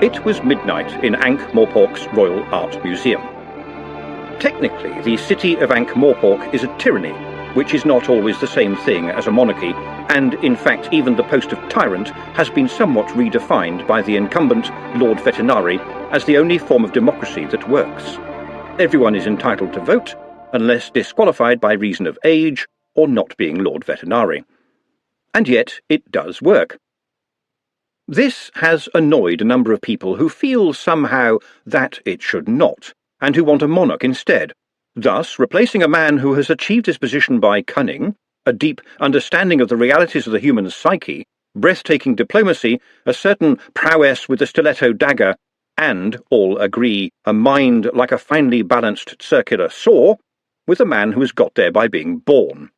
It was midnight in Ankh-Morpork's Royal Art Museum. Technically, the city of Ankh-Morpork is a tyranny, which is not always the same thing as a monarchy, and in fact even the post of tyrant has been somewhat redefined by the incumbent Lord Vetinari as the only form of democracy that works. Everyone is entitled to vote, unless disqualified by reason of age or not being Lord Vetinari. And yet it does work. This has annoyed a number of people who feel somehow that it should not, and who want a monarch instead, thus replacing a man who has achieved his position by cunning, a deep understanding of the realities of the human psyche, breathtaking diplomacy, a certain prowess with the stiletto dagger, and, all agree, a mind like a finely balanced circular saw, with a man who has got there by being born.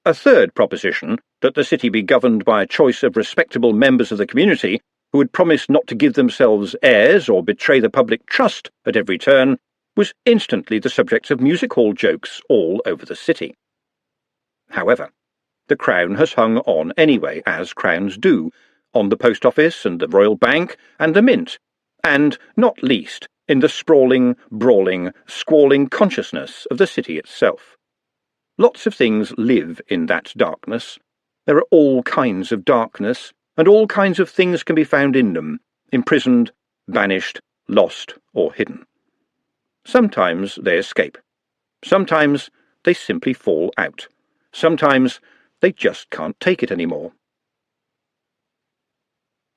A third proposition, that the city be governed by a choice of respectable members of the community who would promise not to give themselves airs or betray the public trust at every turn, was instantly the subject of music hall jokes all over the city. However, the crown has hung on anyway, as crowns do, on the post office and the Royal Bank and the Mint, and, not least, in the sprawling, brawling, squalling consciousness of the city itself. Lots of things live in that darkness. There are all kinds of darkness, and all kinds of things can be found in them, imprisoned, banished, lost, or hidden. Sometimes they escape. Sometimes they simply fall out. Sometimes they just can't take it anymore.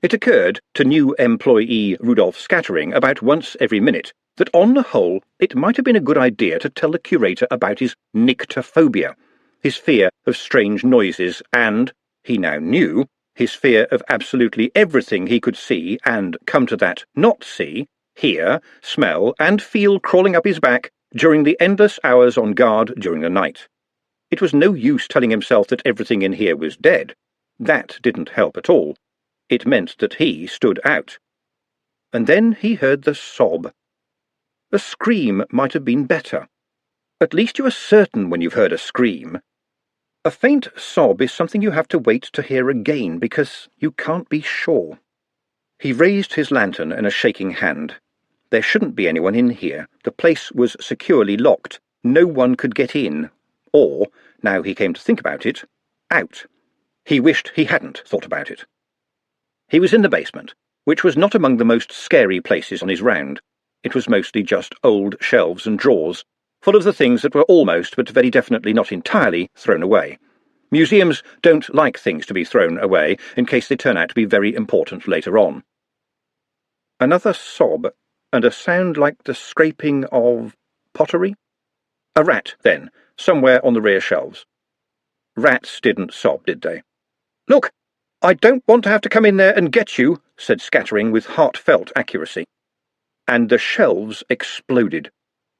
It occurred to new employee Rudolph Scattering about once every minute that on the whole it might have been a good idea to tell the curator about his nyctophobia, his fear of strange noises, and, he now knew, his fear of absolutely everything he could see and, come to that, not see, hear, smell, and feel crawling up his back during the endless hours on guard during the night. It was no use telling himself that everything in here was dead. That didn't help at all. It meant that he stood out. And then he heard the sob. A scream might have been better. At least you are certain when you've heard a scream. A faint sob is something you have to wait to hear again, because you can't be sure. He raised his lantern in a shaking hand. There shouldn't be anyone in here. The place was securely locked. No one could get in. Or, now he came to think about it, out. He wished he hadn't thought about it. He was in the basement, which was not among the most scary places on his round. It was mostly just old shelves and drawers, full of the things that were almost, but very definitely not entirely, thrown away. Museums don't like things to be thrown away, in case they turn out to be very important later on. Another sob, and a sound like the scraping of pottery? A rat, then, somewhere on the rear shelves. Rats didn't sob, did they? "Look! I don't want to have to come in there and get you," said Scattering with heartfelt accuracy. And the shelves exploded.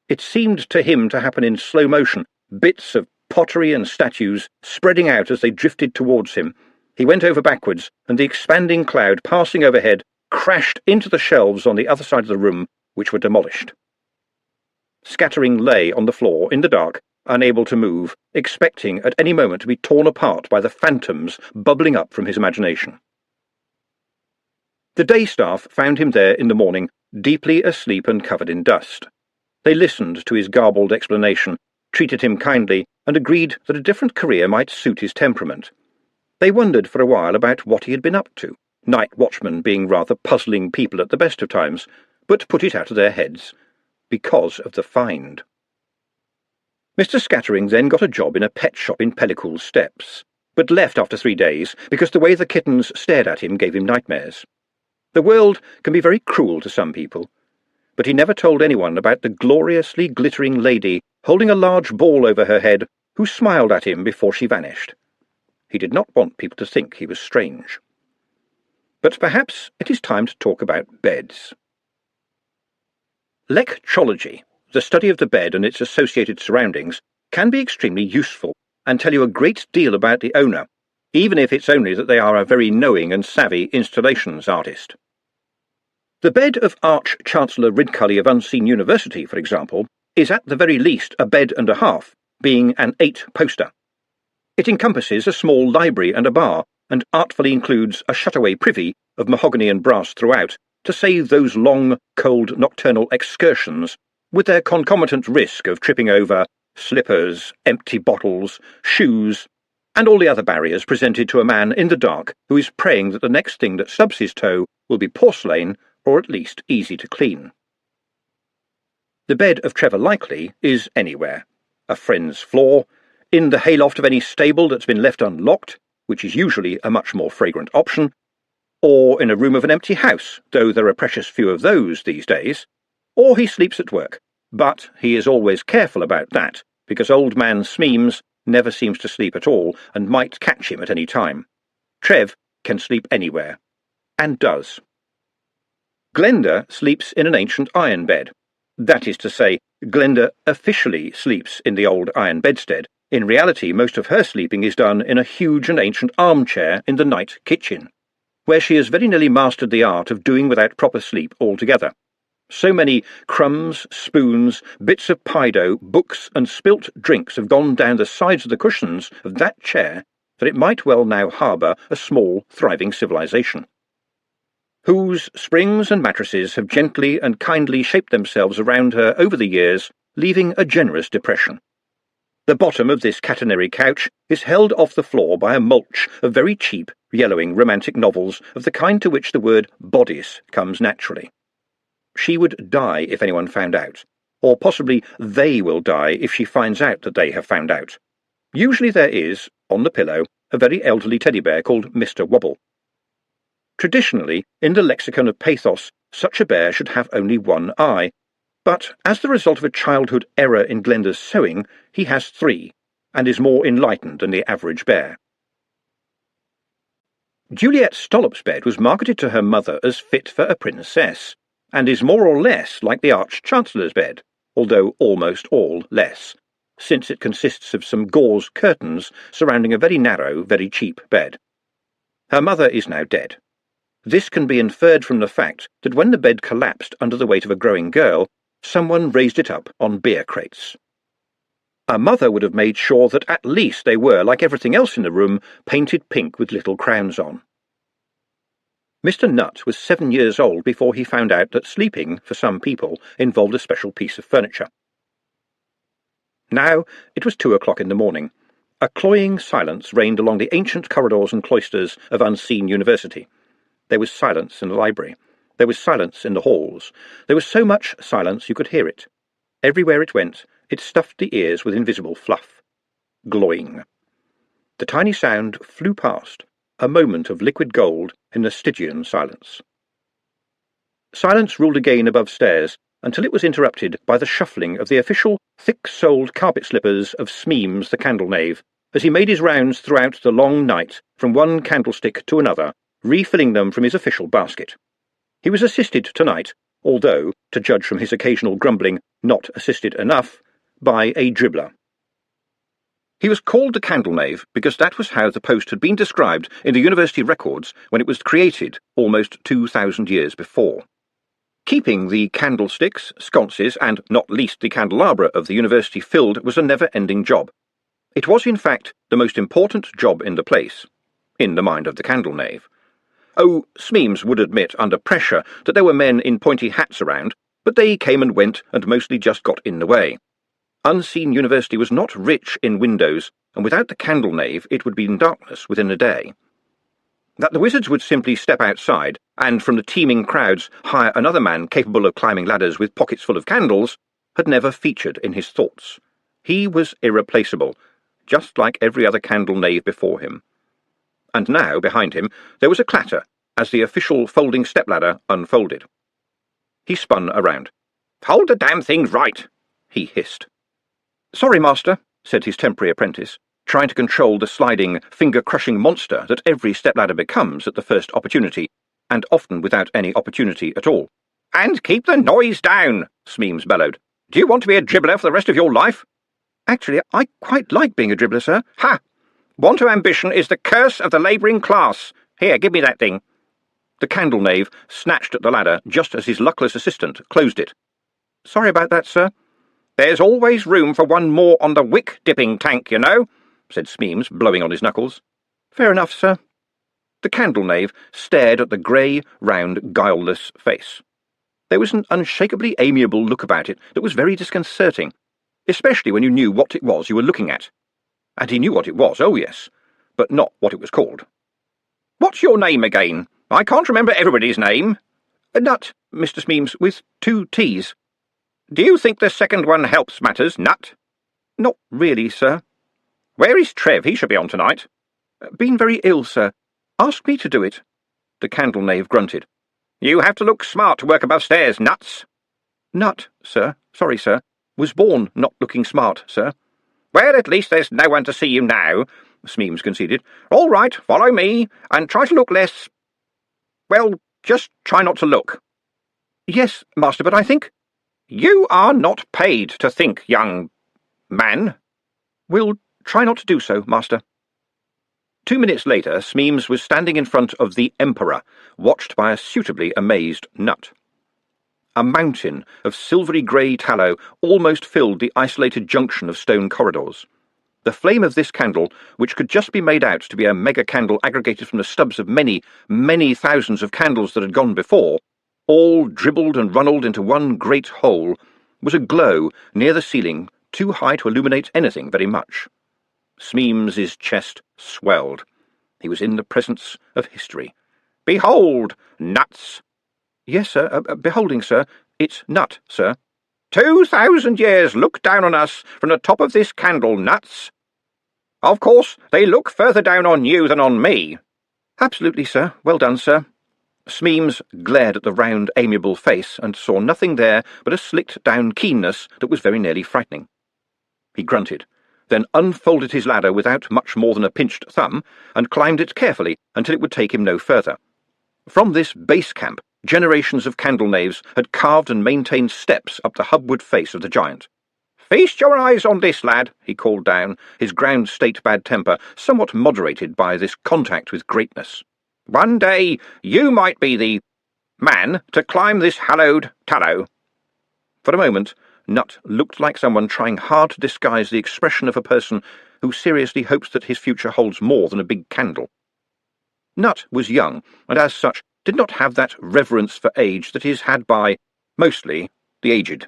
It seemed to him to happen in slow motion, bits of pottery and statues spreading out as they drifted towards him. He went over backwards, and the expanding cloud passing overhead crashed into the shelves on the other side of the room, which were demolished. Scattering lay on the floor in the dark, unable to move, expecting at any moment to be torn apart by the phantoms bubbling up from his imagination. The day staff found him there in the morning, deeply asleep and covered in dust. They listened to his garbled explanation, treated him kindly, and agreed that a different career might suit his temperament. They wondered for a while about what he had been up to, night watchmen being rather puzzling people at the best of times, but put it out of their heads, because of the find. Mr. Scattering then got a job in a pet shop in Pellicool Steps, but left after 3 days because the way the kittens stared at him gave him nightmares. The world can be very cruel to some people, but he never told anyone about the gloriously glittering lady holding a large ball over her head who smiled at him before she vanished. He did not want people to think he was strange. But perhaps it is time to talk about beds. Lectrology, the study of the bed and its associated surroundings, can be extremely useful and tell you a great deal about the owner, even if it's only that they are a very knowing and savvy installations artist. The bed of Arch-Chancellor Ridcully of Unseen University, for example, is at the very least a bed and a half, being an 8-poster. It encompasses a small library and a bar, and artfully includes a shutaway privy of mahogany and brass throughout, to save those long, cold nocturnal excursions, with their concomitant risk of tripping over slippers, empty bottles, shoes, and all the other barriers presented to a man in the dark who is praying that the next thing that stubs his toe will be porcelain, or at least easy to clean. The bed of Trevor Likely is anywhere. A friend's floor, in the hayloft of any stable that's been left unlocked, which is usually a much more fragrant option, or in a room of an empty house, though there are precious few of those these days, or he sleeps at work. But he is always careful about that, because old man Smeems never seems to sleep at all and might catch him at any time. Trev can sleep anywhere, and does. Glenda sleeps in an ancient iron bed. That is to say, Glenda officially sleeps in the old iron bedstead. In reality, most of her sleeping is done in a huge and ancient armchair in the night kitchen, where she has very nearly mastered the art of doing without proper sleep altogether. So many crumbs, spoons, bits of pie dough, books, and spilt drinks have gone down the sides of the cushions of that chair that it might well now harbour a small, thriving civilization, whose springs and mattresses have gently and kindly shaped themselves around her over the years, leaving a generous depression. The bottom of this catenary couch is held off the floor by a mulch of very cheap, yellowing romantic novels of the kind to which the word bodice comes naturally. She would die if anyone found out, or possibly they will die if she finds out that they have found out. Usually there is, on the pillow, a very elderly teddy bear called Mr. Wobble. Traditionally, in the lexicon of pathos, such a bear should have only one eye, but as the result of a childhood error in Glenda's sewing, he has three, and is more enlightened than the average bear. Juliet Stollop's bed was marketed to her mother as fit for a princess, and is more or less like the Arch-Chancellor's bed, although almost all less, since it consists of some gauze curtains surrounding a very narrow, very cheap bed. Her mother is now dead. This can be inferred from the fact that when the bed collapsed under the weight of a growing girl, someone raised it up on beer crates. Her mother would have made sure that at least they were, like everything else in the room, painted pink with little crowns on. Mr. Nutt was 7 years old before he found out that sleeping, for some people, involved a special piece of furniture. Now it was 2 o'clock in the morning. A cloying silence reigned along the ancient corridors and cloisters of Unseen University. There was silence in the library. There was silence in the halls. There was so much silence you could hear it. Everywhere it went, it stuffed the ears with invisible fluff. Gloing. The tiny sound flew past, a moment of liquid gold in the Stygian silence. Silence ruled again above stairs, until it was interrupted by the shuffling of the official thick-soled carpet slippers of Smeems the candle-knave, as he made his rounds throughout the long night from one candlestick to another, refilling them from his official basket. He was assisted tonight, although, to judge from his occasional grumbling, not assisted enough, by a dribbler. He was called the candle-knave because that was how the post had been described in the university records when it was created almost 2,000 years before. Keeping the candlesticks, sconces, and not least the candelabra of the university filled was a never-ending job. It was, in fact, the most important job in the place, in the mind of the candle-knave. Oh, Smeems would admit under pressure that there were men in pointy hats around, but they came and went and mostly just got in the way. Unseen University was not rich in windows, and without the candle-knave it would be in darkness within a day. That the wizards would simply step outside, and from the teeming crowds hire another man capable of climbing ladders with pockets full of candles, had never featured in his thoughts. He was irreplaceable, just like every other candle-knave before him. And now, behind him, there was a clatter as the official folding stepladder unfolded. He spun around. "Hold the damn thing right!" he hissed. "Sorry, master," said his temporary apprentice, trying to control the sliding, finger-crushing monster that every stepladder becomes at the first opportunity, and often without any opportunity at all. "And keep the noise down," Smeems bellowed. "Do you want to be a dribbler for the rest of your life?" "Actually, I quite like being a dribbler, sir." "Ha! Want of ambition is the curse of the labouring class. Here, give me that thing." The candle-knave snatched at the ladder just as his luckless assistant closed it. "Sorry about that, sir." "There's always room for one more on the wick-dipping tank, you know," said Smeems, blowing on his knuckles. "Fair enough, sir." The candle knave stared at the grey, round, guileless face. There was an unshakably amiable look about it that was very disconcerting, especially when you knew what it was you were looking at. And he knew what it was, oh yes, but not what it was called. "What's your name again? I can't remember everybody's name." "Nut, Mr. Smeems, with 2 T's. "Do you think the second one helps matters, Nut?" "Not really, sir." "Where is Trev? He should be on tonight." "Been very ill, sir. Asked me to do it." The candle knave grunted. "You have to look smart to work above stairs, Nuts." "Nut, sir. Sorry, sir. Was born not looking smart, sir." "Well, at least there's no one to see you now," Smeems conceded. "All right, follow me, and try to look less... well, just try not to look." "Yes, master, but I think—" "You are not paid to think, young man." "Will try not to do so, master." 2 minutes later, Smeems was standing in front of the Emperor, watched by a suitably amazed Nut. A mountain of silvery grey tallow almost filled the isolated junction of stone corridors. The flame of this candle, which could just be made out to be a mega-candle aggregated from the stubs of many, many thousands of candles that had gone before, all dribbled and runnelled into one great hole, was aglow near the ceiling, too high to illuminate anything very much. Smeems's chest swelled. He was in the presence of history. "Behold, Nuts!" "Yes, sir, beholding, sir. It's Nut, sir." 2,000 years look down on us from the top of this candle, Nuts. Of course, they look further down on you than on me." "Absolutely, sir. Well done, sir." Smeems glared at the round, amiable face and saw nothing there but a slicked-down keenness that was very nearly frightening. He grunted, then unfolded his ladder without much more than a pinched thumb, and climbed it carefully until it would take him no further. From this base camp, generations of candle knaves had carved and maintained steps up the hubward face of the giant. "Feast your eyes on this, lad," he called down, his ground state bad temper somewhat moderated by this contact with greatness. "One day you might be the man to climb this hallowed tallow." For a moment, Nut looked like someone trying hard to disguise the expression of a person who seriously hopes that his future holds more than a big candle. Nut was young, and as such did not have that reverence for age that is had by, mostly, the aged.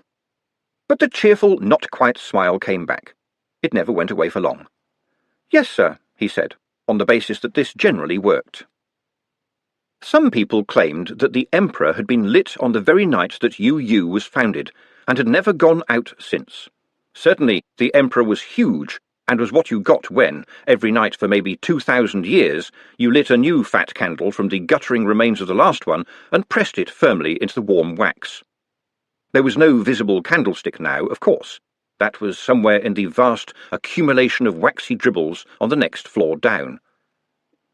But the cheerful, not-quite smile came back. It never went away for long. "Yes, sir," he said, on the basis that this generally worked. Some people claimed that the Emperor had been lit on the very night that UU was founded, and had never gone out since. Certainly the Emperor was huge, and was what you got when, every night for maybe 2,000 years, you lit a new fat candle from the guttering remains of the last one and pressed it firmly into the warm wax. There was no visible candlestick now, of course. That was somewhere in the vast accumulation of waxy dribbles on the next floor down.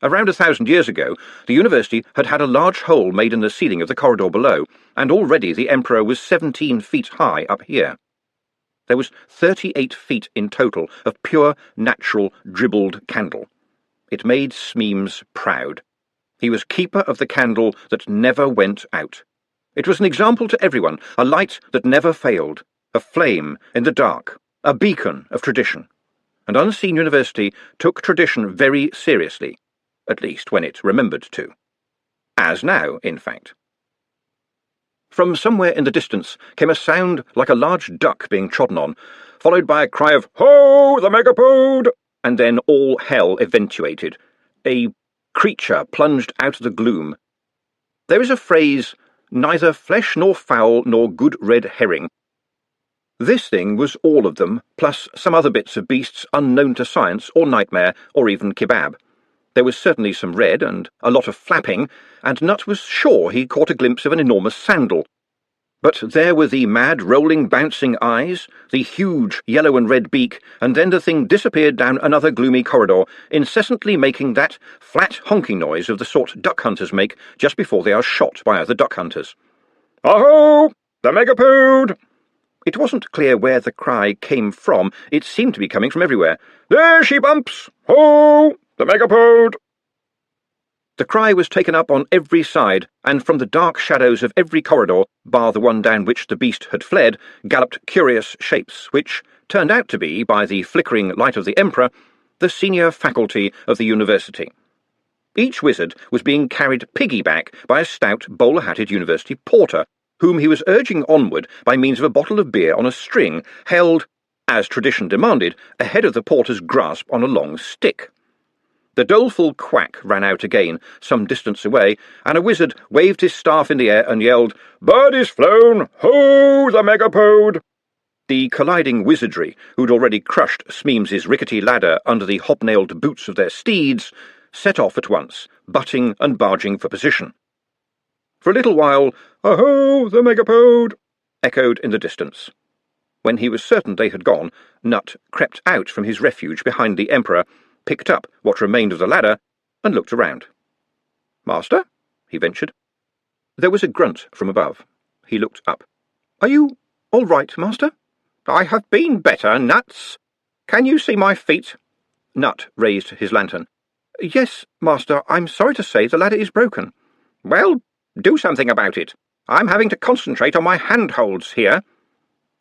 Around 1,000 years ago, the university had had a large hole made in the ceiling of the corridor below, and already the Emperor was 17 feet high up here. There was 38 feet in total of pure, natural, dribbled candle. It made Smeems proud. He was keeper of the candle that never went out. It was an example to everyone, a light that never failed, a flame in the dark, a beacon of tradition. And Unseen University took tradition very seriously, at least when it remembered to. As now, in fact. From somewhere in the distance came a sound like a large duck being trodden on, followed by a cry of "Ho, the megapode!" and then all hell eventuated. A creature plunged out of the gloom. There is a phrase, "neither flesh nor fowl nor good red herring." This thing was all of them, plus some other bits of beasts unknown to science or nightmare or even kebab. There was certainly some red and a lot of flapping, and Nut was sure he caught a glimpse of an enormous sandal. But there were the mad, rolling, bouncing eyes, the huge yellow and red beak, and then the thing disappeared down another gloomy corridor, incessantly making that flat honking noise of the sort duck hunters make just before they are shot by other duck hunters. "Aho! The megapode!" It wasn't clear where the cry came from. It seemed to be coming from everywhere. "There she bumps! Ho! The megapode!" The cry was taken up on every side, and from the dark shadows of every corridor, bar the one down which the beast had fled, galloped curious shapes, which turned out to be, by the flickering light of the Emperor, the senior faculty of the university. Each wizard was being carried piggyback by a stout, bowler-hatted university porter, whom he was urging onward by means of a bottle of beer on a string, held, as tradition demanded, ahead of the porter's grasp on a long stick. The doleful quack ran out again, some distance away, and a wizard waved his staff in the air and yelled, "Bird is flown! Ho, the megapode!" The colliding wizardry, who'd already crushed Smeems's rickety ladder under the hobnailed boots of their steeds, set off at once, butting and barging for position. For a little while, "Aho, the megapode!" echoed in the distance. When he was certain they had gone, Nut crept out from his refuge behind the Emperor, picked up what remained of the ladder, and looked around. "Master?" he ventured. There was a grunt from above. He looked up. "Are you all right, Master?" "I have been better, Nuts. Can you see my feet?" Nut raised his lantern. "Yes, Master, I'm sorry to say the ladder is broken." "Well, do something about it. I'm having to concentrate on my handholds here."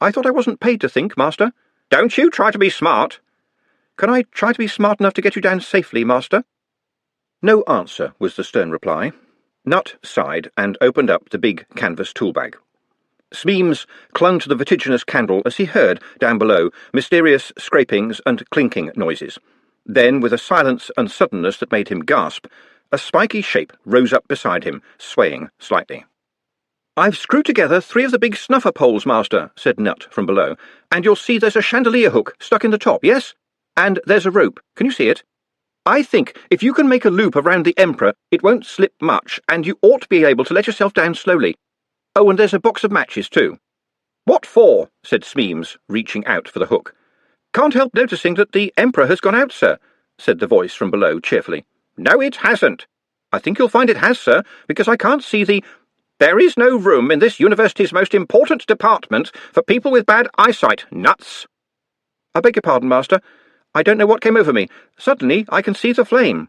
"I thought I wasn't paid to think, Master." "Don't you try to be smart." "Can I try to be smart enough to get you down safely, Master?" No answer was the stern reply. Nut sighed and opened up the big canvas toolbag. Smeems clung to the vertiginous candle as he heard, down below, mysterious scrapings and clinking noises. Then, with a silence and suddenness that made him gasp, a spiky shape rose up beside him, swaying slightly. "I've screwed together 3 of the big snuffer poles, Master," said Nut from below, "and you'll see there's a chandelier hook stuck in the top, yes? And there's a rope. Can you see it? I think if you can make a loop around the Emperor, it won't slip much, and you ought to be able to let yourself down slowly. Oh, and there's a box of matches, too." "What for?" said Smeems, reaching out for the hook. "Can't help noticing that the Emperor has gone out, sir," said the voice from below cheerfully. "No, it hasn't." "I think you'll find it has, sir, because I can't see the—" "There is no room in this university's most important department for people with bad eyesight, Nuts." "I beg your pardon, Master. I don't know what came over me. Suddenly I can see the flame."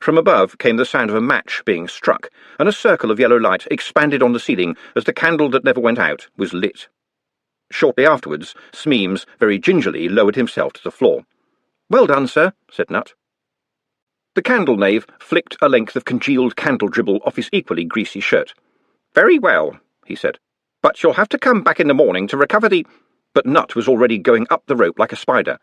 From above came the sound of a match being struck, and a circle of yellow light expanded on the ceiling as the candle that never went out was lit. Shortly afterwards, Smeems very gingerly lowered himself to the floor. "Well done, sir," said Nut. The candle knave flicked a length of congealed candle dribble off his equally greasy shirt. "Very well," he said, "but you'll have to come back in the morning to recover the—" But Nut was already going up the rope like a spider.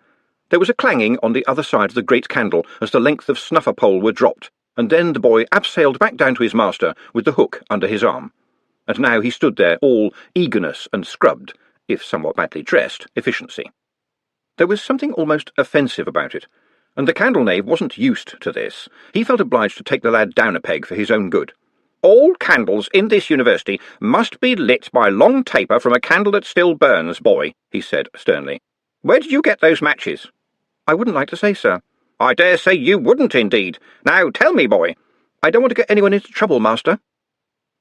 There was a clanging on the other side of the great candle as the length of snuffer pole were dropped, and then the boy abseiled back down to his master with the hook under his arm. And now he stood there, all eagerness and scrubbed, if somewhat badly dressed, efficiency. There was something almost offensive about it, and the candle knave wasn't used to this. He felt obliged to take the lad down a peg for his own good. "All candles in this university must be lit by long taper from a candle that still burns, boy," he said sternly. "Where did you get those matches?" "I wouldn't like to say, sir." "I dare say you wouldn't, indeed. Now tell me, boy." "I don't want to get anyone into trouble, Master."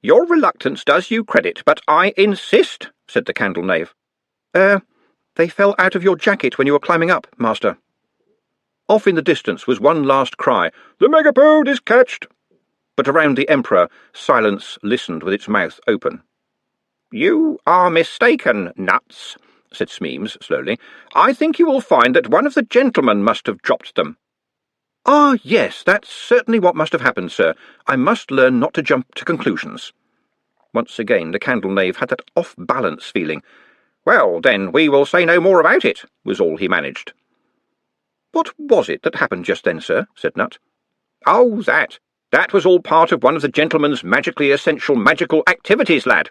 "Your reluctance does you credit, but I insist," said the candle knave. They fell out of your jacket when you were climbing up, Master." Off in the distance was one last cry, "The megapode is catched!" But around the Emperor, silence listened with its mouth open. "You are mistaken, Nuts," said Smeems slowly. "I think you will find that one of the gentlemen must have dropped them." "Ah, yes, that's certainly what must have happened, sir. I must learn not to jump to conclusions." Once again the candle knave had that off-balance feeling. "Well, then, we will say no more about it," was all he managed. "What was it that happened just then, sir?" said Nut. "Oh, that was all part of one of the gentleman's magically essential magical activities, lad.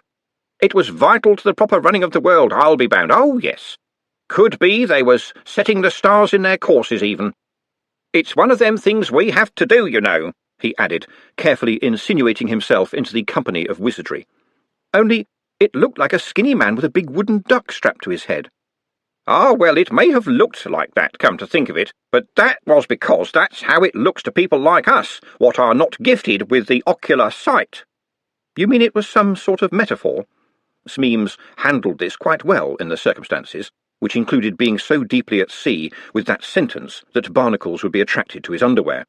It was vital to the proper running of the world, I'll be bound. Oh, yes. Could be they was setting the stars in their courses, even. It's one of them things we have to do, you know," he added, carefully insinuating himself into the company of wizardry. "Only it looked like a skinny man with a big wooden duck strapped to his head." "Ah, well, it may have looked like that, come to think of it, but that was because that's how it looks to people like us, what are not gifted with the ocular sight." "You mean it was some sort of metaphor?" Smeems handled this quite well in the circumstances, which included being so deeply at sea with that sentence that barnacles would be attracted to his underwear.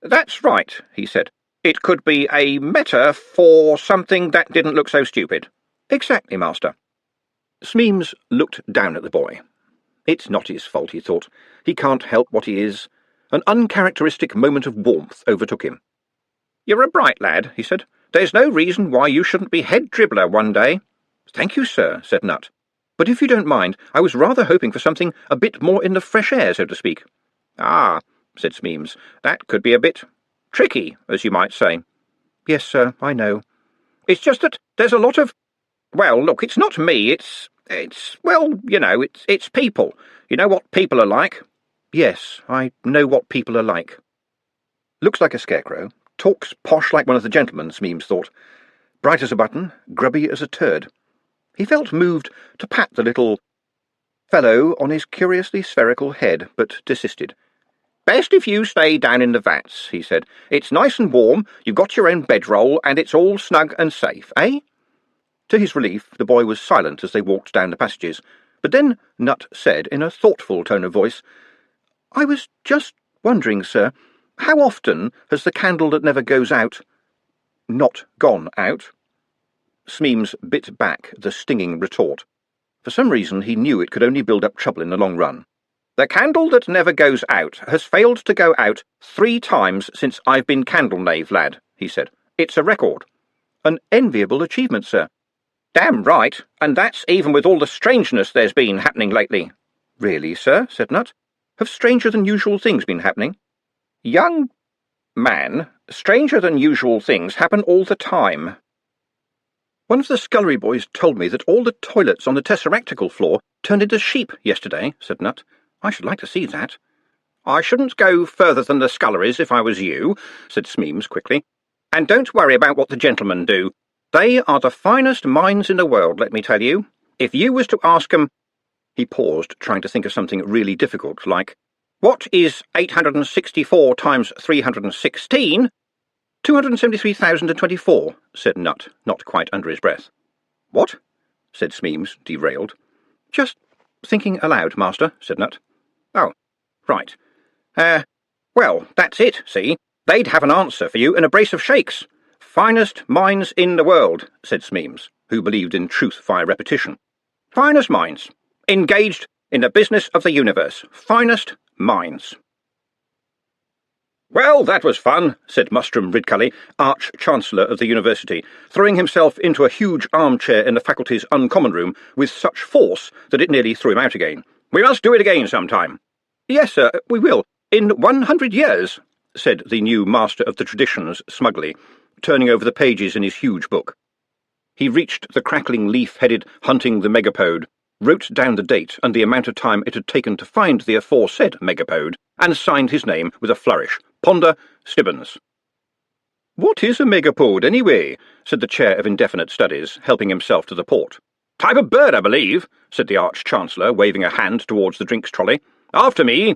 "That's right," he said. "It could be a meta for something that didn't look so stupid." "Exactly, Master." Smeems looked down at the boy. It's not his fault, he thought. He can't help what he is. An uncharacteristic moment of warmth overtook him. You're a bright lad, he said. There's no reason why you shouldn't be head dribbler one day. Thank you, sir, said Nut. But if you don't mind, I was rather hoping for something a bit more in the fresh air, so to speak. Ah, said Smeems, that could be a bit tricky, as you might say. Yes, sir, I know. It's just that there's a lot of... Well, look, it's not me, it's people. You know what people are like? Yes, I know what people are like. Looks like a scarecrow. Talks posh like one of the gentlemen, Smeems thought. Bright as a button, grubby as a turd. He felt moved to pat the little fellow on his curiously spherical head, but desisted. Best if you stay down in the vats, he said. It's nice and warm, you've got your own bedroll, and it's all snug and safe, eh? To his relief, the boy was silent as they walked down the passages, but then Nut said in a thoughtful tone of voice, I was just wondering, sir, how often has the candle that never goes out not gone out? Smeems bit back the stinging retort. For some reason he knew it could only build up trouble in the long run. The candle that never goes out has failed to go out 3 times since I've been candle knave, lad, he said. It's a record. An enviable achievement, sir. Damn right, and that's even with all the strangeness there's been happening lately. Really, sir, said Nut. Have stranger-than-usual things been happening? Young man, stranger-than-usual things happen all the time. One of the scullery boys told me that all the toilets on the tesseractical floor turned into sheep yesterday, said Nut. I should like to see that. I shouldn't go further than the sculleries if I was you, said Smeems quickly. And don't worry about what the gentlemen do. They are the finest minds in the world, let me tell you. If you was to ask 'em... He paused, trying to think of something really difficult, like, what is 864 times 316? 273,024, said Nut, not quite under his breath. What? Said Smeems, derailed. Just thinking aloud, master, said Nut. Oh, right. Well, that's it, see? They'd have an answer for you in a brace of shakes. Finest minds in the world, said Smeems, who believed in truth via repetition. Finest minds. Engaged in the business of the universe. Finest minds. Well, that was fun, said Mustrum Ridcully, Arch-Chancellor of the University, throwing himself into a huge armchair in the faculty's uncommon room with such force that it nearly threw him out again. We must do it again sometime. Yes, sir, we will. In 100 years, said the new master of the traditions smugly, turning over the pages in his huge book. He reached the crackling leaf-headed hunting the megapode, wrote down the date and the amount of time it had taken to find the aforesaid megapode, and signed his name with a flourish. Ponder Stibbons. What is a megapode, anyway? Said the chair of indefinite studies, helping himself to the port. Type of bird, I believe, said the Arch-Chancellor, waving a hand towards the drinks trolley. After me.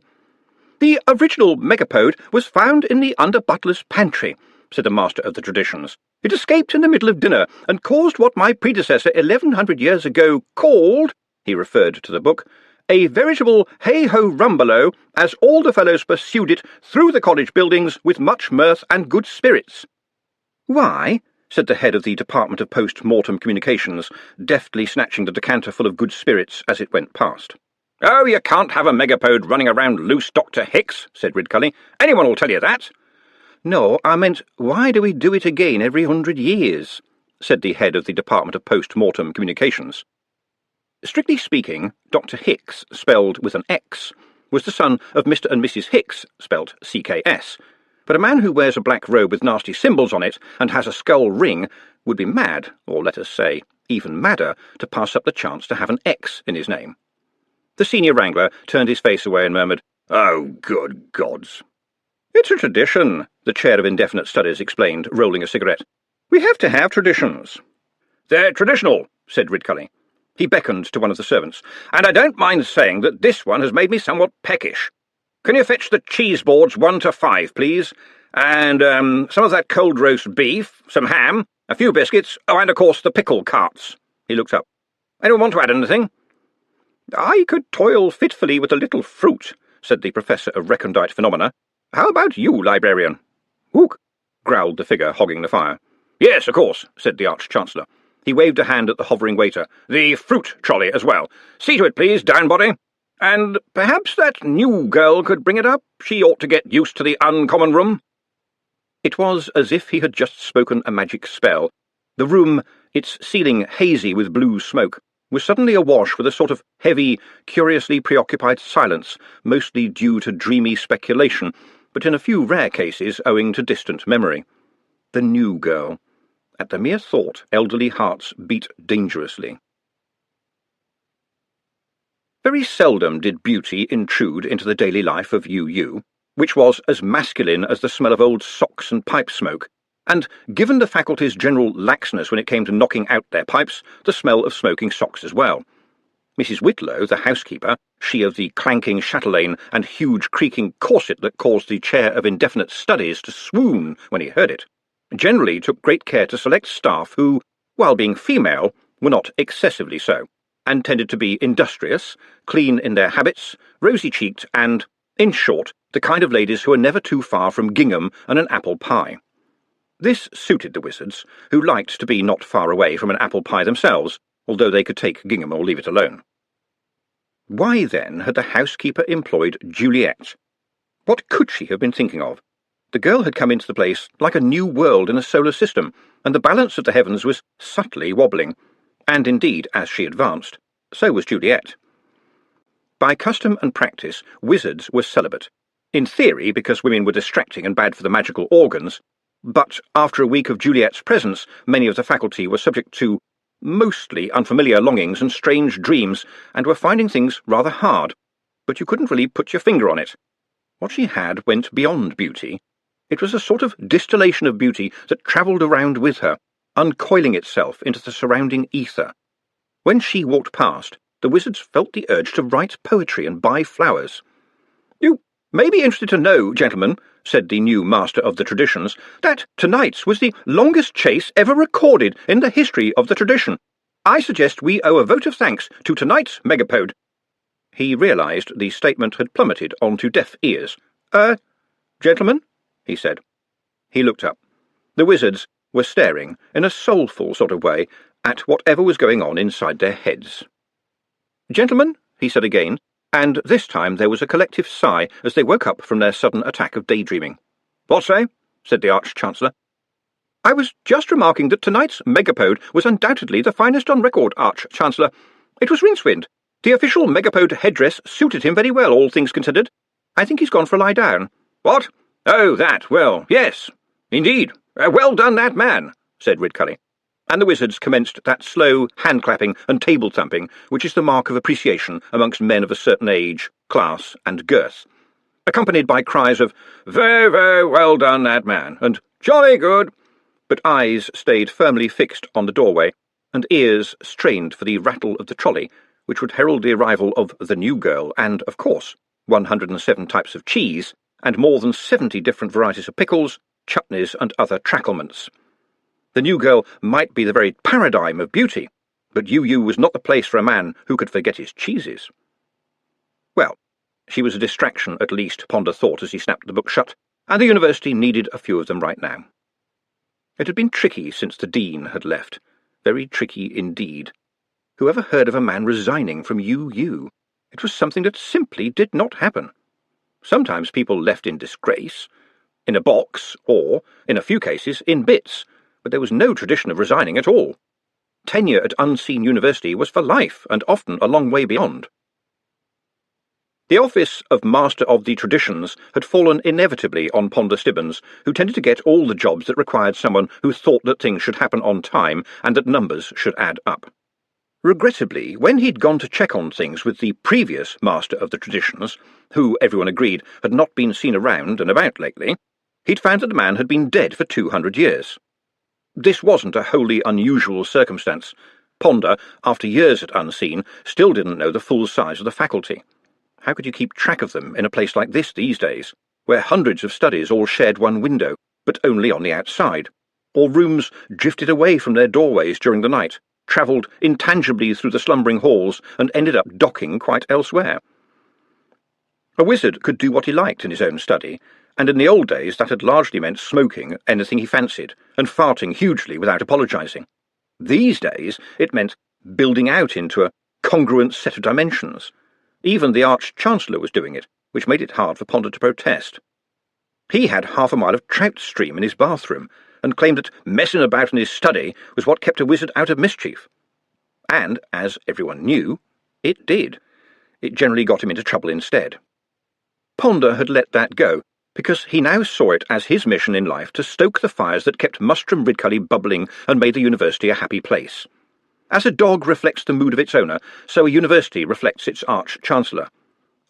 The original megapode was found in the under-butler's pantry, said the master of the traditions. It escaped in the middle of dinner, and caused what my predecessor 1100 years ago called, he referred to the book, a veritable hey-ho-rumbalo, as all the fellows pursued it through the college buildings with much mirth and good spirits. Why? Said the head of the Department of Post-Mortem Communications, deftly snatching the decanter full of good spirits as it went past. Oh, you can't have a megapode running around loose, Dr. Hicks, said Ridcully. Anyone will tell you that. No, I meant, why do we do it again every 100 years? Said the head of the Department of Post-Mortem Communications. Strictly speaking, Dr. Hicks, spelled with an X, was the son of Mr. and Mrs. Hicks, spelt CKS, but a man who wears a black robe with nasty symbols on it and has a skull ring would be mad, or let us say, even madder, to pass up the chance to have an X in his name. The senior wrangler turned his face away and murmured, Oh, good gods. It's a tradition, the chair of indefinite studies explained, rolling a cigarette. We have to have traditions. They're traditional, said Ridcully. He beckoned to one of the servants. And I don't mind saying that this one has made me somewhat peckish. Can you fetch the cheese boards 1 to 5, please? And, some of that cold roast beef, some ham, a few biscuits, oh, and, of course, the pickle carts. He looked up. Anyone want to add anything? I could toil fitfully with a little fruit, said the Professor of Recondite Phenomena. How about you, librarian? Ook, growled the figure hogging the fire. Yes, of course, said the Arch-Chancellor. He waved a hand at the hovering waiter. The fruit trolley as well. See to it, please, downbody. And perhaps that new girl could bring it up. She ought to get used to the uncommon room. It was as if he had just spoken a magic spell. The room, its ceiling hazy with blue smoke, was suddenly awash with a sort of heavy, curiously preoccupied silence, mostly due to dreamy speculation, but in a few rare cases owing to distant memory. The new girl. At the mere thought, elderly hearts beat dangerously. Very seldom did beauty intrude into the daily life of UU, which was as masculine as the smell of old socks and pipe smoke, and, given the faculty's general laxness when it came to knocking out their pipes, the smell of smoking socks as well. Mrs. Whitlow, the housekeeper, she of the clanking chatelaine and huge creaking corset that caused the chair of indefinite studies to swoon when he heard it, generally took great care to select staff who, while being female, were not excessively so, and tended to be industrious, clean in their habits, rosy-cheeked, and, in short, the kind of ladies who are never too far from gingham and an apple pie. This suited the wizards, who liked to be not far away from an apple pie themselves, although they could take gingham or leave it alone. Why, then, had the housekeeper employed Juliet? What could she have been thinking of? The girl had come into the place like a new world in a solar system, and the balance of the heavens was subtly wobbling, and indeed, as she advanced, so was Juliet. By custom and practice, wizards were celibate, in theory because women were distracting and bad for the magical organs, but after a week of Juliet's presence, many of the faculty were subject to mostly unfamiliar longings and strange dreams, and were finding things rather hard, but you couldn't really put your finger on it. What she had went beyond beauty. It was a sort of distillation of beauty that travelled around with her, uncoiling itself into the surrounding ether. When she walked past, the wizards felt the urge to write poetry and buy flowers. "You may be interested to know, gentlemen," said the new master of the traditions, "that tonight's was the longest chase ever recorded in the history of the tradition. I suggest we owe a vote of thanks to tonight's megapode." He realised the statement had plummeted onto deaf ears. Gentlemen?" he said. He looked up. The wizards were staring, in a soulful sort of way, at whatever was going on inside their heads. "Gentlemen," he said again, and this time there was a collective sigh as they woke up from their sudden attack of daydreaming. "What say?" said the Arch-Chancellor. "I was just remarking that tonight's megapode was undoubtedly the finest on record, Arch-Chancellor. It was Rincewind. The official megapode headdress suited him very well, all things considered. I think he's gone for a lie down." "What? Oh, that, well, yes, indeed. Well done, that man," said Ridcully. And the wizards commenced that slow hand-clapping and table-thumping which is the mark of appreciation amongst men of a certain age, class, and girth, accompanied by cries of "Very, very well done, that man," and "Jolly good," but eyes stayed firmly fixed on the doorway, and ears strained for the rattle of the trolley, which would herald the arrival of the new girl and, of course, 107 types of cheese, and more than 70 different varieties of pickles, chutneys, and other tracklements. The new girl might be the very paradigm of beauty, but UU was not the place for a man who could forget his cheeses. Well, she was a distraction at least, Ponder thought as he snapped the book shut, and the university needed a few of them right now. It had been tricky since the dean had left, very tricky indeed. Whoever heard of a man resigning from UU? It was something that simply did not happen. Sometimes people left in disgrace, in a box, or, in a few cases, in bits, but there was no tradition of resigning at all. Tenure at Unseen University was for life, and often a long way beyond. The office of Master of the Traditions had fallen inevitably on Ponder Stibbons, who tended to get all the jobs that required someone who thought that things should happen on time and that numbers should add up. Regrettably, when he'd gone to check on things with the previous Master of the Traditions, who, everyone agreed, had not been seen around and about lately, he'd found that the man had been dead for 200 years. This wasn't a wholly unusual circumstance. Ponder, after years at Unseen, still didn't know the full size of the faculty. How could you keep track of them in a place like this these days, where hundreds of studies all shared one window, but only on the outside, or rooms drifted away from their doorways during the night, travelled intangibly through the slumbering halls, and ended up docking quite elsewhere? A wizard could do what he liked in his own study, and in the old days that had largely meant smoking anything he fancied, and farting hugely without apologising. These days it meant building out into a congruent set of dimensions. Even the Arch-Chancellor was doing it, which made it hard for Ponder to protest. He had 1/2 mile of trout stream in his bathroom, and claimed that messing about in his study was what kept a wizard out of mischief. And, as everyone knew, it did. It generally got him into trouble instead. Ponder had let that go, because he now saw it as his mission in life to stoke the fires that kept Mustrum Ridcully bubbling and made the university a happy place. As a dog reflects the mood of its owner, so a university reflects its arch-chancellor.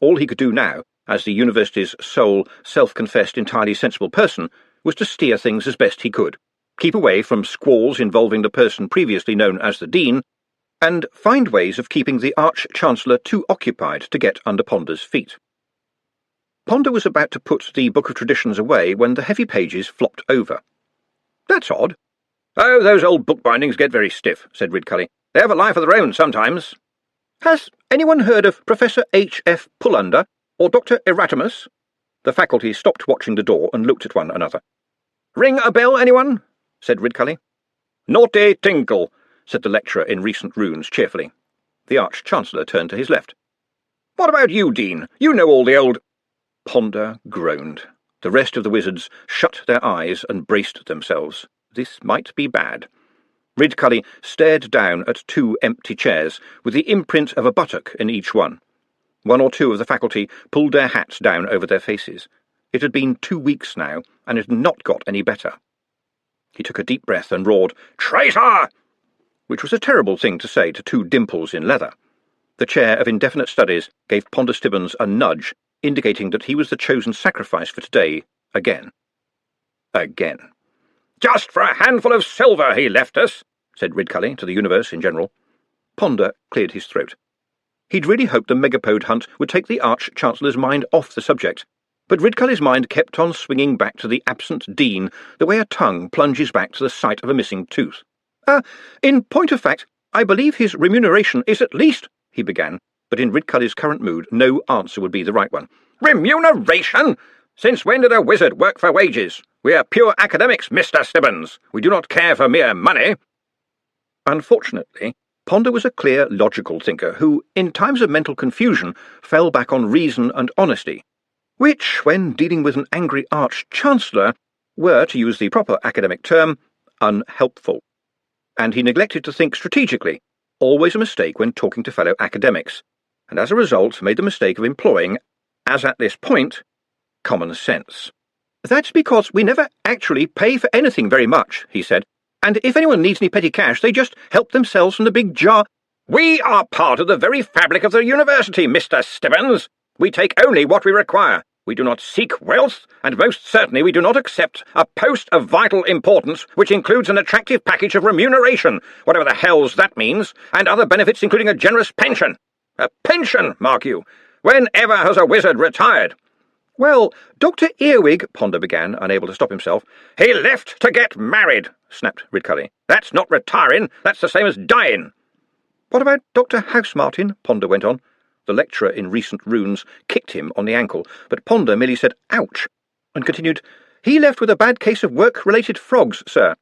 All he could do now, as the university's sole, self-confessed, entirely sensible person, was to steer things as best he could, keep away from squalls involving the person previously known as the Dean, and find ways of keeping the Arch-Chancellor too occupied to get under Ponder's feet. Ponder was about to put the Book of Traditions away when the heavy pages flopped over. "That's odd." "Oh, those old bookbindings get very stiff," said Ridcully. "They have a life of their own sometimes." "Has anyone heard of Professor H.F. Pullander or Dr. Erasmus?" The faculty stopped watching the door and looked at one another. "Ring a bell, anyone?" said Ridcully. "Naughty tinkle," said the lecturer in recent runes cheerfully. The Arch-Chancellor turned to his left. "What about you, Dean? You know all the old—" Ponder groaned. The rest of the wizards shut their eyes and braced themselves. This might be bad. Ridcully stared down at 2 empty chairs, with the imprint of a buttock in each one. 1 or 2 of the faculty pulled their hats down over their faces. It had been 2 weeks now, and it had not got any better. He took a deep breath and roared, "Traitor!" which was a terrible thing to say to 2 dimples in leather. The chair of indefinite studies gave Ponder Stibbons a nudge, indicating that he was the chosen sacrifice for today, again. Again. "Just for a handful of silver he left us," said Ridcully to the universe in general. Ponder cleared his throat. He'd really hoped the megapode hunt would take the Arch-Chancellor's mind off the subject, but Ridcully's mind kept on swinging back to the absent Dean, the way a tongue plunges back to the site of a missing tooth. In point of fact, I believe his remuneration is at least—" he began, but in Ridcully's current mood no answer would be the right one. "Remuneration? Since when did a wizard work for wages? We are pure academics, Mr. Stibbons. We do not care for mere money." Unfortunately, Ponder was a clear, logical thinker who, in times of mental confusion, fell back on reason and honesty, which, when dealing with an angry Arch-Chancellor, were, to use the proper academic term, unhelpful. And he neglected to think strategically, always a mistake when talking to fellow academics, and as a result made the mistake of employing, as at this point, common sense. "That's because we never actually pay for anything very much," he said, "and if anyone needs any petty cash, they just help themselves from the big jar—" "We are part of the very fabric of the university, Mr. Stibbons. We take only what we require. We do not seek wealth, and most certainly we do not accept a post of vital importance which includes an attractive package of remuneration, whatever the hell's that means, and other benefits including a generous pension. A pension, mark you! Whenever has a wizard retired?" "Well, Dr. Earwig," Ponder began, unable to stop himself. "He left to get married," snapped Ridcully. "That's not retiring, that's the same as dying." "What about Dr. Housemartin?" Ponder went on. The lecturer in recent runes kicked him on the ankle, but Ponder merely said, "Ouch," and continued, "He left with a bad case of work-related frogs, sir."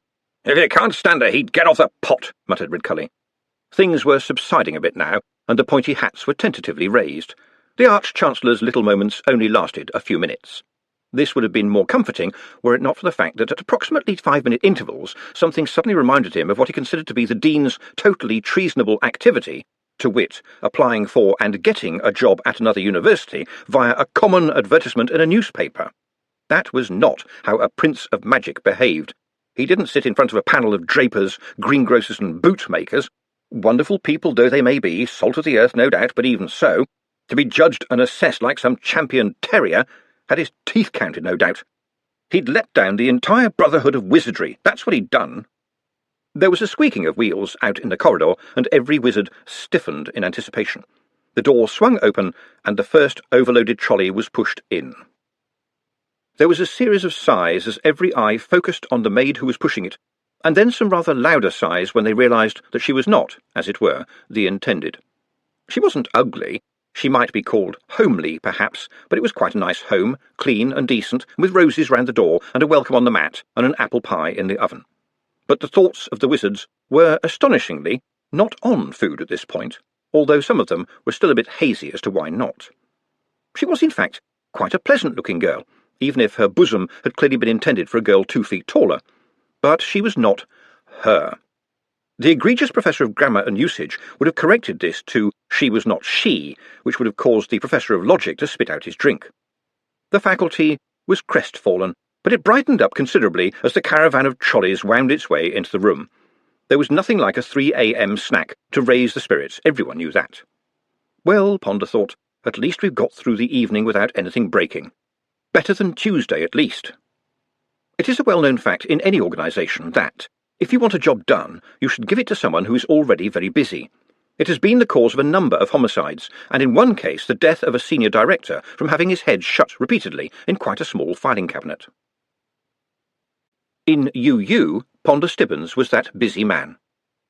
"If you can't stand a heat, get off the pot," muttered Ridcully. Things were subsiding a bit now, and the pointy hats were tentatively raised. The Arch-Chancellor's little moments only lasted a few minutes. This would have been more comforting were it not for the fact that at approximately 5-minute intervals something suddenly reminded him of what he considered to be the Dean's totally treasonable activity, to wit, applying for and getting a job at another university via a common advertisement in a newspaper. That was not how a prince of magic behaved. He didn't sit in front of a panel of drapers, greengrocers and bootmakers, wonderful people though they may be, salt of the earth no doubt, but even so, to be judged and assessed like some champion terrier, had his teeth counted no doubt. He'd let down the entire brotherhood of wizardry, that's what he'd done. There was a squeaking of wheels out in the corridor, and every wizard stiffened in anticipation. The door swung open, and the first overloaded trolley was pushed in. There was a series of sighs as every eye focused on the maid who was pushing it, and then some rather louder sighs when they realised that she was not, as it were, the intended. She wasn't ugly. She might be called homely, perhaps, but it was quite a nice home, clean and decent, with roses round the door and a welcome on the mat and an apple pie in the oven. But the thoughts of the wizards were, astonishingly, not on food at this point, although some of them were still a bit hazy as to why not. She was, in fact, quite a pleasant-looking girl, even if her bosom had clearly been intended for a girl 2 feet taller. But she was not her. The egregious professor of grammar and usage would have corrected this to she was not she, which would have caused the professor of logic to spit out his drink. The faculty was crestfallen, but it brightened up considerably as the caravan of trolleys wound its way into the room. There was nothing like a 3 a.m. snack to raise the spirits, everyone knew that. Well, Ponder thought, at least we've got through the evening without anything breaking. Better than Tuesday, at least. It is a well-known fact in any organisation that, if you want a job done, you should give it to someone who is already very busy. It has been the cause of a number of homicides, and in one case the death of a senior director from having his head shut repeatedly in quite a small filing cabinet. In UU, Ponder Stibbons was that busy man.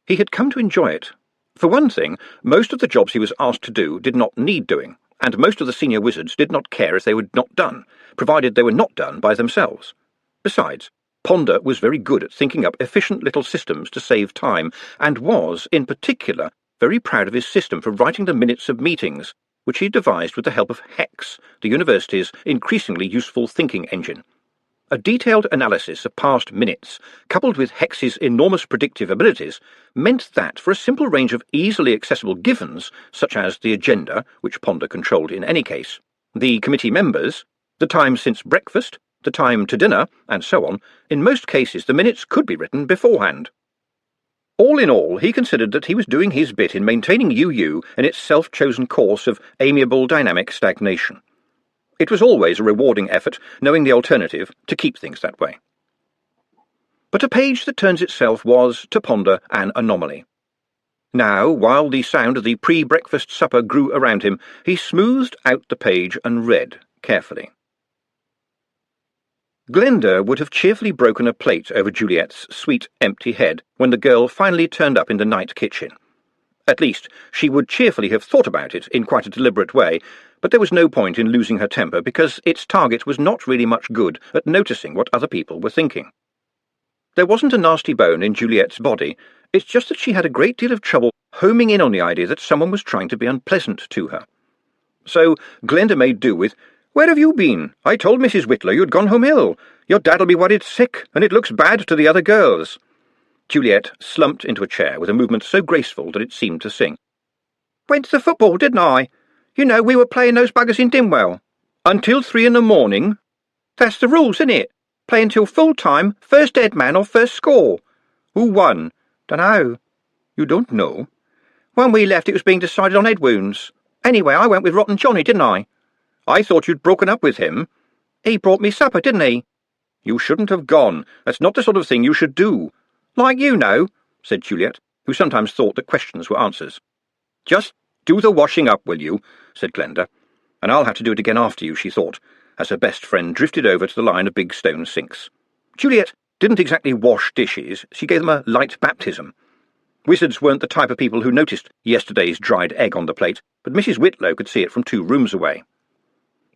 He had come to enjoy it. For one thing, most of the jobs he was asked to do did not need doing, and most of the senior wizards did not care if they were not done, provided they were not done by themselves. Besides, Ponder was very good at thinking up efficient little systems to save time, and was, in particular, very proud of his system for writing the minutes of meetings, which he devised with the help of Hex, the university's increasingly useful thinking engine. A detailed analysis of past minutes, coupled with Hex's enormous predictive abilities, meant that for a simple range of easily accessible givens, such as the agenda, which Ponder controlled in any case, the committee members, the time since breakfast, the time to dinner, and so on, in most cases the minutes could be written beforehand. All in all, he considered that he was doing his bit in maintaining UU in its self-chosen course of amiable dynamic stagnation. It was always a rewarding effort, knowing the alternative, to keep things that way. But a page that turns itself was, to Ponder, an anomaly. Now, while the sound of the pre-breakfast supper grew around him, he smoothed out the page and read carefully. Glenda would have cheerfully broken a plate over Juliet's sweet, empty head when the girl finally turned up in the night kitchen. At least, she would cheerfully have thought about it in quite a deliberate way, but there was no point in losing her temper because its target was not really much good at noticing what other people were thinking. There wasn't a nasty bone in Juliet's body, it's just that she had a great deal of trouble homing in on the idea that someone was trying to be unpleasant to her. So Glenda made do with, "Where have you been? I told Mrs. Whitlow you'd gone home ill. Your dad'll be worried sick, and it looks bad to the other girls." Juliet slumped into a chair with a movement so graceful that it seemed to sing. "Went to the football, didn't I? You know, we were playing those buggers in Dimwell. Until 3 a.m. That's the rules, isn't it? Play until full time, first dead man or first score. Who won? Dunno. You don't know? When we left, it was being decided on head wounds. Anyway, I went with Rotten Johnny, didn't I? I thought you'd broken up with him. He brought me supper, didn't he? You shouldn't have gone. That's not the sort of thing you should do. Like you know," said Juliet, who sometimes thought that questions were answers. "Just do the washing up, will you?" said Glenda. "And I'll have to do it again after you," she thought, as her best friend drifted over to the line of big stone sinks. Juliet didn't exactly wash dishes, she gave them a light baptism. Wizards weren't the type of people who noticed yesterday's dried egg on the plate, but Mrs. Whitlow could see it from 2 rooms away.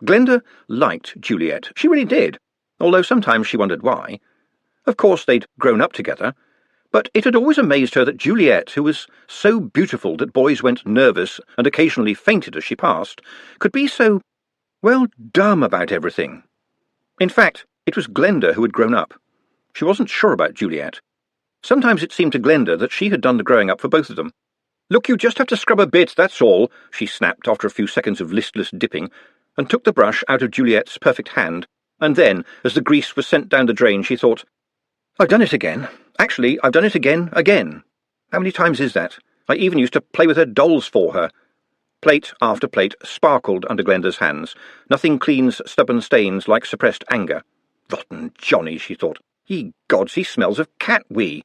Glenda liked Juliet, she really did, although sometimes she wondered why. Of course they'd grown up together, but it had always amazed her that Juliet, who was so beautiful that boys went nervous and occasionally fainted as she passed, could be so, well, dumb about everything. In fact, it was Glenda who had grown up. She wasn't sure about Juliet. Sometimes it seemed to Glenda that she had done the growing up for both of them. "Look, you just have to scrub a bit, that's all," she snapped after a few seconds of listless dipping, and took the brush out of Juliet's perfect hand, and then, as the grease was sent down the drain, she thought, "I've done it again. Actually, I've done it again. How many times is that? I even used to play with her dolls for her." Plate after plate sparkled under Glenda's hands. Nothing cleans stubborn stains like suppressed anger. Rotten Johnny, she thought. Ye gods, he smells of cat wee.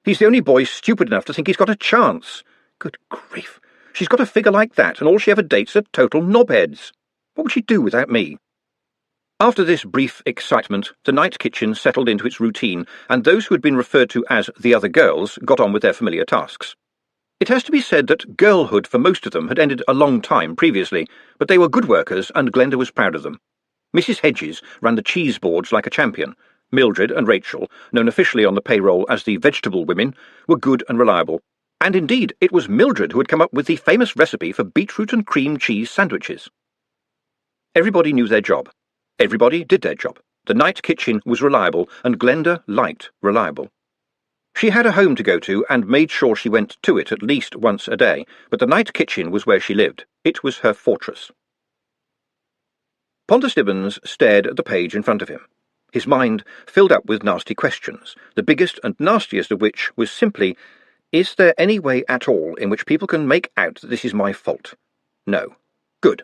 He's the only boy stupid enough to think he's got a chance. Good grief. She's got a figure like that, and all she ever dates are total knobheads. What would she do without me? After this brief excitement, the night kitchen settled into its routine, and those who had been referred to as the other girls got on with their familiar tasks. It has to be said that girlhood for most of them had ended a long time previously, but they were good workers, and Glenda was proud of them. Mrs. Hedges ran the cheese boards like a champion. Mildred and Rachel, known officially on the payroll as the vegetable women, were good and reliable. And indeed, it was Mildred who had come up with the famous recipe for beetroot and cream cheese sandwiches. Everybody knew their job. Everybody did their job. The night kitchen was reliable, and Glenda liked reliable. She had a home to go to and made sure she went to it at least once a day, but the night kitchen was where she lived. It was her fortress. Ponder Stibbons stared at the page in front of him. His mind filled up with nasty questions, the biggest and nastiest of which was simply, is there any way at all in which people can make out that this is my fault? No. Good.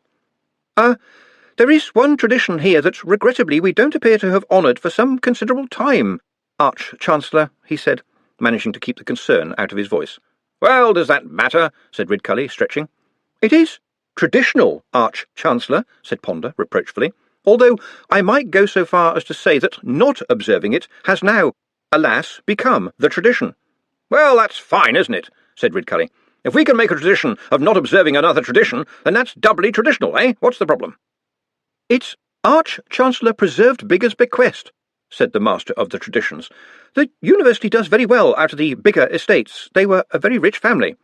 There is one tradition here that regrettably we don't appear to have honoured for some considerable time, Arch-Chancellor, he said, managing to keep the concern out of his voice. Well, does that matter? Said Ridcully, stretching. It is traditional, Arch-Chancellor, said Ponder, reproachfully, although I might go so far as to say that not observing it has now, alas, become the tradition. Well, that's fine, isn't it? Said Ridcully. If we can make a tradition of not observing another tradition, then that's doubly traditional, eh? What's the problem? It's Arch-Chancellor Preserved Bigger's bequest, said the Master of the Traditions. The university does very well out of the bigger estates. They were a very rich family.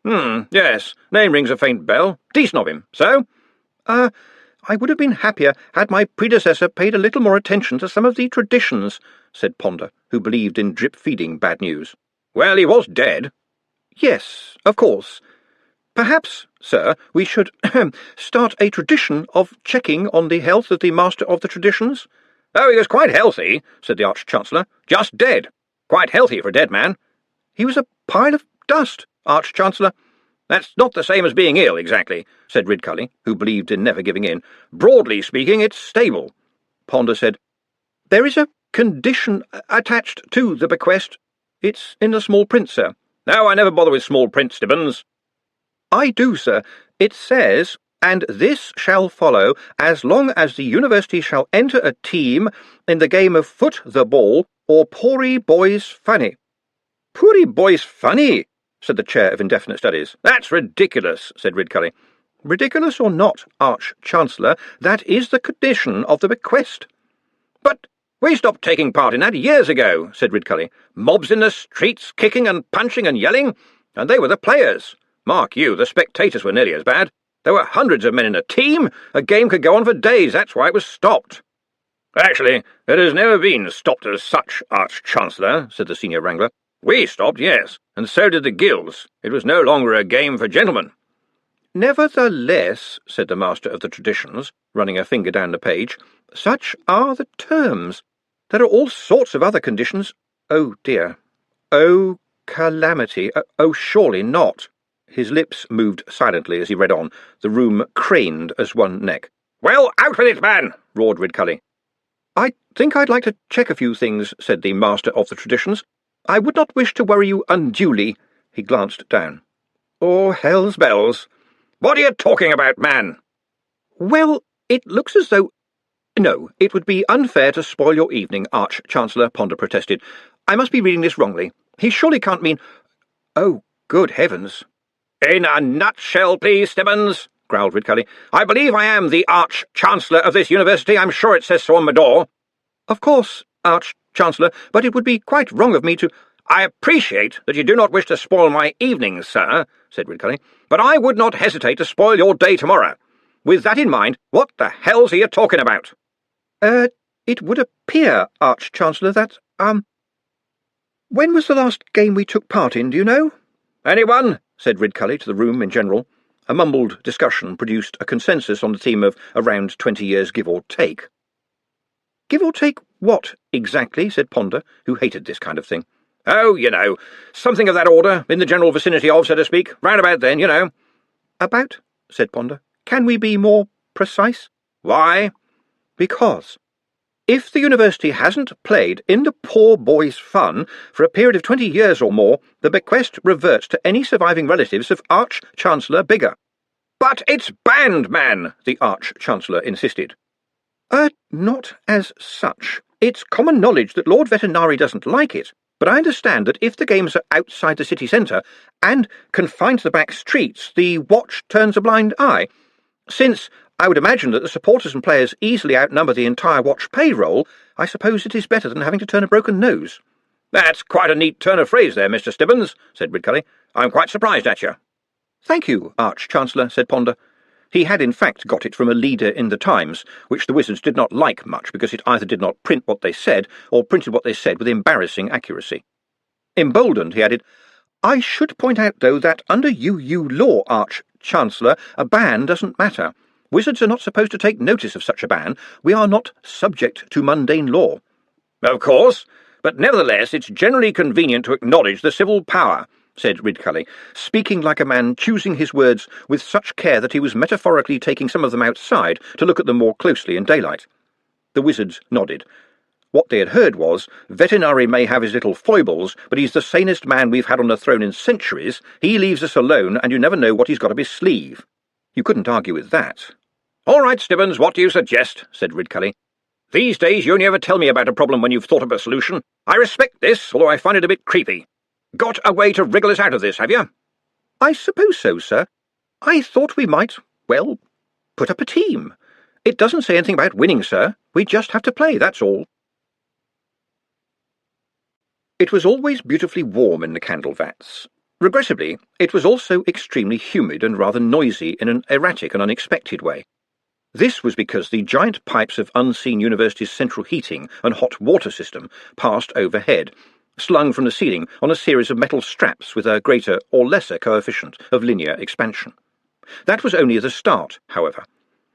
Yes, name rings a faint bell. Decent of him. So? I would have been happier had my predecessor paid a little more attention to some of the traditions, said Ponder, who believed in drip-feeding bad news. Well, he was dead. Yes, of course. Perhaps, sir, we should start a tradition of checking on the health of the Master of the Traditions. Oh, he was quite healthy, said the Arch-Chancellor. Just dead. Quite healthy for a dead man. He was a pile of dust, Arch-Chancellor. That's not the same as being ill, exactly, said Ridcully, who believed in never giving in. Broadly speaking, it's stable. Ponder said, There is a condition attached to the bequest. It's in the small print, sir. No, I never bother with small print, Stibbons. I do, sir. It says, and this shall follow as long as the university shall enter a team in the game of foot the ball or Pory Boys Funny. Pory Boys Funny, said the Chair of Indefinite Studies. That's ridiculous, said Ridcully. Ridiculous or not, Arch-Chancellor, that is the condition of the bequest. But we stopped taking part in that years ago, said Ridcully. Mobs in the streets, kicking and punching and yelling, and they were the players. Mark you, the spectators were nearly as bad. There were hundreds of men in a team. A game could go on for days. That's why it was stopped. Actually, it has never been stopped as such, Arch-Chancellor, said the senior wrangler. We stopped, yes, and so did the guilds. It was no longer a game for gentlemen. Nevertheless, said the Master of the Traditions, running a finger down the page, such are the terms. There are all sorts of other conditions. Oh, dear. Oh, calamity. Oh, surely not. His lips moved silently as he read on. The room craned as one neck. Well, out with it, man, roared Ridcully. I think I'd like to check a few things, said the Master of the Traditions. I would not wish to worry you unduly. He glanced down. Oh, hell's bells. What are you talking about, man? Well, it looks as though... No, it would be unfair to spoil your evening, Arch-Chancellor, Ponder protested. I must be reading this wrongly. He surely can't mean... Oh, good heavens. In a nutshell, please, Stibbons, growled Ridcully. I believe I am the Arch-Chancellor of this university. I'm sure it says so on my door. Of course, Arch-Chancellor, but it would be quite wrong of me to... I appreciate that you do not wish to spoil my evening, sir, said Ridcully, but I would not hesitate to spoil your day tomorrow. With that in mind, what the hell's he talking about? It would appear, Arch-Chancellor, that, when was the last game we took part in, do you know? Anyone? Said Ridcully to the room in general. A mumbled discussion produced a consensus on the theme of around 20 years give or take. Give or take what, exactly? Said Ponder, who hated this kind of thing. Oh, you know, something of that order, in the general vicinity of, so to speak, round about then, you know. About? Said Ponder. Can we be more precise? Why? Because if the university hasn't played in the poor boy's fun for a period of 20 years or more, the bequest reverts to any surviving relatives of Arch-Chancellor Bigger. But it's banned, man, the Arch-Chancellor insisted. Not as such. It's common knowledge that Lord Vetinari doesn't like it, but I understand that if the games are outside the city centre and confined to the back streets, the watch turns a blind eye. Since I would imagine that the supporters and players easily outnumber the entire watch payroll, I suppose it is better than having to turn a broken nose. That's quite a neat turn of phrase there, Mr. Stibbons, said Ridcully. I'm quite surprised at you. Thank you, Arch-Chancellor, said Ponder. He had in fact got it from a leader in the Times, which the wizards did not like much because it either did not print what they said or printed what they said with embarrassing accuracy. Emboldened, he added, "I should point out, though, that under UU law, Arch-Chancellor, a ban doesn't matter. Wizards are not supposed to take notice of such a ban. We are not subject to mundane law." "Of course, but nevertheless it's generally convenient to acknowledge the civil power," said Ridcully, speaking like a man choosing his words with such care that he was metaphorically taking some of them outside to look at them more closely in daylight. The wizards nodded. What they had heard was, "Vetinari may have his little foibles, but he's the sanest man we've had on the throne in centuries. He leaves us alone, and you never know what he's got up his sleeve." You couldn't argue with that. "All right, Stibbons, what do you suggest?" said Ridcully. "These days you only ever tell me about a problem when you've thought of a solution. I respect this, although I find it a bit creepy. Got a way to wriggle us out of this, have you?" "I suppose so, sir. I thought we might, well, put up a team. It doesn't say anything about winning, sir. We just have to play, that's all." It was always beautifully warm in the candle vats. Regrettably, it was also extremely humid and rather noisy in an erratic and unexpected way. This was because the giant pipes of Unseen University's central heating and hot water system passed overhead, slung from the ceiling on a series of metal straps with a greater or lesser coefficient of linear expansion. That was only the start, however.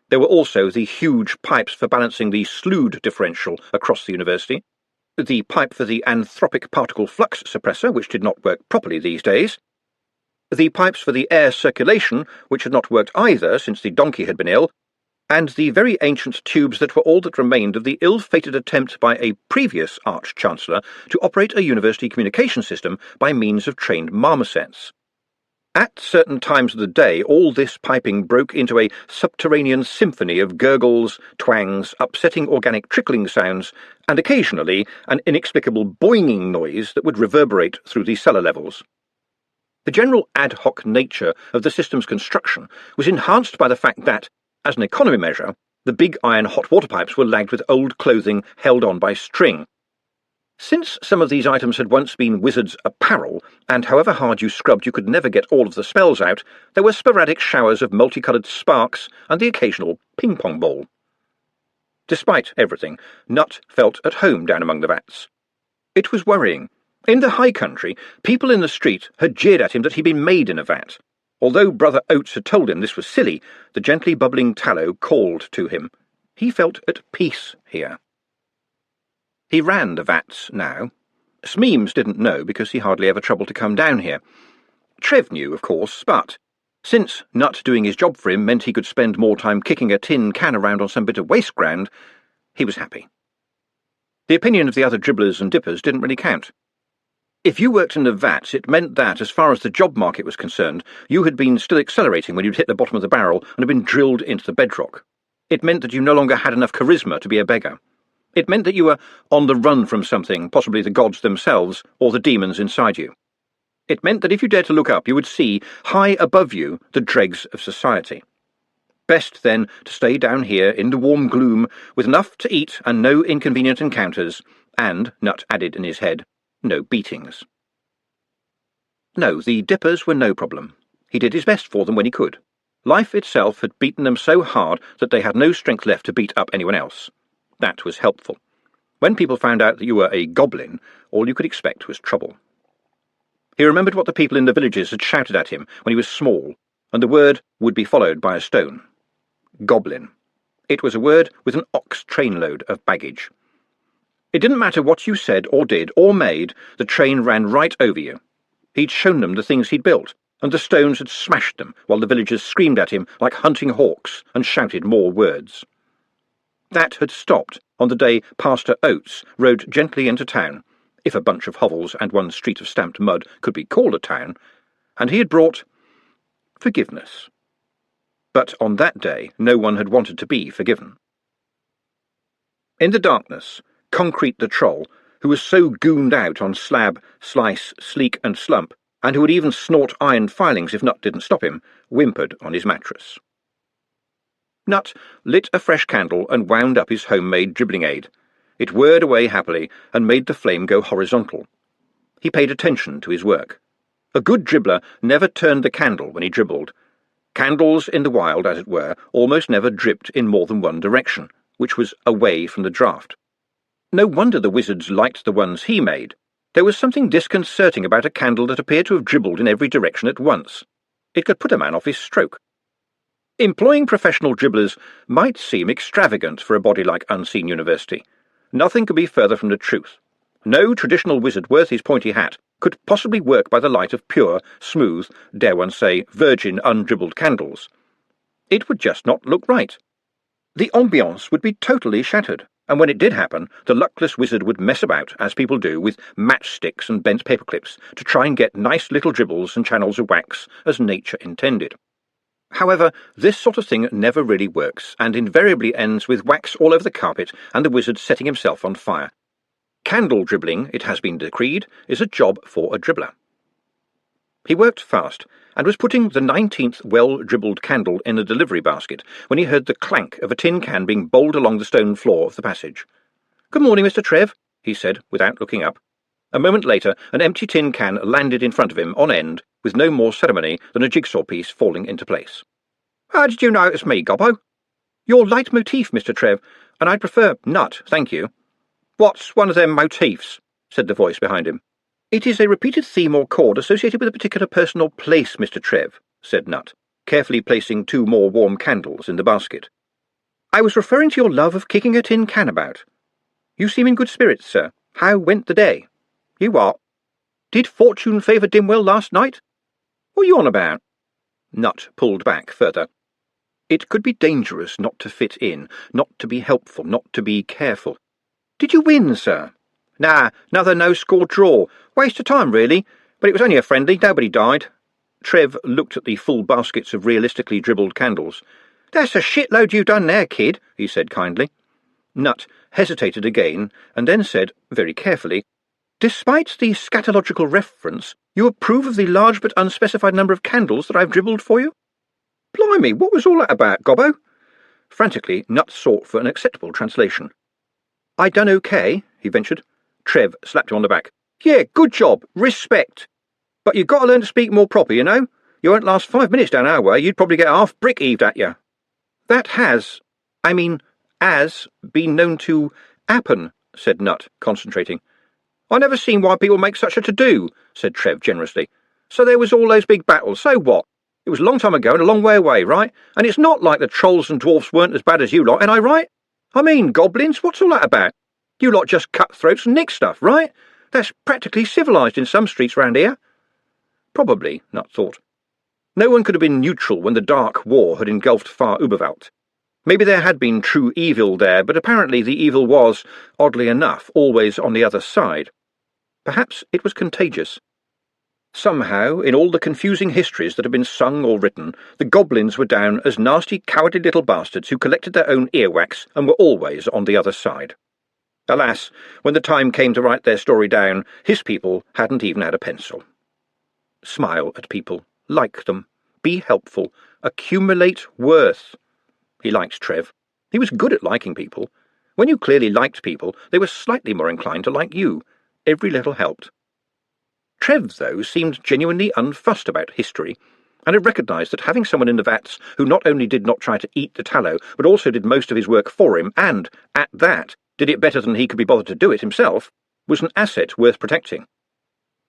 There were also the huge pipes for balancing the Slood differential across the university, the pipe for the anthropic particle flux suppressor, which did not work properly these days, the pipes for the air circulation, which had not worked either since the donkey had been ill, and the very ancient tubes that were all that remained of the ill-fated attempt by a previous Arch-Chancellor to operate a university communication system by means of trained marmosets. At certain times of the day, all this piping broke into a subterranean symphony of gurgles, twangs, upsetting organic trickling sounds, and occasionally an inexplicable boinging noise that would reverberate through the cellar levels. The general ad hoc nature of the system's construction was enhanced by the fact that, as an economy measure, the big iron hot water pipes were lagged with old clothing held on by string. Since some of these items had once been wizards' apparel, and however hard you scrubbed you could never get all of the spells out, there were sporadic showers of multicoloured sparks and the occasional ping-pong ball. Despite everything, Nut felt at home down among the vats. It was worrying. In the high country, people in the street had jeered at him that he'd been made in a vat. Although Brother Oates had told him this was silly, the gently bubbling tallow called to him. He felt at peace here. He ran the vats now. Smeems didn't know because he hardly ever troubled to come down here. Trev knew, of course, but since Nut doing his job for him meant he could spend more time kicking a tin can around on some bit of waste ground, he was happy. The opinion of the other dribblers and dippers didn't really count. If you worked in the vats, it meant that, as far as the job market was concerned, you had been still accelerating when you'd hit the bottom of the barrel and had been drilled into the bedrock. It meant that you no longer had enough charisma to be a beggar. It meant that you were on the run from something, possibly the gods themselves, or the demons inside you. It meant that if you dared to look up, you would see, high above you, the dregs of society. Best, then, to stay down here in the warm gloom, with enough to eat and no inconvenient encounters, and, Nut added in his head, no beatings. No, the dippers were no problem. He did his best for them when he could. Life itself had beaten them so hard that they had no strength left to beat up anyone else. That was helpful. When people found out that you were a goblin, all you could expect was trouble. He remembered what the people in the villages had shouted at him when he was small, and the word would be followed by a stone. Goblin. It was a word with an ox trainload of baggage. It didn't matter what you said or did or made, the train ran right over you. He'd shown them the things he'd built, and the stones had smashed them while the villagers screamed at him like hunting hawks and shouted more words. That had stopped on the day Pastor Oates rode gently into town, if a bunch of hovels and one street of stamped mud could be called a town, and he had brought forgiveness. But on that day no one had wanted to be forgiven. In the darkness, Concrete the Troll, who was so gooned out on slab, slice, sleek and slump, and who would even snort iron filings if Nut didn't stop him, whimpered on his mattress. Nut lit a fresh candle and wound up his homemade dribbling aid. It whirred away happily and made the flame go horizontal. He paid attention to his work. A good dribbler never turned the candle when he dribbled. Candles in the wild, as it were, almost never dripped in more than one direction, which was away from the draught. No wonder the wizards liked the ones he made. There was something disconcerting about a candle that appeared to have dribbled in every direction at once. It could put a man off his stroke. Employing professional dribblers might seem extravagant for a body like Unseen University. Nothing could be further from the truth. No traditional wizard worth his pointy hat could possibly work by the light of pure, smooth, dare one say, virgin undribbled candles. It would just not look right. The ambiance would be totally shattered, and when it did happen, the luckless wizard would mess about, as people do, with matchsticks and bent paperclips to try and get nice little dribbles and channels of wax as nature intended. However, this sort of thing never really works, and invariably ends with wax all over the carpet and the wizard setting himself on fire. Candle dribbling, it has been decreed, is a job for a dribbler. He worked fast, and was putting the 19th well-dribbled candle in a delivery basket when he heard the clank of a tin can being bowled along the stone floor of the passage. "Good morning, Mr. Trev," he said, without looking up. A moment later, an empty tin can landed in front of him, on end, with no more ceremony than a jigsaw piece falling into place. "How did you notice me, Gobbo?" "Your leitmotif, Mr. Trev, and I'd prefer nut, thank you." "What's one of them motifs?" said the voice behind him. "It is a repeated theme or chord associated with a particular person or place, Mr. Trev," said Nut, carefully placing 2 more warm candles in the basket. "I was referring to your love of kicking a tin can about. You seem in good spirits, sir. How went the day?" "You what?" "Did fortune favour Dimwell last night?" "What are you on about?" Nut pulled back further. It could be dangerous not to fit in, not to be helpful, not to be careful. "Did you win, sir?" "Nah, another no-score draw. Waste of time, really. But it was only a friendly, nobody died." Trev looked at the full baskets of realistically dribbled candles. "That's a shitload you've done there, kid," he said kindly. Nut hesitated again, and then said, very carefully, "Despite the scatological reference, you approve of the large but unspecified number of candles that I've dribbled for you?" "Blimey, what was all that about, Gobbo?" Frantically, Nut sought for an acceptable translation. "I done okay," he ventured. Trev slapped him on the back. "Yeah, good job. Respect. But you've got to learn to speak more proper, you know. You won't last 5 minutes down our way. You'd probably get half brick heaved at you." "That has, been known to happen," said Nut, concentrating. "I never seen why people make such a to-do," said Trev generously. "So there was all those big battles. So what? It was a long time ago and a long way away, right? And it's not like the trolls and dwarfs weren't as bad as you lot, ain't I right? I mean, goblins, what's all that about? You lot just cutthroats and nick stuff, right? That's practically civilised in some streets round here." Probably, Nut thought. No one could have been neutral when the Dark War had engulfed far Uberwelt. Maybe there had been true evil there, but apparently the evil was, oddly enough, always on the other side. Perhaps it was contagious. Somehow, in all the confusing histories that have been sung or written, the goblins were down as nasty, cowardly little bastards who collected their own earwax and were always on the other side. Alas, when the time came to write their story down, his people hadn't even had a pencil. Smile at people, like them, be helpful, accumulate worth. He liked Trev. He was good at liking people. When you clearly liked people, they were slightly more inclined to like you. Every little helped. Trev, though, seemed genuinely unfussed about history, and had recognised that having someone in the vats who not only did not try to eat the tallow, but also did most of his work for him, and, at that, did it better than he could be bothered to do it himself, was an asset worth protecting.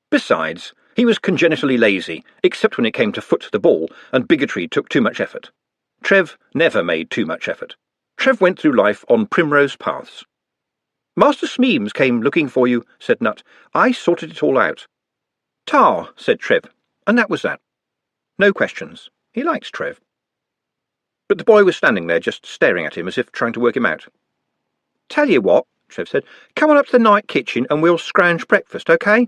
Besides, he was congenitally lazy, except when it came to foot the ball, and bigotry took too much effort. Trev never made too much effort. Trev went through life on primrose paths. "Master Smeems came looking for you," said Nut. "I sorted it all out." "Tar," said Trev, and that was that. No questions. He liked Trev. But the boy was standing there just staring at him as if trying to work him out. "Tell you what," Trev said, "come on up to the night kitchen and we'll scrounge breakfast, OK?"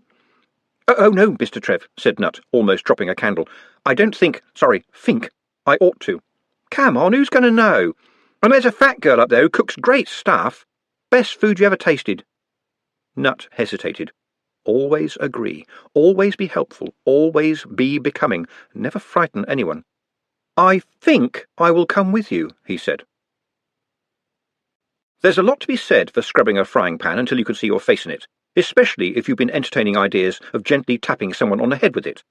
Oh, no, Mr. Trev," said Nut, almost dropping a candle. "I don't think I ought to." "Come on, who's going to know? And there's a fat girl up there who cooks great stuff. Best food you ever tasted." Nut hesitated. Always agree, always be helpful, always be becoming, never frighten anyone. "I think I will come with you," he said. There's a lot to be said for scrubbing a frying pan until you can see your face in it, especially if you've been entertaining ideas of gently tapping someone on the head with it.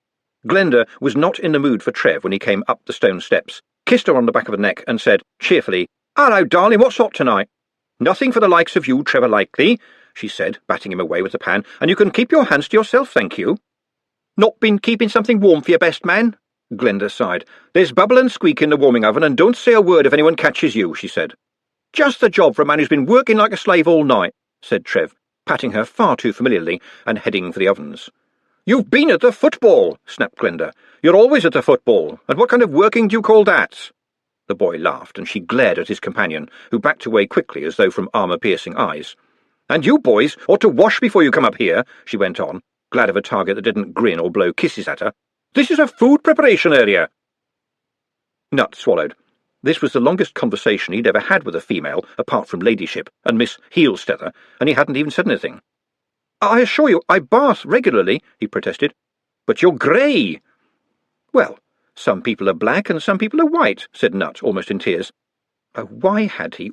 Glenda was not in the mood for Trev when he came up the stone steps, kissed her on the back of the neck, and said cheerfully, "Hello, darling, what's hot tonight?" "Nothing for the likes of you, Trevor Likely," she said, batting him away with the pan, "and you can keep your hands to yourself, thank you." "Not been keeping something warm for your best man?" Glenda sighed. "There's bubble and squeak in the warming oven, and don't say a word if anyone catches you," she said. "Just the job for a man who's been working like a slave all night," said Trev, patting her far too familiarly and heading for the ovens. "You've been at the football," snapped Glenda. "You're always at the football, and what kind of working do you call that?" The boy laughed, and she glared at his companion, who backed away quickly as though from armour-piercing eyes. "And you boys ought to wash before you come up here," she went on, glad of a target that didn't grin or blow kisses at her. "This is a food preparation area." Nut swallowed. This was the longest conversation he'd ever had with a female, apart from Ladyship and Miss Heelsteather, and he hadn't even said anything. "I assure you, I bath regularly," he protested. "But you're grey." "Well, some people are black and some people are white," said Nut, almost in tears. Oh, why had he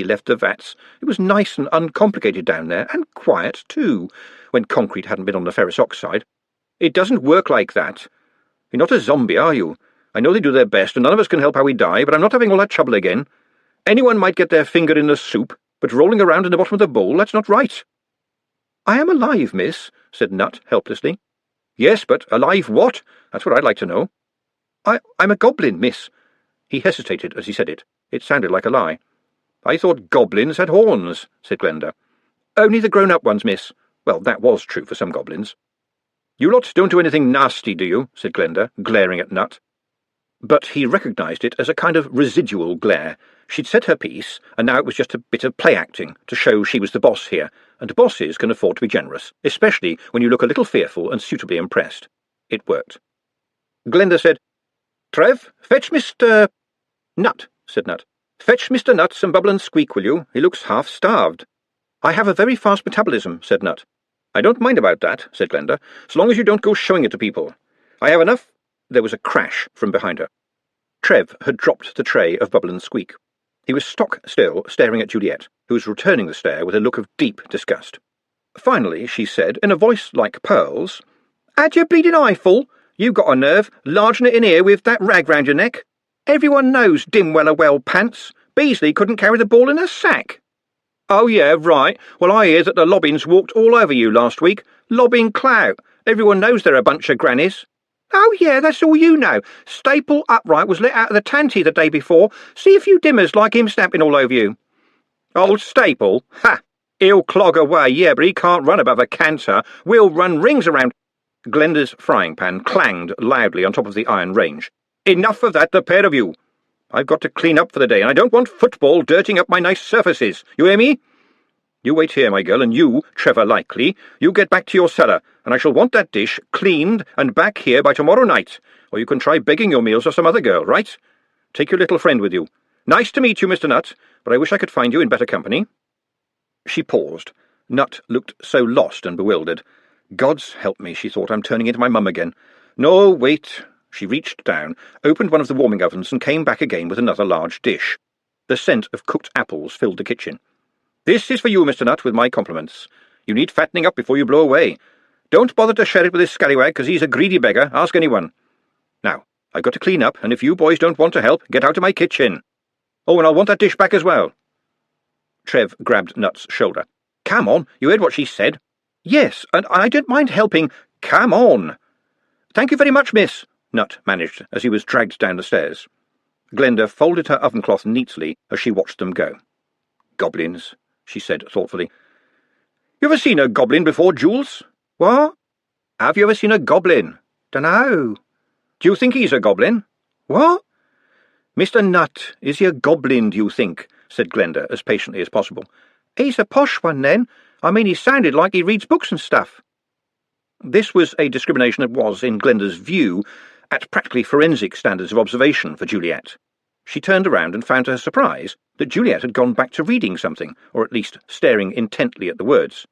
left the vats? It was nice and uncomplicated down there, and quiet too, when concrete hadn't been on the ferrous oxide. "It doesn't work like that. You're not a zombie, are you? I know they do their best, and none of us can help how we die, but I'm not having all that trouble again. Anyone might get their finger in the soup, but rolling around in the bottom of the bowl, that's not right." "I am alive, miss," said Nut helplessly. "Yes, but alive what? That's what I'd like to know." I'm a goblin, miss." He hesitated as he said it. It sounded like a lie. "I thought goblins had horns," said Glenda. "Only the grown-up ones, miss." Well, that was true for some goblins. "You lot don't do anything nasty, do you?" said Glenda, glaring at Nut. But he recognised it as a kind of residual glare. She'd said her piece, and now it was just a bit of play-acting to show she was the boss here, and bosses can afford to be generous, especially when you look a little fearful and suitably impressed. It worked. Glenda said, "Trev, fetch Mr. Nut," said Nut. "Fetch Mr. Nut some bubble and squeak, will you? He looks half-starved." "I have a very fast metabolism," said Nut. "I don't mind about that," said Glenda, "so long as you don't go showing it to people. I have enough—" There was a crash from behind her. Trev had dropped the tray of bubble and squeak. He was stock still, staring at Juliet, who was returning the stare with a look of deep disgust. Finally, she said, in a voice like pearls, "Had your bleeding eye full? You got a nerve, larging it in here with that rag round your neck. Everyone knows Dimwell-a-well pants. Beasley couldn't carry the ball in a sack." "Oh, yeah, right. Well, I hear that the Lobbins walked all over you last week. Lobbing clout. Everyone knows they're a bunch of grannies." "Oh, yeah, that's all you know. Staple Upright was let out of the tanty the day before. See if you dimmers like him snapping all over you." "Old Staple? Ha! He'll clog away, yeah, but he can't run above a canter. We'll run rings around—" Glenda's frying pan clanged loudly on top of the iron range. "Enough of that, the pair of you. I've got to clean up for the day, and I don't want football dirtying up my nice surfaces. You hear me? You wait here, my girl, and you, Trevor Likely, you get back to your cellar, and I shall want that dish cleaned and back here by tomorrow night, or you can try begging your meals of some other girl, right? Take your little friend with you. Nice to meet you, Mr. Nut, but I wish I could find you in better company." She paused. Nut looked so lost and bewildered. "Gods help me," she thought, "I'm turning into my mum again. No, wait." She reached down, opened one of the warming ovens, and came back again with another large dish. The scent of cooked apples filled the kitchen. "This is for you, Mr. Nut, with my compliments. You need fattening up before you blow away. Don't bother to share it with this scallywag, because he's a greedy beggar. Ask anyone. Now, I've got to clean up, and if you boys don't want to help, get out of my kitchen. Oh, and I'll want that dish back as well." Trev grabbed Nut's shoulder. "Come on, you heard what she said." "Yes, and I don't mind helping." "Come on." "Thank you very much, miss," Nut managed as he was dragged down the stairs. Glenda folded her oven cloth neatly as she watched them go. "Goblins," she said thoughtfully. "You ever seen a goblin before, Jules?" "What?" "Have you ever seen a goblin?" "Dunno." "Do you think he's a goblin?" "What?" "Mr. Nut, is he a goblin, do you think?" said Glenda as patiently as possible. "He's a posh one, then. I mean, he sounded like he reads books and stuff." This was a discrimination that was, in Glenda's view, at practically forensic standards of observation for Juliet. She turned around and found to her surprise that Juliet had gone back to reading something, or at least staring intently at the words.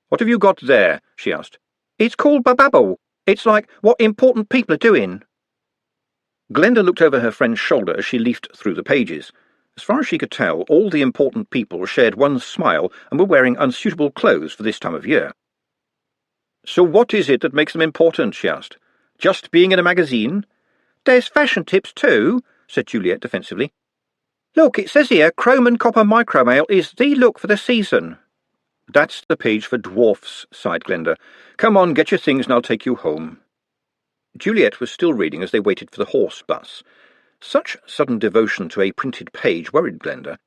"What have you got there?" she asked. "It's called Bababble. It's like what important people are doing." Glenda looked over her friend's shoulder as she leafed through the pages. As far as she could tell, all the important people shared one smile and were wearing unsuitable clothes for this time of year. "So what is it that makes them important?" she asked. just being in a magazine?" "There's fashion tips too," said Juliet defensively. "Look, it says here chrome and copper micromail is the look for the season." "That's the page for dwarfs," sighed Glenda. "Come on, get your things and I'll take you home." Juliet was still reading as they waited for the horse bus. Such sudden devotion to a printed page worried Glenda.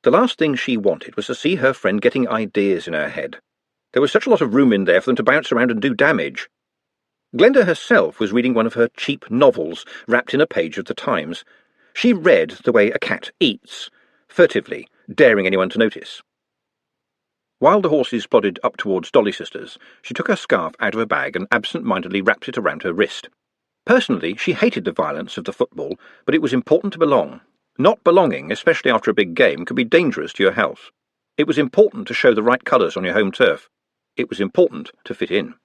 The last thing she wanted was to see her friend getting ideas in her head. There was such a lot of room in there for them to bounce around and do damage. Glenda herself was reading one of her cheap novels, wrapped in a page of the Times. She read the way a cat eats, furtively, daring anyone to notice. While the horses plodded up towards Dolly Sisters, she took her scarf out of her bag and absent-mindedly wrapped it around her wrist. Personally, she hated the violence of the football, but it was important to belong. Not belonging, especially after a big game, could be dangerous to your health. It was important to show the right colours on your home turf. It was important to fit in.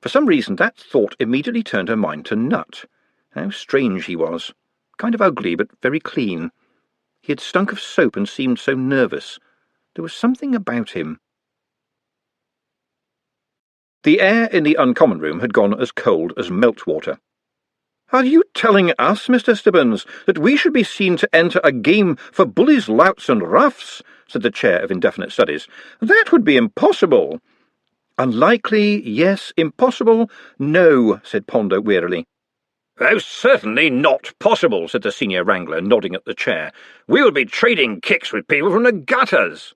For some reason, that thought immediately turned her mind to Nut. How strange he was. Kind of ugly, but very clean. He had stunk of soap and seemed so nervous. There was something about him. The air in the uncommon room had gone as cold as meltwater. "Are you telling us, Mr. Stibbons, that we should be seen to enter a game for bullies, louts, and roughs?" said the Chair of Indefinite Studies. "That would be impossible." "Unlikely, yes. Impossible, no," said Ponder wearily. "Oh, certainly not possible," said the Senior Wrangler, nodding at the Chair. "We will be trading kicks with people from the gutters."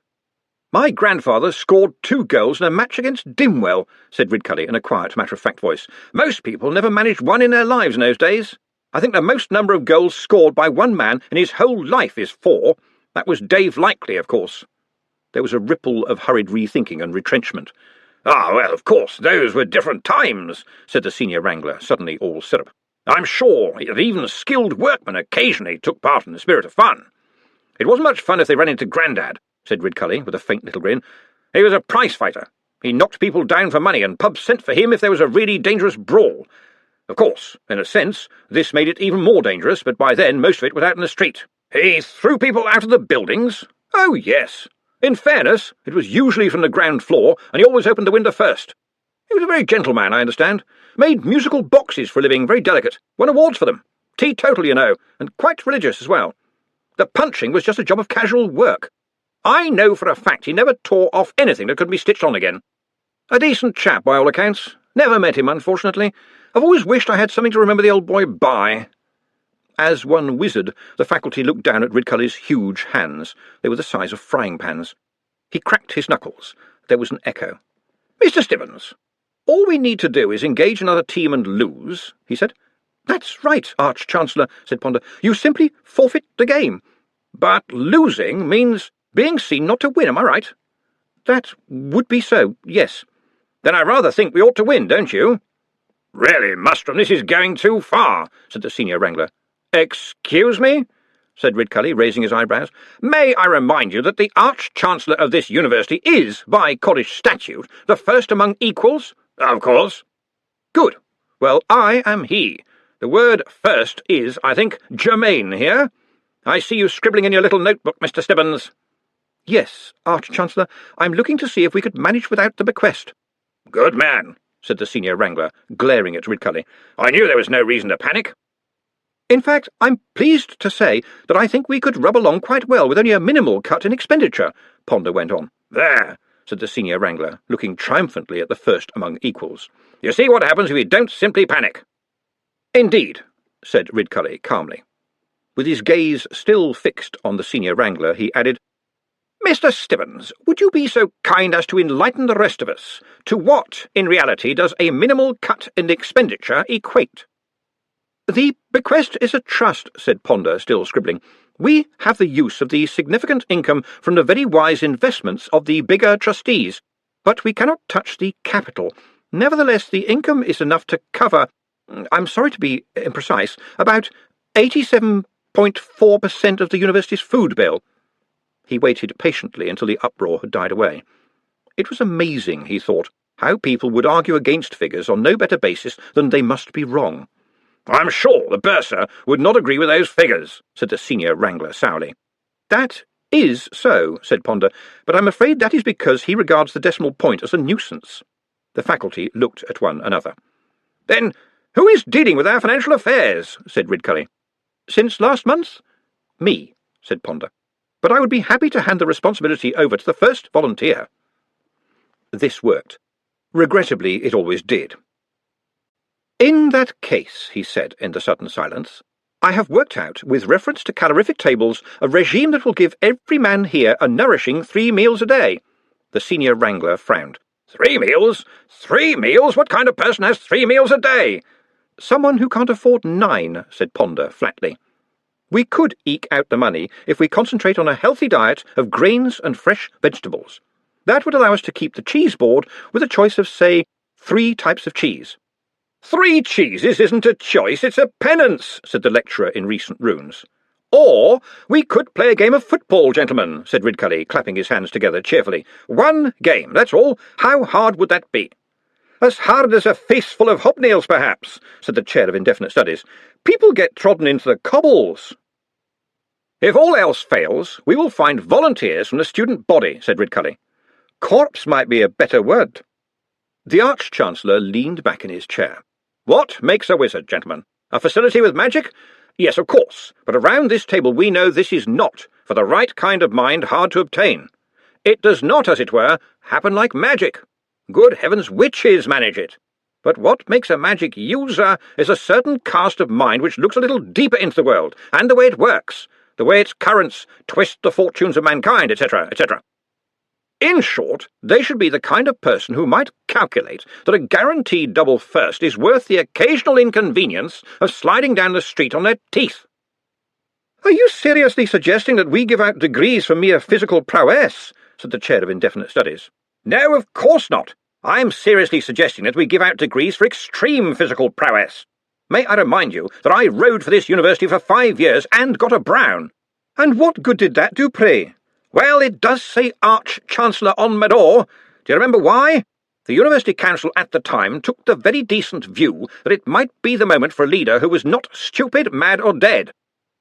"My grandfather scored 2 goals in a match against Dimwell," said Ridcully in a quiet, matter-of-fact voice. "Most people never managed one in their lives in those days. I think the most number of goals scored by one man in his whole life is 4. That was Dave Likely, of course." There was a ripple of hurried rethinking and retrenchment. "Ah, well, of course, those were different times," said the Senior Wrangler, suddenly all syrup. "I'm sure that even skilled workmen occasionally took part in the spirit of fun. It wasn't much fun if they ran into Grandad," said Ridcully, with a faint little grin. "He was a prize-fighter. He knocked people down for money, and pubs sent for him if there was a really dangerous brawl. Of course, in a sense, this made it even more dangerous, but by then most of it was out in the street. He threw people out of the buildings. Oh, yes. In fairness, it was usually from the ground floor, and he always opened the window first. He was a very gentle man, I understand. Made musical boxes for a living, very delicate. Won awards for them. Teetotal, you know, and quite religious as well. The punching was just a job of casual work. I know for a fact he never tore off anything that couldn't be stitched on again. A decent chap, by all accounts. Never met him, unfortunately. I've always wished I had something to remember the old boy by." As one wizard, the faculty looked down at Ridcully's huge hands. They were the size of frying pans. He cracked his knuckles. There was an echo. "Mr. Stibbons, all we need to do is engage another team and lose," he said. "That's right, Arch-Chancellor," said Ponder. "You simply forfeit the game. But losing means being seen not to win, am I right?" "That would be so, yes." "Then I rather think we ought to win, don't you?" "Really, Mustrum, this is going too far," said the Senior Wrangler. "Excuse me?" said Ridcully, raising his eyebrows. "May I remind you that the Arch-Chancellor of this university is, by college statute, the first among equals?" "Of course." "Good. Well, I am he. The word first is, I think, germane here. I see you scribbling in your little notebook, Mr. Stibbons." "Yes, Arch-Chancellor, I'm looking to see if we could manage without the bequest." "Good man," said the Senior Wrangler, glaring at Ridcully. "I knew there was no reason to panic." "In fact, I'm pleased to say that I think we could rub along quite well with only a minimal cut in expenditure," Ponder went on. "There," said the Senior Wrangler, looking triumphantly at the first among equals. "You see what happens if you don't simply panic." "Indeed," said Ridcully calmly. With his gaze still fixed on the Senior Wrangler, he added, "Mr. Stibbons, would you be so kind as to enlighten the rest of us? To what, in reality, does a minimal cut in expenditure equate?" "The bequest is a trust," said Ponder, still scribbling. "We have the use of the significant income from the very wise investments of the bigger trustees, but we cannot touch the capital. Nevertheless, the income is enough to cover, I'm sorry to be imprecise, about 87.4% of the university's food bill." He waited patiently until the uproar had died away. It was amazing, he thought, how people would argue against figures on no better basis than they must be wrong. "I'm sure the bursar would not agree with those figures," said the Senior Wrangler sourly. "That is so," said Ponder, "but I'm afraid that is because he regards the decimal point as a nuisance." The faculty looked at one another. "Then who is dealing with our financial affairs?" said Ridcully. "Since last month? Me," said Ponder. "But I would be happy to hand the responsibility over to the first volunteer." This worked. Regrettably, it always did. "In that case," he said in the sudden silence, "I have worked out, with reference to calorific tables, a regime that will give every man here a nourishing 3 meals a day." The senior wrangler frowned. 3 meals? 3 meals? What kind of person has 3 meals a day?" "Someone who can't afford 9, said Ponder flatly. "We could eke out the money if we concentrate on a healthy diet of grains and fresh vegetables. That would allow us to keep the cheese board with a choice of, say, 3 types of cheese." "3 cheeses isn't a choice, it's a penance," said the lecturer in recent runes. "Or we could play a game of football, gentlemen," said Ridcully, clapping his hands together cheerfully. "1 game, that's all. How hard would that be?" "As hard as a face full of hobnails, perhaps," said the chair of indefinite studies. "People get trodden into the cobbles." "If all else fails, we will find volunteers from the student body," said Ridcully. "Corpse might be a better word." The Arch-Chancellor leaned back in his chair. "What makes a wizard, gentlemen? A facility with magic? Yes, of course, but around this table we know this is not, for the right kind of mind, hard to obtain. It does not, as it were, happen like magic. Good heavens, witches manage it. But what makes a magic user is a certain cast of mind which looks a little deeper into the world, and the way it works, the way its currents twist the fortunes of mankind, etc., etc. In short, they should be the kind of person who might calculate that a guaranteed double first is worth the occasional inconvenience of sliding down the street on their teeth." "Are you seriously suggesting that we give out degrees for mere physical prowess?" said the chair of indefinite studies. "No, of course not. I'm seriously suggesting that we give out degrees for extreme physical prowess. May I remind you that I rode for this university for 5 years and got a Brown." "And what good did that do, pray?" "Well, it does say Arch-Chancellor on my door. Do you remember why? The University Council at the time took the very decent view that it might be the moment for a leader who was not stupid, mad, or dead.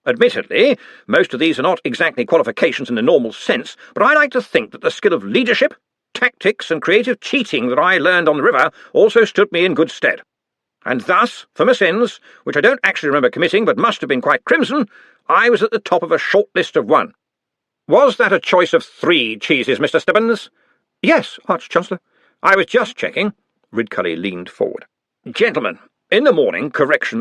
Admittedly, most of these are not exactly qualifications in the normal sense, but I like to think that the skill of leadership, tactics, and creative cheating that I learned on the river also stood me in good stead. And thus, for my sins, which I don't actually remember committing but must have been quite crimson, I was at the top of a short list of 1. Was that a choice of 3 cheeses, Mr. Stubbins?" "Yes, Arch-Chancellor." "I was just checking." Ridcully leaned forward. "Gentlemen, in the morning,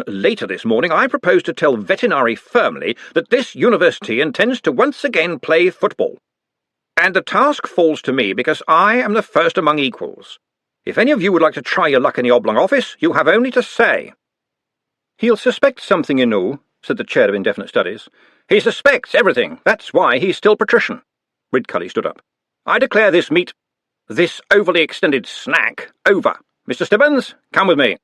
later this morning, I propose to tell Veterinary firmly that this university intends to once again play football. And the task falls to me because I am the first among equals. If any of you would like to try your luck in the oblong office, you have only to say." "He'll suspect something, you know," said the chair of indefinite studies. "He suspects everything. That's why he's still patrician." Ridcully stood up. "I declare this overly extended snack over. Mr. Stubbins, come with me."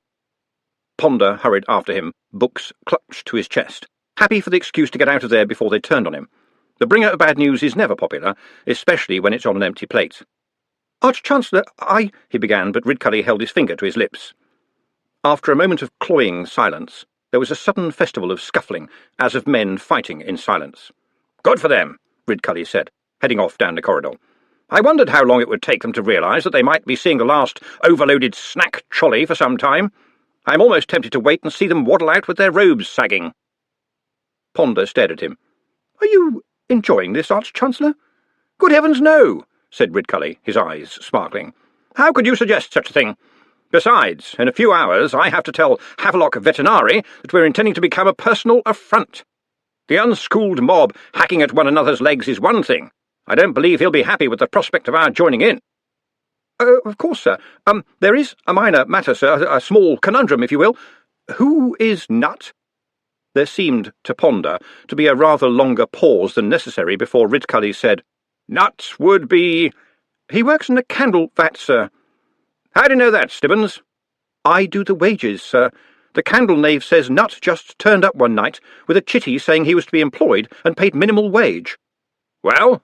Ponder hurried after him, books clutched to his chest, happy for the excuse to get out of there before they turned on him. The bringer of bad news is never popular, especially when it's on an empty plate. "Arch-Chancellor, he began, but Ridcully held his finger to his lips. After a moment of cloying silence, there was a sudden festival of scuffling, as of men fighting in silence. "Good for them," Ridcully said, heading off down the corridor. "I wondered how long it would take them to realise that they might be seeing the last overloaded snack trolley for some time. I'm almost tempted to wait and see them waddle out with their robes sagging." Ponder stared at him. "Are you enjoying this, Arch-Chancellor?" "Good heavens, no," said Ridcully, his eyes sparkling. "How could you suggest such a thing? Besides, in a few hours I have to tell Havelock Veterinary that we're intending to become a personal affront. The unschooled mob hacking at one another's legs is one thing. I don't believe he'll be happy with the prospect of our joining in." Of course, sir. There is a minor matter, sir, a small conundrum, if you will. Who is Nut?" There seemed, to Ponder, to be a rather longer pause than necessary before Ridcully said, "Nut would be—" "He works in the candle vat, sir." "How do you know that, Stibbins?" "I do the wages, sir. The candle knave says Nut just turned up one night with a chitty saying he was to be employed and paid minimal wage." "Well?"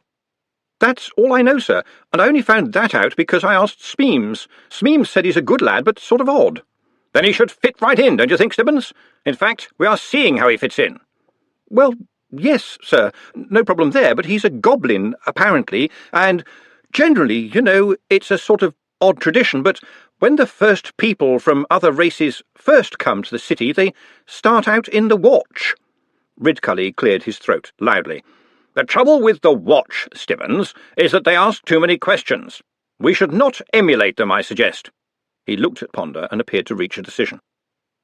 "That's all I know, sir, and I only found that out because I asked Smeems. Smeems said he's a good lad, but sort of odd." "Then he should fit right in, don't you think, Stibbins? In fact, we are seeing how he fits in." "Well, yes, sir, no problem there, but he's a goblin, apparently, and generally, you know, it's a sort of odd tradition, but when the first people from other races first come to the city, they start out in the watch." Ridcully cleared his throat loudly. "The trouble with the watch, Stibbons, is that they ask too many questions. We should not emulate them, I suggest." He looked at Ponder and appeared to reach a decision.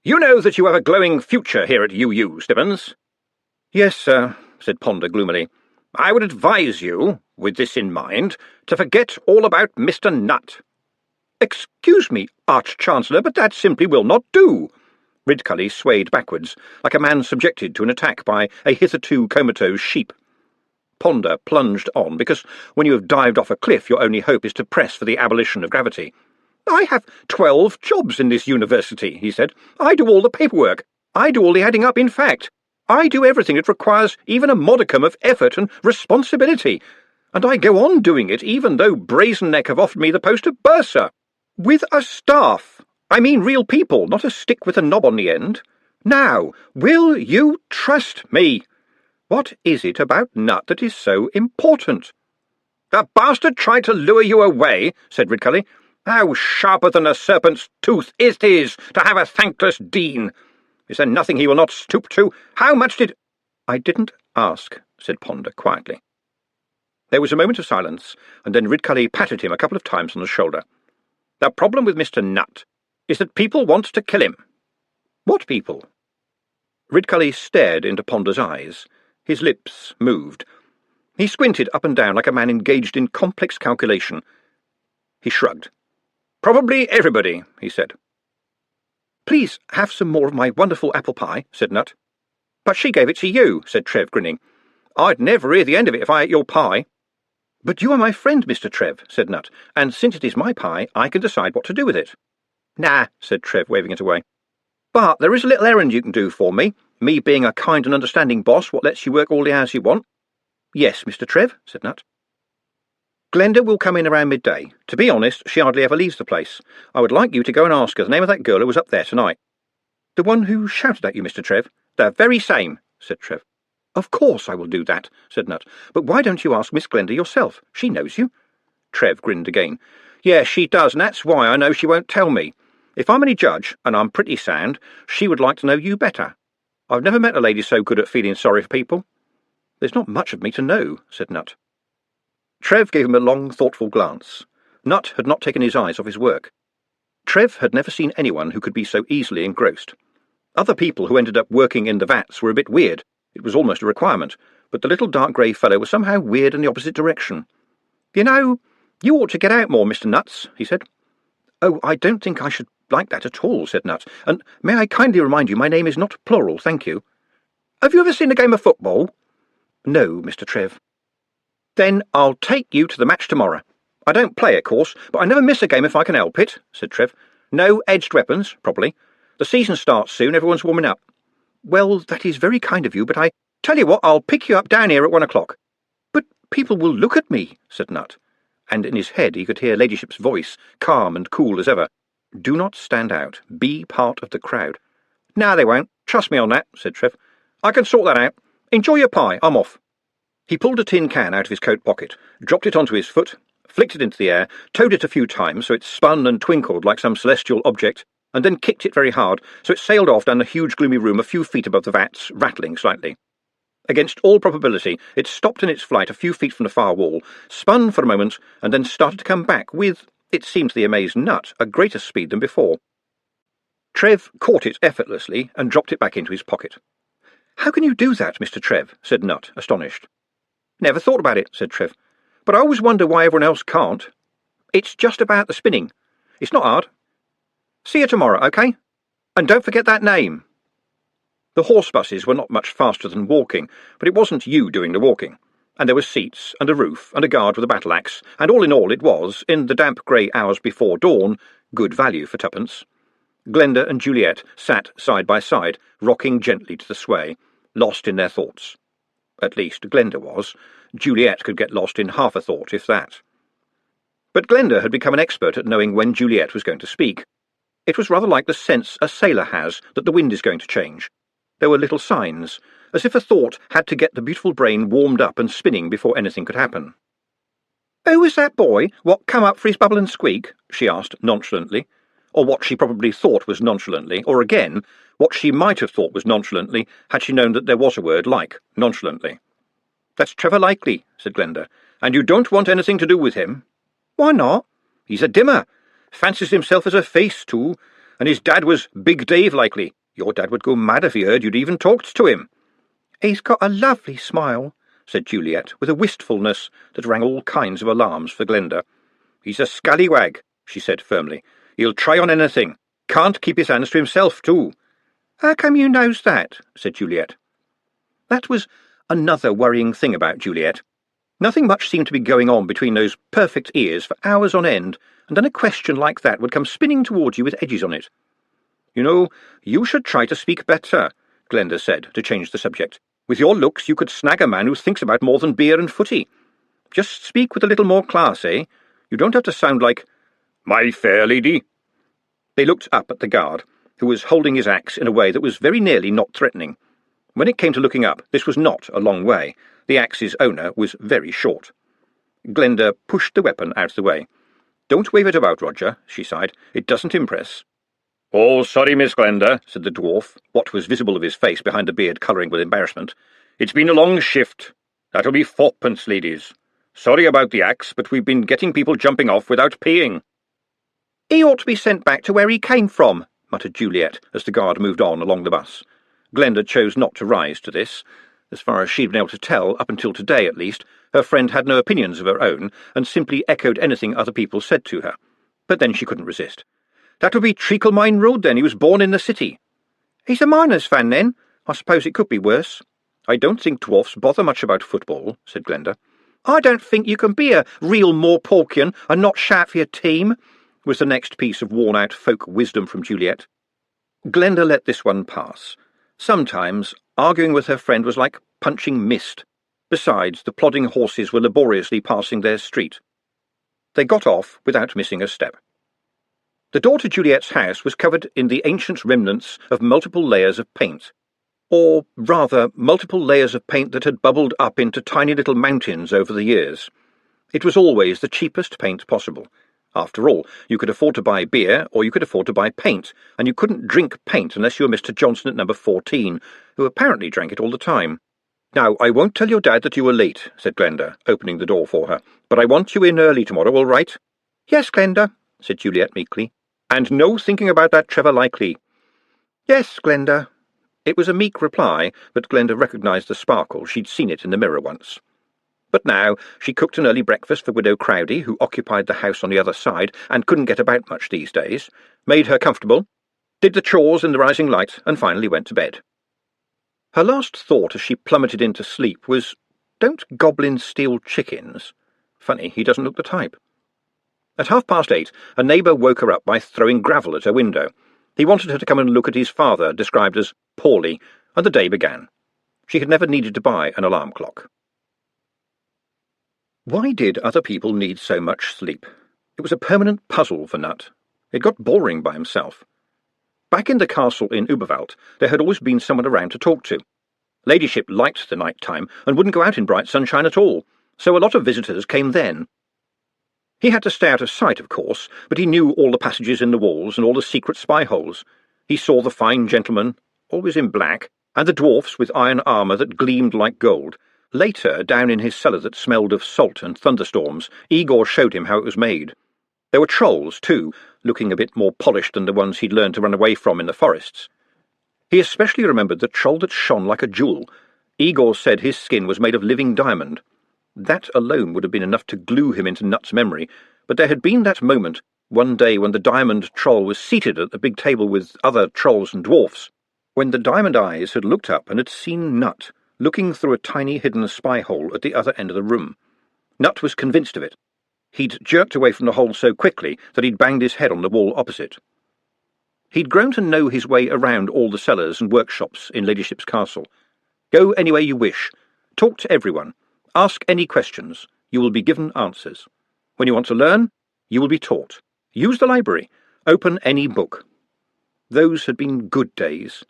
"You know that you have a glowing future here at UU, Stibbons?" "Yes, sir," said Ponder gloomily. "I would advise you, with this in mind, to forget all about Mr. Nutt." "Excuse me, Arch-Chancellor, but that simply will not do." Ridcully swayed backwards, like a man subjected to an attack by a hitherto comatose sheep. Ponder plunged on, because when you have dived off a cliff your only hope is to press for the abolition of gravity. "I have 12 jobs in this university," he said. "I do all the paperwork. I do all the adding up, in fact. I do everything that requires even a modicum of effort and responsibility. And I go on doing it even though Brazenneck have offered me the post of bursar. With a staff. I mean real people, not a stick with a knob on the end. Now, will you trust me? What is it about Nutt that is so important?" "The bastard tried to lure you away," said Ridcully. "How sharper than a serpent's tooth it is to have a thankless dean! Is there nothing he will not stoop to? How much did—" "I didn't ask," said Ponder quietly. There was a moment of silence, and then Ridcully patted him a couple of times on the shoulder. "The problem with Mr. Nutt is that people want to kill him." "What people?" Ridcully stared into Ponder's eyes. His lips moved. He squinted up and down like a man engaged in complex calculation. He shrugged. "Probably everybody," he said. "Please have some more of my wonderful apple pie," said Nutt. "But she gave it to you," said Trev, grinning. "I'd never hear the end of it if I ate your pie." "But you are my friend, Mr. Trev," said Nutt, "and since it is my pie, I can decide what to do with it." "Nah," said Trev, waving it away. "But there is a little errand you can do for me, me being a kind and understanding boss what lets you work all the hours you want." "Yes, Mr. Trev," said Nutt. "Glenda will come in around midday. To be honest, she hardly ever leaves the place. I would like you to go and ask her the name of that girl who was up there tonight." "The one who shouted at you, Mr. Trev?" "The very same," said Trev. "Of course I will do that," said Nutt. "But why don't you ask Miss Glenda yourself? She knows you." Trev grinned again. "Yes, she does, and that's why I know she won't tell me. If I'm any judge, and I'm pretty sound, she would like to know you better. I've never met a lady so good at feeling sorry for people." "There's not much of me to know," said Nutt. Trev gave him a long, thoughtful glance. Nutt had not taken his eyes off his work. Trev had never seen anyone who could be so easily engrossed. Other people who ended up working in the vats were a bit weird. It was almost a requirement, but the little dark grey fellow was somehow weird in the opposite direction. "You know, you ought to get out more, Mr. Nuts," he said. "Oh, I don't think I should like that at all," said Nutt. "And may I kindly remind you my name is not plural, thank you." "Have you ever seen a game of football?" "No, Mr. Trev." "Then I'll take you to the match tomorrow. I don't play, of course, but I never miss a game if I can help it," said Trev. "No edged weapons, probably. The season starts soon, everyone's warming up." "Well, that is very kind of you, but I—" "Tell you what, I'll pick you up down here at 1 o'clock. "But people will look at me," said Nutt, and in his head he could hear Ladyship's voice, calm and cool as ever. "Do not stand out. Be part of the crowd." "No, they won't. Trust me on that," said Trev. "I can sort that out. Enjoy your pie. I'm off." He pulled a tin can out of his coat pocket, dropped it onto his foot, flicked it into the air, towed it a few times so it spun and twinkled like some celestial object, and then kicked it very hard so it sailed off down the huge gloomy room a few feet above the vats, rattling slightly. Against all probability, it stopped in its flight a few feet from the far wall, spun for a moment, and then started to come back with, it seemed to the amazed Nutt, a greater speed than before. Trev caught it effortlessly and dropped it back into his pocket. "How can you do that, Mr. Trev?" said Nutt, astonished. "Never thought about it," said Trev. "But I always wonder why everyone else can't. It's just about the spinning. It's not hard. See you tomorrow, OK? And don't forget that name." The horse buses were not much faster than walking, but it wasn't you doing the walking. And there were seats, and a roof, and a guard with a battle-axe, and all in all it was, in the damp grey hours before dawn, good value for twopence. Glenda and Juliet sat side by side, rocking gently to the sway, lost in their thoughts. At least Glenda was. Juliet could get lost in half a thought, if that. But Glenda had become an expert at knowing when Juliet was going to speak. It was rather like the sense a sailor has that the wind is going to change. There were little signs, as if a thought had to get the beautiful brain warmed up and spinning before anything could happen. "Who was that boy what come up for his bubble and squeak?" she asked nonchalantly, or what she probably thought was nonchalantly, or again, what she might have thought was nonchalantly had she known that there was a word like nonchalantly. "That's Trevor Likely," said Glenda, "and you don't want anything to do with him." "Why not?" "He's a dimmer. Fancies himself as a face, too, and his dad was Big Dave Likely. Your dad would go mad if he heard you'd even talked to him." "He's got a lovely smile," said Juliet, with a wistfulness that rang all kinds of alarms for Glenda. "He's a scallywag," she said firmly. "He'll try on anything. Can't keep his hands to himself, too." "How come you knows that?" said Juliet. That was another worrying thing about Juliet. Nothing much seemed to be going on between those perfect ears for hours on end, and then a question like that would come spinning towards you with edges on it. "You know, you should try to speak better," Glenda said, to change the subject. "With your looks you could snag a man who thinks about more than beer and footy. Just speak with a little more class, eh? You don't have to sound like 'my fair lady.'" They looked up at the guard, who was holding his axe in a way that was very nearly not threatening. When it came to looking up, this was not a long way. The axe's owner was very short. Glenda pushed the weapon out of the way. "Don't wave it about, Roger," she sighed. "It doesn't impress." "Oh, sorry, Miss Glenda," said the dwarf, what was visible of his face behind the beard colouring with embarrassment. "It's been a long shift. That'll be fourpence, ladies. Sorry about the axe, but we've been getting people jumping off without paying." "He ought to be sent back to where he came from," muttered Juliet, as the guard moved on along the bus. Glenda chose not to rise to this. As far as she'd been able to tell, up until today at least, her friend had no opinions of her own, and simply echoed anything other people said to her. But then she couldn't resist. "That would be Treacle Mine Road, then. He was born in the city." "He's a Miners fan, then. I suppose it could be worse." "I don't think dwarfs bother much about football," said Glenda. "I don't think you can be a real Morporkian and not shout for your team," was the next piece of worn-out folk wisdom from Juliet. Glenda let this one pass. Sometimes arguing with her friend was like punching mist. Besides, the plodding horses were laboriously passing their street. They got off without missing a step. The door to Juliet's house was covered in the ancient remnants of multiple layers of paint, or rather multiple layers of paint that had bubbled up into tiny little mountains over the years. It was always the cheapest paint possible. After all, you could afford to buy beer, or you could afford to buy paint, and you couldn't drink paint unless you were Mr. Johnson at number 14, who apparently drank it all the time. "Now, I won't tell your dad that you were late," said Glenda, opening the door for her, "but I want you in early tomorrow, all right?" "Yes, Glenda," said Juliet meekly. "And no thinking about that Trevor Likely." "Yes, Glenda." It was a meek reply, but Glenda recognised the sparkle. She'd seen it in the mirror once. But now she cooked an early breakfast for Widow Crowdy, who occupied the house on the other side and couldn't get about much these days, made her comfortable, did the chores in the rising light, and finally went to bed. Her last thought as she plummeted into sleep was, "Don't goblins steal chickens? Funny, he doesn't look the type." At 8:30, a neighbour woke her up by throwing gravel at her window. He wanted her to come and look at his father, described as poorly, and the day began. She had never needed to buy an alarm clock. Why did other people need so much sleep? It was a permanent puzzle for Nut. It got boring by himself. Back in the castle in Uberwald, there had always been someone around to talk to. Ladyship liked the night time and wouldn't go out in bright sunshine at all, so a lot of visitors came then. He had to stay out of sight, of course, but he knew all the passages in the walls and all the secret spy holes. He saw the fine gentlemen, always in black, and the dwarfs with iron armour that gleamed like gold. Later, down in his cellar that smelled of salt and thunderstorms, Igor showed him how it was made. There were trolls, too, looking a bit more polished than the ones he'd learned to run away from in the forests. He especially remembered the troll that shone like a jewel. Igor said his skin was made of living diamond. That alone would have been enough to glue him into Nut's memory, but there had been that moment, one day when the diamond troll was seated at the big table with other trolls and dwarfs, when the diamond eyes had looked up and had seen Nut, looking through a tiny hidden spy hole at the other end of the room. Nut was convinced of it. He'd jerked away from the hole so quickly that he'd banged his head on the wall opposite. He'd grown to know his way around all the cellars and workshops in Ladyship's castle. Go anywhere you wish. Talk to everyone. Ask any questions. You will be given answers. When you want to learn, you will be taught. Use the library. Open any book. Those had been good days.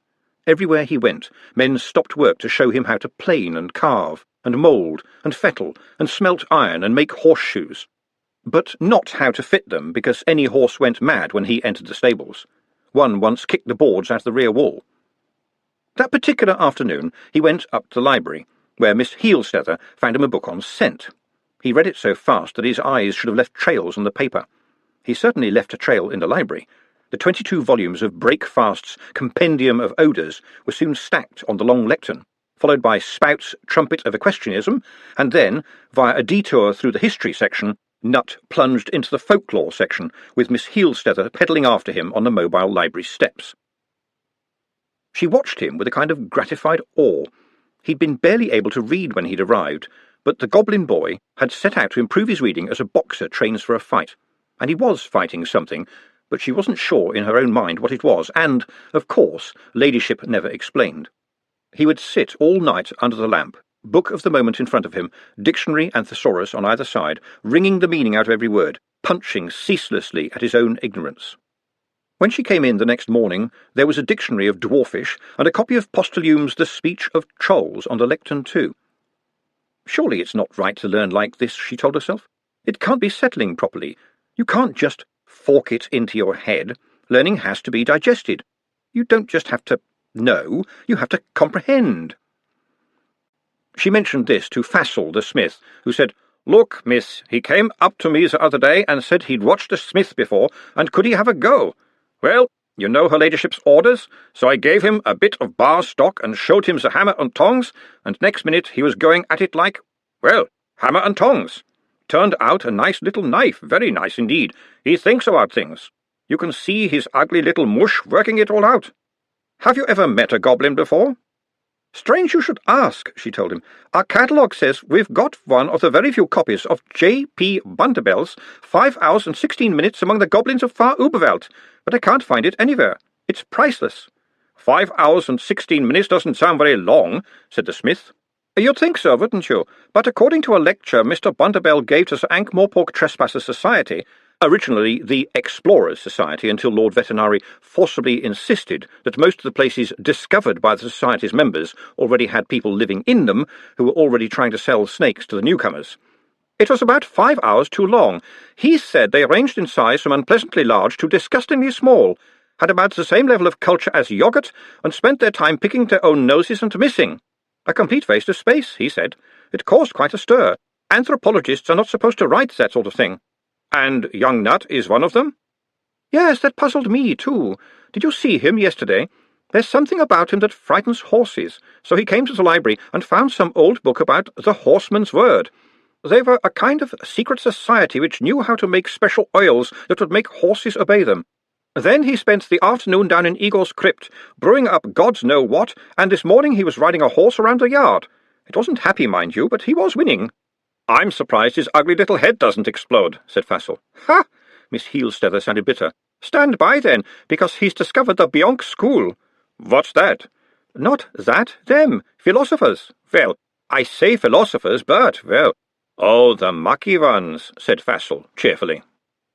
Everywhere he went, men stopped work to show him how to plane and carve. and mould, and fettle, and smelt iron, and make horseshoes. But not how to fit them, because any horse went mad when he entered the stables. One once kicked the boards out of the rear wall. That particular afternoon he went up to the library, where Miss Heelsteather found him a book on scent. He read it so fast that his eyes should have left trails on the paper. He certainly left a trail in the library. The 22 volumes of Breakfast's Compendium of Odours were soon stacked on the long lectern, followed by Spout's Trumpet of Equestrianism, and then, via a detour through the history section, Nutt plunged into the folklore section, with Miss Heelsteather pedalling after him on the mobile library steps. She watched him with a kind of gratified awe. He'd been barely able to read when he'd arrived, but the goblin boy had set out to improve his reading as a boxer trains for a fight, and he was fighting something, but she wasn't sure in her own mind what it was, and, of course, Ladyship never explained. He would sit all night under the lamp, book of the moment in front of him, dictionary and thesaurus on either side, wringing the meaning out of every word, punching ceaselessly at his own ignorance. When she came in the next morning, there was a dictionary of dwarfish and a copy of Postleum's The Speech of Trolls on the lectern too. Surely it's not right to learn like this, she told herself. It can't be settling properly. You can't just fork it into your head. Learning has to be digested. You don't just have to know, you have to comprehend. She mentioned this to Fassel the smith, who said, "Look, miss, he came up to me the other day and said he'd watched a smith before, and could he have a go? Well, you know her ladyship's orders, so I gave him a bit of bar stock and showed him the hammer and tongs, and next minute he was going at it like, well, hammer and tongs. Turned out a nice little knife, very nice indeed. He thinks about things. You can see his ugly little mush working it all out. Have you ever met a goblin before?" "Strange you should ask," she told him. "Our catalogue says we've got one of the very few copies of J.P. Bunterbell's 5 hours and 16 minutes among the goblins of Far Uberwelt, but I can't find it anywhere. It's priceless." 5 hours and 16 minutes doesn't sound very long," said the smith. "You'd think so, wouldn't you? But according to a lecture Mr. Bunterbell gave to Sir Ankh-Morpork Trespassers Society, originally the Explorers Society until Lord Vetinari forcibly insisted that most of the places discovered by the Society's members already had people living in them who were already trying to sell snakes to the newcomers. It was about 5 hours too long. He said they ranged in size from unpleasantly large to disgustingly small, had about the same level of culture as yoghurt, and spent their time picking their own noses and missing. A complete waste of space, he said. It caused quite a stir. Anthropologists are not supposed to write that sort of thing. And young Nutt is one of them?" "Yes, that puzzled me, too. Did you see him yesterday? There's something about him that frightens horses, so he came to the library and found some old book about the horseman's word. They were a kind of secret society which knew how to make special oils that would make horses obey them. Then he spent the afternoon down in Igor's crypt, brewing up gods know what, and this morning he was riding a horse around the yard. It wasn't happy, mind you, but he was winning." "I'm surprised his ugly little head doesn't explode," said Fassel. "Ha!" Miss Heelsteather sounded bitter. "Stand by, then, because he's discovered the Bionk school." "What's that?" "Not that, them, philosophers. Well, I say philosophers, but, well—" "Oh, the mucky ones," said Fassel cheerfully.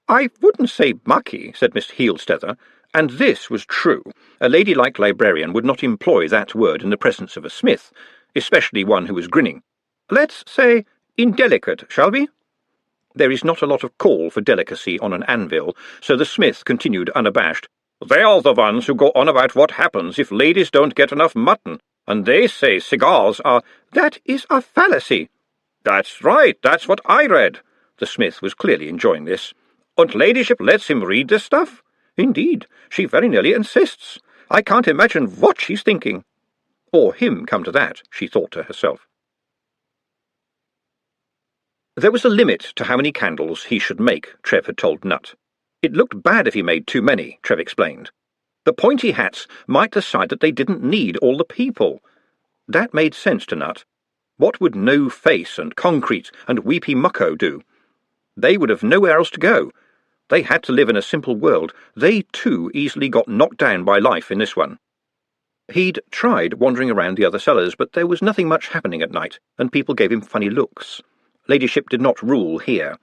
"I wouldn't say mucky," said Miss Heelsteather, and this was true. A ladylike librarian would not employ that word in the presence of a smith, especially one who was grinning. "Let's say indelicate, shall we?" There is not a lot of call for delicacy on an anvil, so the smith continued unabashed. "They're the ones who go on about what happens if ladies don't get enough mutton, and they say cigars are—" "That is a fallacy." "That's right, that's what I read." The smith was clearly enjoying this. "And ladyship lets him read this stuff?" "Indeed, she very nearly insists. I can't imagine what she's thinking." Or him, come to that, she thought to herself. There was a limit to how many candles he should make, Trev had told Nutt. It looked bad if he made too many, Trev explained. The pointy hats might decide that they didn't need all the people. That made sense to Nutt. What would No Face and Concrete and Weepy Mucko do? They would have nowhere else to go. They had to live in a simple world. They, too, easily got knocked down by life in this one. He'd tried wandering around the other cellars, but there was nothing much happening at night, and people gave him funny looks. Ladyship did not rule here.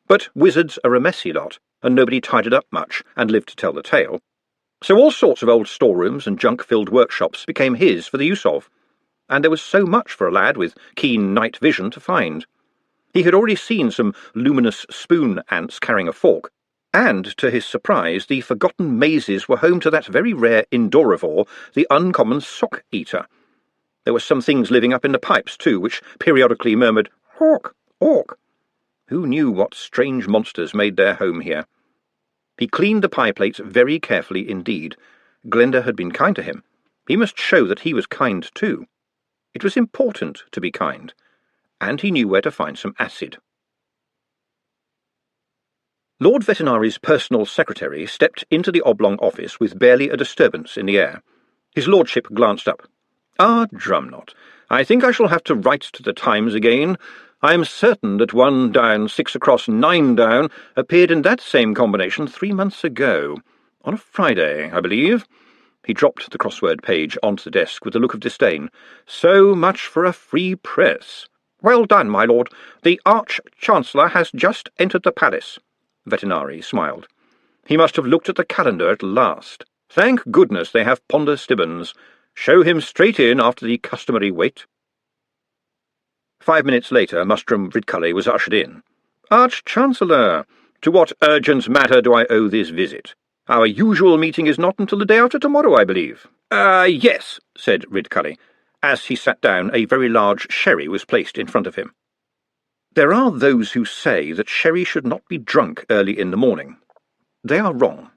But wizards are a messy lot, and nobody tidied up much and lived to tell the tale. So all sorts of old storerooms and junk-filled workshops became his for the use of. and there was so much for a lad with keen night vision to find. He had already seen some luminous spoon ants carrying a fork, and, to his surprise, the forgotten mazes were home to that very rare indorivore, the uncommon sock-eater. There were some things living up in the pipes, too, which periodically murmured, "Hawk, hawk." Who knew what strange monsters made their home here? He cleaned the pie plates very carefully indeed. Glenda had been kind to him. He must show that he was kind too. It was important to be kind, and he knew where to find some acid. Lord Vetinari's personal secretary stepped into the oblong office with barely a disturbance in the air. His lordship glanced up. "Ah, Drumknot, I think I shall have to write to the Times again. I am certain that 1 down, 6 across, 9 down appeared in that same combination 3 months ago. On a Friday, I believe." He dropped the crossword page onto the desk with a look of disdain. "So much for a free press." "Well done, my lord. The Arch-Chancellor has just entered the palace." Vetinari smiled. He must have looked at the calendar at last. Thank goodness they have Ponder Stibbons. Show him straight in after the customary wait. 5 minutes later, Mustrum Ridcully was ushered in. "Arch-Chancellor, to what urgent matter do I owe this visit? Our usual meeting is not until the day after tomorrow, I believe." Yes," said Ridcully. As he sat down, a very large sherry was placed in front of him. There are those who say that sherry should not be drunk early in the morning. They are wrong.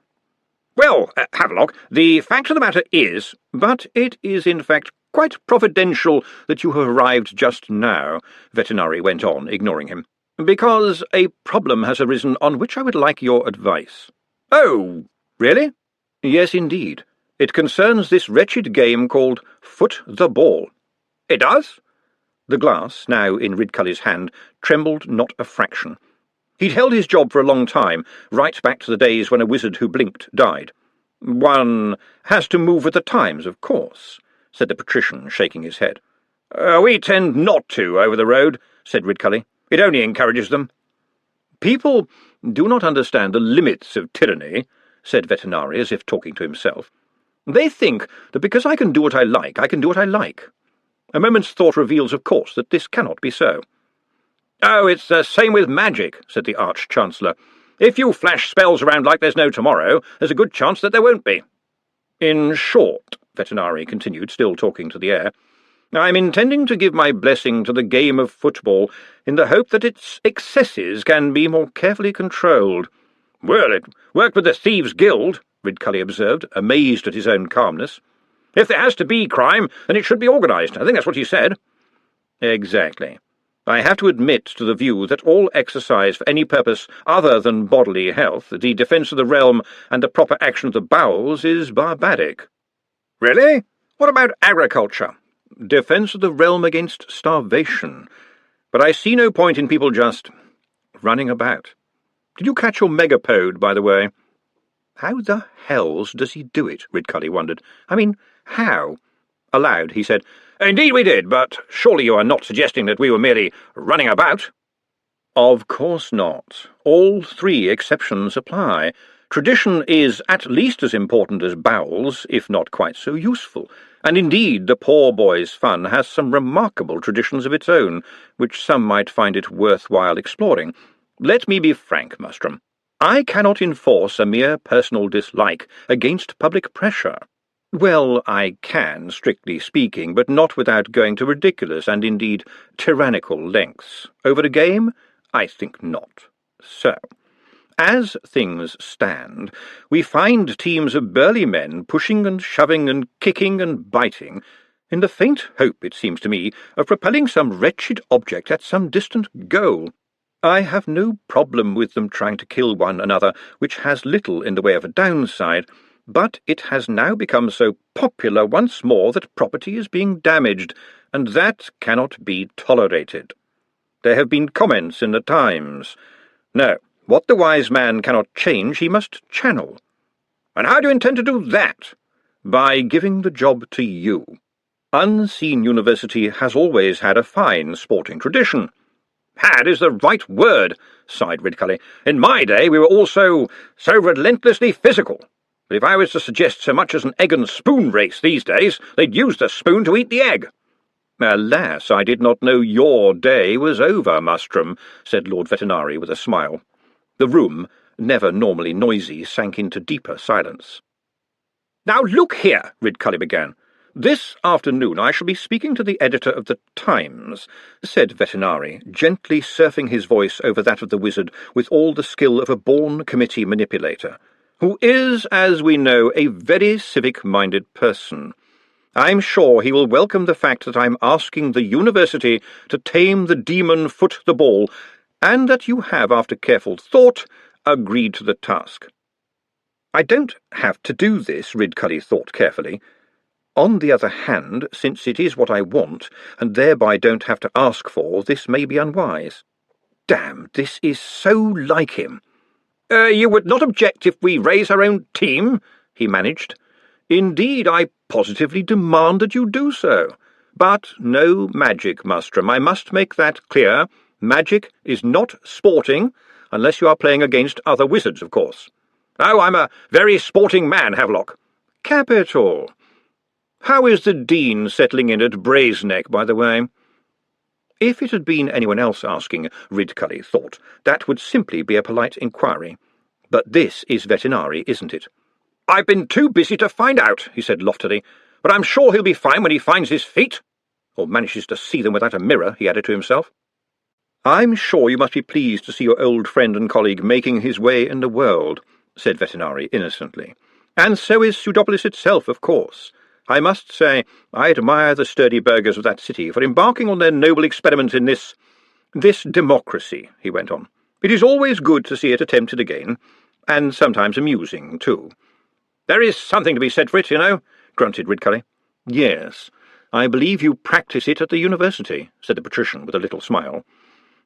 "Well, Havelock, the fact of the matter is, but it is in fact quite providential that you have arrived just now," Vetinari went on, ignoring him, "because a problem has arisen on which I would like your advice." "Oh, really?" "Yes, indeed. It concerns this wretched game called Foot the Ball." "It does?" The glass, now in Ridcully's hand, trembled not a fraction. He'd held his job for a long time, right back to the days when a wizard who blinked died. "One has to move with the times, of course," said the patrician, shaking his head. "We tend not to over the road," said Ridcully. "It only encourages them." "People do not understand the limits of tyranny," said Vetinari, as if talking to himself. "They think that because I can do what I like, I can do what I like. A moment's thought reveals, of course, that this cannot be so." "Oh, it's the same with magic," said the Arch-Chancellor. "If you flash spells around like there's no tomorrow, there's a good chance that there won't be." "In short," Vetinari continued, still talking to the air, "I'm intending to give my blessing to the game of football in the hope that its excesses can be more carefully controlled." "Well, it worked with the Thieves' Guild," Ridcully observed, amazed at his own calmness. "If there has to be crime, then it should be organised. I think that's what you said." "Exactly. I have to admit to the view that all exercise for any purpose other than bodily health, the defence of the realm, and the proper action of the bowels is barbaric." "Really? What about agriculture?" "Defence of the realm against starvation. But I see no point in people just running about. Did you catch your megapode, by the way?" "How the hells does he do it?" Ridcully wondered. "I mean, how?" Aloud he said, "Indeed we did, but surely you are not suggesting that we were merely running about?" "Of course not. All 3 exceptions apply. Tradition is at least as important as bowels, if not quite so useful, and indeed the poor boy's fun has some remarkable traditions of its own, which some might find it worthwhile exploring. Let me be frank, Mustrum. I cannot enforce a mere personal dislike against public pressure. Well, I can, strictly speaking, but not without going to ridiculous and indeed tyrannical lengths. Over a game? I think not. So, as things stand, we find teams of burly men pushing and shoving and kicking and biting, in the faint hope, it seems to me, of propelling some wretched object at some distant goal. I have no problem with them trying to kill one another, which has little in the way of a downside, but it has now become so popular once more that property is being damaged, and that cannot be tolerated. There have been comments in the Times. No, what the wise man cannot change he must channel. And how do you intend to do that? By giving the job to you. Unseen University has always had a fine sporting tradition." "Had is the right word," sighed Ridcully. "In my day we were all so relentlessly physical. But if I was to suggest so much as an egg and spoon race these days, they'd use the spoon to eat the egg." "Alas, I did not know your day was over, Mustrum," said Lord Vetinari with a smile. The room, never normally noisy, sank into deeper silence. "Now look here," Ridcully began. "This afternoon I shall be speaking to the editor of the Times," said Vetinari, gently surfing his voice over that of the wizard with all the skill of a born committee manipulator, "who is, as we know, a very civic-minded person. I'm sure he will welcome the fact that I'm asking the university to tame the demon Foot the Ball, and that you have, after careful thought, agreed to the task." "I don't have to do this," Ridcully thought carefully. "On the other hand, since it is what I want, and thereby don't have to ask for, this may be unwise. Damn, this is so like him." You would not object if we raise our own team?" he managed. "Indeed, I positively demand that you do so. But no magic, Mustrum. I must make that clear. Magic is not sporting, unless you are playing against other wizards, of course." "Oh, I'm a very sporting man, Havelock." "Capital. How is the Dean settling in at Brazeneck, by the way?" If it had been anyone else asking, Ridcully thought, that would simply be a polite inquiry. But this is Vetinari, isn't it? "I've been too busy to find out," he said loftily, "but I'm sure he'll be fine when he finds his feet. Or manages to see them without a mirror," he added to himself. "I'm sure you must be pleased to see your old friend and colleague making his way in the world," said Vetinari innocently. "And so is Pseudopolis itself, of course. I must say I admire the sturdy burghers of that city for embarking on their noble experiment in this democracy," he went on. "It is always good to see it attempted again, and sometimes amusing, too." "There is something to be said for it, you know," grunted Ridcully. "Yes, I believe you practice it at the university," said the patrician with a little smile.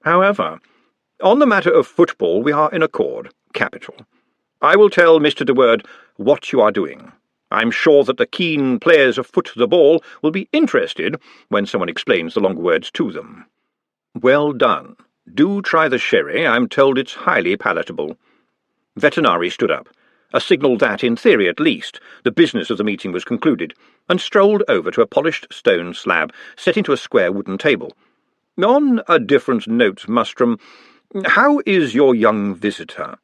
"However, on the matter of football we are in accord. Capital. I will tell Mr. de Word what you are doing. I'm sure that the keen players of Foot the Ball will be interested when someone explains the long words to them. Well done. Do try the sherry. I'm told it's highly palatable." Vetinari stood up, a signal that, in theory at least, the business of the meeting was concluded, and strolled over to a polished stone slab set into a square wooden table. "On a different note, Mustrum, how is your young visitor?"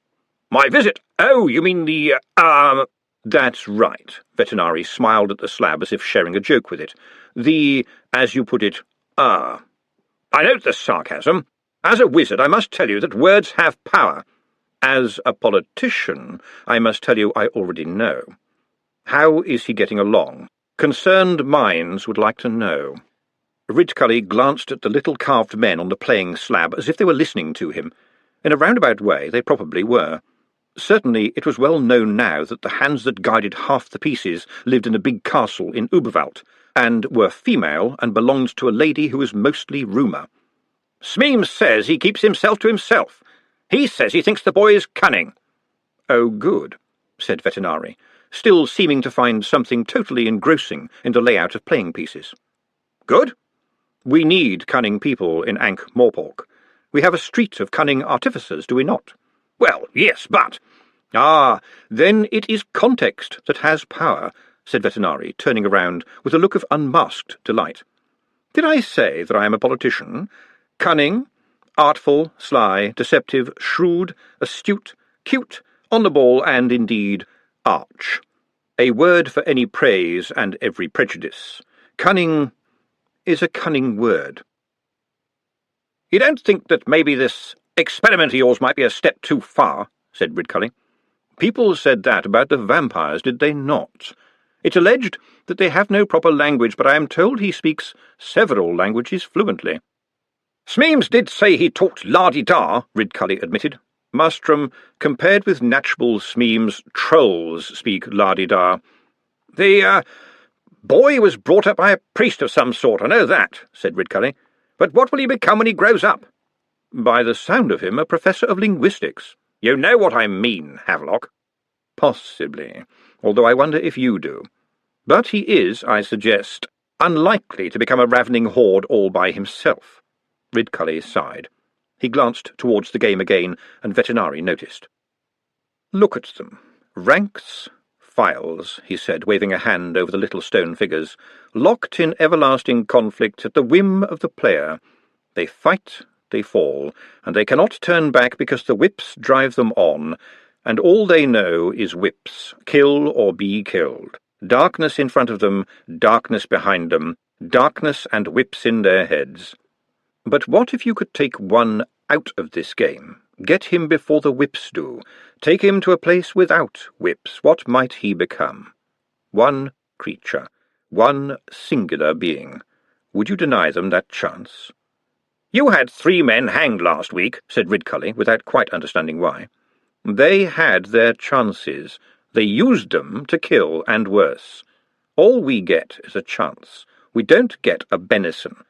"My visit? Oh, you mean the, That's right." Vetinari smiled at the slab as if sharing a joke with it. "The, as you put it, I note the sarcasm. As a wizard, I must tell you that words have power. As a politician, I must tell you I already know. How is he getting along? Concerned minds would like to know." Ridcully glanced at the little carved men on the playing slab as if they were listening to him. In a roundabout way, they probably were. Certainly it was well known now that the hands that guided half the pieces lived in a big castle in Uberwald, and were female and belonged to a lady who was mostly rumour. "Smeems says he keeps himself to himself. He says he thinks the boy is cunning." "Oh, good," said Vetinari, still seeming to find something totally engrossing in the layout of playing pieces. "Good? We need cunning people in Ankh-Morpork. We have a street of cunning artificers, do we not?" "Well, yes, but—" "Ah, then it is context that has power," said Vetinari, turning around with a look of unmasked delight. "Did I say that I am a politician? Cunning, artful, sly, deceptive, shrewd, astute, cute, on the ball, and indeed arch. A word for any praise and every prejudice. Cunning is a cunning word." "You don't think that maybe this experiment of yours might be a step too far?" said Ridcully. "People said that about the vampires, did they not? It's alleged that they have no proper language, but I am told he speaks several languages fluently." "Smeems did say he talked la-di-da," Ridcully admitted. "Mustrum, compared with Natchbull Smeems, trolls speak la-di-da." "The, boy was brought up by a priest of some sort, I know that," said Ridcully. "But what will he become when he grows up?" "By the sound of him, a professor of linguistics." "You know what I mean, Havelock." "Possibly, although I wonder if you do. But he is, I suggest, unlikely to become a ravening horde all by himself." Ridcully sighed. He glanced towards the game again, and Vetinari noticed. "Look at them. Ranks, files," he said, waving a hand over the little stone figures, "locked in everlasting conflict at the whim of the player. They fight, they fall, and they cannot turn back because the whips drive them on, and all they know is whips, kill or be killed. Darkness in front of them, darkness behind them, darkness and whips in their heads. But what if you could take one out of this game? Get him before the whips do. Take him to a place without whips. What might he become? One creature, one singular being. Would you deny them that chance?" "You had 3 men hanged last week," said Ridcully, without quite understanding why. "They had their chances. They used them to kill, and worse. All we get is a chance. We don't get a benison.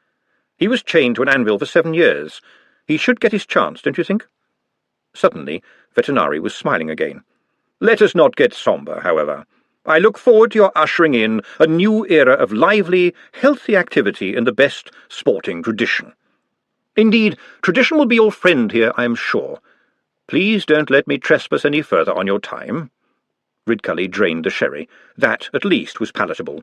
He was chained to an anvil for 7 years. He should get his chance, don't you think?" Suddenly, Vetinari was smiling again. "Let us not get sombre, however. I look forward to your ushering in a new era of lively, healthy activity in the best sporting tradition. Indeed, tradition will be your friend here, I am sure. Please don't let me trespass any further on your time." Ridcully drained the sherry. That, at least, was palatable.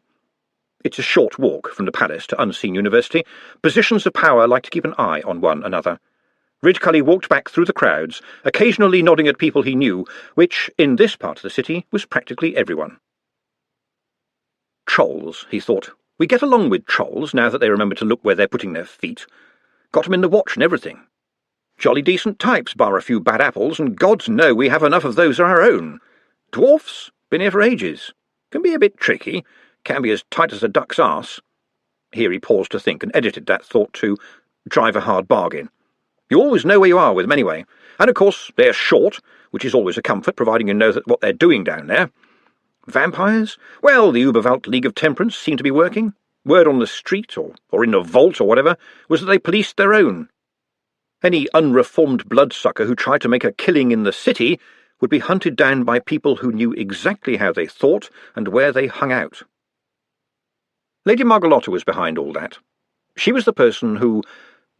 It's a short walk from the palace to Unseen University. Positions of power like to keep an eye on one another. Ridcully walked back through the crowds, occasionally nodding at people he knew, which, in this part of the city, was practically everyone. Trolls, he thought. We get along with trolls, now that they remember to look where they're putting their feet. Got 'em in the watch and everything. Jolly decent types, bar a few bad apples, and gods know we have enough of those of our own. Dwarfs? Been here for ages. Can be a bit tricky. Can be as tight as a duck's arse. Here he paused to think and edited that thought to drive a hard bargain. You always know where you are with them anyway. And of course they're short, which is always a comfort, providing you know what they're doing down there. Vampires? Well, the Uberwelt League of Temperance seemed to be working. Word on the street, or in a vault or whatever, was that they policed their own. Any unreformed bloodsucker who tried to make a killing in the city would be hunted down by people who knew exactly how they thought and where they hung out. Lady Margalotta was behind all that. She was the person who,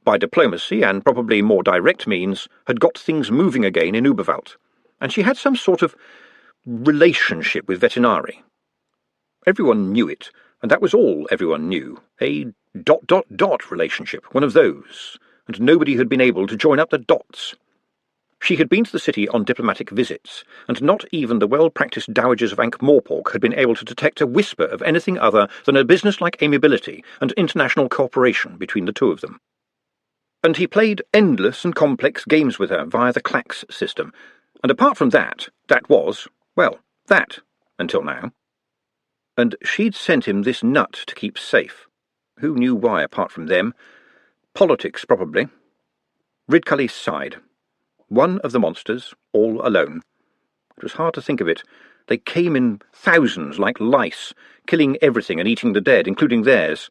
by diplomacy and probably more direct means, had got things moving again in Uberwelt, and she had some sort of relationship with Vetinari. Everyone knew it, and that was all everyone knew. A ... relationship, one of those, and nobody had been able to join up the dots. She had been to the city on diplomatic visits, and not even the well-practised dowagers of Ankh-Morpork had been able to detect a whisper of anything other than a business-like amiability and international cooperation between the two of them. And he played endless and complex games with her via the clacks system, and apart from that, that was, well, that, until now. And she'd sent him this nut to keep safe. Who knew why apart from them? Politics, probably. Ridcully sighed. One of the monsters, all alone. It was hard to think of it. They came in thousands like lice, killing everything and eating the dead, including theirs.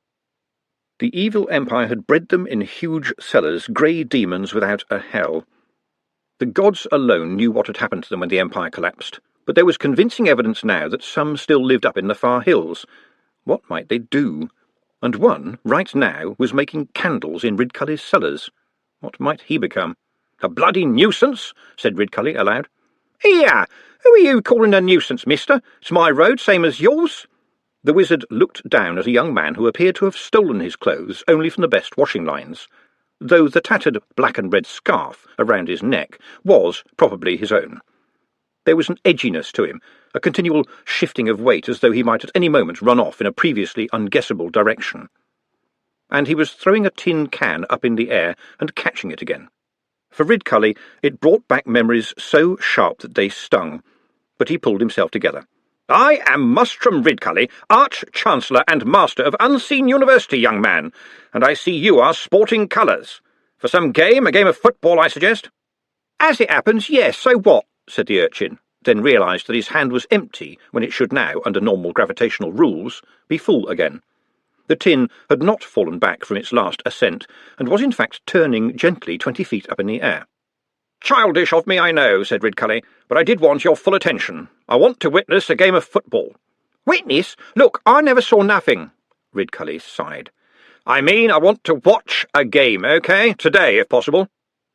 The evil empire had bred them in huge cellars, grey demons without a hell. The gods alone knew what had happened to them when the empire collapsed, but there was convincing evidence now that some still lived up in the far hills. What might they do? And one, right now, was making candles in Ridcully's cellars. What might he become? "A bloody nuisance," said Ridcully aloud. "Here, who are you calling a nuisance, mister? It's my road, same as yours." The wizard looked down at a young man who appeared to have stolen his clothes only from the best washing lines, though the tattered black and red scarf around his neck was probably his own. There was an edginess to him, a continual shifting of weight as though he might at any moment run off in a previously unguessable direction. And he was throwing a tin can up in the air and catching it again. For Ridcully, it brought back memories so sharp that they stung, but he pulled himself together. "I am Mustrum Ridcully, Arch-Chancellor and Master of Unseen University, young man, and I see you are sporting colours. For some game, a game of football, I suggest?" "As it happens, yes, so what?" said the urchin, then realised that his hand was empty when it should now, under normal gravitational rules, be full again. The tin had not fallen back from its last ascent, and was in fact turning gently 20 feet up in the air. "Childish of me, I know," said Ridcully, "but I did want your full attention. I want to witness a game of football." "Witness? Look, I never saw nothing." Ridcully sighed. "I mean, I want to watch a game, OK? Today, if possible."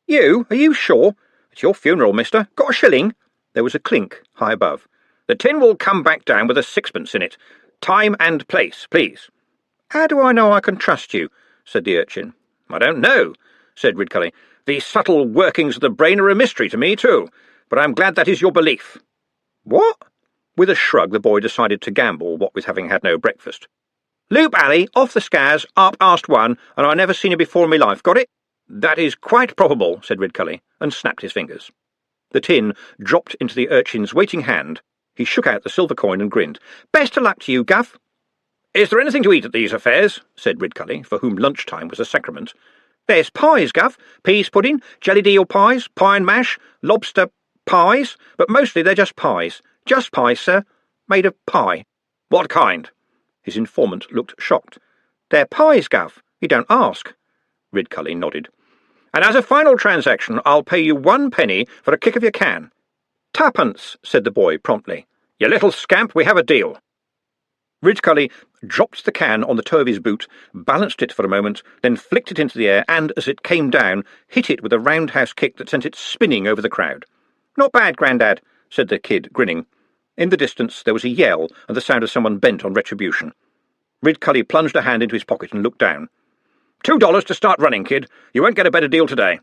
"You? Are you sure? It's your funeral, mister. Got a shilling?" There was a clink high above. The tin will come back down with a sixpence in it. Time and place, please." "How do I know I can trust you?" said the urchin. "I don't know," said Ridcully. "The subtle workings of the brain are a mystery to me, too, but I'm glad that is your belief." "What?" With a shrug, the boy decided to gamble, what with having had no breakfast. "Loop Alley, off the Scaz, 1:30, and I never seen her before in my life. Got it?" "That is quite probable," said Ridcully, and snapped his fingers. The tin dropped into the urchin's waiting hand. He shook out the silver coin and grinned. "Best of luck to you, Guff." "Is there anything to eat at these affairs?" said Ridcully, for whom lunchtime was a sacrament. "There's pies, Guff. Peas pudding, jellied eel pies, pie and mash, lobster pies, but mostly they're just pies. Just pies, sir. Made of pie." "What kind?" His informant looked shocked. "They're pies, Guff. You don't ask." Ridcully nodded. "And as a final transaction, I'll pay you 1 penny for a kick of your can." "Twopence," said the boy promptly. "You little scamp, we have a deal." Ridcully dropped the can on the toe of his boot, balanced it for a moment, then flicked it into the air and, as it came down, hit it with a roundhouse kick that sent it spinning over the crowd. "Not bad, Grandad," said the kid, grinning. In the distance there was a yell and the sound of someone bent on retribution. Ridcully plunged a hand into his pocket and looked down. $2 to start running, kid. You won't get a better deal today."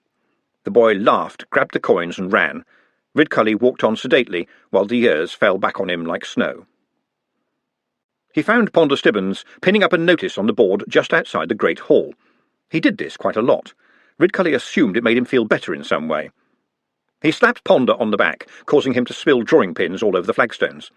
The boy laughed, grabbed the coins and ran. Ridcully walked on sedately, while the years fell back on him like snow. He found Ponder Stibbons pinning up a notice on the board just outside the great hall. He did this quite a lot. Ridcully assumed it made him feel better in some way. He slapped Ponder on the back, causing him to spill drawing pins all over the flagstones.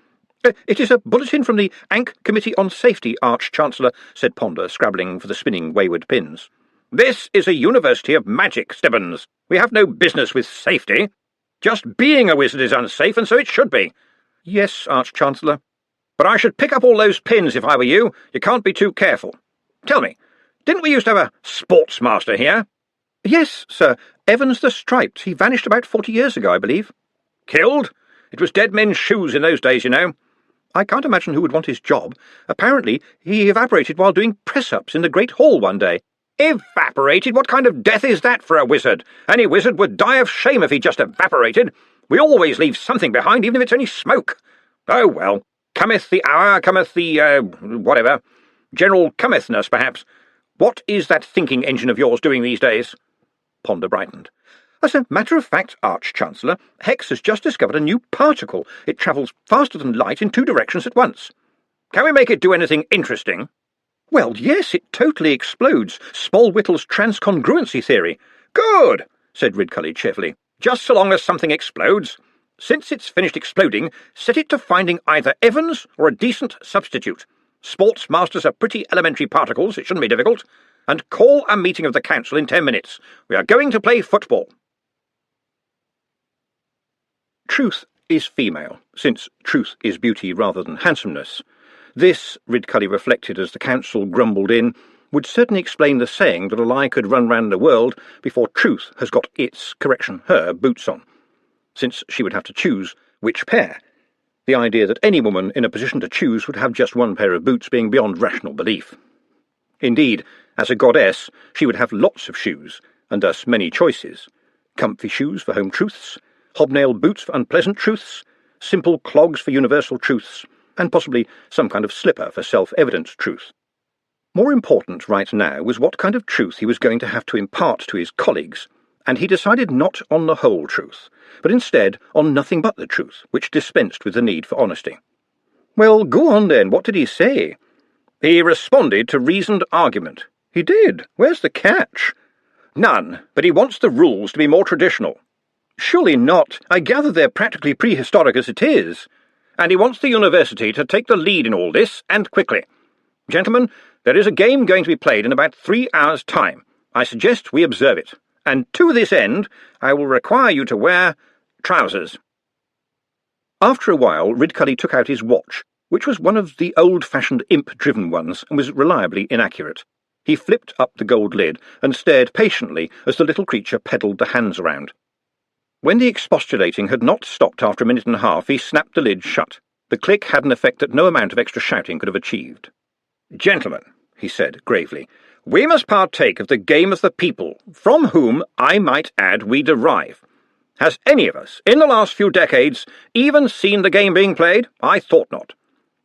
"It is a bulletin from the Ankh Committee on Safety, Arch-Chancellor," said Ponder, scrabbling for the spinning wayward pins. "This is a University of Magic, Stibbons. We have no business with safety. Just being a wizard is unsafe, and so it should be." "Yes, Arch-Chancellor." "But I should pick up all those pins if I were you. You can't be too careful. Tell me, didn't we used to have a sportsmaster here?" "Yes, sir. Evans the Striped. He vanished about 40 years ago, I believe." "Killed? It was dead men's shoes in those days, you know." "I can't imagine who would want his job. Apparently he evaporated while doing press-ups in the Great Hall one day." "Evaporated? What kind of death is that for a wizard? Any wizard would die of shame if he just evaporated. We always leave something behind, even if it's only smoke. Oh, well, cometh the hour, cometh the, whatever. General Comethness, perhaps. What is that thinking engine of yours doing these days?" Ponder brightened. "As a matter of fact, Arch-Chancellor, Hex has just discovered a new particle. It travels faster than light in 2 directions at once." "Can we make it do anything interesting?" "Well, yes, it totally explodes. Small-Whittle's transcongruency theory." "Good," said Ridcully cheerfully. "Just so long as something explodes. Since it's finished exploding, set it to finding either Evans or a decent substitute. Sportsmasters are pretty elementary particles, it shouldn't be difficult. And call a meeting of the council in 10 minutes. We are going to play football." Truth is female, since truth is beauty rather than handsomeness. This, Ridcully reflected as the council grumbled in, would certainly explain the saying that a lie could run round the world before truth has got its, her, boots on, since she would have to choose which pair. The idea that any woman in a position to choose would have just 1 pair of boots being beyond rational belief. Indeed, as a goddess, she would have lots of shoes, and thus many choices. Comfy shoes for home truths, hobnail boots for unpleasant truths, simple clogs for universal truths, and possibly some kind of slipper for self-evident truth. More important right now was what kind of truth he was going to have to impart to his colleagues, and he decided not on the whole truth, but instead on nothing but the truth, which dispensed with the need for honesty. "Well, go on then, what did he say?" "He responded to reasoned argument." "He did? Where's the catch?" "None, but he wants the rules to be more traditional." "Surely not. I gather they're practically prehistoric as it is." "And he wants the university to take the lead in all this, and quickly. Gentlemen, there is a game going to be played in about 3 hours' time. I suggest we observe it. And to this end, I will require you to wear trousers." After a while, Ridcully took out his watch, which was one of the old-fashioned imp-driven ones and was reliably inaccurate. He flipped up the gold lid and stared patiently as the little creature pedalled the hands around. When the expostulating had not stopped after a minute and a half, he snapped the lid shut. The click had an effect that no amount of extra shouting could have achieved. "Gentlemen," he said gravely, "we must partake of the game of the people, from whom, I might add, we derive. Has any of us, in the last few decades, even seen the game being played? I thought not.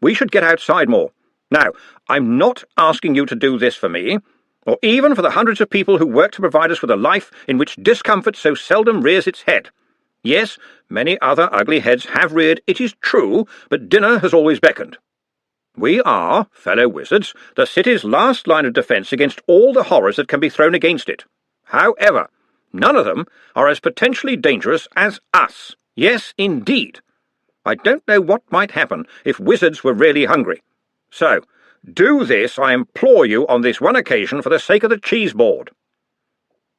We should get outside more. Now, I'm not asking you to do this for me, or even for the hundreds of people who work to provide us with a life in which discomfort so seldom rears its head. Yes, many other ugly heads have reared, it is true, but dinner has always beckoned. We are, fellow wizards, the city's last line of defence against all the horrors that can be thrown against it. However, none of them are as potentially dangerous as us. Yes, indeed. I don't know what might happen if wizards were really hungry. So, do this, I implore you, on this one occasion for the sake of the cheese board.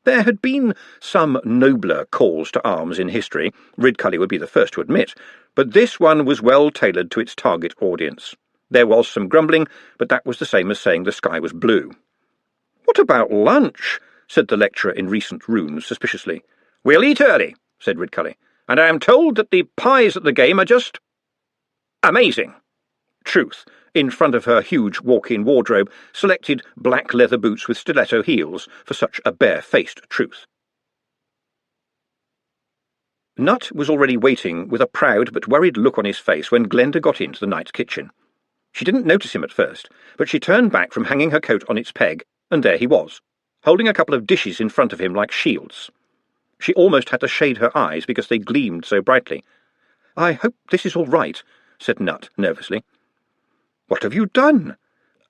There had been some nobler calls to arms in history, Ridcully would be the first to admit, but this one was well tailored to its target audience. There was some grumbling, but that was the same as saying the sky was blue. "What about lunch?" said the lecturer in recent runes suspiciously. "We'll eat early," said Ridcully, "and I am told that the pies at the game are just amazing." Truth, in front of her huge walk-in wardrobe, selected black leather boots with stiletto heels for such a bare-faced Truth. Nut was already waiting with a proud but worried look on his face when Glenda got into the night kitchen. She didn't notice him at first, but she turned back from hanging her coat on its peg, and there he was, holding a couple of dishes in front of him like shields. She almost had to shade her eyes because they gleamed so brightly. "I hope this is all right," said Nut nervously. "What have you done?"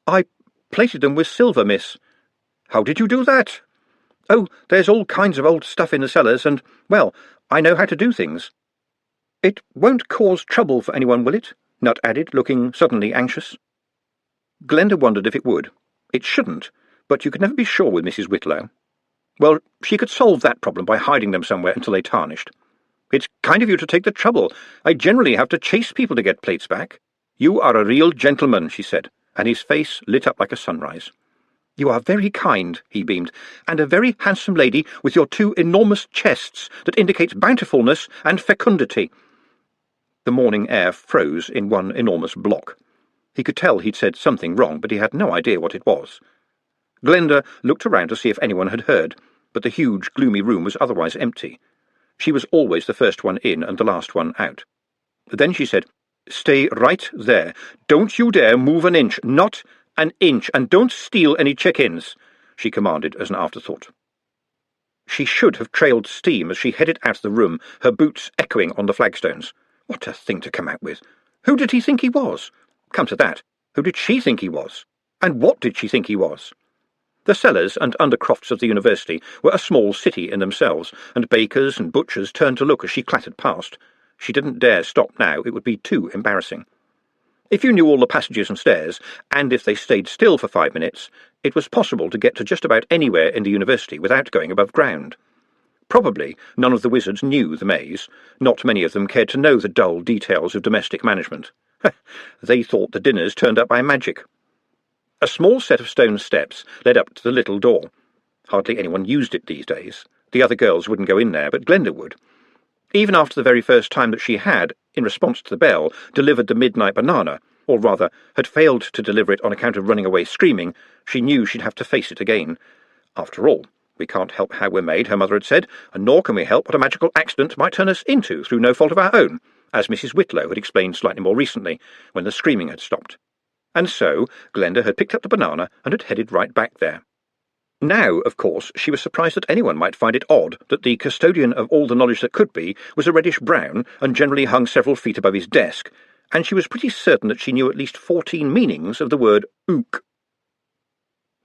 "I plated them with silver, miss." "How did you do that?" "Oh, there's all kinds of old stuff in the cellars, and, well, I know how to do things." "It won't cause trouble for anyone, will it?" Nut added, looking suddenly anxious. Glenda wondered if it would. It shouldn't, but you could never be sure with Mrs. Whitlow. Well, she could solve that problem by hiding them somewhere until they tarnished. "It's kind of you to take the trouble. I generally have to chase people to get plates back." "You are a real gentleman," she said, and his face lit up like a sunrise. "You are very kind," he beamed, "and a very handsome lady with your two enormous chests that indicate bountifulness and fecundity." The morning air froze in one enormous block. He could tell he'd said something wrong, but he had no idea what it was. Glenda looked around to see if anyone had heard, but the huge, gloomy room was otherwise empty. She was always the first one in and the last one out. Then she said, "Stay right there. Don't you dare move an inch, not an inch, and don't steal any chickens," she commanded as an afterthought. She should have trailed steam as she headed out of the room, her boots echoing on the flagstones. What a thing to come out with! Who did he think he was? Come to that, who did she think he was? And what did she think he was? The cellars and undercrofts of the university were a small city in themselves, and bakers and butchers turned to look as she clattered past. She didn't dare stop now, it would be too embarrassing. If you knew all the passages and stairs, and if they stayed still for 5 minutes, it was possible to get to just about anywhere in the university without going above ground. Probably none of the wizards knew the maze. Not many of them cared to know the dull details of domestic management. They thought the dinners turned up by magic. A small set of stone steps led up to the little door. Hardly anyone used it these days. The other girls wouldn't go in there, but Glenda would. Even after the very first time that she had, in response to the bell, delivered the midnight banana, or rather, had failed to deliver it on account of running away screaming, she knew she'd have to face it again. After all, we can't help how we're made, her mother had said, and nor can we help what a magical accident might turn us into through no fault of our own, as Mrs. Whitlow had explained slightly more recently, when the screaming had stopped. And so Glenda had picked up the banana and had headed right back there. Now, of course, she was surprised that anyone might find it odd that the custodian of all the knowledge that could be was a reddish-brown and generally hung several feet above his desk, and she was pretty certain that she knew at least 14 meanings of the word ook.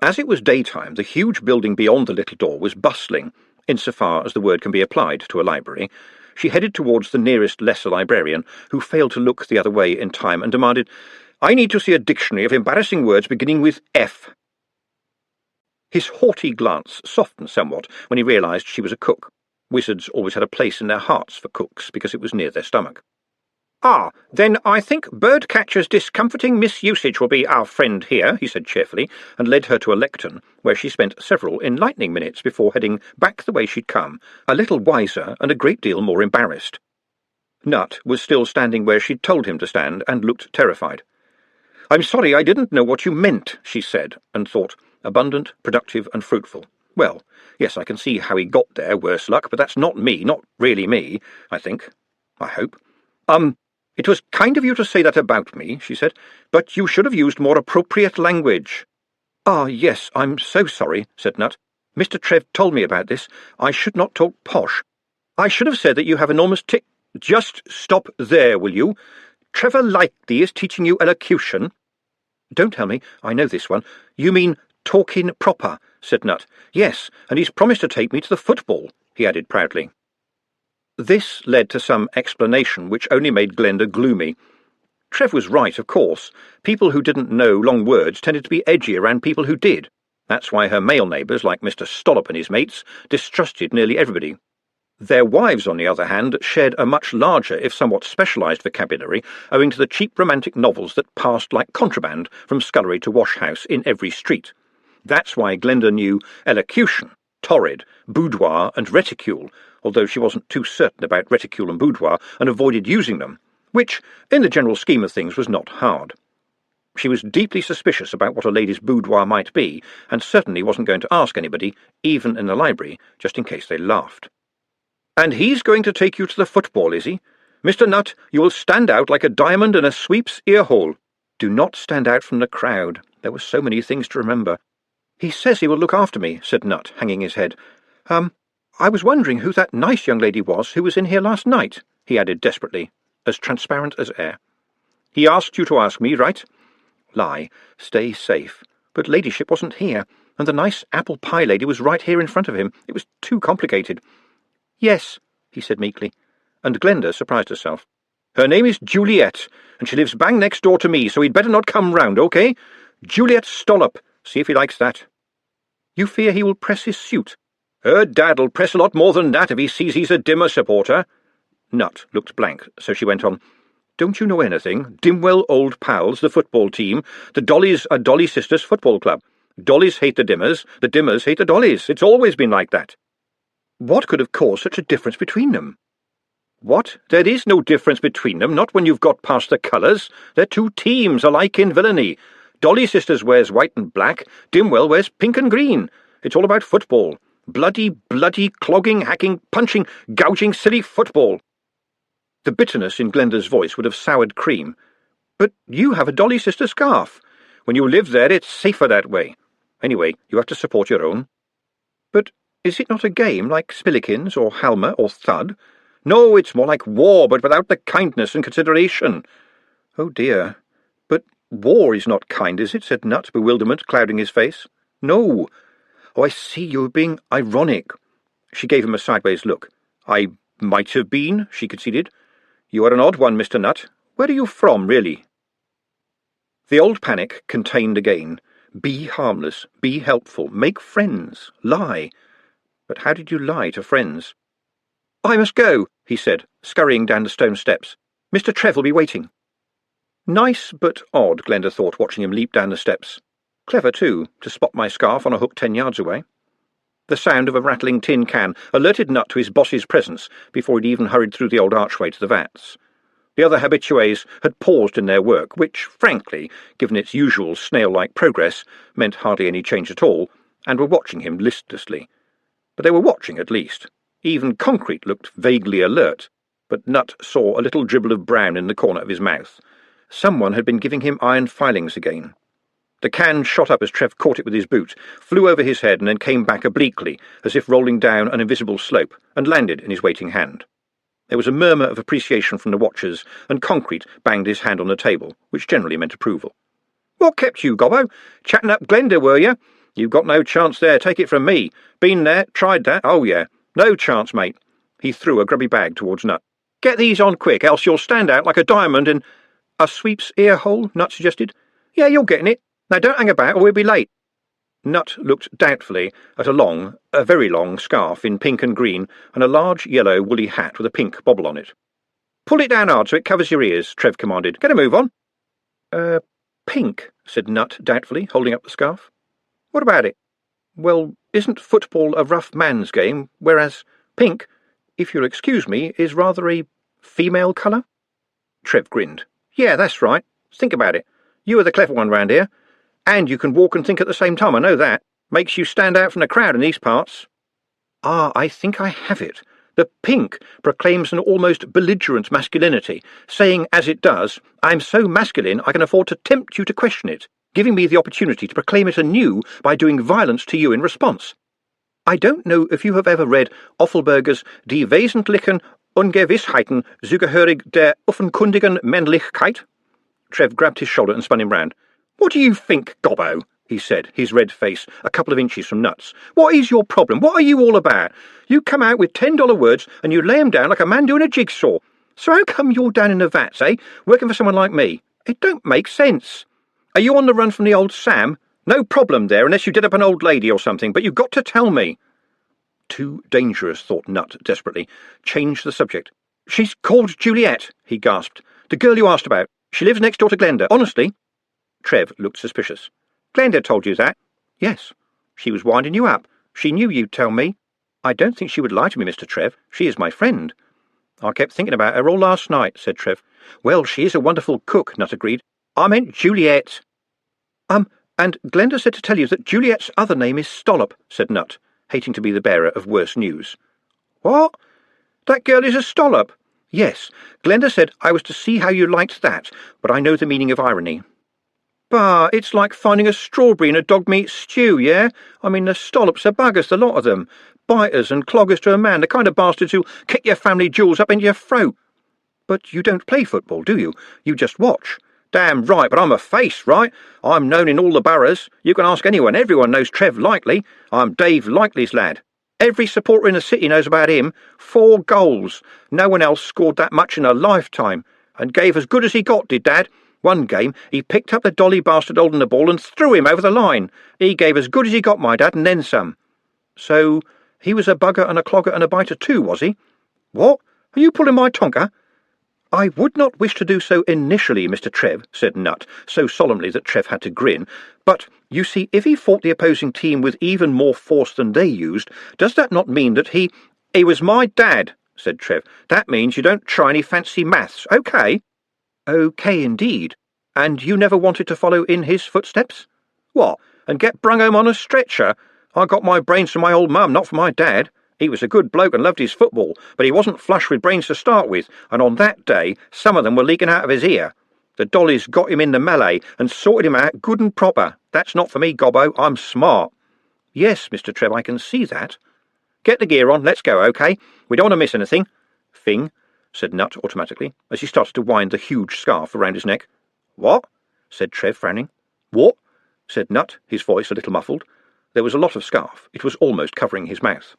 As it was daytime, the huge building beyond the little door was bustling, insofar as the word can be applied to a library. She headed towards the nearest lesser librarian, who failed to look the other way in time, and demanded, "I need to see a dictionary of embarrassing words beginning with F." His haughty glance softened somewhat when he realised she was a cook. Wizards always had a place in their hearts for cooks, because it was near their stomach. "Ah, then I think Birdcatcher's discomforting misusage will be our friend here," he said cheerfully, and led her to a lectern, where she spent several enlightening minutes before heading back the way she'd come, a little wiser and a great deal more embarrassed. Nut was still standing where she'd told him to stand, and looked terrified. "I'm sorry, I didn't know what you meant," she said, and thought, abundant, productive, and fruitful. Well, yes, I can see how he got there, worse luck, but that's not me, not really me, I think. I hope. It was kind of you to say that about me, she said, but you should have used more appropriate language. Ah, yes, I'm so sorry, said Nut. Mr. Trev told me about this. I should not talk posh. I should have said that you have enormous Just stop there, will you? Trevor Likely is teaching you elocution. Don't tell me, I know this one. You mean talking proper, said Nut. Yes, and he's promised to take me to the football, he added proudly. This led to some explanation which only made Glenda gloomy. Trev was right, of course. People who didn't know long words tended to be edgy around people who did. That's why her male neighbours, like Mr. Stollop and his mates, distrusted nearly everybody. Their wives, on the other hand, shared a much larger, if somewhat specialised vocabulary, owing to the cheap romantic novels that passed like contraband from scullery to wash-house in every street. That's why Glenda knew elocution, torrid, boudoir and reticule, although she wasn't too certain about reticule and boudoir and avoided using them, which, in the general scheme of things, was not hard. She was deeply suspicious about what a lady's boudoir might be, and certainly wasn't going to ask anybody, even in the library, just in case they laughed. "And he's going to take you to the football, is he? Mr. Nutt, you will stand out like a diamond in a sweep's ear-hole. Do not stand out from the crowd. There were so many things to remember." "He says he will look after me," said Nutt, hanging his head. I was wondering who that nice young lady was who was in here last night," he added desperately, as transparent as air. "He asked you to ask me, right?" "Lie. Stay safe. But Ladyship wasn't here, and the nice apple pie lady was right here in front of him. It was too complicated." "Yes," he said meekly, and Glenda surprised herself. "Her name is Juliet, and she lives bang next door to me, so he'd better not come round, OK? Juliet Stollop. See if he likes that." "You fear he will press his suit?" "Her dad'll press a lot more than that if he sees he's a Dimmer supporter." Nutt looked blank, so she went on. "Don't you know anything? Dimwell Old Pals, the football team. The Dollies are Dolly Sisters Football Club. Dollies hate the Dimmers hate the Dollies. It's always been like that." "What could have caused such a difference between them?" "What? There is no difference between them, not when you've got past the colours. They're two teams alike in villainy. Dolly Sisters wears white and black, Dimwell wears pink and green. It's all about football. Bloody, clogging, hacking, punching, gouging, silly football." The bitterness in Glenda's voice would have soured cream. "But you have a Dolly Sister scarf. When you live there, it's safer that way. Anyway, you have to support your own." "But is it not a game like Spillikins or Halma or Thud?" "No, it's more like war, but without the kindness and consideration." "Oh dear. But war is not kind, is it?" said Nutt, bewilderment clouding his face. "No. Oh, I see, you were being ironic." She gave him a sideways look. "I might have been," she conceded. "You are an odd one, Mr. Nutt. Where are you from, really?" The old panic contained again. Be harmless, be helpful, make friends, lie. But how did you lie to friends? "I must go," he said, scurrying down the stone steps. "Mr. Trev will be waiting." Nice but odd, Glenda thought, watching him leap down the steps. Clever, too, to spot my scarf on a hook 10 yards away. The sound of a rattling tin can alerted Nutt to his boss's presence before he'd even hurried through the old archway to the vats. The other habitués had paused in their work, which, frankly, given its usual snail-like progress, meant hardly any change at all, and were watching him listlessly. But they were watching, at least. Even Concrete looked vaguely alert, but Nutt saw a little dribble of brown in the corner of his mouth. Someone had been giving him iron filings again. The can shot up as Trev caught it with his boot, flew over his head and then came back obliquely, as if rolling down an invisible slope, and landed in his waiting hand. There was a murmur of appreciation from the watchers, and Concrete banged his hand on the table, which generally meant approval. "What kept you, Gobbo? Chatting up Glenda, were you? You've got no chance there, take it from me. Been there, tried that, oh yeah. No chance, mate." He threw a grubby bag towards Nutt. "Get these on quick, else you'll stand out like a diamond in—" "A sweep's ear-hole?" Nutt suggested. "Yeah, you're getting it. Now don't hang about or we'll be late." Nutt looked doubtfully at a very long scarf in pink and green, and a large yellow woolly hat with a pink bobble on it. "Pull it down hard so it covers your ears," Trev commanded. "Get a move on." Pink," said Nutt doubtfully, holding up the scarf. "What about it?" "Well, isn't football a rough man's game, whereas pink, if you'll excuse me, is rather a female colour?" Trev grinned. "Yeah, that's right. Think about it. You are the clever one round here. And you can walk and think at the same time, I know that. Makes you stand out from the crowd in these parts. Ah, I think I have it. The pink proclaims an almost belligerent masculinity, saying as it does, I'm so masculine I can afford to tempt you to question it, giving me the opportunity to proclaim it anew by doing violence to you in response. I don't know if you have ever read Offelberger's Die wesentlichen Ungewissheiten zugehörig der offenkundigen Männlichkeit. Trev grabbed his shoulder and spun him round. What do you think, Gobbo? He said, his red face a couple of inches from nuts. What is your problem? What are you all about? You come out with $10 words and you lay 'em down like a man doing a jigsaw. So how come you're down in the vats, eh, working for someone like me? It don't make sense. Are you on the run from the old Sam? No problem there, unless you did up an old lady or something, but you've got to tell me. Too dangerous, thought Nutt desperately. Change the subject. She's called Juliet, he gasped. The girl you asked about. She lives next door to Glenda, honestly. Trev looked suspicious. Glenda told you that? Yes. She was winding you up. She knew you'd tell me. I don't think she would lie to me, Mr. Trev. She is my friend. I kept thinking about her all last night, said Trev. Well, she is a wonderful cook, Nutt agreed. I meant Juliet. And Glenda said to tell you that Juliet's other name is Stollop, said Nutt, hating to be the bearer of worse news. What? That girl is a Stollop? Yes. Glenda said I was to see how you liked that, but I know the meaning of irony. Bah, it's like finding a strawberry in a dog meat stew, yeah? I mean, the Stollops are buggers, the lot of them. Biters and cloggers to a man, the kind of bastards who'll kick your family jewels up into your throat. But you don't play football, do you? You just watch. Damn right, but I'm a face, right? I'm known in all the boroughs. You can ask anyone. Everyone knows Trev Likely. I'm Dave Likely's lad. Every supporter in the city knows about him. 4 goals. No one else scored that much in a lifetime. And gave as good as he got, did Dad. One game, he picked up the dolly bastard holding the ball and threw him over the line. He gave as good as he got, my Dad, and then some. So, he was a bugger and a clogger and a biter too, was he? What? Are you pulling my tonker? I would not wish to do so initially, Mr. Trev, said Nutt, so solemnly that Trev had to grin. But, you see, if he fought the opposing team with even more force than they used, does that not mean that he was my dad, said Trev. That means you don't try any fancy maths, OK? OK, indeed. And you never wanted to follow in his footsteps? What, and get brung home on a stretcher? I got my brains from my old mum, not from my dad. He was a good bloke and loved his football, but he wasn't flush with brains to start with, and on that day some of them were leaking out of his ear. The dollies got him in the melee and sorted him out good and proper. That's not for me, Gobbo. I'm smart. Yes, Mr. Trev, I can see that. Get the gear on. Let's go, OK? We don't want to miss anything. Thing, said Nutt automatically, as he started to wind the huge scarf around his neck. What? Said Trev, frowning. What? Said Nutt, his voice a little muffled. There was a lot of scarf. It was almost covering his mouth.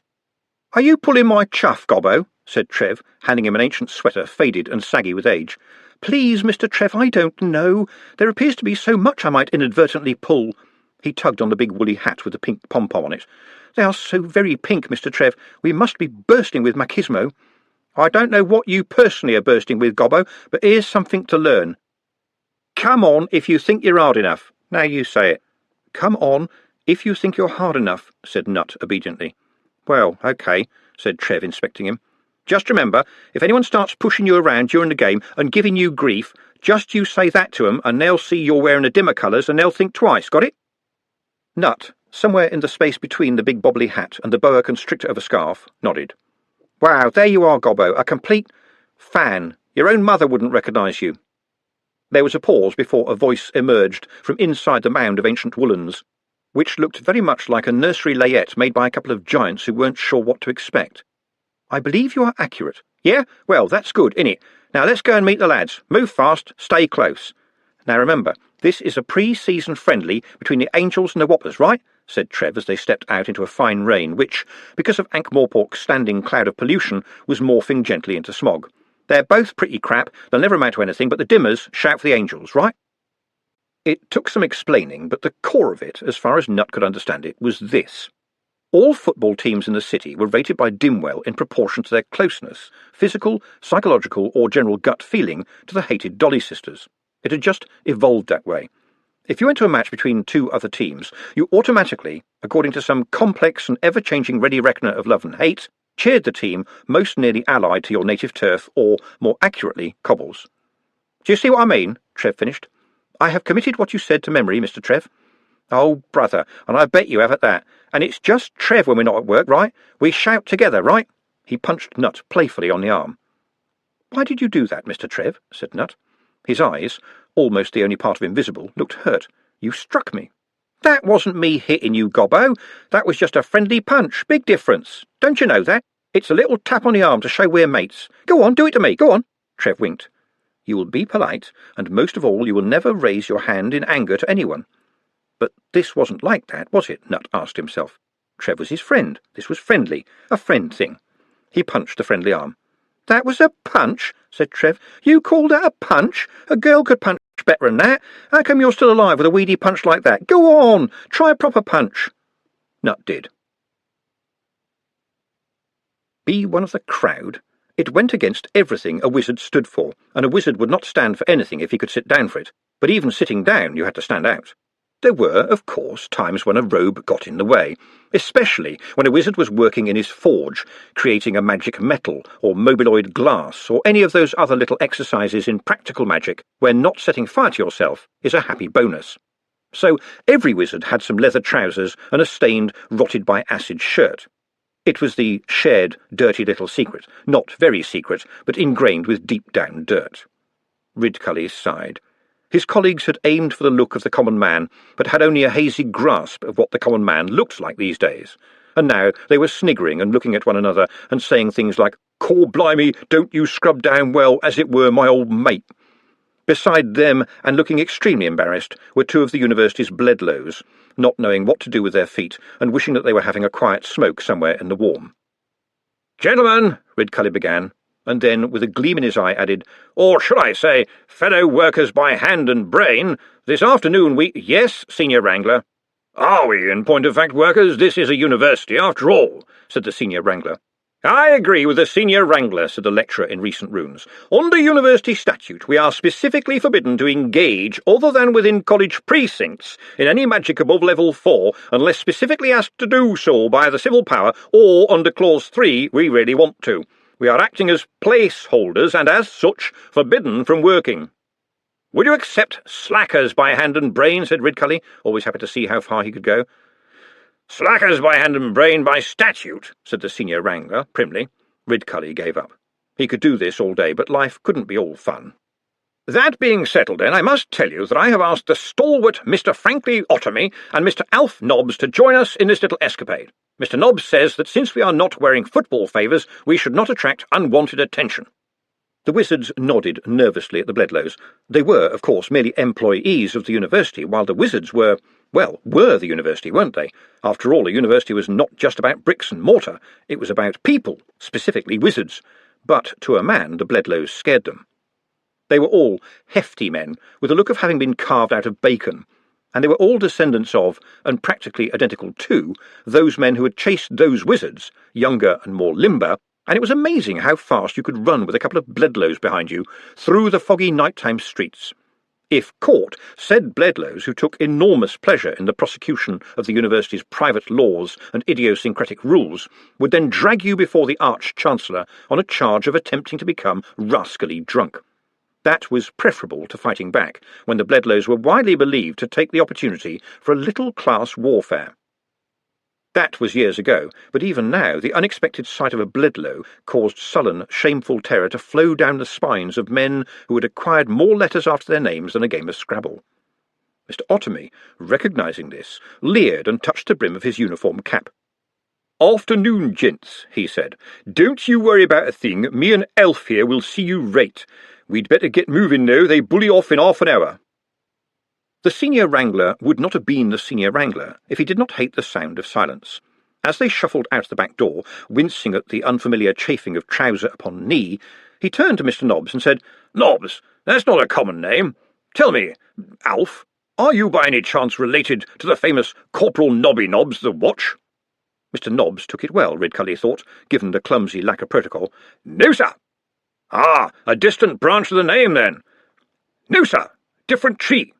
Are you pulling my chuff, Gobbo? Said Trev, handing him an ancient sweater, faded and saggy with age. Please, Mr. Trev, I don't know. There appears to be so much I might inadvertently pull. He tugged on the big woolly hat with the pink pom-pom on it. They are so very pink, Mr. Trev. We must be bursting with machismo. I don't know what you personally are bursting with, Gobbo, but here's something to learn. Come on if you think you're hard enough. Now you say it. Come on if you think you're hard enough, said Nutt obediently. Well, OK, said Trev, inspecting him. Just remember, if anyone starts pushing you around during the game and giving you grief, just you say that to 'em and they'll see you're wearing the dimmer colours and they'll think twice, got it? Nutt, somewhere in the space between the big bobbly hat and the boa constrictor of a scarf, nodded. Wow, there you are, Gobbo, a complete fan. Your own mother wouldn't recognise you. There was a pause before a voice emerged from inside the mound of ancient woollens, which looked very much like a nursery layette made by a couple of giants who weren't sure what to expect. I believe you are accurate. Yeah? Well, that's good, innit? Now let's go and meet the lads. Move fast, stay close. Now remember, this is a pre-season friendly between the Angels and the Whoppers, right? Said Trev as they stepped out into a fine rain which, because of Ankh-Morpork's standing cloud of pollution, was morphing gently into smog. They're both pretty crap, they'll never amount to anything, but the Dimmers shout for the Angels, right? It took some explaining, but the core of it, as far as Nutt could understand it, was this. All football teams in the city were rated by Dimwell in proportion to their closeness, physical, psychological, or general gut feeling to the hated Dolly sisters. It had just evolved that way. If you went to a match between two other teams, you automatically, according to some complex and ever-changing ready reckoner of love and hate, cheered the team most nearly allied to your native turf, or, more accurately, cobbles. Do you see what I mean? Trev finished. I have committed what you said to memory, Mr. Trev. "Oh, brother, and I bet you have at that. And it's just Trev when we're not at work, right? We shout together, right?" He punched Nut playfully on the arm. "Why did you do that, Mr. Trev?" said Nut. His eyes, almost the only part of him visible, looked hurt. "You struck me." "That wasn't me hitting you, Gobbo. That was just a friendly punch. Big difference. Don't you know that? It's a little tap on the arm to show we're mates. Go on, do it to me, go on." Trev winked. "You will be polite, and most of all you will never raise your hand in anger to anyone." But this wasn't like that, was it? Nut asked himself. Trev was his friend. This was friendly, a friend thing. He punched the friendly arm. "That was a punch?" said Trev. "You call that a punch? A girl could punch better than that. How come you're still alive with a weedy punch like that? Go on, try a proper punch." Nut did. Be one of the crowd? It went against everything a wizard stood for, and a wizard would not stand for anything if he could sit down for it, but even sitting down you had to stand out. There were, of course, times when a robe got in the way, especially when a wizard was working in his forge, creating a magic metal or mobiloid glass or any of those other little exercises in practical magic where not setting fire to yourself is a happy bonus. So every wizard had some leather trousers and a stained, rotted-by-acid shirt. It was the shared, dirty little secret, not very secret, but ingrained with deep-down dirt. Ridcully sighed. His colleagues had aimed for the look of the common man, but had only a hazy grasp of what the common man looked like these days. And now they were sniggering and looking at one another and saying things like, "Cor blimey, don't you scrub down well, as it were my old mate." Beside them, and looking extremely embarrassed, were two of the university's bledlows, not knowing what to do with their feet and wishing that they were having a quiet smoke somewhere in the warm. "Gentlemen," Ridcully began, and then, with a gleam in his eye, added, "Or should I say, fellow workers by hand and brain, this afternoon we—" "Yes, Senior Wrangler." "Are we, in point of fact, workers? This is a university, after all," said the Senior Wrangler. "I agree with the Senior Wrangler," said the lecturer in recent runes. "Under university statute, we are specifically forbidden to engage, other than within college precincts, in any magic above level 4, unless specifically asked to do so by the civil power, or, under clause 3, we really want to. We are acting as placeholders, and as such, forbidden from working." "Would you accept slackers by hand and brain?" said Ridcully, always happy to see how far he could go. "Slackers by hand and brain by statute," said the Senior Wrangler, primly. Ridcully gave up. He could do this all day, but life couldn't be all fun. "That being settled, then, I must tell you that I have asked the stalwart Mr. Frankly Otomy and Mr. Alf Nobbs to join us in this little escapade. Mr. Nobbs says that since we are not wearing football favours, we should not attract unwanted attention." The wizards nodded nervously at the Bledlows. They were, of course, merely employees of the university, while the wizards were the university, weren't they? After all, a university was not just about bricks and mortar. It was about people, specifically wizards. But to a man, the Bledlows scared them. They were all hefty men, with a look of having been carved out of bacon, and they were all descendants of, and practically identical to, those men who had chased those wizards, younger and more limber, and it was amazing how fast you could run with a couple of Bledlows behind you through the foggy nighttime streets. If caught, said Bledlows, who took enormous pleasure in the prosecution of the university's private laws and idiosyncratic rules, would then drag you before the Arch-Chancellor on a charge of attempting to become rascally drunk. That was preferable to fighting back, when the Bledlows were widely believed to take the opportunity for a little class warfare. That was years ago, but even now the unexpected sight of a Bledlow caused sullen, shameful terror to flow down the spines of men who had acquired more letters after their names than a game of Scrabble. Mr. Otomy, recognising this, leered and touched the brim of his uniform cap. "Afternoon, gents," he said. "Don't you worry about a thing. Me and Elf here will see you right. We'd better get moving now. They bully off in half an hour." The Senior Wrangler would not have been the Senior Wrangler if he did not hate the sound of silence. As they shuffled out the back door, wincing at the unfamiliar chafing of trouser upon knee, he turned to Mr. Nobbs and said, "Nobbs, that's not a common name. Tell me, Alf, are you by any chance related to the famous Corporal Nobby Nobbs, the watch?" Mr. Nobbs took it well, Ridcully thought, given the clumsy lack of protocol. "No, sir." "Ah, a distant branch of the name, then." "No, sir, different tree."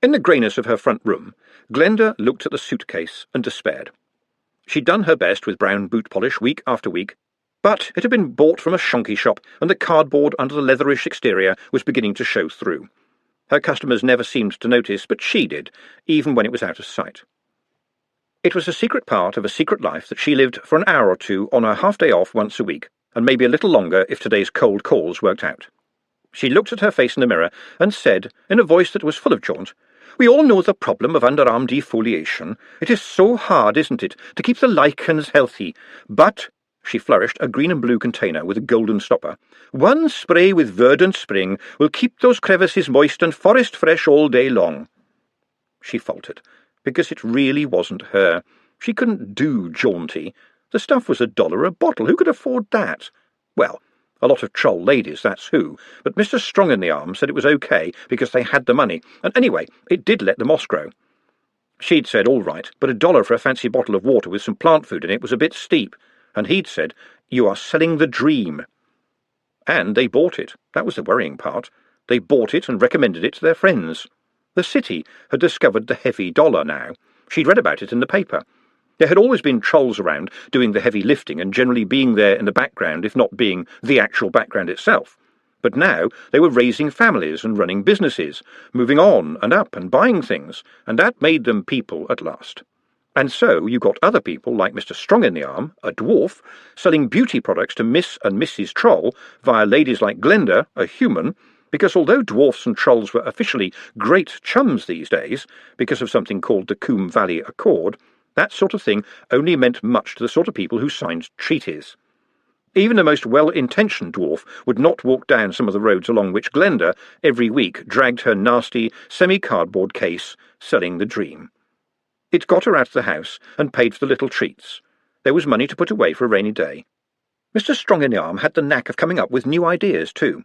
In the greyness of her front room, Glenda looked at the suitcase and despaired. She'd done her best with brown boot polish week after week, but it had been bought from a shonky shop, and the cardboard under the leatherish exterior was beginning to show through. Her customers never seemed to notice, but she did, even when it was out of sight. It was a secret part of a secret life that she lived for an hour or two on her half-day off once a week, and maybe a little longer if today's cold calls worked out. She looked at her face in the mirror and said, in a voice that was full of jaunt, "We all know the problem of underarm defoliation. It is so hard, isn't it, to keep the lichens healthy. But," she flourished a green and blue container with a golden stopper, "one spray with verdant spring will keep those crevices moist and forest fresh all day long." She faltered, because it really wasn't her. She couldn't do jaunty. The stuff was $1 a bottle. Who could afford that? Well, a lot of troll ladies, that's who, but Mr. Strong-in-the-Arm said it was okay because they had the money, and anyway, it did let the moss grow. She'd said all right, but $1 for a fancy bottle of water with some plant food in it was a bit steep, and he'd said, "You are selling the dream." And they bought it. That was the worrying part. They bought it and recommended it to their friends. The city had discovered the heavy dollar now. She'd read about it in the paper. There had always been trolls around doing the heavy lifting and generally being there in the background, if not being the actual background itself. But now they were raising families and running businesses, moving on and up and buying things, and that made them people at last. And so you got other people like Mr. Strong-in-the-Arm, a dwarf, selling beauty products to Miss and Mrs. Troll via ladies like Glenda, a human, because although dwarfs and trolls were officially great chums these days, because of something called the Coombe Valley Accord, that sort of thing only meant much to the sort of people who signed treaties. Even the most well-intentioned dwarf would not walk down some of the roads along which Glenda every week dragged her nasty semi-cardboard case, selling the dream. It got her out of the house and paid for the little treats. There was money to put away for a rainy day. Mr. Strong-in-the-Arm had the knack of coming up with new ideas, too.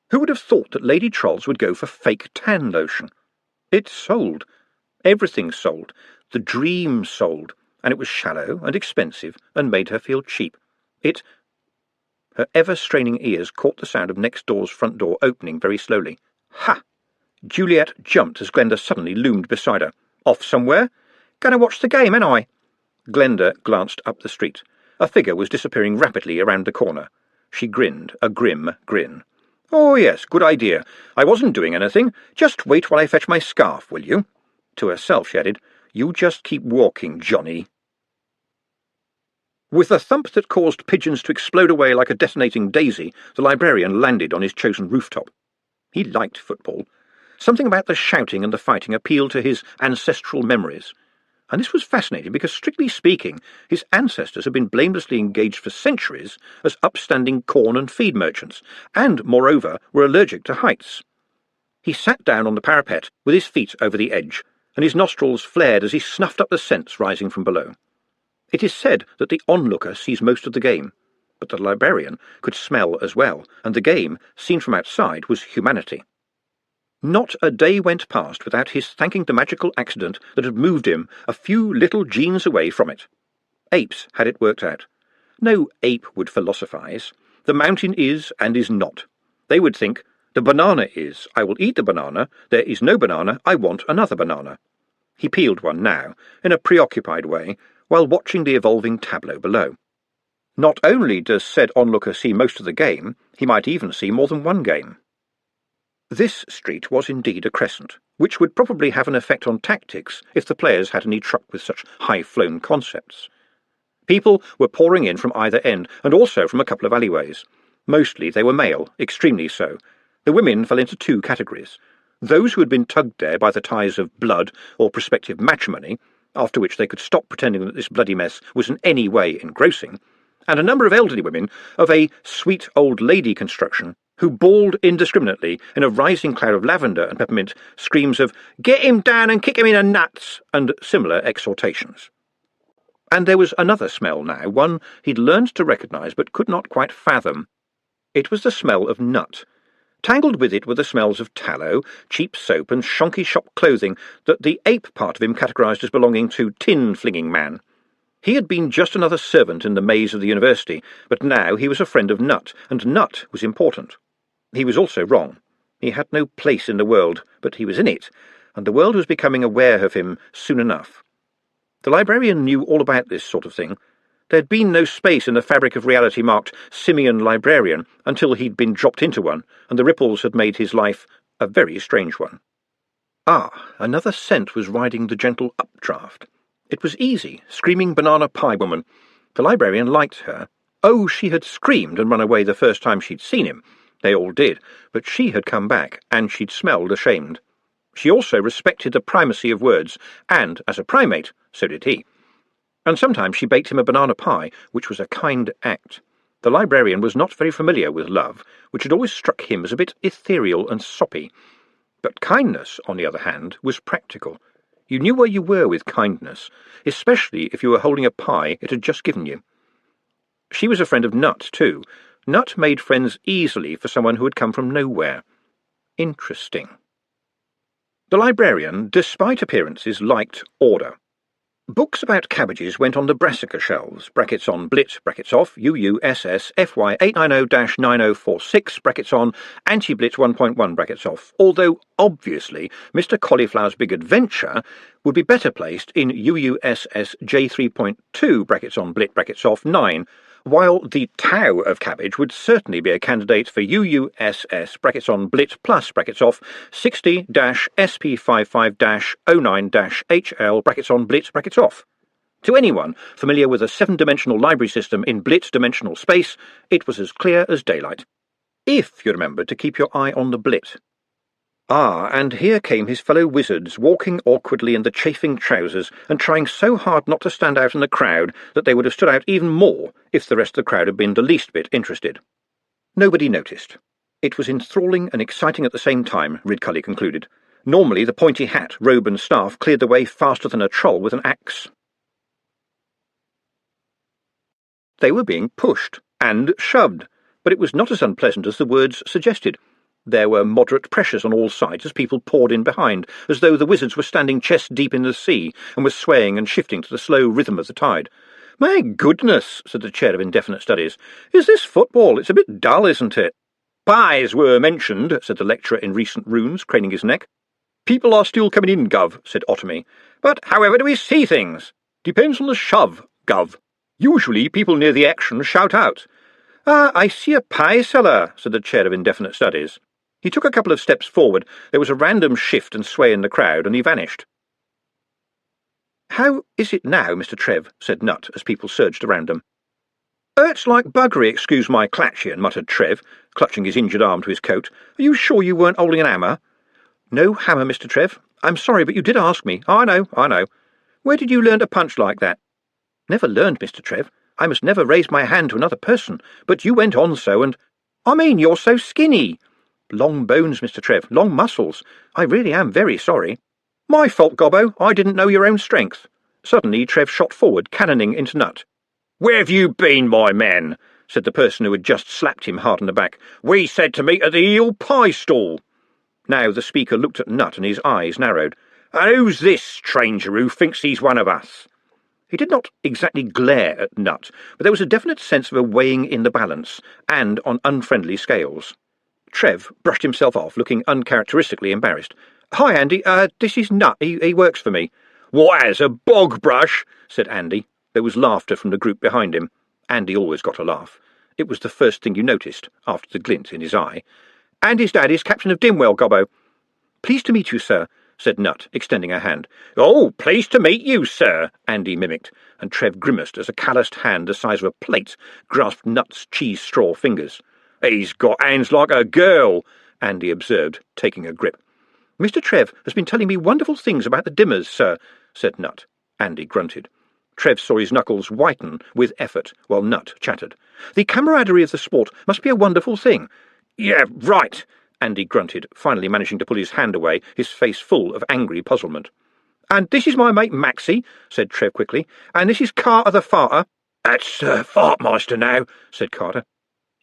Who would have thought that lady trolls would go for fake tan lotion? It sold. Everything sold. The dream sold, and it was shallow and expensive and made her feel cheap. Her ever-straining ears caught the sound of next door's front door opening very slowly. Ha! Juliet jumped as Glenda suddenly loomed beside her. "Off somewhere? Gonna watch the game, ain't I?" Glenda glanced up the street. A figure was disappearing rapidly around the corner. She grinned, a grim grin. "Oh, yes, good idea. I wasn't doing anything. Just wait while I fetch my scarf, will you?" To herself she added, "You just keep walking, Johnny." With a thump that caused pigeons to explode away like a detonating daisy, the librarian landed on his chosen rooftop. He liked football. Something about the shouting and the fighting appealed to his ancestral memories. And this was fascinating because, strictly speaking, his ancestors had been blamelessly engaged for centuries as upstanding corn and feed merchants, and, moreover, were allergic to heights. He sat down on the parapet with his feet over the edge, and his nostrils flared as he snuffed up the scents rising from below. It is said that the onlooker sees most of the game, but the librarian could smell as well, and the game, seen from outside, was humanity. Not a day went past without his thanking the magical accident that had moved him a few little genes away from it. Apes had it worked out. No ape would philosophize. The mountain is and is not. They would think, the banana is, I will eat the banana, there is no banana, I want another banana. He peeled one now, in a preoccupied way, while watching the evolving tableau below. Not only does said onlooker see most of the game, he might even see more than one game. This street was indeed a crescent, which would probably have an effect on tactics if the players had any truck with such high-flown concepts. People were pouring in from either end, and also from a couple of alleyways. Mostly they were male, extremely so. The women fell into two categories. Those who had been tugged there by the ties of blood or prospective matrimony, after which they could stop pretending that this bloody mess was in any way engrossing, and a number of elderly women of a sweet old lady construction who bawled indiscriminately in a rising cloud of lavender and peppermint screams of "Get him down and kick him in the nuts!" and similar exhortations. And there was another smell now, one he'd learned to recognise but could not quite fathom. It was the smell of nut. Tangled with it were the smells of tallow, cheap soap, and shonky shop clothing that the ape part of him categorised as belonging to tin-flinging man. He had been just another servant in the maze of the university, but now he was a friend of Nut, and Nut was important. He was also wrong. He had no place in the world, but he was in it, and the world was becoming aware of him soon enough. The librarian knew all about this sort of thing. There had been no space in the fabric of reality marked Simian Librarian until he'd been dropped into one, and the ripples had made his life A very strange one. Ah, another scent was riding the gentle updraft. It was easy, screaming banana pie woman. The librarian liked her. Oh, she had screamed and run away the first time she'd seen him. They all did, but she had come back, and she'd smelled ashamed. She also respected the primacy of words, and, as a primate, so did he. And sometimes she baked him a banana pie, which was a kind act. The librarian was not very familiar with love, which had always struck him as a bit ethereal and soppy. But kindness, on the other hand, was practical. You knew where you were with kindness, especially if you were holding a pie it had just given you. She was a friend of Nut, too. Nut made friends easily for someone who had come from nowhere. Interesting. The librarian, despite appearances, liked order. Books about cabbages went on the brassica shelves, brackets on Blit, brackets off, UUSS FY 890-9046, brackets on, Anti-Blit 1.1, brackets off, although, obviously, Mr. Cauliflower's Big Adventure would be better placed in UUSS J3.2, brackets on Blit, brackets off, 9, while the Tau of cabbage would certainly be a candidate for UUSS, brackets on Blit plus, brackets off, 60-SP55-09-HL, brackets on Blit, brackets off. To anyone familiar with a 7-dimensional library system in Blit dimensional space, it was as clear as daylight. If you remembered to keep your eye on the Blit. Ah, and here came his fellow wizards, walking awkwardly in the chafing trousers and trying so hard not to stand out in the crowd that they would have stood out even more if the rest of the crowd had been the least bit interested. Nobody noticed. It was enthralling and exciting at the same time, Ridcully concluded. Normally the pointy hat, robe and staff cleared the way faster than a troll with an axe. They were being pushed and shoved, but it was not as unpleasant as the words suggested. There were moderate pressures on all sides as people poured in behind, as though the wizards were standing chest-deep in the sea and were swaying and shifting to the slow rhythm of the tide. "My goodness," said the chair of indefinite studies. "Is this football? It's a bit dull, isn't it?" "Pies were mentioned," said the lecturer in recent runes, craning his neck. "People are still coming in, Gov," said Otomy. "But however do we see things?" "Depends on the shove, Gov. Usually people near the action shout out." "Ah, I see a pie seller," said the chair of indefinite studies. He took a couple of steps forward. There was a random shift and sway in the crowd, and he vanished. "How is it now, Mr. Trev?" said Nut, as people surged around him. "Hurts like buggery, excuse my clatchin'," muttered Trev, clutching his injured arm to his coat. "Are you sure you weren't holding an hammer?" "No hammer, Mr. Trev. I'm sorry, but you did ask me." I know. "Where did you learn to punch like that?" "Never learned, Mr. Trev. I must never raise my hand to another person. But you went on so, and—" "I mean, you're so skinny." "Long bones, Mr. Trev, long muscles. I really am very sorry." "My fault, Gobbo. I didn't know your own strength." Suddenly Trev shot forward, cannoning into Nut. "Where have you been, my man?" said the person who had just slapped him hard on the back. "We said to meet at the eel pie stall." Now the speaker looked at Nut and his eyes narrowed. "And who's this stranger who thinks he's one of us?" He did not exactly glare at Nut, but there was a definite sense of a weighing in the balance, and on unfriendly scales. Trev brushed himself off, looking uncharacteristically embarrassed. "Hi, Andy. This is Nut. He works for me." "What, as a bog brush?" said Andy. There was laughter from the group behind him. Andy always got a laugh. It was the first thing you noticed, after the glint in his eye. "Andy's dad is Captain of Dimwell, Gobbo." "Pleased to meet you, sir," said Nut, extending a hand. "Oh, pleased to meet you, sir," Andy mimicked, and Trev grimaced as a calloused hand the size of a plate grasped Nut's cheese-straw fingers. "He's got hands like a girl," Andy observed, taking a grip. "Mr. Trev has been telling me wonderful things about the Dimmers, sir," said Nut. Andy grunted. Trev saw his knuckles whiten with effort, while Nut chattered. "The camaraderie of the sport must be a wonderful thing." "Yeah, right," Andy grunted, finally managing to pull his hand away, his face full of angry puzzlement. "And this is my mate Maxie," said Trev quickly, "and this is Carter the Farter." "That's Fartmeister now," said Carter.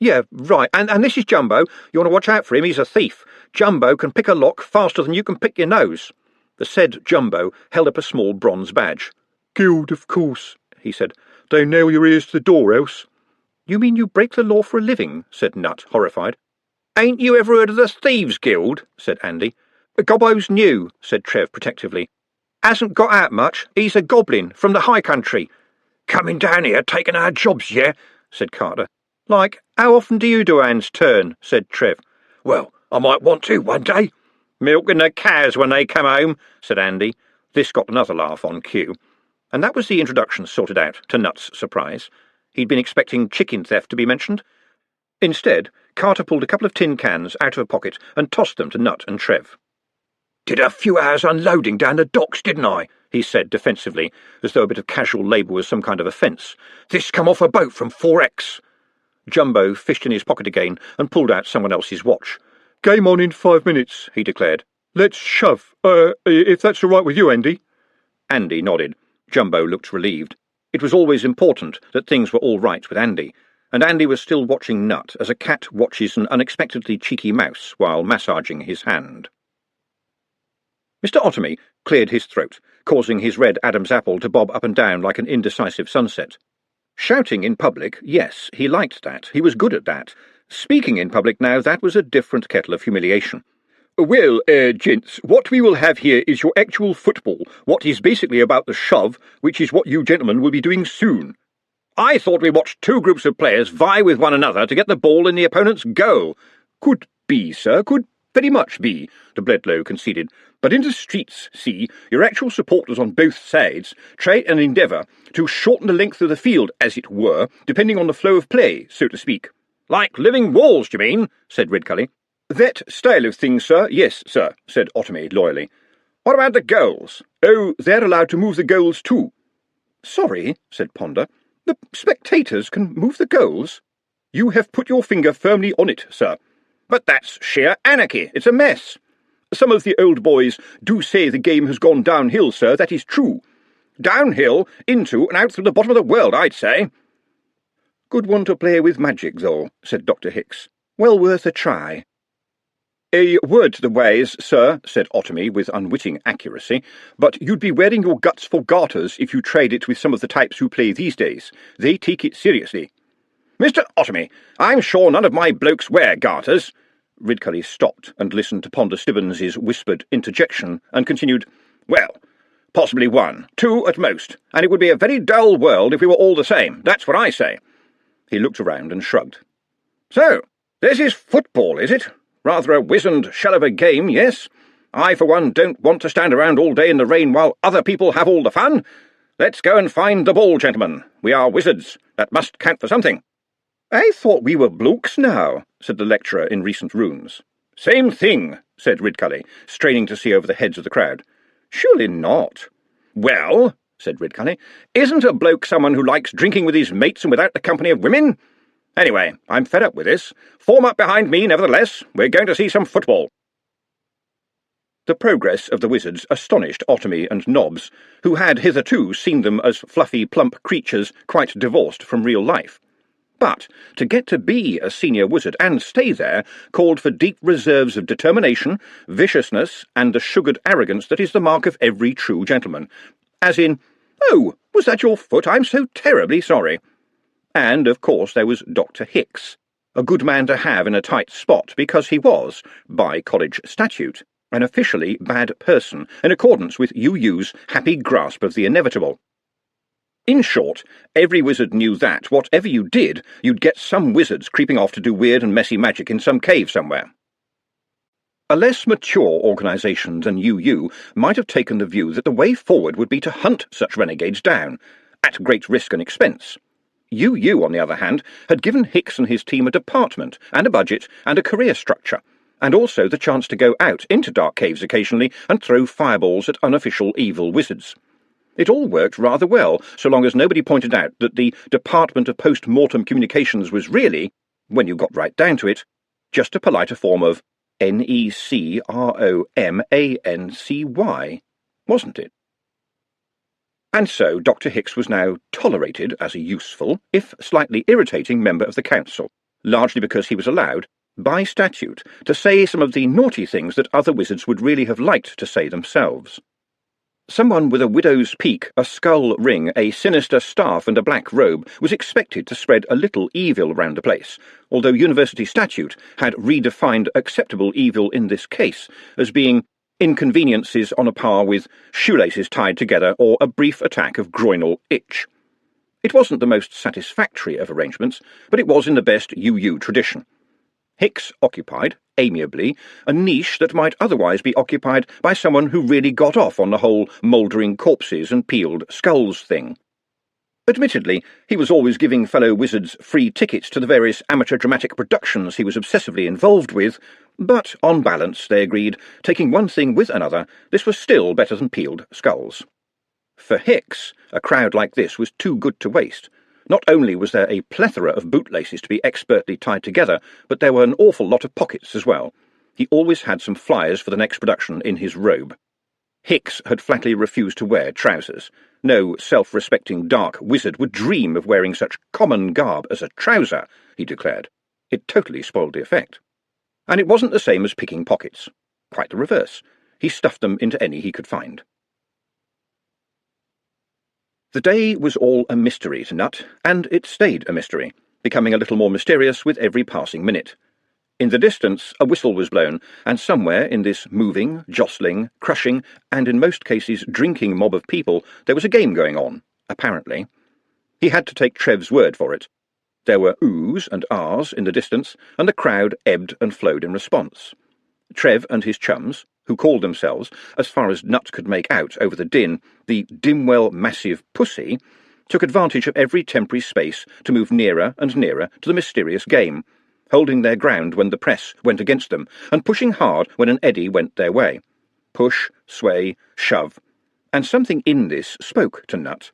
"Yeah, right, and this is Jumbo. You want to watch out for him, he's a thief. Jumbo can pick a lock faster than you can pick your nose." The said Jumbo held up a small bronze badge. "Guild, of course," he said. "Don't nail your ears to the door, else." "You mean you break the law for a living?" said Nut, horrified. "Ain't you ever heard of the Thieves' Guild?" said Andy. "Gobbo's new," said Trev protectively. "Hasn't got out much. He's a goblin from the high country." "Coming down here taking our jobs, yeah?" said Carter. "Like, how often do you do a hand's turn?" said Trev. "Well, I might want to one day." "Milking the cows when they come home," said Andy. This got another laugh on cue. And that was the introduction sorted out, to Nut's surprise. He'd been expecting chicken theft to be mentioned. Instead, Carter pulled a couple of tin cans out of a pocket and tossed them to Nut and Trev. "Did a few hours unloading down the docks, didn't I?" he said defensively, as though a bit of casual labour was some kind of offence. "This come off a boat from 4X. Jumbo fished in his pocket again and pulled out someone else's watch. "Game on in 5 minutes," he declared. "Let's shove, if that's all right with you, Andy." Andy nodded. Jumbo looked relieved. It was always important that things were all right with Andy, and Andy was still watching Nut as a cat watches an unexpectedly cheeky mouse while massaging his hand. Mr. Otomy cleared his throat, causing his red Adam's apple to bob up and down like an indecisive sunset. Shouting in public, yes, he liked that. He was good at that. Speaking in public now, that was a different kettle of humiliation. "Well, gents, what we will have here is your actual football, what is basically about the shove, which is what you gentlemen will be doing soon." "I thought we watched two groups of players vie with one another to get the ball in the opponent's goal." "Could be, sir, could very much be," de Bledlow conceded. "But in the streets, see, your actual supporters on both sides try and endeavour to shorten the length of the field, as it were, depending on the flow of play, so to speak." "Like living walls, do you mean?" said Ridcully. "That style of thing, sir, yes, sir," said Otomy loyally. "What about the goals?" "Oh, they're allowed to move the goals too." "Sorry," said Ponder, "the spectators can move the goals?" "You have put your finger firmly on it, sir." "But that's sheer anarchy. It's a mess." "Some of the old boys do say the game has gone downhill, sir, that is true." "Downhill, into and out through the bottom of the world, I'd say." "Good one to play with magic, though," said Dr. Hicks. "Well worth a try." "A word to the wise, sir," said Otomy with unwitting accuracy, "but you'd be wearing your guts for garters if you tried it with some of the types who play these days. They take it seriously." "Mr. Otomy, I'm sure none of my blokes wear garters." Ridcully stopped and listened to Ponder Stibbons's whispered interjection and continued, "Well, possibly one, two at most, and it would be a very dull world if we were all the same. That's what I say." He looked around and shrugged. "So, this is football, is it? Rather a wizened shell of a game, yes? I, for one, don't want to stand around all day in the rain while other people have all the fun. Let's go and find the ball, gentlemen. We are wizards. That must count for something." "I thought we were blokes now," said the lecturer in recent runes. "Same thing," said Ridcully, straining to see over the heads of the crowd. "Surely not." "Well," said Ridcully, "isn't a bloke someone who likes drinking with his mates and without the company of women? Anyway, I'm fed up with this. Form up behind me, nevertheless. We're going to see some football." The progress of the wizards astonished Otomy and Nobbs, who had hitherto seen them as fluffy, plump creatures quite divorced from real life. But to get to be a senior wizard and stay there called for deep reserves of determination, viciousness, and the sugared arrogance that is the mark of every true gentleman. As in, "Oh, was that your foot? I'm so terribly sorry." And, of course, there was Dr. Hicks, a good man to have in a tight spot because he was, by college statute, an officially bad person in accordance with UU's happy grasp of the inevitable. In short, every wizard knew that, whatever you did, you'd get some wizards creeping off to do weird and messy magic in some cave somewhere. A less mature organisation than UU might have taken the view that the way forward would be to hunt such renegades down, at great risk and expense. UU, on the other hand, had given Hicks and his team a department and a budget and a career structure, and also the chance to go out into dark caves occasionally and throw fireballs at unofficial evil wizards. It all worked rather well, so long as nobody pointed out that the Department of Post-Mortem Communications was really, when you got right down to it, just a politer form of NECROMANCY, wasn't it? And so Dr. Hicks was now tolerated as a useful, if slightly irritating, member of the council, largely because he was allowed, by statute, to say some of the naughty things that other wizards would really have liked to say themselves. Someone with a widow's peak, a skull ring, a sinister staff and a black robe was expected to spread a little evil round the place, although university statute had redefined acceptable evil in this case as being inconveniences on a par with shoelaces tied together or a brief attack of groinal itch. It wasn't the most satisfactory of arrangements, but it was in the best UU tradition. Hicks occupied, amiably, a niche that might otherwise be occupied by someone who really got off on the whole mouldering corpses and peeled skulls thing. Admittedly, he was always giving fellow wizards free tickets to the various amateur dramatic productions he was obsessively involved with, but on balance, they agreed, taking one thing with another, this was still better than peeled skulls. For Hicks, a crowd like this was too good to waste. Not only was there a plethora of bootlaces to be expertly tied together, but there were an awful lot of pockets as well. He always had some flyers for the next production in his robe. Hicks had flatly refused to wear trousers. No self-respecting dark wizard would dream of wearing such common garb as a trouser, he declared. It totally spoiled the effect. And it wasn't the same as picking pockets. Quite the reverse. He stuffed them into any he could find. The day was all a mystery to Nut, and it stayed a mystery, becoming a little more mysterious with every passing minute. In the distance, a whistle was blown, and somewhere in this moving, jostling, crushing, and in most cases drinking mob of people, there was a game going on, apparently. He had to take Trev's word for it. There were oohs and ahs in the distance, and the crowd ebbed and flowed in response. Trev and his chums, who called themselves, as far as Nut could make out over the din, the Dimwell Massive Pussy, took advantage of every temporary space to move nearer and nearer to the mysterious game, holding their ground when the press went against them, and pushing hard when an eddy went their way. Push, sway, shove. And something in this spoke to Nut.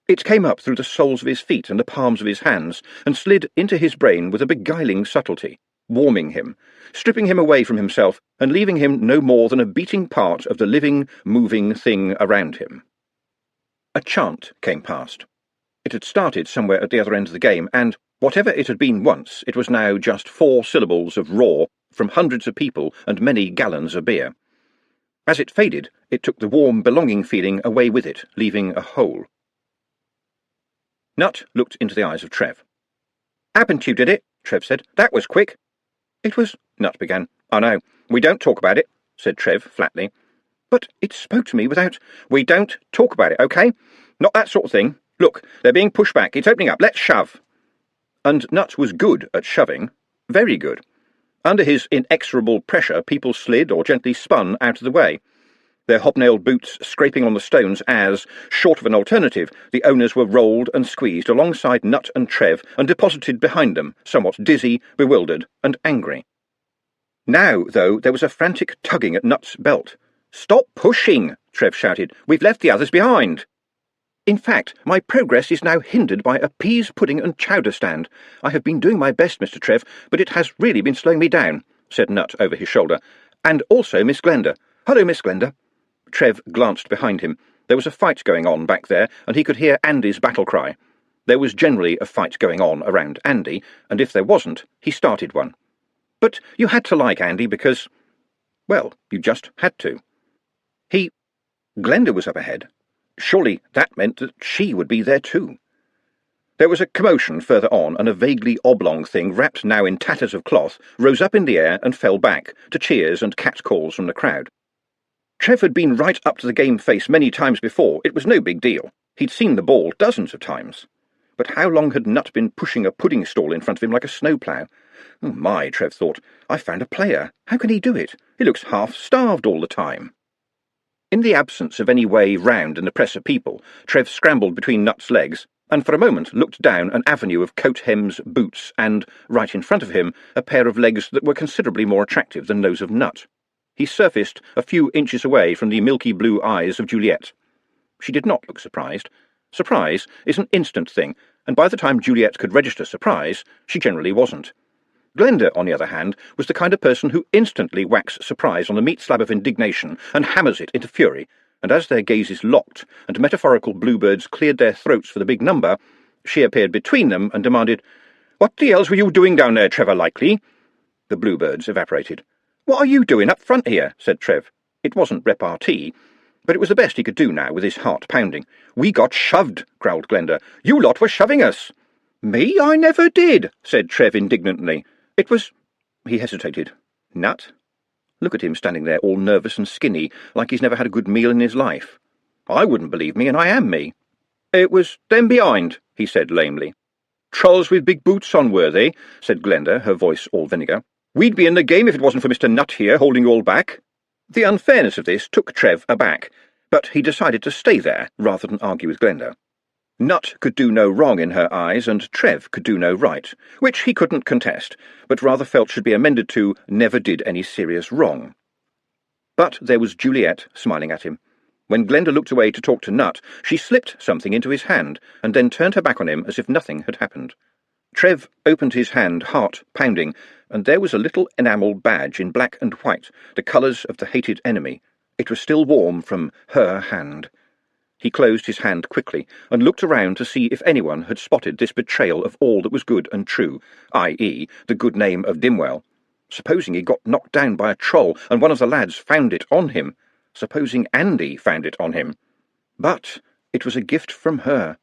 It came up through the soles of his feet and the palms of his hands, and slid into his brain with a beguiling subtlety, warming him, stripping him away from himself, and leaving him no more than a beating part of the living, moving thing around him. A chant came past. It had started somewhere at the other end of the game, and, whatever it had been once, it was now just 4 syllables of roar from hundreds of people and many gallons of beer. As it faded, it took the warm, belonging feeling away with it, leaving a hole. Nut looked into the eyes of Trev. "Happened you did it," Trev said. "That was quick." "It was—" Nut began. "I know. We don't talk about it," said Trev flatly. "But it spoke to me without—" "We don't talk about it, OK? Not that sort of thing. Look, they're being pushed back. It's opening up. Let's shove." And Nut was good at shoving. Very good. Under his inexorable pressure, people slid or gently spun out of the way, their hobnailed boots scraping on the stones as, short of an alternative, the owners were rolled and squeezed alongside Nut and Trev and deposited behind them, somewhat dizzy, bewildered, and angry. Now, though, there was a frantic tugging at Nut's belt. "Stop pushing!" Trev shouted. "We've left the others behind." "In fact, my progress is now hindered by a peas pudding and chowder stand. I have been doing my best, Mr. Trev, but it has really been slowing me down," said Nut over his shoulder. "And also Miss Glenda. Hello, Miss Glenda." Trev glanced behind him. There was a fight going on back there, and he could hear Andy's battle cry. There was generally a fight going on around Andy, and if there wasn't, he started one. But you had to like Andy because, well, you just had to. Glenda was up ahead. Surely that meant that she would be there too. There was a commotion further on, and a vaguely oblong thing, wrapped now in tatters of cloth, rose up in the air and fell back, to cheers and catcalls from the crowd. Trev had been right up to the game face many times before. It was no big deal. He'd seen the ball dozens of times. But how long had Nut been pushing a pudding stall in front of him like a snowplough? "Oh my," Trev thought, "I've found a player. How can he do it? He looks half-starved all the time." In the absence of any way round in the press of people, Trev scrambled between Nut's legs, and for a moment looked down an avenue of coat hems, boots, and, right in front of him, a pair of legs that were considerably more attractive than those of Nut. He surfaced a few inches away from the milky blue eyes of Juliet. She did not look surprised. Surprise is an instant thing, and by the time Juliet could register surprise, she generally wasn't. Glenda, on the other hand, was the kind of person who instantly whacks surprise on the meat slab of indignation and hammers it into fury, and as their gazes locked and metaphorical bluebirds cleared their throats for the big number, she appeared between them and demanded, "What the hell's were you doing down there, Trevor Likely?" The bluebirds evaporated. "What are you doing up front here?" said Trev. It wasn't repartee, but it was the best he could do now with his heart pounding. "We got shoved," growled Glenda. "You lot were shoving us." "Me? I never did," said Trev indignantly. "It was—" He hesitated. "Nut?" Look at him standing there all nervous and skinny, like he's never had a good meal in his life. "I wouldn't believe me, and I am me." "It was them behind," he said lamely. "Trolls with big boots on, were they?" said Glenda, her voice all vinegar. We'd be in the game if it wasn't for Mr. Nutt here holding you all back." The unfairness of this took Trev aback, but he decided to stay there rather than argue with Glenda. Nutt could do no wrong in her eyes, and Trev could do no right, which he couldn't contest, but rather felt should be amended to never did any serious wrong. But there was Juliet smiling at him. When Glenda looked away to talk to Nutt, she slipped something into his hand, and then turned her back on him as if nothing had happened. Trev opened his hand, heart pounding, and there was a little enamel badge in black and white, the colours of the hated enemy. It was still warm from her hand. He closed his hand quickly and looked around to see if anyone had spotted this betrayal of all that was good and true, i.e., the good name of Dimwell. Supposing he got knocked down by a troll and one of the lads found it on him. Supposing Andy found it on him. But it was a gift from her.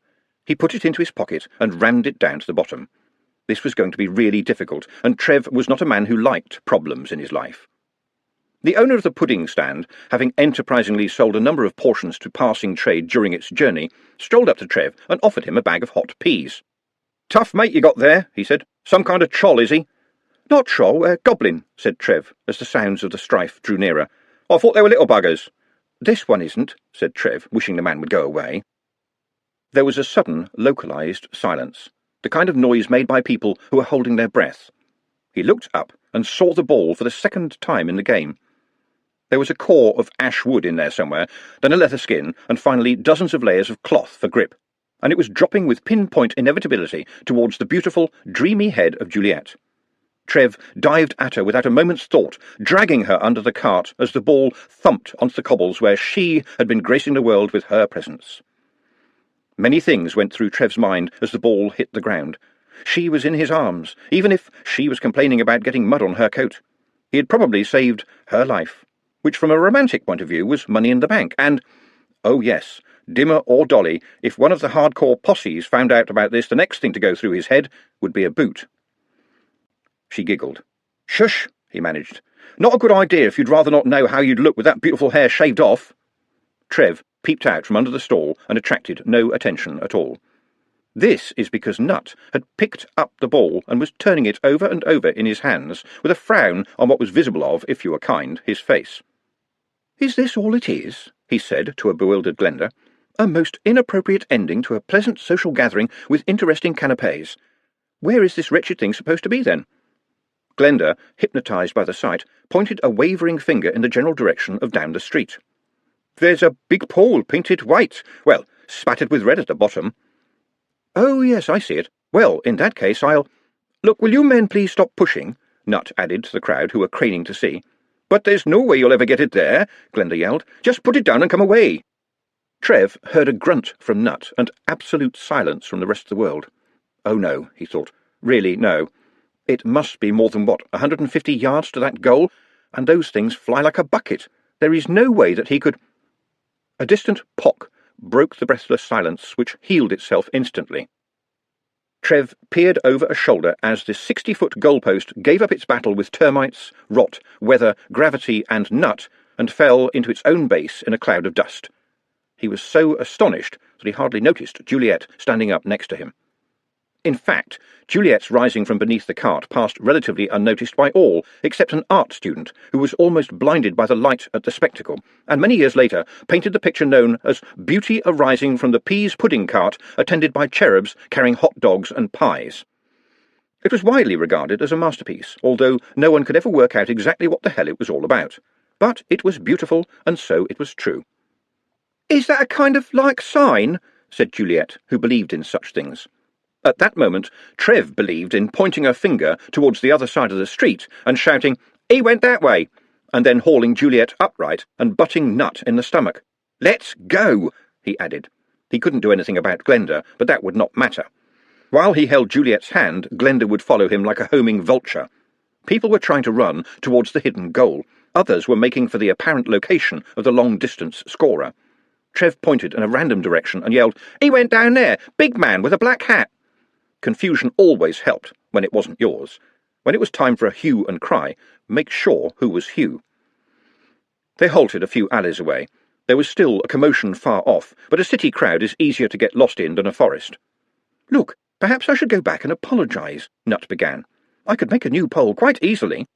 He put it into his pocket and rammed it down to the bottom. This was going to be really difficult, and Trev was not a man who liked problems in his life. The owner of the pudding stand, having enterprisingly sold a number of portions to passing trade during its journey, strolled up to Trev and offered him a bag of hot peas. "Tough mate you got there," he said. "Some kind of troll, is he?" "Not troll, goblin," said Trev, as the sounds of the strife drew nearer. "I thought they were little buggers." "This one isn't," said Trev, wishing the man would go away. There was a sudden, localised silence, the kind of noise made by people who are holding their breath. He looked up and saw the ball for the second time in the game. There was a core of ash wood in there somewhere, then a leather skin, and finally dozens of layers of cloth for grip, and it was dropping with pinpoint inevitability towards the beautiful, dreamy head of Juliet. Trev dived at her without a moment's thought, dragging her under the cart as the ball thumped onto the cobbles where she had been gracing the world with her presence. Many things went through Trev's mind as the ball hit the ground. She was in his arms, even if she was complaining about getting mud on her coat. He had probably saved her life, which from a romantic point of view was money in the bank, and, oh yes, Dimmer or Dolly, if one of the hardcore posses found out about this, the next thing to go through his head would be a boot. She giggled. "Shush," he managed. "Not a good idea if you'd rather not know how you'd look with that beautiful hair shaved off." Trev peeped out from under the stall and attracted no attention at all. This is because Nutt had picked up the ball and was turning it over and over in his hands, with a frown on what was visible of, if you were kind, his face. "Is this all it is?" he said to a bewildered Glenda. "A most inappropriate ending to a pleasant social gathering with interesting canapes. Where is this wretched thing supposed to be, then?" Glenda, hypnotised by the sight, pointed a wavering finger in the general direction of down the street. "There's a big pole painted white, well, spattered with red at the bottom." "Oh, yes, I see it. Well, in that case, I'll—" "Look, will you men please stop pushing?" Nutt added to the crowd, who were craning to see. "But there's no way you'll ever get it there," Glenda yelled. "Just put it down and come away." Trev heard a grunt from Nutt and absolute silence from the rest of the world. Oh no, he thought. Really, no. It must be more than, 150 yards to that goal, and those things fly like a bucket. There is no way that he could— A distant pock broke the breathless silence, which healed itself instantly. Trev peered over a shoulder as the 60-foot goalpost gave up its battle with termites, rot, weather, gravity, and Nutt, and fell into its own base in a cloud of dust. He was so astonished that he hardly noticed Juliet standing up next to him. In fact, Juliet's rising from beneath the cart passed relatively unnoticed by all, except an art student who was almost blinded by the light at the spectacle, and many years later painted the picture known as Beauty Arising from the Peas Pudding Cart, attended by cherubs carrying hot dogs and pies. It was widely regarded as a masterpiece, although no one could ever work out exactly what the hell it was all about. But it was beautiful, and so it was true. "Is that a kind of like sign?" said Juliet, who believed in such things. At that moment, Trev believed in pointing a finger towards the other side of the street and shouting, "He went that way," and then hauling Juliet upright and butting Nutt in the stomach. "Let's go," he added. He couldn't do anything about Glenda, but that would not matter. While he held Juliet's hand, Glenda would follow him like a homing vulture. People were trying to run towards the hidden goal. Others were making for the apparent location of the long-distance scorer. Trev pointed in a random direction and yelled, "He went down there! Big man with a black hat!" Confusion always helped when it wasn't yours. When it was time for a hue and cry, make sure who was Hugh. They halted a few alleys away. There was still a commotion far off, but a city crowd is easier to get lost in than a forest. "Look, perhaps I should go back and apologise," Nutt began. "I could make a new pole quite easily."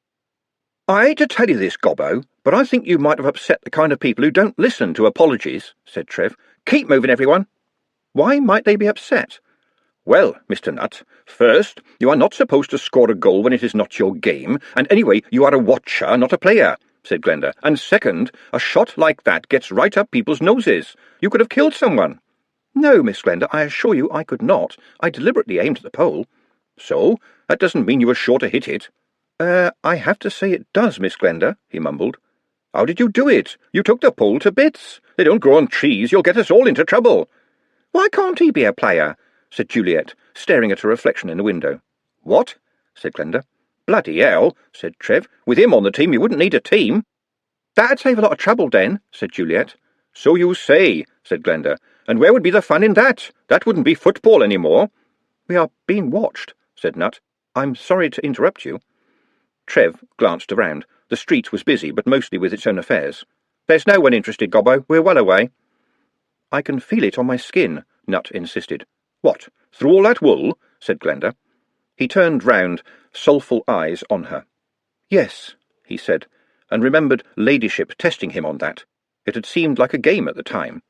I hate to tell you this, Gobbo, but I think you might have upset the kind of people who don't listen to apologies, said Trev. Keep moving, everyone. Why might they be upset? Well, Mr. Nutt, first, you are not supposed to score a goal when it is not your game, and anyway, you are a watcher, not a player, said Glenda. And second, a shot like that gets right up people's noses. You could have killed someone. No, Miss Glenda, I assure you I could not. I deliberately aimed at the pole. So? That doesn't mean you were sure to hit it. I have to say it does, Miss Glenda, he mumbled. How did you do it? You took the pole to bits. They don't grow on trees. You'll get us all into trouble. Why can't he be a player? Said Juliet, staring at her reflection in the window. What? Said Glenda. Bloody hell, said Trev. With him on the team, you wouldn't need a team. That'd save a lot of trouble, then, said Juliet. So you say, said Glenda. And where would be the fun in that? That wouldn't be football any more. We are being watched, said Nut. I'm sorry to interrupt you. Trev glanced around. The street was busy, but mostly with its own affairs. There's no one interested, Gobbo. We're well away. I can feel it on my skin, Nut insisted. What, through all that wool? Said Glenda. He turned round, soulful eyes on her. Yes, he said, and remembered Ladyship testing him on that. It had seemed like a game at the time.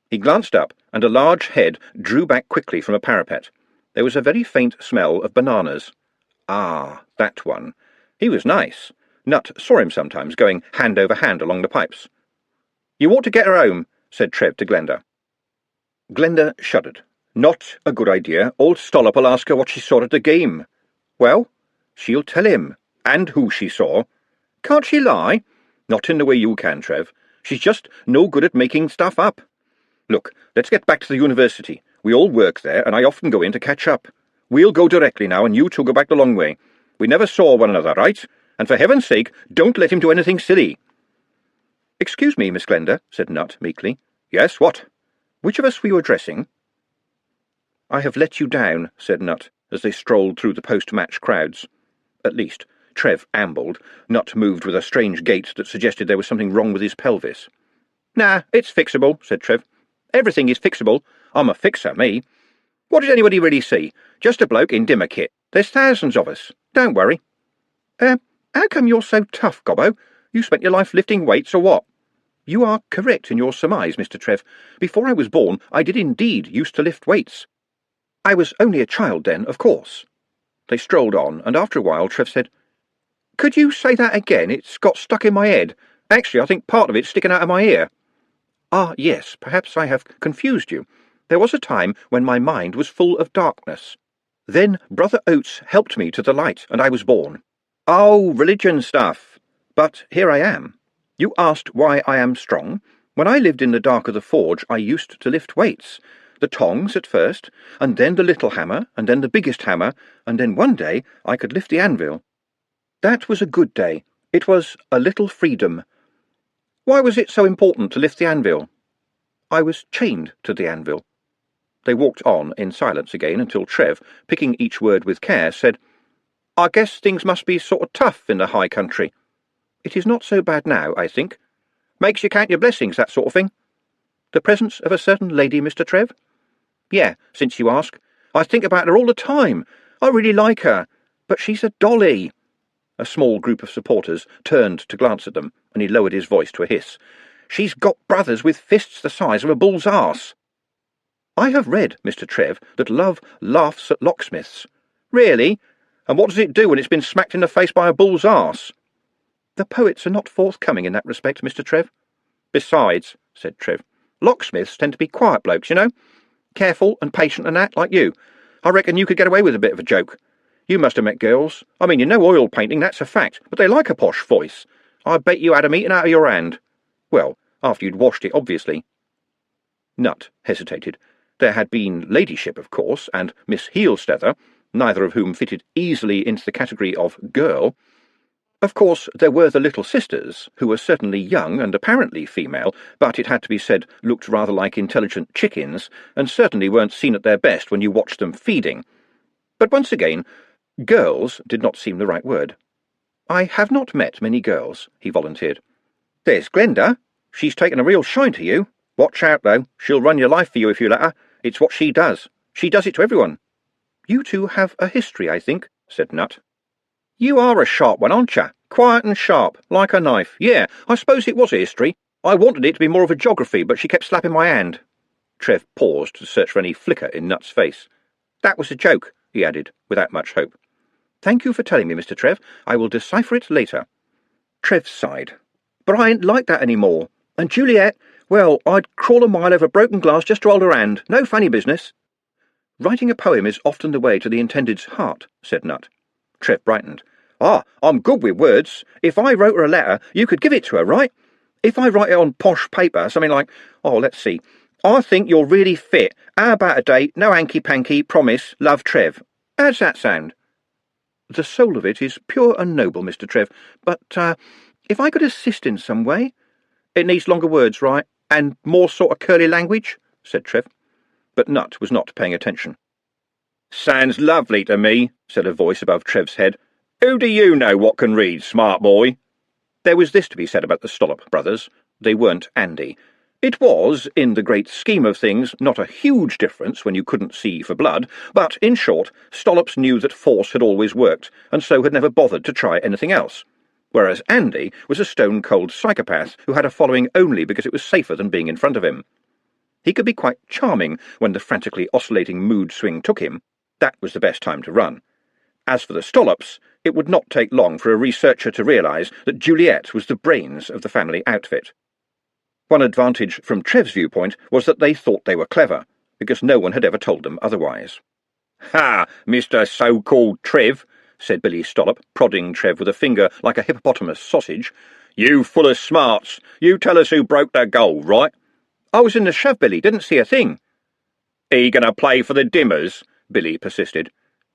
He glanced up, and a large head drew back quickly from a parapet. There was a very faint smell of bananas. Ah, that one. He was nice. Nut saw him sometimes going hand over hand along the pipes. You ought to get her home, said Trev to Glenda. Glenda shuddered. Not a good idea. Old Stollop'll ask her what she saw at the game. Well, she'll tell him, and who she saw. Can't she lie? Not in the way you can, Trev. She's just no good at making stuff up. Look, let's get back to the university. We all work there, and I often go in to catch up. We'll go directly now, and you two go back the long way. We never saw one another, right? And for heaven's sake, don't let him do anything silly. Excuse me, Miss Glenda, said Nut meekly. Yes, what? Which of us were you addressing? I have let you down, said Nut, as they strolled through the post-match crowds. At least, Trev ambled. Nut moved with a strange gait that suggested there was something wrong with his pelvis. Nah, it's fixable, said Trev. Everything is fixable. I'm a fixer, me. What did anybody really see? Just a bloke in dimmer kit. There's thousands of us. Don't worry. How come you're so tough, Gobbo? You spent your life lifting weights or what? You are correct in your surmise, Mr. Trev. Before I was born, I did indeed used to lift weights. I was only a child then, of course. They strolled on, and after a while Trev said, Could you say that again? It's got stuck in my head. Actually, I think part of it's sticking out of my ear. Ah, yes, perhaps I have confused you. There was a time when my mind was full of darkness. Then Brother Oates helped me to the light, and I was born. Oh, religion stuff. But here I am. You asked why I am strong. When I lived in the dark of the forge, I used to lift weights. The tongs at first, and then the little hammer, and then the biggest hammer, and then one day I could lift the anvil. That was a good day. It was a little freedom. Why was it so important to lift the anvil? I was chained to the anvil. They walked on in silence again until Trev, picking each word with care, said, I guess things must be sort of tough in the high country. It is not so bad now, I think. Makes you count your blessings, that sort of thing. The presence of a certain lady, Mr. Trev? Yeah, since you ask. I think about her all the time. I really like her. But she's a dolly. A small group of supporters turned to glance at them, and he lowered his voice to a hiss. She's got brothers with fists the size of a bull's arse. I have read, Mr. Trev, that love laughs at locksmiths. Really? And what does it do when it's been smacked in the face by a bull's arse? The poets are not forthcoming in that respect, Mr. Trev. Besides, said Trev, locksmiths tend to be quiet blokes, you know. Careful and patient and that, like you. I reckon you could get away with a bit of a joke. You must have met girls. I mean, you know oil painting, that's a fact, but they like a posh voice. I bet you had 'em eaten out of your hand. Well, after you'd washed it, obviously. Nut hesitated. There had been Ladyship, of course, and Miss Heelstether, neither of whom fitted easily into the category of girl. Of course, there were the little sisters, who were certainly young and apparently female, but it had to be said looked rather like intelligent chickens, and certainly weren't seen at their best when you watched them feeding. But once again, girls did not seem the right word. I have not met many girls, he volunteered. There's Glenda. She's taken a real shine to you. Watch out, though. She'll run your life for you if you let her. It's what she does. She does it to everyone. You two have a history, I think, said Nut. You are a sharp one, aren't you? Quiet and sharp, like a knife. Yeah, I suppose it was a history. I wanted it to be more of a geography, but she kept slapping my hand. Trev paused to search for any flicker in Nut's face. That was a joke, he added, without much hope. Thank you for telling me, Mr. Trev. I will decipher it later. Trev sighed. But I ain't like that any more. And Juliet, well, I'd crawl a mile over broken glass just to hold her hand. No funny business. Writing a poem is often the way to the intended's heart, said Nut. Trev brightened. Ah, I'm good with words. If I wrote her a letter, you could give it to her, right? If I write it on posh paper, something like, let's see. I think you're really fit. How about a date? No hanky-panky, promise, love Trev. How's that sound? The soul of it is pure and noble, Mr. Trev, but, if I could assist in some way... It needs longer words, right? And more sort of curly language, said Trev. But Nut was not paying attention. Sounds lovely to me, said a voice above Trev's head. Who do you know what can read, smart boy? There was this to be said about the Stollop brothers. They weren't Andy. It was, in the great scheme of things, not a huge difference when you couldn't see for blood, but, in short, Stollops knew that force had always worked, and so had never bothered to try anything else. Whereas Andy was a stone-cold psychopath who had a following only because it was safer than being in front of him. He could be quite charming when the frantically oscillating mood swing took him. That was the best time to run. As for the Stollops, it would not take long for a researcher to realise that Juliet was the brains of the family outfit. One advantage from Trev's viewpoint was that they thought they were clever, because no one had ever told them otherwise. Ha, Mr. So-called Trev, said Billy Stollop, prodding Trev with a finger like a hippopotamus sausage. You full of smarts. You tell us who broke the goal, right? I was in the shove, Billy, didn't see a thing. He gonna play for the Dimmers? Billy persisted.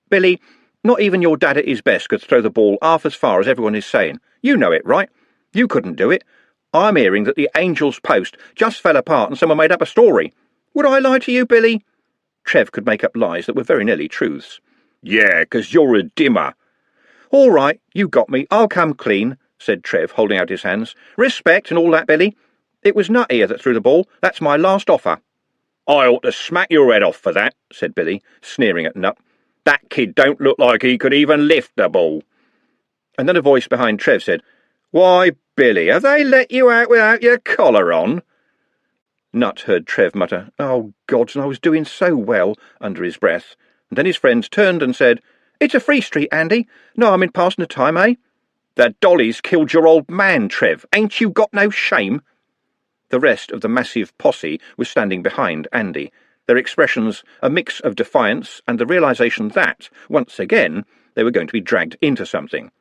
Billy, not even your dad at his best could throw the ball half as far as everyone is saying. You know it, right? You couldn't do it. I'm hearing that the Angel's Post just fell apart and someone made up a story. Would I lie to you, Billy? Trev could make up lies that were very nearly truths. Yeah, 'cause you're a dimmer. All right, you got me. I'll come clean, said Trev, holding out his hands. Respect and all that, Billy. It was Nut here that threw the ball. That's my last offer. I ought to smack your head off for that, said Billy, sneering at Nut. That kid don't look like he could even lift the ball. And then a voice behind Trev said, Why, Billy, have they let you out without your collar on? Nut heard Trev mutter, Oh, gods, and I was doing so well, under his breath. And then his friends turned and said, It's a free street, Andy. No, I'm in passing the time, eh? The dolly's killed your old man, Trev. Ain't you got no shame? The rest of the massive posse was standing behind Andy, their expressions a mix of defiance and the realisation that, once again, they were going to be dragged into something.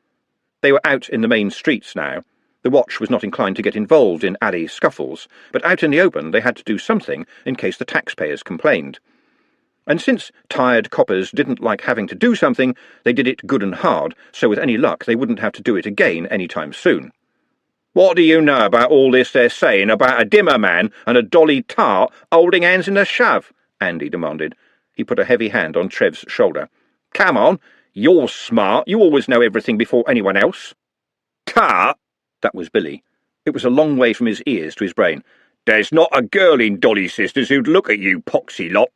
They were out in the main streets now. The watch was not inclined to get involved in alley scuffles, but out in the open they had to do something in case the taxpayers complained. And since tired coppers didn't like having to do something, they did it good and hard, so with any luck they wouldn't have to do it again any time soon. What do you know about all this they're saying about a dimmer man and a dolly tart holding hands in a shove? Andy demanded. He put a heavy hand on Trev's shoulder. Come on, you're smart. You always know everything before anyone else. Tart? That was Billy. It was a long way from his ears to his brain. There's not a girl in Dolly Sisters who'd look at you, poxy lot.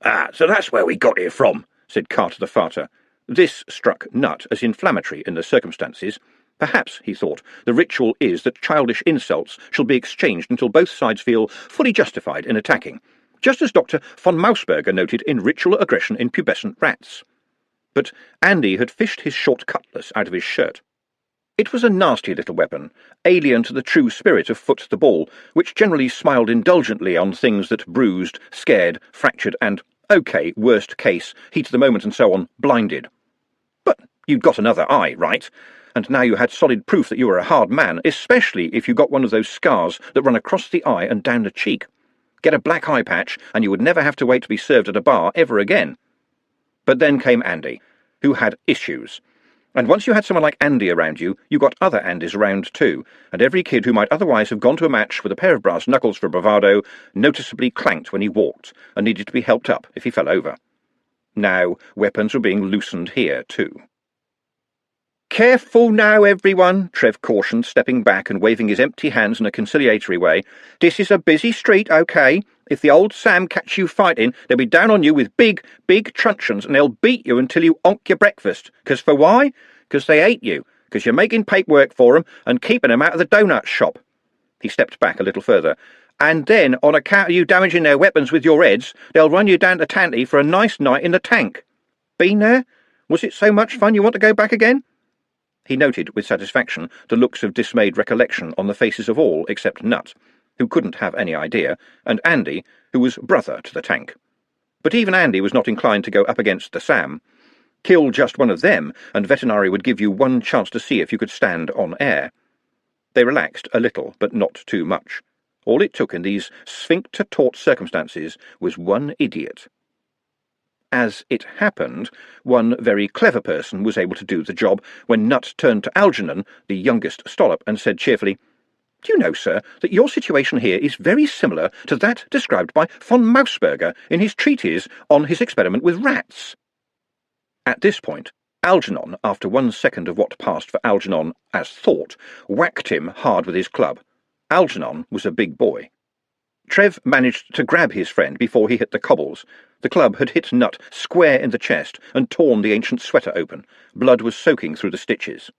Ah, so that's where we got it from, said Carter the Farter. This struck Nut as inflammatory in the circumstances. Perhaps, he thought, the ritual is that childish insults shall be exchanged until both sides feel fully justified in attacking, just as Dr. von Mausberger noted in Ritual Aggression in Pubescent Rats. But Andy had fished his short cutlass out of his shirt. It was a nasty little weapon, alien to the true spirit of Foot the Ball, which generally smiled indulgently on things that bruised, scared, fractured and, worst case, heat of the moment and so on, blinded. But you'd got another eye, right? And now you had solid proof that you were a hard man, especially if you got one of those scars that run across the eye and down the cheek. Get a black eye patch, and you would never have to wait to be served at a bar ever again. But then came Andy, who had issues. And once you had someone like Andy around you, you got other Andys around too, and every kid who might otherwise have gone to a match with a pair of brass knuckles for bravado noticeably clanked when he walked, and needed to be helped up if he fell over. Now, weapons were being loosened here too. Careful now, everyone, Trev cautioned, stepping back and waving his empty hands in a conciliatory way. This is a busy street, OK? If the old Sam catch you fighting, they'll be down on you with big, big truncheons, and they'll beat you until you onk your breakfast. 'Cause for why? 'Cause they hate you. 'cause you're making paperwork for 'em and keeping 'em out of the doughnut shop." He stepped back a little further. "And then, on account of you damaging their weapons with your heads, they'll run you down to Tanty for a nice night in the tank. Been there? Was it so much fun you want to go back again?" He noted with satisfaction the looks of dismayed recollection on the faces of all except Nut, who couldn't have any idea, and Andy, who was brother to the tank. But even Andy was not inclined to go up against the Sam. Kill just one of them, and veterinary would give you one chance to see if you could stand on air. They relaxed a little, but not too much. All it took in these sphincter-taut circumstances was one idiot. As it happened, one very clever person was able to do the job when Nut turned to Algernon, the youngest Stollop, and said cheerfully, "Do you know, sir, that your situation here is very similar to that described by von Mausberger in his treatise on his experiment with rats?" At this point, Algernon, after 1 second of what passed for Algernon as thought, whacked him hard with his club. Algernon was a big boy. Trev managed to grab his friend before he hit the cobbles. The club had hit Nut square in the chest and torn the ancient sweater open. Blood was soaking through the stitches.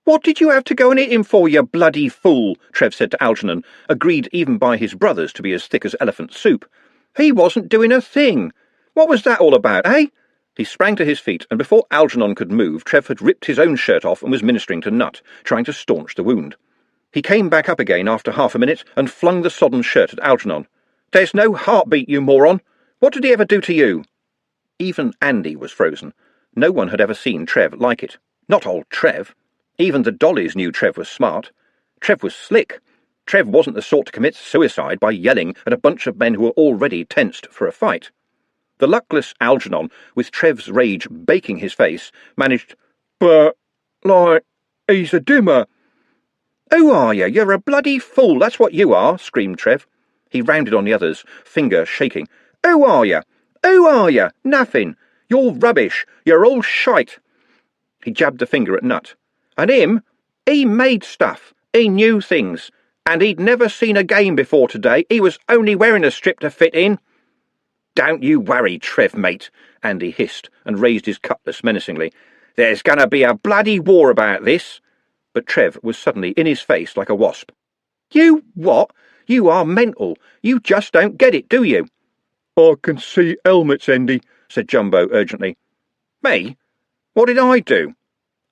"What did you have to go and hit him for, you bloody fool?" Trev said to Algernon, agreed even by his brothers to be as thick as elephant soup. "He wasn't doing a thing. What was that all about, eh?" He sprang to his feet, and before Algernon could move, Trev had ripped his own shirt off and was ministering to Nut, trying to staunch the wound. He came back up again after half a minute and flung the sodden shirt at Algernon. "There's no heartbeat, you moron! What did he ever do to you?" Even Andy was frozen. No one had ever seen Trev like it. Not old Trev. Even the dollies knew Trev was smart. Trev was slick. Trev wasn't the sort to commit suicide by yelling at a bunch of men who were already tensed for a fight. The luckless Algernon, with Trev's rage baking his face, managed, "But, he's a dimmer." "Who are you? You're a bloody fool, that's what you are," screamed Trev. He rounded on the others, finger shaking. "Who are you? Who are you? Nothing. You're rubbish. You're all shite." He jabbed a finger at Nut. "And him? He made stuff. He knew things. And he'd never seen a game before today. He was only wearing a strip to fit in." "Don't you worry, Trev, mate," Andy hissed and raised his cutlass menacingly. "There's going to be a bloody war about this." But Trev was suddenly in his face like a wasp. "You what? You are mental. You just don't get it, do you?" "I can see helmets, Andy," said Jumbo urgently. "Me? What did I do?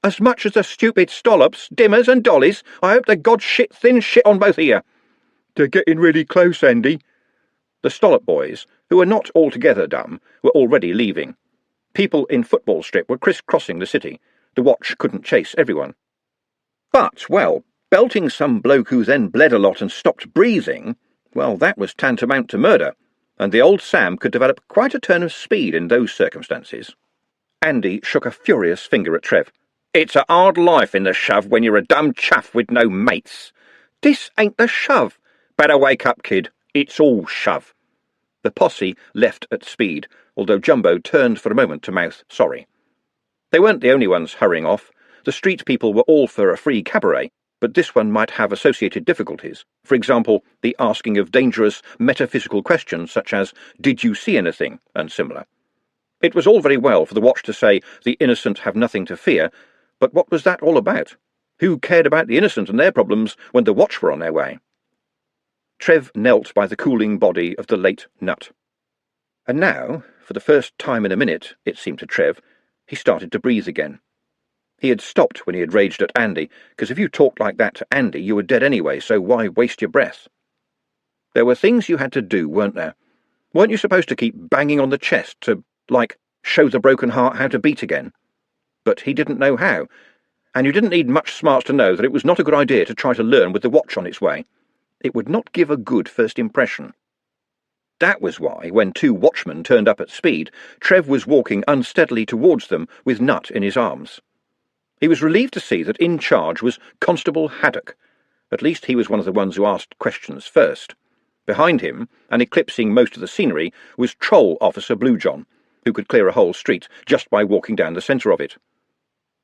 As much as the stupid stollops, dimmers and dollies, I hope to God shit thin shit on both of you." "They're getting really close, Andy." The Stollop boys, who were not altogether dumb, were already leaving. People in football strip were criss-crossing the city. The watch couldn't chase everyone. But, well, belting some bloke who then bled a lot and stopped breathing, well, that was tantamount to murder, and the old Sam could develop quite a turn of speed in those circumstances. Andy shook a furious finger at Trev. "It's a hard life in the shove when you're a dumb chuff with no mates. This ain't the shove. Better wake up, kid. It's all shove." The posse left at speed, although Jumbo turned for a moment to mouth sorry. They weren't the only ones hurrying off. The street people were all for a free cabaret, but this one might have associated difficulties. For example, the asking of dangerous metaphysical questions such as, "Did you see anything?" and similar. It was all very well for the watch to say, "The innocent have nothing to fear," but what was that all about? Who cared about the innocent and their problems when the watch were on their way? Trev knelt by the cooling body of the late Nut. And now, for the first time in a minute, it seemed to Trev, he started to breathe again. He had stopped when he had raged at Andy, because if you talked like that to Andy, you were dead anyway, so why waste your breath? There were things you had to do, weren't there? Weren't you supposed to keep banging on the chest to, show the broken heart how to beat again? But he didn't know how, and you didn't need much smarts to know that it was not a good idea to try to learn with the watch on its way. It would not give a good first impression. That was why, when 2 watchmen turned up at speed, Trev was walking unsteadily towards them with Nut in his arms. He was relieved to see that in charge was Constable Haddock. At least he was one of the ones who asked questions first. Behind him, and eclipsing most of the scenery, was Troll Officer Bluejohn, who could clear a whole street just by walking down the centre of it.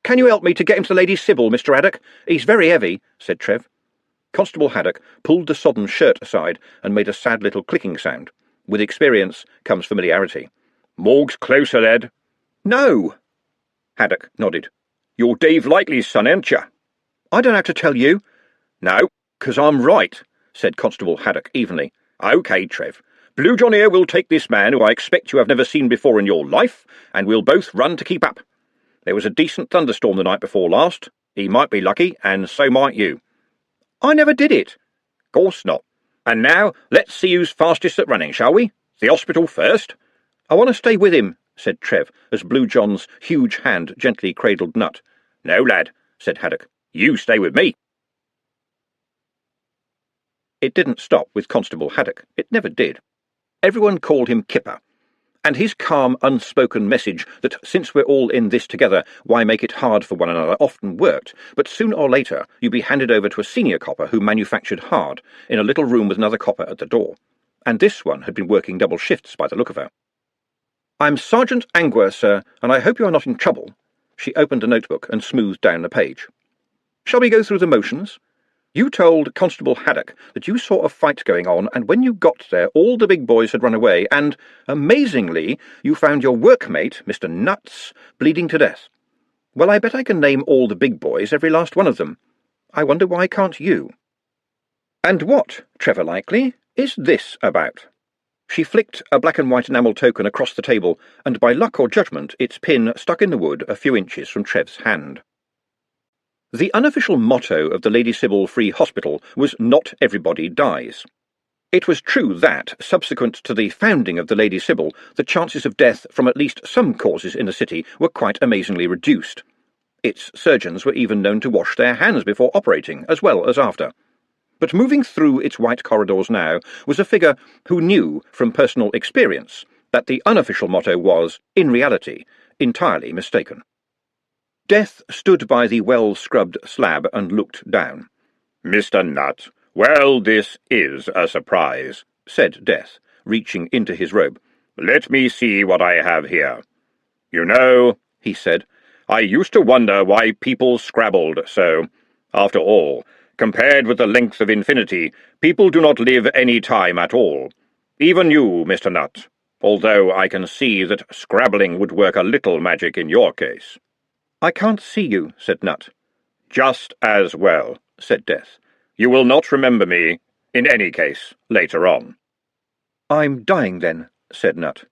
"Can you help me to get him to Lady Sybil, Mr. Haddock? He's very heavy," said Trev. Constable Haddock pulled the sodden shirt aside and made a sad little clicking sound. With experience comes familiarity. "Morg's closer, lad." "No!" Haddock nodded. You're Dave Likely's son, ain't you? I don't have to tell you. No, 'cause I'm right, said Constable Haddock evenly. OK, Trev. Blue John here will take this man who I expect you have never seen before in your life, and we'll both run to keep up. There was a decent thunderstorm the night before last. He might be lucky, and so might you. I never did it. Course not. And now, let's see who's fastest at running, shall we? The hospital first? I want to stay with him, said Trev, as Blue John's huge hand gently cradled Nut. No, lad, said Haddock. You stay with me. It didn't stop with Constable Haddock. It never did. Everyone called him Kipper, and his calm, unspoken message that since we're all in this together, why make it hard for one another often worked, but sooner or later you'd be handed over to a senior copper who manufactured hard, in a little room with another copper at the door. And this one had been working double shifts by the look of her. I'm Sergeant Angwer, sir, and I hope you are not in trouble. She opened a notebook and smoothed down the page. Shall we go through the motions? You told Constable Haddock that you saw a fight going on, and when you got there all the big boys had run away, and, amazingly, you found your workmate, Mr. Nuts, bleeding to death. Well, I bet I can name all the big boys, every last one of them. I wonder why can't you? And what, Trevor Likely, is this about? She flicked a black and white enamel token across the table, and by luck or judgment its pin stuck in the wood a few inches from Trev's hand. The unofficial motto of the Lady Sybil Free Hospital was Not Everybody Dies. It was true that, subsequent to the founding of the Lady Sybil, the chances of death from at least some causes in the city were quite amazingly reduced. Its surgeons were even known to wash their hands before operating, as well as after. But moving through its white corridors now was a figure who knew from personal experience that the unofficial motto was, in reality, entirely mistaken. Death stood by the well-scrubbed slab and looked down. Mr. Nutt, well, this is a surprise, said Death, reaching into his robe. Let me see what I have here. You know, he said, I used to wonder why people scrabbled so. After all, compared with the length of infinity, people do not live any time at all. Even you, Mr. Nutt, although I can see that scrabbling would work a little magic in your case. I can't see you, said Nut. Just as well, said Death. You will not remember me, in any case, later on. I'm dying then, said Nut.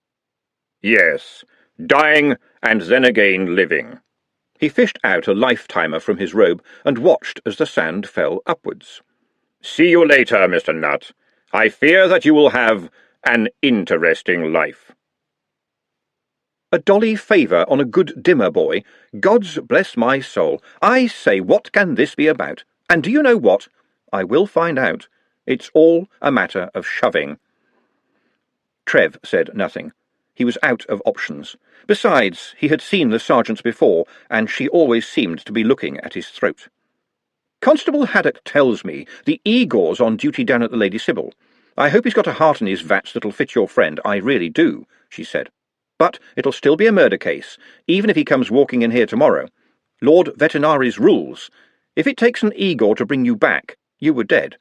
Yes, dying and then again living. He fished out a life-timer from his robe and watched as the sand fell upwards. See you later, Mr. Nutt. I fear that you will have an interesting life. A dolly favour on a good dimmer boy. God's bless my soul. I say, what can this be about? And do you know what? I will find out. It's all a matter of shoving. Trev said nothing. He was out of options. Besides, he had seen the sergeants before, and she always seemed to be looking at his throat. Constable Haddock tells me the Igor's on duty down at the Lady Sybil. I hope he's got a heart in his vats that'll fit your friend. I really do, she said. But it'll still be a murder case, even if he comes walking in here tomorrow. Lord Veterinary's rules. If it takes an Igor to bring you back, you were dead.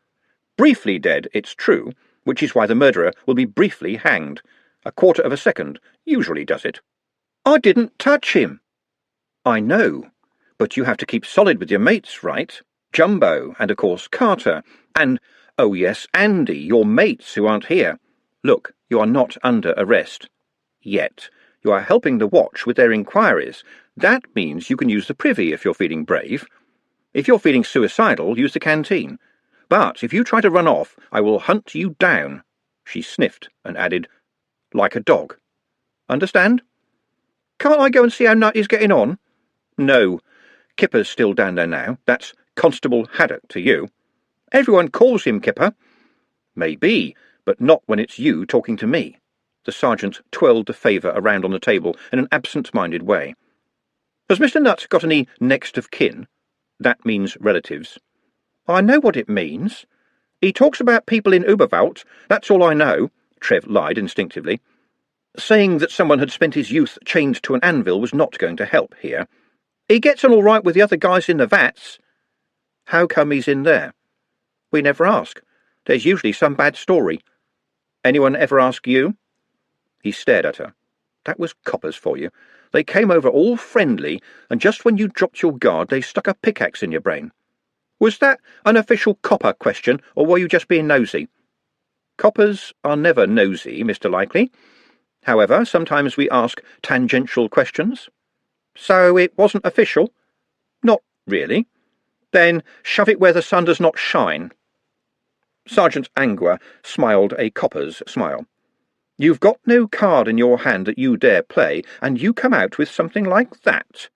Briefly dead, it's true, which is why the murderer will be briefly hanged. A quarter of a second usually does it. I didn't touch him. I know, but you have to keep solid with your mates, right? Jumbo, and of course Carter, and, oh yes, Andy, your mates who aren't here. Look, you are not under arrest. Yet. You are helping the watch with their inquiries. That means you can use the privy if you're feeling brave. If you're feeling suicidal, use the canteen. But if you try to run off, I will hunt you down. She sniffed and added, like a dog. Understand? Can't I go and see how Nut is getting on? No. Kipper's still down there now. That's Constable Haddock to you. Everyone calls him Kipper. Maybe, but not when it's you talking to me. The sergeant twirled the favour around on the table in an absent-minded way. Has Mr. Nutt got any next of kin? That means relatives. I know what it means. He talks about people in Uberwald, that's all I know, Trev lied instinctively. Saying that someone had spent his youth chained to an anvil was not going to help here. He gets on all right with the other guys in the vats. How come he's in there? We never ask. There's usually some bad story. Anyone ever ask you? He stared at her. That was coppers for you. They came over all friendly, and just when you dropped your guard they stuck a pickaxe in your brain. Was that an official copper question, or were you just being nosy? Coppers are never nosy, Mr. Likely. However, sometimes we ask tangential questions. So it wasn't official? Not really. Then shove it where the sun does not shine. Sergeant Angua smiled a copper's smile. You've got no card in your hand that you dare play, and you come out with something like that.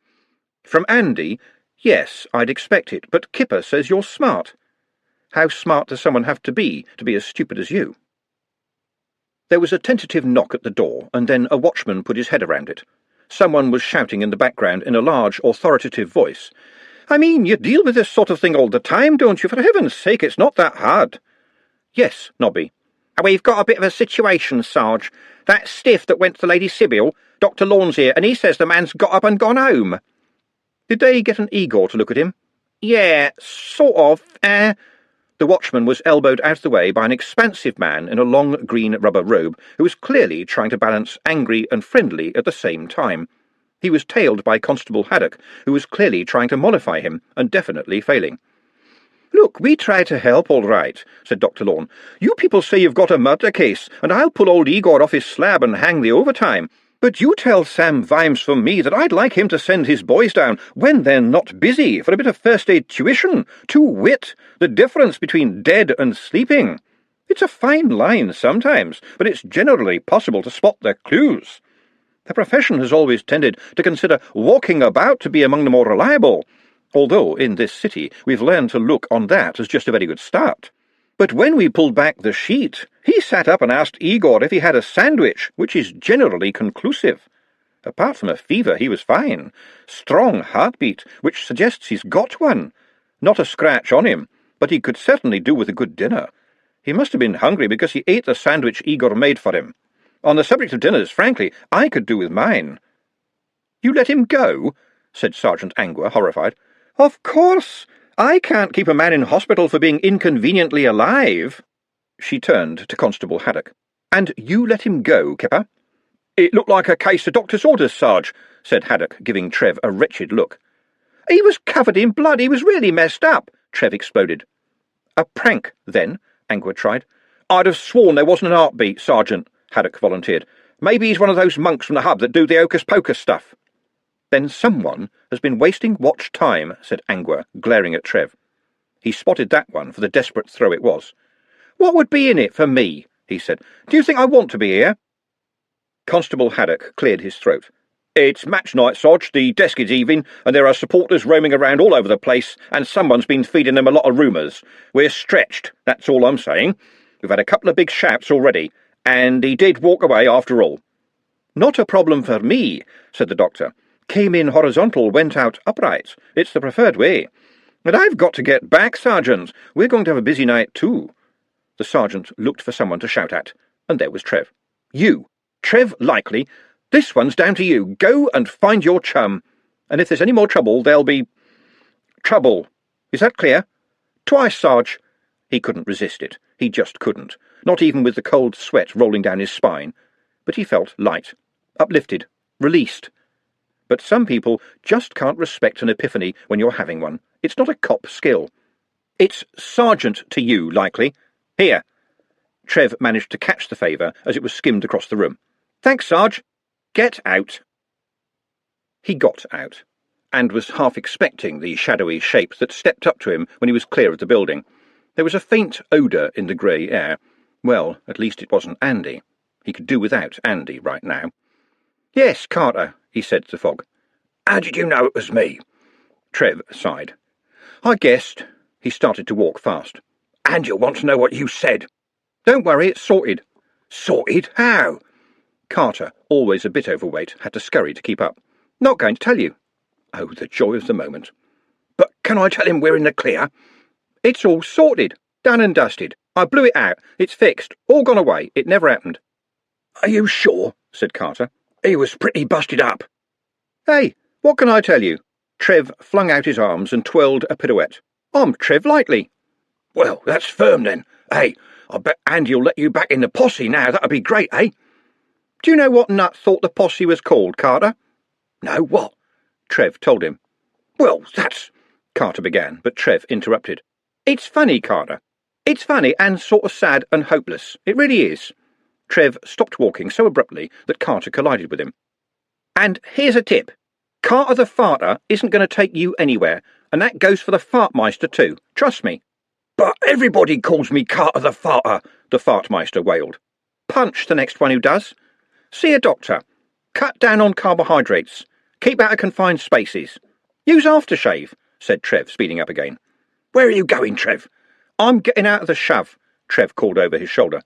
From Andy, yes, I'd expect it, but Kipper says you're smart. How smart does someone have to be as stupid as you? There was a tentative knock at the door, and then a watchman put his head around it. Someone was shouting in the background in a large, authoritative voice. I mean, you deal with this sort of thing all the time, don't you? For heaven's sake, it's not that hard. Yes, Nobby. We've got a bit of a situation, Sarge. That stiff that went to Lady Sybil, Dr. Lawn's here, and he says the man's got up and gone home. Did they get an Igor to look at him? Yeah, sort of. The watchman was elbowed out of the way by an expansive man in a long green rubber robe who was clearly trying to balance angry and friendly at the same time. He was tailed by Constable Haddock, who was clearly trying to mollify him and definitely failing. Look, we try to help, all right, said Dr. Lawn. You people say you've got a murder case, and I'll pull old Igor off his slab and hang the overtime. But you tell Sam Vimes from me that I'd like him to send his boys down, when they're not busy, for a bit of first-aid tuition. To wit, the difference between dead and sleeping. It's a fine line sometimes, but it's generally possible to spot their clues. The profession has always tended to consider walking about to be among the more reliable, although in this city we've learned to look on that as just a very good start. But when we pulled back the sheet, he sat up and asked Igor if he had a sandwich, which is generally conclusive. Apart from a fever, he was fine. Strong heartbeat, which suggests he's got one. Not a scratch on him, but he could certainly do with a good dinner. He must have been hungry because he ate the sandwich Igor made for him. On the subject of dinners, frankly, I could do with mine. You let him go? Said Sergeant Angua, horrified. Of course! I can't keep a man in hospital for being inconveniently alive. She turned to Constable Haddock. And you let him go, Kipper? It looked like a case of doctor's orders, Sarge, said Haddock, giving Trev a wretched look. He was covered in blood. He was really messed up, Trev exploded. A prank, then, Angua tried. I'd have sworn there wasn't an heartbeat, Sergeant, Haddock volunteered. Maybe he's one of those monks from the hub that do the hocus-pocus stuff. Then someone has been wasting watch time, said Angua, glaring at Trev. He spotted that one for the desperate throw it was. What would be in it for me? He said. Do you think I want to be here? Constable Haddock cleared his throat. It's match night, Sarge. The desk is even, and there are supporters roaming around all over the place, and someone's been feeding them a lot of rumours. We're stretched, that's all I'm saying. We've had a couple of big shouts already, and he did walk away after all. Not a problem for me, said the doctor. Came in horizontal, went out upright. It's the preferred way. And I've got to get back, Sergeant. We're going to have a busy night, too. The sergeant looked for someone to shout at, and there was Trev. You, Trev Likely, this one's down to you. Go and find your chum. And if there's any more trouble, there'll be... trouble. Is that clear? Twice, Sarge. He couldn't resist it. He just couldn't. Not even with the cold sweat rolling down his spine. But he felt light, uplifted, released. But some people just can't respect an epiphany when you're having one. It's not a cop skill. It's Sergeant to you, Likely. Here. Trev managed to catch the favour as it was skimmed across the room. Thanks, Sarge. Get out. He got out, and was half expecting the shadowy shape that stepped up to him when he was clear of the building. There was a faint odour in the grey air. Well, at least it wasn't Andy. He could do without Andy right now. Yes, Carter, he said to Fogg. How did you know it was me? Trev sighed. I guessed. He started to walk fast. And you'll want to know what you said. Don't worry, it's sorted. Sorted? How? Carter, always a bit overweight, had to scurry to keep up. Not going to tell you. Oh, the joy of the moment. But can I tell him we're in the clear? It's all sorted. Done and dusted. I blew it out. It's fixed. All gone away. It never happened. Are you sure? Said Carter. He was pretty busted up. Hey, what can I tell you? Trev flung out his arms and twirled a pirouette. I'm Trev Likely. Well, that's firm then. Hey, I bet Andy'll let you back in the posse now. That'd be great, eh? Do you know what nut thought the posse was called, Carter? No, what? Trev told him. Well, that's... Carter began, but Trev interrupted. It's funny, Carter. It's funny and sort of sad and hopeless. It really is. Trev stopped walking so abruptly that Carter collided with him. And here's a tip. Carter the Farter isn't going to take you anywhere, and that goes for the Fartmeister too. Trust me. But everybody calls me Carter the Farter, the Fartmeister wailed. Punch the next one who does. See a doctor. Cut down on carbohydrates. Keep out of confined spaces. Use aftershave, said Trev, speeding up again. Where are you going, Trev? I'm getting out of the shove, Trev called over his shoulder.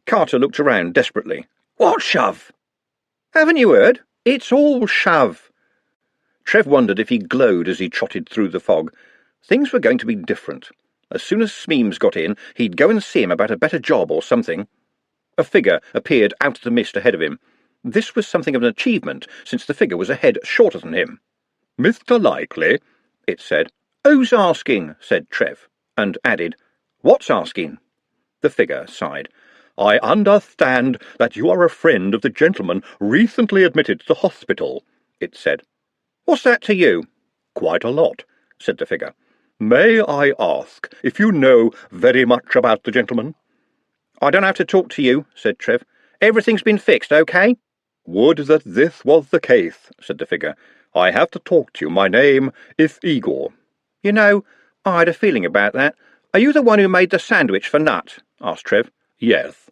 Carter looked around desperately. What shove? Haven't you heard? It's all shove. Trev wondered if he glowed as he trotted through the fog. Things were going to be different. As soon as Smeems got in, he'd go and see him about a better job or something. A figure appeared out of the mist ahead of him. This was something of an achievement, since the figure was a head shorter than him. Mr. Likely, it said. Who's asking? Said Trev, and added, What's asking? The figure sighed. I understand that you are a friend of the gentleman recently admitted to the hospital, it said. What's that to you? Quite a lot, said the figure. May I ask if you know very much about the gentleman? I don't have to talk to you, said Trev. Everything's been fixed, okay? Would that this was the case, said the figure. I have to talk to you. My name is Igor. You know, I had a feeling about that. Are you the one who made the sandwich for Nut? Asked Trev. Yes.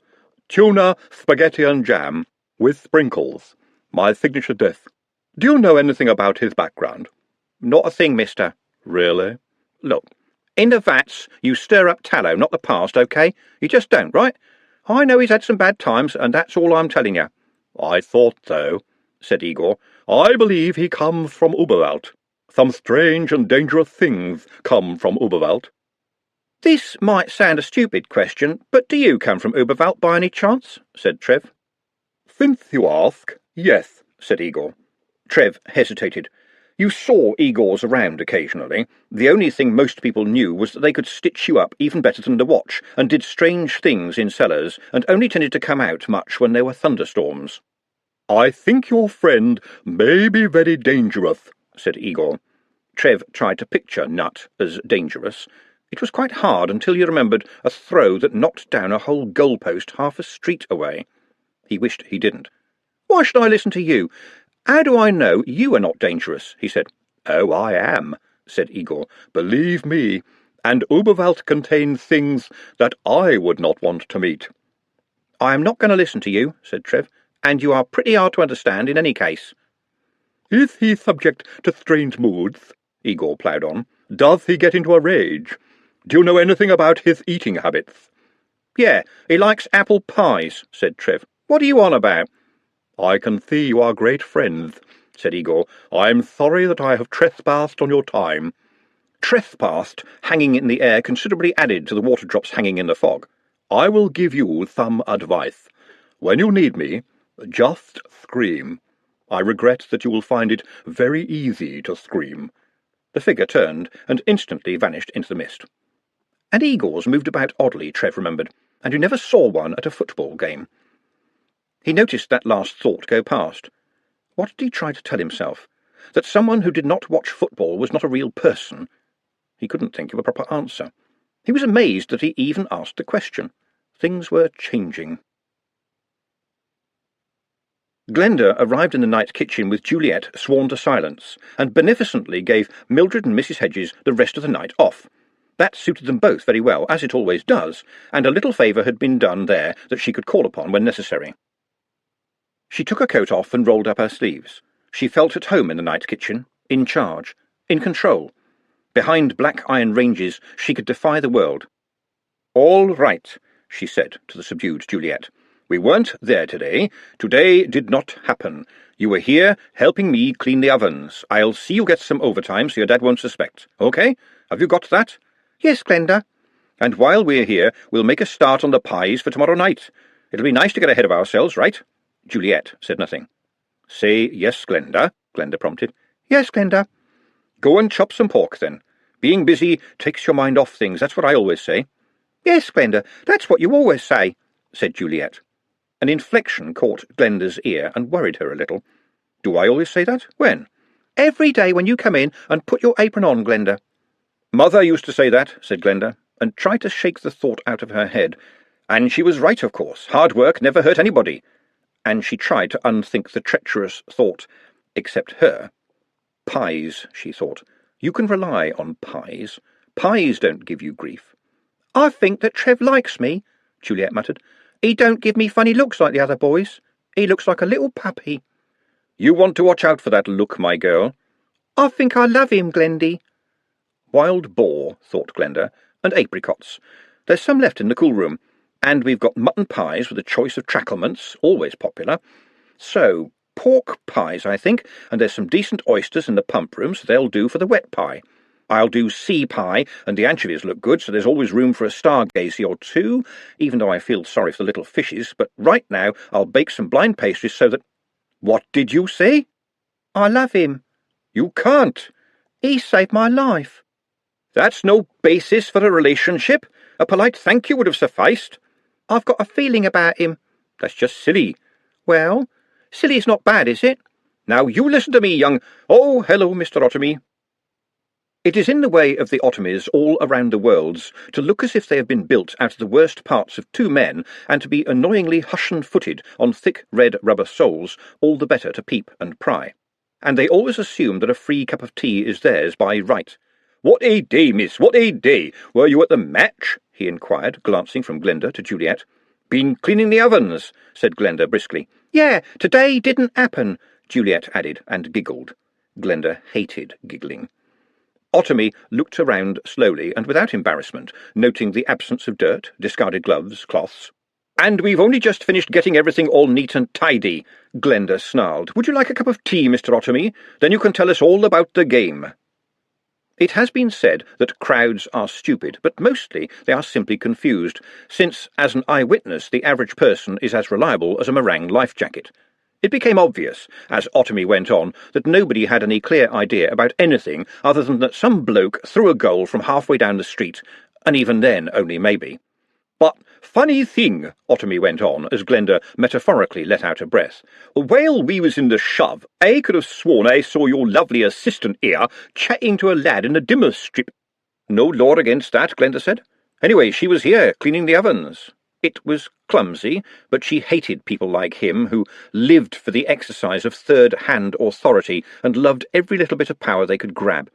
Tuna, spaghetti and jam, with sprinkles. My signature dish. Do you know anything about his background? Not a thing, mister. Really? Look, in the vats you stir up tallow, not the past, okay? You just don't, right? I know he's had some bad times, and that's all I'm telling you. I thought so, said Igor. I believe he comes from Uberwelt. Some strange and dangerous things come from Uberwelt. This might sound a stupid question, but do you come from Uberwelt by any chance? Said Trev. Since you ask, yes, said Igor. Trev hesitated. You saw Igors around occasionally. The only thing most people knew was that they could stitch you up even better than the watch, and did strange things in cellars, and only tended to come out much when there were thunderstorms. I think your friend may be very dangerous, said Igor. Trev tried to picture Nut as dangerous. It was quite hard until he remembered a throw that knocked down a whole goalpost half a street away. He wished he didn't. Why should I listen to you? How do I know you are not dangerous? He said. Oh, I am, said Igor. Believe me, and Uberwelt contains things that I would not want to meet. I am not going to listen to you, said Trev, and you are pretty hard to understand in any case. Is he subject to strange moods? Igor ploughed on. Does he get into a rage? Do you know anything about his eating habits? Yeah, he likes apple pies, said Trev. What are you on about? I can see you are great friends, said Igor. I am sorry that I have trespassed on your time. Trespassed, hanging in the air, considerably added to the water drops hanging in the fog. I will give you some advice. When you need me, just scream. I regret that you will find it very easy to scream. The figure turned and instantly vanished into the mist. And Igors moved about oddly, Trev remembered, and you never saw one at a football game. He noticed that last thought go past. What did he try to tell himself? That someone who did not watch football was not a real person? He couldn't think of a proper answer. He was amazed that he even asked the question. Things were changing. Glenda arrived in the night kitchen with Juliet sworn to silence, and beneficently gave Mildred and Mrs. Hedges the rest of the night off. That suited them both very well, as it always does, and a little favour had been done there that she could call upon when necessary. She took her coat off and rolled up her sleeves. She felt at home in the night kitchen, in charge, in control. Behind black iron ranges she could defy the world. All right, she said to the subdued Juliet. We weren't there today. Today did not happen. You were here helping me clean the ovens. I'll see you get some overtime so your dad won't suspect. Okay? Have you got that? Yes, Glenda. And while we're here, we'll make a start on the pies for tomorrow night. It'll be nice to get ahead of ourselves, right? Juliet said nothing. Say yes, Glenda, Glenda prompted. Yes, Glenda. Go and chop some pork, then. Being busy takes your mind off things, that's what I always say. Yes, Glenda, that's what you always say, said Juliet. An inflection caught Glenda's ear and worried her a little. Do I always say that? When? Every day when you come in and put your apron on, Glenda. Mother used to say that, said Glenda, and tried to shake the thought out of her head. And she was right, of course. Hard work never hurt anybody. And she tried to unthink the treacherous thought, except her. Pies, she thought. You can rely on pies. Pies don't give you grief. I think that Trev likes me, Juliet muttered. He don't give me funny looks like the other boys. He looks like a little puppy. You want to watch out for that look, my girl. I think I love him, Glendy. Wild boar, thought Glenda, and apricots. There's some left in the cool room, and we've got mutton pies with a choice of tracklements, always popular. So, pork pies, I think, and there's some decent oysters in the pump room, so they'll do for the wet pie. I'll do sea pie, and the anchovies look good, so there's always room for a stargazy or two, even though I feel sorry for the little fishes, but right now I'll bake some blind pastries so that— What did you say? I love him. You can't. He saved my life. That's no basis for a relationship. A polite thank you would have sufficed. I've got a feeling about him. That's just silly. Well, silly's not bad, is it? Now you listen to me, young— Oh, hello, Mr. Otomy. It is in the way of the Otomys all around the worlds to look as if they have been built out of the worst parts of two men, and to be annoyingly hushen-footed on thick red rubber soles, all the better to peep and pry. And they always assume that a free cup of tea is theirs by right. "What a day, miss, what a day! Were you at the match?" he inquired, glancing from Glenda to Juliet. "Been cleaning the ovens," said Glenda briskly. "Yeah, today didn't happen," Juliet added, and giggled. Glenda hated giggling. Otomy looked around slowly and without embarrassment, noting the absence of dirt, discarded gloves, cloths. "And we've only just finished getting everything all neat and tidy," Glenda snarled. "Would you like a cup of tea, Mr. Otomy? Then you can tell us all about the game." It has been said that crowds are stupid, but mostly they are simply confused, since, as an eyewitness, the average person is as reliable as a meringue life jacket. It became obvious, as Otomy went on, that nobody had any clear idea about anything other than that some bloke threw a goal from halfway down the street, and even then only maybe. "But funny thing," Otomy went on, as Glenda metaphorically let out a breath, "while we was in the shove, I could have sworn I saw your lovely assistant here chatting to a lad in a dimmer strip." "No law against that," Glenda said. "Anyway, she was here, cleaning the ovens." It was clumsy, but she hated people like him, who lived for the exercise of third-hand authority and loved every little bit of power they could grab.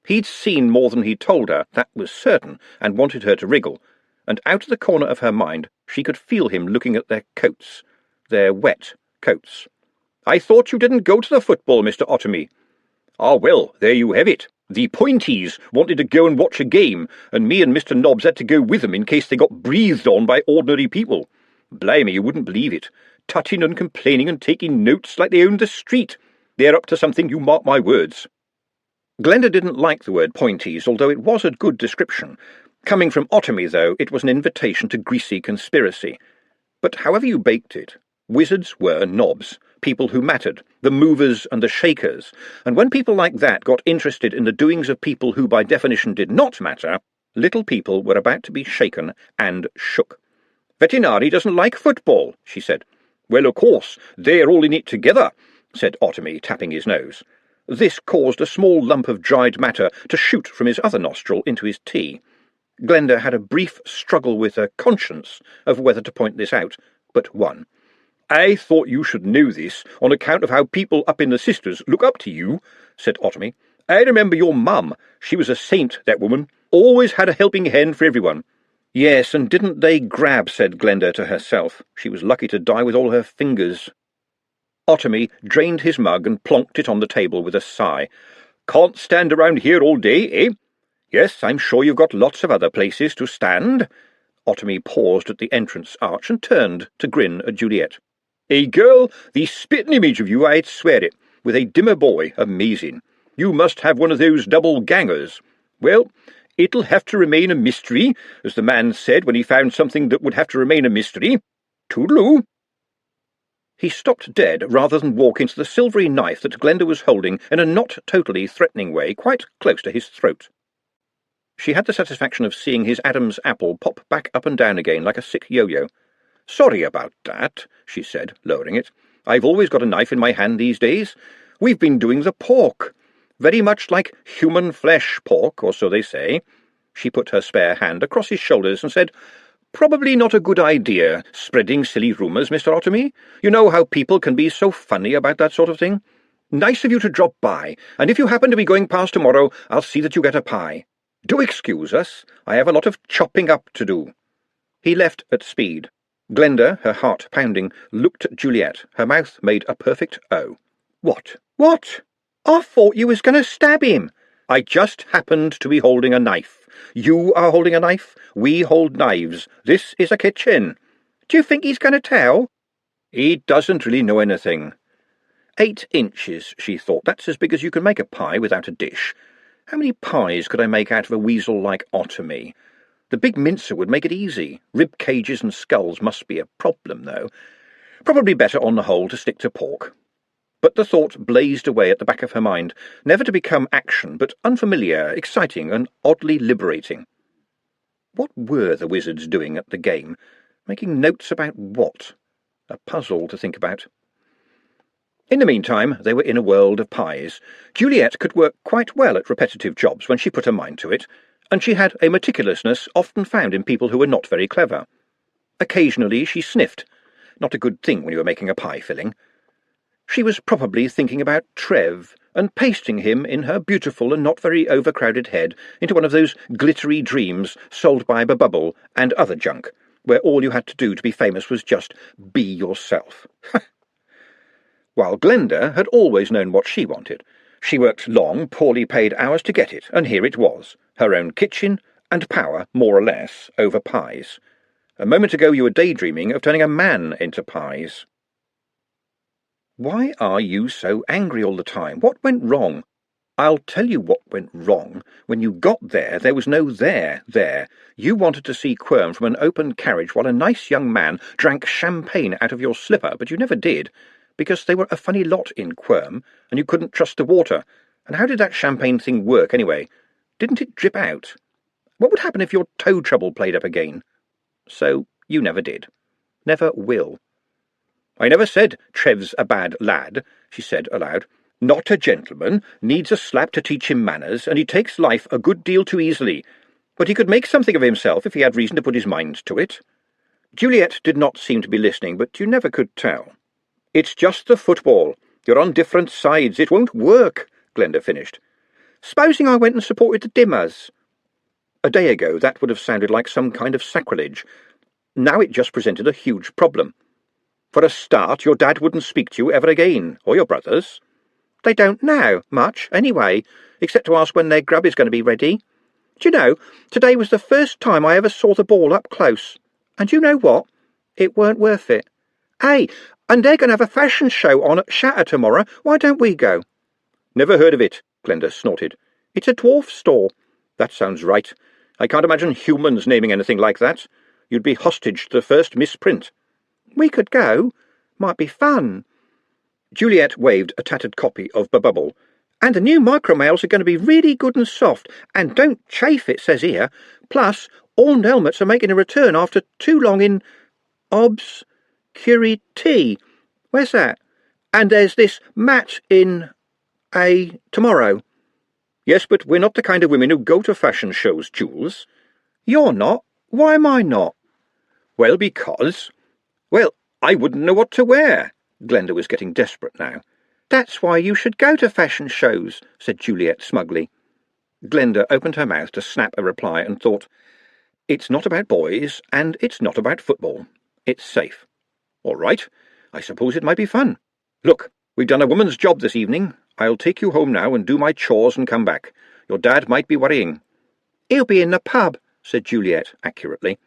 He'd seen more than he'd told her, that was certain, and wanted her to wriggle, and out of the corner of her mind she could feel him looking at their coats, their wet coats. "I thought you didn't go to the football, Mr. Otomy." "Ah, well, there you have it. The Pointies wanted to go and watch a game, and me and Mr. Nobbs had to go with them in case they got breathed on by ordinary people. Blimey, you wouldn't believe it. Tutting and complaining and taking notes like they owned the street. They're up to something, you mark my words." Glenda didn't like the word Pointies, although it was a good description. Coming from Otomy, though, it was an invitation to greasy conspiracy. But however you baked it, wizards were knobs, people who mattered, the movers and the shakers, and when people like that got interested in the doings of people who by definition did not matter, little people were about to be shaken and shook. "Veterinary doesn't like football," she said. "Well, of course, they're all in it together," said Otomy, tapping his nose. This caused a small lump of dried matter to shoot from his other nostril into his tea. Glenda had a brief struggle with her conscience of whether to point this out, but won. "I thought you should know this on account of how people up in the Sisters look up to you," said Otomy. "I remember your mum. She was a saint, that woman. Always had a helping hand for everyone." "Yes, and didn't they grab," said Glenda to herself. She was lucky to die with all her fingers. Otomy drained his mug and plonked it on the table with a sigh. "Can't stand around here all day, eh? Yes, I'm sure you've got lots of other places to stand." Otomy paused at the entrance arch and turned to grin at Juliet. "A girl, the spitting image of you, I'd swear it, with a dimmer boy, amazing. You must have one of those double gangers. Well, it'll have to remain a mystery, as the man said when he found something that would have to remain a mystery. Toodaloo." He stopped dead rather than walk into the silvery knife that Glenda was holding in a not totally threatening way, quite close to his throat. She had the satisfaction of seeing his Adam's apple pop back up and down again like a sick yo-yo. "Sorry about that," she said, lowering it. I've always got a knife in my hand these days. We've been doing the pork. Very much like human flesh pork, or so they say." She put her spare hand across his shoulders and said, "Probably not a good idea, spreading silly rumours, Mr. Otomy. You know how people can be so funny about that sort of thing. Nice of you to drop by, and if you happen to be going past tomorrow, I'll see that you get a pie. Do excuse us. I have a lot of chopping up to do." He left at speed. Glenda, her heart pounding, looked at Juliet. Her mouth made a perfect O. "What? What? I thought you was going to stab him." "I just happened to be holding a knife. You are holding a knife. We hold knives. This is a kitchen." "Do you think he's going to tell?" "He doesn't really know anything." 8 inches, she thought. That's as big as you can make a pie without a dish. How many pies could I make out of a weasel like Otomy? The big mincer would make it easy. Rib cages and skulls must be a problem, though. Probably better, on the whole, to stick to pork. But the thought blazed away at the back of her mind, never to become action, but unfamiliar, exciting, and oddly liberating. What were the wizards doing at the game? Making notes about what? A puzzle to think about. In the meantime, they were in a world of pies. Juliet could work quite well at repetitive jobs when she put her mind to it, and she had a meticulousness often found in people who were not very clever. Occasionally she sniffed. Not a good thing when you were making a pie filling. She was probably thinking about Trev, and pasting him in her beautiful and not very overcrowded head into one of those glittery dreams sold by Bubble and other junk, where all you had to do to be famous was just be yourself. While Glenda had always known what she wanted. She worked long, poorly paid hours to get it, and here it was, her own kitchen and power, more or less, over pies. A moment ago you were daydreaming of turning a man into pies. "Why are you so angry all the time? What went wrong?" "I'll tell you what went wrong. When you got there, there was no there. You wanted to see Quirm from an open carriage while a nice young man drank champagne out of your slipper, but you never did, because they were a funny lot in Quirm, and you couldn't trust the water. And how did that champagne thing work, anyway? Didn't it drip out? What would happen if your toe trouble played up again? So you never did. Never will." "I never said Trev's a bad lad," she said aloud. "Not a gentleman, needs a slap to teach him manners, and he takes life a good deal too easily. But he could make something of himself if he had reason to put his mind to it." Juliet did not seem to be listening, but you never could tell. "It's just the football. You're on different sides. It won't work," Glenda finished. "Supposing I went and supported the Dimmers?" A day ago that would have sounded like some kind of sacrilege. Now it just presented a huge problem. For a start, your dad wouldn't speak to you ever again, or your brothers. "They don't now, much, anyway, except to ask when their grub is going to be ready. Do you know, today was the first time I ever saw the ball up close. And you know what? It weren't worth it. Hey, and they're going to have a fashion show on at Shatter tomorrow. Why don't we go?" "Never heard of it," Glenda snorted. "It's a dwarf store." "That sounds right. I can't imagine humans naming anything like that. You'd be hostage to the first misprint." "We could go. Might be fun." Juliet waved a tattered copy of Bubble. "And the new micromails are going to be really good and soft, and don't chafe, it says here. Plus, all helmets are making a return after too long in obscurity. Where's that? And there's this match in tomorrow." "Yes, but we're not the kind of women who go to fashion shows, Jules." "You're not? Why am I not?" "Well, because—" "Well, I wouldn't know what to wear." Glenda was getting desperate now. "That's why you should go to fashion shows," said Juliet smugly. Glenda opened her mouth to snap a reply and thought, "It's not about boys, and it's not about football. It's safe. All right, I suppose it might be fun. Look, we've done a woman's job this evening. I'll take you home now and do my chores and come back. Your dad might be worrying." "He'll be in the pub," said Juliet accurately.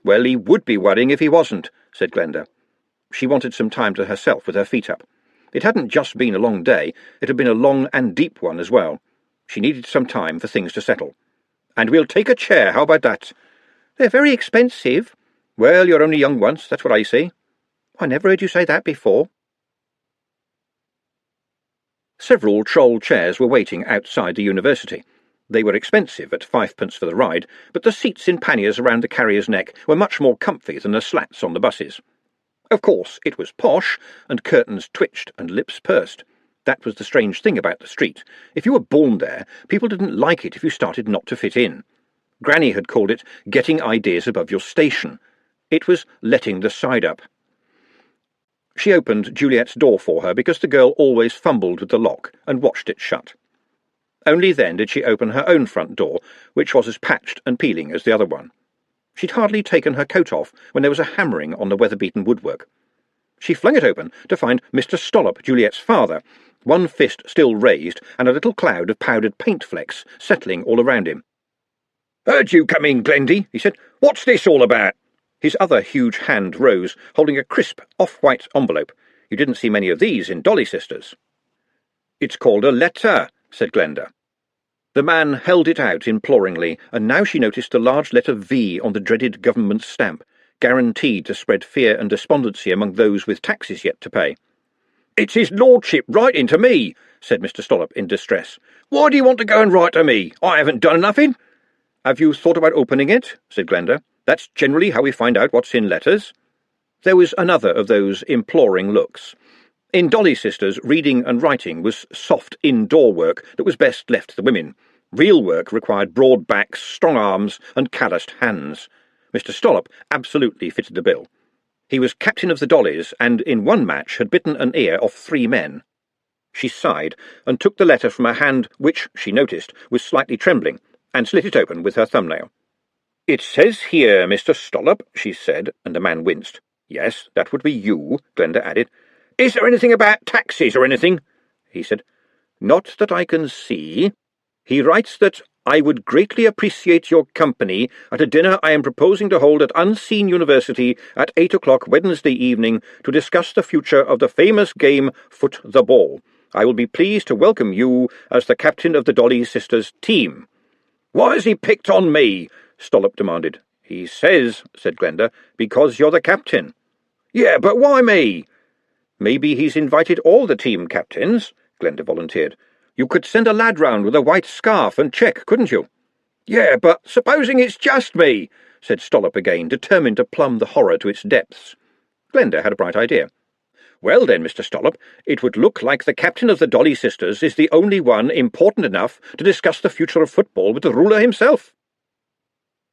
"Well, he would be worrying if he wasn't," said Glenda. She wanted some time to herself with her feet up. It hadn't just been a long day, it had been a long and deep one as well. She needed some time for things to settle. "And we'll take a chair, how about that?" "They're very expensive." "Well, you're only young once, that's what I say." "I never heard you say that before." Several troll chairs were waiting outside the university. They were expensive, at 5p for the ride, but the seats in panniers around the carrier's neck were much more comfy than the slats on the buses. Of course, it was posh, and curtains twitched and lips pursed. That was the strange thing about the street. If you were born there, people didn't like it if you started not to fit in. Granny had called it getting ideas above your station. It was letting the side up. She opened Juliet's door for her because the girl always fumbled with the lock and watched it shut. Only then did she open her own front door, which was as patched and peeling as the other one. She'd hardly taken her coat off when there was a hammering on the weather-beaten woodwork. She flung it open to find Mr. Stollop, Juliet's father, one fist still raised and a little cloud of powdered paint flecks settling all around him. "Heard you come in, Glendy," he said. "What's this all about?" His other huge hand rose, holding a crisp, off-white envelope. You didn't see many of these in Dolly Sisters. "It's called a letter," said Glenda. The man held it out imploringly, and now she noticed the large letter V on the dreaded government stamp, guaranteed to spread fear and despondency among those with taxes yet to pay. "It's his lordship writing to me," said Mr. Stollop in distress. "Why do you want to go and write to me? I haven't done nothing." "Have you thought about opening it?" said Glenda. "That's generally how we find out what's in letters." There was another of those imploring looks. In Dolly Sisters, reading and writing was soft indoor work that was best left to the women. Real work required broad backs, strong arms, and calloused hands. Mr. Stollop absolutely fitted the bill. He was captain of the Dollies, and in one match had bitten an ear off 3 men. She sighed, and took the letter from a hand which, she noticed, was slightly trembling, and slit it open with her thumbnail. "It says here, Mr. Stollop," she said, and the man winced. "Yes, that would be you," Glenda added. "Is there anything about taxis or anything?" he said. "Not that I can see. He writes that I would greatly appreciate your company at a dinner I am proposing to hold at Unseen University at 8 o'clock Wednesday evening to discuss the future of the famous game Foot the Ball. I will be pleased to welcome you as the captain of the Dolly Sisters team." "Why has he picked on me?" Stollop demanded. "He says," said Glenda, "because you're the captain." "Yeah, but why me?" "Maybe he's invited all the team captains," Glenda volunteered. "You could send a lad round with a white scarf and check, couldn't you?" "Yeah, but supposing it's just me," said Stollop again, determined to plumb the horror to its depths. Glenda had a bright idea. "Well then, Mr. Stollop, it would look like the captain of the Dolly Sisters is the only one important enough to discuss the future of football with the ruler himself."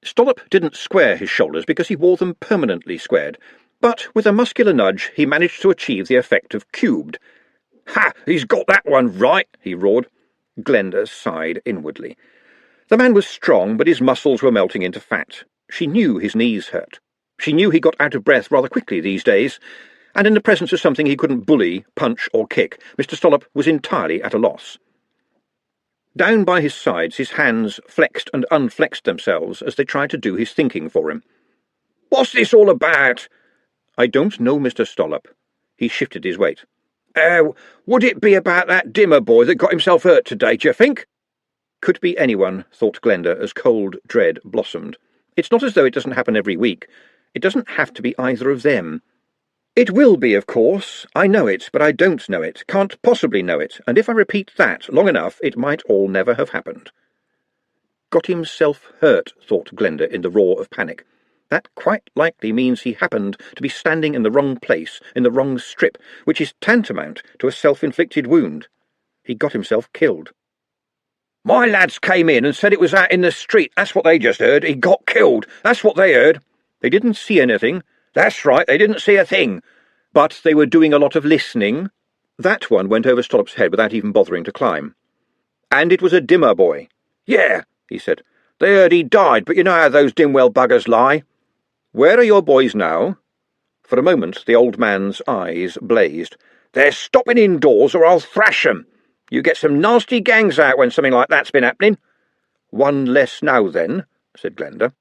Stollop didn't square his shoulders because he wore them permanently squared, but with a muscular nudge he managed to achieve the effect of cubed. "Ha! He's got that one right," he roared. Glenda sighed inwardly. The man was strong, but his muscles were melting into fat. She knew his knees hurt. She knew he got out of breath rather quickly these days, and in the presence of something he couldn't bully, punch, or kick, Mr. Stollop was entirely at a loss. Down by his sides his hands flexed and unflexed themselves as they tried to do his thinking for him. "What's this all about?" "I don't know, Mr. Stollop." He shifted his weight. Would it be about that Dimmer boy that got himself hurt today, do you think?" Could be anyone, thought Glenda as cold dread blossomed. It's not as though it doesn't happen every week. It doesn't have to be either of them. "It will be, of course. I know it, but I don't know it, can't possibly know it, and if I repeat that long enough, it might all never have happened." Got himself hurt, thought Glenda in the roar of panic. That quite likely means he happened to be standing in the wrong place, in the wrong strip, which is tantamount to a self-inflicted wound. He got himself killed. "My lads came in and said it was out in the street. That's what they just heard. He got killed. That's what they heard." "They didn't see anything." "That's right, they didn't see a thing." "But they were doing a lot of listening." That one went over Stollop's head without even bothering to climb. "And it was a Dimmer boy." "Yeah," he said. "They heard he died, but you know how those Dimwell buggers lie." "Where are your boys now?" For a moment the old man's eyes blazed. "They're stopping indoors or I'll thrash 'em. You get some nasty gangs out when something like that's been happening." "One less now, then," said Glenda.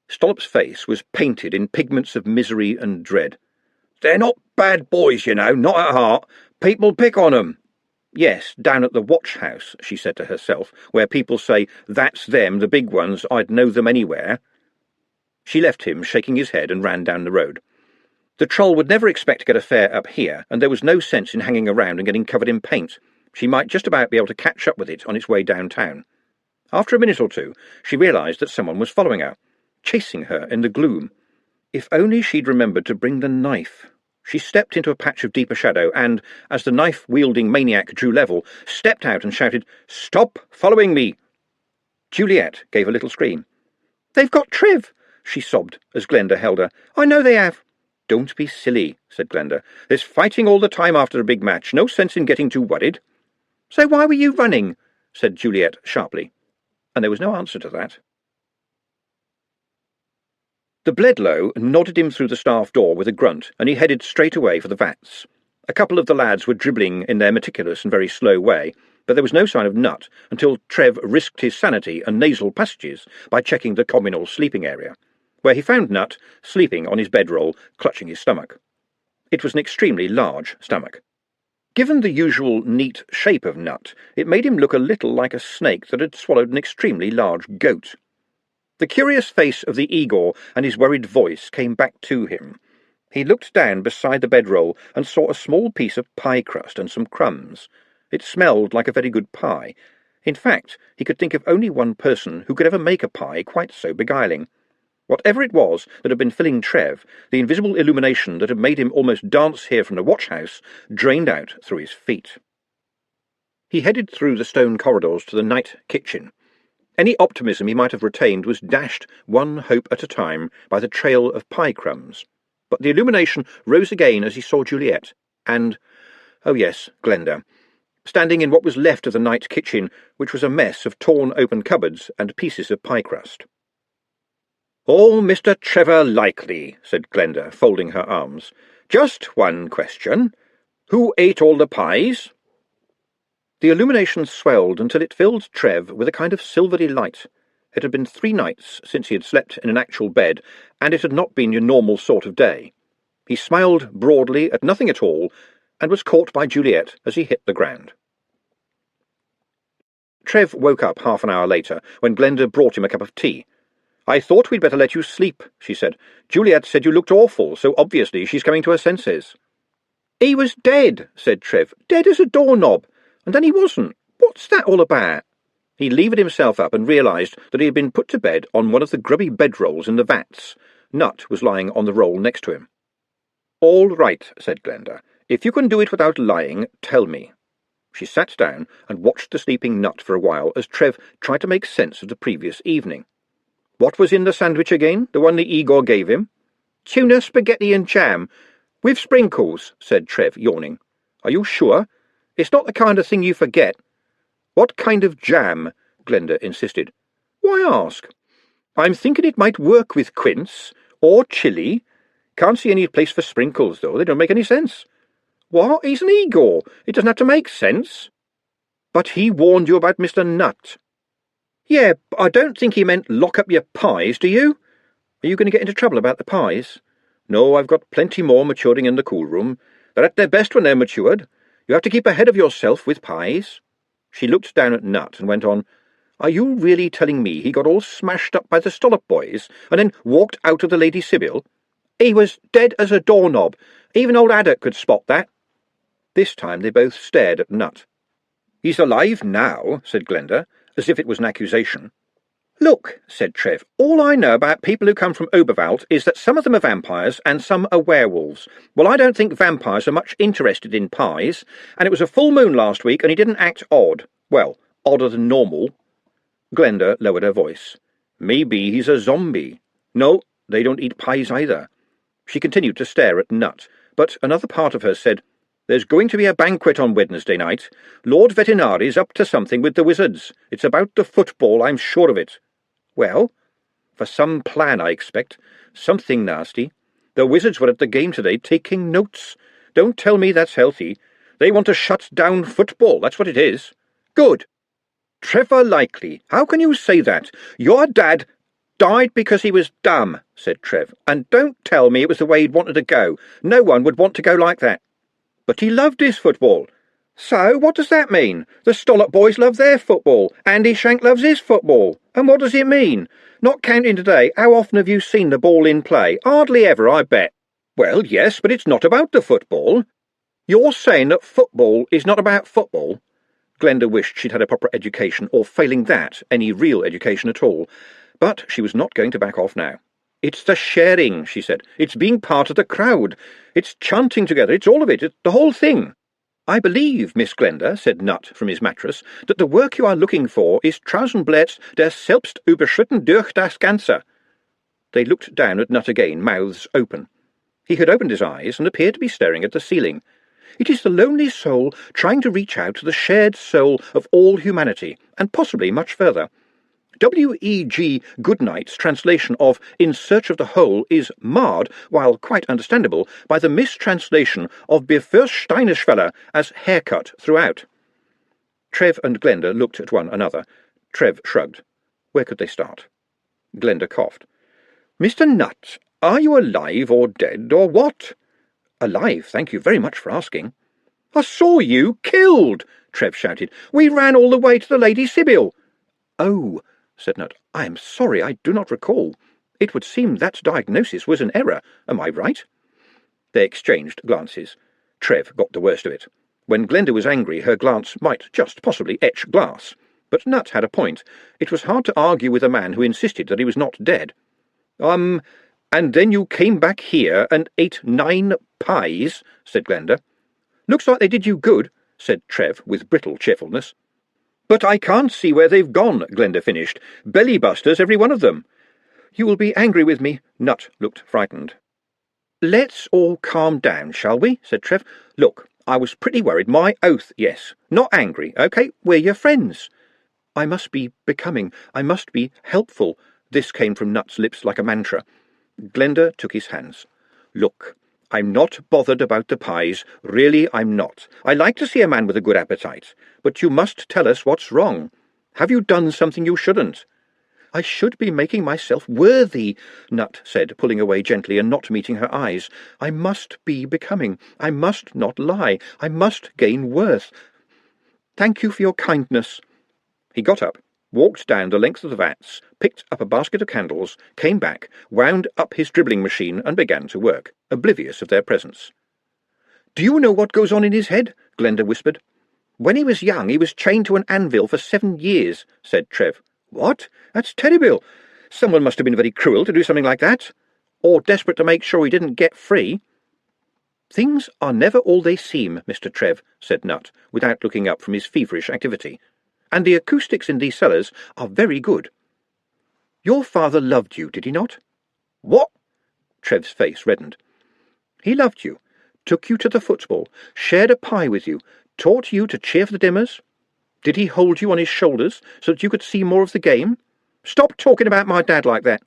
Stollop's face was painted in pigments of misery and dread. "They're not bad boys, you know, not at heart. People pick on 'em." "Yes, down at the watch house," she said to herself, "where people say, 'That's them, the big ones, I'd know them anywhere.'" She left him, shaking his head, and ran down the road. The troll would never expect to get a fare up here, and there was no sense in hanging around and getting covered in paint. She might just about be able to catch up with it on its way downtown. After a minute or two, she realised that someone was following her, chasing her in the gloom. If only she'd remembered to bring the knife. She stepped into a patch of deeper shadow and, as the knife-wielding maniac drew level, stepped out and shouted, "Stop following me!" Juliet gave a little scream. "They've got Trev," she sobbed as Glenda held her. "I know they have." "Don't be silly," said Glenda. "There's fighting all the time after a big match. No sense in getting too worried." "So why were you running?" said Juliet sharply. And there was no answer to that. The Bledlow nodded him through the staff door with a grunt, and he headed straight away for the vats. A couple of the lads were dribbling in their meticulous and very slow way, but there was no sign of Nut until Trev risked his sanity and nasal passages by checking the communal sleeping area, where he found Nut sleeping on his bedroll, clutching his stomach. It was an extremely large stomach. Given the usual neat shape of Nut, it made him look a little like a snake that had swallowed an extremely large goat. The curious face of the Igor and his worried voice came back to him. He looked down beside the bedroll and saw a small piece of pie crust and some crumbs. It smelled like a very good pie. In fact, he could think of only one person who could ever make a pie quite so beguiling. Whatever it was that had been filling Trev, the invisible illumination that had made him almost dance here from the watch-house drained out through his feet. He headed through the stone corridors to the night kitchen. Any optimism he might have retained was dashed one hope at a time by the trail of pie crumbs. But the illumination rose again as he saw Juliet, and, oh yes, Glenda, standing in what was left of the night kitchen, which was a mess of torn open cupboards and pieces of pie crust. "Oh, Mr. Trevor Likely," said Glenda, folding her arms. "Just one question. Who ate all the pies?" The illumination swelled until it filled Trev with a kind of silvery light. It had been 3 nights since he had slept in an actual bed, and it had not been your normal sort of day. He smiled broadly at nothing at all, and was caught by Juliet as he hit the ground. Trev woke up half an hour later, when Glenda brought him a cup of tea. "I thought we'd better let you sleep," she said. "Juliet said you looked awful, so obviously she's coming to her senses." "He was dead," said Trev. "Dead as a doorknob. And then he wasn't. What's that all about?" He levered himself up and realised that he had been put to bed on one of the grubby bedrolls in the vats. Nut was lying on the roll next to him. "All right," said Glenda. "If you can do it without lying, tell me." She sat down and watched the sleeping Nut for a while as Trev tried to make sense of the previous evening. "What was in the sandwich again, the one the Igor gave him?" "Tuna, spaghetti and jam. With sprinkles," said Trev, yawning. "Are you sure? It's not the kind of thing you forget." "What kind of jam?" Glenda insisted. "Why ask?" "I'm thinking it might work with quince, or chilli. Can't see any place for sprinkles, though. They don't make any sense." "What? He's an Igor. It doesn't have to make sense." "But he warned you about Mr. Nut." "Yeah, but I don't think he meant lock up your pies, do you? Are you going to get into trouble about the pies?" "No, I've got plenty more maturing in the cool room. They're at their best when they're matured. You have to keep ahead of yourself with pies." She looked down at Nut and went on, "Are you really telling me he got all smashed up by the Stollop boys and then walked out of the Lady Sibyl? He was dead as a doorknob. Even old Haddock could spot that." This time they both stared at Nut. "He's alive now," said Glenda, as if it was an accusation. "Look," said Trev, "all I know about people who come from Oberwald is that some of them are vampires and some are werewolves. Well, I don't think vampires are much interested in pies, and it was a full moon last week and he didn't act odd. Well, odder than normal." Glenda lowered her voice. "Maybe he's a zombie. No, they don't eat pies either." She continued to stare at Nut, but another part of her said, "There's going to be a banquet on Wednesday night. Lord Vetinari's up to something with the wizards. It's about the football, I'm sure of it." "Well?" "For some plan, I expect. Something nasty. The wizards were at the game today taking notes. Don't tell me that's healthy. They want to shut down football, that's what it is." "Good." "Trevor Likely, how can you say that? Your dad—" "Died because he was dumb," said Trev. "And don't tell me it was the way he'd wanted to go. No one would want to go like that." "But he loved his football." "So, what does that mean? The Stollop boys love their football. Andy Shank loves his football. And what does it mean? Not counting today, how often have you seen the ball in play? Hardly ever, I bet." "Well, yes, but it's not about the football." "You're saying that football is not about football?" Glenda wished she'd had a proper education, or failing that, any real education at all. But she was not going to back off now. "It's the sharing," she said. "It's being part of the crowd. It's chanting together. It's all of it. It's the whole thing." "I believe, Miss Glenda," said Nut from his mattress, "that the work you are looking for is Trausenblätts der selbst überschritten durch das Ganze." They looked down at Nut again, mouths open. He had opened his eyes and appeared to be staring at the ceiling. "It is the lonely soul trying to reach out to the shared soul of all humanity, and possibly much further. W.E.G. Goodnight's translation of In Search of the Whole is marred, while quite understandable, by the mistranslation of Befürsteineschwelle as haircut throughout." Trev and Glenda looked at one another. Trev shrugged. Where could they start? Glenda coughed. "Mr. Nutt, are you alive or dead, or what?" "Alive, thank you very much for asking." "I saw you killed," Trev shouted. "We ran all the way to the Lady Sibyl." "Oh," said Nutt, "I am sorry, I do not recall. It would seem that diagnosis was an error. Am I right?" They exchanged glances. Trev got the worst of it. When Glenda was angry, her glance might just possibly etch glass. But Nutt had a point. It was hard to argue with a man who insisted that he was not dead. And then you came back here and ate 9 pies," said Glenda. "Looks like they did you good," said Trev with brittle cheerfulness. "But I can't see where they've gone," Glenda finished. "Belly-busters, every one of them." "You will be angry with me." Nutt looked frightened. "Let's all calm down, shall we?" said Trev. "Look, I was pretty worried. My oath, yes. Not angry, OK? We're your friends." "I must be becoming. I must be helpful." This came from Nutt's lips like a mantra. Glenda took his hands. "Look, I'm not bothered about the pies. Really, I'm not. I like to see a man with a good appetite. But you must tell us what's wrong. Have you done something you shouldn't?" "I should be making myself worthy," Nutt said, pulling away gently and not meeting her eyes. "I must be becoming. I must not lie. I must gain worth. Thank you for your kindness." He got up, walked down the length of the vats, picked up a basket of candles, came back, wound up his dribbling machine and began to work, oblivious of their presence. "Do you know what goes on in his head?" Glenda whispered. "When he was young he was chained to an anvil for 7 years, said Trev. "What? That's terrible. Someone must have been very cruel to do something like that. Or desperate to make sure he didn't get free." "Things are never all they seem, Mr. Trev," said Nutt, without looking up from his feverish activity. "And the acoustics in these cellars are very good. Your father loved you, did he not?" "What?" Trev's face reddened. "He loved you, took you to the football, shared a pie with you, taught you to cheer for the Dimmers. Did he hold you on his shoulders so that you could see more of the game?" "Stop talking about my dad like that."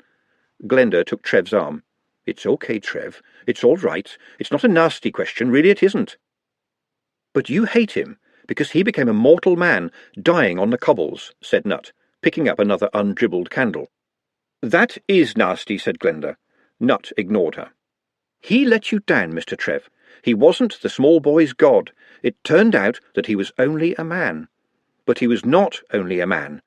Glenda took Trev's arm. "It's OK, Trev. It's all right. It's not a nasty question, really it isn't." "But you hate him because he became a mortal man, dying on the cobbles," said Nutt, picking up another undribbled candle. "That is nasty," said Glenda. Nutt ignored her. "He let you down, Mr. Trev. He wasn't the small boy's god. It turned out that he was only a man. But he was not only a man.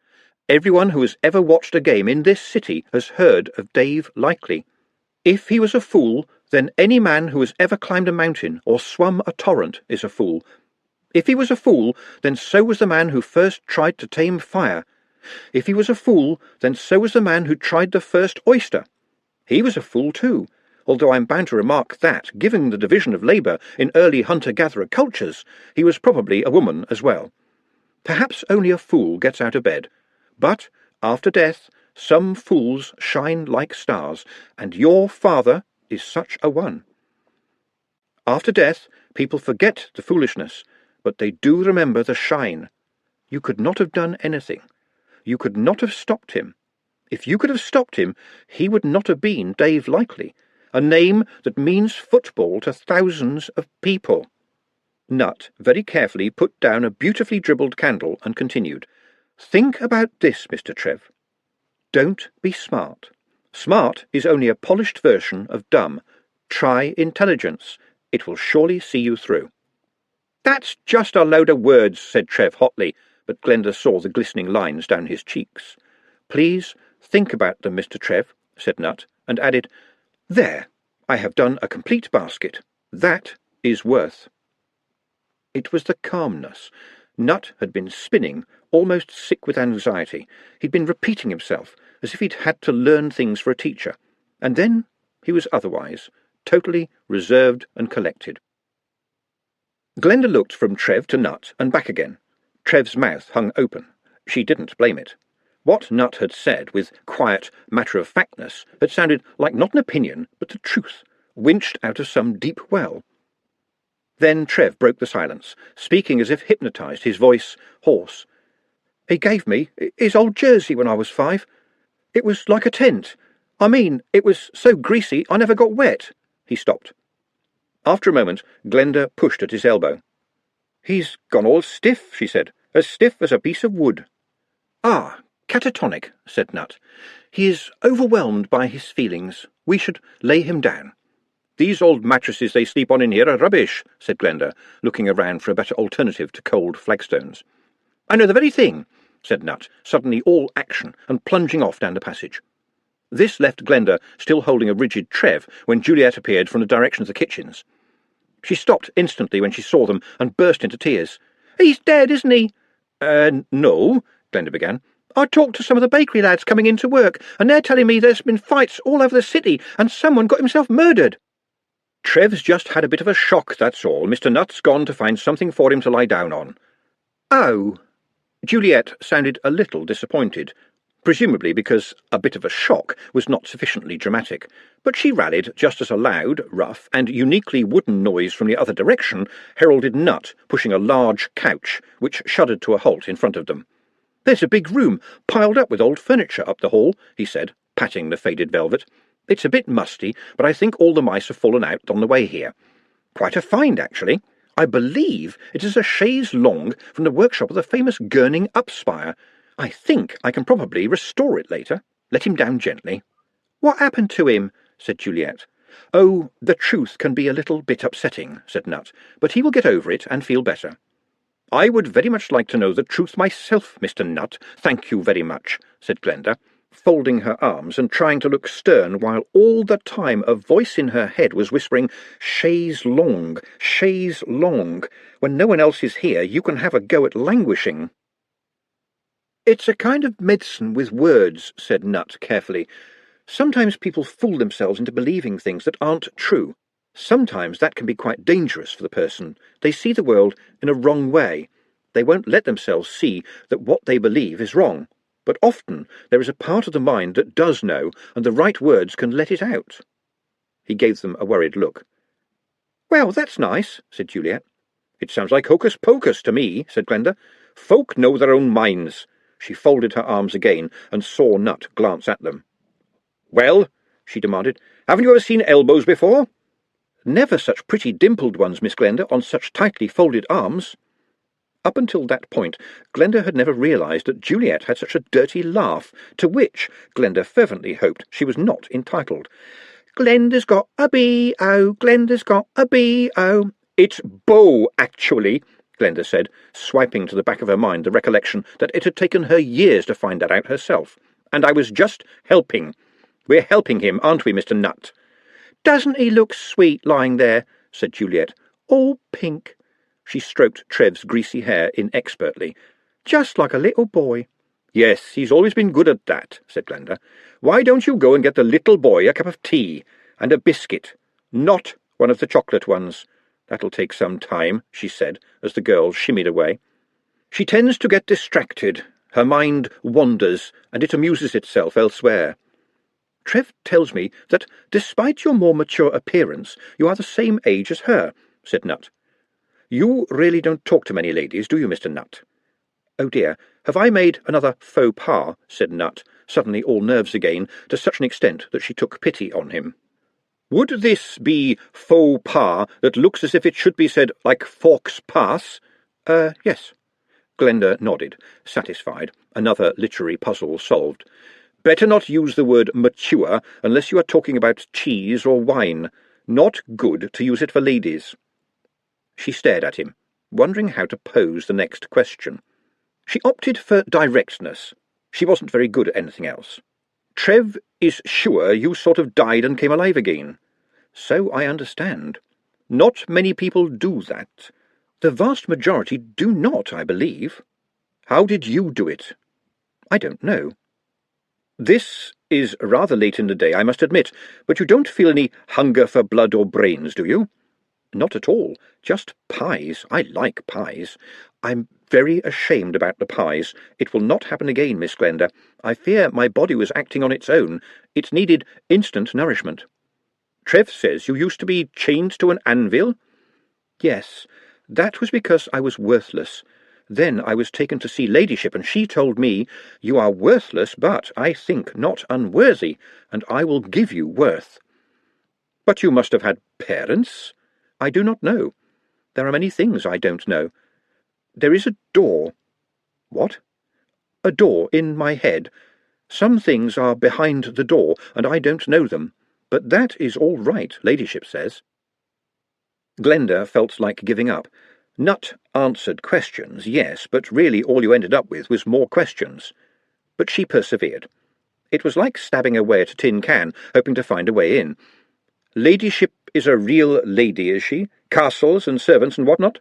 Everyone who has ever watched a game in this city has heard of Dave Likely. If he was a fool, then any man who has ever climbed a mountain or swum a torrent is a fool. If he was a fool, then so was the man who first tried to tame fire. If he was a fool, then so was the man who tried the first oyster. He was a fool too, although I'm bound to remark that, given the division of labour in early hunter-gatherer cultures, he was probably a woman as well. Perhaps only a fool gets out of bed. But, after death, some fools shine like stars, and your father is such a one. After death, people forget the foolishness, but they do remember the shine. You could not have done anything. You could not have stopped him. If you could have stopped him, he would not have been Dave Likely, a name that means football to thousands of people." Nutt very carefully put down a beautifully dribbled candle and continued. "Think about this, Mr. Trev. Don't be smart. Smart is only a polished version of dumb. Try intelligence. It will surely see you through." "That's just a load of words," said Trev hotly, but Glenda saw the glistening lines down his cheeks. "Please think about them, Mr. Trev," said Nutt, and added, "There, I have done a complete basket. That is worth." It was the calmness. Nutt had been spinning, almost sick with anxiety. He'd been repeating himself, as if he'd had to learn things for a teacher. And then he was otherwise, totally reserved and collected. Glenda looked from Trev to Nut and back again. Trev's mouth hung open. She didn't blame it. What Nut had said, with quiet matter-of-factness, had sounded like not an opinion, but the truth, winched out of some deep well. Then Trev broke the silence, speaking as if hypnotised, his voice hoarse. "He gave me his old jersey when I was 5. It was like a tent. I mean, it was so greasy I never got wet." He stopped. After a moment, Glenda pushed at his elbow. "He's gone all stiff," she said, "as stiff as a piece of wood." "Ah, catatonic," said Nut. "He is overwhelmed by his feelings. We should lay him down." "These old mattresses they sleep on in here are rubbish," said Glenda, looking around for a better alternative to cold flagstones. "I know the very thing," said Nut, suddenly all action and plunging off down the passage. This left Glenda still holding a rigid Trev when Juliet appeared from the direction of the kitchens. She stopped instantly when she saw them and burst into tears. "He's dead, isn't he?" No," Glenda began. "I talked to some of the bakery lads coming in to work, and they're telling me there's been fights all over the city, and someone got himself murdered." "Trev's just had a bit of a shock, that's all. Mr. Nutt's gone to find something for him to lie down on." "Oh." Juliet sounded a little disappointed, presumably because a bit of a shock was not sufficiently dramatic, but she rallied just as a loud, rough, and uniquely wooden noise from the other direction heralded Nut pushing a large couch, which shuddered to a halt in front of them. "There's a big room piled up with old furniture up the hall," he said, patting the faded velvet. "It's a bit musty, but I think all the mice have fallen out on the way here. Quite a find, actually. I believe it is a chaise longue from the workshop of the famous Gurning Upspire. I think I can probably restore it later. Let him down gently." "What happened to him?" said Juliet. "Oh, the truth can be a little bit upsetting," said Nut, "but he will get over it and feel better." "I would very much like to know the truth myself, Mr. Nut, thank you very much," said Glenda, folding her arms and trying to look stern while all the time a voice in her head was whispering, "Chaise longue, chaise longue. When no one else is here, you can have a go at languishing." "It's a kind of medicine with words," said Nut carefully. "Sometimes people fool themselves into believing things that aren't true. Sometimes that can be quite dangerous for the person. They see the world in a wrong way. They won't let themselves see that what they believe is wrong. But often there is a part of the mind that does know, and the right words can let it out." He gave them a worried look. "Well, that's nice," said Juliet. "It sounds like hocus pocus to me," said Glenda. "Folk know their own minds." She folded her arms again and saw Nut glance at them. "Well," she demanded, "haven't you ever seen elbows before?" "Never such pretty dimpled ones, Miss Glenda, on such tightly folded arms." Up until that point, Glenda had never realised that Juliet had such a dirty laugh, to which Glenda fervently hoped she was not entitled. "Glenda's got a B.O., Glenda's got a B.O." "It's Beau, actually," Glenda said, swiping to the back of her mind the recollection that it had taken her years to find that out herself. "And I was just helping. We're helping him, aren't we, Mr. Nut?" "Doesn't he look sweet lying there?" said Juliet. "All pink." She stroked Trev's greasy hair inexpertly. "Just like a little boy." "Yes, he's always been good at that," said Glenda. "Why don't you go and get the little boy a cup of tea and a biscuit? Not one of the chocolate ones. That'll take some time," she said, as the girl shimmied away. "She tends to get distracted. Her mind wanders, and it amuses itself elsewhere." "Trev tells me that, despite your more mature appearance, you are the same age as her," said Nut. "You really don't talk to many ladies, do you, Mr. Nut?" "Oh dear, have I made another faux pas?" said Nut, suddenly all nerves again, to such an extent that she took pity on him. "Would this be faux pas that looks as if it should be said like Fawkes Pass?" Yes." Glenda nodded, satisfied, another literary puzzle solved. "Better not use the word mature unless you are talking about cheese or wine. Not good to use it for ladies." She stared at him, wondering how to pose the next question. She opted for directness. She wasn't very good at anything else. "Trev is sure you sort of died and came alive again." "So I understand. Not many people do that. The vast majority do not, I believe." "How did you do it?" "I don't know." This is rather late in the day, I must admit, but you don't feel any hunger for blood or brains, do you? Not at all. Just pies. I like pies. I'm very ashamed about the pies. It will not happen again, Miss Glenda. I fear my body was acting on its own. It needed instant nourishment. Trev says you used to be chained to an anvil? Yes, that was because I was worthless. Then I was taken to see Ladyship, and she told me, "You are worthless, but, I think, not unworthy, and I will give you worth." But you must have had parents? I do not know. There are many things I don't know. There is a door. What? A door in my head. Some things are behind the door, and I don't know them. But that is all right, Ladyship says. Glenda felt like giving up. Nut answered questions, yes, but really all you ended up with was more questions. But she persevered. It was like stabbing away at a tin can, hoping to find a way in. Ladyship is a real lady, is she? Castles and servants and what not?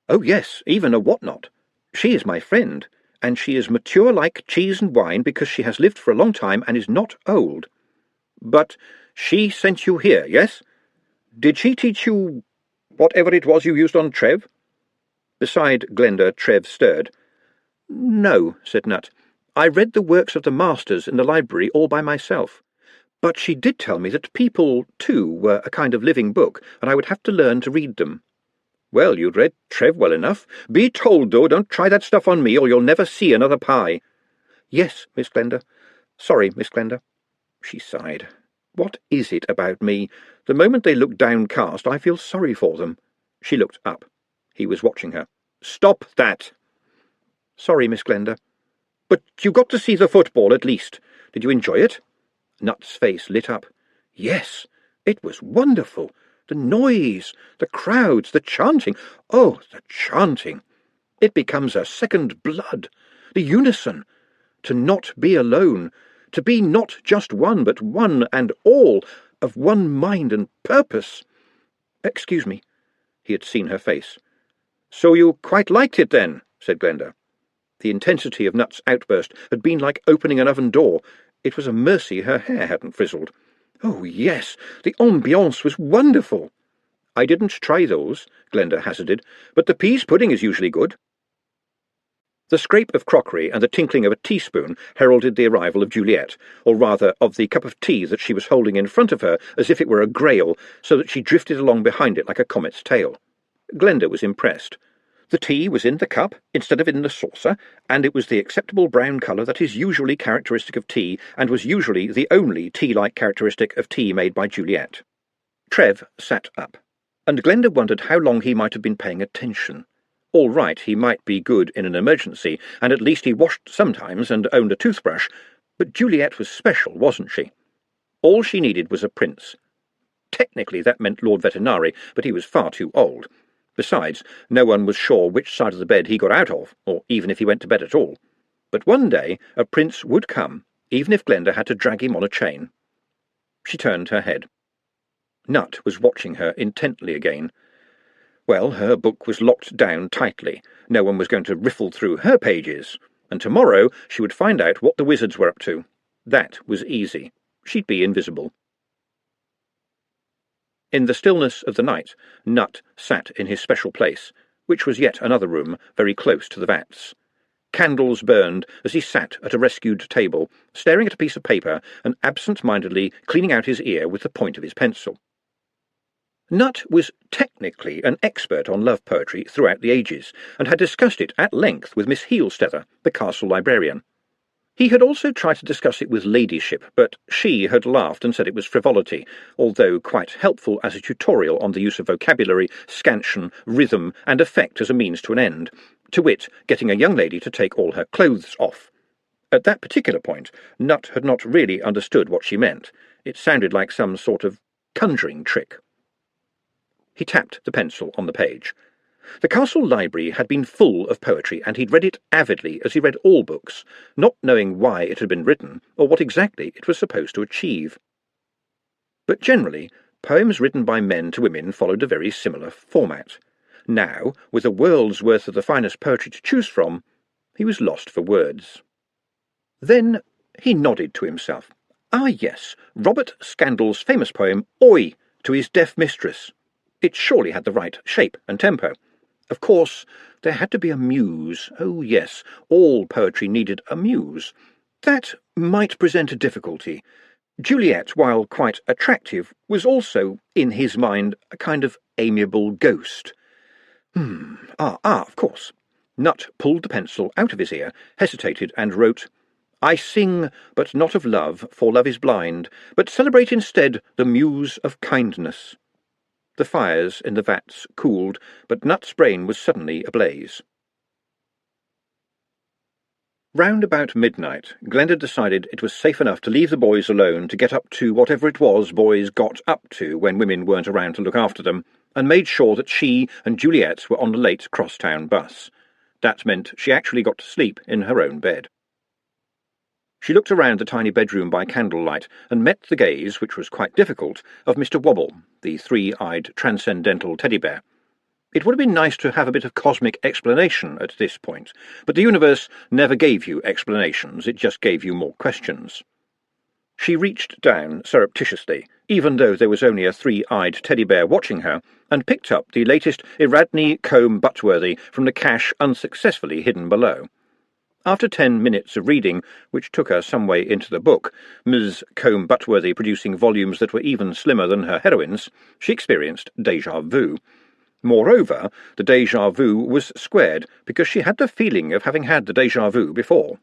Oh, yes, even a what-not. She is my friend, and she is mature like cheese and wine because she has lived for a long time and is not old. But she sent you here, yes? Did she teach you whatever it was you used on Trev? Beside Glenda, Trev stirred. No, said Nut. I read the works of the masters in the library all by myself. But she did tell me that people, too, were a kind of living book, and I would have to learn to read them. Well, you'd read Trev well enough. Be told, though, don't try that stuff on me, or you'll never see another pie. Yes, Miss Glenda. Sorry, Miss Glenda. She sighed. What is it about me? The moment they look downcast, I feel sorry for them. She looked up. He was watching her. Stop that! Sorry, Miss Glenda. But you got to see the football, at least. Did you enjoy it? Nut's face lit up. Yes, it was wonderful. The noise, the crowds, the chanting. Oh, the chanting! It becomes a second blood. The unison. To not be alone. To be not just one, but one and all, of one mind and purpose. Excuse me. He had seen her face. So you quite liked it, then, said Glenda. The intensity of Nut's outburst had been like opening an oven door. It was a mercy her hair hadn't frizzled. Oh, yes, the ambiance was wonderful. I didn't try those, Glenda hazarded, but the peas pudding is usually good. The scrape of crockery and the tinkling of a teaspoon heralded the arrival of Juliet, or rather of the cup of tea that she was holding in front of her as if it were a grail, so that she drifted along behind it like a comet's tail. Glenda was impressed. The tea was in the cup instead of in the saucer, and it was the acceptable brown colour that is usually characteristic of tea, and was usually the only tea-like characteristic of tea made by Juliet. Trev sat up, and Glenda wondered how long he might have been paying attention. All right, he might be good in an emergency, and at least he washed sometimes and owned a toothbrush, but Juliet was special, wasn't she? All she needed was a prince. Technically that meant Lord Vetinari, but he was far too old. Besides, no one was sure which side of the bed he got out of, or even if he went to bed at all. But one day a prince would come, even if Glenda had to drag him on a chain. She turned her head. Nut was watching her intently again. Well, her book was locked down tightly. No one was going to riffle through her pages, and tomorrow she would find out what the wizards were up to. That was easy. She'd be invisible. In the stillness of the night, Nut sat in his special place, which was yet another room very close to the vats. Candles burned as he sat at a rescued table, staring at a piece of paper and absent-mindedly cleaning out his ear with the point of his pencil. Nut was technically an expert on love poetry throughout the ages, and had discussed it at length with Miss Heelsteather, the castle librarian. He had also tried to discuss it with Ladyship, but she had laughed and said it was frivolity, although quite helpful as a tutorial on the use of vocabulary, scansion, rhythm, and effect as a means to an end, to wit, getting a young lady to take all her clothes off. At that particular point, Nut had not really understood what she meant. It sounded like some sort of conjuring trick. He tapped the pencil on the page. The castle library had been full of poetry, and he'd read it avidly as he read all books, not knowing why it had been written, or what exactly it was supposed to achieve. But generally, poems written by men to women followed a very similar format. Now, with a world's worth of the finest poetry to choose from, he was lost for words. Then he nodded to himself. Ah, yes, Robert Scandal's famous poem, Oi, to his deaf mistress. It surely had the right shape and tempo. Of course, there had to be a muse. Oh, yes, all poetry needed a muse. That might present a difficulty. Juliet, while quite attractive, was also, in his mind, a kind of amiable ghost. Of course. Nutt pulled the pencil out of his ear, hesitated, and wrote, I sing, but not of love, for love is blind, but celebrate instead the muse of kindness. The fires in the vats cooled, but Nutt's brain was suddenly ablaze. Round about midnight, Glenda decided it was safe enough to leave the boys alone to get up to whatever it was boys got up to when women weren't around to look after them, and made sure that she and Juliet were on the late crosstown bus. That meant she actually got to sleep in her own bed. She looked around the tiny bedroom by candlelight and met the gaze, which was quite difficult, of Mr. Wobble, the three-eyed transcendental teddy bear. It would have been nice to have a bit of cosmic explanation at this point, but the universe never gave you explanations, it just gave you more questions. She reached down surreptitiously, even though there was only a three-eyed teddy bear watching her, and picked up the latest Iradney Combe Butworthy from the cache unsuccessfully hidden below. After 10 minutes of reading, which took her some way into the book, Ms. Combe Butworthy producing volumes that were even slimmer than her heroines, she experienced déjà vu. Moreover, the déjà vu was squared, because she had the feeling of having had the déjà vu before.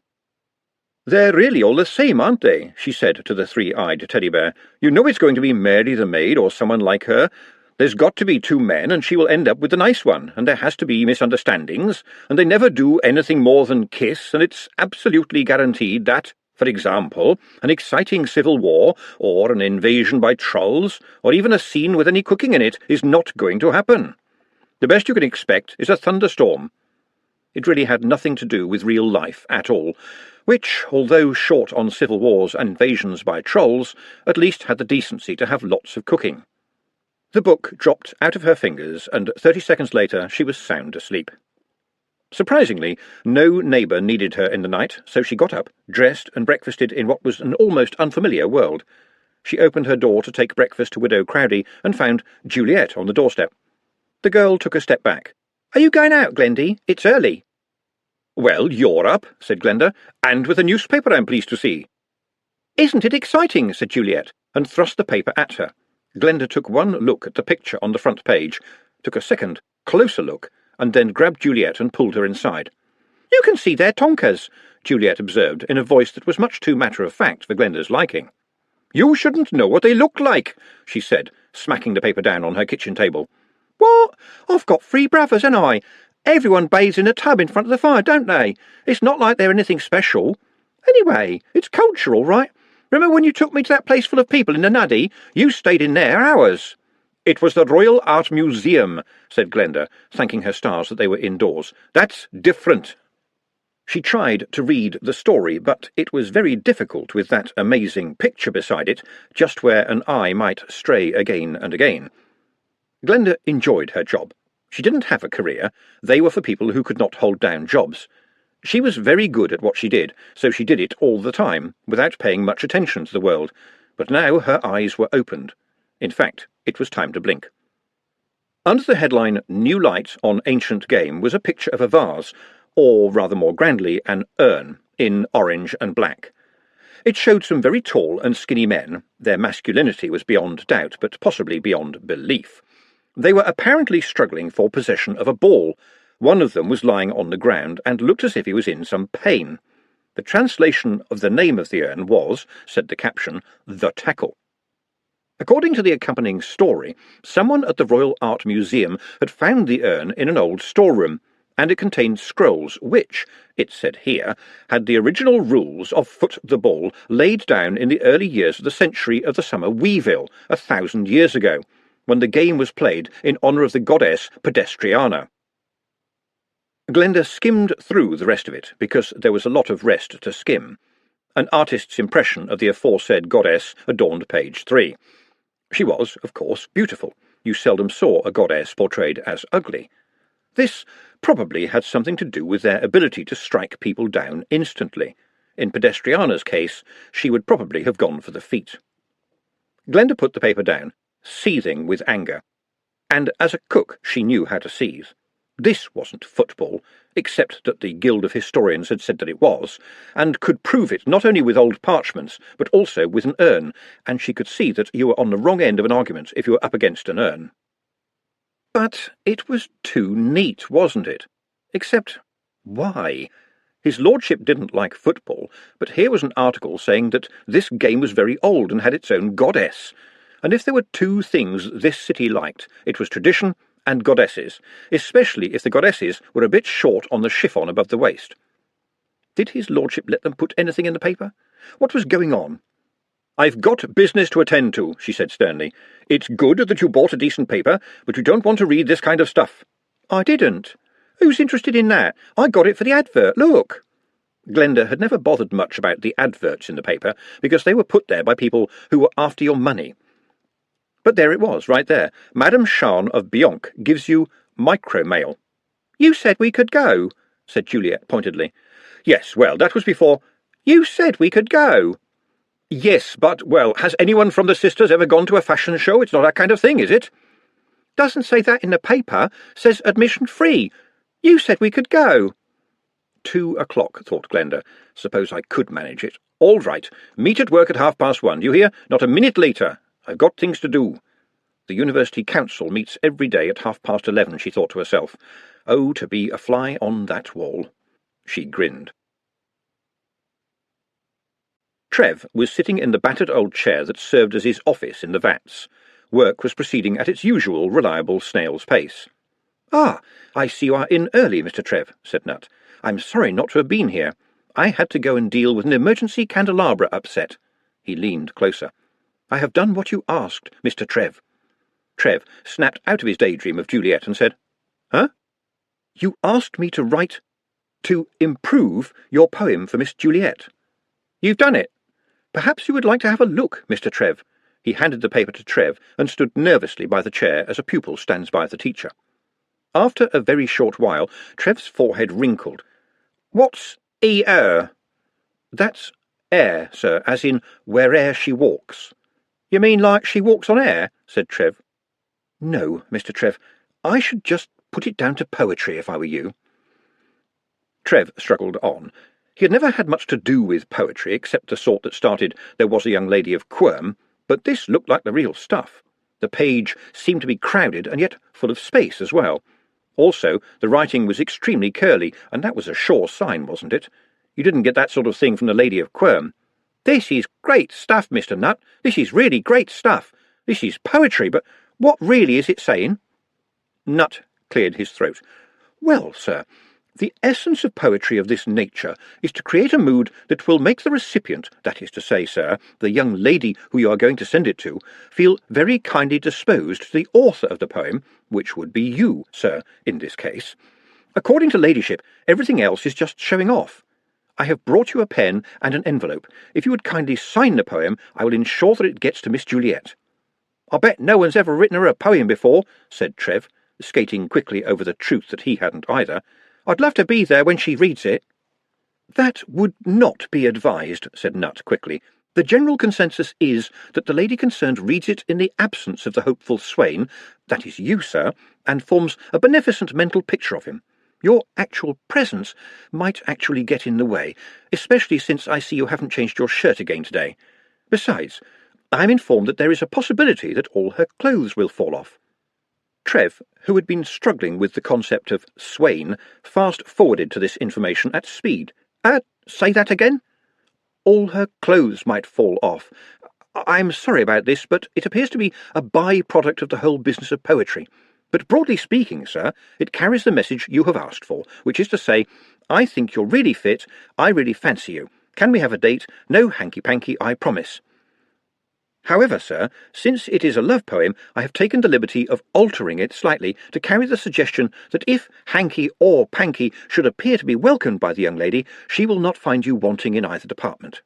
"They're really all the same, aren't they?" she said to the three-eyed teddy bear. "You know it's going to be Mary the maid or someone like her. There's got to be two men, and she will end up with the nice one, and there has to be misunderstandings, and they never do anything more than kiss, and it's absolutely guaranteed that, for example, an exciting civil war, or an invasion by trolls, or even a scene with any cooking in it is not going to happen. The best you can expect is a thunderstorm." It really had nothing to do with real life at all, which, although short on civil wars and invasions by trolls, at least had the decency to have lots of cooking. The book dropped out of her fingers, and 30 seconds later she was sound asleep. Surprisingly, no neighbour needed her in the night, so she got up, dressed, and breakfasted in what was an almost unfamiliar world. She opened her door to take breakfast to Widow Crowdy, and found Juliet on the doorstep. The girl took a step back. "Are you going out, Glendy? It's early." "Well, you're up," said Glenda, "and with a newspaper, I'm pleased to see." "Isn't it exciting?" said Juliet, and thrust the paper at her. Glenda took one look at the picture on the front page, took a second, closer look, and then grabbed Juliet and pulled her inside. "You can see their tonkers," Juliet observed in a voice that was much too matter-of-fact for Glenda's liking. "You shouldn't know what they look like," she said, smacking the paper down on her kitchen table. "What? I've got 3 brothers, ain't I? Everyone bathes in a tub in front of the fire, don't they? It's not like they're anything special. Anyway, it's culture, all right. Remember when you took me to that place full of people in the Nuddy? You stayed in there hours." "It was the Royal Art Museum," said Glenda, thanking her stars that they were indoors. "That's different." She tried to read the story, but it was very difficult with that amazing picture beside it, just where an eye might stray again and again. Glenda enjoyed her job. She didn't have a career. They were for people who could not hold down jobs. She was very good at what she did, so she did it all the time, without paying much attention to the world. But now her eyes were opened. In fact, it was time to blink. Under the headline "New Light on Ancient Game" was a picture of a vase, or rather more grandly, an urn, in orange and black. It showed some very tall and skinny men. Their masculinity was beyond doubt, but possibly beyond belief. They were apparently struggling for possession of a ball. One of them was lying on the ground and looked as if he was in some pain. The translation of the name of the urn was, said the caption, "The Tackle." According to the accompanying story, someone at the Royal Art Museum had found the urn in an old storeroom, and it contained scrolls which, it said here, had the original rules of foot the ball laid down in the early years of the century of the summer Weevil, 1,000 years ago, when the game was played in honour of the goddess Pedestriana. Glenda skimmed through the rest of it, because there was a lot of rest to skim. An artist's impression of the aforesaid goddess adorned page 3. She was, of course, beautiful. You seldom saw a goddess portrayed as ugly. This probably had something to do with their ability to strike people down instantly. In Pedestriana's case, she would probably have gone for the feet. Glenda put the paper down, seething with anger. And as a cook she knew how to seethe. This wasn't football, except that the Guild of Historians had said that it was, and could prove it not only with old parchments, but also with an urn, and she could see that you were on the wrong end of an argument if you were up against an urn. But it was too neat, wasn't it? Except, why? His lordship didn't like football, but here was an article saying that this game was very old and had its own goddess. And if there were two things this city liked, it was tradition and goddesses, especially if the goddesses were a bit short on the chiffon above the waist. Did his lordship let them put anything in the paper? What was going on? "I've got business to attend to," she said sternly. "It's good that you bought a decent paper, but you don't want to read this kind of stuff." "I didn't. Who's interested in that? I got it for the advert, look." Glenda had never bothered much about the adverts in the paper, because they were put there by people who were after your money. But there it was, right there. Madame Charn of Bionc gives you micromail. "You said we could go," said Juliet pointedly. "Yes, well, that was before—" "You said we could go." "Yes, but, well, has anyone from the sisters ever gone to a fashion show? It's not that kind of thing, is it?" "Doesn't say that in the paper. Says admission free. You said we could go." 2 o'clock, thought Glenda. Suppose I could manage it. All right. Meet at work at 1:30, you hear? Not a minute later. I've got things to do. The University Council meets every day at 11:30, she thought to herself. Oh, to be a fly on that wall. She grinned. Trev was sitting in the battered old chair that served as his office in the vats. Work was proceeding at its usual reliable snail's pace. "Ah, I see you are in early, Mr. Trev," said Nut. "I'm sorry not to have been here. I had to go and deal with an emergency candelabra upset." He leaned closer. "I have done what you asked, Mr. Trev." Trev snapped out of his daydream of Juliet and said, "Huh? You asked me to improve your poem for Miss Juliet. You've done it. Perhaps you would like to have a look, Mr. Trev." He handed the paper to Trev and stood nervously by the chair as a pupil stands by the teacher. After a very short while, Trev's forehead wrinkled. "What's E-er?" "That's air, sir, as in where'er she walks." "You mean like she walks on air?" said Trev. "No, Mr. Trev, I should just put it down to poetry if I were you." Trev struggled on. He had never had much to do with poetry, except the sort that started "There was a young lady of Quirm," but this looked like the real stuff. The page seemed to be crowded and yet full of space as well. Also, the writing was extremely curly, and that was a sure sign, wasn't it? You didn't get that sort of thing from the Lady of Quirm. "This is great stuff, Mr. Nutt. This is really great stuff. This is poetry, but what really is it saying?" Nutt cleared his throat. "Well, sir, the essence of poetry of this nature is to create a mood that will make the recipient, that is to say, sir, the young lady who you are going to send it to, feel very kindly disposed to the author of the poem, which would be you, sir, in this case. According to ladyship, everything else is just showing off. I have brought you a pen and an envelope. If you would kindly sign the poem, I will ensure that it gets to Miss Juliet." "I bet no one's ever written her a poem before," said Trev, skating quickly over the truth that he hadn't either. "I'd love to be there when she reads it." "That would not be advised," said Nutt quickly. "The general consensus is that the lady concerned reads it in the absence of the hopeful swain, that is you, sir, and forms a beneficent mental picture of him. Your actual presence might actually get in the way, especially since I see you haven't changed your shirt again today. Besides, I am informed that there is a possibility that all her clothes will fall off." Trev, who had been struggling with the concept of swain, fast-forwarded to this information at speed. Say that again?" "All her clothes might fall off. I'm sorry about this, but it appears to be a by-product of the whole business of poetry. But broadly speaking, sir, it carries the message you have asked for, which is to say, I think you're really fit, I really fancy you. Can we have a date? No hanky-panky, I promise. However, sir, since it is a love poem, I have taken the liberty of altering it slightly to carry the suggestion that if hanky or panky should appear to be welcomed by the young lady, she will not find you wanting in either department."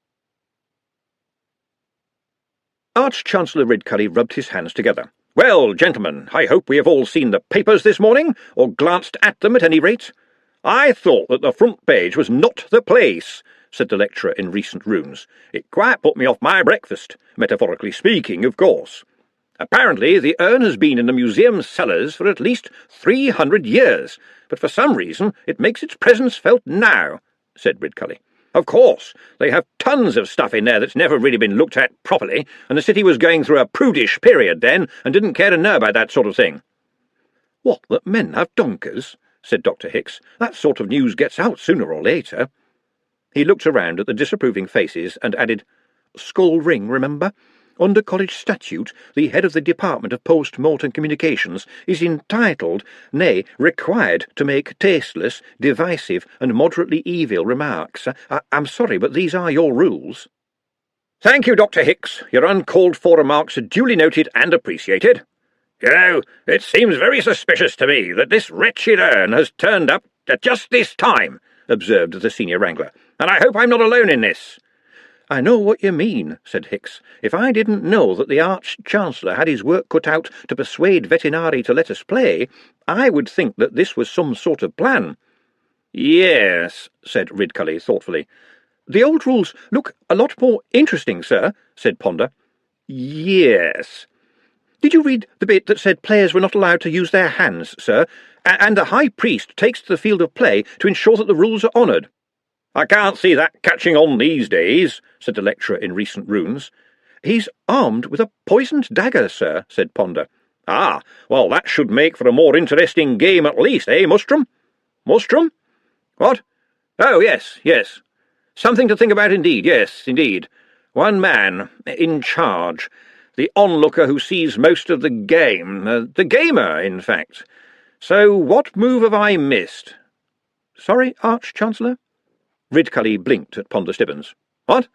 Arch-Chancellor Ridcully rubbed his hands together. "Well, gentlemen, I hope we have all seen the papers this morning, or glanced at them at any rate. I thought that the front page was not the place. said the lecturer in recent runes. "It quite put me off my breakfast, metaphorically speaking, of course. Apparently the urn has been in the museum cellars for at least 300 years, but for some reason it makes its presence felt now," said Ridcully. "Of course, they have tons of stuff in there that's never really been looked at properly, and the city was going through a prudish period then and didn't care to know about that sort of thing." "What, that men have donkers?" said Dr. Hicks. "That sort of news gets out sooner or later." He looked around at the disapproving faces and added, "Skull ring, remember? Under college statute, the head of the Department of Post-Mortem Communications is entitled, nay, required, to make tasteless, divisive, and moderately evil remarks. I'm sorry, but these are your rules." "Thank you, Dr. Hicks. Your uncalled-for remarks are duly noted and appreciated. You know, it seems very suspicious to me that this wretched urn has turned up at just this time," observed the senior wrangler, "and I hope I'm not alone in this." "I know what you mean," said Hicks. "If I didn't know that the Arch-Chancellor had his work cut out to persuade Vetinari to let us play, I would think that this was some sort of plan." "Yes," said Ridcully thoughtfully. "The old rules look a lot more interesting, sir," said Ponder. "Yes." "Did you read the bit that said players were not allowed to use their hands, sir, and the High Priest takes to the field of play to ensure that the rules are honoured?" "I can't see that catching on these days," said the lecturer in recent runes. "He's armed with a poisoned dagger, sir," said Ponder. "Ah, well, that should make for a more interesting game at least, eh, Mustrum?" "Mustrum? What? Oh, yes, yes. Something to think about indeed, yes, indeed. One man, in charge. The onlooker who sees most of the game. The gamer, in fact. So what move have I missed?" "Sorry, Arch-Chancellor?" Ridcully blinked at Ponder Stibbons. "What?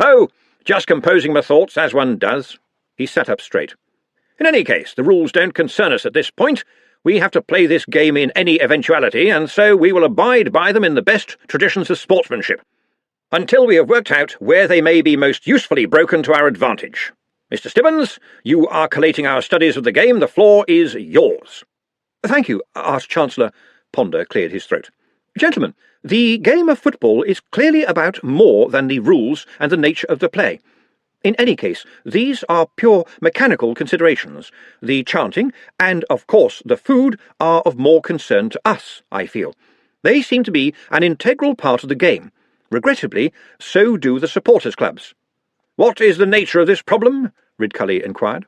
Oh, just composing my thoughts, as one does." He sat up straight. "In any case, the rules don't concern us at this point. We have to play this game in any eventuality, and so we will abide by them in the best traditions of sportsmanship, until we have worked out where they may be most usefully broken to our advantage. Mr. Stibbons, you are collating our studies of the game. The floor is yours." "Thank you, Arch-Chancellor." Ponder cleared his throat. "Gentlemen, the game of football is clearly about more than the rules and the nature of the play. In any case, these are pure mechanical considerations. The chanting, and of course the food, are of more concern to us, I feel. They seem to be an integral part of the game. Regrettably, so do the supporters' clubs." "What is the nature of this problem?" Ridcully inquired.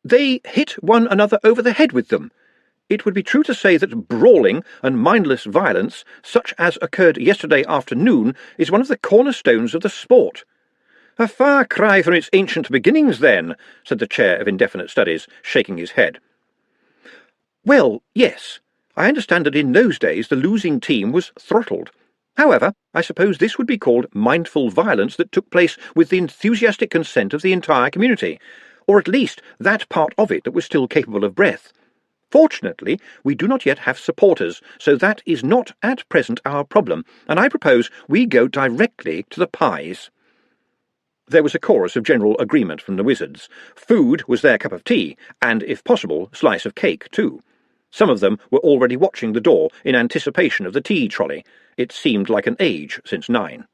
"They hit one another over the head with them. It would be true to say that brawling and mindless violence, such as occurred yesterday afternoon, is one of the cornerstones of the sport." "A far cry from its ancient beginnings, then," said the Chair of Indefinite Studies, shaking his head. "Well, yes. I understand that in those days the losing team was throttled. However, I suppose this would be called mindful violence that took place with the enthusiastic consent of the entire community, or at least that part of it that was still capable of breath. Fortunately, we do not yet have supporters, so that is not at present our problem, and I propose we go directly to the pies." There was a chorus of general agreement from the wizards. Food was their cup of tea, and, if possible, slice of cake, too. Some of them were already watching the door in anticipation of the tea trolley. It seemed like an age since 9.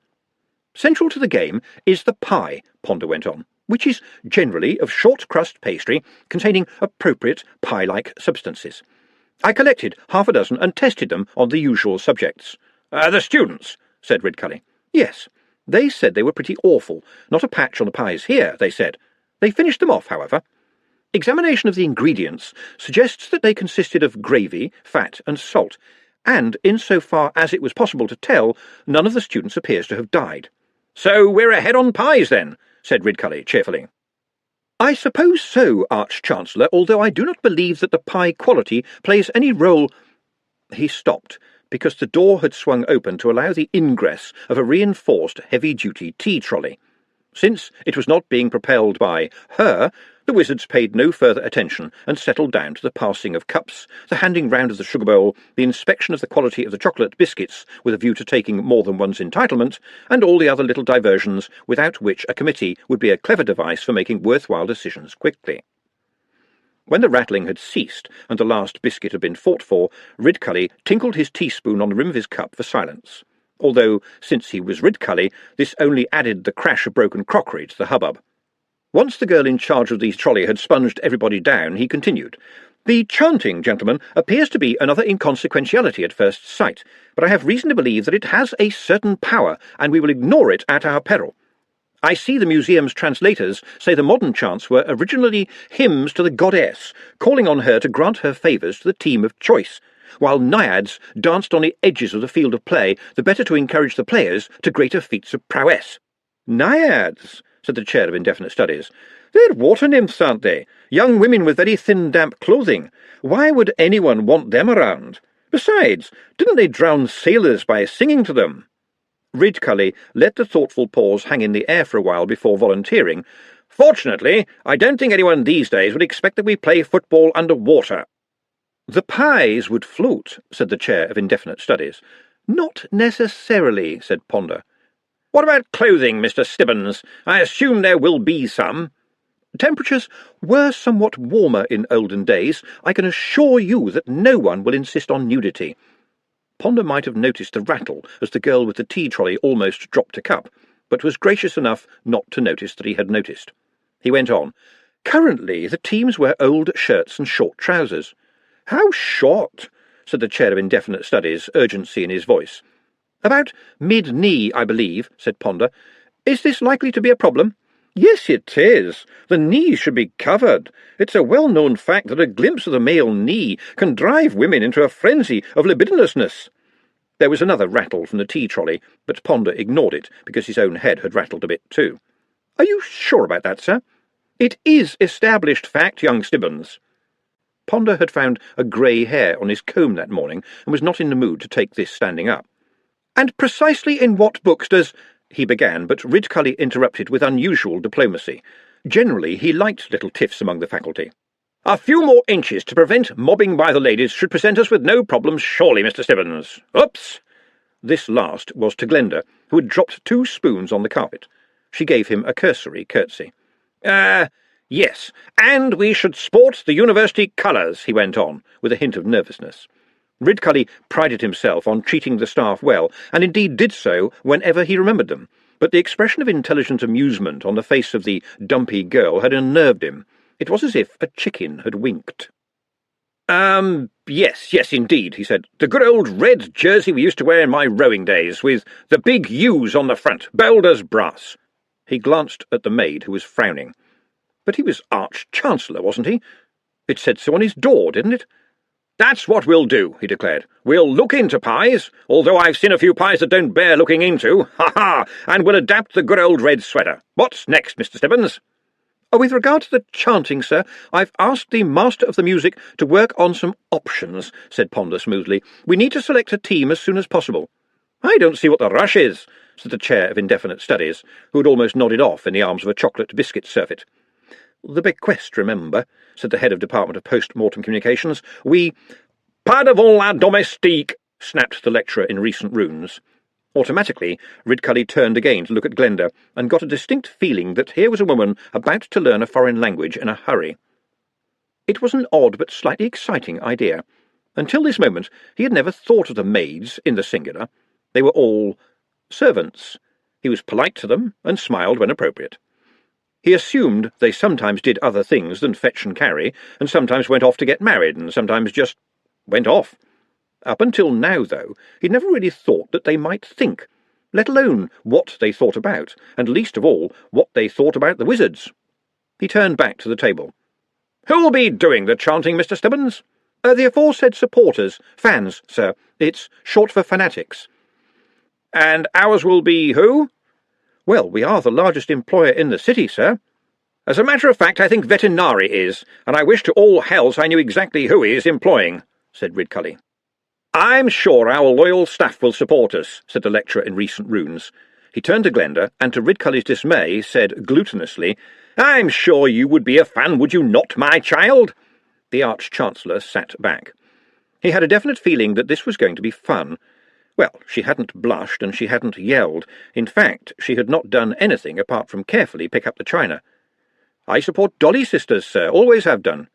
"Central to the game is the pie," Ponder went on, "which is generally of short-crust pastry containing appropriate pie-like substances. I collected half a dozen and tested them on the usual subjects." "The students," said Ridcully. "Yes. They said they were pretty awful. Not a patch on the pies here, they said. They finished them off, however. Examination of the ingredients suggests that they consisted of gravy, fat, and salt, and, insofar as it was possible to tell, none of the students appears to have died." "So we're ahead on pies, then," said Ridcully cheerfully. "I suppose so, Arch-Chancellor, although I do not believe that the pie quality plays any role—" He stopped, because the door had swung open to allow the ingress of a reinforced heavy-duty tea trolley. Since it was not being propelled by her, the wizards paid no further attention and settled down to the passing of cups, the handing round of the sugar bowl, the inspection of the quality of the chocolate biscuits with a view to taking more than one's entitlement, and all the other little diversions without which a committee would be a clever device for making worthwhile decisions quickly. When the rattling had ceased and the last biscuit had been fought for, Ridcully tinkled his teaspoon on the rim of his cup for silence. although, since he was Ridcully, this only added the crash of broken crockery to the hubbub. Once the girl in charge of the trolley had sponged everybody down, he continued, "The chanting, gentlemen, appears to be another inconsequentiality at first sight, but I have reason to believe that it has a certain power, and we will ignore it at our peril. I see the museum's translators say the modern chants were originally hymns to the goddess, calling on her to grant her favours to the team of choice, while naiads danced on the edges of the field of play, the better to encourage the players to greater feats of prowess." "Naiads," said the chair of indefinite studies. "They're water nymphs, aren't they? Young women with very thin, damp clothing. Why would anyone want them around? Besides, didn't they drown sailors by singing to them?" Ridcully let the thoughtful pause hang in the air for a while before volunteering. "Fortunately, I don't think anyone these days would expect that we play football under water." "The pies would float," said the chair of indefinite studies. "Not necessarily," said Ponder. "What about clothing, Mr. Stibbons? I assume there will be some." "Temperatures were somewhat warmer in olden days. I can assure you that no one will insist on nudity." Ponder might have noticed the rattle as the girl with the tea trolley almost dropped a cup, but was gracious enough not to notice that he had noticed. He went on, "Currently the teams wear old shirts and short trousers." "How short?" said the chair of indefinite studies, urgency in his voice. "About mid-knee, I believe," said Ponder. "Is this likely to be a problem?" "Yes, it is. The knee should be covered. It's a well-known fact that a glimpse of the male knee can drive women into a frenzy of libidinousness." There was another rattle from the tea trolley, but Ponder ignored it because his own head had rattled a bit too. "Are you sure about that, sir?" "It is established fact, young Stibbons." Ponder had found a grey hair on his comb that morning and was not in the mood to take this standing up. "And precisely in what books does—" he began, but Ridcully interrupted with unusual diplomacy. Generally, he liked little tiffs among the faculty. "A few more inches to prevent mobbing by the ladies should present us with no problems, surely, Mr. Stibbons. Oops!" This last was to Glenda, who had dropped 2 spoons on the carpet. She gave him a cursory curtsy. Yes, and we should sport the university colours," he went on, with a hint of nervousness. Ridcully prided himself on treating the staff well, and indeed did so whenever he remembered them, but the expression of intelligent amusement on the face of the dumpy girl had unnerved him. It was as if a chicken had winked. Yes, indeed," he said. "The good old red jersey we used to wear in my rowing days, with the big U's on the front, bold as brass." He glanced at the maid, who was frowning. "But he was Arch-Chancellor, wasn't he? It said so on his door, didn't it?" "That's what we'll do," he declared. "We'll look into pies, although I've seen a few pies that don't bear looking into. Ha! And we'll adapt the good old red sweater. What's next, Mr. Stibbons?" "With regard to the chanting, sir, I've asked the Master of the Music to work on some options," said Ponder smoothly. "We need to select a team as soon as possible." "I don't see what the rush is," said the chair of indefinite studies, who had almost nodded off in the arms of a chocolate biscuit surfeit. "The bequest, remember," said the head of Department of Post-Mortem Communications. "We—" "Pas devant la domestique," snapped the lecturer in recent runes. Automatically, Ridcully turned again to look at Glenda, and got a distinct feeling that here was a woman about to learn a foreign language in a hurry. It was an odd but slightly exciting idea. Until this moment he had never thought of the maids in the singular. They were all servants. He was polite to them, and smiled when appropriate. He assumed they sometimes did other things than fetch and carry, and sometimes went off to get married, and sometimes just went off. Up until now, though, he'd never really thought that they might think, let alone what they thought about, and least of all, what they thought about the wizards. He turned back to the table. "Who'll be doing the chanting, Mr. Stibbons?" The aforesaid supporters. Fans, sir. It's short for fanatics." "And ours will be who?" "Well, we are the largest employer in the city, sir." "As a matter of fact, I think veterinary is, and I wish to all hells I knew exactly who he is employing," said Ridcully. "I'm sure our loyal staff will support us," said the lecturer in recent runes. He turned to Glenda, and to Ridcully's dismay said glutinously, "I'm sure you would be a fan, would you not, my child?" The Arch-Chancellor sat back. He had a definite feeling that this was going to be fun. Well, she hadn't blushed and she hadn't yelled. In fact, she had not done anything apart from carefully pick up the china. "I support Dolly sisters, sir, always have done."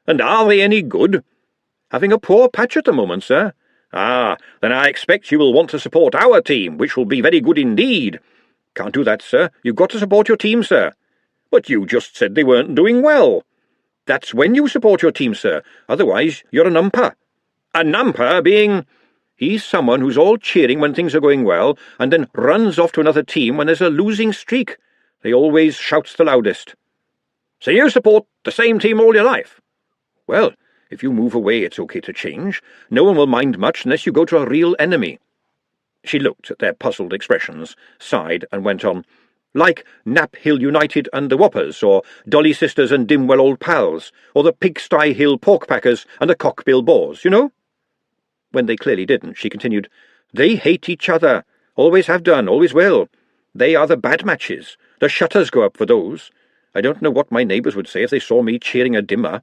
"And are they any good?" "Having a poor patch at the moment, sir. Ah, then I expect you will want to support our team, which will be very good indeed. Can't do that, sir. You've got to support your team, sir. But you just said they weren't doing well. That's when you support your team, sir. Otherwise, you're a numper. A numper being... He's someone who's all cheering when things are going well, and then runs off to another team when there's a losing streak. They always shouts the loudest. So you support the same team all your life? Well, if you move away, it's okay to change. No one will mind much unless you go to a real enemy. She looked at their puzzled expressions, sighed, and went on. Like Knapp Hill United and the Whoppers, or Dolly Sisters and Dimwell Old Pals, or the Pigsty Hill Porkpackers and the Cockbill Boars, you know? When they clearly didn't, she continued, They hate each other. Always have done, always will. They are the bad matches. The shutters go up for those. I don't know what my neighbours would say if they saw me cheering a dimmer.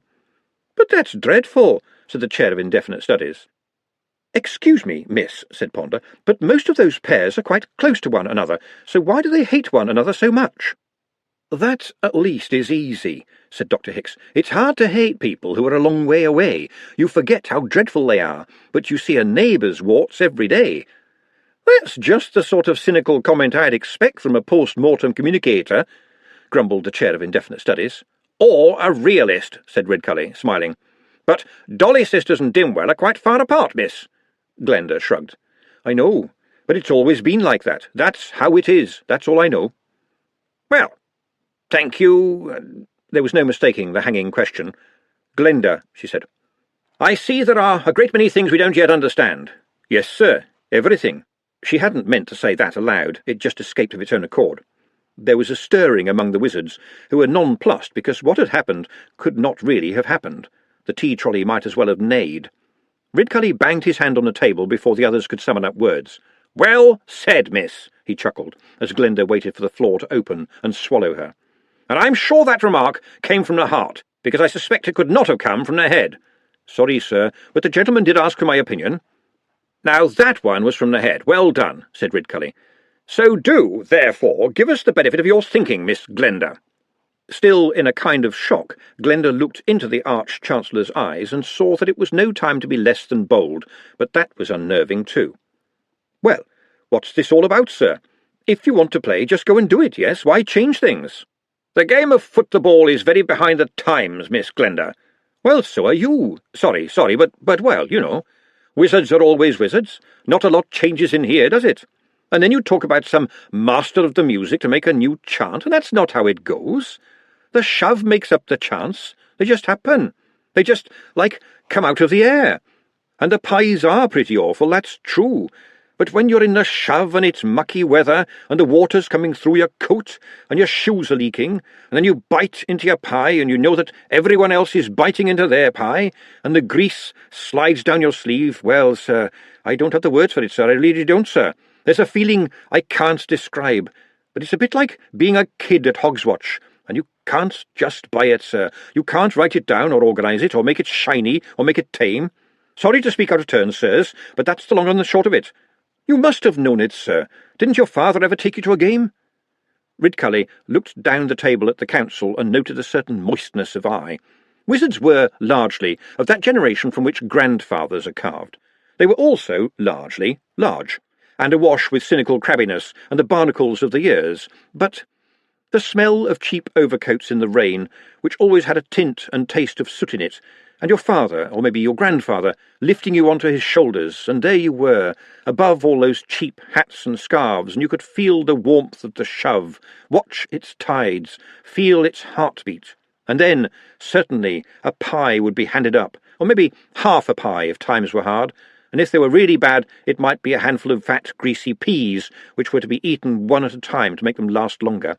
But that's dreadful, said the Chair of Indefinite Studies. Excuse me, miss, said Ponder, but most of those pairs are quite close to one another, so why do they hate one another so much? That, at least, is easy, said Dr. Hicks. It's hard to hate people who are a long way away. You forget how dreadful they are, but you see a neighbour's warts every day. That's just the sort of cynical comment I'd expect from a post-mortem communicator, grumbled the Chair of Indefinite Studies. Or a realist, said Redcully, smiling. But Dolly Sisters and Dimwell are quite far apart, miss. Glenda shrugged. I know, but it's always been like that. That's how it is. That's all I know. Well, thank you. There was no mistaking the hanging question. Glenda, she said. I see there are a great many things we don't yet understand. Yes, sir, everything. She hadn't meant to say that aloud. It just escaped of its own accord. There was a stirring among the wizards, who were nonplussed because what had happened could not really have happened. The tea-trolley might as well have neighed. Ridcully banged his hand on the table before the others could summon up words. Well said, miss, he chuckled, as Glenda waited for the floor to open and swallow her. And I'm sure that remark came from the heart, because I suspect it could not have come from the head. Sorry, sir, but the gentleman did ask for my opinion. Now that one was from the head. Well done, said Ridcully. So do, therefore, give us the benefit of your thinking, Miss Glenda. Still in a kind of shock, Glenda looked into the Arch-Chancellor's eyes and saw that it was no time to be less than bold, but that was unnerving too. Well, what's this all about, sir? If you want to play, just go and do it, yes? Why change things? The game of foot-the-ball is very behind the times, Miss Glenda. Well, so are you. Sorry, but well, you know. Wizards are always wizards. Not a lot changes in here, does it? And then you talk about some master of the music to make a new chant, and that's not how it goes. The shove makes up the chants. They just happen. They just, come out of the air. And the pies are pretty awful, that's true. But when you're in the shove and it's mucky weather, and the water's coming through your coat, and your shoes are leaking, and then you bite into your pie, and you know that everyone else is biting into their pie, and the grease slides down your sleeve, well, sir, I don't have the words for it, sir, I really don't, sir. There's a feeling I can't describe, but it's a bit like being a kid at Hogswatch, and you can't just buy it, sir. You can't write it down or organise it or make it shiny or make it tame. Sorry to speak out of turn, sirs, but that's the long and the short of it. You must have known it, sir. Didn't your father ever take you to a game? Ridcully looked down the table at the council and noted a certain moistness of eye. Wizards were, largely, of that generation from which grandfathers are carved. They were also, largely, large, and awash with cynical crabbiness and the barnacles of the years, but the smell of cheap overcoats in the rain, which always had a tint and taste of soot in it, and your father, or maybe your grandfather, lifting you onto his shoulders, and there you were, above all those cheap hats and scarves, and you could feel the warmth of the shove, watch its tides, feel its heartbeat. And then, certainly, a pie would be handed up, or maybe half a pie if times were hard, and if they were really bad, it might be a handful of fat, greasy peas, which were to be eaten one at a time to make them last longer.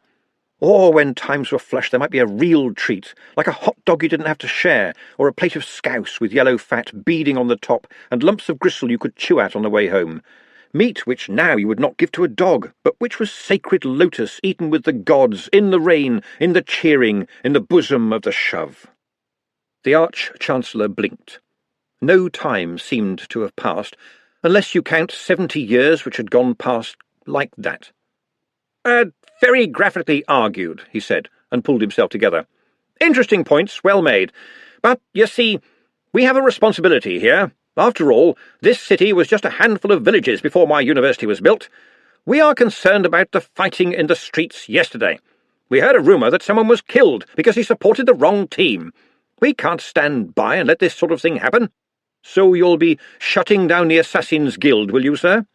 Or when times were flush, there might be a real treat, like a hot dog you didn't have to share, or a plate of scouse with yellow fat beading on the top and lumps of gristle you could chew at on the way home. Meat which now you would not give to a dog, but which was sacred lotus eaten with the gods, in the rain, in the cheering, in the bosom of the shove. The Arch-Chancellor blinked. No time seemed to have passed, unless you count 70 years which had gone past like that. Very graphically argued, he said, and pulled himself together. Interesting points, well made. But, you see, we have a responsibility here, After all, this city was just a handful of villages before my university was built. We are concerned about the fighting in the streets yesterday. We heard a rumour that someone was killed because he supported the wrong team. We can't stand by and let this sort of thing happen. So you'll be shutting down the Assassins' Guild, will you, sir?"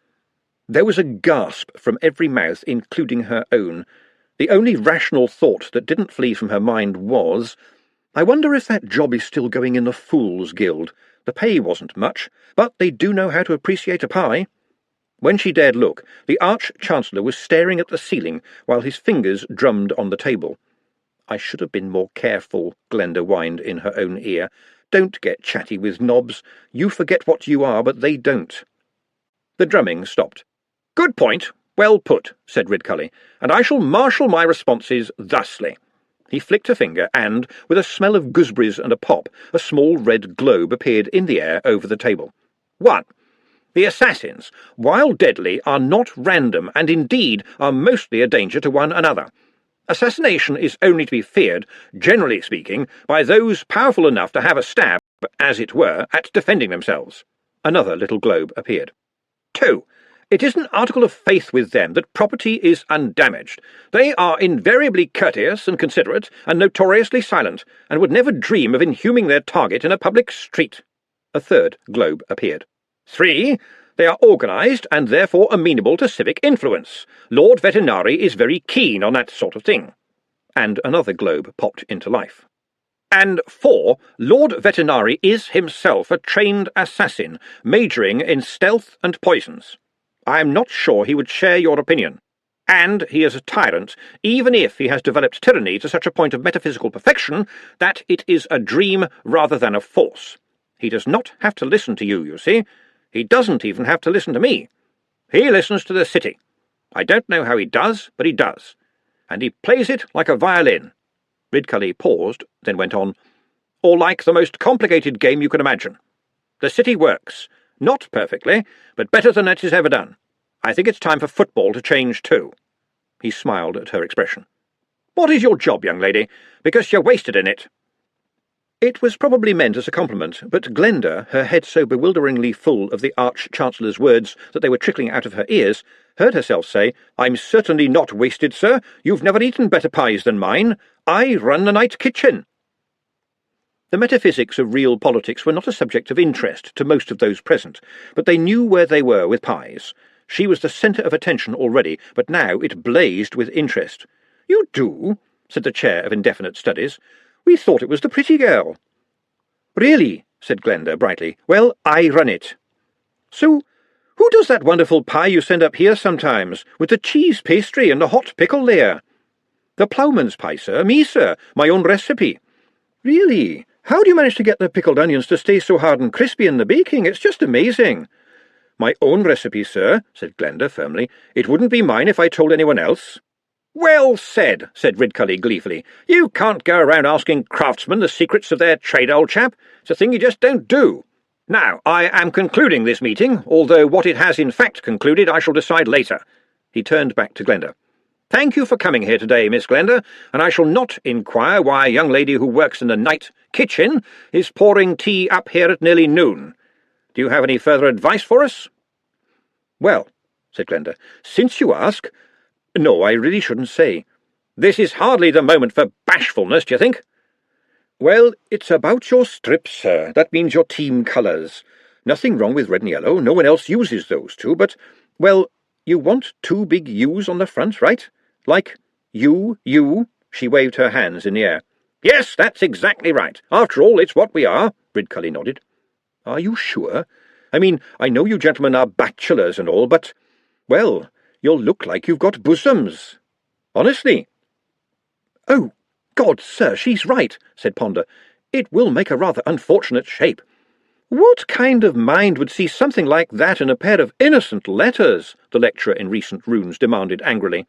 There was a gasp from every mouth, including her own. The only rational thought that didn't flee from her mind was, "I wonder if that job is still going in the Fools' Guild. The pay wasn't much, but they do know how to appreciate a pie." When she dared look, the Arch-Chancellor was staring at the ceiling while his fingers drummed on the table. "I should have been more careful," Glenda whined in her own ear. "Don't get chatty with knobs. You forget what you are, but they don't." The drumming stopped. "Good point. Well put," said Ridcully, "and I shall marshal my responses thusly." He flicked a finger and, with a smell of gooseberries and a pop, a small red globe appeared in the air over the table. 1. The assassins, while deadly, are not random, and indeed are mostly a danger to one another. Assassination is only to be feared, generally speaking, by those powerful enough to have a stab, as it were, at defending themselves. Another little globe appeared. 2. It is an article of faith with them that property is undamaged. They are invariably courteous and considerate, and notoriously silent, and would never dream of inhuming their target in a public street. A third globe appeared. 3. They are organised, and therefore amenable to civic influence. Lord Vetinari is very keen on that sort of thing. And another globe popped into life. And 4. Lord Vetinari is himself a trained assassin, majoring in stealth and poisons. I am not sure he would share your opinion. And he is a tyrant, even if he has developed tyranny to such a point of metaphysical perfection that it is a dream rather than a force. He does not have to listen to you, you see. He doesn't even have to listen to me. He listens to the city. I don't know how he does, but he does. And he plays it like a violin." Ridcully paused, then went on, "Or like the most complicated game you can imagine. The city works. Not perfectly, but better than it has ever done. I think it's time for football to change too." He smiled at her expression. "What is your job, young lady? Because you're wasted in it." It was probably meant as a compliment, but Glenda, her head so bewilderingly full of the Arch-Chancellor's words that they were trickling out of her ears, heard herself say, "I'm certainly not wasted, sir. You've never eaten better pies than mine. I run the night kitchen." The metaphysics of real politics were not a subject of interest to most of those present, but they knew where they were with pies. She was the centre of attention already, but now it blazed with interest. "You do?" said the Chair of Indefinite Studies. "We thought it was the pretty girl." "Really?" said Glenda brightly. "Well, I run it." "So, who does that wonderful pie you send up here sometimes, with the cheese pastry and the hot pickle layer?" "The ploughman's pie, sir. Me, sir. My own recipe." "Really? How do you manage to get the pickled onions to stay so hard and crispy in the baking? It's just amazing." "My own recipe, sir," said Glenda firmly. "It wouldn't be mine if I told anyone else." "Well said," said Ridcully gleefully. "You can't go around asking craftsmen the secrets of their trade, old chap. It's a thing you just don't do. Now, I am concluding this meeting, although what it has in fact concluded I shall decide later." He turned back to Glenda. "Thank you for coming here today, Miss Glenda, and I shall not inquire why a young lady who works in the night kitchen is pouring tea up here at nearly noon. Do you have any further advice for us?" "Well," said Glenda, "since you ask— No, I really shouldn't say." "This is hardly the moment for bashfulness, do you think?" "Well, it's about your strips, sir. That means your team colours. Nothing wrong with red and yellow. No one else uses those two, but, well, you want 2 big U's on the front, right? Like, you. She waved her hands in the air. "Yes, that's exactly right. After all, it's what we are," Ridcully nodded. "Are you sure? I mean, I know you gentlemen are bachelors and all, but, well, you'll look like you've got bosoms. Honestly." "Oh, God, sir, she's right," said Ponder. "It will make a rather unfortunate shape." "What kind of mind would see something like that in a pair of innocent letters?" the lecturer in recent runes demanded angrily.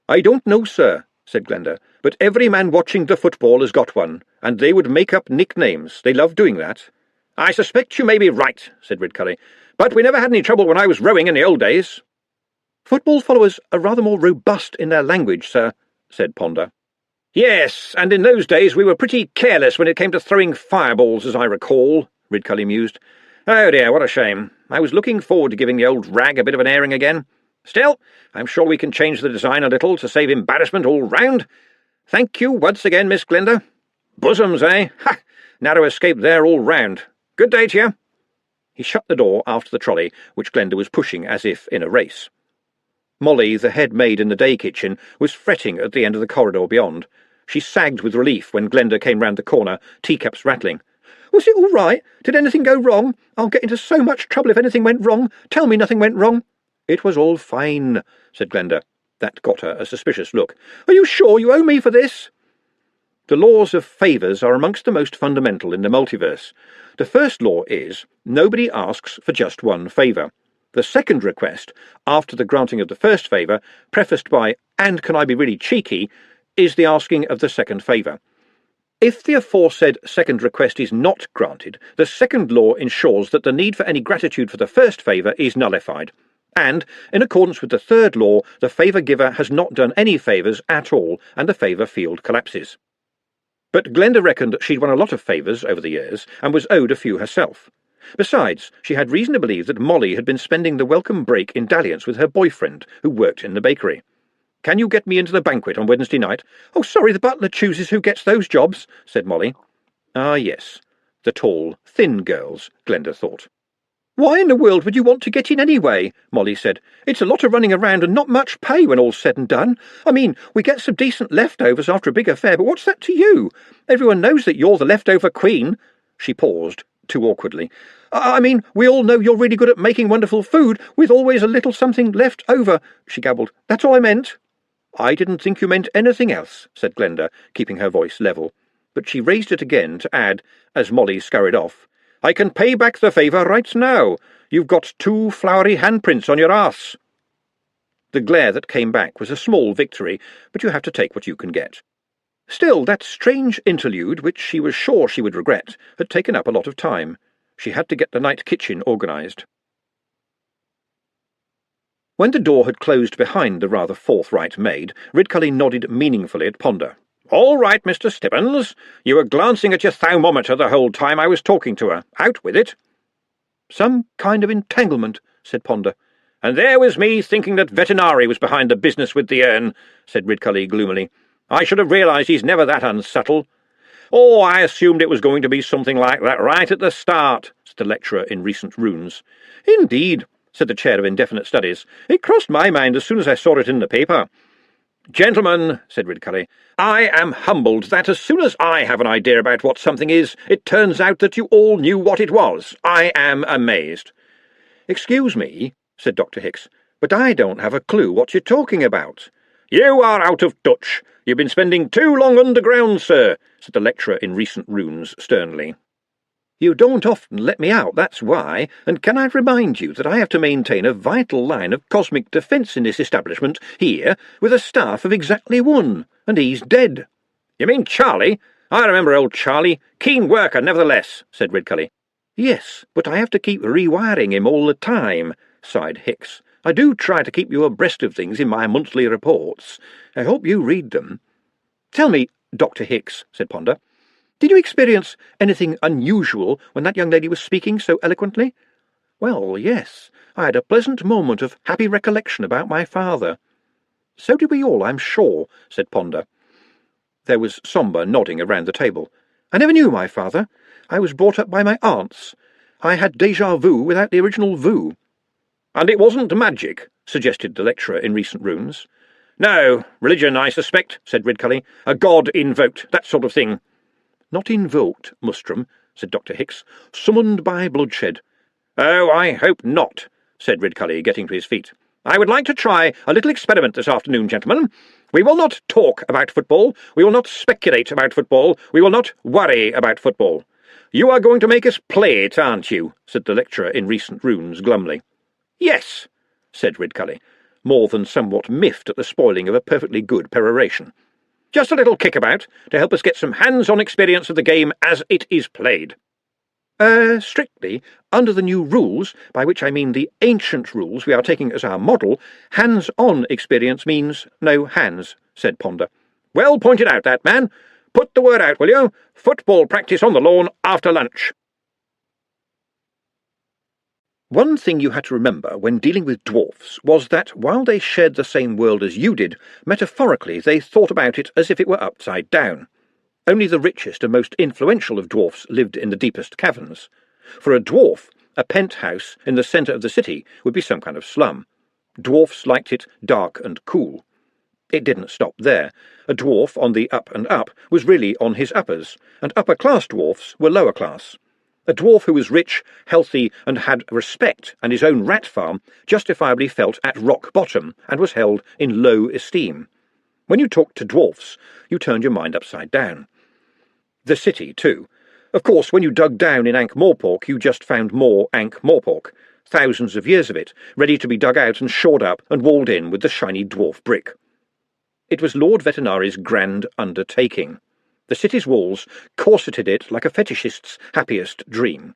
"I don't know, sir," said Glenda, "but every man watching the football has got one, and they would make up nicknames. They love doing that." "I suspect you may be right," said Ridcully, "but we never had any trouble when I was rowing in the old days." "Football followers are rather more robust in their language, sir," said Ponder. "Yes, and in those days we were pretty careless when it came to throwing fireballs, as I recall," Ridcully mused. Oh dear, what a shame. I was looking forward to giving the old rag a bit of an airing again. Still, I'm sure we can change the design a little to save embarrassment all round. Thank you once again, Miss Glinda. Bosoms, eh? Ha! Narrow escape there all round. Good day to you. He shut the door after the trolley, which Glinda was pushing as if in a race. Molly, the head maid in the day kitchen, was fretting at the end of the corridor beyond. She sagged with relief when Glinda came round the corner, teacups rattling. Was it all right? Did anything go wrong? I'll get into so much trouble if anything went wrong. Tell me nothing went wrong. It was all fine, said Glinda. That got her a suspicious look. Are you sure you owe me for this? The laws of favours are amongst the most fundamental in the multiverse. The first law is, nobody asks for just one favour. The second request, after the granting of the first favour, prefaced by, and can I be really cheeky, is the asking of the second favour. If the aforesaid second request is not granted, the second law ensures that the need for any gratitude for the first favour is nullified. And, in accordance with the third law, the favour giver has not done any favours at all, and the favour field collapses. But Glinda reckoned she'd won a lot of favours over the years, and was owed a few herself. Besides, she had reason to believe that Molly had been spending the welcome break in dalliance with her boyfriend, who worked in the bakery. Can you get me into the banquet on Wednesday night? Oh, sorry, the butler chooses who gets those jobs, said Molly. Ah, yes, the tall, thin girls, Glinda thought. Why in the world would you want to get in anyway? Molly said. It's a lot of running around and not much pay when all's said and done. I mean, we get some decent leftovers after a big affair, but what's that to you? Everyone knows that you're the leftover queen. She paused, too awkwardly. I mean, we all know you're really good at making wonderful food, with always a little something left over, she gabbled. That's all I meant. I didn't think you meant anything else, said Glinda, keeping her voice level. But she raised it again to add, as Molly scurried off, I can pay back the favour right now. You've got 2 flowery handprints on your arse. The glare that came back was a small victory, but you have to take what you can get. Still, that strange interlude, which she was sure she would regret, had taken up a lot of time. She had to get the night kitchen organised. When the door had closed behind the rather forthright maid, Ridcully nodded meaningfully at Ponder. All right, Mr. Stibbons. You were glancing at your thermometer the whole time I was talking to her. Out with it. Some kind of entanglement, said Ponder. And there was me thinking that Veterinary was behind the business with the urn, said Ridcully gloomily. I should have realised he's never that unsubtle. Oh, I assumed it was going to be something like that right at the start, said the lecturer in recent runes. Indeed, said the chair of indefinite studies. It crossed my mind as soon as I saw it in the paper. Gentlemen, said Ridcully, I am humbled that as soon as I have an idea about what something is, it turns out that you all knew what it was. I am amazed. Excuse me, said Dr. Hicks, but I don't have a clue what you're talking about. You are out of touch. You've been spending too long underground, sir, said the lecturer in recent runes sternly. You don't often let me out, that's why, and can I remind you that I have to maintain a vital line of cosmic defence in this establishment, here, with a staff of exactly 1, and he's dead. You mean Charlie? I remember old Charlie. Keen worker, nevertheless, said Ridcully. Yes, but I have to keep rewiring him all the time, sighed Hicks. I do try to keep you abreast of things in my monthly reports. I hope you read them. Tell me, Dr. Hicks, said Ponder, did you experience anything unusual when that young lady was speaking so eloquently? Well, yes, I had a pleasant moment of happy recollection about my father. So did we all, I'm sure, said Ponder. There was sombre nodding around the table. I never knew my father. I was brought up by my aunts. I had déjà vu without the original vu. And it wasn't magic, suggested the lecturer in recent runes. No, religion, I suspect, said Ridcully. A god invoked, that sort of thing. Not invoked, Mustrum, said Dr. Hicks. Summoned by bloodshed. Oh, I hope not, said Ridcully, getting to his feet. I would like to try a little experiment this afternoon, gentlemen. We will not talk about football. We will not speculate about football. We will not worry about football. You are going to make us play it, aren't you? Said the lecturer in recent runes glumly. Yes, said Ridcully, more than somewhat miffed at the spoiling of a perfectly good peroration. Just a little kickabout to help us get some hands-on experience of the game as it is played. Strictly, under the new rules, by which I mean the ancient rules we are taking as our model, hands-on experience means no hands, said Ponder. Well pointed out, that man. Put the word out, will you? Football practice on the lawn after lunch. One thing you had to remember when dealing with dwarfs was that while they shared the same world as you did, metaphorically they thought about it as if it were upside down. Only the richest and most influential of dwarfs lived in the deepest caverns. For a dwarf, a penthouse in the centre of the city would be some kind of slum. Dwarfs liked it dark and cool. It didn't stop there. A dwarf on the up and up was really on his uppers, and upper-class dwarfs were lower class. A dwarf who was rich, healthy, and had respect and his own rat farm justifiably felt at rock bottom and was held in low esteem. When you talked to dwarfs, you turned your mind upside down. The city, too. Of course, when you dug down in Ankh-Morpork, you just found more Ankh-Morpork, thousands of years of it, ready to be dug out and shored up and walled in with the shiny dwarf brick. It was Lord Vetinari's grand undertaking. The city's walls corseted it like a fetishist's happiest dream.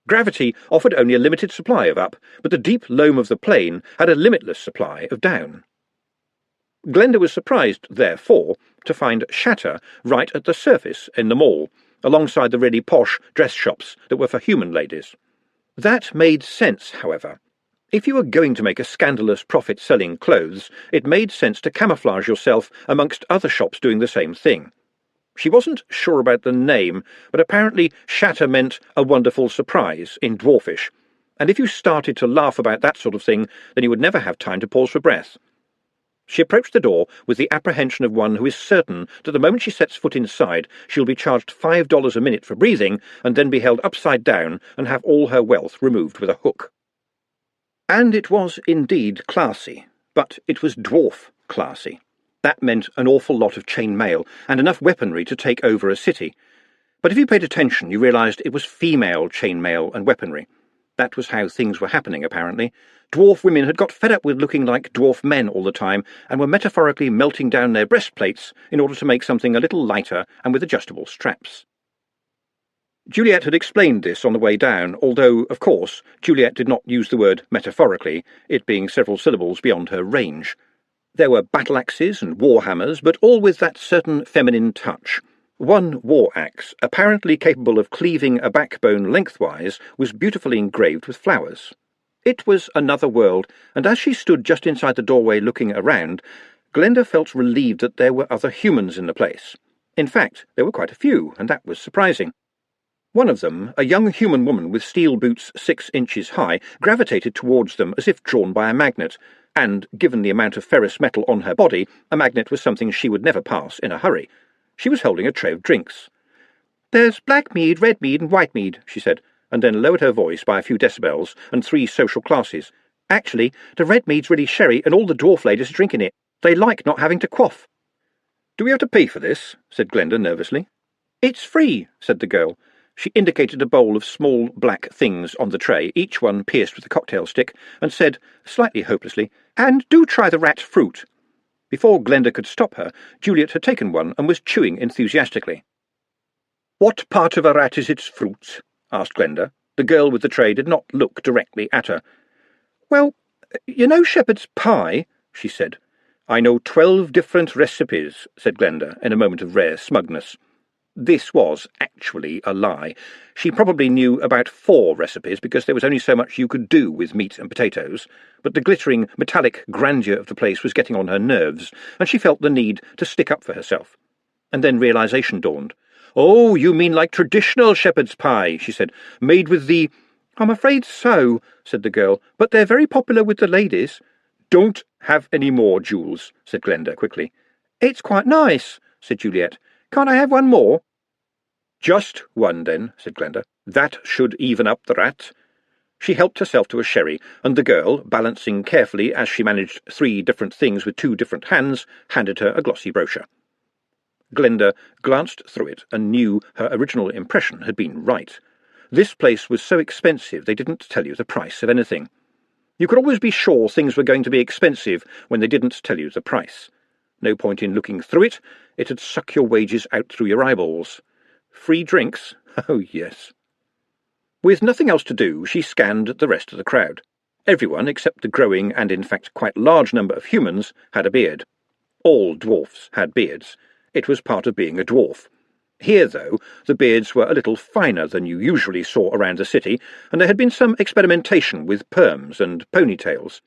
Gravity offered only a limited supply of up, but the deep loam of the plain had a limitless supply of down. Glenda was surprised, therefore, to find Shatter right at the surface in the mall, alongside the really posh dress shops that were for human ladies. That made sense, however. If you were going to make a scandalous profit selling clothes, it made sense to camouflage yourself amongst other shops doing the same thing. She wasn't sure about the name, but apparently Shatter meant a wonderful surprise in Dwarfish, and if you started to laugh about that sort of thing, then you would never have time to pause for breath. She approached the door with the apprehension of one who is certain that the moment she sets foot inside, she'll be charged $5 a minute for breathing, and then be held upside down and have all her wealth removed with a hook. And it was indeed classy, but it was dwarf classy. That meant an awful lot of chain mail and enough weaponry to take over a city. But if you paid attention, you realised it was female chain mail and weaponry. That was how things were happening, apparently. Dwarf women had got fed up with looking like dwarf men all the time and were metaphorically melting down their breastplates in order to make something a little lighter and with adjustable straps. Juliet had explained this on the way down, although, of course, Juliet did not use the word metaphorically, it being several syllables beyond her range. There were battle-axes and war-hammers, but all with that certain feminine touch. One war-axe, apparently capable of cleaving a backbone lengthwise, was beautifully engraved with flowers. It was another world, and as she stood just inside the doorway looking around, Glenda felt relieved that there were other humans in the place. In fact, there were quite a few, and that was surprising. One of them, a young human woman with steel boots 6 inches high, gravitated towards them as if drawn by a magnet, and, given the amount of ferrous metal on her body, a magnet was something she would never pass in a hurry. She was holding a tray of drinks. "There's black mead, red mead, and white mead," she said, and then lowered her voice by a few decibels and 3 social classes. "Actually, the red mead's really sherry, and all the dwarf ladies are drinking it. They like not having to quaff." "Do we have to pay for this?" said Glenda nervously. "It's free," said the girl. She indicated a bowl of small black things on the tray, each one pierced with a cocktail stick, and said, slightly hopelessly, "And do try the rat fruit." Before Glenda could stop her, Juliet had taken one and was chewing enthusiastically. "What part of a rat is its fruit?" asked Glenda. The girl with the tray did not look directly at her. "Well, you know shepherd's pie," she said. "I know 12 different recipes," said Glenda, in a moment of rare smugness. This was actually a lie. She probably knew about 4 recipes because there was only so much you could do with meat and potatoes, but the glittering, metallic grandeur of the place was getting on her nerves, and she felt the need to stick up for herself. And then realization dawned. "Oh, you mean like traditional shepherd's pie," she said, "made with the—" "I'm afraid so," said the girl, "but they're very popular with the ladies." "Don't have any more, Jules," said Glenda quickly. "It's quite nice," said Juliet. "Can't I have one more?" "Just one, then," said Glenda. "That should even up the rat." She helped herself to a sherry, and the girl, balancing carefully as she managed 3 different things with 2 different hands, handed her a glossy brochure. Glenda glanced through it and knew her original impression had been right. This place was so expensive they didn't tell you the price of anything. You could always be sure things were going to be expensive when they didn't tell you the price. No point in looking through it. It'd suck your wages out through your eyeballs. Free drinks? Oh, yes. With nothing else to do, she scanned the rest of the crowd. Everyone, except the growing and in fact quite large number of humans, had a beard. All dwarfs had beards. It was part of being a dwarf. Here, though, the beards were a little finer than you usually saw around the city, and there had been some experimentation with perms and ponytails.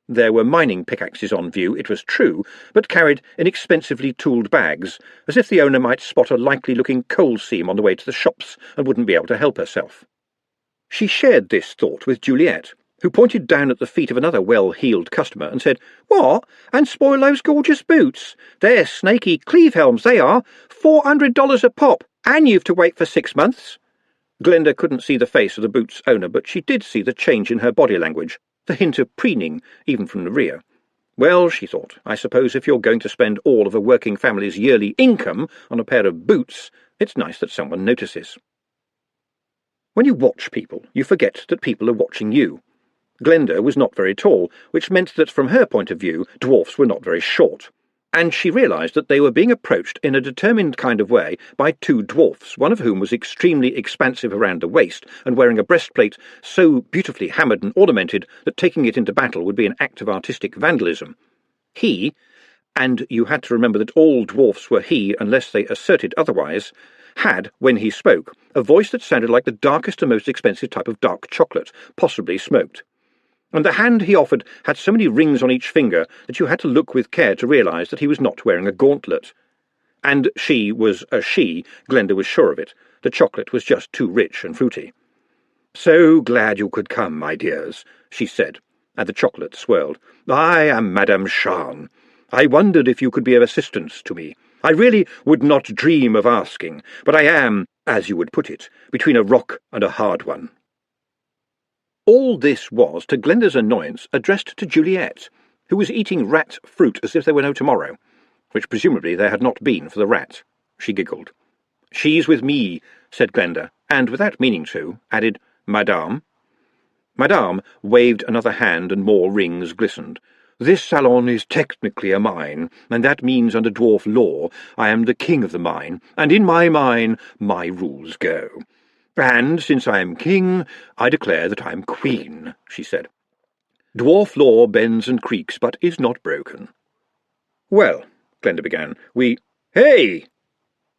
There were mining pickaxes on view, it was true, but carried in expensively tooled bags, as if the owner might spot a likely-looking coal seam on the way to the shops and wouldn't be able to help herself. She shared this thought with Juliet, who pointed down at the feet of another well-heeled customer and said, "What? And spoil those gorgeous boots? They're snaky cleave-helms, they are. $400 a pop, and you've to wait for 6 months." Glenda couldn't see the face of the boot's owner, but she did see the change in her body language, the hint of preening, even from the rear. Well, she thought, I suppose if you're going to spend all of a working family's yearly income on a pair of boots, it's nice that someone notices. When you watch people, you forget that people are watching you. Glenda was not very tall, which meant that from her point of view, dwarfs were not very short. And she realised that they were being approached in a determined kind of way by 2 dwarfs, one of whom was extremely expansive around the waist and wearing a breastplate so beautifully hammered and ornamented that taking it into battle would be an act of artistic vandalism. He, and you had to remember that all dwarfs were he unless they asserted otherwise, had, when he spoke, a voice that sounded like the darkest and most expensive type of dark chocolate, possibly smoked. And the hand he offered had so many rings on each finger that you had to look with care to realise that he was not wearing a gauntlet. And she was a she, Glenda was sure of it. The chocolate was just too rich and fruity. "So glad you could come, my dears," she said, and the chocolate swirled. "I am Madame Shan. I wondered if you could be of assistance to me. I really would not dream of asking, but I am, as you would put it, between a rock and a hard one." All this was, to Glenda's annoyance, addressed to Juliet, who was eating rat fruit as if there were no tomorrow, which presumably there had not been for the rat. She giggled. "She's with me," said Glenda, and, without meaning to, added, "Madame." Madame waved another hand and more rings glistened. "This salon is technically a mine, and that means under dwarf law I am the king of the mine, and in my mine my rules go. And since I am king, I declare that I am queen," she said. "Dwarf law bends and creaks, but is not broken." "Well," Glenda began, "Hey!"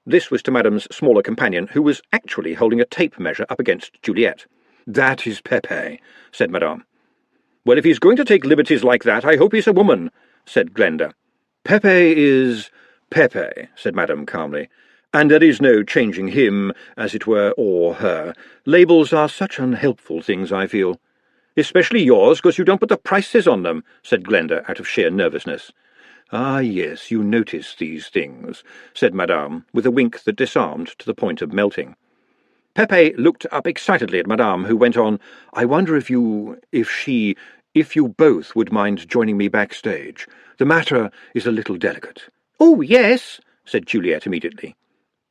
This was to Madame's smaller companion, who was actually holding a tape measure up against Juliet. "That is Pepe," said Madame. "Well, if he's going to take liberties like that, I hope he's a woman," said Glenda. "Pepe is Pepe," said Madame calmly. "And there is no changing him, as it were, or her. Labels are such unhelpful things, I feel." "Especially yours, because you don't put the prices on them," said Glenda, out of sheer nervousness. "Ah, yes, you notice these things," said Madame, with a wink that disarmed to the point of melting. Pepe looked up excitedly at Madame, who went on, "I wonder if you both would mind joining me backstage. The matter is a little delicate." "Oh, yes," said Juliet immediately.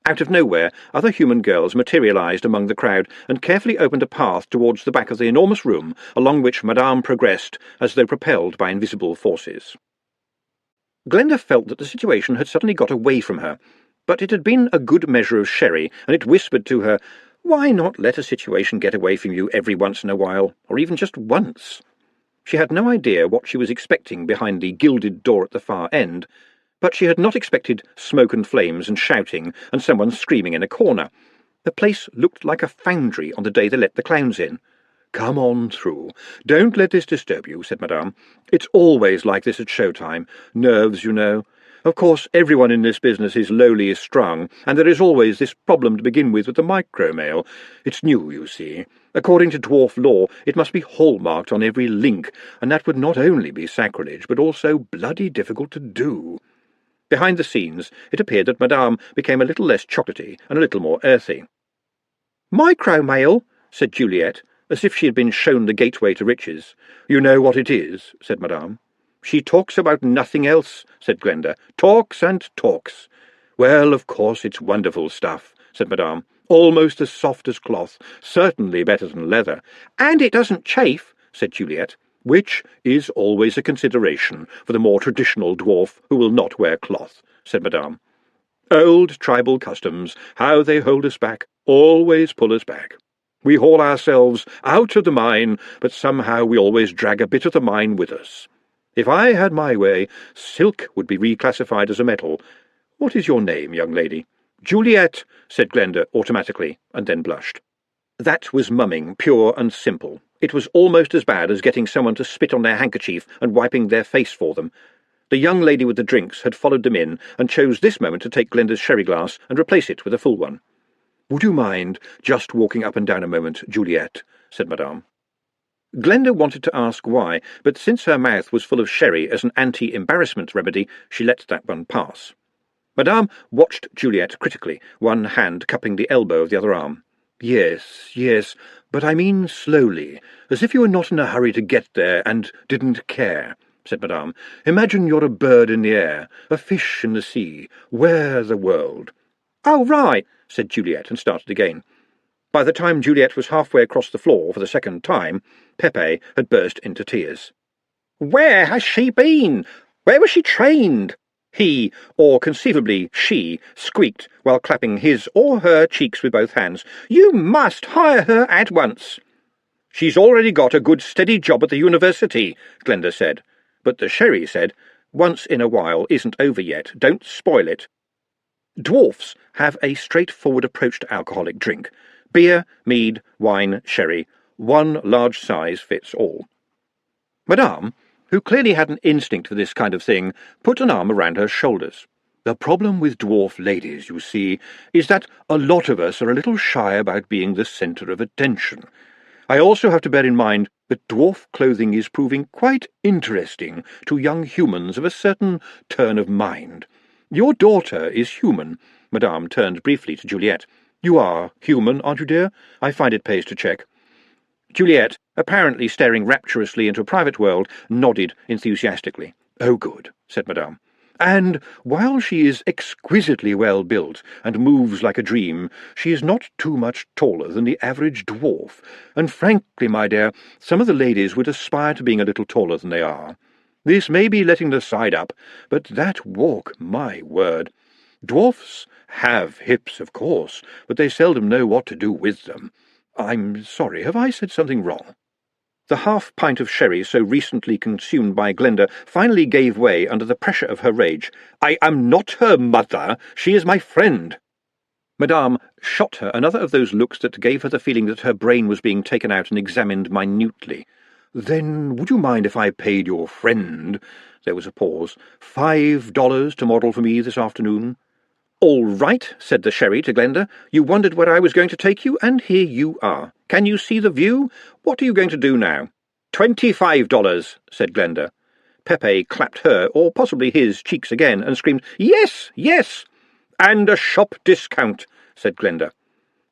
Out of nowhere, other human girls materialised among the crowd and carefully opened a path towards the back of the enormous room, along which Madame progressed, as though propelled by invisible forces. Glenda felt that the situation had suddenly got away from her, but it had been a good measure of sherry, and it whispered to her, "Why not let a situation get away from you every once in a while, or even just once?" She had no idea what she was expecting behind the gilded door at the far end, but she had not expected smoke and flames and shouting and someone screaming in a corner. The place looked like a foundry on the day they let the clowns in. "Come on through. Don't let this disturb you," said Madame. "It's always like this at showtime. Nerves, you know. Of course, everyone in this business is lowly strung, and there is always this problem to begin with the micro-mail. It's new, you see. According to dwarf law, it must be hallmarked on every link, and that would not only be sacrilege, but also bloody difficult to do." Behind the scenes, it appeared that Madame became a little less chocolatey and a little more earthy. "Micro-mail," said Juliet, as if she had been shown the gateway to riches. "You know what it is," said Madame. "She talks about nothing else," said Glenda. "Talks and talks." "Well, of course, it's wonderful stuff," said Madame. "Almost as soft as cloth, certainly better than leather." "And it doesn't chafe," said Juliet. "Which is always a consideration for the more traditional dwarf who will not wear cloth," said Madame. "Old tribal customs, how they hold us back, always pull us back. We haul ourselves out of the mine, but somehow we always drag a bit of the mine with us. If I had my way, silk would be reclassified as a metal. What is your name, young lady?" "Juliet," said Glenda automatically, and then blushed. That was mumming, pure and simple. It was almost as bad as getting someone to spit on their handkerchief and wiping their face for them. The young lady with the drinks had followed them in and chose this moment to take Glenda's sherry glass and replace it with a full one. "Would you mind just walking up and down a moment, Juliet?" said Madame. Glenda wanted to ask why, but since her mouth was full of sherry as an anti-embarrassment remedy, she let that one pass. Madame watched Juliet critically, one hand cupping the elbow of the other arm. Yes, but I mean slowly, as if you were not in a hurry to get there and didn't care," said Madame. "Imagine you're a bird in the air, a fish in the sea, where the world." "Oh, right," said Juliet, and started again. By the time Juliet was halfway across the floor for the second time, Pepe had burst into tears. "Where has she been? Where was she trained?" He, or conceivably she, squeaked while clapping his or her cheeks with both hands. "You must hire her at once." "She's already got a good steady job at the university," Glenda said. But the sherry said, "Once in a while isn't over yet. Don't spoil it." Dwarfs have a straightforward approach to alcoholic drink. Beer, mead, wine, sherry. One large size fits all. Madame, who clearly had an instinct for this kind of thing, put an arm around her shoulders. "The problem with dwarf ladies, you see, is that a lot of us are a little shy about being the centre of attention. I also have to bear in mind that dwarf clothing is proving quite interesting to young humans of a certain turn of mind. Your daughter is human." Madame turned briefly to Juliet. "You are human, aren't you, dear? I find it pays to check." Juliet, apparently staring rapturously into a private world, nodded enthusiastically. "Oh, good," said Madame. "And while she is exquisitely well built and moves like a dream, she is not too much taller than the average dwarf, and frankly, my dear, some of the ladies would aspire to being a little taller than they are. This may be letting the side up, but that walk, my word! Dwarfs have hips, of course, but they seldom know what to do with them. I'm sorry, have I said something wrong?" The half-pint of sherry so recently consumed by Glenda finally gave way under the pressure of her rage. "I am not her mother. She is my friend." Madame shot her another of those looks that gave her the feeling that her brain was being taken out and examined minutely. "Then would you mind if I paid your friend—" There was a pause. $5 to model for me this afternoon?" "All right," said the sherry to Glenda. "You wondered where I was going to take you, and here you are. Can you see the view? What are you going to do now?" $25, said Glenda. Pepe clapped her, or possibly his, cheeks again, and screamed, "Yes, yes!" "And a shop discount," said Glenda.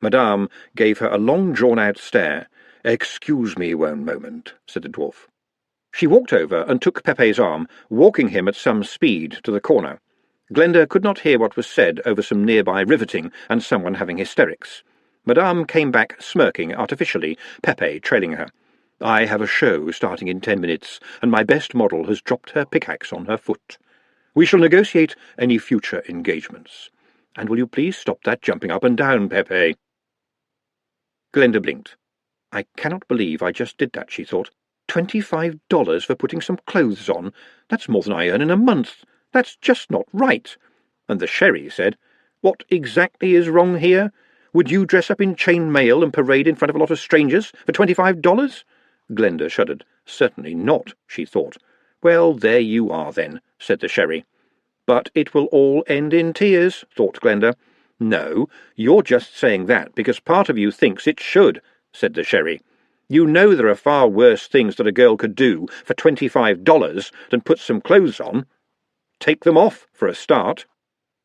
Madame gave her a long drawn-out stare. "Excuse me one moment," said the dwarf. She walked over and took Pepe's arm, walking him at some speed to the corner. Glenda could not hear what was said over some nearby riveting and someone having hysterics. Madame came back smirking artificially, Pepe trailing her. "I have a show starting in 10 minutes, and my best model has dropped her pickaxe on her foot. We shall negotiate any future engagements. And will you please stop that jumping up and down, Pepe?" Glenda blinked. "I cannot believe I just did that," she thought. $25 for putting some clothes on. That's more than I earn in a month. That's just not right." And the sherry said, "What exactly is wrong here? Would you dress up in chain mail and parade in front of a lot of strangers for $25? Glenda shuddered. "Certainly not," she thought. "Well, there you are, then," said the sherry. "But it will all end in tears," thought Glenda. "No, you're just saying that because part of you thinks it should," said the sherry. "You know there are far worse things that a girl could do for $25 than put some clothes on. Take them off, for a start."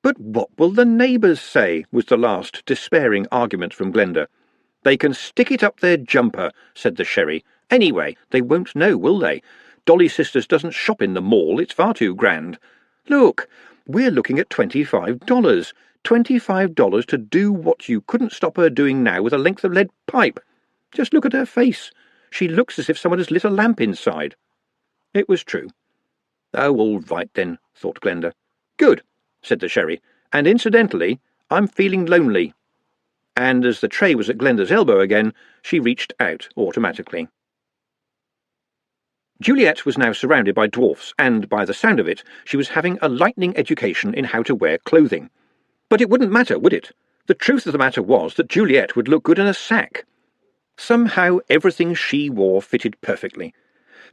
"But what will the neighbours say?" was the last despairing argument from Glenda. "They can stick it up their jumper," said the sherry. "Anyway, they won't know, will they? Dolly Sisters doesn't shop in the mall. It's far too grand. Look, we're looking at $25. $25 to do what you couldn't stop her doing now with a length of lead pipe. Just look at her face. She looks as if someone has lit a lamp inside." It was true. "Oh, all right then," thought Glenda. "Good," said the sherry. "And incidentally, I'm feeling lonely." And as the tray was at Glenda's elbow again, she reached out automatically. Juliet was now surrounded by dwarfs, and, by the sound of it, she was having a lightning education in how to wear clothing. But it wouldn't matter, would it? The truth of the matter was that Juliet would look good in a sack. Somehow everything she wore fitted perfectly.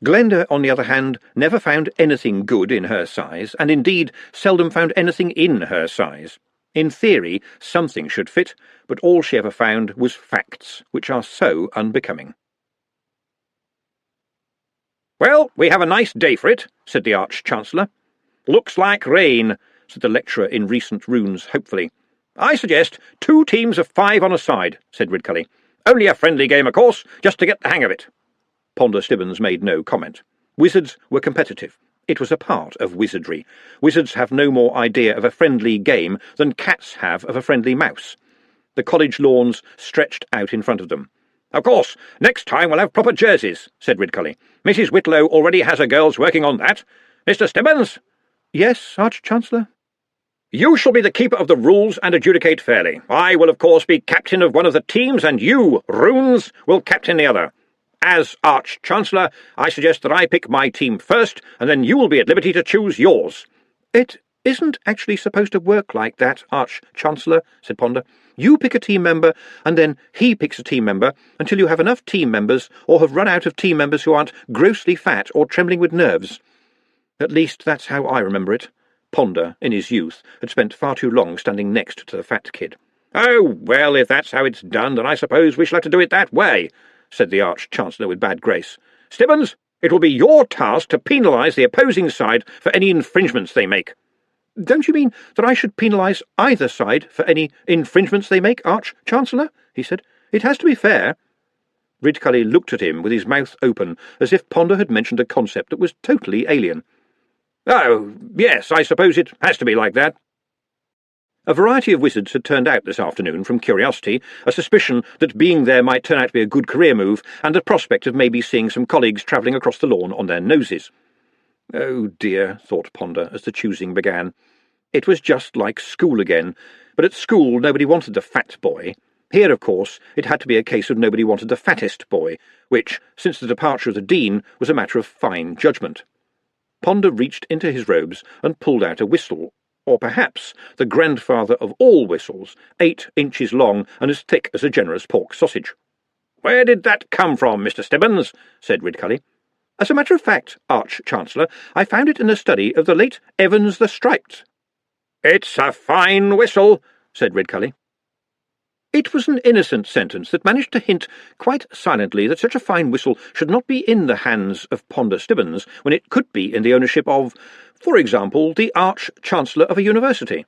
Glenda, on the other hand, never found anything good in her size, and indeed seldom found anything in her size. In theory, something should fit, but all she ever found was facts, which are so unbecoming. "Well, we have a nice day for it," said the Arch-Chancellor. "Looks like rain," said the lecturer in recent runes hopefully. "I suggest 2 teams of 5 on a side," said Ridcully. "Only a friendly game, of course, just to get the hang of it." Ponder Stibbons made no comment. Wizards were competitive. It was a part of wizardry. Wizards have no more idea of a friendly game than cats have of a friendly mouse. The college lawns stretched out in front of them. "Of course, next time we'll have proper jerseys," said Ridcully. "Mrs. Whitlow already has her girls working on that. Mr. Stibbons?" "Yes, Arch-Chancellor?" "You shall be the keeper of the rules and adjudicate fairly. I will, of course, be captain of one of the teams, and you, Runes, will captain the other. As Arch-Chancellor, I suggest that I pick my team first, and then you will be at liberty to choose yours." "It isn't actually supposed to work like that, Arch-Chancellor," said Ponder. "You pick a team member, and then he picks a team member, until you have enough team members, or have run out of team members who aren't grossly fat or trembling with nerves. At least that's how I remember it." Ponder, in his youth, had spent far too long standing next to the fat kid. "Oh, well, if that's how it's done, then I suppose we shall have to do it that way," said the Arch-Chancellor with bad grace. "Stibbons, it will be your task to penalise the opposing side for any infringements they make." "Don't you mean that I should penalise either side for any infringements they make, Arch-Chancellor?" he said. "It has to be fair." Ridcully looked at him with his mouth open, as if Ponder had mentioned a concept that was totally alien. "Oh, yes, I suppose it has to be like that." A variety of wizards had turned out this afternoon from curiosity, a suspicion that being there might turn out to be a good career move, and the prospect of maybe seeing some colleagues travelling across the lawn on their noses. Oh dear, thought Ponder as the choosing began. It was just like school again, but at school nobody wanted the fat boy. Here, of course, it had to be a case of nobody wanted the fattest boy, which, since the departure of the Dean, was a matter of fine judgment. Ponder reached into his robes and pulled out a whistle, or perhaps the grandfather of all whistles, 8 inches long and as thick as a generous pork sausage. "Where did that come from, Mr. Stibbons?" said Ridcully. "As a matter of fact, Arch-Chancellor, I found it in a study of the late Evans the Striped." "It's a fine whistle," said Ridcully. It was an innocent sentence that managed to hint quite silently that such a fine whistle should not be in the hands of Ponder Stibbons when it could be in the ownership of, for example, the Arch-Chancellor of a university.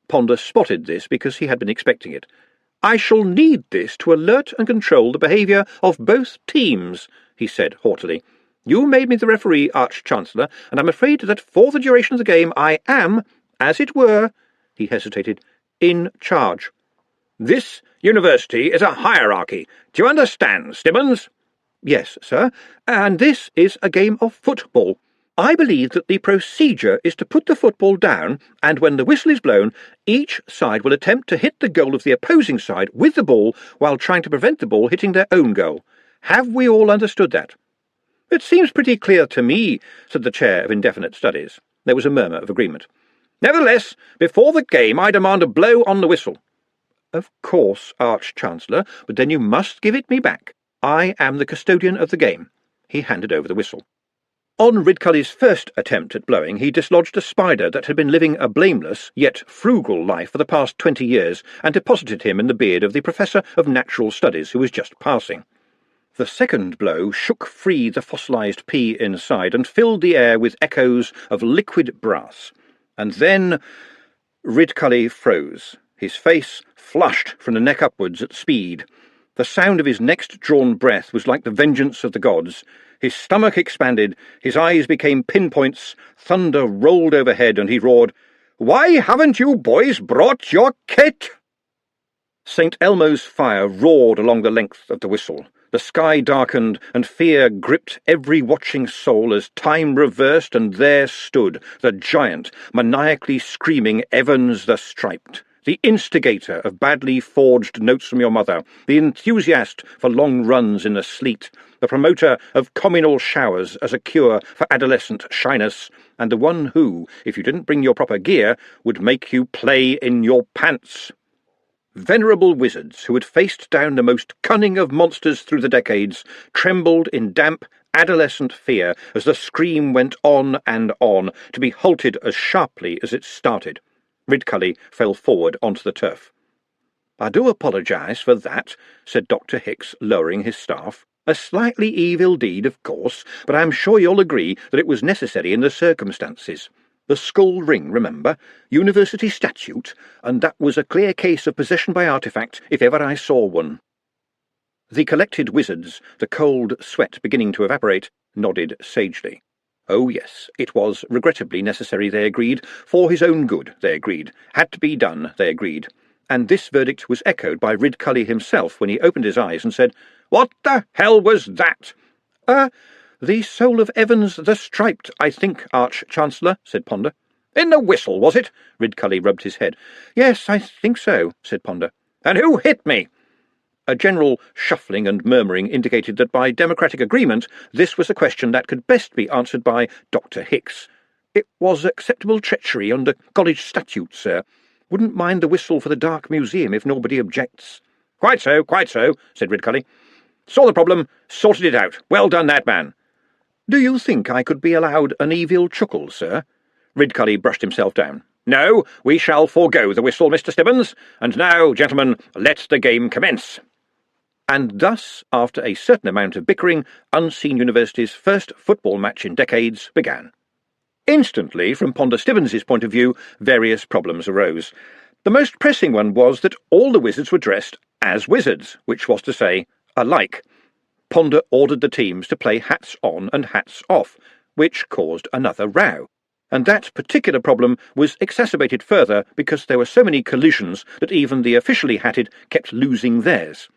Ponder spotted this because he had been expecting it. "I shall need this to alert and control the behaviour of both teams," he said haughtily. "You made me the referee, Arch-Chancellor, and I'm afraid that for the duration of the game I am, as it were," he hesitated, "in charge." "This university is a hierarchy. Do you understand, Stibbons?" "Yes, sir, and this is a game of football. I believe that the procedure is to put the football down, and when the whistle is blown, each side will attempt to hit the goal of the opposing side with the ball while trying to prevent the ball hitting their own goal. Have we all understood that?" "It seems pretty clear to me," said the Chair of Indefinite Studies. There was a murmur of agreement. "Nevertheless, before the game I demand a blow on the whistle." "Of course, Arch-Chancellor, but then you must give it me back. I am the custodian of the game." He handed over the whistle. On Ridcully's first attempt at blowing, he dislodged a spider that had been living a blameless, yet frugal life for the past 20 years, and deposited him in the beard of the Professor of Natural Studies who was just passing. The second blow shook free the fossilised pea inside and filled the air with echoes of liquid brass. And then Ridcully froze. His face flushed from the neck upwards at speed. The sound of his next drawn breath was like the vengeance of the gods. His stomach expanded, his eyes became pinpoints, thunder rolled overhead, and he roared, "Why haven't you boys brought your kit?" St. Elmo's fire roared along the length of the whistle. The sky darkened, and fear gripped every watching soul as time reversed, and there stood the giant, maniacally screaming Evans the Striped. The instigator of badly forged notes from your mother, the enthusiast for long runs in the sleet, the promoter of communal showers as a cure for adolescent shyness, and the one who, if you didn't bring your proper gear, would make you play in your pants. Venerable wizards who had faced down the most cunning of monsters through the decades trembled in damp, adolescent fear as the scream went on and on, to be halted as sharply as it started. Ridcully fell forward onto the turf. "I do apologise for that," said Dr. Hicks, lowering his staff. "A slightly evil deed, of course, but I'm sure you'll agree that it was necessary in the circumstances. The skull ring, remember? University statute, and that was a clear case of possession by artifact, if ever I saw one." The collected wizards, the cold sweat beginning to evaporate, nodded sagely. Oh yes, it was regrettably necessary, they agreed. For his own good, they agreed. Had to be done, they agreed. And this verdict was echoed by Ridcully himself when he opened his eyes and said, "What the hell was that?" The soul of Evans the Striped, I think, Arch-Chancellor," said Ponder. "In the whistle, was it?" Ridcully rubbed his head. "Yes, I think so," said Ponder. "And who hit me?" A general shuffling and murmuring indicated that by democratic agreement this was a question that could best be answered by Dr. Hicks. "It was acceptable treachery under college statute, sir. Wouldn't mind the whistle for the Dark Museum if nobody objects." Quite so," said Ridcully. "Saw the problem, sorted it out. Well done, that man." "Do you think I could be allowed an evil chuckle, sir?" Ridcully brushed himself down. "No, we shall forego the whistle, Mr. Stibbons. And now, gentlemen, let the game commence." And thus, after a certain amount of bickering, Unseen University's first football match in decades began. Instantly, from Ponder Stibbons's point of view, various problems arose. The most pressing one was that all the wizards were dressed as wizards, which was to say, alike. Ponder ordered the teams to play hats on and hats off, which caused another row. And that particular problem was exacerbated further because there were so many collisions that even the officially hatted kept losing theirs.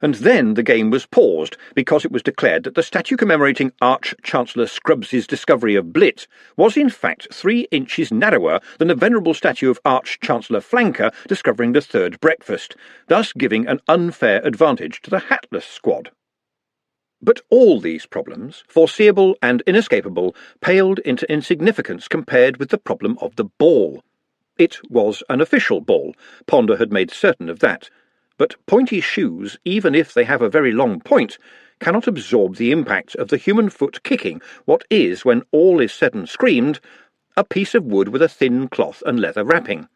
And then the game was paused because it was declared that the statue commemorating Arch-Chancellor Scrubbs's discovery of Blit was in fact 3 inches narrower than the venerable statue of Arch-Chancellor Flanker discovering the third breakfast, thus giving an unfair advantage to the hatless squad. But all these problems, foreseeable and inescapable, paled into insignificance compared with the problem of the ball. It was an official ball. Ponder had made certain of that. But pointy shoes, even if they have a very long point, cannot absorb the impact of the human foot kicking what is, when all is said and screamed, a piece of wood with a thin cloth and leather wrapping.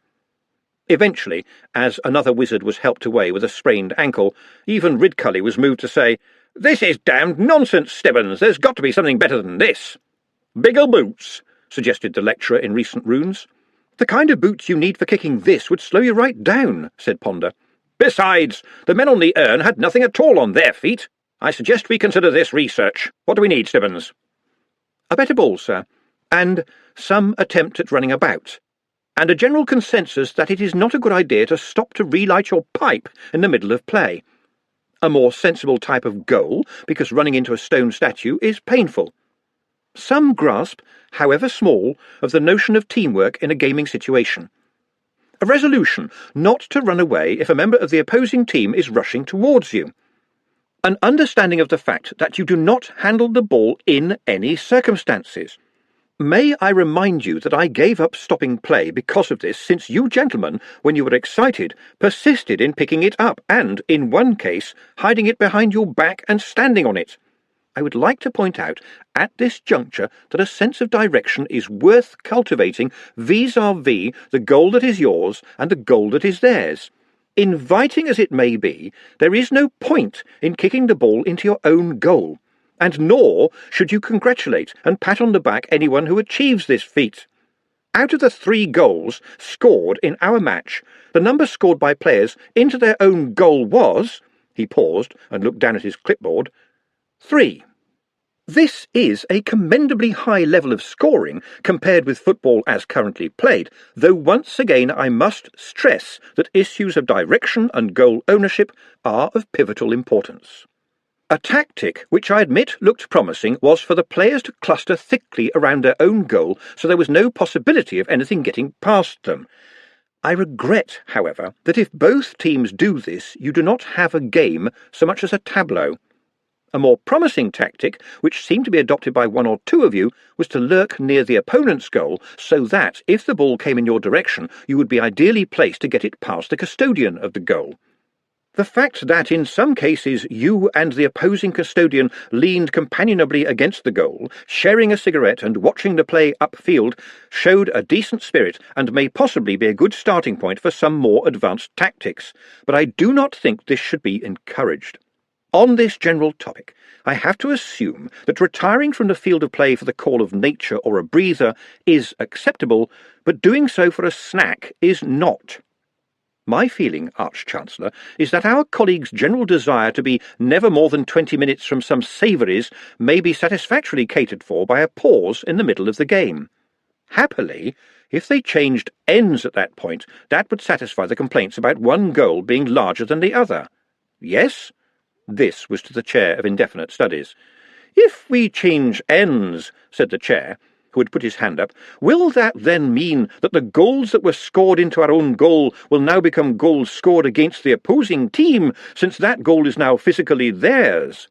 Eventually, as another wizard was helped away with a sprained ankle, even Ridcully was moved to say, "This is damned nonsense, Stibbons. There's got to be something better than this." "Bigger boots," suggested the lecturer in recent runes. "The kind of boots you need for kicking this would slow you right down," said Ponder. "Besides, the men on the urn had nothing at all on their feet. I suggest we consider this research. What do we need, Stibbons?" "A better ball, sir, and some attempt at running about, and a general consensus that it is not a good idea to stop to relight your pipe in the middle of play. A more sensible type of goal, because running into a stone statue is painful. Some grasp, however small, of the notion of teamwork in a gaming situation. A resolution not to run away if a member of the opposing team is rushing towards you. An understanding of the fact that you do not handle the ball in any circumstances. May I remind you that I gave up stopping play because of this, since you gentlemen, when you were excited, persisted in picking it up and, in one case, hiding it behind your back and standing on it. I would like to point out at this juncture that a sense of direction is worth cultivating vis-à-vis the goal that is yours and the goal that is theirs. Inviting as it may be, there is no point in kicking the ball into your own goal, and nor should you congratulate and pat on the back anyone who achieves this feat. Out of the 3 goals scored in our match, the number scored by players into their own goal was—" he paused and looked down at his clipboard— 3. This is a commendably high level of scoring compared with football as currently played, though once again I must stress that issues of direction and goal ownership are of pivotal importance. A tactic which I admit looked promising was for the players to cluster thickly around their own goal so there was no possibility of anything getting past them. I regret, however, that if both teams do this, you do not have a game so much as a tableau. A more promising tactic, which seemed to be adopted by one or two of you, was to lurk near the opponent's goal so that, if the ball came in your direction, you would be ideally placed to get it past the custodian of the goal. The fact that in some cases you and the opposing custodian leaned companionably against the goal, sharing a cigarette and watching the play upfield, showed a decent spirit and may possibly be a good starting point for some more advanced tactics, but I do not think this should be encouraged. On this general topic, I have to assume that retiring from the field of play for the call of nature or a breather is acceptable, but doing so for a snack is not. My feeling, Arch-Chancellor, is that our colleagues' general desire to be never more than 20 minutes from some savouries may be satisfactorily catered for by a pause in the middle of the game. Happily, if they changed ends at that point, that would satisfy the complaints about one goal being larger than the other. Yes? This was to the Chair of Indefinite Studies. If we change ends, said the Chair, who had put his hand up, will that then mean that the goals that were scored into our own goal will now become goals scored against the opposing team, since that goal is now physically theirs?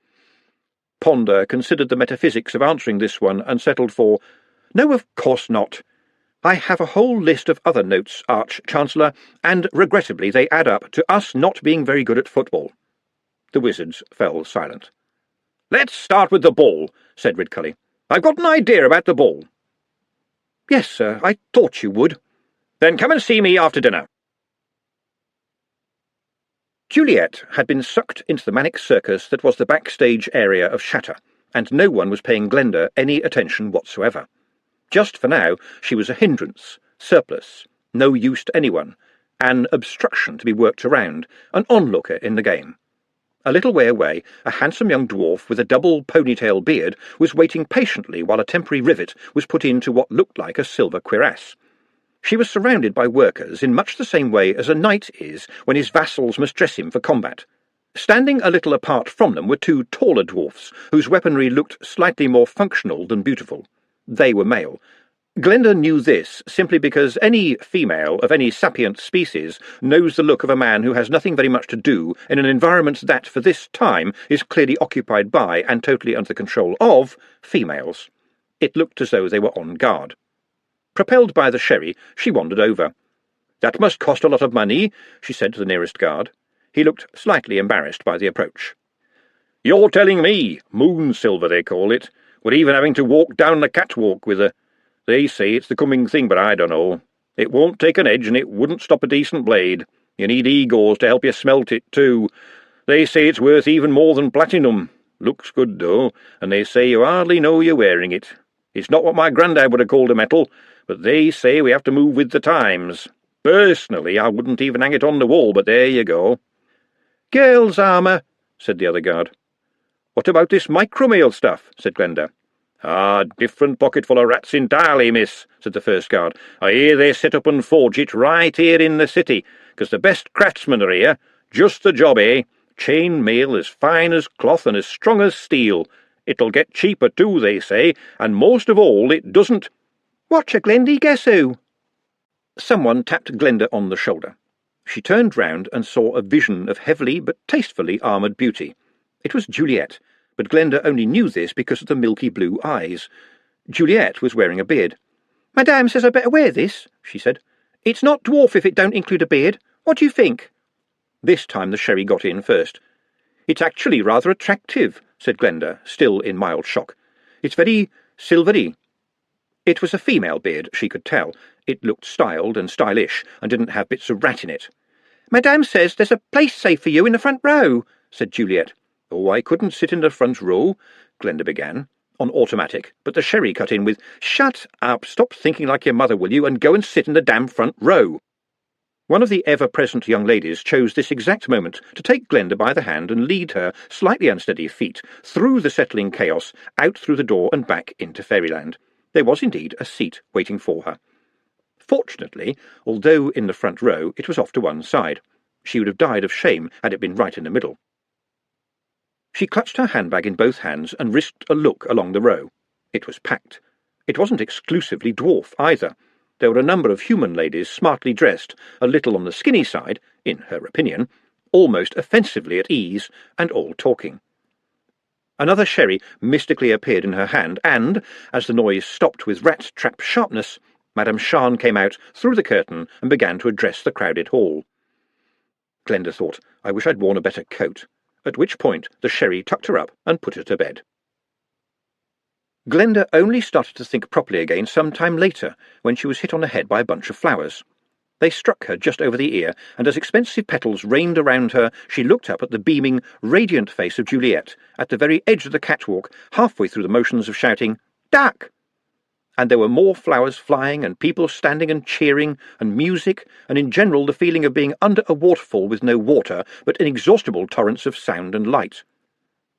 Ponder considered the metaphysics of answering this one and settled for, no, of course not. I have a whole list of other notes, Arch-Chancellor, and regrettably they add up to us not being very good at football. The wizards fell silent. Let's start with the ball, said Ridcully. I've got an idea about the ball. Yes, sir, I thought you would. Then come and see me after dinner. Juliet had been sucked into the manic circus that was the backstage area of Shatter, and no one was paying Glenda any attention whatsoever. Just for now, she was a hindrance, surplus, no use to anyone, an obstruction to be worked around, an onlooker in the game. A little way away, a handsome young dwarf with a double ponytail beard was waiting patiently while a temporary rivet was put into what looked like a silver cuirass. She was surrounded by workers in much the same way as a knight is when his vassals must dress him for combat. Standing a little apart from them were two taller dwarfs, whose weaponry looked slightly more functional than beautiful. They were male. Glenda knew this simply because any female of any sapient species knows the look of a man who has nothing very much to do in an environment that, for this time, is clearly occupied by, and totally under the control of, females. It looked as though they were on guard. Propelled by the sherry, she wandered over. "That must cost a lot of money," she said to the nearest guard. He looked slightly embarrassed by the approach. "You're telling me, moon silver they call it. We're even having to walk down the catwalk with her. They say it's the coming thing, but I don't know. It won't take an edge and it wouldn't stop a decent blade. You need egos to help you smelt it, too. They say it's worth even more than platinum. Looks good, though, and they say you hardly know you're wearing it. It's not what my grandad would have called a metal, but they say we have to move with the times. Personally, I wouldn't even hang it on the wall, but there you go." "Girls' armour," said the other guard. "What about this micromail stuff?" said Glenda. "Ah, different pocketful of rats entirely, miss," said the first guard. "I hear they set up and forge it right here in the city, 'cause the best craftsmen are here. Just the job, eh? Chain mail as fine as cloth and as strong as steel. It'll get cheaper too, they say, and most of all, it doesn't—" "Watcha, Glendy, guess who?" Someone tapped Glenda on the shoulder. She turned round and saw a vision of heavily but tastefully armoured beauty. It was Juliet, but Glenda only knew this because of the milky blue eyes. Juliet was wearing a beard. "Madame says I better wear this," she said. "It's not dwarf if it don't include a beard. What do you think?" This time the sherry got in first. "It's actually rather attractive," said Glenda, still in mild shock. "It's very silvery." It was a female beard, she could tell. It looked styled and stylish, and didn't have bits of rat in it. "Madame says there's a place safe for you in the front row," said Juliet. "Oh, I couldn't sit in the front row," Glenda began, on automatic, but the sherry cut in with, "Shut up, stop thinking like your mother, will you, and go and sit in the damn front row." One of the ever-present young ladies chose this exact moment to take Glenda by the hand and lead her, slightly unsteady feet, through the settling chaos, out through the door and back into fairyland. There was indeed a seat waiting for her. Fortunately, although in the front row, it was off to one side. She would have died of shame had it been right in the middle. She clutched her handbag in both hands and risked a look along the row. It was packed. It wasn't exclusively dwarf, either. There were a number of human ladies smartly dressed, a little on the skinny side, in her opinion, almost offensively at ease, and all talking. Another sherry mystically appeared in her hand, and, as the noise stopped with rat-trap sharpness, Madame Shan came out through the curtain and began to address the crowded hall. Glenda thought, I wish I'd worn a better coat, at which point the sherry tucked her up and put her to bed. Glenda only started to think properly again some time later, when she was hit on the head by a bunch of flowers. They struck her just over the ear, and as expensive petals rained around her, she looked up at the beaming, radiant face of Juliet, at the very edge of the catwalk, halfway through the motions of shouting, "Duck!" And there were more flowers flying, and people standing and cheering, and music, and in general the feeling of being under a waterfall with no water, but inexhaustible torrents of sound and light.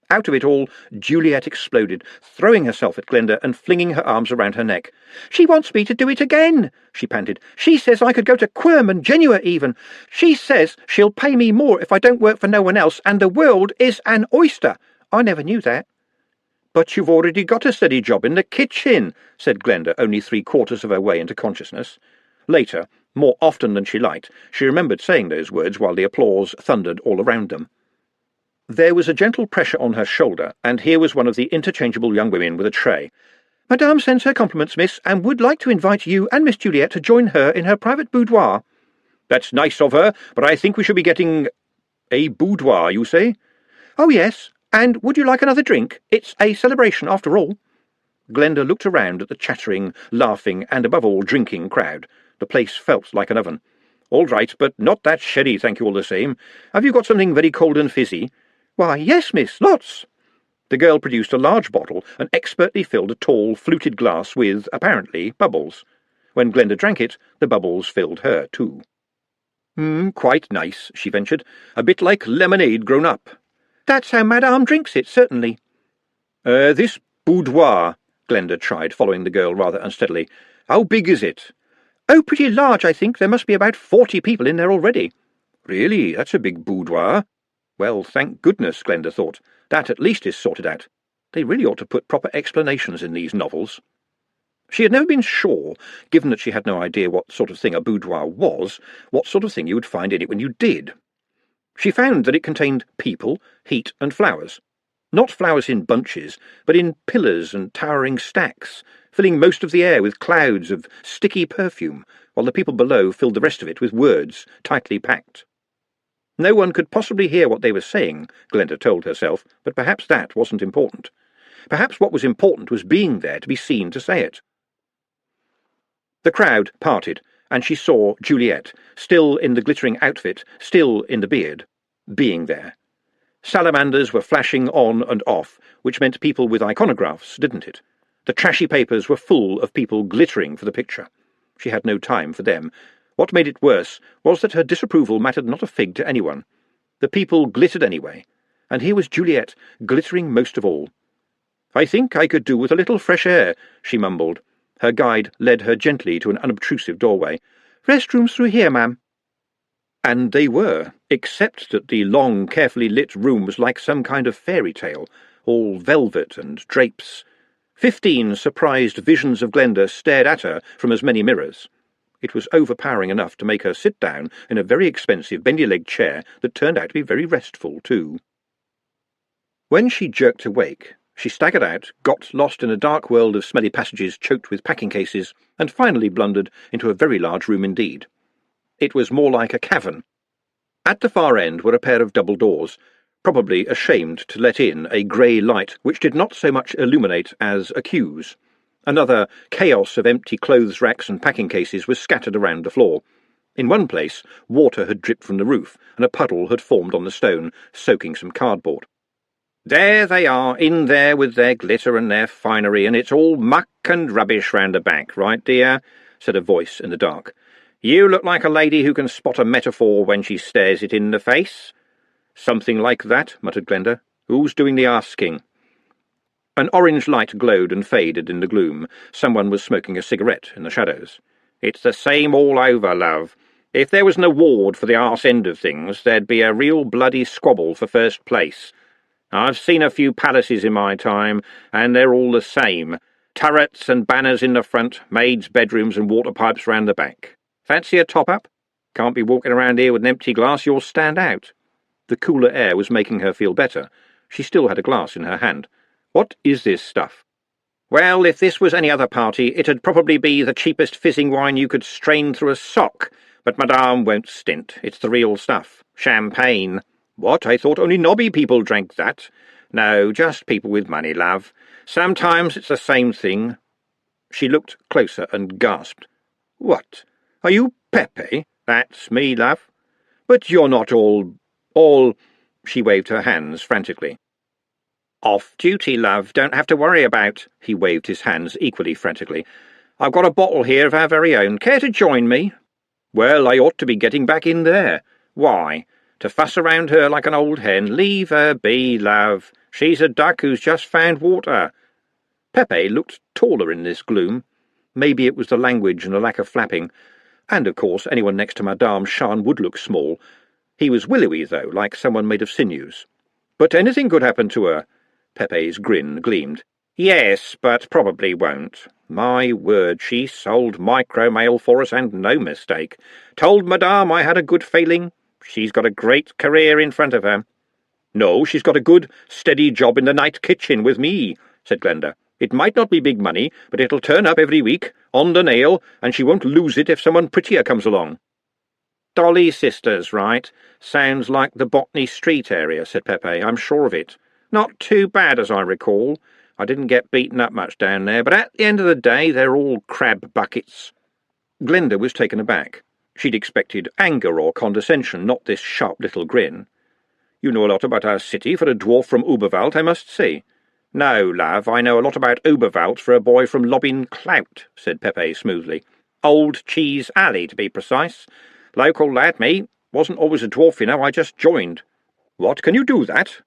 Out of it all, Juliet exploded, throwing herself at Glenda and flinging her arms around her neck. "She wants me to do it again," she panted. "She says I could go to Quirm and Genua even. She says she'll pay me more if I don't work for no one else, and the world is an oyster. I never knew that." "But you've already got a steady job in the kitchen," said Glenda, only 3/4 of her way into consciousness. Later, more often than she liked, she remembered saying those words while the applause thundered all around them. There was a gentle pressure on her shoulder, and here was one of the interchangeable young women with a tray. "Madame sends her compliments, miss, and would like to invite you and Miss Juliet to join her in her private boudoir." "That's nice of her, but I think we should be getting—" "A boudoir, you say?" "Oh, yes. And would you like another drink? It's a celebration, after all." Glenda looked around at the chattering, laughing, and above all drinking crowd. The place felt like an oven. "All right, but not that sherry, thank you all the same. Have you got something very cold and fizzy?" "Why, yes, miss, lots." The girl produced a large bottle and expertly filled a tall, fluted glass with, apparently, bubbles. When Glenda drank it, the bubbles filled her too. Quite nice," she ventured. "A bit like lemonade grown up." "That's how Madame drinks it, certainly." This boudoir," Glenda tried, following the girl rather unsteadily. "How big is it?" "Oh, pretty large, I think. There must be about 40 people in there already." "Really? That's a big boudoir." Well, thank goodness, Glenda thought. That at least is sorted out. They really ought to put proper explanations in these novels. She had never been sure, given that she had no idea what sort of thing a boudoir was, what sort of thing you would find in it when you did. She found that it contained people, heat, and flowers. Not flowers in bunches, but in pillars and towering stacks, filling most of the air with clouds of sticky perfume, while the people below filled the rest of it with words tightly packed. No one could possibly hear what they were saying, Glenda told herself, but perhaps that wasn't important. Perhaps what was important was being there to be seen to say it. The crowd parted, and she saw Juliet, still in the glittering outfit, still in the beard, being there. Salamanders were flashing on and off, which meant people with iconographs, didn't it? The trashy papers were full of people glittering for the picture. She had no time for them. What made it worse was that her disapproval mattered not a fig to anyone. The people glittered anyway, and here was Juliet, glittering most of all. "I think I could do with a little fresh air," she mumbled. Her guide led her gently to an unobtrusive doorway. "Restrooms through here, ma'am." And they were, except that the long, carefully lit room was like some kind of fairy tale, all velvet and drapes. 15 surprised visions of Glenda stared at her from as many mirrors. It was overpowering enough to make her sit down in a very expensive bendy-legged chair that turned out to be very restful, too. When she jerked awake, she staggered out, got lost in a dark world of smelly passages choked with packing cases, and finally blundered into a very large room indeed. It was more like a cavern. At the far end were a pair of double doors, probably ashamed to let in a grey light which did not so much illuminate as accuse. Another chaos of empty clothes racks and packing cases was scattered around the floor. In one place, water had dripped from the roof, and a puddle had formed on the stone, soaking some cardboard. "There they are, in there with their glitter and their finery, and it's all muck and rubbish round the back, right, dear?" said a voice in the dark. "You look like a lady who can spot a metaphor when she stares it in the face." "Something like that," muttered Glenda. "Who's doing the asking?" An orange light glowed and faded in the gloom. Someone was smoking a cigarette in the shadows. "It's the same all over, love. If there was an award for the arse end of things, there'd be a real bloody squabble for first place. I've seen a few palaces in my time, and they're all the same. Turrets and banners in the front, maids' bedrooms and water pipes round the back. Fancy a top-up? Can't be walking around here with an empty glass, you'll stand out. The cooler air was making her feel better. She still had a glass in her hand. What is this stuff? Well, if this was any other party, it'd probably be the cheapest fizzing wine you could strain through a sock. But Madame won't stint. It's the real stuff. Champagne. What? I thought only nobby people drank that. No, just people with money, love. Sometimes it's the same thing. She looked closer and gasped. What? Are you Pepe? That's me, love. But you're not all... She waved her hands frantically. Off duty, love. Don't have to worry about... He waved his hands equally frantically. I've got a bottle here of our very own. Care to join me? Well, I ought to be getting back in there. Why? To fuss around her like an old hen. Leave her be, love. She's a duck who's just found water. Pepe looked taller in this gloom. Maybe it was the language and the lack of flapping. And, of course, anyone next to Madame Shan would look small. He was willowy, though, like someone made of sinews. But anything could happen to her. Pepe's grin gleamed. Yes, but probably won't. My word, she sold micromail for us, and no mistake. Told Madame I had a good feeling. She's got a great career in front of her. No, she's got a good, steady job in the night kitchen with me, said Glenda. It might not be big money, but it'll turn up every week, on the nail, and she won't lose it if someone prettier comes along. Dolly Sisters, right? Sounds like the Botany Street area, said Pepe. I'm sure of it. Not too bad, as I recall. I didn't get beaten up much down there, but at the end of the day, they're all crab buckets. Glenda was taken aback. She'd expected anger or condescension, not this sharp little grin. You know a lot about our city for a dwarf from Uberwald, I must say. No, love, I know a lot about Uberwald for a boy from Lobbin Clout, said Pepe smoothly. Old Cheese Alley, to be precise. Local lad, me. Wasn't always a dwarf, you know, I just joined. What, can you do that?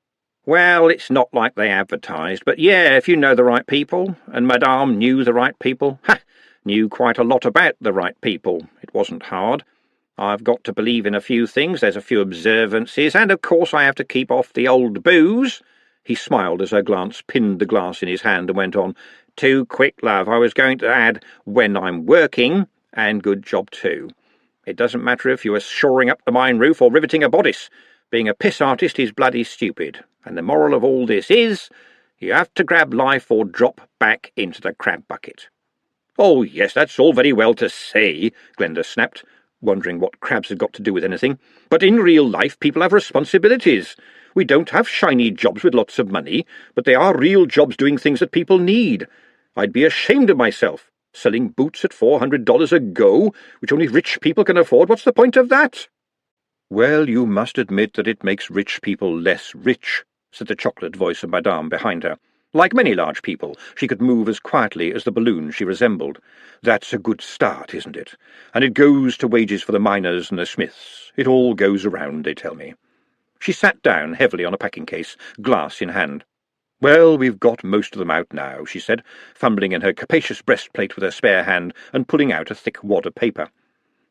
Well, it's not like they advertised, but yeah, if you know the right people, and Madame knew the right people, knew quite a lot about the right people. It wasn't hard. I've got to believe in a few things, there's a few observances, and of course I have to keep off the old booze. He smiled as her glance pinned the glass in his hand and went on, Too quick, love, I was going to add, when I'm working, and good job too. It doesn't matter if you are shoring up the mine roof or riveting a bodice. Being a piss artist is bloody stupid, and the moral of all this is, you have to grab life or drop back into the crab bucket. Oh, yes, that's all very well to say, Glenda snapped, wondering what crabs had got to do with anything. But in real life, people have responsibilities. We don't have shiny jobs with lots of money, but they are real jobs doing things that people need. I'd be ashamed of myself. Selling boots at $400 a go, which only rich people can afford. What's the point of that? Well, you must admit that it makes rich people less rich, said the chocolate voice of Madame behind her. Like many large people, she could move as quietly as the balloon she resembled. That's a good start, isn't it? And it goes to wages for the miners and the smiths. It all goes around, they tell me. She sat down heavily on a packing-case, glass in hand. Well, we've got most of them out now, she said, fumbling in her capacious breastplate with her spare hand and pulling out a thick wad of paper.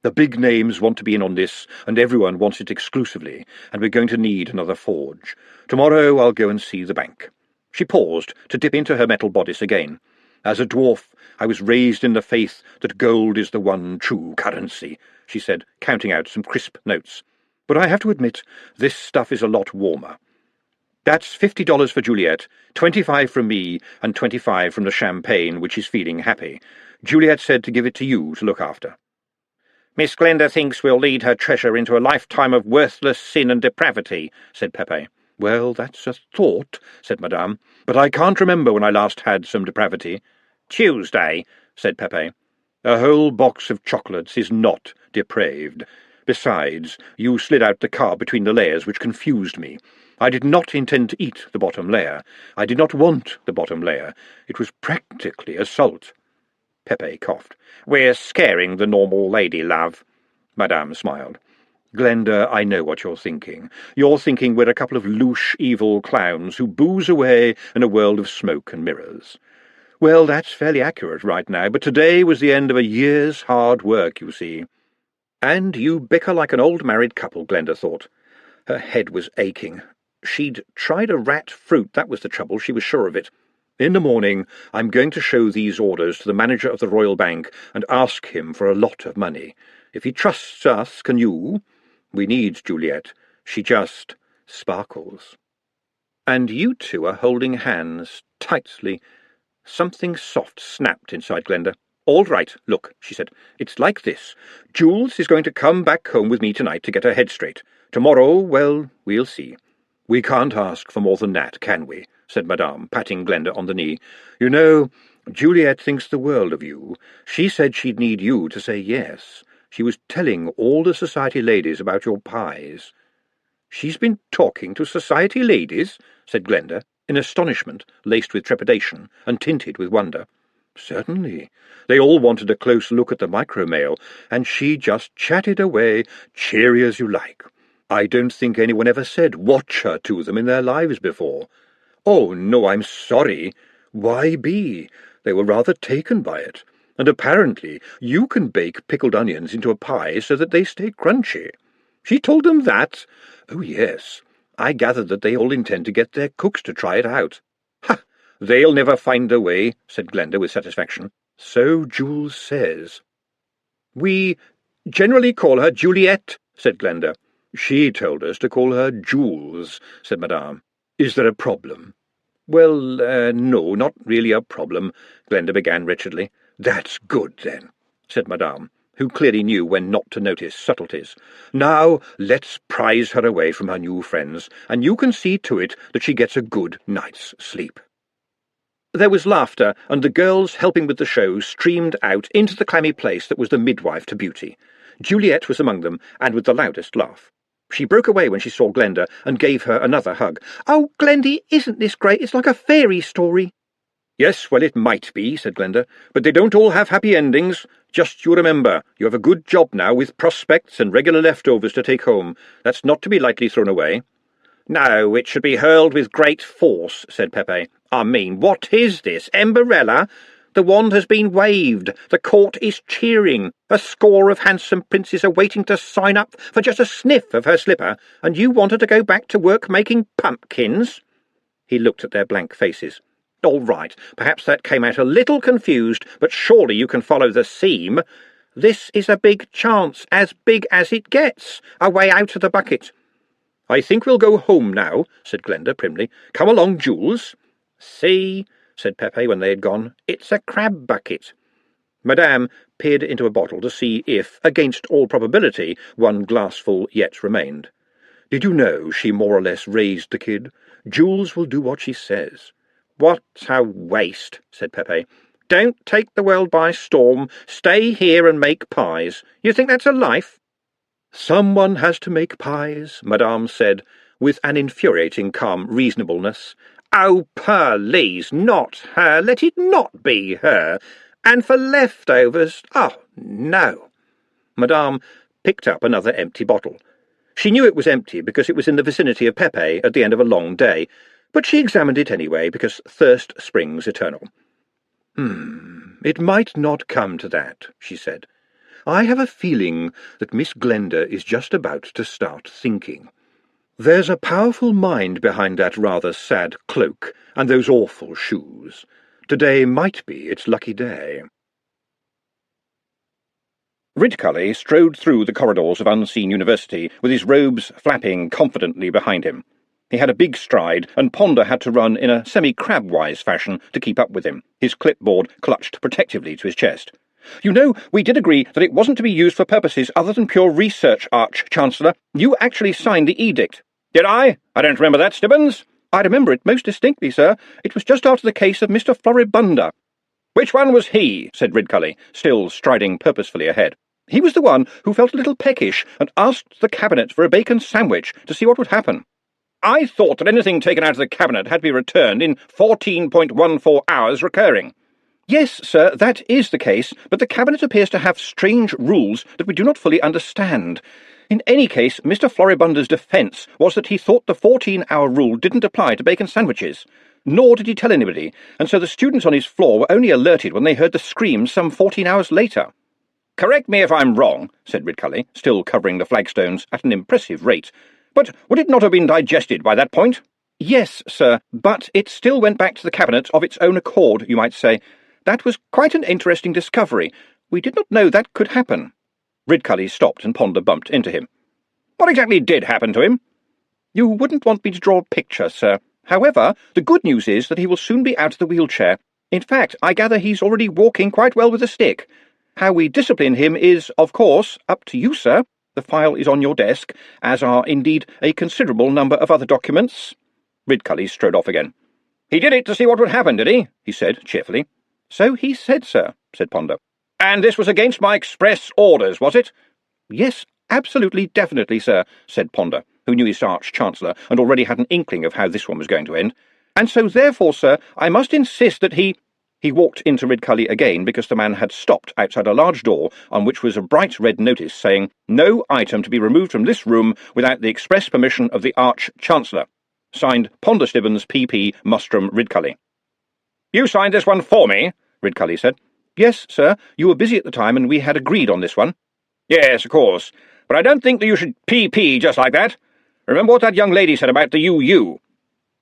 The big names want to be in on this, and everyone wants it exclusively, and we're going to need another forge. Tomorrow I'll go and see the bank. She paused to dip into her metal bodice again. As a dwarf, I was raised in the faith that gold is the one true currency, she said, counting out some crisp notes. But I have to admit, this stuff is a lot warmer. That's $50 for Juliet, 25 from me, and 25 from the champagne, which is feeling happy. Juliet said to give it to you to look after. Miss Glenda thinks we'll lead her treasure into a lifetime of worthless sin and depravity, said Pepe. Well, that's a thought, said Madame, but I can't remember when I last had some depravity. Tuesday, said Pepe. A whole box of chocolates is not depraved. Besides, you slid out the carb between the layers, which confused me. I did not intend to eat the bottom layer. I did not want the bottom layer. It was practically assault. Pepe coughed. We're scaring the normal lady, love. Madame smiled. Glenda, I know what you're thinking. You're thinking we're a couple of louche, evil clowns who booze away in a world of smoke and mirrors. Well, that's fairly accurate right now, but today was the end of a year's hard work, you see. And you bicker like an old married couple, Glenda thought. Her head was aching. She'd tried a rat fruit, that was the trouble, she was sure of it. In the morning, I'm going to show these orders to the manager of the Royal Bank and ask him for a lot of money. If he trusts us, can you? We need Juliet. She just sparkles. And you two are holding hands tightly. Something soft snapped inside Glenda. All right, look, she said. It's like this. Jules is going to come back home with me tonight to get her head straight. Tomorrow, well, we'll see. We can't ask for more than that, can we? Said Madame, patting Glenda on the knee. You know, Juliet thinks the world of you. She said she'd need you to say yes. She was telling all the society ladies about your pies. She's been talking to society ladies? Said Glenda, in astonishment, laced with trepidation, and tinted with wonder. Certainly. They all wanted a close look at the micromail, and she just chatted away, cheery as you like. I don't think anyone ever said "watch her" to them in their lives before. Oh, no, I'm sorry. Why be? They were rather taken by it. And apparently you can bake pickled onions into a pie so that they stay crunchy. She told them that? Oh, yes. I gathered that they all intend to get their cooks to try it out. Ha! They'll never find a way, said Glenda with satisfaction. So Jules says. We generally call her Juliet, said Glenda. She told us to call her Jules, said Madame. Is there a problem? Well, no, not really a problem, Glenda began wretchedly. That's good, then, said Madame, who clearly knew when not to notice subtleties. Now let's prize her away from her new friends, and you can see to it that she gets a good night's sleep. There was laughter, and the girls helping with the show streamed out into the clammy place that was the midwife to beauty. Juliet was among them, and with the loudest laugh. She broke away when she saw Glenda and gave her another hug. "Oh, Glendy, isn't this great? It's like a fairy story." "Yes, well, it might be," said Glenda, "but they don't all have happy endings. Just you remember, you have a good job now with prospects and regular leftovers to take home. That's not to be lightly thrown away." "No, it should be hurled with great force," said Pepe. "I mean, what is this, Emberella? The wand has been waved. The court is cheering. A score of handsome princes are waiting to sign up for just a sniff of her slipper, and you want her to go back to work making pumpkins?" He looked at their blank faces. "All right, perhaps that came out a little confused, but surely you can follow the seam. This is a big chance, as big as it gets, a way out of the bucket." "I think we'll go home now," said Glenda primly. "Come along, Jules." "See," said Pepe when they had gone, "it's a crab bucket." Madame peered into a bottle to see if, against all probability, one glassful yet remained. "Did you know she more or less raised the kid? Jules will do what she says." "What a waste," said Pepe. "Don't take the world by storm. Stay here and make pies. You think that's a life?" "Someone has to make pies," Madame said, with an infuriating calm reasonableness. "Oh, please, not her. Let it not be her. And for leftovers, oh, no." Madame picked up another empty bottle. She knew it was empty because it was in the vicinity of Pepe at the end of a long day, but she examined it anyway because thirst springs eternal. It might not come to that," she said. "I have a feeling that Miss Glenda is just about to start thinking. There's a powerful mind behind that rather sad cloak and those awful shoes. Today might be its lucky day." Ridcully strode through the corridors of Unseen University with his robes flapping confidently behind him. He had a big stride, and Ponder had to run in a semi-crabwise fashion to keep up with him, his clipboard clutched protectively to his chest. "You know, we did agree that it wasn't to be used for purposes other than pure research, Arch-Chancellor. You actually signed the edict." "Did I? I don't remember that, Stibbons." "I remember it most distinctly, sir. It was just after the case of Mr. Floribunda." "Which one was he?" said Ridcully, still striding purposefully ahead. "He was the one who felt a little peckish and asked the Cabinet for a bacon sandwich to see what would happen." "I thought that anything taken out of the Cabinet had to be returned in 14.14 hours recurring." "Yes, sir, that is the case, but the Cabinet appears to have strange rules that we do not fully understand. In any case, Mr. Floribunda's defence was that he thought the 14-hour rule didn't apply to bacon sandwiches. Nor did he tell anybody, and so the students on his floor were only alerted when they heard the screams some 14 hours later." "Correct me if I'm wrong," said Ridcully, still covering the flagstones at an impressive rate, "but would it not have been digested by that point?" Yes, sir, but it still went back to the cabinet of its own accord, you might say. That was quite an interesting discovery. We did not know that could happen. Ridcully stopped and Ponder bumped into him. What exactly did happen to him? You wouldn't want me to draw a picture, sir. However, the good news is that he will soon be out of the wheelchair. In fact, I gather he's already walking quite well with a stick. How we discipline him is, of course, up to you, sir. The file is on your desk, as are indeed a considerable number of other documents. Ridcully strode off again. He did it to see what would happen, did he said cheerfully. So he said, sir, said Ponder. And this was against my express orders, was it? Yes, absolutely, definitely, sir, said Ponder, who knew his Arch-Chancellor and already had an inkling of how this one was going to end. And so therefore, sir, I must insist that he walked into Ridcully again because the man had stopped outside a large door on which was a bright red notice saying, "No item to be removed from this room without the express permission of the Arch-Chancellor. Signed, Ponder Stibbons, P.P. Mustrum Ridcully." "You signed this one for me?" Ridcully said. "Yes, sir. You were busy at the time and we had agreed on this one." "Yes, of course. But I don't think that you should P.P. just like that. Remember what that young lady said about the U.U.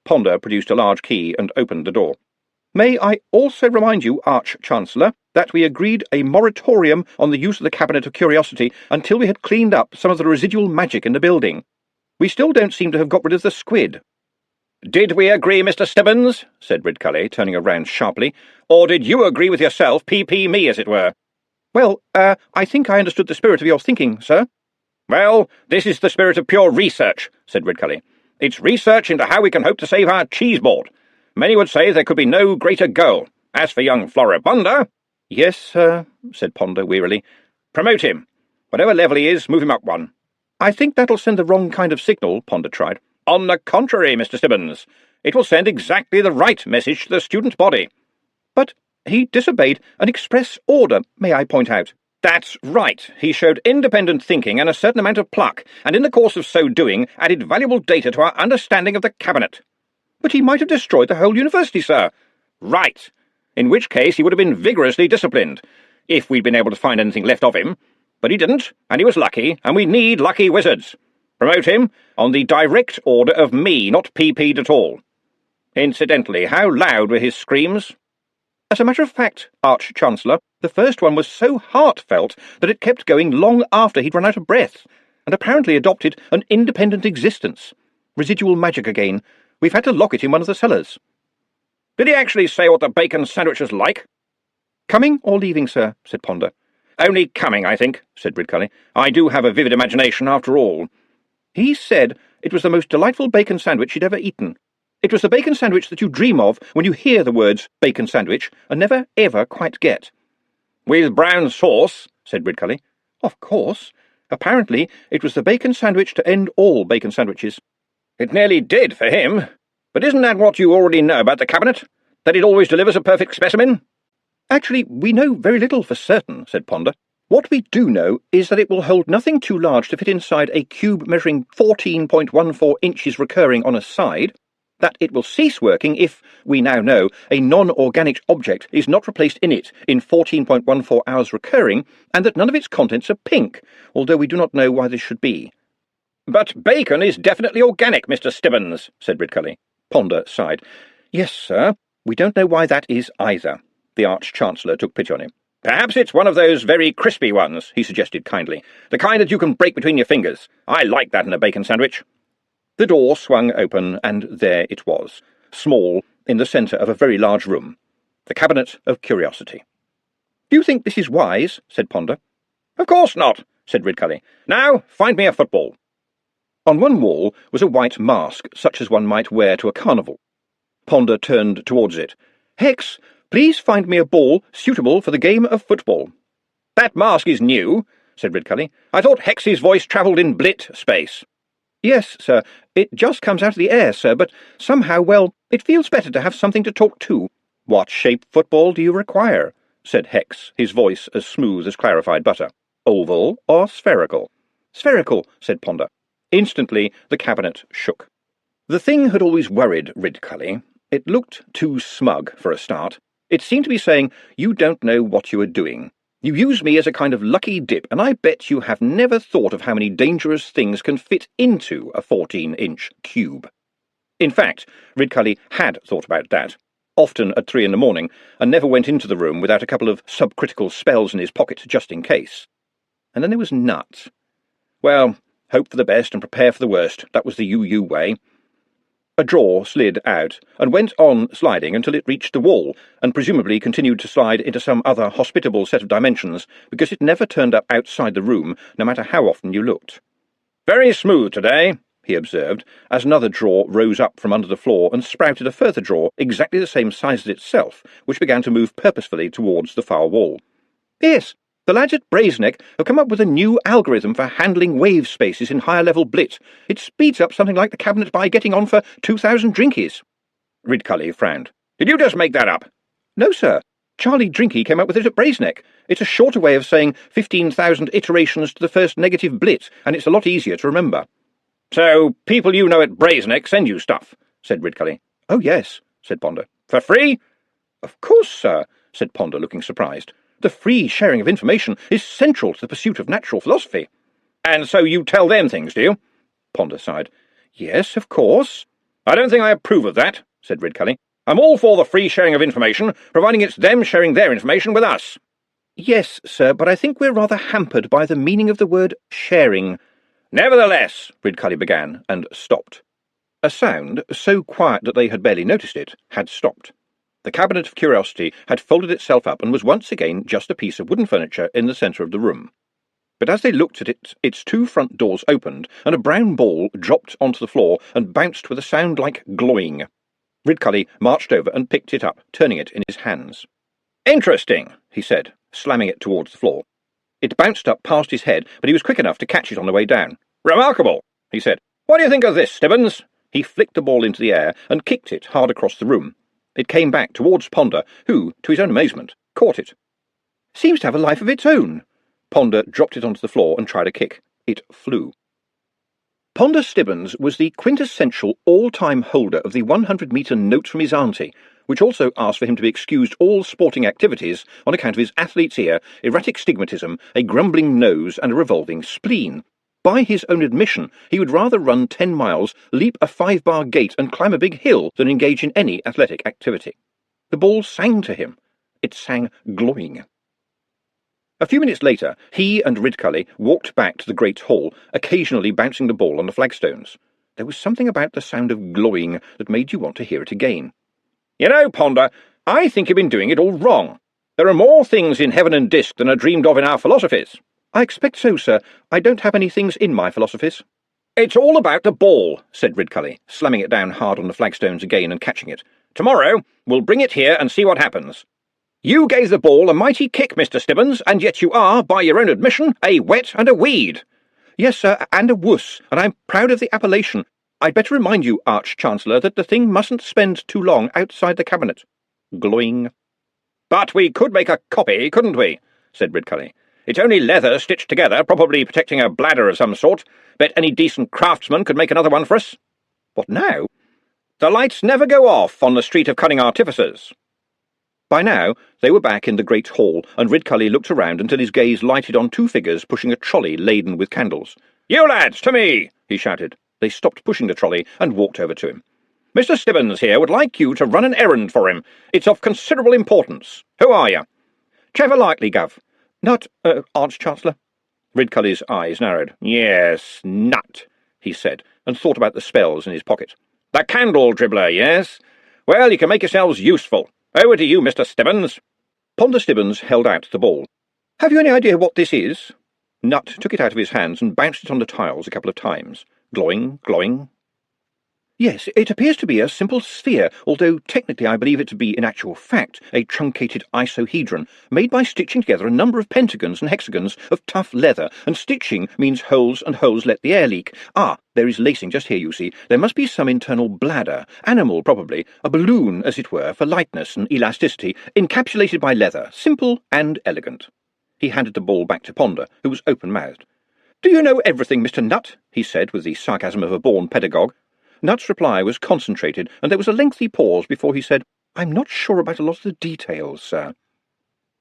Ponder produced a large key and opened the door. "May I also remind you, Arch-Chancellor, that we agreed a moratorium on the use of the Cabinet of Curiosity until we had cleaned up some of the residual magic in the building. We still don't seem to have got rid of the squid." "Did we agree, Mr. Stibbons?" said Ridcully, turning around sharply. "Or did you agree with yourself, P.P. me, as it were?" "Well, I think I understood the spirit of your thinking, sir." "Well, this is the spirit of pure research," said Ridcully. "It's research into how we can hope to save our cheese board. Many would say there could be no greater goal. As for young Floribunda—" "Yes, sir," said Ponder wearily. "Promote him. Whatever level he is, move him up one." "I think that'll send the wrong kind of signal," Ponder tried. "On the contrary, Mr. Stibbons. It will send exactly the right message to the student body." "But he disobeyed an express order, may I point out?" "That's right. He showed independent thinking and a certain amount of pluck, and in the course of so doing added valuable data to our understanding of the Cabinet." "But he might have destroyed the whole university, sir." "Right. In which case he would have been vigorously disciplined, if we'd been able to find anything left of him. But he didn't, and he was lucky, and we need lucky wizards. Promote him on the direct order of me, not P.P.'d at all. Incidentally, how loud were his screams?" "As a matter of fact, Arch-Chancellor, the first one was so heartfelt that it kept going long after he'd run out of breath, and apparently adopted an independent existence. Residual magic again. We've had to lock it in one of the cellars." "Did he actually say what the bacon sandwich was like?" "Coming or leaving, sir?" said Ponder. "Only coming, I think," said Ridcully. "I do have a vivid imagination, after all." "He said it was the most delightful bacon sandwich he'd ever eaten. It was the bacon sandwich that you dream of when you hear the words bacon sandwich and never ever quite get." "With brown sauce?" said Ridcully. "Of course. Apparently it was the bacon sandwich to end all bacon sandwiches." "It nearly did for him. But isn't that what you already know about the Cabinet? That it always delivers a perfect specimen?" "Actually, we know very little for certain," said Ponder. "What we do know is that it will hold nothing too large to fit inside a cube measuring 14.14 inches recurring on a side, that it will cease working if, we now know, a non-organic object is not replaced in it in 14.14 hours recurring, and that none of its contents are pink, although we do not know why this should be." "But bacon is definitely organic, Mr. Stibbons," said Ridcully. Ponder sighed. "Yes, sir. We don't know why that is either." The Arch-Chancellor took pity on him. "Perhaps it's one of those very crispy ones," he suggested kindly. "The kind that you can break between your fingers. I like that in a bacon sandwich." The door swung open, and there it was, small, in the centre of a very large room. The Cabinet of Curiosity. "Do you think this is wise?" said Ponder. "Of course not," said Ridcully. "Now, find me a football." On one wall was a white mask, such as one might wear to a carnival. Ponder turned towards it. "Hex, please find me a ball suitable for the game of football." "That mask is new," said Ridcully. "I thought Hex's voice travelled in blit space." "Yes, sir. It just comes out of the air, sir, but somehow, well, it feels better to have something to talk to." "What shape football do you require?" said Hex, his voice as smooth as clarified butter. "Oval or spherical?" "Spherical," said Ponder. Instantly the Cabinet shook. The thing had always worried Ridcully. It looked too smug, for a start. It seemed to be saying, "You don't know what you are doing. You use me as a kind of lucky dip, and I bet you have never thought of how many dangerous things can fit into a 14-inch cube." In fact, Ridcully had thought about that, often at 3 in the morning, and never went into the room without a couple of subcritical spells in his pocket just in case. And then there was Nut. Well, hope for the best and prepare for the worst. That was the UU way. A drawer slid out and went on sliding until it reached the wall, and presumably continued to slide into some other hospitable set of dimensions, because it never turned up outside the room, no matter how often you looked. "Very smooth today," he observed, as another drawer rose up from under the floor and sprouted a further drawer exactly the same size as itself, which began to move purposefully towards the far wall. "Yes, the lads at Brazeneck have come up with a new algorithm for handling wave spaces in higher-level blit. It speeds up something like the cabinet by getting on for 2,000 drinkies." Ridcully frowned. "Did you just make that up?" "No, sir. Charlie Drinky came up with it at Brazeneck. It's a shorter way of saying 15,000 iterations to the first negative blit, and it's a lot easier to remember." "So people you know at Brazeneck send you stuff," said Ridcully. "Oh, yes," said Ponder. "For free?" "Of course, sir," said Ponder, looking surprised. "The free sharing of information is central to the pursuit of natural philosophy." "And so you tell them things, do you?" Ponder sighed. "Yes, of course." "I don't think I approve of that," said Ridcully. "I'm all for the free sharing of information, providing it's them sharing their information with us." "Yes, sir, but I think we're rather hampered by the meaning of the word sharing." "Nevertheless," Ridcully began, and stopped. A sound, so quiet that they had barely noticed it, had stopped. The cabinet of curiosity had folded itself up and was once again just a piece of wooden furniture in the centre of the room. But as they looked at it, its 2 front doors opened, and a brown ball dropped onto the floor and bounced with a sound like gloing. Ridcully marched over and picked it up, turning it in his hands. "Interesting," he said, slamming it towards the floor. It bounced up past his head, but he was quick enough to catch it on the way down. "Remarkable," he said. "What do you think of this, Stibbons?" He flicked the ball into the air and kicked it hard across the room. It came back towards Ponder, who, to his own amazement, caught it. "Seems to have a life of its own." Ponder dropped it onto the floor and tried a kick. It flew. Ponder Stibbons was the quintessential all-time holder of the 100-metre note from his auntie, which also asked for him to be excused all sporting activities on account of his athlete's ear, erratic stigmatism, a grumbling nose, and a revolving spleen. By his own admission, he would rather run 10 miles, leap a 5-bar gate, and climb a big hill than engage in any athletic activity. The ball sang to him. It sang glowing. A few minutes later, he and Ridcully walked back to the great hall, occasionally bouncing the ball on the flagstones. There was something about the sound of glowing that made you want to hear it again. "You know, Ponder, I think you've been doing it all wrong. There are more things in heaven and disk than are dreamed of in our philosophies." "I expect so, sir. I don't have any things in my philosophies." "It's all about the ball," said Ridcully, slamming it down hard on the flagstones again and catching it. "Tomorrow, we'll bring it here and see what happens. You gave the ball a mighty kick, Mr. Stibbons, and yet you are, by your own admission, a wet and a weed." "Yes, sir, and a wuss, and I'm proud of the appellation. I'd better remind you, Arch-Chancellor, that the thing mustn't spend too long outside the cabinet." Glowing. "But we could make a copy, couldn't we?" said Ridcully. "It's only leather stitched together, probably protecting a bladder of some sort. Bet any decent craftsman could make another one for us." "What now?" "The lights never go off on the Street of Cunning Artificers." By now, they were back in the great hall, and Ridcully looked around until his gaze lighted on 2 figures pushing a trolley laden with candles. "You lads, to me!" he shouted. They stopped pushing the trolley and walked over to him. "Mr. Stibbons here would like you to run an errand for him. It's of considerable importance. Who are you?" "Trevor Likely, Gov." "Not, Arch-Chancellor." Ridcully's eyes narrowed. "Yes, Nut," he said, and thought about the spells in his pocket. "The candle dribbler, yes? Well, you can make yourselves useful. Over to you, Mr. Stibbons." Ponder Stibbons held out the ball. "Have you any idea what this is?" Nut took it out of his hands and bounced it on the tiles a couple of times. Glowing, glowing. "Yes, it appears to be a simple sphere, although technically I believe it to be in actual fact a truncated isohedron, made by stitching together a number of pentagons and hexagons of tough leather, and stitching means holes, and holes let the air leak. Ah, there is lacing just here, you see. There must be some internal bladder, animal probably, a balloon, as it were, for lightness and elasticity, encapsulated by leather, simple and elegant." He handed the ball back to Ponder, who was open-mouthed. "Do you know everything, Mr. Nut?" he said, with the sarcasm of a born pedagogue. Nut's reply was concentrated, and there was a lengthy pause before he said, "I'm not sure about a lot of the details, sir."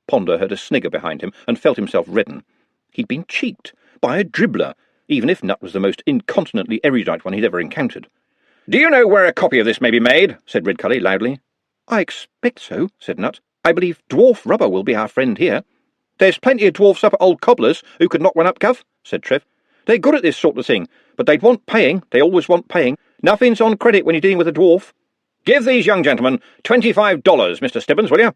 Ponder heard a snigger behind him and felt himself redden. He'd been cheeked by a dribbler, even if Nut was the most incontinently erudite one he'd ever encountered. "Do you know where a copy of this may be made?" said Ridcully loudly. "I expect so," said Nut. "I believe dwarf rubber will be our friend here." "There's plenty of dwarfs up at old Cobbler's who could knock one up, Gov," said Trev. "They're good at this sort of thing, but they'd want paying. They always want paying. Nothing's on credit when you're dealing with a dwarf." "Give these young gentlemen $25, Mr. Stibbons, will you?"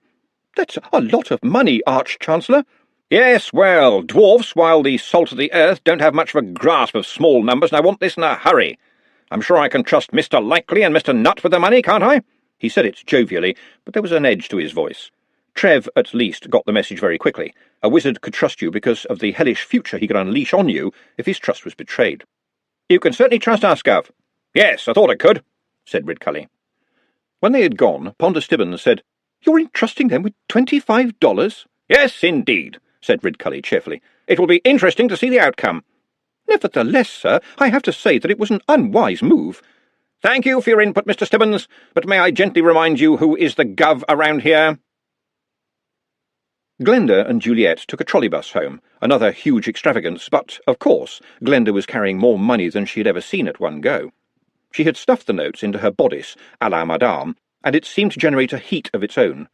"That's a lot of money, Arch-Chancellor." "Yes, well, dwarfs, while the salt of the earth, don't have much of a grasp of small numbers, and I want this in a hurry. I'm sure I can trust Mr. Likely and Mr. Nut with the money, can't I?" He said it jovially, but there was an edge to his voice. Trev, at least, got the message very quickly. A wizard could trust you because of the hellish future he could unleash on you if his trust was betrayed. "You can certainly trust us, Gov." "Yes, I thought I could," said Ridcully. When they had gone, Ponder Stibbons said, "You're entrusting them with $25? "Yes, indeed," said Ridcully cheerfully. "It will be interesting to see the outcome." "Nevertheless, sir, I have to say that it was an unwise move." "Thank you for your input, Mr. Stibbons, but may I gently remind you who is the Gov around here?" Glenda and Juliet took a trolleybus home, another huge extravagance, but, of course, Glenda was carrying more money than she had ever seen at one go. She had stuffed the notes into her bodice, à la Madame, and it seemed to generate a heat of its own.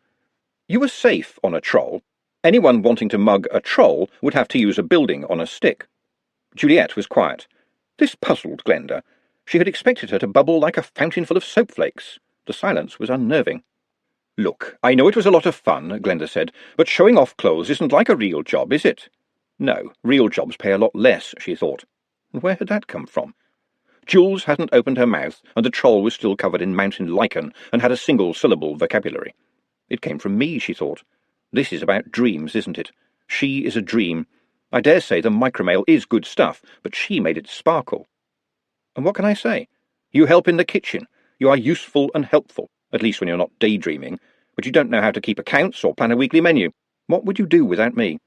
You were safe on a troll. Anyone wanting to mug a troll would have to use a building on a stick. Juliet was quiet. This puzzled Glenda. She had expected her to bubble like a fountain full of soap flakes. The silence was unnerving. "Look, I know it was a lot of fun," Glenda said, "but showing off clothes isn't like a real job, is it?" No, real jobs pay a lot less, she thought. And where had that come from? Jules hadn't opened her mouth, and the troll was still covered in mountain lichen and had a single-syllable vocabulary. It came from me, she thought. This is about dreams, isn't it? She is a dream. I dare say the micromail is good stuff, but she made it sparkle. And what can I say? You help in the kitchen. You are useful and helpful, at least when you're not daydreaming, but you don't know how to keep accounts or plan a weekly menu. What would you do without me?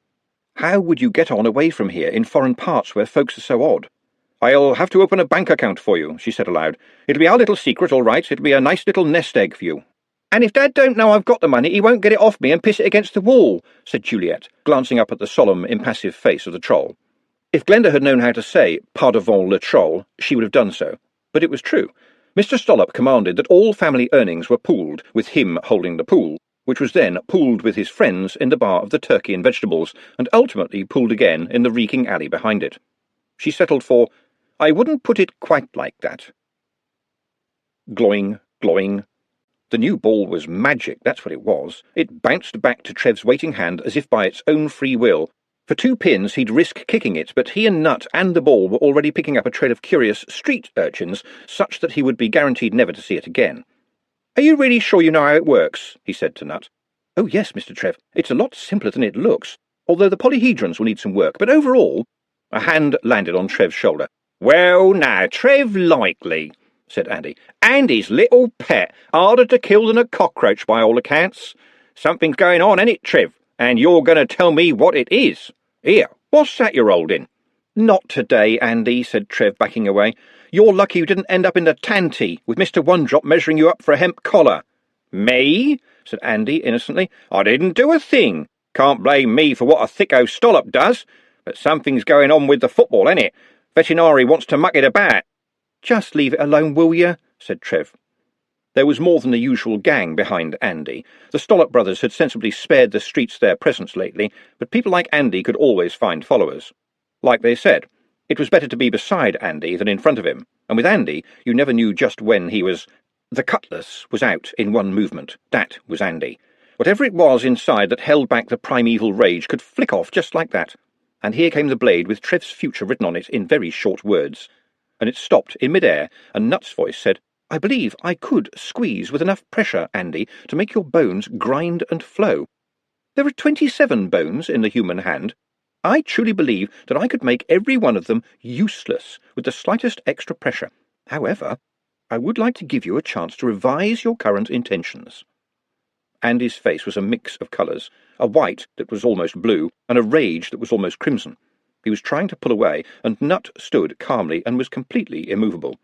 How would you get on away from here in foreign parts where folks are so odd? "I'll have to open a bank account for you," she said aloud. "It'll be our little secret, all right. It'll be a nice little nest egg for you." "And if Dad don't know I've got the money, he won't get it off me and piss it against the wall," said Juliet, glancing up at the solemn, impassive face of the troll. If Glenda had known how to say "Pas devant le troll," she would have done so. But it was true. Mr. Stollop commanded that all family earnings were pooled, with him holding the pool, which was then pooled with his friends in the bar of the Turkey and Vegetables, and ultimately pooled again in the reeking alley behind it. She settled for, "I wouldn't put it quite like that." Gloing, glowing. The new ball was magic, that's what it was. It bounced back to Trev's waiting hand as if by its own free will. For 2 pins he'd risk kicking it, but he and Nut and the ball were already picking up a trail of curious street urchins, such that he would be guaranteed never to see it again. "Are you really sure you know how it works?" he said to Nut. "Oh yes, Mr. Trev. It's a lot simpler than it looks, although the polyhedrons will need some work, but overall—" A hand landed on Trev's shoulder. "Well, now, Trev Likely," said Andy. "Andy's little pet, harder to kill than a cockroach by all accounts. Something's going on, ain't it, Trev? And you're going to tell me what it is. Here, what's that you're holding?" "Not today, Andy," said Trev, backing away. "You're lucky you didn't end up in the tanty, with Mr. One-Drop measuring you up for a hemp collar." "Me?" said Andy innocently. "I didn't do a thing. Can't blame me for what a thicko Stollop does. But something's going on with the football, ain't it? Veterinary wants to muck it about." "Just leave it alone, will you?" said Trev. There was more than the usual gang behind Andy. The Stollop brothers had sensibly spared the streets their presence lately, but people like Andy could always find followers. Like they said, it was better to be beside Andy than in front of him, and with Andy you never knew just when he was... The cutlass was out in one movement. That was Andy. Whatever it was inside that held back the primeval rage could flick off just like that. And here came the blade with Trev's future written on it in very short words. And it stopped in mid-air, and Nut's voice said, "I believe I could squeeze with enough pressure, Andy, to make your bones grind and flow. There are 27 bones in the human hand. I truly believe that I could make every one of them useless with the slightest extra pressure. However, I would like to give you a chance to revise your current intentions." Andy's face was a mix of colours, a white that was almost blue, and a rage that was almost crimson. He was trying to pull away, and Nut stood calmly and was completely immovable.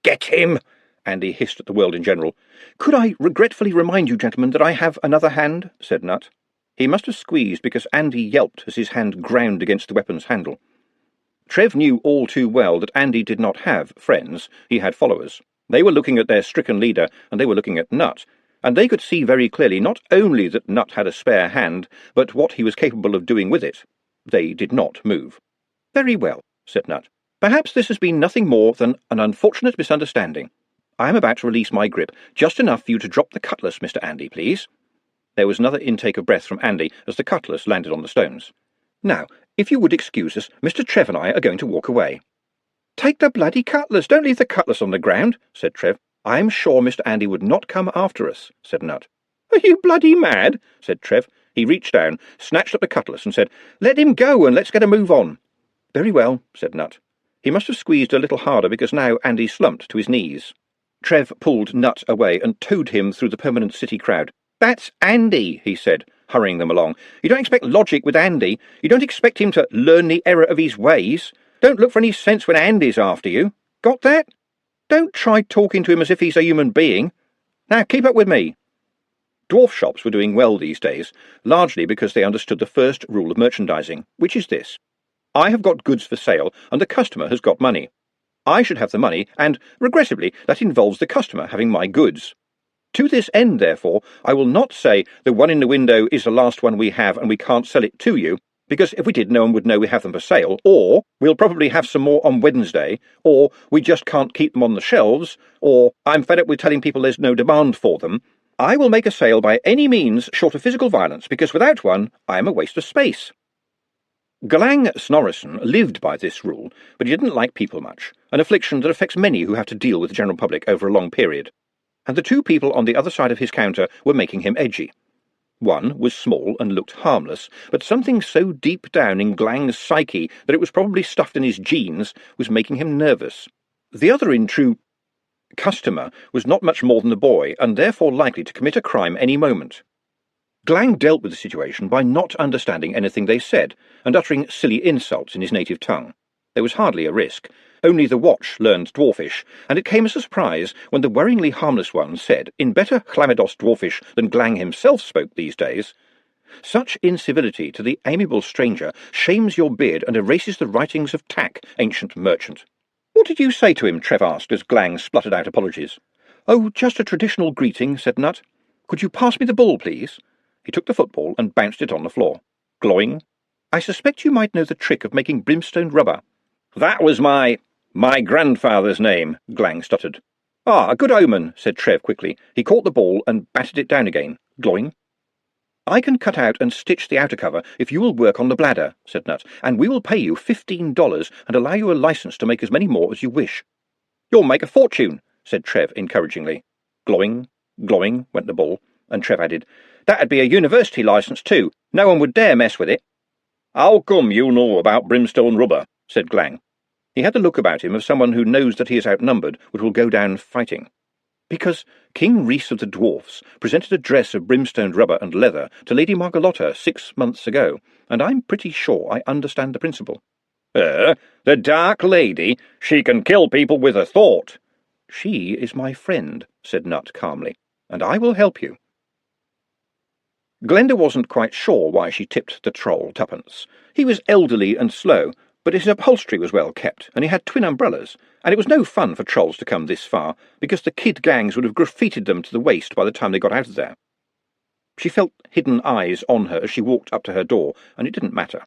"Get him!" Andy hissed at the world in general. "Could I regretfully remind you, gentlemen, that I have another hand?" said Nut. He must have squeezed because Andy yelped as his hand ground against the weapon's handle. Trev knew all too well that Andy did not have friends, he had followers. They were looking at their stricken leader, and they were looking at Nut, and they could see very clearly not only that Nut had a spare hand, but what he was capable of doing with it. They did not move. "Very well," said Nut. "Perhaps this has been nothing more than an unfortunate misunderstanding. I am about to release my grip, just enough for you to drop the cutlass, Mr. Andy, please." There was another intake of breath from Andy as the cutlass landed on the stones. "Now, if you would excuse us, Mr. Trev and I are going to walk away." "Take the bloody cutlass! Don't leave the cutlass on the ground," said Trev. "I am sure Mr. Andy would not come after us," said Nut. "Are you bloody mad?" said Trev. He reached down, snatched up the cutlass and said, "Let him go and let's get a move on." "Very well," said Nut. He must have squeezed a little harder because now Andy slumped to his knees. Trev pulled Nut away and towed him through the permanent city crowd. "That's Andy," he said, hurrying them along. "You don't expect logic with Andy. You don't expect him to learn the error of his ways. Don't look for any sense when Andy's after you. Got that? Don't try talking to him as if he's a human being. Now keep up with me." Dwarf shops were doing well these days, largely because they understood the first rule of merchandising, which is this: I have got goods for sale, and the customer has got money. I should have the money, and, regrettably, that involves the customer having my goods. To this end, therefore, I will not say the one in the window is the last one we have and we can't sell it to you, because if we did, no one would know we have them for sale, or we'll probably have some more on Wednesday, or we just can't keep them on the shelves, or I'm fed up with telling people there's no demand for them. I will make a sale by any means short of physical violence, because without one I am a waste of space. Glang Snorrison lived by this rule, but he didn't like people much, an affliction that affects many who have to deal with the general public over a long period. And the two people on the other side of his counter were making him edgy. One was small and looked harmless, but something so deep down in Glang's psyche that it was probably stuffed in his genes was making him nervous. The other, in true customer, was not much more than a boy, and therefore likely to commit a crime any moment. Glang dealt with the situation by not understanding anything they said, and uttering silly insults in his native tongue. There was hardly a risk. Only the watch learned Dwarfish, and it came as a surprise when the worryingly harmless one said, in better Chlamidos Dwarfish than Glang himself spoke these days, "Such incivility to the amiable stranger shames your beard and erases the writings of Tack, ancient merchant." "What did you say to him?" Trev asked as Glang spluttered out apologies. "Oh, just a traditional greeting," said Nut. "Could you pass me the ball, please?" He took the football and bounced it on the floor. Glowing. "I suspect you might know the trick of making brimstone rubber." "That was my grandfather's name," Glang stuttered. "Ah, a good omen," said Trev quickly. He caught the ball and batted it down again, glowing. "I can cut out and stitch the outer cover if you will work on the bladder," said Nut, "and we will pay you $15 and allow you a license to make as many more as you wish." "You'll make a fortune," said Trev encouragingly. Glowing, glowing went the ball, and Trev added, "That'd be a university license too. No one would dare mess with it." "How come you know about brimstone rubber?" said Glang. He had the look about him of someone who knows that he is outnumbered but will go down fighting. "Because King Rhys of the Dwarfs presented a dress of brimstone rubber and leather to Lady Margalotta 6 months ago, and I'm pretty sure I understand the principle." The Dark Lady? She can kill people with a thought." "She is my friend," said Nut calmly, "and I will help you." Glenda wasn't quite sure why she tipped the troll twopence. He was elderly and slow, but his upholstery was well kept, and he had twin umbrellas, and it was no fun for trolls to come this far, because the kid gangs would have graffitied them to the waist by the time they got out of there. She felt hidden eyes on her as she walked up to her door, and it didn't matter.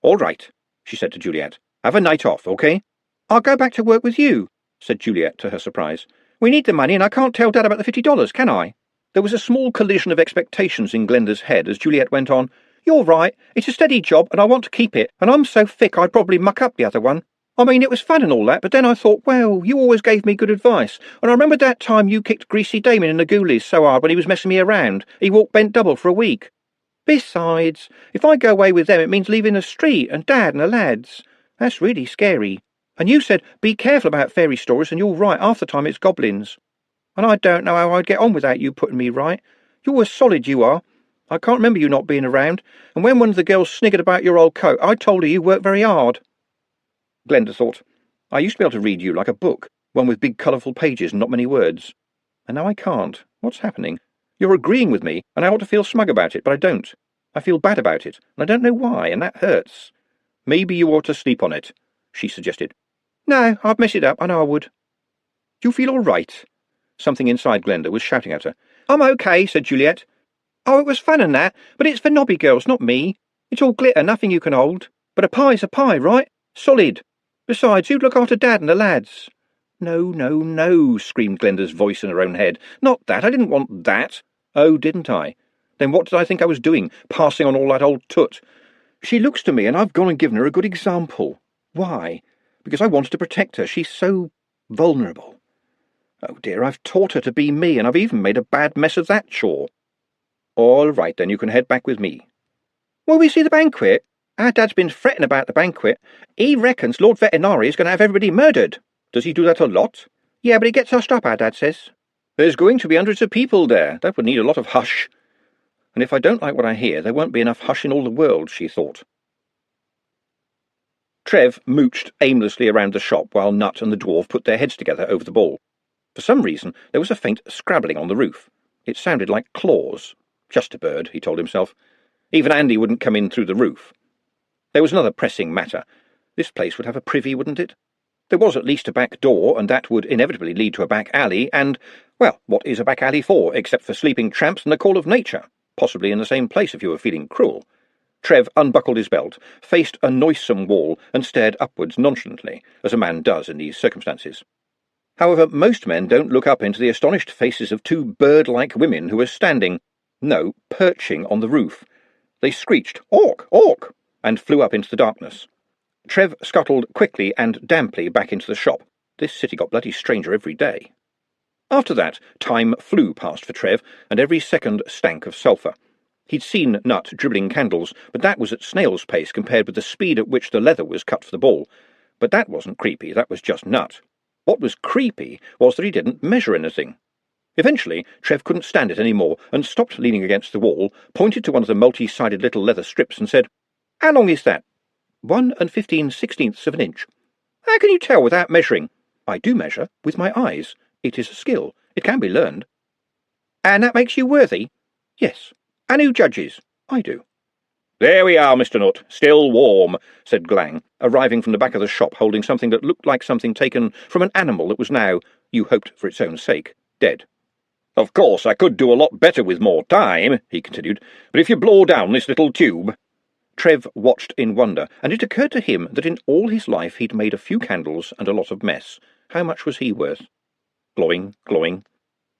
"All right," she said to Juliet. "Have a night off, okay?" "I'll go back to work with you," said Juliet to her surprise. "We need the money, and I can't tell Dad about the $50, can I?" There was a small collision of expectations in Glenda's head as Juliet went on. "You're right, it's a steady job and I want to keep it, and I'm so thick I'd probably muck up the other one. I mean, it was fun and all that, but then I thought, well, you always gave me good advice, and I remembered that time you kicked Greasy Damon in the Ghoulies so hard when he was messing me around, he walked bent double for a week. Besides, if I go away with them it means leaving the street and Dad and the lads. That's really scary. And you said, be careful about fairy stories, and you're right, half the time it's goblins. And I don't know how I'd get on without you putting me right. You're as solid, you are. I can't remember you not being around, and when one of the girls sniggered about your old coat, I told her you worked very hard." Glenda thought, "I used to be able to read you like a book, one with big colourful pages and not many words. And now I can't. What's happening? You're agreeing with me, and I ought to feel smug about it, but I don't. I feel bad about it, and I don't know why, and that hurts." "Maybe you ought to sleep on it," she suggested. "No, I'd mess it up, I know I would." Do you feel all right?" Something inside Glenda was shouting at her. "I'm okay," said Juliet. "Oh, it was fun and that, but it's for nobby girls, not me. It's all glitter, nothing you can hold. But a pie's a pie, right? Solid. Besides, who'd look after Dad and the lads?" "No, no, no," screamed Glenda's voice in her own head. "Not that. I didn't want that." "Oh, didn't I? Then what did I think I was doing, passing on all that old tut? She looks to me, and I've gone and given her a good example. Why? Because I wanted to protect her. She's so vulnerable. Oh dear, I've taught her to be me, and I've even made a bad mess of that chore." "All right, then you can head back with me." "Will we see the banquet? Our Dad's been fretting about the banquet. He reckons Lord Vetinari is going to have everybody murdered." "Does he do that a lot?" "Yeah, but he gets hushed up, our Dad says." "There's going to be hundreds of people there. That would need a lot of hush. And if I don't like what I hear, there won't be enough hush in all the world," she thought. Trev mooched aimlessly around the shop while Nut and the dwarf put their heads together over the ball. For some reason, there was a faint scrabbling on the roof. It sounded like claws. Just a bird, he told himself. Even Andy wouldn't come in through the roof. There was another pressing matter. This place would have a privy, wouldn't it? There was at least a back door, and that would inevitably lead to a back alley, and, well, what is a back alley for, except for sleeping tramps and the call of nature? Possibly in the same place if you were feeling cruel. Trev unbuckled his belt, faced a noisome wall, and stared upwards nonchalantly, as a man does in these circumstances. However, most men don't look up into the astonished faces of two bird-like women who were standing, no, perching on the roof. They screeched, "Orc! Orc!" and flew up into the darkness. Trev scuttled quickly and damply back into the shop. This city got bloody stranger every day. After that, time flew past for Trev, and every second stank of sulphur. He'd seen Nut dribbling candles, but that was at snail's pace compared with the speed at which the leather was cut for the ball. But that wasn't creepy, that was just Nut. What was creepy was that he didn't measure anything. Eventually, Trev couldn't stand it any more, and stopped leaning against the wall, pointed to one of the multi-sided little leather strips and said, "How long is that?" 1 15/16 of an inch. "How can you tell without measuring?" "I do measure, with my eyes. It is a skill. It can be learned." "And that makes you worthy?" "Yes." "And who judges?" "I do." "There we are, Mr. Nutt, still warm," said Glang, arriving from the back of the shop holding something that looked like something taken from an animal that was now, you hoped for its own sake, dead. "Of course, I could do a lot better with more time," he continued, "but if you blow down this little tube—" Trev watched in wonder, and it occurred to him that in all his life he'd made a few candles and a lot of mess. How much was he worth? Glowing, glowing.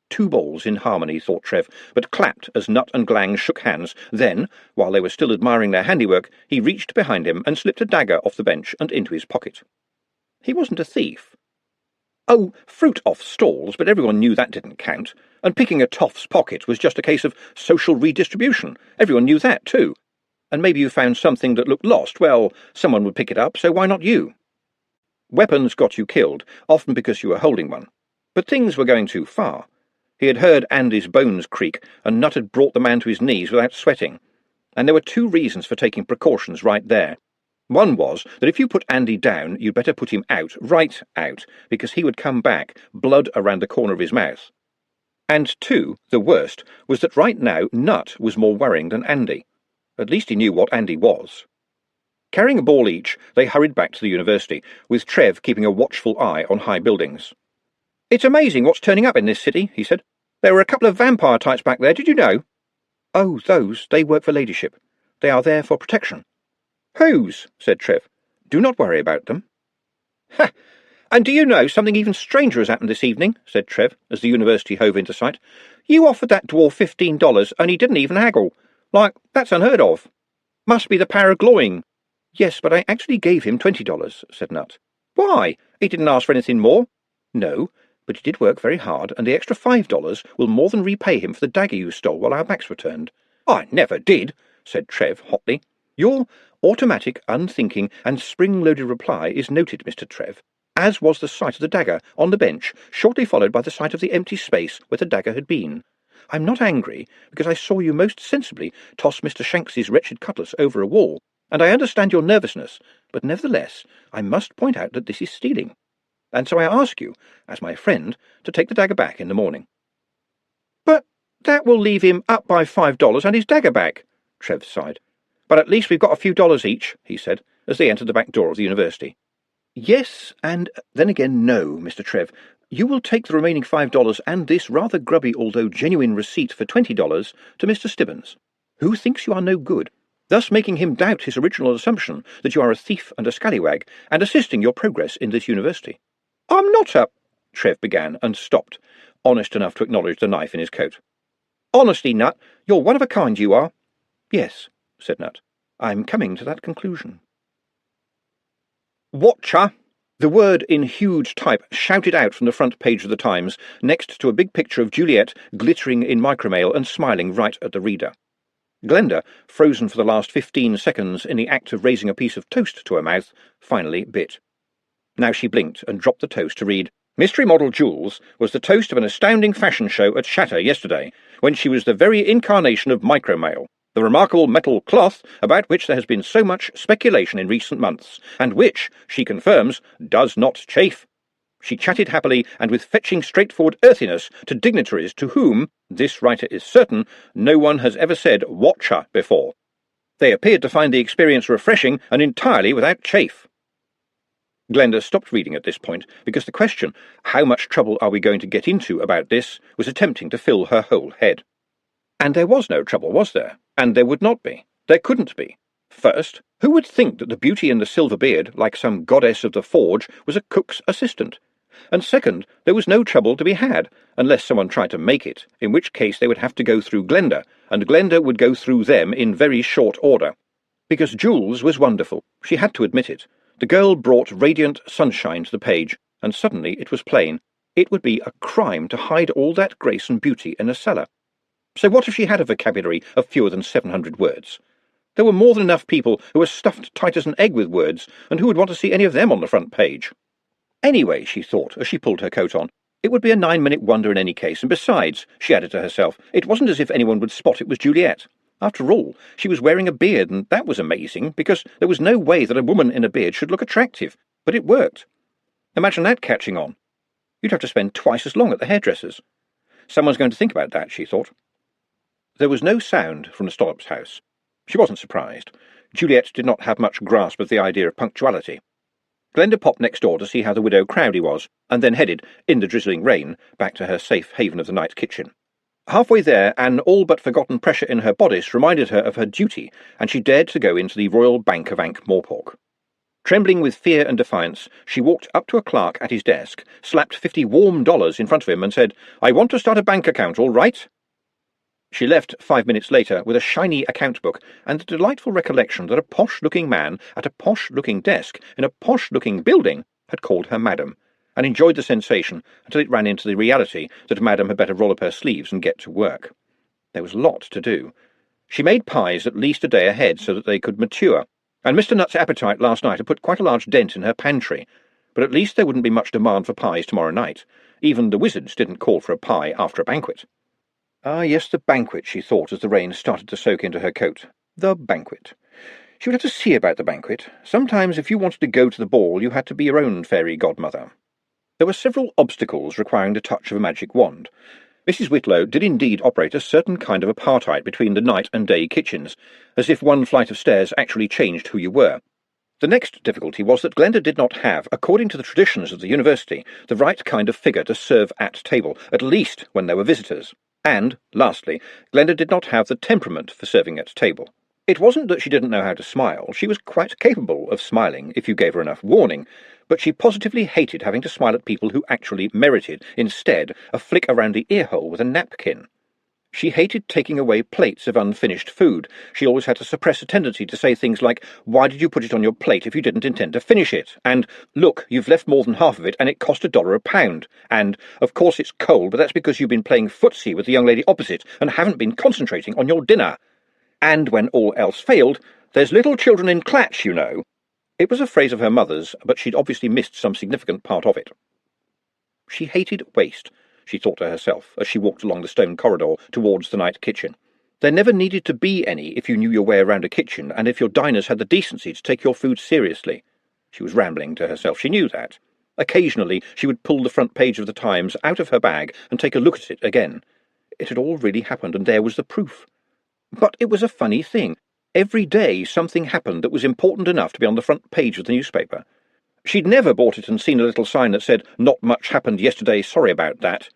Two balls in harmony, thought Trev, but clapped as Nut and Glang shook hands. Then, while they were still admiring their handiwork, he reached behind him and slipped a dagger off the bench and into his pocket. He wasn't a thief. Oh, fruit off stalls, but everyone knew that didn't count, and picking a toff's pocket was just a case of social redistribution. Everyone knew that, too. And maybe you found something that looked lost. Well, someone would pick it up, so why not you? Weapons got you killed, often because you were holding one. But things were going too far. He had heard Andy's bones creak, and Nut had brought the man to his knees without sweating. And there were two reasons for taking precautions right there. One was that if you put Andy down, you'd better put him out, right out, because he would come back, blood around the corner of his mouth. And two, the worst, was that right now Nut was more worrying than Andy. At least he knew what Andy was. Carrying a ball each, they hurried back to the university, with Trev keeping a watchful eye on high buildings. "It's amazing what's turning up in this city," he said. "There were a couple of vampire types back there, did you know?" "Oh, those, they work for Ladyship. They are there for protection." "Whose?" said Trev. "Do not worry about them." "Ha! And do you know something even stranger has happened this evening?" said Trev, as the university hove into sight. "You offered that dwarf $15, and he didn't even haggle. Like, that's unheard of. Must be the power of glowing." "Yes, but I actually gave him $20, said Nut. "Why? He didn't ask for anything more." "No, but he did work very hard, and the extra $5 will more than repay him for the dagger you stole while our backs were turned." "I never did," said Trev hotly. "Your automatic, unthinking, and spring-loaded reply is noted, Mr. Trev, as was the sight of the dagger on the bench, shortly followed by the sight of the empty space where the dagger had been. I'm not angry, because I saw you most sensibly toss Mr. Shanks's wretched cutlass over a wall, and I understand your nervousness, but nevertheless I must point out that this is stealing. And so I ask you, as my friend, to take the dagger back in the morning." "But that will leave him up by $5 and his dagger back," Trev sighed. "But at least we've got a few dollars each," he said, as they entered the back door of the university. "Yes, and then again no, Mr. Trev. You will take the remaining $5 and this rather grubby although genuine receipt for $20 to Mr. Stibbons, who thinks you are no good, thus making him doubt his original assumption that you are a thief and a scallywag, and assisting your progress in this university. I'm not a... Trev began, and stopped, honest enough to acknowledge the knife in his coat. Honestly, Nut, you're one of a kind, you are. Yes, said Nut. I'm coming to that conclusion. Watcher! The word in huge type shouted out from the front page of the Times, next to a big picture of Juliet glittering in micromail and smiling right at the reader. Glenda, frozen for the last 15 seconds in the act of raising a piece of toast to her mouth, finally bit. Now she blinked and dropped the toast to read, Mystery model Jules was the toast of an astounding fashion show at Shatter yesterday, when she was the very incarnation of micromail, the remarkable metal cloth about which there has been so much speculation in recent months, and which, she confirms, does not chafe. She chatted happily and with fetching straightforward earthiness to dignitaries to whom, this writer is certain, no one has ever said watcher before. They appeared to find the experience refreshing and entirely without chafe. Glenda stopped reading at this point because the question, how much trouble are we going to get into about this, was attempting to fill her whole head. And there was no trouble, was there? And there would not be. There couldn't be. First, who would think that the beauty in the silver beard, like some goddess of the forge, was a cook's assistant? And second, there was no trouble to be had, unless someone tried to make it, in which case they would have to go through Glenda, and Glenda would go through them in very short order. Because Jules was wonderful, she had to admit it. The girl brought radiant sunshine to the page, and suddenly it was plain. It would be a crime to hide all that grace and beauty in a cellar. So what if she had a vocabulary of fewer than 700 words? There were more than enough people who were stuffed tight as an egg with words, and who would want to see any of them on the front page. Anyway, she thought, as she pulled her coat on, it would be a 9-minute wonder in any case, and besides, she added to herself, it wasn't as if anyone would spot it was Juliet. After all, she was wearing a beard, and that was amazing, because there was no way that a woman in a beard should look attractive, but it worked. Imagine that catching on. You'd have to spend twice as long at the hairdresser's. Someone's going to think about that, she thought. There was no sound from the Stollop's house. She wasn't surprised. Juliet did not have much grasp of the idea of punctuality. Glenda popped next door to see how the widow Crowdy was, and then headed, in the drizzling rain, back to her safe haven of the night kitchen. Halfway there, an all-but-forgotten pressure in her bodice reminded her of her duty, and she dared to go into the Royal Bank of Ankh-Morpork. Trembling with fear and defiance, she walked up to a clerk at his desk, slapped $50 warm in front of him, and said, "I want to start a bank account, all right?" She left 5 minutes later with a shiny account book and the delightful recollection that a posh-looking man at a posh-looking desk in a posh-looking building had called her Madam, and enjoyed the sensation until it ran into the reality that Madam had better roll up her sleeves and get to work. There was a lot to do. She made pies at least a day ahead so that they could mature, and Mr. Nutt's appetite last night had put quite a large dent in her pantry, but at least there wouldn't be much demand for pies tomorrow night. Even the wizards didn't call for a pie after a banquet. Ah, yes, the banquet, she thought as the rain started to soak into her coat. The banquet. She would have to see about the banquet. Sometimes if you wanted to go to the ball, you had to be your own fairy godmother. There were several obstacles requiring the touch of a magic wand. Mrs. Whitlow did indeed operate a certain kind of apartheid between the night and day kitchens, as if one flight of stairs actually changed who you were. The next difficulty was that Glenda did not have, according to the traditions of the university, the right kind of figure to serve at table, at least when there were visitors. And, lastly, Glenda did not have the temperament for serving at table. It wasn't that she didn't know how to smile. She was quite capable of smiling if you gave her enough warning, but she positively hated having to smile at people who actually merited, instead, a flick around the earhole with a napkin. She hated taking away plates of unfinished food. She always had to suppress a tendency to say things like, "Why did you put it on your plate if you didn't intend to finish it?" And, "Look, you've left more than half of it and it cost $1 a pound." And, "Of course it's cold, but that's because you've been playing footsie with the young lady opposite and haven't been concentrating on your dinner." And when all else failed, "There's little children in clatch, you know." It was a phrase of her mother's, but she'd obviously missed some significant part of it. She hated waste, she thought to herself, as she walked along the stone corridor towards the night kitchen. There never needed to be any if you knew your way around a kitchen, and if your diners had the decency to take your food seriously. She was rambling to herself, she knew that. Occasionally she would pull the front page of the Times out of her bag and take a look at it again. It had all really happened, and there was the proof. But it was a funny thing. Every day something happened that was important enough to be on the front page of the newspaper. She'd never bought it and seen a little sign that said, "Not much happened yesterday, sorry about that."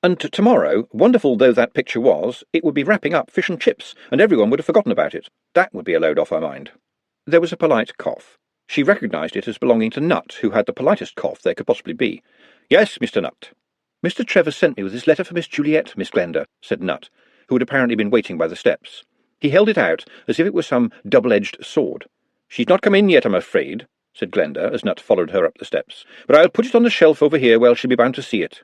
And tomorrow, wonderful though that picture was, it would be wrapping up fish and chips, and everyone would have forgotten about it. That would be a load off her mind. There was a polite cough. She recognised it as belonging to Nutt, who had the politest cough there could possibly be. "Yes, Mr. Nutt." "Mr. Trevor sent me with his letter for Miss Juliet, Miss Glenda," said Nutt, who had apparently been waiting by the steps. He held it out as if it were some double-edged sword. "She's not come in yet, I'm afraid," said Glenda, as Nutt followed her up the steps, "but I'll put it on the shelf over here where she'll be bound to see it."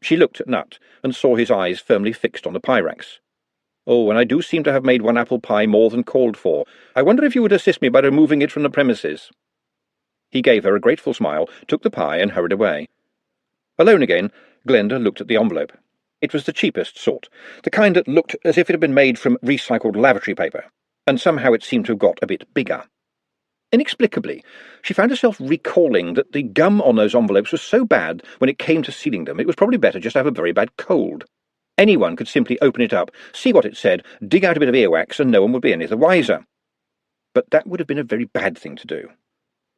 She looked at Nutt, and saw his eyes firmly fixed on the Pyrax. "Oh, and I do seem to have made one apple pie more than called for. I wonder if you would assist me by removing it from the premises." He gave her a grateful smile, took the pie, and hurried away. Alone again, Glenda looked at the envelope. It was the cheapest sort, the kind that looked as if it had been made from recycled lavatory paper, and somehow it seemed to have got a bit bigger. Inexplicably, she found herself recalling that the gum on those envelopes was so bad when it came to sealing them it was probably better just to have a very bad cold. Anyone could simply open it up, see what it said, dig out a bit of earwax, and no one would be any the wiser. But that would have been a very bad thing to do.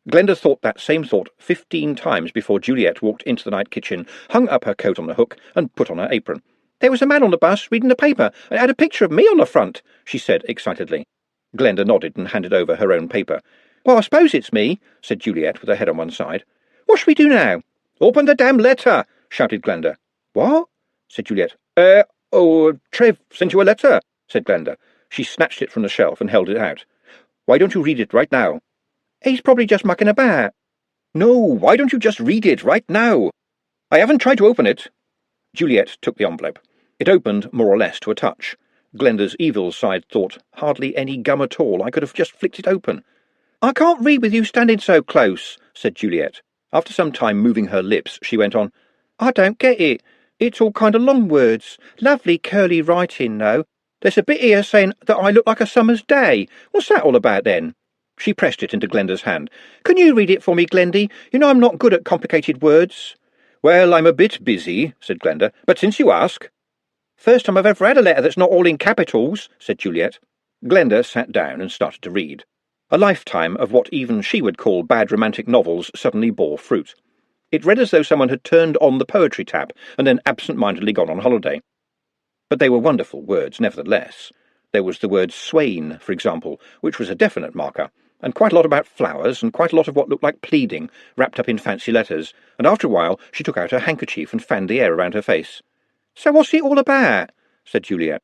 Glenda thought that same thought 15 times before Juliet walked into the night kitchen, hung up her coat on the hook, and put on her apron. "There was a man on the bus reading the paper, and it had a picture of me on the front," she said excitedly. Glenda nodded and handed over her own paper. "Well, I suppose it's me," said Juliet, with her head on one side. "What shall we do now?" "Open the damn letter!" shouted Glenda. "What?" said Juliet. Trev sent you a letter," said Glenda. She snatched it from the shelf and held it out. "Why don't you read it right now?" "He's probably just mucking about." "No, why don't you just read it right now?" "I haven't tried to open it." Juliet took the envelope. It opened more or less to a touch. Glenda's evil side thought, "Hardly any gum at all. I could have just flicked it open." "I can't read with you standing so close," said Juliet. After some time moving her lips, she went on, "I don't get it. It's all kind of long words. Lovely curly writing, though. There's a bit here saying that I look like a summer's day. What's that all about, then?" She pressed it into Glenda's hand. "Can you read it for me, Glendy? You know I'm not good at complicated words." "Well, I'm a bit busy," said Glenda, "but since you ask—" "First time I've ever had a letter that's not all in capitals," said Juliet. Glenda sat down and started to read. A lifetime of what even she would call bad romantic novels suddenly bore fruit. It read as though someone had turned on the poetry tap and then absent-mindedly gone on holiday. But they were wonderful words, nevertheless. There was the word swain, for example, which was a definite marker, and quite a lot about flowers, and quite a lot of what looked like pleading, wrapped up in fancy letters, and after a while she took out her handkerchief and fanned the air around her face. "So what's it all about?" said Juliet.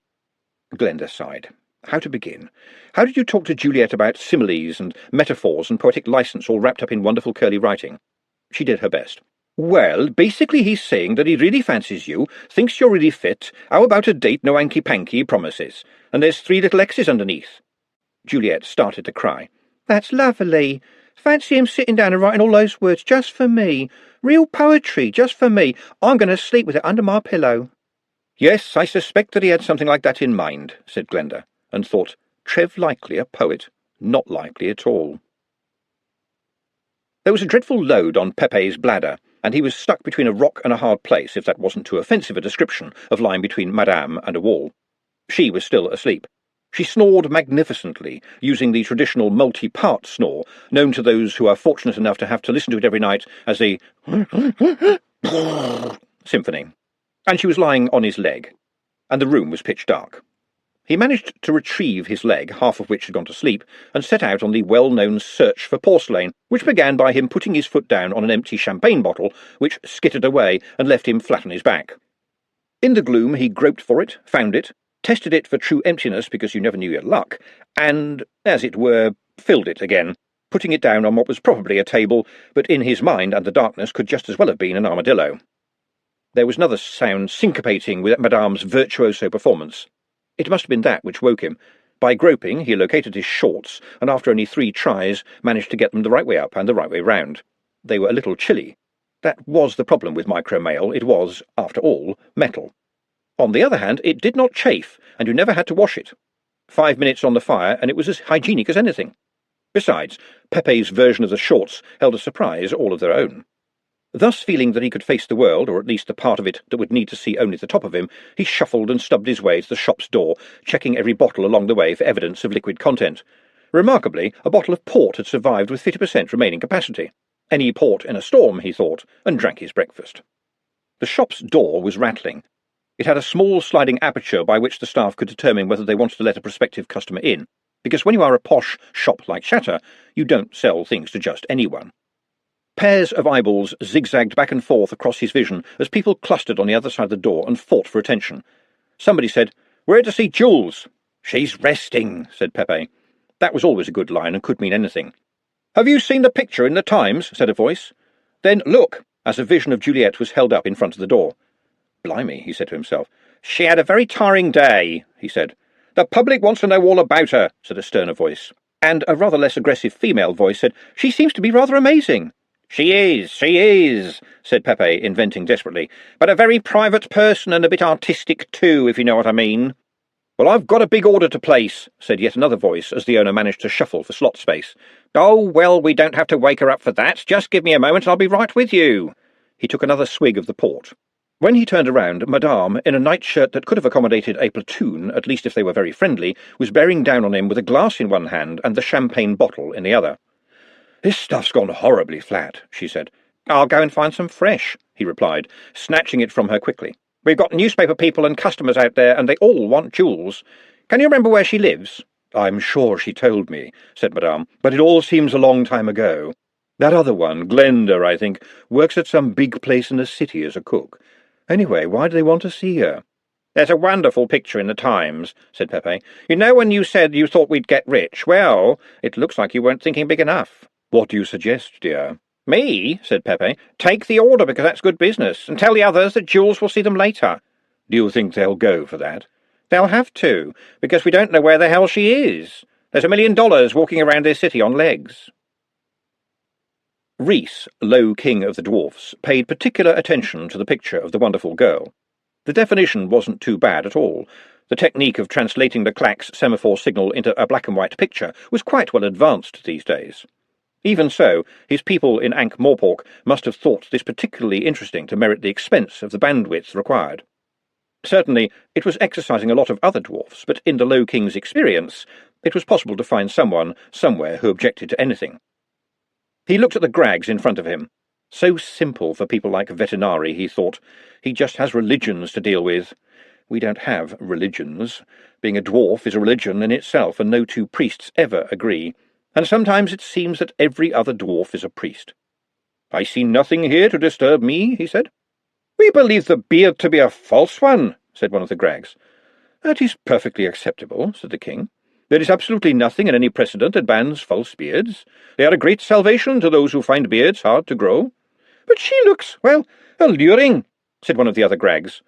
Glenda sighed. How to begin? How did you talk to Juliet about similes and metaphors and poetic license all wrapped up in wonderful curly writing? She did her best. "Well, basically he's saying that he really fancies you, thinks you're really fit, how about a date, no hanky-panky promises, and there's 3 little X's underneath." Juliet started to cry. "That's lovely. Fancy him sitting down and writing all those words just for me. Real poetry, just for me. I'm going to sleep with it under my pillow." "Yes, I suspect that he had something like that in mind," said Glenda, and thought, Trev likely a poet? Not likely at all. There was a dreadful load on Pepe's bladder, and he was stuck between a rock and a hard place, if that wasn't too offensive a description of lying between Madame and a wall. She was still asleep. She snored magnificently, using the traditional multi-part snore, known to those who are fortunate enough to have to listen to it every night as a symphony. And she was lying on his leg, and the room was pitch dark. He managed to retrieve his leg, half of which had gone to sleep, and set out on the well-known search for porcelain, which began by him putting his foot down on an empty champagne bottle, which skittered away and left him flat on his back. In the gloom he groped for it, found it, tested it for true emptiness because you never knew your luck, and, as it were, filled it again, putting it down on what was probably a table, but in his mind and the darkness could just as well have been an armadillo. There was another sound syncopating with Madame's virtuoso performance. It must have been that which woke him. By groping, he located his shorts, and after only 3 tries managed to get them the right way up and the right way round. They were a little chilly. That was the problem with micromail. It was, after all, metal. On the other hand, it did not chafe, and you never had to wash it. 5 minutes on the fire, and it was as hygienic as anything. Besides, Pepe's version of the shorts held a surprise all of their own. Thus feeling that he could face the world, or at least the part of it that would need to see only the top of him, he shuffled and stubbed his way to the shop's door, checking every bottle along the way for evidence of liquid content. Remarkably, a bottle of port had survived with 50% remaining capacity. Any port in a storm, he thought, and drank his breakfast. The shop's door was rattling. It had a small sliding aperture by which the staff could determine whether they wanted to let a prospective customer in, because when you are a posh shop like Shatter, you don't sell things to just anyone. Pairs of eyeballs zigzagged back and forth across his vision as people clustered on the other side of the door and fought for attention. Somebody said, "We're to see Jules." "She's resting," said Pepe. That was always a good line and could mean anything. "Have you seen the picture in the Times?" said a voice. "Then look," as a vision of Juliet was held up in front of the door. "Blimey," he said to himself. "She had a very tiring day," he said. "The public wants to know all about her," said a sterner voice. And a rather less aggressive female voice said, "She seems to be rather amazing." She is," said Pepe, inventing desperately, "but a very private person and a bit artistic too, if you know what I mean." "Well, I've got a big order to place," said yet another voice, as the owner managed to shuffle for slot space. "Oh, well, we don't have to wake her up for that. Just give me a moment and I'll be right with you." He took another swig of the port. When he turned around, Madame, in a nightshirt that could have accommodated a platoon, at least if they were very friendly, was bearing down on him with a glass in one hand and the champagne bottle in the other. "This stuff's gone horribly flat," she said. "I'll go and find some fresh," he replied, snatching it from her quickly. "We've got newspaper people and customers out there, and they all want Jules. Can you remember where she lives?" "I'm sure she told me," said Madame, "but it all seems a long time ago. That other one, Glenda, I think, works at some big place in the city as a cook. Anyway, why do they want to see her?" "There's a wonderful picture in the Times," said Pepe. "You know when you said you thought we'd get rich? Well, it looks like you weren't thinking big enough." "What do you suggest, dear?" "Me," said Pepe. "Take the order, because that's good business, and tell the others that Jules will see them later." "Do you think they'll go for that?" "They'll have to, because we don't know where the hell she is. There's $1 million walking around this city on legs." Rhys, Low King of the Dwarfs, paid particular attention to the picture of the wonderful girl. The definition wasn't too bad at all. The technique of translating the clack's semaphore signal into a black-and-white picture was quite well advanced these days. Even so, his people in Ankh-Morpork must have thought this particularly interesting to merit the expense of the bandwidth required. Certainly, it was exercising a lot of other dwarfs, but in the Low King's experience, it was possible to find someone, somewhere, who objected to anything. He looked at the Grags in front of him. So simple for people like Vetinari, he thought. He just has religions to deal with. We don't have religions. Being a dwarf is a religion in itself, and no two priests ever agree. And sometimes it seems that every other dwarf is a priest. "I see nothing here to disturb me," he said. "We believe the beard to be a false one," said one of the Grags. "That is perfectly acceptable," said the king. "There is absolutely nothing in any precedent that bans false beards. They are a great salvation to those who find beards hard to grow." "But she looks, well, alluring," said one of the other Grags.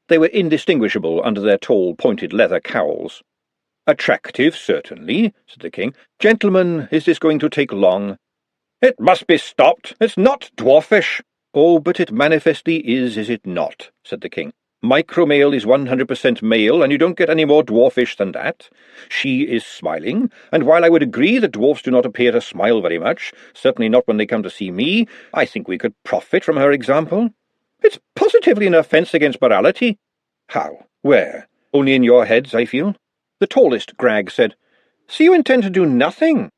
They were indistinguishable under their tall, pointed leather cowls. "Attractive, certainly," said the king. "Gentlemen, is this going to take long?" "It must be stopped. It's not dwarfish." "Oh, but it manifestly is it not?" said the king. "Micromale is 100% male, and you don't get any more dwarfish than that. She is smiling, and while I would agree that dwarfs do not appear to smile very much, certainly not when they come to see me, I think we could profit from her example." "It's positively an offence against morality." "How? Where? Only in your heads, I feel." The tallest Grag said, "So you intend to do nothing?"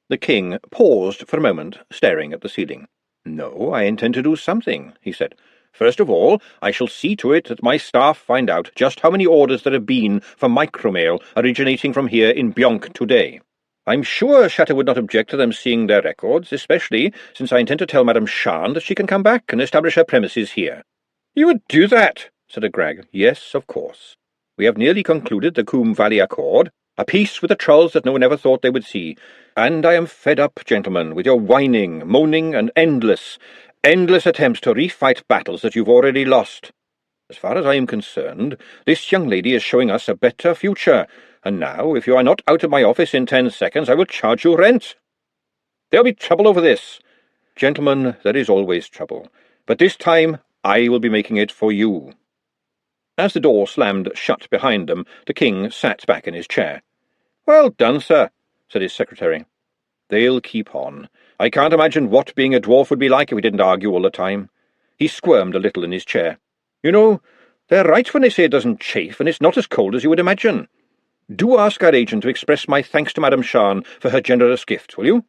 The king paused for a moment, staring at the ceiling. "No, I intend to do something," he said. "First of all, I shall see to it that my staff find out just how many orders there have been for micromail originating from here in Bionk today. I'm sure Shatter would not object to them seeing their records, especially since I intend to tell Madame Shan that she can come back and establish her premises here." "You would do that?" said a Grag. "Yes, of course. We have nearly concluded the Coombe Valley Accord, a peace with the trolls that no one ever thought they would see, and I am fed up, gentlemen, with your whining, moaning, and endless attempts to refight battles that you've already lost. As far as I am concerned, this young lady is showing us a better future, and now, if you are not out of my office in 10 seconds, I will charge you rent. There'll be trouble over this. Gentlemen, there is always trouble, but this time I will be making it for you." As the door slammed shut behind them, the king sat back in his chair. "Well done, sir," said his secretary. "They'll keep on. I can't imagine what being a dwarf would be like if we didn't argue all the time." He squirmed a little in his chair. "You know, they're right when they say it doesn't chafe, and it's not as cold as you would imagine. Do ask our agent to express my thanks to Madame Shan for her generous gift, will you?"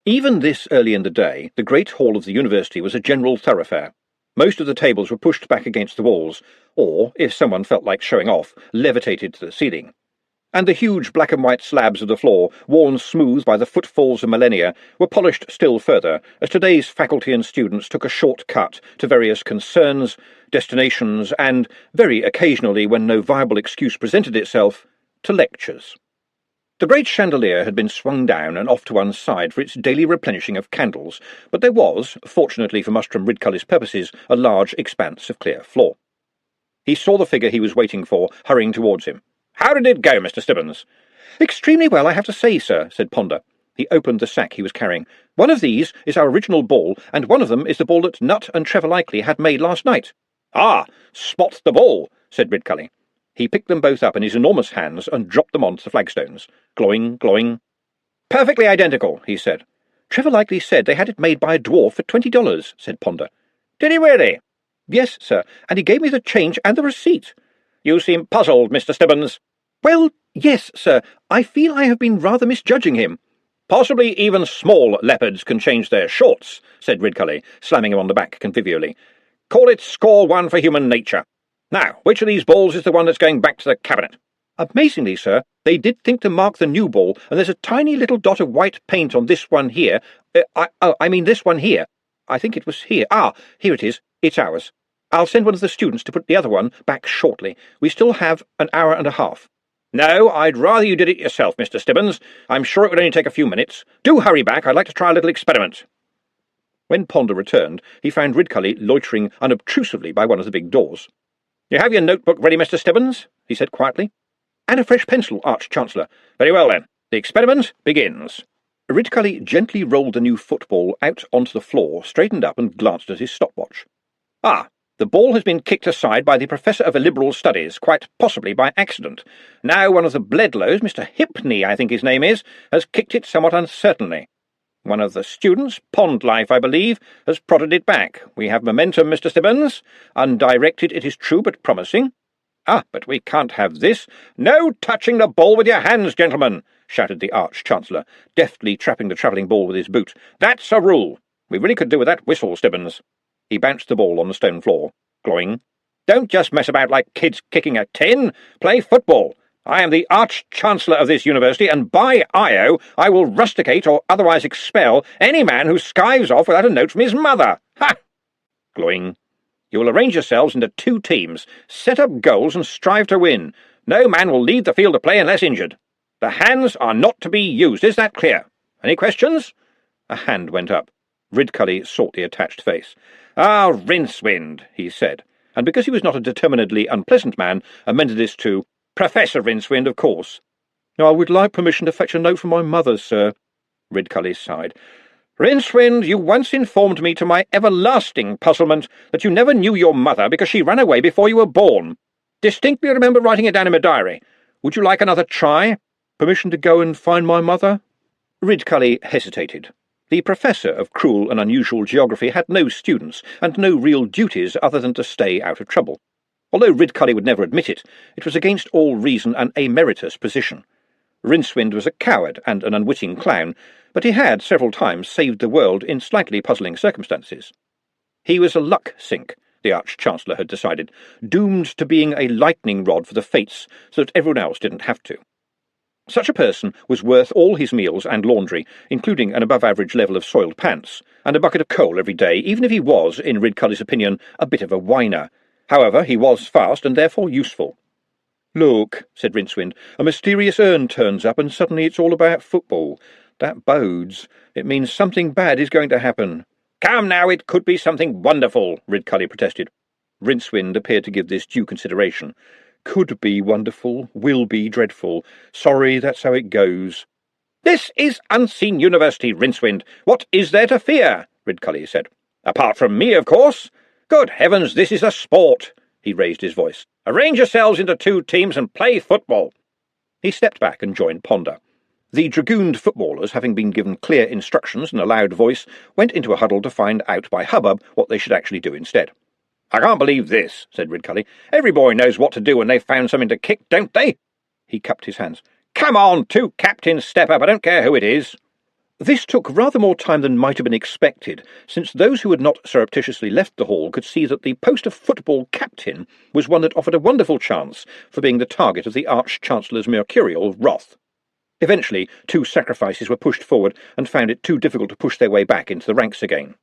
Even this early in the day, the great hall of the university was a general thoroughfare. Most of the tables were pushed back against the walls, or, if someone felt like showing off, levitated to the ceiling. And the huge black and white slabs of the floor, worn smooth by the footfalls of millennia, were polished still further as today's faculty and students took a short cut to various concerns, destinations, and, very occasionally when no viable excuse presented itself, to lectures. The great chandelier had been swung down and off to one side for its daily replenishing of candles, but there was, fortunately for Mustrum Ridcully's purposes, a large expanse of clear floor. He saw the figure he was waiting for, hurrying towards him. "How did it go, Mr. Stibbons?" "Extremely well, I have to say, sir," said Ponder. He opened the sack he was carrying. "One of these is our original ball, and one of them is the ball that Nutt and Trevor Likely had made last night." "Ah, spot the ball," said Ridcully. He picked them both up in his enormous hands and dropped them onto the flagstones. Glowing, glowing. "Perfectly identical," he said. "Trevor Likely said they had it made by a dwarf for $20, said Ponder. "Did he really?" "Yes, sir, and he gave me the change and the receipt." "You seem puzzled, Mr. Stibbons." "Well, yes, sir. I feel I have been rather misjudging him." "Possibly even small leopards can change their shorts," said Ridcully, slamming him on the back convivially. "Call it score one for human nature. Now, which of these balls is the one that's going back to the cabinet?" "Amazingly, sir, they did think to mark the new ball, and there's a tiny little dot of white paint on this one here. I mean this one here. I think it was here. Ah, here it is. It's ours. I'll send one of the students to put the other one back shortly. We still have an hour and a half." "No, I'd rather you did it yourself, Mr. Stibbons. I'm sure it would only take a few minutes. Do hurry back. I'd like to try a little experiment." When Ponder returned, he found Ridcully loitering unobtrusively by one of the big doors. "You have your notebook ready, Mr. Stibbons?" he said quietly. "And a fresh pencil, Arch-Chancellor." "Very well, then. The experiment begins." Ridcully gently rolled the new football out onto the floor, straightened up, and glanced at his stopwatch. "Ah, the ball has been kicked aside by the Professor of Illiberal Studies, quite possibly by accident. Now one of the Bledlows, Mr. Hipney, I think his name is, has kicked it somewhat uncertainly. One of the students, Pond Life, I believe, has prodded it back. We have momentum, Mr. Stibbons. Undirected, it is true, but promising. Ah, but we can't have this. No touching the ball with your hands, gentlemen," shouted the Arch-Chancellor, deftly trapping the travelling ball with his boot. "That's a rule. We really could do with that whistle, Stibbons." He bounced the ball on the stone floor, glowing. "Don't just mess about like kids kicking a tin. Play football. I am the Arch-Chancellor of this university, and by Io, I will rusticate or otherwise expel any man who skives off without a note from his mother. Ha!" Glowing. "You will arrange yourselves into 2 teams, set up goals, and strive to win. No man will leave the field of play unless injured. The hands are not to be used. Is that clear? Any questions?" A hand went up. Ridcully sought the attached face. "Ah, Rincewind," he said, and because he was not a determinedly unpleasant man, amended this to "Professor Rincewind, of course." "I would like permission to fetch a note from my mother, sir." Ridcully sighed. "Rincewind, you once informed me to my everlasting puzzlement that you never knew your mother because she ran away before you were born. Distinctly remember writing it down in my diary. Would you like another try?" "Permission to go and find my mother?" Ridcully hesitated. The Professor of Cruel and Unusual Geography had no students, and no real duties other than to stay out of trouble. Although Ridcully would never admit it, it was against all reason an emeritus position. Rincewind was a coward and an unwitting clown, but he had several times saved the world in slightly puzzling circumstances. He was a luck sink, the Arch-Chancellor had decided, doomed to being a lightning rod for the fates so that everyone else didn't have to. Such a person was worth all his meals and laundry, including an above-average level of soiled pants, and a bucket of coal every day, even if he was, in Ridcully's opinion, a bit of a whiner. However, he was fast and therefore useful. "Look," said Rincewind, "a mysterious urn turns up and suddenly it's all about football. That bodes. It means something bad is going to happen." "Come now, it could be something wonderful," Ridcully protested. Rincewind appeared to give this due consideration. "Could be wonderful, will be dreadful. Sorry, that's how it goes." "This is Unseen University, Rincewind. What is there to fear?" Ridcully said. "Apart from me, of course. Good heavens, this is a sport." He raised his voice. "Arrange yourselves into 2 teams and play football." He stepped back and joined Ponder. The dragooned footballers, having been given clear instructions in a loud voice, went into a huddle to find out by hubbub what they should actually do instead. "I can't believe this," said Ridcully. "Every boy knows what to do when they've found something to kick, don't they?" He cupped his hands. "Come on, 2 captains step up. I don't care who it is." This took rather more time than might have been expected, since those who had not surreptitiously left the hall could see that the post of football captain was one that offered a wonderful chance for being the target of the Arch-Chancellor's mercurial wrath. Eventually, 2 sacrifices were pushed forward and found it too difficult to push their way back into the ranks again.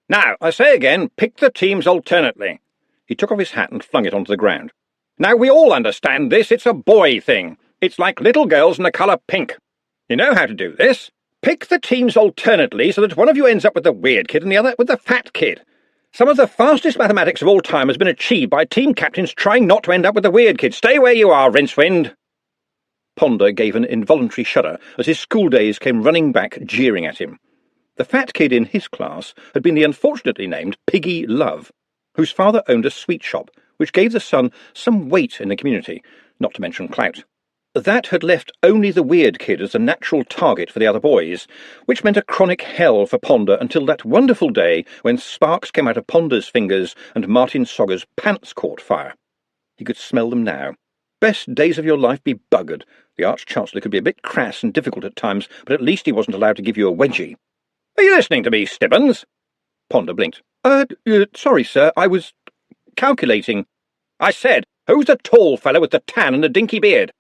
"Now, I say again, pick the teams alternately." He took off his hat and flung it onto the ground. "Now, we all understand this. It's a boy thing. It's like little girls in the colour pink. You know how to do this. Pick the teams alternately so that one of you ends up with the weird kid and the other with the fat kid. Some of the fastest mathematics of all time has been achieved by team captains trying not to end up with the weird kid. Stay where you are, Rincewind." Ponder gave an involuntary shudder as his school days came running back, jeering at him. The fat kid in his class had been the unfortunately named Piggy Love, whose father owned a sweet shop, which gave the son some weight in the community, not to mention clout. That had left only the weird kid as a natural target for the other boys, which meant a chronic hell for Ponder until that wonderful day when sparks came out of Ponder's fingers and Martin Sogger's pants caught fire. He could smell them now. Best days of your life be buggered. The Arch-Chancellor could be a bit crass and difficult at times, but at least he wasn't allowed to give you a wedgie. "Are you listening to me, Stibbons?" Ponder blinked. Sorry, sir, I was calculating." "I said, who's the tall fellow with the tan and the dinky beard?"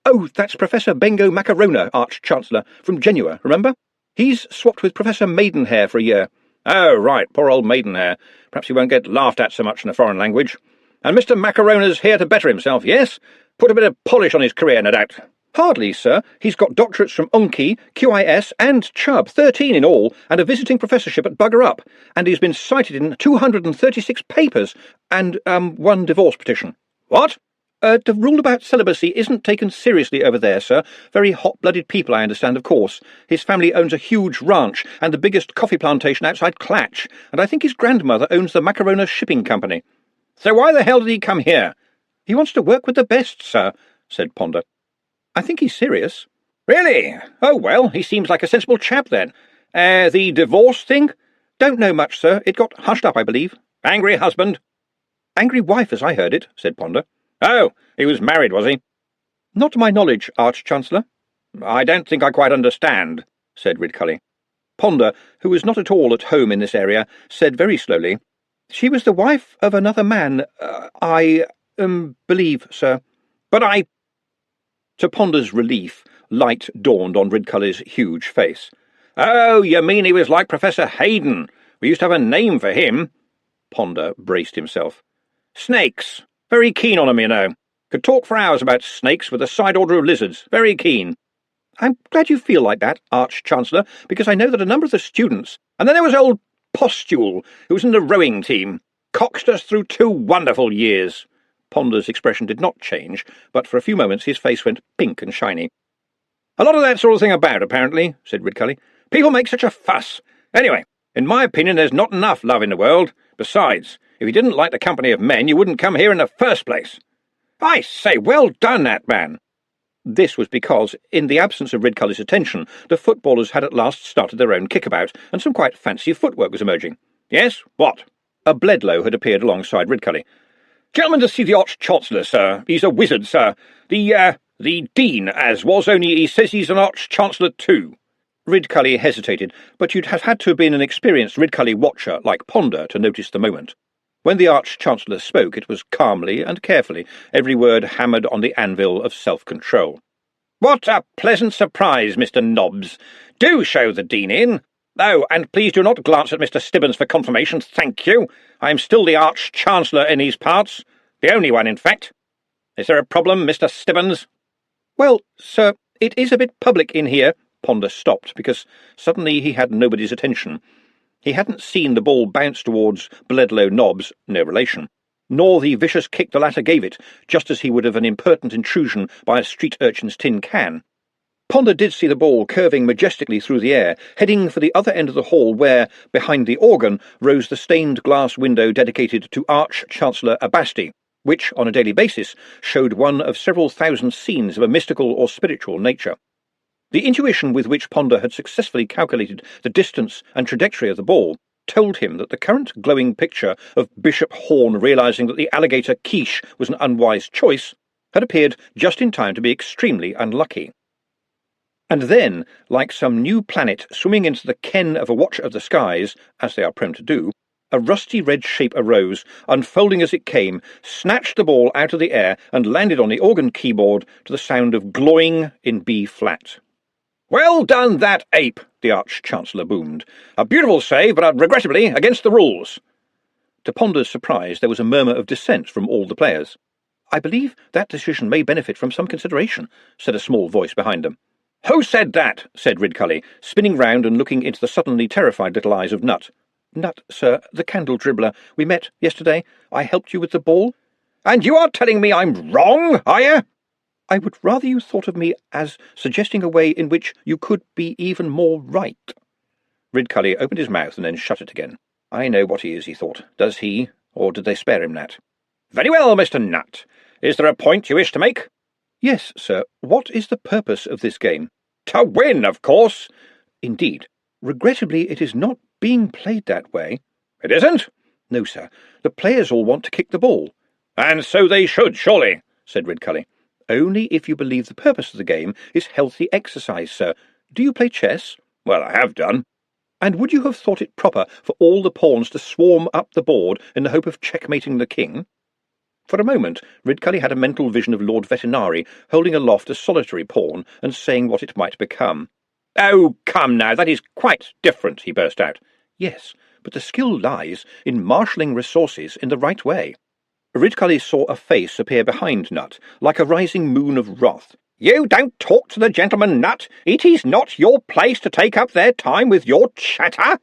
"Oh, that's Professor Bengo Macarona, Arch-Chancellor, from Genoa, remember? He's swapped with Professor Maidenhair for a year." "Oh, right, poor old Maidenhair. Perhaps he won't get laughed at so much in a foreign language. And Mr. Macarona's here to better himself, yes? Put a bit of polish on his career, no doubt." "Hardly, sir. He's got doctorates from Unki, QIS and Chubb, 13 in all, and a visiting professorship at Bugger Up, and he's been cited in 236 papers, and, 1 divorce petition." "What?" The rule about celibacy isn't taken seriously over there, sir. Very hot-blooded people, I understand, of course. His family owns a huge ranch and the biggest coffee plantation outside Clatch, and I think his grandmother owns the Macarona Shipping Company." "So why the hell did he come here?" "He wants to work with the best, sir," said Ponder. "I think he's serious." "Really? Oh, well, he seems like a sensible chap, then. The divorce thing?" "Don't know much, sir. It got hushed up, I believe." "Angry husband?" "Angry wife, as I heard it," said Ponder. "Oh, he was married, was he?" "Not to my knowledge, Arch-Chancellor." "I don't think I quite understand," said Ridcully. Ponder, who was not at all at home in this area, said very slowly, "She was the wife of another man, I believe, sir." "But I—" To Ponder's relief, light dawned on Ridcully's huge face. "Oh, you mean he was like Professor Hayden. We used to have a name for him." Ponder braced himself. "Snakes. Very keen on 'em, you know. Could talk for hours about snakes with a side order of lizards. Very keen." "I'm glad you feel like that, Arch-Chancellor, because I know that a number of the students—" "And then there was old Postule, who was in the rowing team. Coxed us through 2 wonderful years." Ponder's expression did not change, but for a few moments his face went pink and shiny. "A lot of that sort of thing about, apparently," said Ridcully. "People make such a fuss. Anyway, in my opinion, there's not enough love in the world. Besides, if you didn't like the company of men, you wouldn't come here in the first place." "I say, well done, that man." This was because, in the absence of Ridcully's attention, the footballers had at last started their own kickabout, and some quite fancy footwork was emerging. "Yes, what?" A Bledlow had appeared alongside Ridcully. "Gentlemen to see the Arch-Chancellor, sir. He's a wizard, sir. The Dean, as was, only he says he's an Arch-Chancellor too." Ridcully hesitated, but you'd have had to have been an experienced Ridcully watcher like Ponder to notice the moment. When the Arch-Chancellor spoke, it was calmly and carefully, every word hammered on the anvil of self-control. "What a pleasant surprise, Mr. Nobbs. Do show the Dean in. Oh, and please do not glance at Mr. Stibbons for confirmation, thank you. I am still the Arch-Chancellor in these parts. The only one, in fact. Is there a problem, Mr. Stibbons?" "Well, sir, it is a bit public in here." Ponder stopped, because suddenly he had nobody's attention. He hadn't seen the ball bounce towards Bledlow Nobbs, no relation, nor the vicious kick the latter gave it, just as he would of an impertinent intrusion by a street urchin's tin can. Ponder did see the ball curving majestically through the air, heading for the other end of the hall where, behind the organ, rose the stained glass window dedicated to Arch-Chancellor Abasti, which, on a daily basis, showed one of several thousand scenes of a mystical or spiritual nature. The intuition with which Ponder had successfully calculated the distance and trajectory of the ball told him that the current glowing picture of Bishop Horn realizing that the alligator quiche was an unwise choice had appeared just in time to be extremely unlucky. And then, like some new planet swimming into the ken of a watcher of the skies, as they are prone to do, a rusty red shape arose, unfolding as it came, snatched the ball out of the air, and landed on the organ keyboard to the sound of gloing in B-flat. "Well done, that ape," the Arch-Chancellor boomed. "A beautiful save, but regrettably against the rules." To Ponder's surprise, there was a murmur of dissent from all the players. "I believe that decision may benefit from some consideration," said a small voice behind them. "Who said that?" said Ridcully, spinning round and looking into the suddenly terrified little eyes of Nut. "Nut, sir, the candle dribbler. We met yesterday. I helped you with the ball." "And you are telling me I'm wrong, are you?" "I would rather you thought of me as suggesting a way in which you could be even more right." Ridcully opened his mouth and then shut it again. "I know what he is," he thought. "Does he? Or did they spare him that?" "Very well, Mr. Nut. Is there a point you wish to make?" "Yes, sir. What is the purpose of this game?" "To win, of course." "Indeed. Regrettably, it is not being played that way." "It isn't?" "No, sir. The players all want to kick the ball." "And so they should, surely," said Ridcully. "Only if you believe the purpose of the game is healthy exercise, sir. Do you play chess?" "Well, I have done." "And would you have thought it proper for all the pawns to swarm up the board in the hope of checkmating the king?" For a moment, Ridcully had a mental vision of Lord Vetinari holding aloft a solitary pawn and saying what it might become. "Oh, come now, that is quite different," he burst out. "Yes, but the skill lies in marshalling resources in the right way." Ridcully saw a face appear behind Nut, like a rising moon of wrath. "You don't talk to the gentleman, Nut. It is not your place to take up their time with your chatter."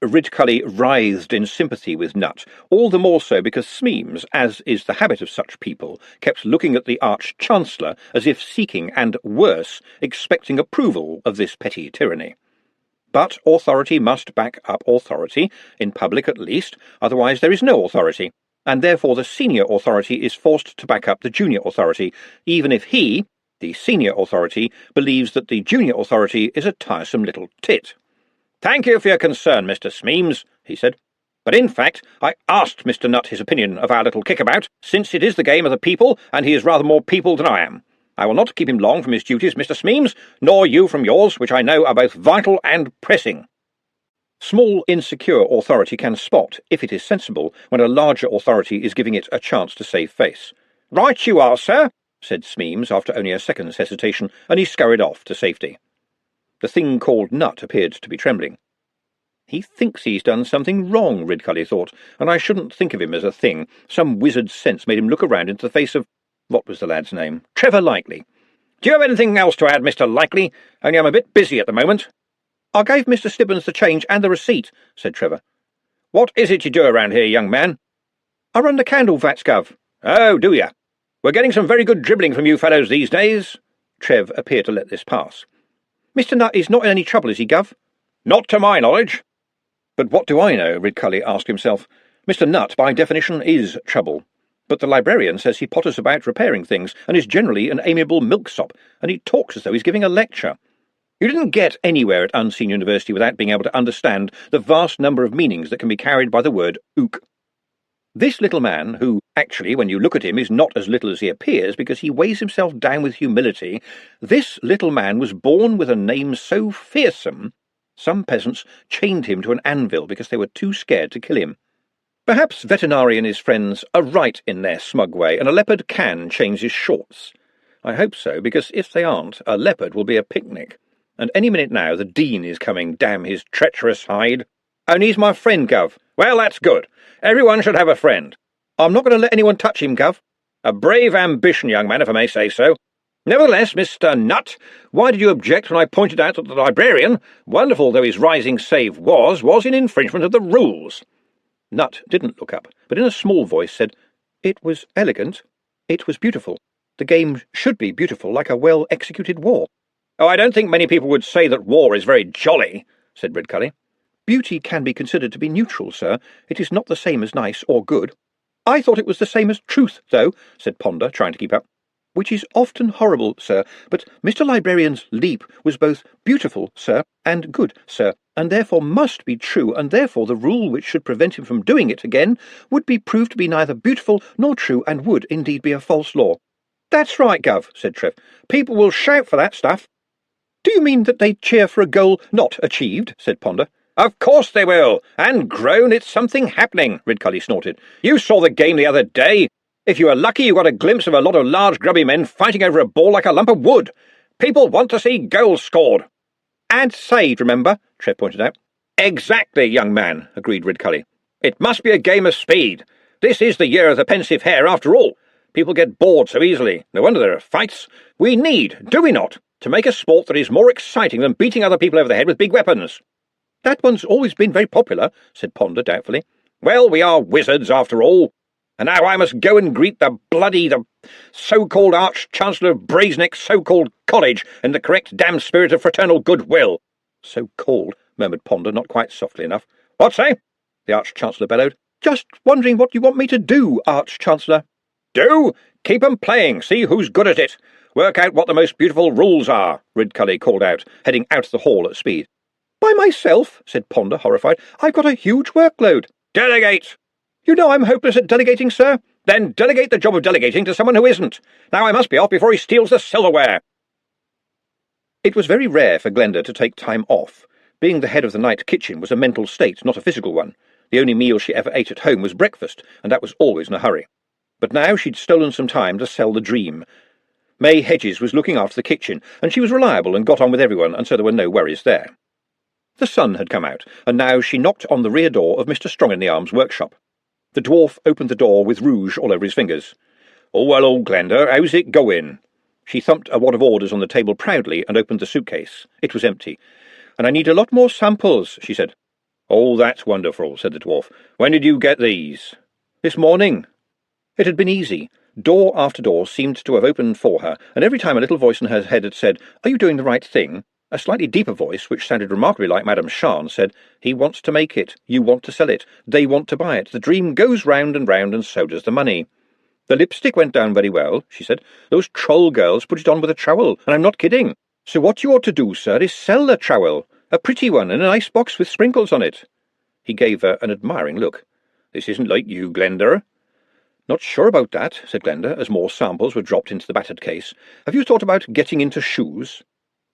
Ridcully writhed in sympathy with Nut, all the more so because Smeems, as is the habit of such people, kept looking at the Arch-Chancellor as if seeking, and worse, expecting approval of this petty tyranny. But authority must back up authority, in public at least, otherwise there is no authority, and therefore the senior authority is forced to back up the junior authority, even if he, the senior authority, believes that the junior authority is a tiresome little tit. "Thank you for your concern, Mr. Smeems," he said. "But in fact, I asked Mr. Nut his opinion of our little kickabout, since it is the game of the people, and he is rather more people than I am. I will not keep him long from his duties, Mr. Smeems, nor you from yours, which I know are both vital and pressing." Small, insecure authority can spot, if it is sensible, when a larger authority is giving it a chance to save face. "Right you are, sir," said Smeems after only a second's hesitation, and he scurried off to safety. The thing called Nut appeared to be trembling. "He thinks he's done something wrong," Ridcully thought, "and I shouldn't think of him as a thing. Some wizard sense made him look around into the face of— what was the lad's name? Trevor Likely. "Do you have anything else to add, Mr. Likely? Only I'm a bit busy at the moment." "I gave Mr. Stibbons the change and the receipt," said Trevor. "What is it you do around here, young man?" "I run the candle vats, Gov." "Oh, do you? We're getting some very good dribbling from you fellows these days." Trev appeared to let this pass. "Mr. Nut is not in any trouble, is he, Gov?" "Not to my knowledge." "But what do I know?" Ridcully asked himself. "Mr. Nut, by definition, is trouble. But the librarian says he potters about repairing things, and is generally an amiable milksop, and he talks as though he's giving a lecture. You didn't get anywhere at Unseen University without being able to understand the vast number of meanings that can be carried by the word ook. This little man, who, actually, when you look at him, is not as little as he appears because he weighs himself down with humility, this little man was born with a name so fearsome, some peasants chained him to an anvil because they were too scared to kill him. Perhaps Vetinari and his friends are right in their smug way, and a leopard can change his shorts. I hope so, because if they aren't, a leopard will be a picnic. And any minute now the Dean is coming, damn his treacherous hide. Only he's my friend, Gov. Well, that's good. Everyone should have a friend. I'm not going to let anyone touch him, Gov. A brave ambition, young man, if I may say so. Nevertheless, Mr. Nut, why did you object when I pointed out that the librarian, wonderful though his rising save was in infringement of the rules?" Nut didn't look up, but in a small voice said, "It was elegant. It was beautiful. The game should be beautiful, like a well-executed war." "Oh, I don't think many people would say that war is very jolly," said Ridcully. "Beauty can be considered to be neutral, sir. It is not the same as nice or good." "I thought it was the same as truth, though," said Ponder, trying to keep up. "Which is often horrible, sir, but Mr. Librarian's leap was both beautiful, sir, and good, sir, and therefore must be true, and therefore the rule which should prevent him from doing it again would be proved to be neither beautiful nor true, and would indeed be a false law." "That's right, Gov," said Trev. "People will shout for that stuff." Do you mean that they cheer for a goal not achieved? Said Ponder. Of course they will. And groan, it's something happening, Ridcully snorted. You saw the game the other day. If you were lucky, you got a glimpse of a lot of large grubby men fighting over a ball like a lump of wood. People want to see goals scored. And saved, remember? Trev pointed out. Exactly, young man, agreed Ridcully. It must be a game of speed. This is the year of the pensive hare, after all. People get bored so easily. No wonder there are fights. We need, do we not, to make a sport that is more exciting than beating other people over the head with big weapons. That one's always been very popular, said Ponder doubtfully. Well, we are wizards, after all. And now I must go and greet the so-called Arch-Chancellor of Brazenneck's so-called college in the correct damned spirit of fraternal goodwill. So-called, murmured Ponder, not quite softly enough. What say? The Arch-Chancellor bellowed. Just wondering what you want me to do, Arch-Chancellor. Do? Keep 'em playing, see who's good at it. Work out what the most beautiful rules are, Ridcully called out, heading out of the hall at speed. By myself, said Ponder, horrified. I've got a huge workload. Delegate! You know I'm hopeless at delegating, sir. Then delegate the job of delegating to someone who isn't. Now I must be off before he steals the silverware. It was very rare for Glenda to take time off. Being the head of the night kitchen was a mental state, not a physical one. The only meal she ever ate at home was breakfast, and that was always in a hurry. But now she'd stolen some time to sell the dream. May Hedges was looking after the kitchen, and she was reliable and got on with everyone, and so there were no worries there. The sun had come out, and now she knocked on the rear door of Mr. Strong-in-the-Arm's workshop. The dwarf opened the door with rouge all over his fingers. "Oh, well, old Glenda, how's it going?" She thumped a wad of orders on the table proudly and opened the suitcase. It was empty. "And I need a lot more samples," she said. "Oh, that's wonderful," said the dwarf. "When did you get these?" "This morning." It had been easy. Door after door seemed to have opened for her, and every time a little voice in her head had said, "Are you doing the right thing?" a slightly deeper voice, which sounded remarkably like Madame Shan, said, "He wants to make it. You want to sell it. They want to buy it. The dream goes round, and so does the money." "The lipstick went down very well," she said. "Those troll girls put it on with a trowel, and I'm not kidding. So what you ought to do, sir, is sell the trowel. A pretty one in a nice box with sprinkles on it." He gave her an admiring look. "This isn't like you, Glenda." "Not sure about that," said Glenda, as more samples were dropped into the battered case. "Have you thought about getting into shoes?"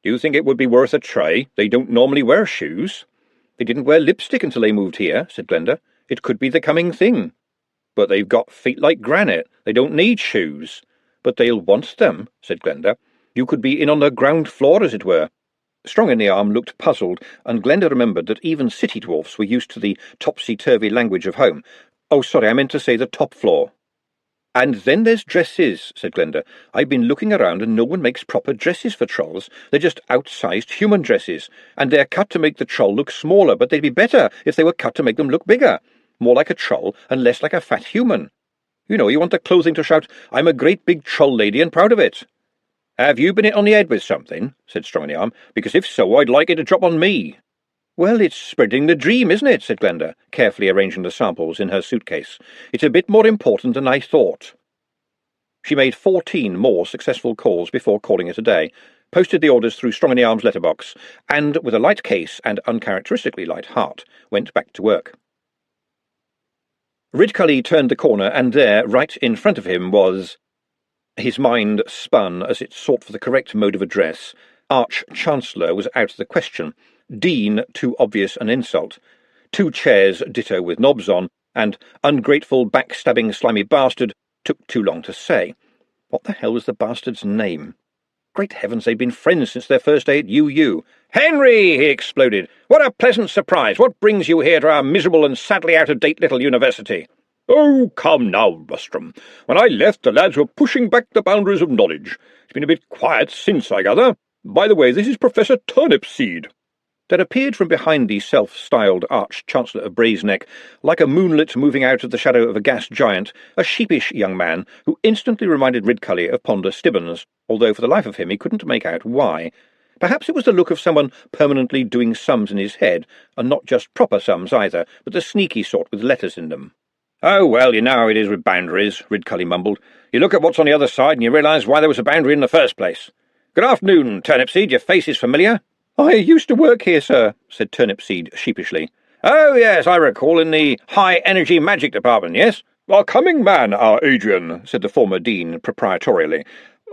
"Do you think it would be worth a try? They don't normally wear shoes." "They didn't wear lipstick until they moved here," said Glenda. "It could be the coming thing." "But they've got feet like granite. They don't need shoes." "But they'll want them," said Glenda. "You could be in on the ground floor, as it were." Strong-in-the-Arm looked puzzled, and Glenda remembered that even city dwarfs were used to the topsy-turvy language of home. "Oh, sorry, I meant to say the top floor." "And then there's dresses," said Glenda. "I've been looking around and no one makes proper dresses for trolls. They're just outsized human dresses, and they're cut to make the troll look smaller, but they'd be better if they were cut to make them look bigger. More like a troll and less like a fat human. You know, you want the clothing to shout, 'I'm a great big troll lady and proud of it.'" "Have you been hit on the head with something?" said Strong-in-the-Arm. "Because if so, I'd like it to drop on me." "Well, it's spreading the dream, isn't it?" said Glenda, carefully arranging the samples in her suitcase. "It's a bit more important than I thought." She made 14 more successful calls before calling it a day, posted the orders through Strong-in-the-Arm's letterbox, and, with a light case and uncharacteristically light heart, went back to work. Ridcully turned the corner, and there, right in front of him, was... His mind spun as it sought for the correct mode of address. Arch-Chancellor was out of the question. Dean, too obvious an insult. 2 chairs, ditto with knobs on, and ungrateful, backstabbing, slimy bastard took too long to say. What the hell was the bastard's name? Great heavens, they'd been friends since their first day at UU. "Henry!" he exploded. "What a pleasant surprise! What brings you here to our miserable and sadly out-of-date little university?" "Oh, come now, Rostrum. When I left, the lads were pushing back the boundaries of knowledge. It's been a bit quiet since, I gather. By the way, this is Professor Turnipseed." There appeared from behind the self-styled Arch-Chancellor of Brazenneck, like a moonlit moving out of the shadow of a gas giant, a sheepish young man who instantly reminded Ridcully of Ponder Stibbons, although for the life of him he couldn't make out why. Perhaps it was the look of someone permanently doing sums in his head, and not just proper sums either, but the sneaky sort with letters in them. "Oh, well, you know how it is with boundaries," Ridcully mumbled. "You look at what's on the other side and you realise why there was a boundary in the first place. Good afternoon, Turnipseed. Your face is familiar." "I used to work here, sir," said Turnipseed sheepishly. "Oh, yes, I recall, in the high-energy magic department, yes?" "Our coming man, our Adrian," said the former dean proprietorially.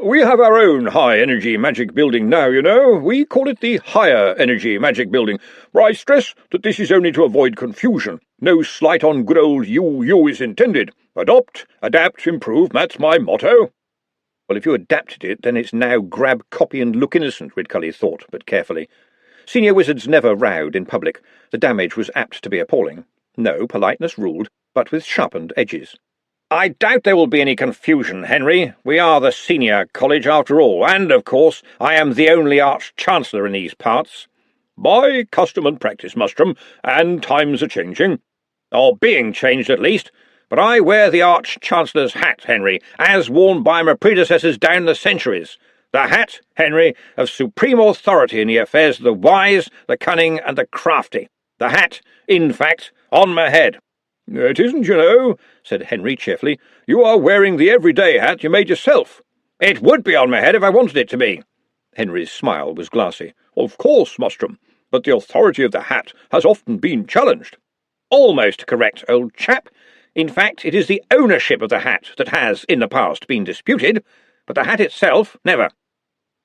We have our own high-energy magic building now, you know. We call it the higher-energy magic building, but I stress that this is only to avoid confusion. No slight on good old you is intended. Adopt, adapt, improve, that's my motto. Well, if you adapted it, then it's now grab, copy, and look innocent, Ridcully thought, but carefully. Senior wizards never rowed in public. The damage was apt to be appalling. No, politeness ruled, but with sharpened edges. I doubt there will be any confusion, Henry. We are the senior college after all, and, of course, I am the only Arch-Chancellor in these parts. By custom and practice, Mustrum, and times are changing. Or being changed, at least. But I wear the Arch-Chancellor's hat, Henry, as worn by my predecessors down the centuries. The hat, Henry, of supreme authority in the affairs of the wise, the cunning, and the crafty. The hat, in fact, on my head. It isn't, you know, said Henry cheerfully. You are wearing the everyday hat you made yourself. It would be on my head if I wanted it to be. Henry's smile was glassy. Of course, Mustrum, but the authority of the hat has often been challenged. Almost correct, old chap. In fact, it is the ownership of the hat that has, in the past, been disputed, but the hat itself, never.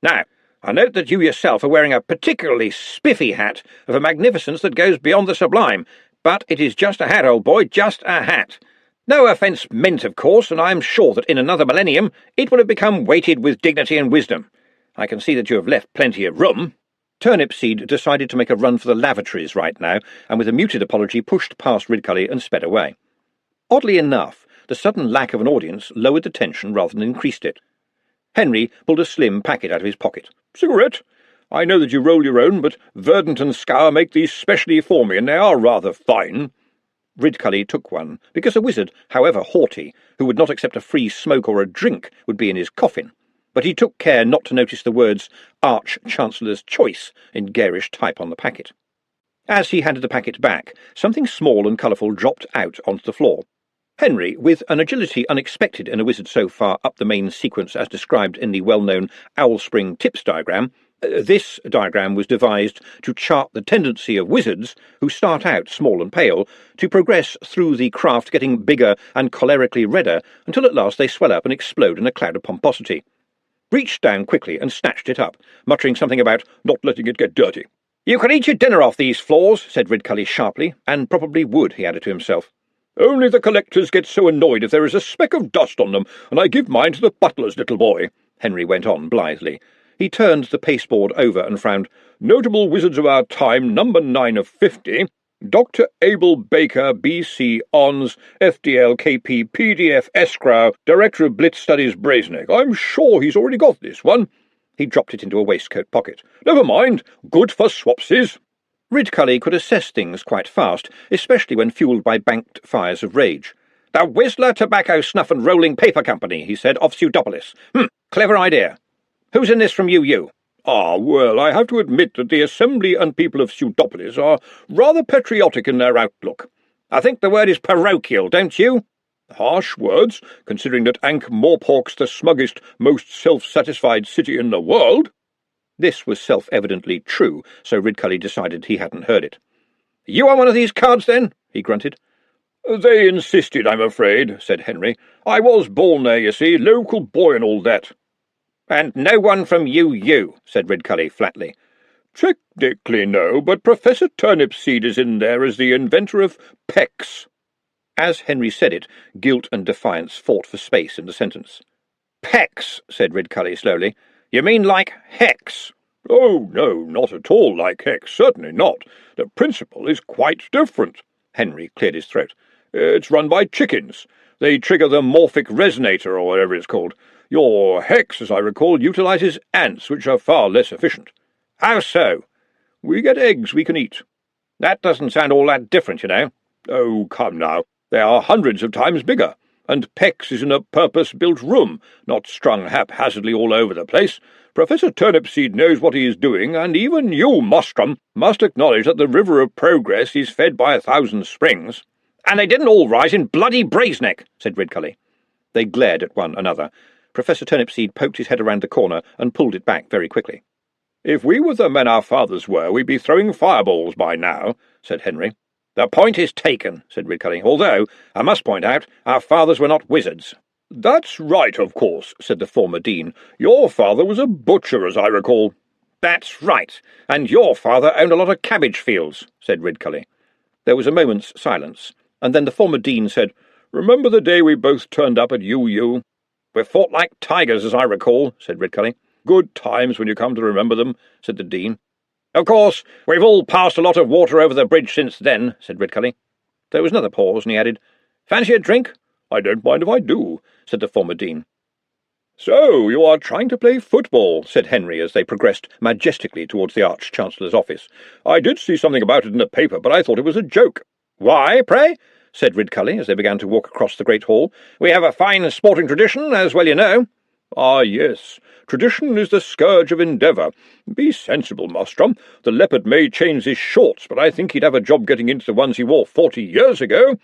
Now, I note that you yourself are wearing a particularly spiffy hat of a magnificence that goes beyond the sublime, but it is just a hat, old boy, just a hat. No offence meant, of course, and I am sure that in another millennium it will have become weighted with dignity and wisdom. I can see that you have left plenty of room. Turnipseed decided to make a run for the lavatories right now, and with a muted apology pushed past Ridcully and sped away. Oddly enough, the sudden lack of an audience lowered the tension rather than increased it. Henry pulled a slim packet out of his pocket. Cigarette? I know that you roll your own, but Verdant and Scour make these specially for me, and they are rather fine. Ridcully took one, because a wizard, however haughty, who would not accept a free smoke or a drink, would be in his coffin. But he took care not to notice the words Arch-Chancellor's Choice in garish type on the packet. As he handed the packet back, something small and colourful dropped out onto the floor. Henry, with an agility unexpected in a wizard so far up the main sequence as described in the well-known Owl Spring Tips diagram, this diagram was devised to chart the tendency of wizards, who start out small and pale, to progress through the craft getting bigger and cholerically redder until at last they swell up and explode in a cloud of pomposity. Reached down quickly and snatched it up, muttering something about not letting it get dirty. You can eat your dinner off these floors, said Ridcully sharply, and probably would, he added to himself. Only the collectors get so annoyed if there is a speck of dust on them, and I give mine to the butler's little boy, Henry went on blithely. He turned the pasteboard over and frowned. Notable wizards of our time, number 9 of 50, Dr. Abel Baker, B.C. Ons, FDL, KP, PDF, Escrow, Director of Blitz Studies, Brazenegg. I'm sure he's already got this one. He dropped it into a waistcoat pocket. Never mind, good for swapsies. Ridcully could assess things quite fast, especially when fuelled by banked fires of rage. The Whistler Tobacco Snuff and Rolling Paper Company, he said, of Pseudopolis. Clever idea. Who's in this from UU? Ah, well, I have to admit that the Assembly and people of Pseudopolis are rather patriotic in their outlook. I think the word is parochial, don't you? Harsh words, considering that Ankh-Morpork's the smuggest, most self-satisfied city in the world. This was self-evidently true, so Ridcully decided he hadn't heard it. You on one of these cards, then? He grunted. They insisted, I'm afraid, said Henry. I was born there, you see, local boy and all that. And no one from UU, said Ridcully flatly. Technically no, but Professor Turnipseed is in there as the inventor of PEX. As Henry said it, guilt and defiance fought for space in the sentence. PEX, said Ridcully slowly. You mean like hex? Oh, no, not at all like hex, certainly not. The principle is quite different. Henry cleared his throat. It's run by chickens. They trigger the morphic resonator, or whatever it's called. Your hex, as I recall, utilises ants, which are far less efficient. How so? We get eggs we can eat. That doesn't sound all that different, you know. Oh, come now. They are hundreds of times bigger, and PEX is in a purpose-built room, not strung haphazardly all over the place. Professor Turnipseed knows what he is doing, and even you, Mostrum, must acknowledge that the river of progress is fed by 1,000 springs. And they didn't all rise in bloody Brazenegg, said Ridcully. They glared at one another. Professor Turnipseed poked his head around the corner and pulled it back very quickly. If we were the men our fathers were, we'd be throwing fireballs by now, said Henry. The point is taken, said Ridcully, although, I must point out, our fathers were not wizards. "That's right, of course," said the former dean. "Your father was a butcher, as I recall." "That's right, and your father owned a lot of cabbage fields," said Ridcully. There was a moment's silence, and then the former dean said, "Remember the day we both turned up at UU?" "We fought like tigers, as I recall," said Ridcully. "Good times when you come to remember them," said the dean. "Of course, we've all passed a lot of water over the bridge since then," said Ridcully. There was another pause, and he added, "Fancy a drink?" "I don't mind if I do," said the former dean. "So you are trying to play football," said Henry as they progressed majestically towards the Arch-Chancellor's office. "I did see something about it in the paper, but I thought it was a joke." "Why, pray?" said Ridcully as they began to walk across the great hall. "We have a fine sporting tradition, as well you know." "Ah, yes. Tradition is the scourge of endeavour. Be sensible, Mostrom. The leopard may change his shorts, but I think he'd have a job getting into the ones he wore 40 years ago.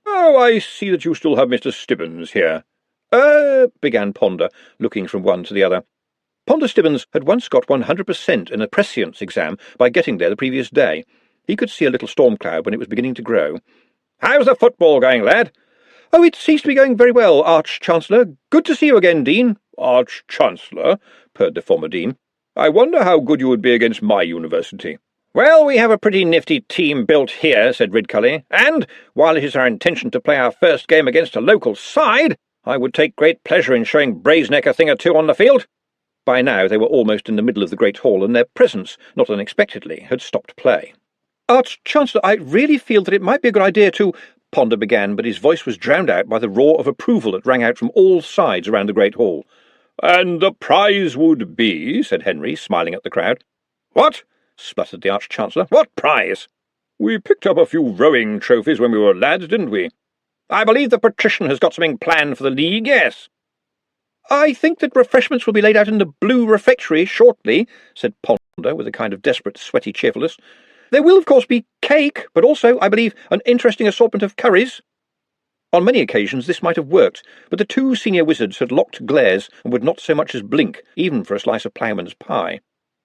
Oh, I see that you still have Mr. Stibbons here." Began Ponder, looking from one to the other. Ponder Stibbons had once got 100% in a prescience exam by getting there the previous day. He could see a little storm cloud when it was beginning to grow. "How's the football going, lad?" "Oh, it seems to be going very well, Arch-Chancellor. Good to see you again, Dean." "Arch-Chancellor?" purred the former dean. "I wonder how good you would be against my university." "Well, we have a pretty nifty team built here," said Ridcully, "and, while it is our intention to play our first game against a local side, I would take great pleasure in showing Brazeneck a thing or two on the field." By now they were almost in the middle of the great hall, and their presence, not unexpectedly, had stopped play. "Arch-Chancellor, I really feel that it might be a good idea to—" Ponder began, but his voice was drowned out by the roar of approval that rang out from all sides around the great hall. "And the prize would be—" said Henry, smiling at the crowd. "What?" spluttered the Arch-Chancellor. "What prize?" "We picked up a few rowing trophies when we were lads, didn't we?" "I believe the patrician has got something planned for the league, yes." "I think that refreshments will be laid out in the blue refectory shortly," said Ponder, with a kind of desperate, sweaty cheerfulness. "There will, of course, be cake, but also, I believe, an interesting assortment of curries." On many occasions this might have worked, but the two senior wizards had locked glares and would not so much as blink, even for a slice of ploughman's pie.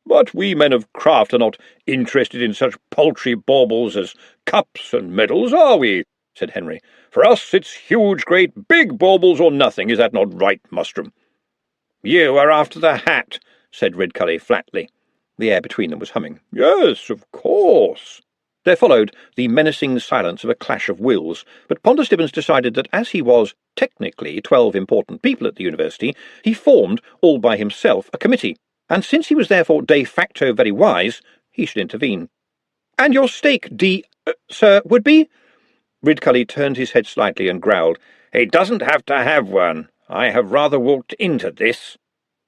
"But we men of craft are not interested in such paltry baubles as cups and medals, are we?" said Henry. "For us it's huge, great, big baubles or nothing. Is that not right, Mustrom?" "You are after the hat," said Ridcully flatly. The air between them was humming. "Yes, of course." There followed the menacing silence of a clash of wills, but Ponder Stibbons decided that as he was, technically, 12 important people at the university, he formed, all by himself, a committee, and since he was therefore de facto very wise, he should intervene. "And your stake, sir, would be—" Ridcully turned his head slightly and growled, "He doesn't have to have one. I have rather walked into this."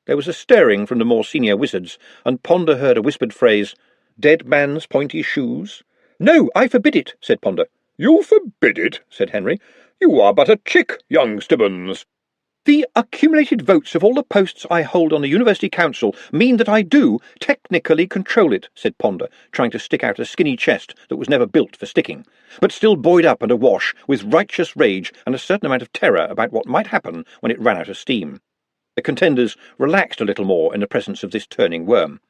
There was a stirring from the more senior wizards, and Ponder heard a whispered phrase, "Dead man's pointy shoes." "No, I forbid it," said Ponder. "You forbid it?" said Henry. "You are but a chick, young Stibbons." "The accumulated votes of all the posts I hold on the University Council mean that I do technically control it," said Ponder, trying to stick out a skinny chest that was never built for sticking, but still buoyed up and awash with righteous rage and a certain amount of terror about what might happen when it ran out of steam. The contenders relaxed a little more in the presence of this turning worm.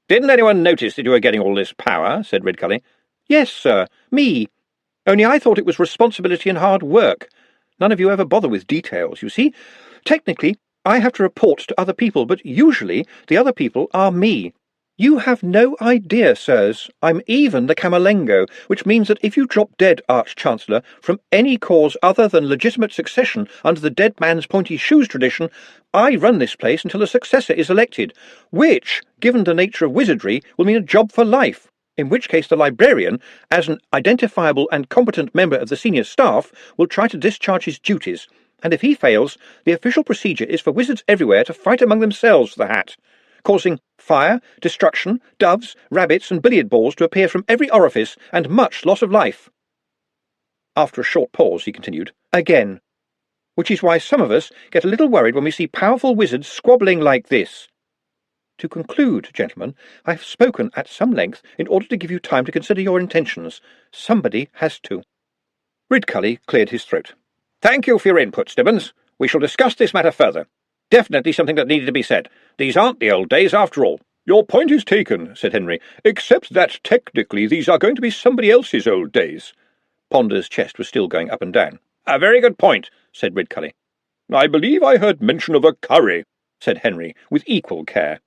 "Didn't anyone notice that you were getting all this power?" said Ridcully. "Yes, sir, me. Only I thought it was responsibility and hard work. None of you ever bother with details, you see. Technically, I have to report to other people, but usually the other people are me. You have no idea, sirs. I'm even the Camerlengo, which means that if you drop dead, Arch-Chancellor, from any cause other than legitimate succession under the dead man's pointy shoes tradition, I run this place until a successor is elected, which, given the nature of wizardry, will mean a job for life, in which case the librarian, as an identifiable and competent member of the senior staff, will try to discharge his duties, and if he fails, the official procedure is for wizards everywhere to fight among themselves for the hat, causing fire, destruction, doves, rabbits, and billiard balls to appear from every orifice, and much loss of life. After a short pause, he continued, "Again. Which is why some of us get a little worried when we see powerful wizards squabbling like this. To conclude, gentlemen, I have spoken at some length in order to give you time to consider your intentions. Somebody has to." Ridcully cleared his throat. "Thank you for your input, Stibbons. We shall discuss this matter further. Definitely something that needed to be said. These aren't the old days, after all." "Your point is taken," said Henry, "except that technically these are going to be somebody else's old days." Ponder's chest was still going up and down. "A very good point," said Ridcully. I believe I heard mention of a curry, said Henry, with equal care.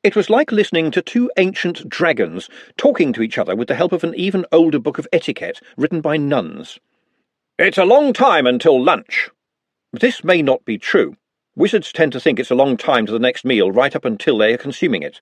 It was like listening to two ancient dragons talking to each other with the help of an even older book of etiquette written by nuns. It's a long time until lunch. This may not be true. Wizards tend to think it's a long time to the next meal right up until they are consuming it.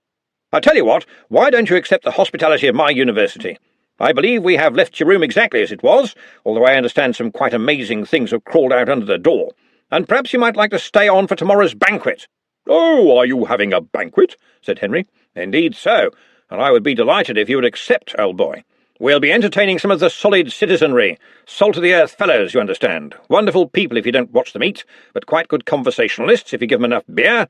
I tell you what, why don't you accept the hospitality of my university? I believe we have left your room exactly as it was, although I understand some quite amazing things have crawled out under the door, and perhaps you might like to stay on for tomorrow's banquet. Oh, are you having a banquet? Said Henry. Indeed so, and I would be delighted if you would accept, old boy. We'll be entertaining some of the solid citizenry, salt-of-the-earth fellows, you understand. Wonderful people if you don't watch them eat, but quite good conversationalists if you give them enough beer.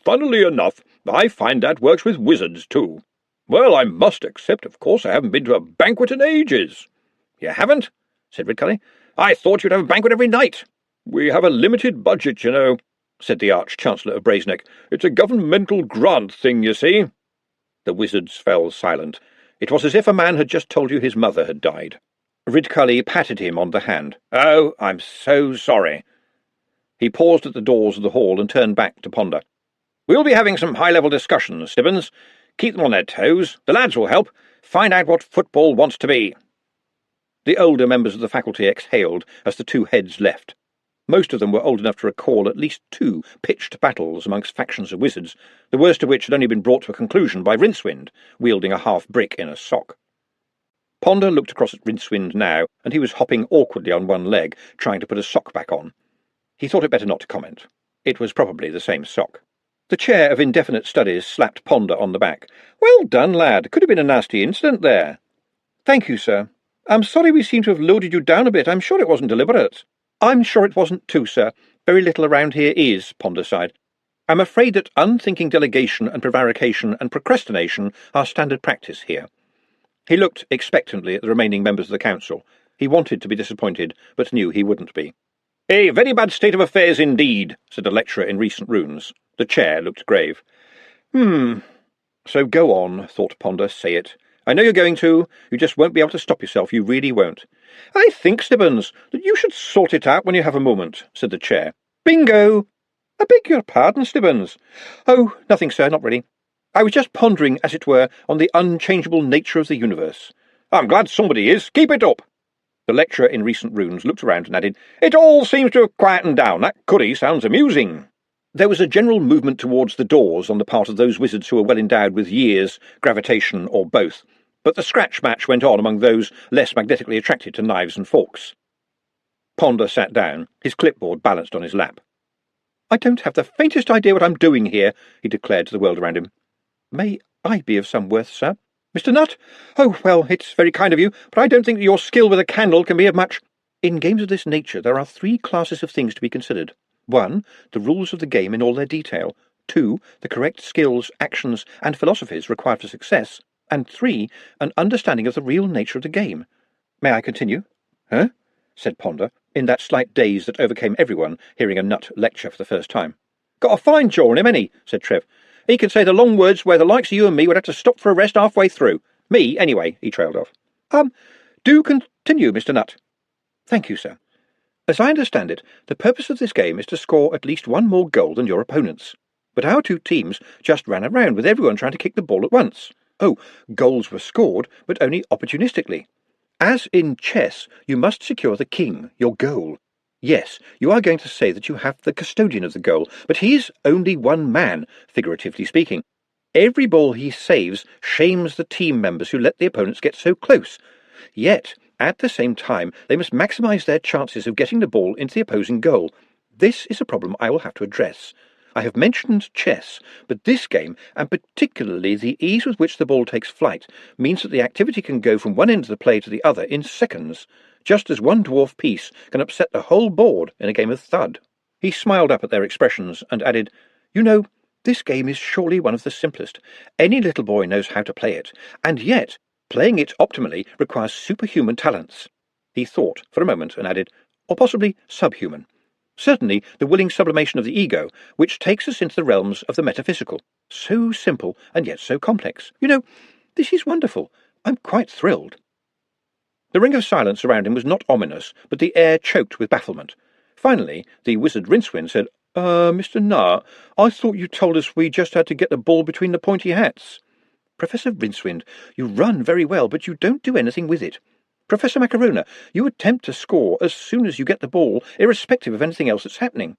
Funnily enough, I find that works with wizards, too. Well, I must accept, of course, I haven't been to a banquet in ages. You haven't? Said Ridcully. I thought you'd have a banquet every night. We have a limited budget, you know, said the Arch-Chancellor of Brazenneck. It's a governmental grant thing, you see. The wizards fell silent. It was as if a man had just told you his mother had died. Ridcully patted him on the hand. Oh, I'm so sorry. He paused at the doors of the hall and turned back to ponder. We'll be having some high-level discussions, Stibbons. Keep them on their toes. The lads will help. Find out what football wants to be. The older members of the faculty exhaled as the two heads left. Most of them were old enough to recall at least 2 pitched battles amongst factions of wizards, the worst of which had only been brought to a conclusion by Rincewind, wielding a half-brick in a sock. Ponder looked across at Rincewind now, and he was hopping awkwardly on one leg, trying to put a sock back on. He thought it better not to comment. It was probably the same sock. The chair of indefinite studies slapped Ponder on the back. Well done, lad. Could have been a nasty incident there. Thank you, sir. I'm sorry we seem to have loaded you down a bit. I'm sure it wasn't deliberate. I'm sure it wasn't too, sir. Very little around here is, Ponder sighed. I'm afraid that unthinking delegation and prevarication and procrastination are standard practice here. He looked expectantly at the remaining members of the council. He wanted to be disappointed, but knew he wouldn't be. A very bad state of affairs indeed, said a lecturer in recent runes. The chair looked grave. So go on, thought Ponder, say it. I know you're going to. You just won't be able to stop yourself, you really won't. I think, Stibbons, that you should sort it out when you have a moment, said the chair. Bingo! I beg your pardon, Stibbons. Oh, nothing, sir, not really. I was just pondering, as it were, on the unchangeable nature of the universe. I'm glad somebody is. Keep it up. The lecturer in recent runes looked around and added, It all seems to have quietened down. That curry sounds amusing. There was a general movement towards the doors on the part of those wizards who were well endowed with years, gravitation, or both, but the scratch match went on among those less magnetically attracted to knives and forks. Ponder sat down, his clipboard balanced on his lap. I don't have the faintest idea what I'm doing here, he declared to the world around him. May I be of some worth, sir? Mr. Nutt? Oh, well, it's very kind of you, but I don't think that your skill with a candle can be of much. In games of this nature, there are 3 classes of things to be considered. 1. The rules of the game in all their detail. 2. The correct skills, actions, and philosophies required for success. And 3. An understanding of the real nature of the game. May I continue? Huh? Said Ponder, in that slight daze that overcame everyone hearing a Nut lecture for the first time. Got a fine jaw on him, ain't he? Said Trev. He can say the long words where the likes of you and me would have to stop for a rest halfway through. Me, anyway, he trailed off. Do continue, Mr. Nutt. Thank you, sir. As I understand it, the purpose of this game is to score at least 1 more goal than your opponents. But our 2 teams just ran around with everyone trying to kick the ball at once. Oh, goals were scored, but only opportunistically. As in chess, you must secure the king, your goal. Yes, you are going to say that you have the custodian of the goal, but he is only 1 man, figuratively speaking. Every ball he saves shames the team members who let the opponents get so close. Yet, at the same time, they must maximise their chances of getting the ball into the opposing goal. This is a problem I will have to address. I have mentioned chess, but this game, and particularly the ease with which the ball takes flight, means that the activity can go from one end of the play to the other in seconds, just as 1 dwarf piece can upset the whole board in a game of thud. He smiled up at their expressions and added, You know, this game is surely one of the simplest. Any little boy knows how to play it, and yet playing it optimally requires superhuman talents. He thought for a moment and added, or possibly subhuman. Certainly the willing sublimation of the ego, which takes us into the realms of the metaphysical. So simple and yet so complex. You know, this is wonderful. I'm quite thrilled. The ring of silence around him was not ominous, but the air choked with bafflement. Finally, the wizard Rincewind said, Mr. Nutt, I thought you told us we just had to get the ball between the pointy hats. Professor Rincewind, you run very well, but you don't do anything with it. Professor Macarona, you attempt to score as soon as you get the ball, irrespective of anything else that's happening.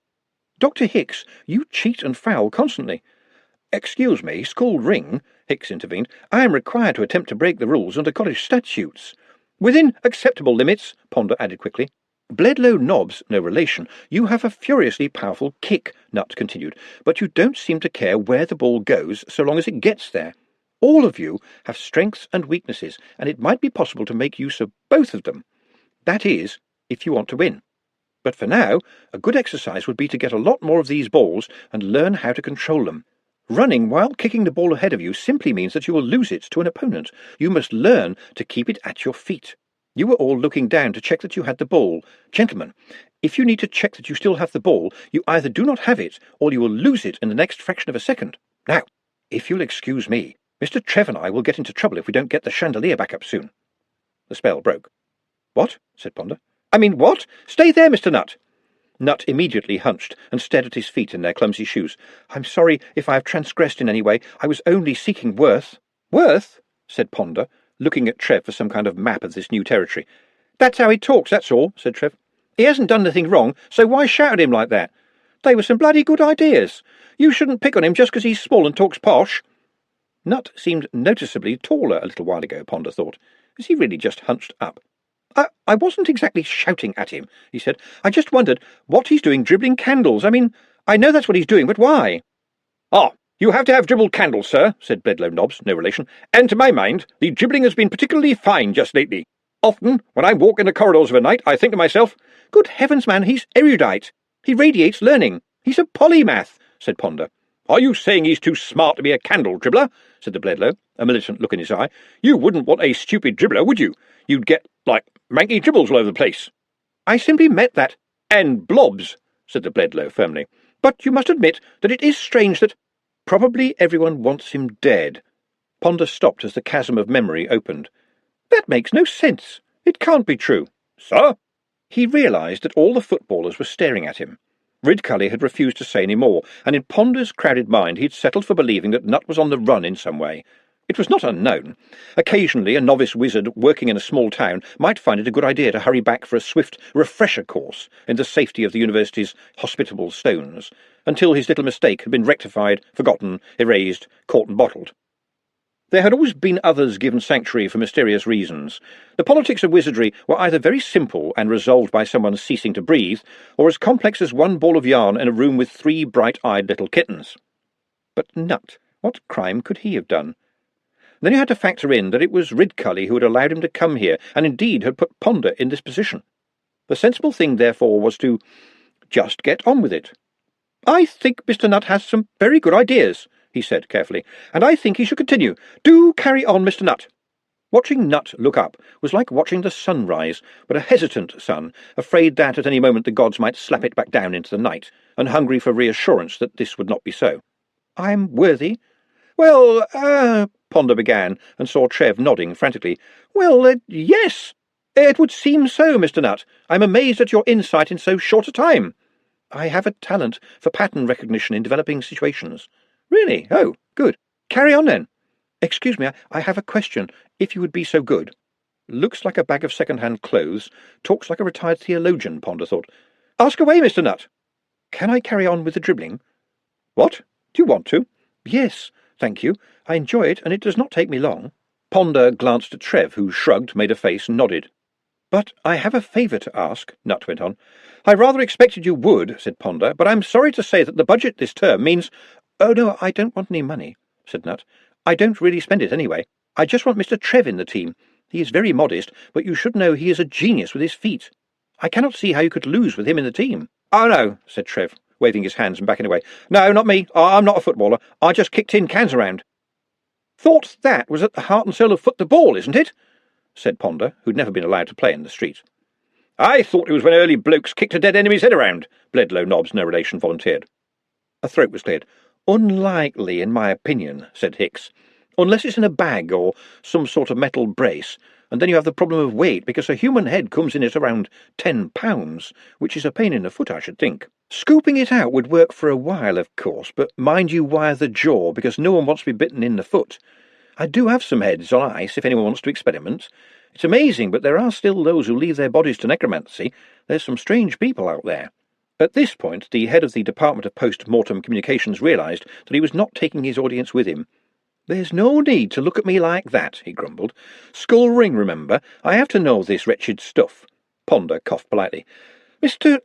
Dr. Hicks, you cheat and foul constantly. Excuse me, school ring, Hicks intervened. I am required to attempt to break the rules under college statutes. Within acceptable limits, Ponder added quickly. Bledlow Nobbs, no relation, you have a furiously powerful kick, Nutt continued, but you don't seem to care where the ball goes so long as it gets there. All of you have strengths and weaknesses, and it might be possible to make use of both of them. That is, if you want to win. But for now, a good exercise would be to get a lot more of these balls and learn how to control them. Running while kicking the ball ahead of you simply means that you will lose it to an opponent. You must learn to keep it at your feet. You were all looking down to check that you had the ball. Gentlemen, if you need to check that you still have the ball, you either do not have it, or you will lose it in the next fraction of a second. Now, if you'll excuse me, Mr. Trev and I will get into trouble if we don't get the chandelier back up soon. The spell broke. What? Said Ponder. I mean, what? Stay there, Mr. Nutt. Nutt immediately hunched and stared at his feet in their clumsy shoes. I'm sorry if I have transgressed in any way. I was only seeking Worth. Worth? Said Ponder, looking at Trev for some kind of map of this new territory. That's how he talks, that's all, said Trev. He hasn't done anything wrong, so why shout at him like that? They were some bloody good ideas. You shouldn't pick on him just because he's small and talks posh. Nutt seemed noticeably taller a little while ago, Ponder thought. Is he really just hunched up? I wasn't exactly shouting at him, he said. I just wondered what he's doing dribbling candles. I mean, I know that's what he's doing, but why? Ah, you have to have dribbled candles, sir, said Bledlow Nobbs, no relation, and to my mind, the dribbling has been particularly fine just lately. Often, when I walk in the corridors of a night, I think to myself, good heavens, man, he's erudite. He radiates learning. He's a polymath, said Ponder. Are you saying he's too smart to be a candle dribbler? Said the Bledlow, a militant look in his eye. You wouldn't want a stupid dribbler, would you? You'd get, like, manky dribbles all over the place. I simply meant that. And blobs, said the Bledlow firmly. But you must admit that it is strange that probably everyone wants him dead. Ponder stopped as the chasm of memory opened. That makes no sense. It can't be true. Sir? He realised that all the footballers were staring at him. Ridcully had refused to say any more, and in Ponder's crowded mind he'd settled for believing that Nutt was on the run in some way. It was not unknown. Occasionally a novice wizard working in a small town might find it a good idea to hurry back for a swift refresher course in the safety of the university's hospitable stones, until his little mistake had been rectified, forgotten, erased, caught and bottled. There had always been others given sanctuary for mysterious reasons. The politics of wizardry were either very simple and resolved by someone ceasing to breathe, or as complex as one ball of yarn in a room with 3 bright-eyed little kittens. But Nutt, what crime could he have done? Then you had to factor in that it was Ridcully who had allowed him to come here, and indeed had put Ponder in this position. The sensible thing, therefore, was to just get on with it. I think Mr. Nutt has some very good ideas, he said carefully, and I think he should continue. Do carry on, Mr. Nutt. Watching Nutt look up was like watching the sun rise, but a hesitant sun, afraid that at any moment the gods might slap it back down into the night, and hungry for reassurance that this would not be so. I'm worthy? Well, Ponder began, and saw Trev nodding frantically. Well, yes. It would seem so, Mr. Nutt. I'm amazed at your insight in so short a time. I have a talent for pattern recognition in developing situations. Really? Oh, good. Carry on, then. Excuse me, I have a question, if you would be so good. Looks like a bag of second-hand clothes, talks like a retired theologian, Ponder thought. Ask away, Mr. Nutt. Can I carry on with the dribbling? What? Do you want to? Yes, thank you. I enjoy it, and it does not take me long. Ponder glanced at Trev, who shrugged, made a face, and nodded. But I have a favour to ask, Nutt went on. I rather expected you would, said Ponder, but I'm sorry to say that the budget this term means— Oh, no, I don't want any money, said Nutt. I don't really spend it anyway. I just want Mr. Trev in the team. He is very modest, but you should know he is a genius with his feet. I cannot see how you could lose with him in the team. Oh, no, said Trev, waving his hands and backing away. No, not me. I'm not a footballer. I just kicked tin cans around. Thought that was at the heart and soul of foot the ball, isn't it? Said Ponder, who'd never been allowed to play in the street. I thought it was when early blokes kicked a dead enemy's head around, Bledlow Nobbs, no relation, volunteered. A throat was cleared. Unlikely, in my opinion, said Hicks. Unless it's in a bag or some sort of metal brace, and then you have the problem of weight, because a human head comes in at around 10 pounds, which is a pain in the foot, I should think. Scooping it out would work for a while, of course, but mind you wire the jaw, because no one wants to be bitten in the foot. I do have some heads on ice if anyone wants to experiment. It's amazing, but there are still those who leave their bodies to necromancy. There's some strange people out there. At this point, the head of the Department of Post-Mortem Communications realised that he was not taking his audience with him. "There's no need to look at me like that," he grumbled. "Skull ring, remember. I have to know this wretched stuff." Ponder coughed politely. "Mr.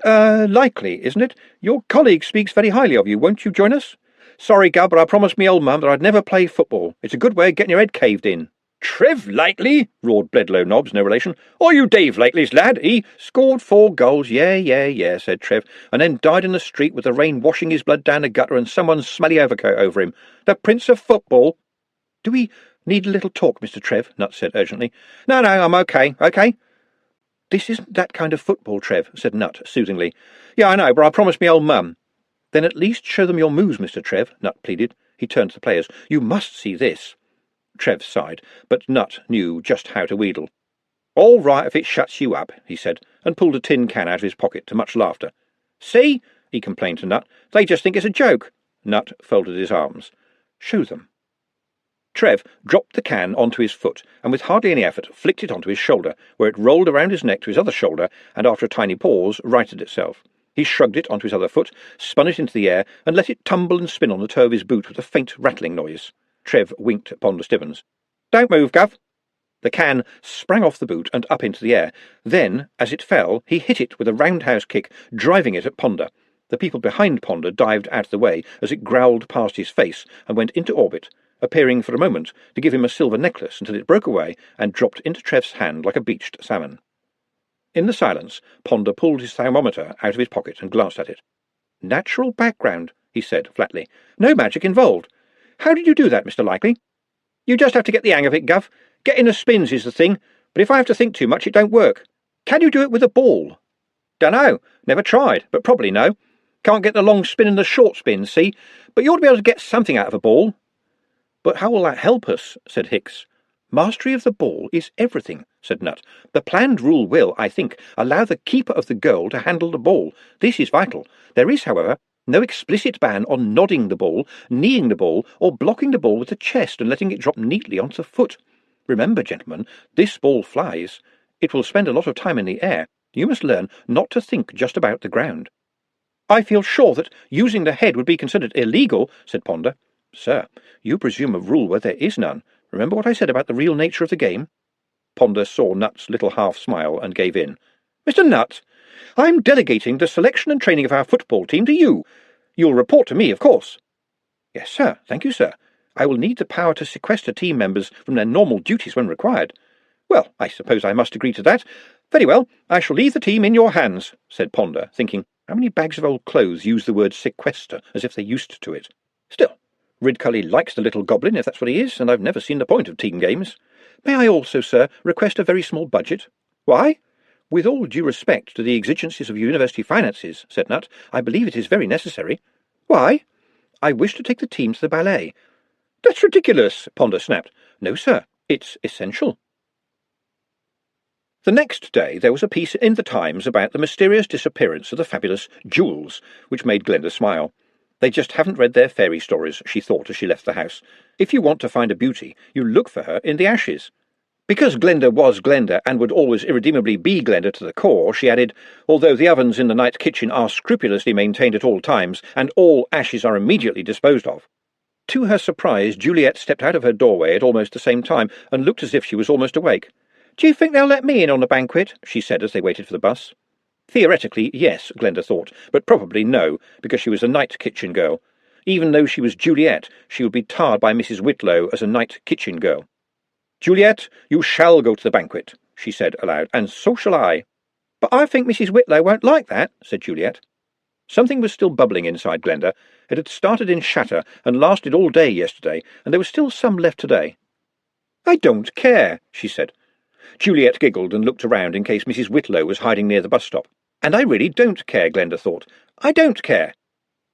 Likely, isn't it? Your colleague speaks very highly of you. Won't you join us?" "Sorry, Gov, but I promised me old mum that I'd never play football. It's a good way of getting your head caved in." "Trev Likely?" roared Bledlow Nobbs, no relation. "Are you Dave Likely's lad? He scored 4 goals. Yeah, said Trev, and then died in the street with the rain washing his blood down the gutter and someone's smelly overcoat over him. The Prince of Football." "Do we need a little talk, Mr. Trev?" Nutt said urgently. No, I'm okay. "This isn't that kind of football, Trev," said Nutt soothingly. "Yeah, I know, but I promised me old mum." "Then at least show them your moves, Mr. Trev," Nutt pleaded. He turned to the players. "You must see this." Trev sighed, but Nutt knew just how to wheedle. "All right if it shuts you up," he said, and pulled a tin can out of his pocket to much laughter. "See?" he complained to Nutt. "They just think it's a joke." Nutt folded his arms. "Show them." Trev dropped the can onto his foot, and with hardly any effort flicked it onto his shoulder, where it rolled around his neck to his other shoulder, and after a tiny pause righted itself. He shrugged it onto his other foot, spun it into the air, and let it tumble and spin on the toe of his boot with a faint rattling noise. Trev winked at Ponder Stibbons. "Don't move, Gov." The can sprang off the boot and up into the air. Then, as it fell, he hit it with a roundhouse kick, driving it at Ponder. The people behind Ponder dived out of the way as it growled past his face and went into orbit, appearing for a moment to give him a silver necklace until it broke away and dropped into Trev's hand like a beached salmon. In the silence, Ponder pulled his thermometer out of his pocket and glanced at it. "Natural background," he said flatly. "No magic involved. How did you do that, Mr. Likely?" "You just have to get the hang of it, Gov. Getting the spins is the thing, but if I have to think too much, it don't work." "Can you do it with a ball?" "Dunno. Never tried, but probably no. Can't get the long spin and the short spin, see? But you ought to be able to get something out of a ball." "But how will that help us?" said Hicks. "Mastery of the ball is everything," said Nutt. "The planned rule will, I think, allow the keeper of the goal to handle the ball. This is vital. There is, however, no explicit ban on nodding the ball, kneeing the ball, or blocking the ball with the chest and letting it drop neatly onto the foot. Remember, gentlemen, this ball flies. It will spend a lot of time in the air. You must learn not to think just about the ground." "I feel sure that using the head would be considered illegal," said Ponder. "Sir, you presume a rule where there is none. Remember what I said about the real nature of the game?" Ponder saw Nutt's little half-smile and gave in. "Mr. Nutt, I'm delegating the selection and training of our football team to you. You'll report to me, of course." "Yes, sir. Thank you, sir. I will need the power to sequester team members from their normal duties when required." "Well, I suppose I must agree to that. Very well, I shall leave the team in your hands," said Ponder, thinking, how many bags of old clothes use the word sequester as if they're used to it? Still, Ridcully likes the little goblin, if that's what he is, and I've never seen the point of team games. "May I also, sir, request a very small budget?" "Why?" "With all due respect to the exigencies of university finances," said Nutt, "I believe it is very necessary." "Why?" "I wish to take the team to the ballet." "That's ridiculous," Ponder snapped. "No, sir, it's essential." The next day there was a piece in the Times about the mysterious disappearance of the fabulous Jules, which made Glenda smile. They just haven't read their fairy stories, she thought as she left the house. If you want to find a beauty, you look for her in the ashes. Because Glenda was Glenda and would always irredeemably be Glenda to the core, she added, although the ovens in the night kitchen are scrupulously maintained at all times, and all ashes are immediately disposed of. To her surprise, Juliet stepped out of her doorway at almost the same time, and looked as if she was almost awake. "Do you think they'll let me in on the banquet?" she said as they waited for the bus. Theoretically, yes, Glenda thought, but probably no, because she was a night kitchen girl. Even though she was Juliet, she would be tarred by Mrs. Whitlow as a night kitchen girl. "Juliet, you shall go to the banquet," she said aloud, "and so shall I." "But I think Mrs. Whitlow won't like that," said Juliet. Something was still bubbling inside Glenda. It had started in chatter and lasted all day yesterday, and there was still some left today. "I don't care," she said. Juliet giggled and looked around in case Mrs. Whitlow was hiding near the bus stop. "And I really don't care," Glenda thought. "I don't care."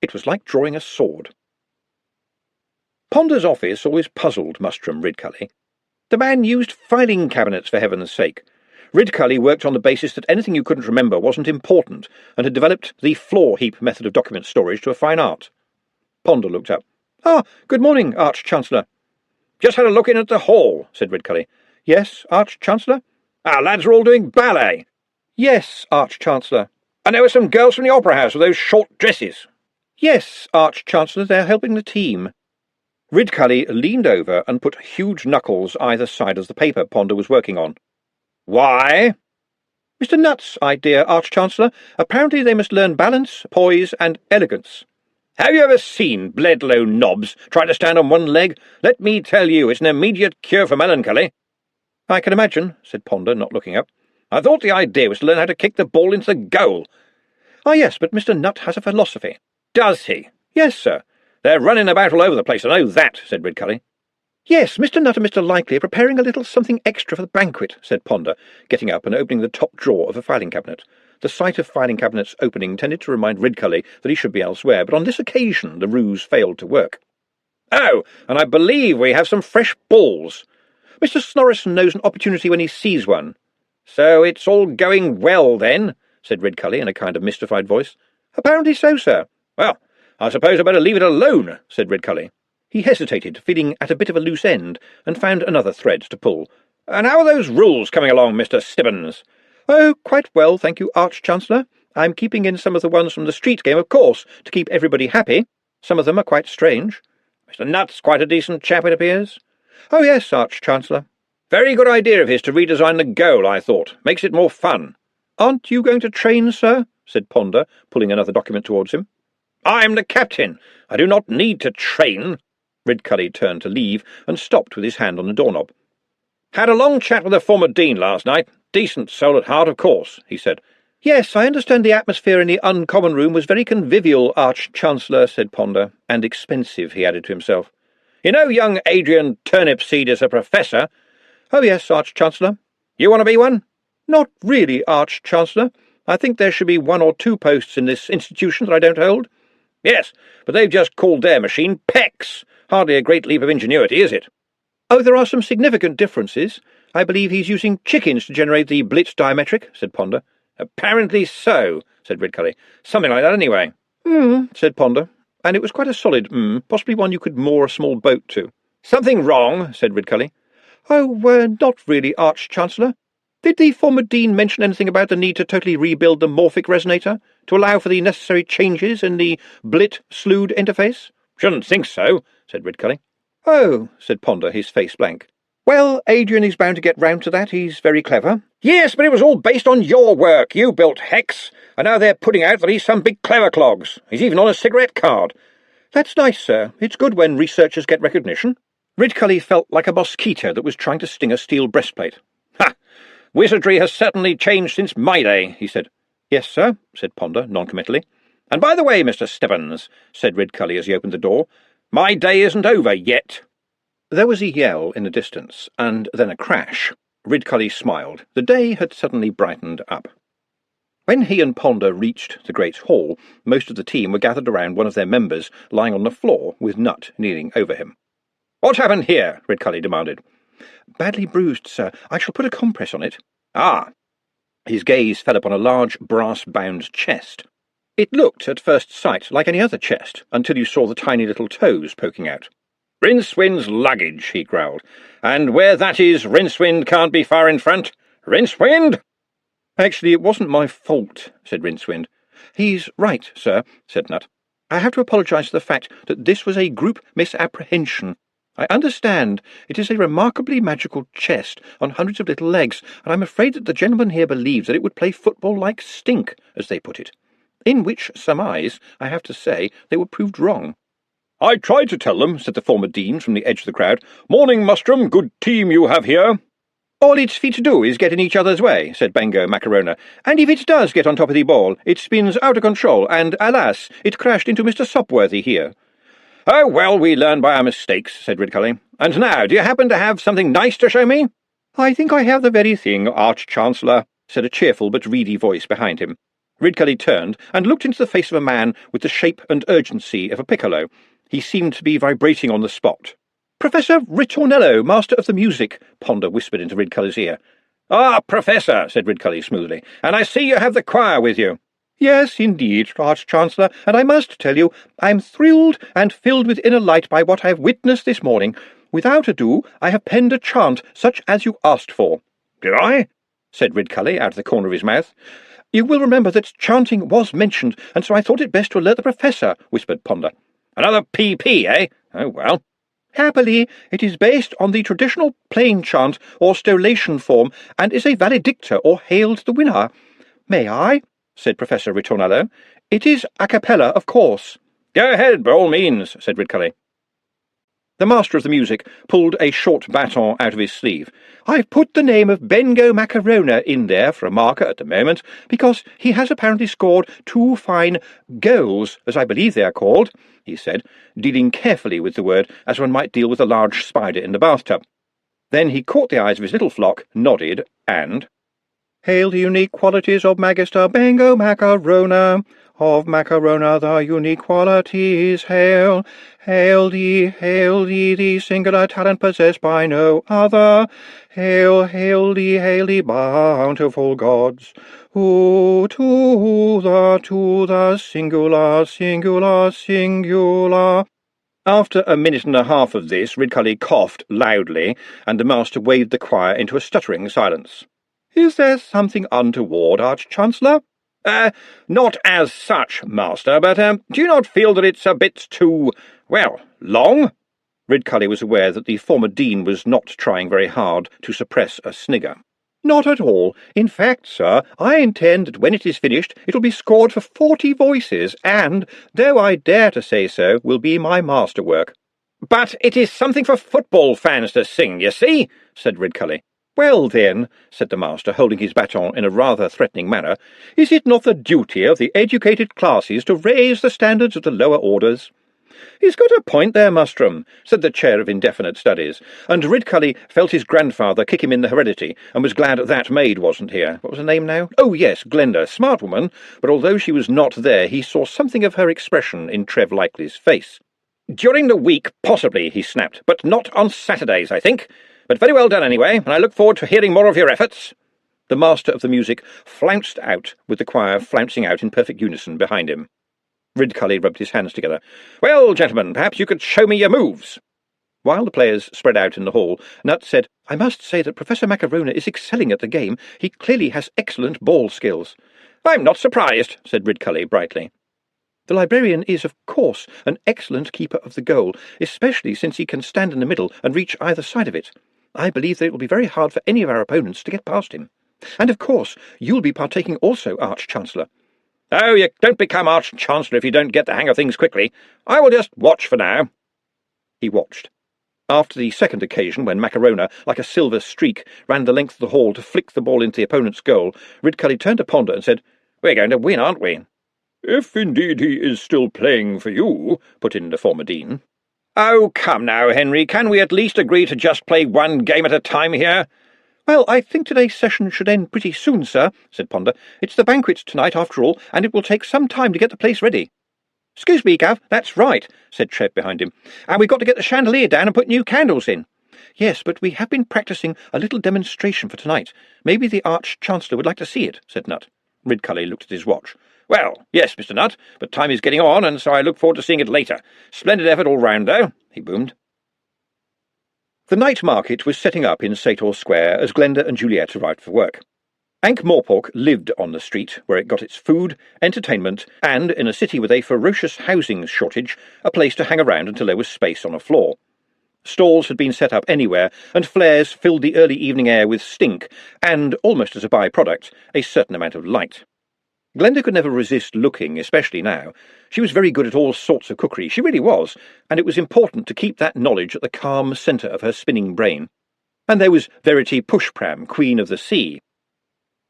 It was like drawing a sword. Ponder's office always puzzled Mustrum Ridcully. The man used filing cabinets, for heaven's sake. Ridcully worked on the basis that anything you couldn't remember wasn't important, and had developed the floor heap method of document storage to a fine art. Ponder looked up. "Ah, good morning, Arch-Chancellor." "Just had a look in at the hall," said Ridcully. "Yes, Arch-Chancellor?" "Our lads are all doing ballet." "Yes, Arch-Chancellor." "And there were some girls from the Opera House with those short dresses." "Yes, Arch-Chancellor, they're helping the team." Ridcully leaned over and put huge knuckles either side of the paper Ponder was working on. "Why?" "Mr. Nutt's idea, Arch-Chancellor. Apparently they must learn balance, poise, and elegance." "Have you ever seen Bledlow knobs try to stand on one leg? Let me tell you, it's an immediate cure for melancholy." "I can imagine," said Ponder, not looking up. "I thought the idea was to learn how to kick the ball into the goal." "Ah, yes, but Mr. Nutt has a philosophy." "Does he?" "Yes, sir." "They're running about all over the place, I know that," said Ridcully. "Yes, Mr. Nutt and Mr. Likely are preparing a little something extra for the banquet," said Ponder, getting up and opening the top drawer of a filing cabinet. The sight of filing cabinets opening tended to remind Ridcully that he should be elsewhere, but on this occasion the ruse failed to work. "Oh, and I believe we have some fresh balls. Mr. Snorrison knows an opportunity when he sees one." "So it's all going well, then?" said Ridcully in a kind of mystified voice. "Apparently so, sir." "Well, I suppose I'd better leave it alone," said Ridcully. He hesitated, feeling at a bit of a loose end, and found another thread to pull. "And how are those rules coming along, Mr. Stibbons?" "Oh, quite well, thank you, Arch-Chancellor. I'm keeping in some of the ones from the street game, of course, to keep everybody happy. Some of them are quite strange." "Mr. Nutt's quite a decent chap, it appears." "Oh, yes, Arch-Chancellor." "Very good idea of his to redesign the goal, I thought. Makes it more fun." "Aren't you going to train, sir?" said Ponder, pulling another document towards him. "I'm the captain. I do not need to train." Ridcully turned to leave, and stopped with his hand on the doorknob. "Had a long chat with the former dean last night. Decent soul at heart, of course," he said. "Yes, I understand the atmosphere in the Uncommon Room was very convivial, Arch-Chancellor," said Ponder. "And expensive," he added to himself. "You know young Adrian Turnipseed is a professor?" "Oh, yes, Arch-Chancellor." "You want to be one?" "Not really, Arch-Chancellor. I think there should be 1 or 2 posts in this institution that I don't hold." "Yes, but they've just called their machine PEX. Hardly a great leap of ingenuity, is it?" "Oh, there are some significant differences. I believe he's using chickens to generate the Blitz diametric," said Ponder. "Apparently so," said Ridcully. "Something like that, anyway." Said Ponder. "And it was quite a solid possibly one you could moor a small boat to." "Something wrong?" said Ridcully. "Oh, not really, Arch-Chancellor. Did the former dean mention anything about the need to totally rebuild the morphic resonator, to allow for the necessary changes in the Blit-Slood interface?" "Shouldn't think so," said Ridcully. "Oh," said Ponder, his face blank. "Well, Adrian is bound to get round to that. He's very clever." "Yes, but it was all based on your work. You built Hex, and now they're putting out that he's some big clever clogs. He's even on a cigarette card." "That's nice, sir. It's good when researchers get recognition." Ridcully felt like a mosquito that was trying to sting a steel breastplate. "Ha! Wizardry has certainly changed since my day," he said. "Yes, sir," said Ponder, noncommittally. "And by the way, Mr. Stibbons," said Ridcully as he opened the door, "my day isn't over yet." There was a yell in the distance, and then a crash. Ridcully smiled. The day had suddenly brightened up. When he and Ponder reached the great hall, most of the team were gathered around one of their members, lying on the floor, with Nutt kneeling over him. "What's happened here?" Ridcully demanded. "Badly bruised, sir. I shall put a compress on it." "Ah." His gaze fell upon a large brass-bound chest. It looked, at first sight, like any other chest, until you saw the tiny little toes poking out. "Rincewind's luggage," he growled. "And where that is, Rincewind can't be far in front. Rincewind!" "Actually, it wasn't my fault," said Rincewind. "He's right, sir," said Nutt. "I have to apologise for the fact that this was a group misapprehension. I understand it is a remarkably magical chest on hundreds of little legs, and I'm afraid that the gentleman here believed that it would play football like stink, as they put it. In which surmise, I have to say, they were proved wrong." "I tried to tell them," said the former dean from the edge of the crowd. "Morning, Mustrum, good team you have here." "All it's fit to do is get in each other's way," said Bango Macarona, "and if it does get on top of the ball, it spins out of control, and, alas, it crashed into Mr. Sopworthy here." "Oh, well, we learn by our mistakes," said Ridcully. "And now, do you happen to have something nice to show me?" "I think I have the very thing, Arch-Chancellor," said a cheerful but reedy voice behind him. Ridcully turned and looked into the face of a man with the shape and urgency of a piccolo. He seemed to be vibrating on the spot. Professor Ritornello, Master of the Music, Ponder whispered into Ridcully's ear. Ah, Professor, said Ridcully smoothly, and I see you have the choir with you. Yes, indeed, Arch-Chancellor, and I must tell you, I'm thrilled and filled with inner light by what I have witnessed this morning. Without ado, I have penned a chant such as you asked for. Did I? Said Ridcully out of the corner of his mouth. You will remember that chanting was mentioned, and so I thought it best to alert the Professor, whispered Ponder. Another PP, eh? Oh, well. Happily, it is based on the traditional plain chant or stolation form, and is a valedictor or hail to the winner. May I? Said Professor Ritornello. It is a cappella, of course. Go ahead, by all means, said Ridcully. The Master of the Music pulled a short baton out of his sleeve. I've put the name of Bengo Macarona in there for a marker at the moment, because he has apparently scored 2 fine goals, as I believe they are called, he said, dealing carefully with the word as one might deal with a large spider in the bathtub. Then he caught the eyes of his little flock, nodded, and— Hail the unique qualities of Magister Bengo Macarona. Of Macarona the unique qualities hail. Hail thee, the singular talent possessed by no other. Hail thee, bountiful gods, who to the singular. After a minute and a half of this, Ridcully coughed loudly, and the master waved the choir into a stuttering silence. Is there something untoward, Arch-Chancellor? Not as such, Master, but do you not feel that it's a bit too, well, long? Ridcully was aware that the former dean was not trying very hard to suppress a snigger. Not at all. In fact, sir, I intend that when it is finished, it'll be scored for 40 voices, and, though I dare to say so, will be my masterwork. But it is something for football fans to sing, you see, said Ridcully. Well, then, said the master, holding his baton in a rather threatening manner, is it not the duty of the educated classes to raise the standards of the lower orders? He's got a point there, Mustrum, said the chair of indefinite studies, and Ridcully felt his grandfather kick him in the heredity, and was glad that maid wasn't here. What was her name now? Oh, yes, Glenda, smart woman, but although she was not there, he saw something of her expression in Trev Likely's face. During the week, possibly, he snapped, but not on Saturdays, I think. But very well done anyway, and I look forward to hearing more of your efforts. The Master of the Music flounced out, with the choir flouncing out in perfect unison behind him. Ridcully rubbed his hands together. Well, gentlemen, perhaps you could show me your moves. While the players spread out in the hall, Nut said, I must say that Professor Macarona is excelling at the game. He clearly has excellent ball skills. I'm not surprised, said Ridcully brightly. The librarian is, of course, an excellent keeper of the goal, especially since he can stand in the middle and reach either side of it. I believe that it will be very hard for any of our opponents to get past him. And, of course, you'll be partaking also, Arch-Chancellor. Oh, you don't become Arch-Chancellor if you don't get the hang of things quickly. I will just watch for now. He watched. After the second occasion, when Macarona, like a silver streak, ran the length of the hall to flick the ball into the opponent's goal, Ridcully turned to Ponder and said, We're going to win, aren't we? If indeed he is still playing for you, put in the former dean. Oh, come now, Henry, can we at least agree to just play one game at a time here? Well, I think today's session should end pretty soon, sir, said Ponder. It's the banquet tonight, after all, and it will take some time to get the place ready. Excuse me, Gav, that's right, said Trev behind him. And we've got to get the chandelier down and put new candles in. Yes, but we have been practising a little demonstration for tonight. Maybe the Arch-Chancellor would like to see it, said Nut. Ridcully looked at his watch. Well, yes, Mr. Nutt, but time is getting on, and so I look forward to seeing it later. Splendid effort all round, though, he boomed. The night market was setting up in Sator Square as Glenda and Juliet arrived for work. Ankh-Morpork lived on the street, where it got its food, entertainment, and, in a city with a ferocious housing shortage, a place to hang around until there was space on a floor. Stalls had been set up anywhere, and flares filled the early evening air with stink, and, almost as a by-product, a certain amount of light. Glenda could never resist looking, especially now. She was very good at all sorts of cookery, she really was, and it was important to keep that knowledge at the calm centre of her spinning brain. And there was Verity Pushpram, Queen of the Sea.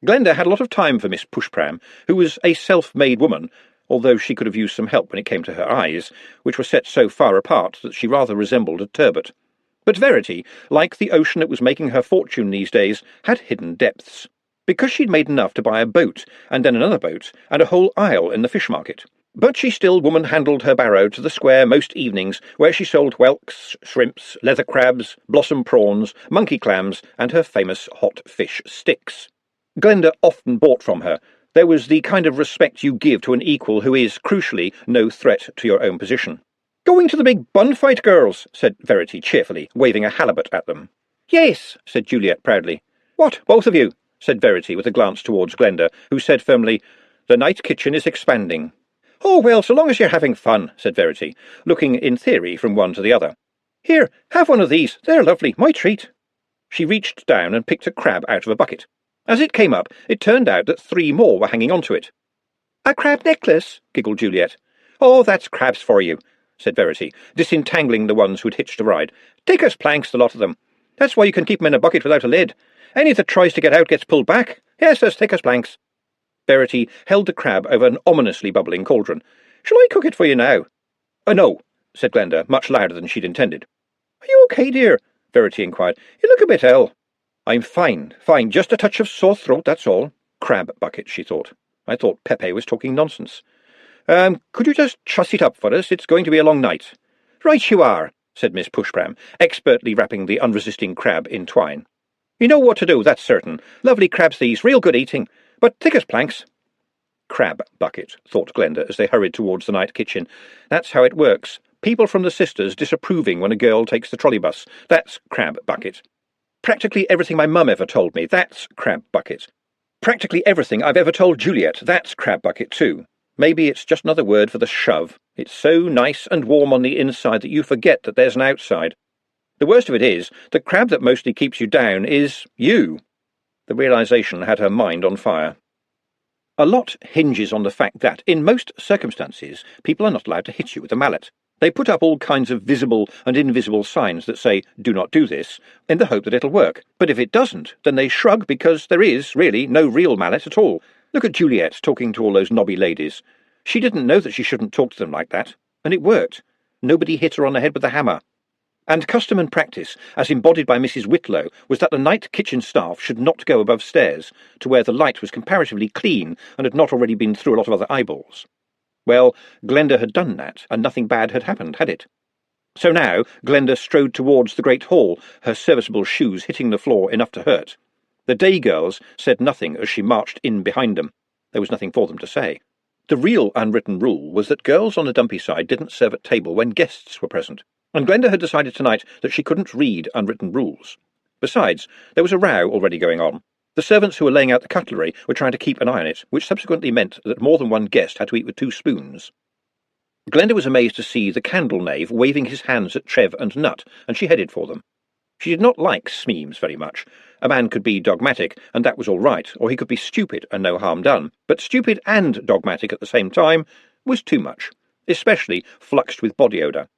Glenda had a lot of time for Miss Pushpram, who was a self-made woman, although she could have used some help when it came to her eyes, which were set so far apart that she rather resembled a turbot. But Verity, like the ocean that was making her fortune these days, had hidden depths. Because she'd made enough to buy a boat, and then another boat, and a whole aisle in the fish market. But she still woman-handled her barrow to the square most evenings, where she sold whelks, shrimps, leather crabs, blossom prawns, monkey clams, and her famous hot fish sticks. Glenda often bought from her. There was the kind of respect you give to an equal who is, crucially, no threat to your own position. "Going to the big bun fight, girls?" said Verity cheerfully, waving a halibut at them. "Yes," said Juliet proudly. "What, both of you?" said Verity, with a glance towards Glenda, who said firmly, "The night kitchen is expanding." "Oh, well, so long as you're having fun," said Verity, looking in theory from one to the other. "Here, have one of these. They're lovely, my treat." She reached down and picked a crab out of a bucket. As it came up, it turned out that 3 more were hanging onto it. "A crab necklace?" giggled Juliet. "Oh, that's crabs for you," said Verity, disentangling the ones who'd hitched a ride. "Take us planks, the lot of them. That's why you can keep them in a bucket without a lid. Any that tries to get out gets pulled back. Yes, there's thick as planks." Verity held the crab over an ominously bubbling cauldron. "Shall I cook it for you now?" No," said Glenda, much louder than she'd intended. "Are you okay, dear?" Verity inquired. "You look a bit ill." "I'm fine, just a touch of sore throat, that's all." Crab bucket, she thought. I thought Pepe was talking nonsense. Could you just truss it up for us? It's going to be a long night." "Right you are," said Miss Pushbram, expertly wrapping the unresisting crab in twine. "You know what to do, that's certain. Lovely crabs these, real good eating, but thick as planks." Crab bucket, thought Glenda as they hurried towards the night kitchen. That's how it works. People from the sisters disapproving when a girl takes the trolley bus. That's crab bucket. Practically everything my mum ever told me. That's crab bucket. Practically everything I've ever told Juliet. That's crab bucket too. Maybe it's just another word for the shove. It's so nice and warm on the inside that you forget that there's an outside. The worst of it is, the crab that mostly keeps you down is you. The realization had her mind on fire. A lot hinges on the fact that, in most circumstances, people are not allowed to hit you with a mallet. They put up all kinds of visible and invisible signs that say, "Do not do this," in the hope that it'll work. But if it doesn't, then they shrug because there is, really, no real mallet at all. Look at Juliet talking to all those knobby ladies. She didn't know that she shouldn't talk to them like that, and it worked. Nobody hit her on the head with a hammer. And custom and practice, as embodied by Mrs. Whitlow, was that the night kitchen staff should not go above stairs, to where the light was comparatively clean and had not already been through a lot of other eyeballs. Well, Glenda had done that, and nothing bad had happened, had it? So now Glenda strode towards the great hall, her serviceable shoes hitting the floor enough to hurt. The day girls said nothing as she marched in behind them. There was nothing for them to say. The real unwritten rule was that girls on the dumpy side didn't serve at table when guests were present, and Glenda had decided tonight that she couldn't read unwritten rules. Besides, there was a row already going on. The servants who were laying out the cutlery were trying to keep an eye on it, which subsequently meant that more than one guest had to eat with 2 spoons. Glenda was amazed to see the candle knave waving his hands at Trev and Nut, and she headed for them. She did not like Smeems very much. A man could be dogmatic, and that was all right, or he could be stupid and no harm done. But stupid and dogmatic at the same time was too much, especially fluxed with body odour.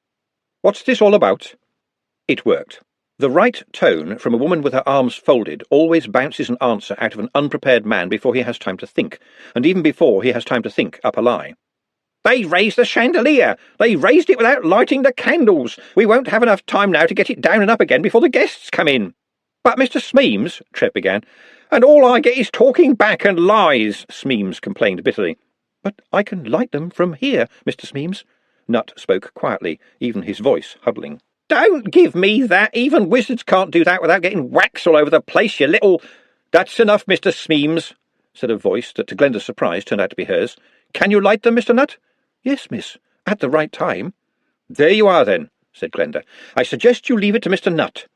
"What's this all about?" It worked. The right tone from a woman with her arms folded always bounces an answer out of an unprepared man before he has time to think, and even before he has time to think up a lie. "They raised the chandelier! They raised it without lighting the candles! We won't have enough time now to get it down and up again before the guests come in." "But, Mr. Smeems," Trev began. "And all I get is talking back and lies," Smeems complained bitterly. "But I can light them from here, Mr. Smeems." Nut spoke quietly, even his voice huddling. "Don't give me that! Even wizards can't do that without getting wax all over the place, you little—" "That's enough, Mr. Smeems," said a voice that, to Glenda's surprise, turned out to be hers. "Can you light them, Mr. Nut?" "Yes, miss, at the right time." "There you are, then," said Glenda. "I suggest you leave it to Mr. Nut."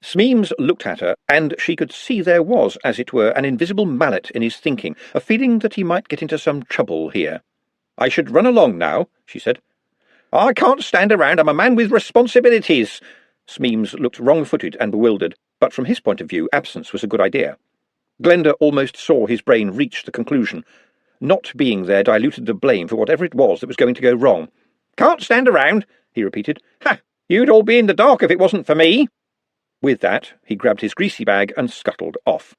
Smeems looked at her, and she could see there was, as it were, an invisible mallet in his thinking, a feeling that he might get into some trouble here. "I should run along now," she said. "I can't stand around. I'm a man with responsibilities." Smeems looked wrong-footed and bewildered, but from his point of view, absence was a good idea. Glenda almost saw his brain reach the conclusion. Not being there diluted the blame for whatever it was that was going to go wrong. "Can't stand around," he repeated. "Ha! You'd all be in the dark if it wasn't for me." With that, he grabbed his greasy bag and scuttled off.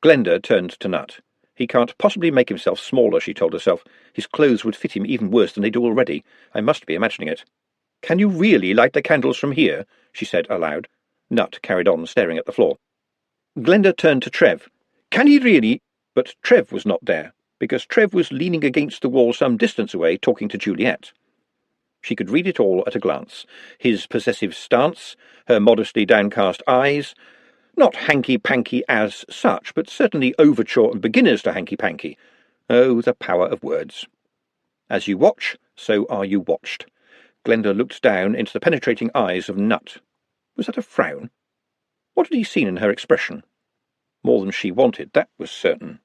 Glenda turned to Nut. "He can't possibly make himself smaller," she told herself. "His clothes would fit him even worse than they do already. I must be imagining it." "Can you really light the candles from here?" she said aloud. Nut carried on staring at the floor. Glenda turned to Trev. "Can he really—" But Trev was not there. because Trev was leaning against the wall some distance away talking to Juliet. She could read it all at a glance. His possessive stance, her modestly downcast eyes, not hanky-panky as such, but certainly overture and beginners to hanky-panky. Oh, the power of words. As you watch, so are you watched. Glenda looked down into the penetrating eyes of Nut. Was that a frown? What had he seen in her expression? More than she wanted, that was certain.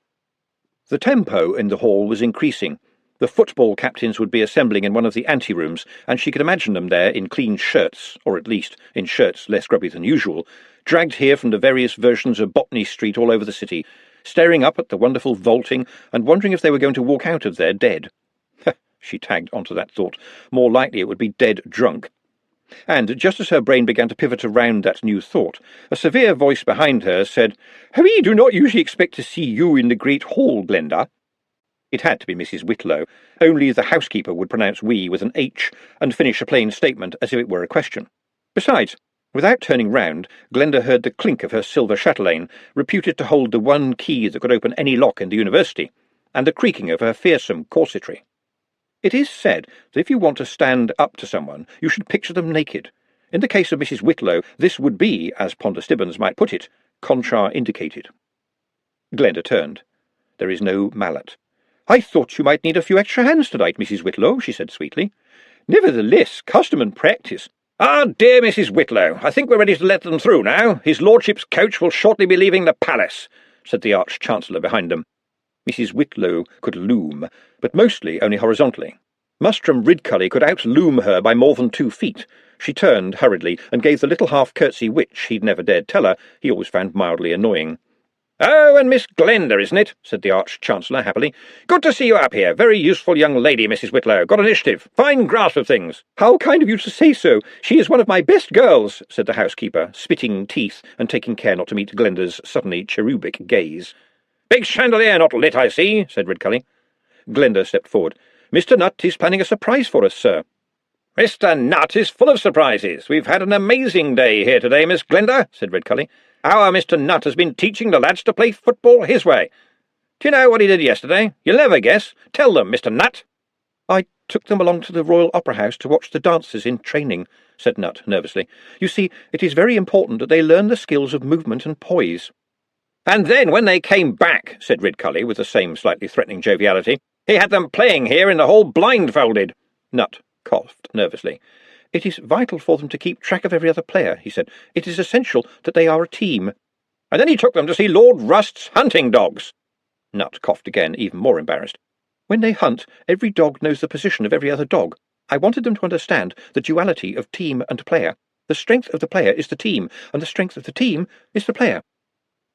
The tempo in the hall was increasing. The football captains would be assembling in one of the anterooms, and she could imagine them there in clean shirts, or at least in shirts less grubby than usual, dragged here from the various versions of Botany Street all over the city, staring up at the wonderful vaulting and wondering if they were going to walk out of there dead. She tagged onto that thought. More likely it would be dead drunk. And just as her brain began to pivot around that new thought, a severe voice behind her said, "We do not usually expect to see you in the great hall, Glenda." It had to be Mrs. Whitlow. Only the housekeeper would pronounce "we" with an H and finish a plain statement as if it were a question. Besides, without turning round, Glenda heard the clink of her silver chatelaine, reputed to hold the one key that could open any lock in the university, and the creaking of her fearsome corsetry. It is said that if you want to stand up to someone, you should picture them naked. In the case of Mrs. Whitlow, this would be, as Ponder Stibbons might put it, contra-indicated. Glenda turned. There is no mallet. "I thought you might need a few extra hands tonight, Mrs. Whitlow," she said sweetly. "Nevertheless, custom and practice." "Ah, dear Mrs. Whitlow, I think we're ready to let them through now. His lordship's coach will shortly be leaving the palace," said the Arch-Chancellor behind them. Mrs. Whitlow could loom, but mostly only horizontally. Mustrum Ridcully could outloom her by more than 2 feet. She turned hurriedly and gave the little half-curtsy which, he'd never dared tell her, he always found mildly annoying. "Oh, and Miss Glenda, isn't it?" said the Arch-Chancellor happily. "Good to see you up here. Very useful young lady, Mrs. Whitlow. Got initiative. Fine grasp of things." "How kind of you to say so. She is one of my best girls," said the housekeeper, spitting teeth and taking care not to meet Glenda's suddenly cherubic gaze. "Big chandelier not lit, I see," said Ridcully. Glenda stepped forward. "Mr. Nutt is planning a surprise for us, sir." "Mr. Nutt is full of surprises. We've had an amazing day here today, Miss Glenda," said Ridcully. "Our Mr. Nutt has been teaching the lads to play football his way. Do you know what he did yesterday? You'll never guess. Tell them, Mr. Nutt." "I took them along to the Royal Opera House to watch the dancers in training," said Nutt nervously. "You see, it is very important that they learn the skills of movement and poise." "And then when they came back," said Ridcully with the same slightly threatening joviality, "he had them playing here in the hall blindfolded." Nutt coughed nervously. "It is vital for them to keep track of every other player," he said. "It is essential that they are a team." "And then he took them to see Lord Rust's hunting dogs." Nutt coughed again, even more embarrassed. "When they hunt, every dog knows the position of every other dog. I wanted them to understand the duality of team and player. The strength of the player is the team, and the strength of the team is the player."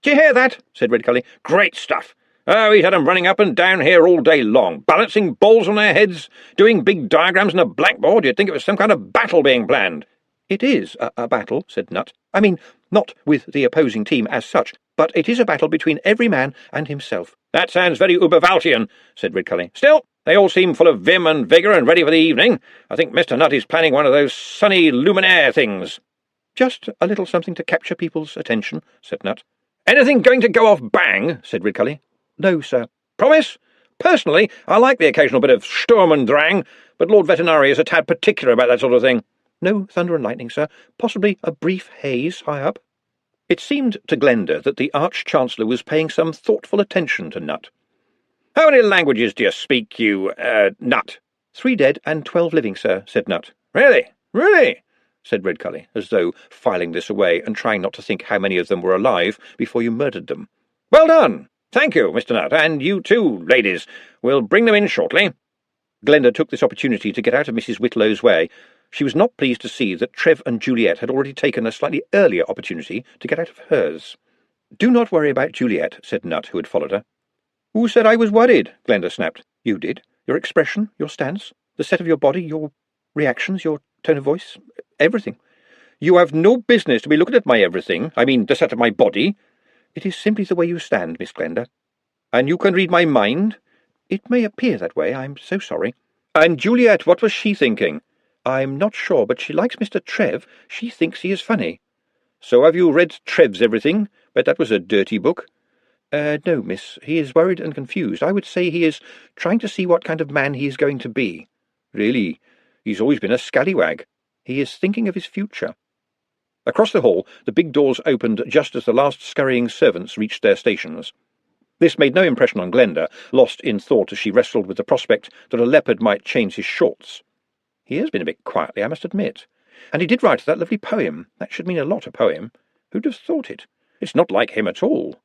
"Do you hear that?" said Ridcully. "Great stuff. Oh, he had 'em running up and down here all day long, balancing balls on their heads, doing big diagrams on a blackboard. You'd think it was some kind of battle being planned." "It is a battle," said Nutt. "I mean, not with the opposing team as such, but it is a battle between every man and himself." "That sounds very Uberwaltian," said Ridcully. "Still, they all seem full of vim and vigour and ready for the evening. I think Mr. Nutt is planning one of those sunny luminaire things." "Just a little something to capture people's attention," said Nutt. "Anything going to go off bang?" said Ridcully. "No, sir." "Promise? Personally, I like the occasional bit of Sturm und Drang, but Lord Vetinari is a tad particular about that sort of thing." "No thunder and lightning, sir. Possibly a brief haze high up." It seemed to Glenda that the Arch-Chancellor was paying some thoughtful attention to Nutt. "How many languages do you speak, you, Nutt?" 3 dead and 12 living, sir," said Nutt. "Really? Really?" said Ridcully, as though filing this away and trying not to think how many of them were alive before you murdered them. "Well done. Thank you, Mr. Nutt, and you too, ladies. We'll bring them in shortly." Glenda took this opportunity to get out of Mrs. Whitlow's way. She was not pleased to see that Trev and Juliet had already taken a slightly earlier opportunity to get out of hers. "Do not worry about Juliet," said Nutt, who had followed her. "Who said I was worried?" Glenda snapped. "You did. Your expression, your stance, the set of your body, your reactions, your tone of voice, everything." "You have no business to be looking at my everything. I mean, the set of my body." "It is simply the way you stand, Miss Glenda." "And you can read my mind?" "It may appear that way. I'm so sorry." "And Juliet, what was she thinking?" "I'm not sure, but she likes Mr. Trev. She thinks he is funny." "So have you read Trev's everything? Bet that was a dirty book." No, miss. He is worried and confused. I would say he is trying to see what kind of man he is going to be. Really, he's always been a scallywag. He is thinking of his future." Across the hall, the big doors opened just as the last scurrying servants reached their stations. This made no impression on Glenda, lost in thought as she wrestled with the prospect that a leopard might change his shorts. He has been a bit quietly, I must admit. And he did write that lovely poem. That should mean a lot, a poem. Who'd have thought it? It's not like him at all.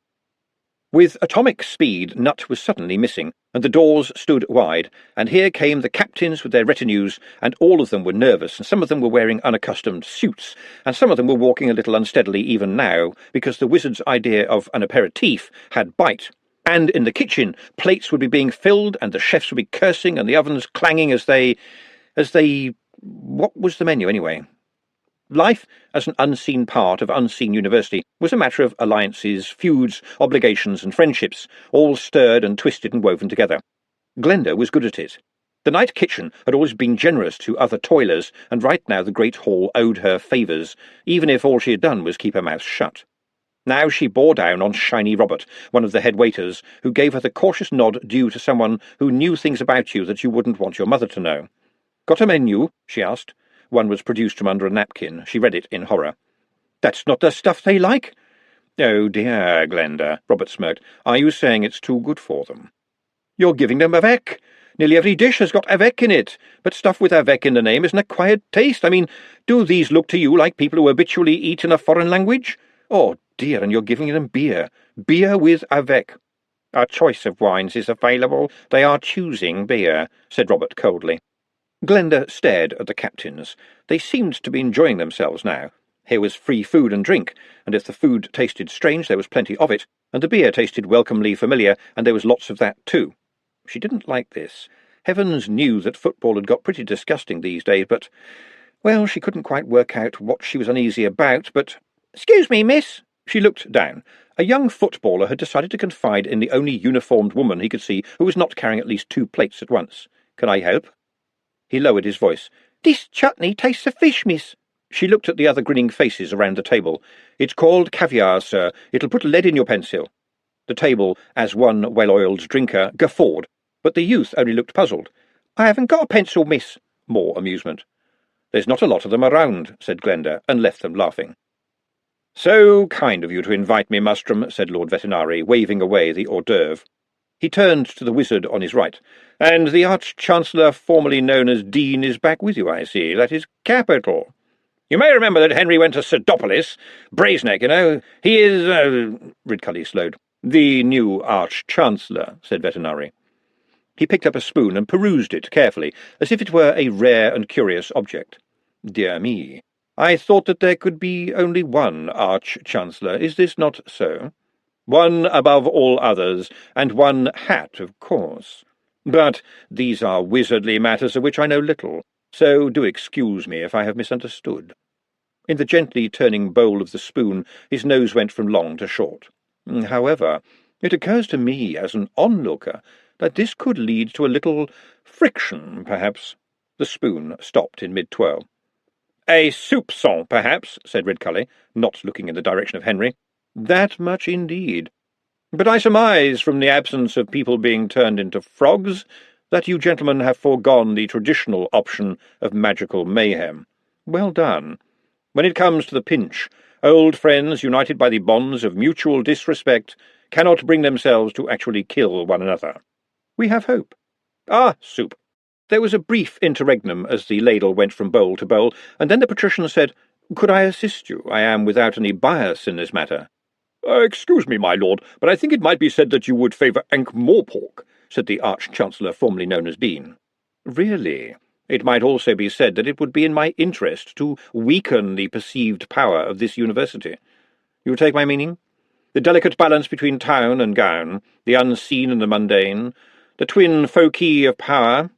With atomic speed, Nut was suddenly missing, and the doors stood wide, and here came the captains with their retinues, and all of them were nervous, and some of them were wearing unaccustomed suits, and some of them were walking a little unsteadily even now, because the wizard's idea of an aperitif had bite. And in the kitchen, plates would be being filled, and the chefs would be cursing, and the ovens clanging as they... What was the menu, anyway? Life, as an unseen part of Unseen University, was a matter of alliances, feuds, obligations, and friendships, all stirred and twisted and woven together. Glenda was good at it. The night kitchen had always been generous to other toilers, and right now the great hall owed her favours, even if all she had done was keep her mouth shut. Now she bore down on Shiny Robert, one of the head waiters, who gave her the cautious nod due to someone who knew things about you that you wouldn't want your mother to know. "Got a menu?" she asked. One was produced from under a napkin. She read it in horror. "That's not the stuff they like." "Oh dear, Glenda," Robert smirked. "Are you saying it's too good for them?" "You're giving them avec. Nearly every dish has got avec in it, but stuff with avec in the name is an acquired taste. I mean, do these look to you like people who habitually eat in a foreign language? Oh dear, and you're giving them beer. Beer with avec." "Our choice of wines is available. They are choosing beer," said Robert coldly. Glenda stared at the captains. They seemed to be enjoying themselves now. Here was free food and drink, and if the food tasted strange, there was plenty of it, and the beer tasted welcomely familiar, and there was lots of that too. She didn't like this. Heavens knew that football had got pretty disgusting these days, but, well, she couldn't quite work out what she was uneasy about, but... "Excuse me, miss." She looked down. A young footballer had decided to confide in the only uniformed woman he could see who was not carrying at least 2 plates at once. "Can I help?" He lowered his voice. "This chutney tastes of fish, miss." She looked at the other grinning faces around the table. "It's called caviar, sir. It'll put lead in your pencil." The table, as one well-oiled drinker, guffawed, but the youth only looked puzzled. "I haven't got a pencil, miss." More amusement. "There's not a lot of them around," said Glenda, and left them laughing. "So kind of you to invite me, Mustrum," said Lord Vetinari, waving away the hors d'oeuvre. He turned to the wizard on his right. "And the Arch-Chancellor, formerly known as Dean, is back with you, I see. That is capital. You may remember that Henry went to Sidopolis. Brazeneck, you know. He is—" Ridcully slowed. "The new Arch-Chancellor," said Vetinari. He picked up a spoon and perused it carefully, as if it were a rare and curious object. "Dear me. I thought that there could be only one Arch-Chancellor. Is this not so? One above all others, and one hat, of course. But these are wizardly matters of which I know little, so do excuse me if I have misunderstood." In the gently turning bowl of the spoon, his nose went from long to short. "However, it occurs to me, as an onlooker, that this could lead to a little friction, perhaps." The spoon stopped in mid-twirl. "A soupçon, perhaps," said Ridcully, not looking in the direction of Henry. "That much indeed. But I surmise, from the absence of people being turned into frogs, that you gentlemen have foregone the traditional option of magical mayhem. Well done. When it comes to the pinch, old friends united by the bonds of mutual disrespect cannot bring themselves to actually kill one another. We have hope. Ah, soup." There was a brief interregnum as the ladle went from bowl to bowl, and then the patrician said, "Could I assist you? I am without any bias in this matter." "Excuse me, my lord, but I think it might be said that you would favour Ankh-Morpork," said the Arch-Chancellor formerly known as Dean. "Really? It might also be said that it would be in my interest to weaken the perceived power of this university. You take my meaning? The delicate balance between town and gown, the unseen and the mundane, the twin foci of power.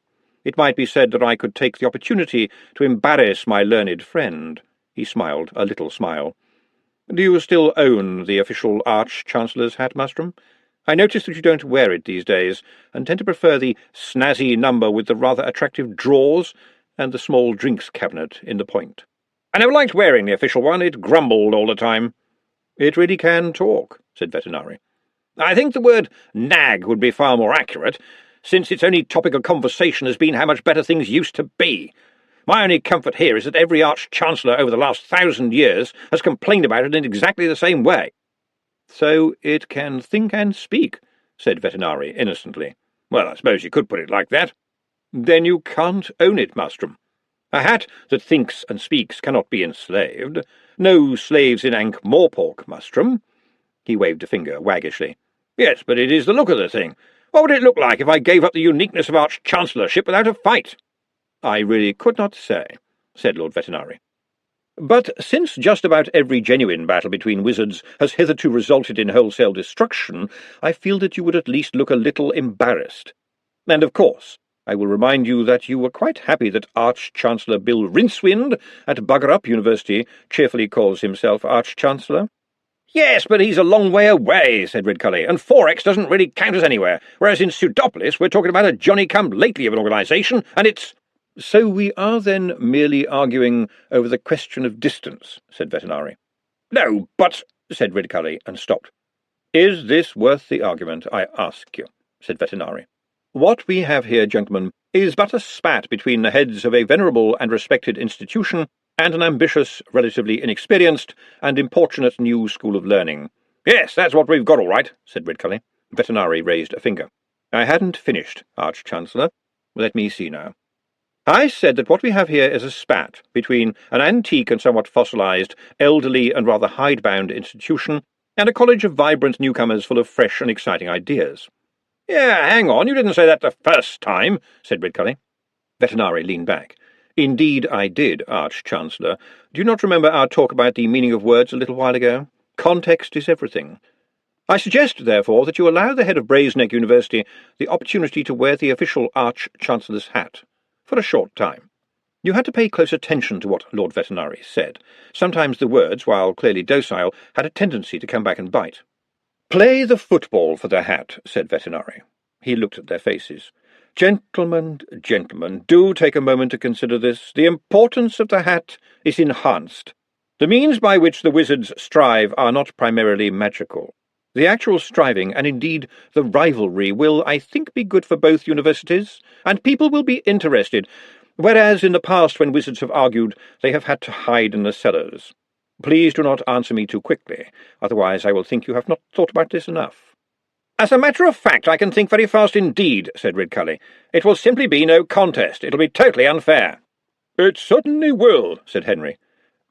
It might be said that I could take the opportunity to embarrass my learned friend." He smiled, a little smile. "Do you still own the official Arch-Chancellor's hat, Mustrum? I notice that you don't wear it these days, and tend to prefer the snazzy number with the rather attractive drawers and the small drinks cabinet in the point." "I never liked wearing the official one. It grumbled all the time." "It really can talk," said Vetinari. I think the word nag would be far more accurate, since its only topic of conversation has been how much better things used to be. My only comfort here is that every Arch-Chancellor over the last 1,000 years has complained about it in exactly the same way. So it can think and speak, said Vetinari innocently. Well, I suppose you could put it like that. Then you can't own it, Maelstrom. A hat that thinks and speaks cannot be enslaved. No slaves in Ankh-Morpork, Maelstrom. He waved a finger waggishly. Yes, but it is the look of the thing. What would it look like if I gave up the uniqueness of Arch-Chancellorship without a fight? I really could not say, said Lord Vetinari. But since just about every genuine battle between wizards has hitherto resulted in wholesale destruction, I feel that you would at least look a little embarrassed. And of course, I will remind you that you were quite happy that Arch-Chancellor Bill Rincewind at Bugger-Up University cheerfully calls himself Arch-Chancellor. Yes, but he's a long way away, said Ridcully, and 4X doesn't really count us anywhere, whereas in Pseudopolis we're talking about a Johnny-come-lately of an organisation, and it's— So we are then merely arguing over the question of distance, said Vetinari. No, but— said Ridcully, and stopped. Is this worth the argument, I ask you, said Vetinari. What we have here, gentlemen, is but a spat between the heads of a venerable and respected institution and an ambitious, relatively inexperienced, and importunate new school of learning. Yes, that's what we've got all right, said Ridcully. Vetinari raised a finger. I hadn't finished, Arch-Chancellor. Let me see now. I said that what we have here is a spat between an antique and somewhat fossilized, elderly and rather hidebound institution and a college of vibrant newcomers full of fresh and exciting ideas. Yeah, hang on, you didn't say that the first time, said Ridcully. Vetinari leaned back. Indeed I did, Arch-Chancellor. Do you not remember our talk about the meaning of words a little while ago? Context is everything. I suggest, therefore, that you allow the head of Brazeneck University the opportunity to wear the official Arch-Chancellor's hat, for a short time. You had to pay close attention to what Lord Vetinari said. Sometimes the words, while clearly docile, had a tendency to come back and bite. Play the football for the hat, said Vetinari. He looked at their faces. Gentlemen, do take a moment to consider this. The importance of the hat is enhanced. The means by which the wizards strive are not primarily magical. The actual striving, and indeed the rivalry, will, I think, be good for both universities, and people will be interested, whereas in the past when wizards have argued, they have had to hide in the cellars. Please do not answer me too quickly, otherwise I will think you have not thought about this enough. As a matter of fact, I can think very fast indeed, said Ridcully. It will simply be no contest. It'll be totally unfair. It certainly will, said Henry.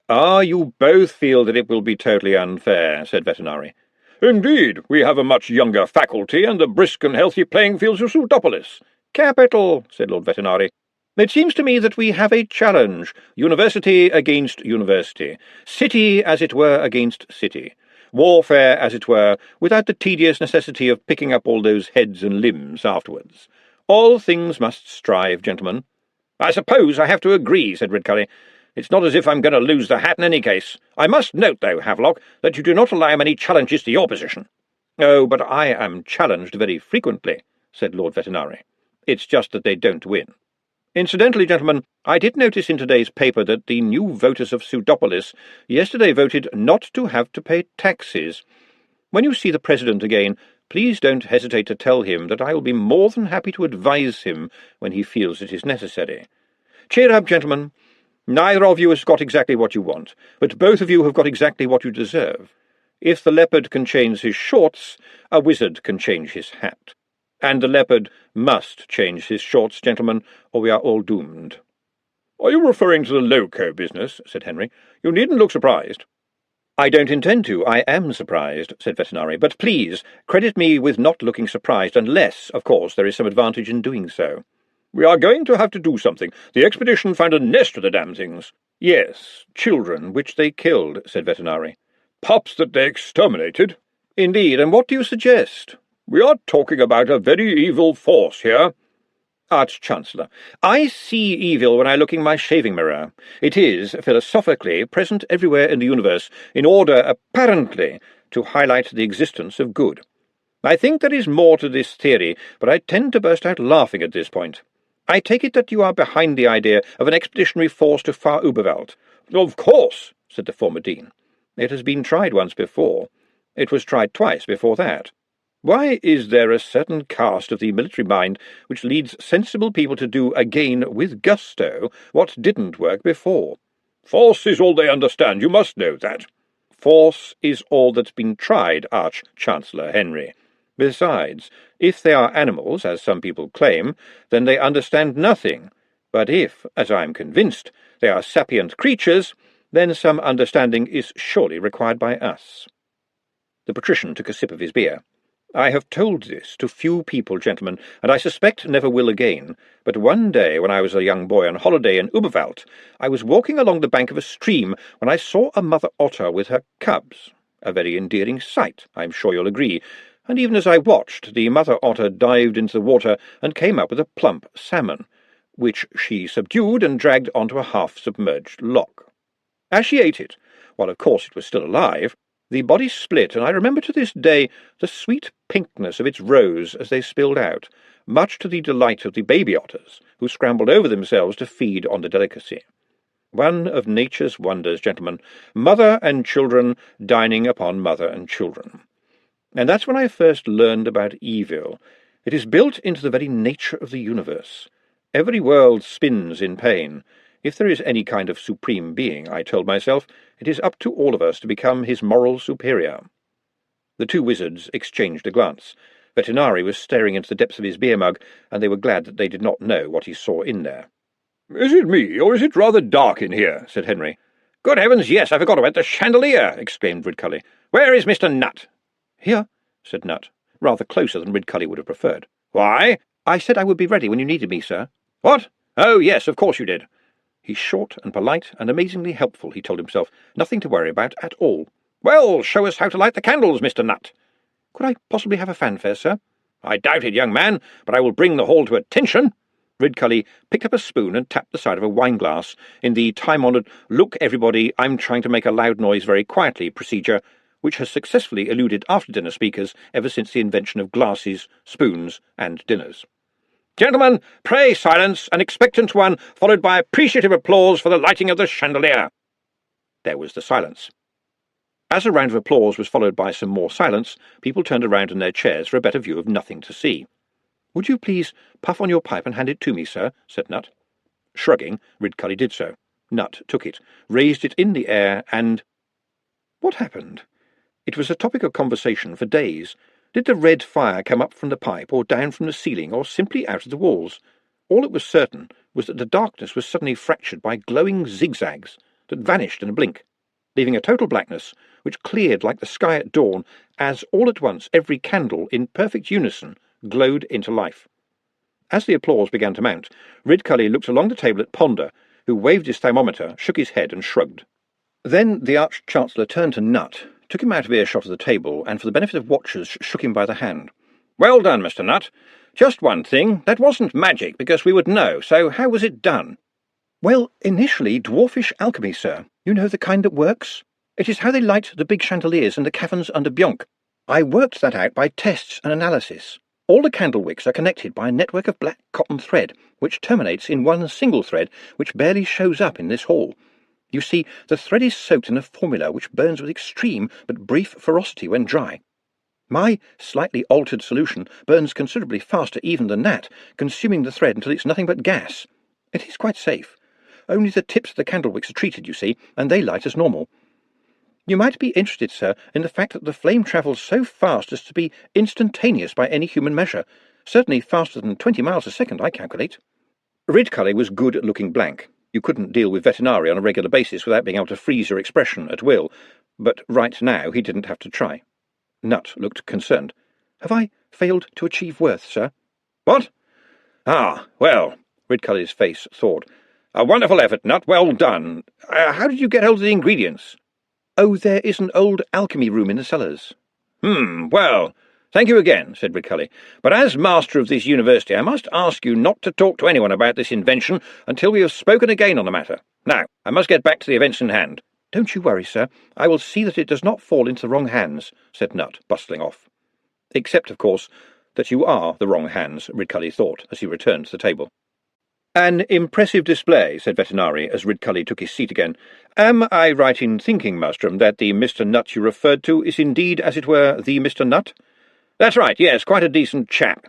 You both feel that it will be totally unfair, said Vetinari. Indeed, we have a much younger faculty and the brisk and healthy playing fields of Pseudopolis. Capital, said Lord Vetinari. It seems to me that we have a challenge, university against university, city, as it were, against city. Warfare, as it were, without the tedious necessity of picking up all those heads and limbs afterwards. All things must strive, gentlemen. I suppose I have to agree, said Ridcully. It's not as if I'm going to lose the hat in any case. I must note, though, Havelock, that you do not allow many challenges to your position. Oh, but I am challenged very frequently, said Lord Vetinari. It's just that they don't win. Incidentally, gentlemen, I did notice in today's paper that the new voters of Pseudopolis yesterday voted not to have to pay taxes. When you see the President again, please don't hesitate to tell him that I will be more than happy to advise him when he feels it is necessary. Cheer up, gentlemen. Neither of you has got exactly what you want, but both of you have got exactly what you deserve. If the leopard can change his shorts, a wizard can change his hat. And the leopard must change his shorts, gentlemen, or we are all doomed. Are you referring to the loco business? Said Henry. You needn't look surprised. I don't intend to. I am surprised, said Vetinari, but please credit me with not looking surprised, unless, of course, there is some advantage in doing so. We are going to have to do something. The expedition found a nest of the damn things. Yes, children, which they killed, said Vetinari. Pups that they exterminated. Indeed, and what do you suggest? We are talking about a very evil force here. Arch-Chancellor, I see evil when I look in my shaving mirror. It is, philosophically, present everywhere in the universe, in order, apparently, to highlight the existence of good. I think there is more to this theory, but I tend to burst out laughing at this point. I take it that you are behind the idea of an expeditionary force to Far Uberwald. Of course, said the former dean. It has been tried once before. It was tried twice before that. Why is there a certain cast of the military mind which leads sensible people to do again with gusto what didn't work before? Force is all they understand, you must know that. Force is all that's been tried, Arch-Chancellor Henry. Besides, if they are animals, as some people claim, then they understand nothing. But if, as I am convinced, they are sapient creatures, then some understanding is surely required by us. The patrician took a sip of his beer. I have told this to few people, gentlemen, and I suspect never will again, but one day when I was a young boy on holiday in Uberwald, I was walking along the bank of a stream when I saw a mother otter with her cubs. A very endearing sight, I am sure you'll agree, and even as I watched, the mother otter dived into the water and came up with a plump salmon, which she subdued and dragged onto a half-submerged lock. As she ate it, while of course it was still alive, the body split, and I remember to this day the sweet pinkness of its roes as they spilled out, much to the delight of the baby otters, who scrambled over themselves to feed on the delicacy. One of nature's wonders, gentlemen, mother and children dining upon mother and children. And that's when I first learned about evil. It is built into the very nature of the universe. Every world spins in pain. If there is any kind of supreme being, I told myself, it is up to all of us to become his moral superior. The two wizards exchanged a glance. Vetinari was staring into the depths of his beer mug, and they were glad that they did not know what he saw in there. "Is it me, or is it rather dark in here?" said Henry. "Good heavens, yes, I forgot about the chandelier!" exclaimed Ridcully. "Where is Mr. Nutt?" "Here," said Nutt, rather closer than Ridcully would have preferred. "Why?" "I said I would be ready when you needed me, sir." "What? Oh, yes, of course you did." He's short and polite and amazingly helpful, he told himself. Nothing to worry about at all. "Well, show us how to light the candles, Mr. Nutt." "Could I possibly have a fanfare, sir?" "I doubt it, young man, but I will bring the hall to attention." Ridcully picked up a spoon and tapped the side of a wine-glass in the time-honoured "Look, everybody, I'm trying to make a loud noise very quietly" procedure, which has successfully eluded after-dinner speakers ever since the invention of glasses, spoons, and dinners. "Gentlemen, pray silence, an expectant one, followed by appreciative applause for the lighting of the chandelier." There was the silence. As a round of applause was followed by some more silence, people turned around in their chairs for a better view of nothing to see. "Would you please puff on your pipe and hand it to me, sir?" said Nutt. Shrugging, Ridcully did so. Nutt took it, raised it in the air, and— What happened? It was a topic of conversation for days. Did the red fire come up from the pipe, or down from the ceiling, or simply out of the walls? All that was certain was that the darkness was suddenly fractured by glowing zigzags that vanished in a blink, leaving a total blackness which cleared like the sky at dawn as all at once every candle in perfect unison glowed into life. As the applause began to mount, Ridcully looked along the table at Ponder, who waved his thermometer, shook his head, and shrugged. Then the Arch-Chancellor turned to Nutt, took him out of earshot of the table, and for the benefit of watchers shook him by the hand. "Well done, Mr. Nutt. Just one thing, that wasn't magic, because we would know, so how was it done?" "Well, initially dwarfish alchemy, sir. You know, the kind that works. It is how they light the big chandeliers in the caverns under Bionk. I worked that out by tests and analysis. All the candle wicks are connected by a network of black cotton thread, which terminates in one single thread which barely shows up in this hall. You see, the thread is soaked in a formula which burns with extreme but brief ferocity when dry. My slightly altered solution burns considerably faster even than that, consuming the thread until it's nothing but gas. It is quite safe. Only the tips of the candle wicks are treated, you see, and they light as normal. You might be interested, sir, in the fact that the flame travels so fast as to be instantaneous by any human measure, certainly faster than 20 miles a second, I calculate." Ridcully was good at looking blank. You couldn't deal with Vetinari on a regular basis without being able to freeze your expression at will, but right now he didn't have to try. Nutt looked concerned. "Have I failed to achieve worth, sir?" "What? Ah, well," Ridcully's face thawed. "A wonderful effort, Nutt, well done. How did you get hold of the ingredients?" "Oh, there is an old alchemy room in the cellars." Well, thank you again," said Ridcully. "But as master of this university, I must ask you not to talk to anyone about this invention until we have spoken again on the matter. Now, I must get back to the events in hand." "Don't you worry, sir. I will see that it does not fall into the wrong hands," said Nutt, bustling off. "Except, of course, that you are the wrong hands," Ridcully thought, as he returned to the table. "An impressive display," said Vetinari, as Ridcully took his seat again. "Am I right in thinking, Maelstrom, that the Mr. Nutt you referred to is indeed, as it were, the Mr. Nutt?" That's right, yes, quite a decent chap.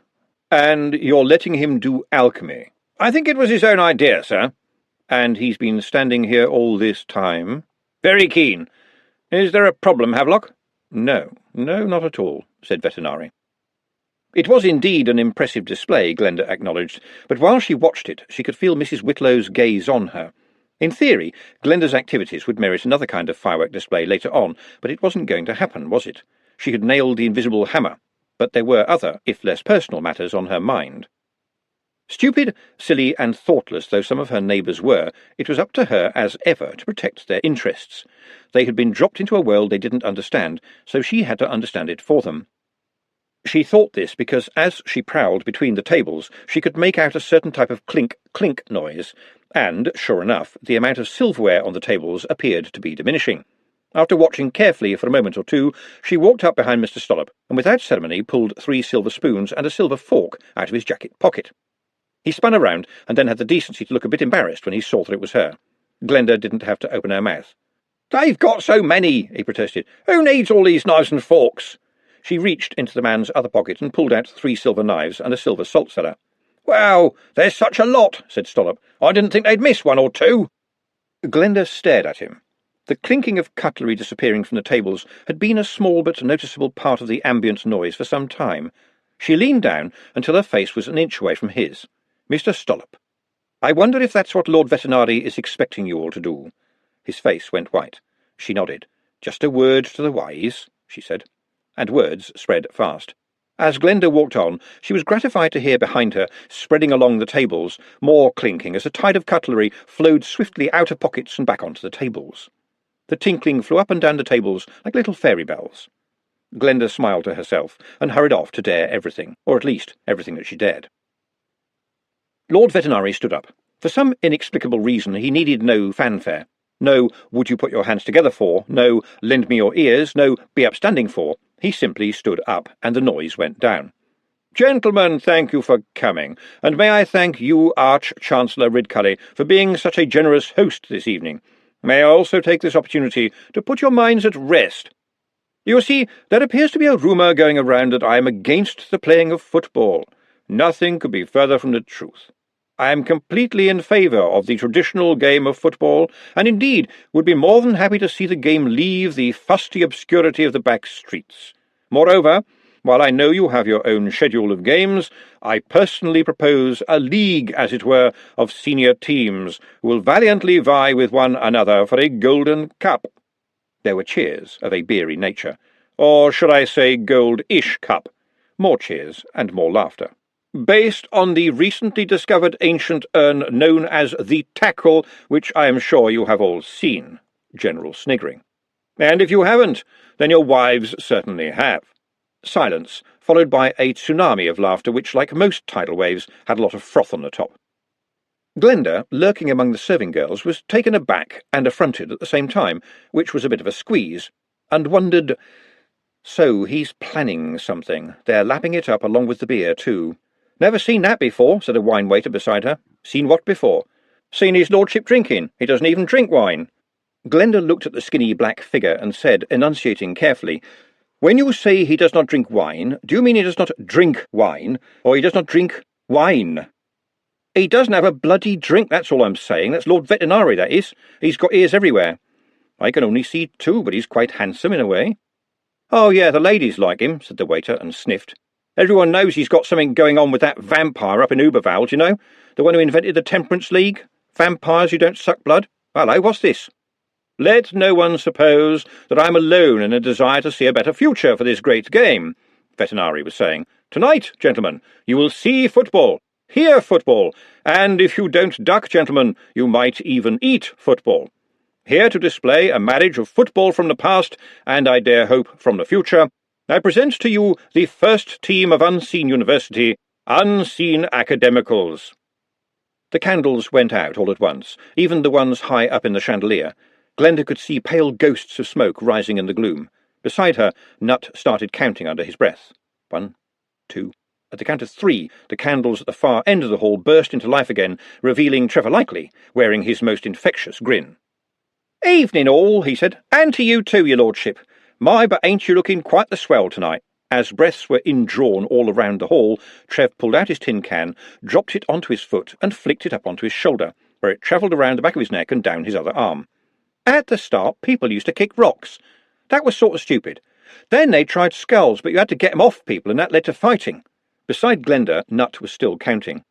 And you're letting him do alchemy? I think it was his own idea, sir. And he's been standing here all this time? Very keen. Is there a problem, Havelock? No, not at all, said Vetinari. It was indeed an impressive display, Glenda acknowledged, but while she watched it, she could feel Mrs. Whitlow's gaze on her. In theory, Glenda's activities would merit another kind of firework display later on, but it wasn't going to happen, was it? She had nailed the invisible hammer, but there were other, if less personal matters on her mind. Stupid, silly, and thoughtless though some of her neighbours were, it was up to her as ever to protect their interests. They had been dropped into a world they didn't understand, so she had to understand it for them. She thought this because as she prowled between the tables, she could make out a certain type of clink-clink noise, and, sure enough, the amount of silverware on the tables appeared to be diminishing. After watching carefully for a moment or two, she walked up behind Mr. Stollop, and without ceremony pulled 3 silver spoons and a silver fork out of his jacket pocket. He spun around, and then had the decency to look a bit embarrassed when he saw that it was her. Glenda didn't have to open her mouth. "They've got so many," he protested. "Who needs all these knives and forks?" She reached into the man's other pocket and pulled out 3 silver knives and a silver salt cellar. "Well, there's such a lot," said Stollop. "I didn't think they'd miss 1 or 2. Glenda stared at him. The clinking of cutlery disappearing from the tables had been a small but noticeable part of the ambient noise for some time. She leaned down until her face was an inch away from his. "Mr. Stollop, I wonder if that's what Lord Vetinari is expecting you all to do." His face went white. She nodded. "Just a word to the wise," she said. And words spread fast. As Glenda walked on, she was gratified to hear behind her, spreading along the tables, more clinking as a tide of cutlery flowed swiftly out of pockets and back onto the tables. The tinkling flew up and down the tables like little fairy bells. Glenda smiled to herself and hurried off to dare everything, or at least everything that she dared. Lord Vetinari stood up. For some inexplicable reason he needed no fanfare. No "would you put your hands together for," no "lend me your ears," no "be upstanding for." He simply stood up, and the noise went down. "Gentlemen, thank you for coming, and may I thank you, Arch-Chancellor Ridcully, for being such a generous host this evening. May I also take this opportunity to put your minds at rest. You see, there appears to be a rumour going around that I am against the playing of football. Nothing could be further from the truth. I am completely in favour of the traditional game of football, and indeed would be more than happy to see the game leave the fusty obscurity of the back streets. Moreover, while I know you have your own schedule of games, I personally propose a league, as it were, of senior teams who will valiantly vie with one another for a golden cup." There were cheers of a beery nature, or should I say gold-ish cup? More cheers and more laughter. "Based on the recently discovered ancient urn known as the Tackle, which I am sure you have all seen." General sniggering. "And if you haven't, then your wives certainly have." Silence, followed by a tsunami of laughter which, like most tidal waves, had a lot of froth on the top. Glenda, lurking among the serving girls, was taken aback and affronted at the same time, which was a bit of a squeeze, and wondered, so he's planning something. They're lapping it up along with the beer, too. "Never seen that before," said a wine-waiter beside her. "Seen what before?" "Seen his lordship drinking. He doesn't even drink wine." Glenda looked at the skinny black figure and said, enunciating carefully, "When you say he does not drink wine, do you mean he does not drink wine, or he does not drink wine?" "He doesn't have a bloody drink, that's all I'm saying. That's Lord Vetinari, that is. He's got ears everywhere. I can only see 2, but he's quite handsome in a way." "Oh, yeah, the ladies like him," said the waiter, and sniffed. "Everyone knows he's got something going on with that vampire up in Uberwald, you know? The one who invented the Temperance League? Vampires who don't suck blood? Hello, what's this?" "Let no one suppose that I'm alone in a desire to see a better future for this great game," Vetinari was saying. "Tonight, gentlemen, you will see football, hear football, and if you don't duck, gentlemen, you might even eat football. Here to display a marriage of football from the past, and I dare hope from the future, I present to you the first team of Unseen University, Unseen Academicals." The candles went out all at once, even the ones high up in the chandelier. Glenda could see pale ghosts of smoke rising in the gloom. Beside her, Nut started counting under his breath. 1, 2. At the count of 3, the candles at the far end of the hall burst into life again, revealing Trevor Likely, wearing his most infectious grin. "Evening all," he said, "and to you too, your lordship. My, but ain't you looking quite the swell tonight. As breaths were indrawn all around the hall, Trev pulled out his tin can, dropped it onto his foot, and flicked it up onto his shoulder, where it travelled around the back of his neck and down his other arm. At the start, people used to kick rocks. That was sort of stupid. Then they tried skulls, but you had to get them off people, and that led to fighting. Beside Glenda, Nut was still counting.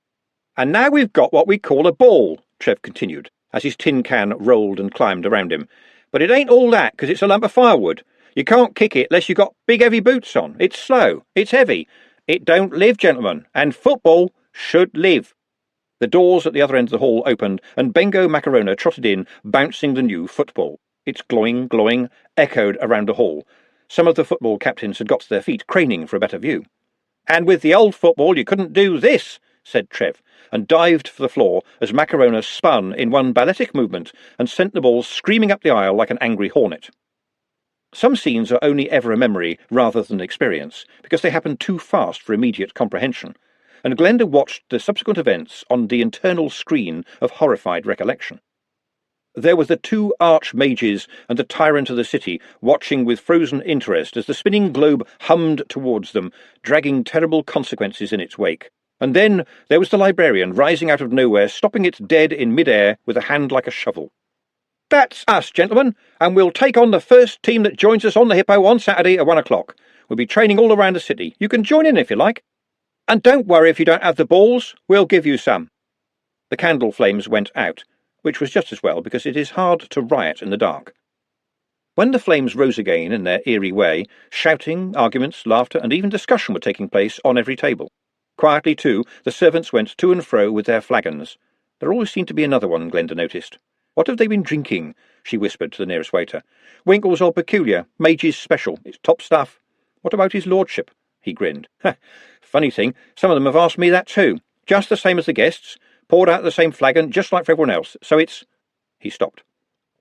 And now we've got what we call a ball, Trev continued, as his tin can rolled and climbed around him. But it ain't all that, because it's a lump of firewood. You can't kick it unless you've got big heavy boots on. It's slow. It's heavy. It don't live, gentlemen, and football should live. The doors at the other end of the hall opened, and Bengo Macarona trotted in, bouncing the new football. Its glowing echoed around the hall. Some of the football captains had got to their feet, craning for a better view. And with the old football you couldn't do this, said Trev, and dived for the floor as Macarona spun in one balletic movement and sent the ball screaming up the aisle like an angry hornet. Some scenes are only ever a memory rather than experience, because they happen too fast for immediate comprehension, and Glenda watched the subsequent events on the internal screen of horrified recollection. There were the two archmages and the tyrant of the city watching with frozen interest as the spinning globe hummed towards them, dragging terrible consequences in its wake. And then there was the librarian rising out of nowhere, stopping it dead in mid-air with a hand like a shovel. "That's us, gentlemen, and we'll take on the first team that joins us on the Hippo on Saturday at 1 o'clock. We'll be training all around the city. You can join in if you like. And don't worry if you don't have the balls. We'll give you some." The candle flames went out, which was just as well, because it is hard to riot in the dark. When the flames rose again in their eerie way, shouting, arguments, laughter, and even discussion were taking place on every table. Quietly, too, the servants went to and fro with their flagons. There always seemed to be another one, Glenda noticed. "What have they been drinking?" she whispered to the nearest waiter. "Winkle's Old Peculiar, Mage's Special. It's top stuff." "What about his lordship?" He grinned. "Funny thing, some of them have asked me that too. Just the same as the guests. Poured out the same flagon, just like for everyone else. So it's—" He stopped.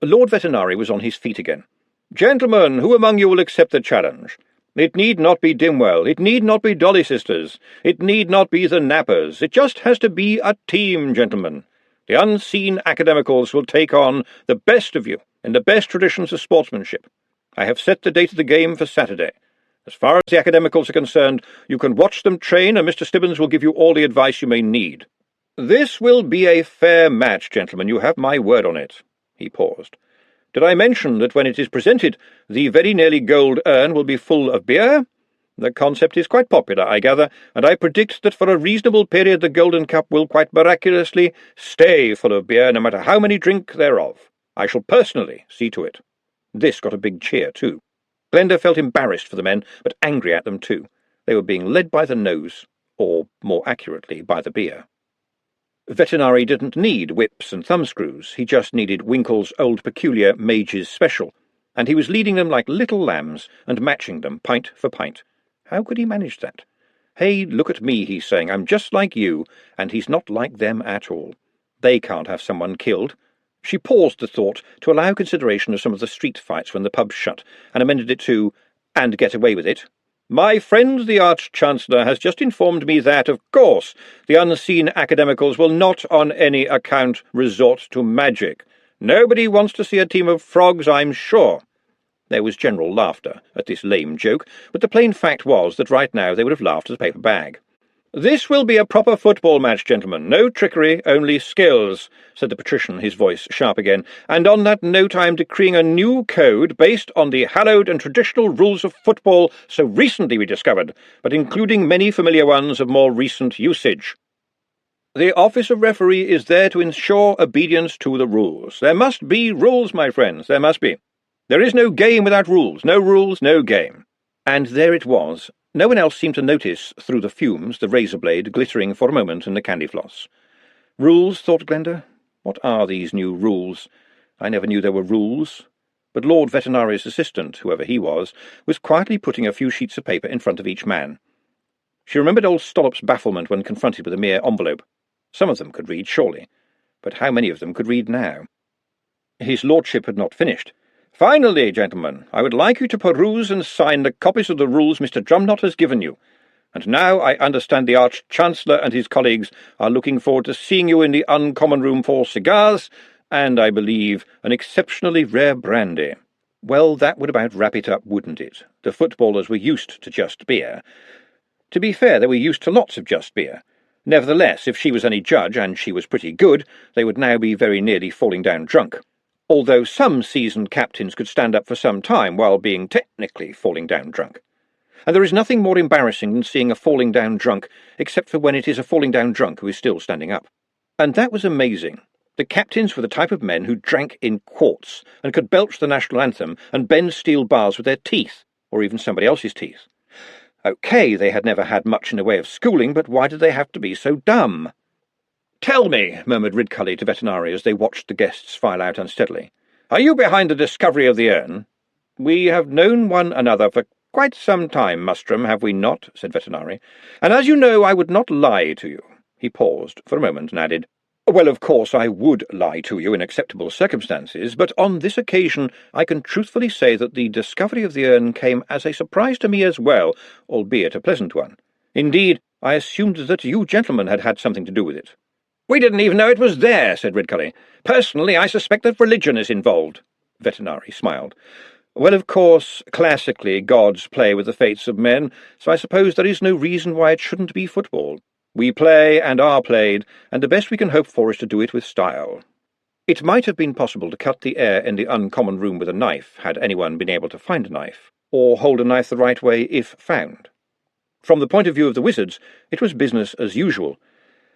Lord Vetinari was on his feet again. "Gentlemen, who among you will accept the challenge? It need not be Dimwell. It need not be Dolly Sisters. It need not be the Nappers. It just has to be a team, gentlemen. The unseen Academicals will take on the best of you in the best traditions of sportsmanship. I have set the date of the game for Saturday. As far as the Academicals are concerned, you can watch them train, and Mr. Stibbins will give you all the advice you may need. This will be a fair match, gentlemen. You have my word on it." He paused. "Did I mention that when it is presented, the very nearly gold urn will be full of beer? The concept is quite popular, I gather, and I predict that for a reasonable period the Golden Cup will quite miraculously stay full of beer, no matter how many drink thereof. I shall personally see to it." This got a big cheer, too. Glenda felt embarrassed for the men, but angry at them, too. They were being led by the nose, or, more accurately, by the beer. Vetinari didn't need whips and thumbscrews. He just needed Winkle's Old Peculiar Mage's Special, and he was leading them like little lambs and matching them pint for pint. How could he manage that? "Hey, look at me," he's saying. "I'm just like you," and he's not like them at all. They can't have someone killed. She paused the thought to allow consideration of some of the street fights when the pubs shut, and amended it to, "and get away with it." "My friend the Arch-Chancellor has just informed me that, of course, the unseen Academicals will not on any account resort to magic. Nobody wants to see a team of frogs, I'm sure." There was general laughter at this lame joke, but the plain fact was that right now they would have laughed at a paper bag. "This will be a proper football match, gentlemen. No trickery, only skills," said the patrician, his voice sharp again. "And on that note I am decreeing a new code based on the hallowed and traditional rules of football so recently rediscovered, but including many familiar ones of more recent usage. The office of referee is there to ensure obedience to the rules. There must be rules, my friends, there must be. There is no game without rules. No rules, no game." And there it was. No one else seemed to notice, through the fumes, the razor blade glittering for a moment in the candy floss. Rules, thought Glenda. What are these new rules? I never knew there were rules. But Lord Vetinari's assistant, whoever he was quietly putting a few sheets of paper in front of each man. She remembered old Stollop's bafflement when confronted with a mere envelope. Some of them could read, surely. But how many of them could read now? His lordship had not finished. "Finally, gentlemen, I would like you to peruse and sign the copies of the rules Mr. Drumknot has given you. And now I understand the Arch-Chancellor and his colleagues are looking forward to seeing you in the uncommon room for cigars, and, I believe, an exceptionally rare brandy. Well, that would about wrap it up, wouldn't it? The footballers were used to just beer. To be fair, they were used to lots of just beer. Nevertheless, if she was any judge, and she was pretty good, they would now be very nearly falling down drunk. Although some seasoned captains could stand up for some time while being technically falling down drunk. And there is nothing more embarrassing than seeing a falling down drunk, except for when it is a falling down drunk who is still standing up. And that was amazing. The captains were the type of men who drank in quarts and could belch the national anthem and bend steel bars with their teeth, or even somebody else's teeth. OK, they had never had much in the way of schooling, but why did they have to be so dumb? "Tell me," murmured Ridcully to Vetinari as they watched the guests file out unsteadily, "are you behind the discovery of the urn? We have known one another for quite some time, Mustrum, have we not?" said Vetinari. "And as you know, I would not lie to you." He paused for a moment and added, "Well, of course, I would lie to you in acceptable circumstances, but on this occasion I can truthfully say that the discovery of the urn came as a surprise to me as well, albeit a pleasant one. Indeed, I assumed that you gentlemen had had something to do with it." "We didn't even know it was there," said Ridcully. "Personally, I suspect that religion is involved." Vetinari smiled. "Well, of course, classically, gods play with the fates of men, so I suppose there is no reason why it shouldn't be football. We play and are played, and the best we can hope for is to do it with style." It might have been possible to cut the air in the uncommon room with a knife, had anyone been able to find a knife, or hold a knife the right way if found. From the point of view of the wizards, it was business as usual.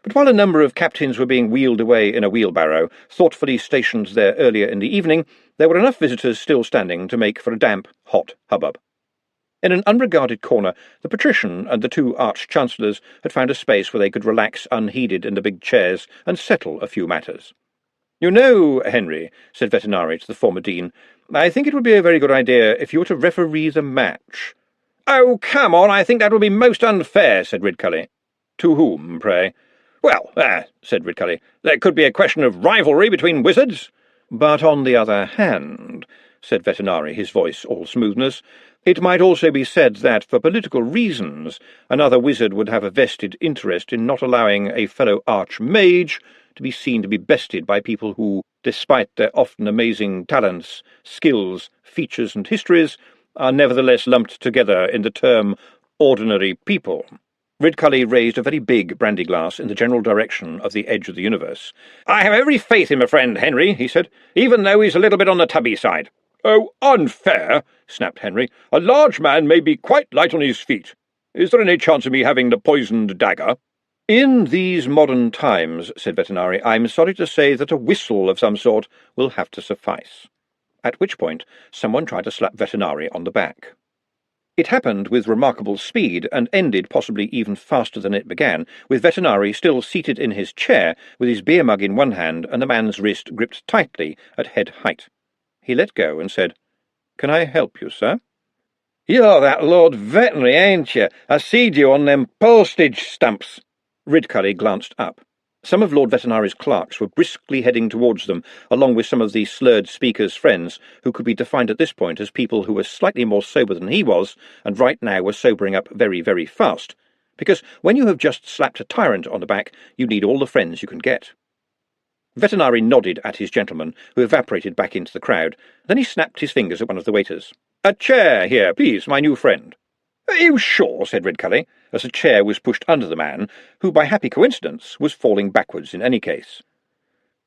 But while a number of captains were being wheeled away in a wheelbarrow, thoughtfully stationed there earlier in the evening, there were enough visitors still standing to make for a damp, hot hubbub. In an unregarded corner, the patrician and the two arch-chancellors had found a space where they could relax unheeded in the big chairs and settle a few matters. "You know, Henry," said Vetinari to the former dean, "I think it would be a very good idea if you were to referee the match." "Oh, come on, I think that would be most unfair," said Ridcully. "To whom, pray?" "Well, said Ridcully, there could be a question of rivalry between wizards." "But on the other hand," said Vetinari, his voice all smoothness, "it might also be said that, for political reasons, another wizard would have a vested interest in not allowing a fellow archmage to be seen to be bested by people who, despite their often amazing talents, skills, features, and histories, are nevertheless lumped together in the term ordinary people." Ridcully raised a very big brandy glass in the general direction of the edge of the universe. "I have every faith in my friend Henry," he said, "even though he's a little bit on the tubby side." "Oh, unfair," snapped Henry. "A large man may be quite light on his feet. Is there any chance of me having the poisoned dagger?" "In these modern times," said Vetinari, "I'm sorry to say that a whistle of some sort will have to suffice." At which point someone tried to slap Vetinari on the back. It happened with remarkable speed, and ended possibly even faster than it began, with Vetinari still seated in his chair, with his beer mug in one hand and the man's wrist gripped tightly at head height. He let go and said, "Can I help you, sir?" "You're that Lord Veterinary, ain't you? I seed you on them postage stamps." Ridcully glanced up. Some of Lord Vetinari's clerks were briskly heading towards them, along with some of the slurred speaker's friends, who could be defined at this point as people who were slightly more sober than he was, and right now were sobering up very, very fast. Because when you have just slapped a tyrant on the back, you need all the friends you can get. Vetinari nodded at his gentleman, who evaporated back into the crowd. Then he snapped his fingers at one of the waiters. "A chair here, please, my new friend." "Are you sure?" said Ridcully, as a chair was pushed under the man, who, by happy coincidence, was falling backwards in any case.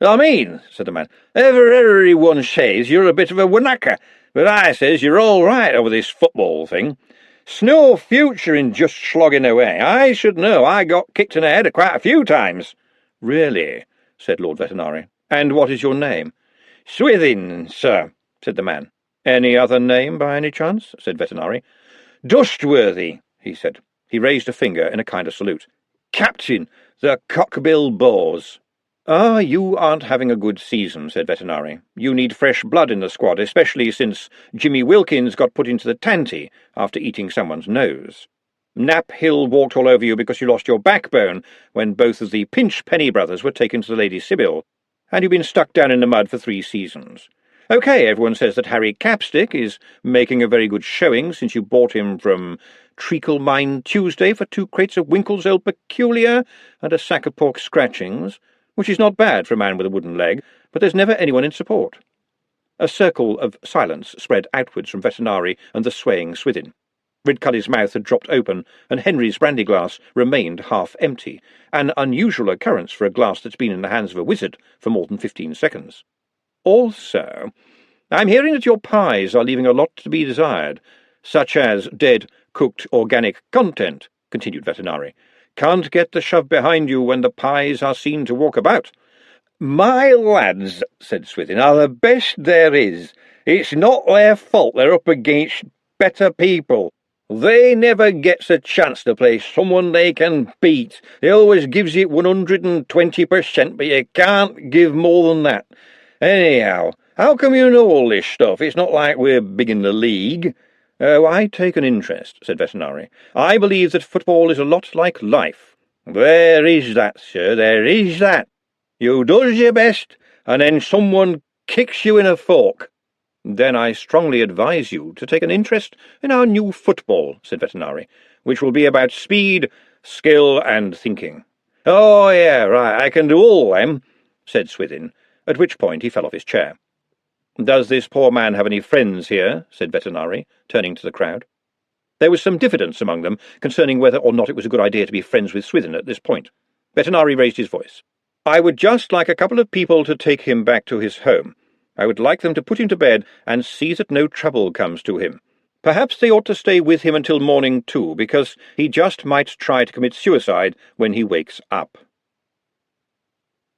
"I mean," said the man, "everyone says you're a bit of a wanacker, but I says you're all right over this football thing. It's no future in just slogging away. I should know. I got kicked in the head quite a few times." "Really?" said Lord Vetinari. "And what is your name?" "Swithin, sir," said the man. "Any other name, by any chance?" said Vetinari. "Dustworthy," he said. He raised a finger in a kind of salute. "Captain, the Cockbill Boars." "Ah, you aren't having a good season," said Vetinari. "You need fresh blood in the squad, especially since Jimmy Wilkins got put into the tanty after eating someone's nose. Knapp Hill walked all over you because you lost your backbone when both of the Pinch-Penny brothers were taken to the Lady Sybil, and you've been stuck down in the mud for 3 seasons. OK, everyone says that Harry Capstick is making a very good showing since you bought him from Treacle Mine Tuesday for 2 crates of Winkle's Old Peculiar and a sack of pork scratchings, which is not bad for a man with a wooden leg, but there's never anyone in support." A circle of silence spread outwards from Vetinari and the swaying Swithin. Ridcully's mouth had dropped open, and Henry's brandy glass remained half empty, an unusual occurrence for a glass that's been in the hands of a wizard for more than 15 seconds. Also, I'm hearing that your pies are leaving a lot to be desired, such as dead, cooked organic content, continued Vetinari. Can't get the shove behind you when the pies are seen to walk about. My lads, said Swithin, are the best there is. It's not their fault they're up against better people. They never gets a chance to play someone they can beat. They always gives it 120%, but you can't give more than that. Anyhow, how come you know all this stuff? It's not like we're big in the league. Oh, I take an interest, said Vetinari. I believe that football is a lot like life. There is that, sir, there is that. You does your best, and then someone kicks you in a fork. Then I strongly advise you to take an interest in our new football, said Vetinari, which will be about speed, skill, and thinking. Oh, yeah, right, I can do all them, said Swithin, at which point he fell off his chair. Does this poor man have any friends here? Said Vetinari, turning to the crowd. There was some diffidence among them concerning whether or not it was a good idea to be friends with Swithin at this point. Vetinari raised his voice. I would just like a couple of people to take him back to his home. I would like them to put him to bed and see that no trouble comes to him. Perhaps they ought to stay with him until morning, too, because he just might try to commit suicide when he wakes up.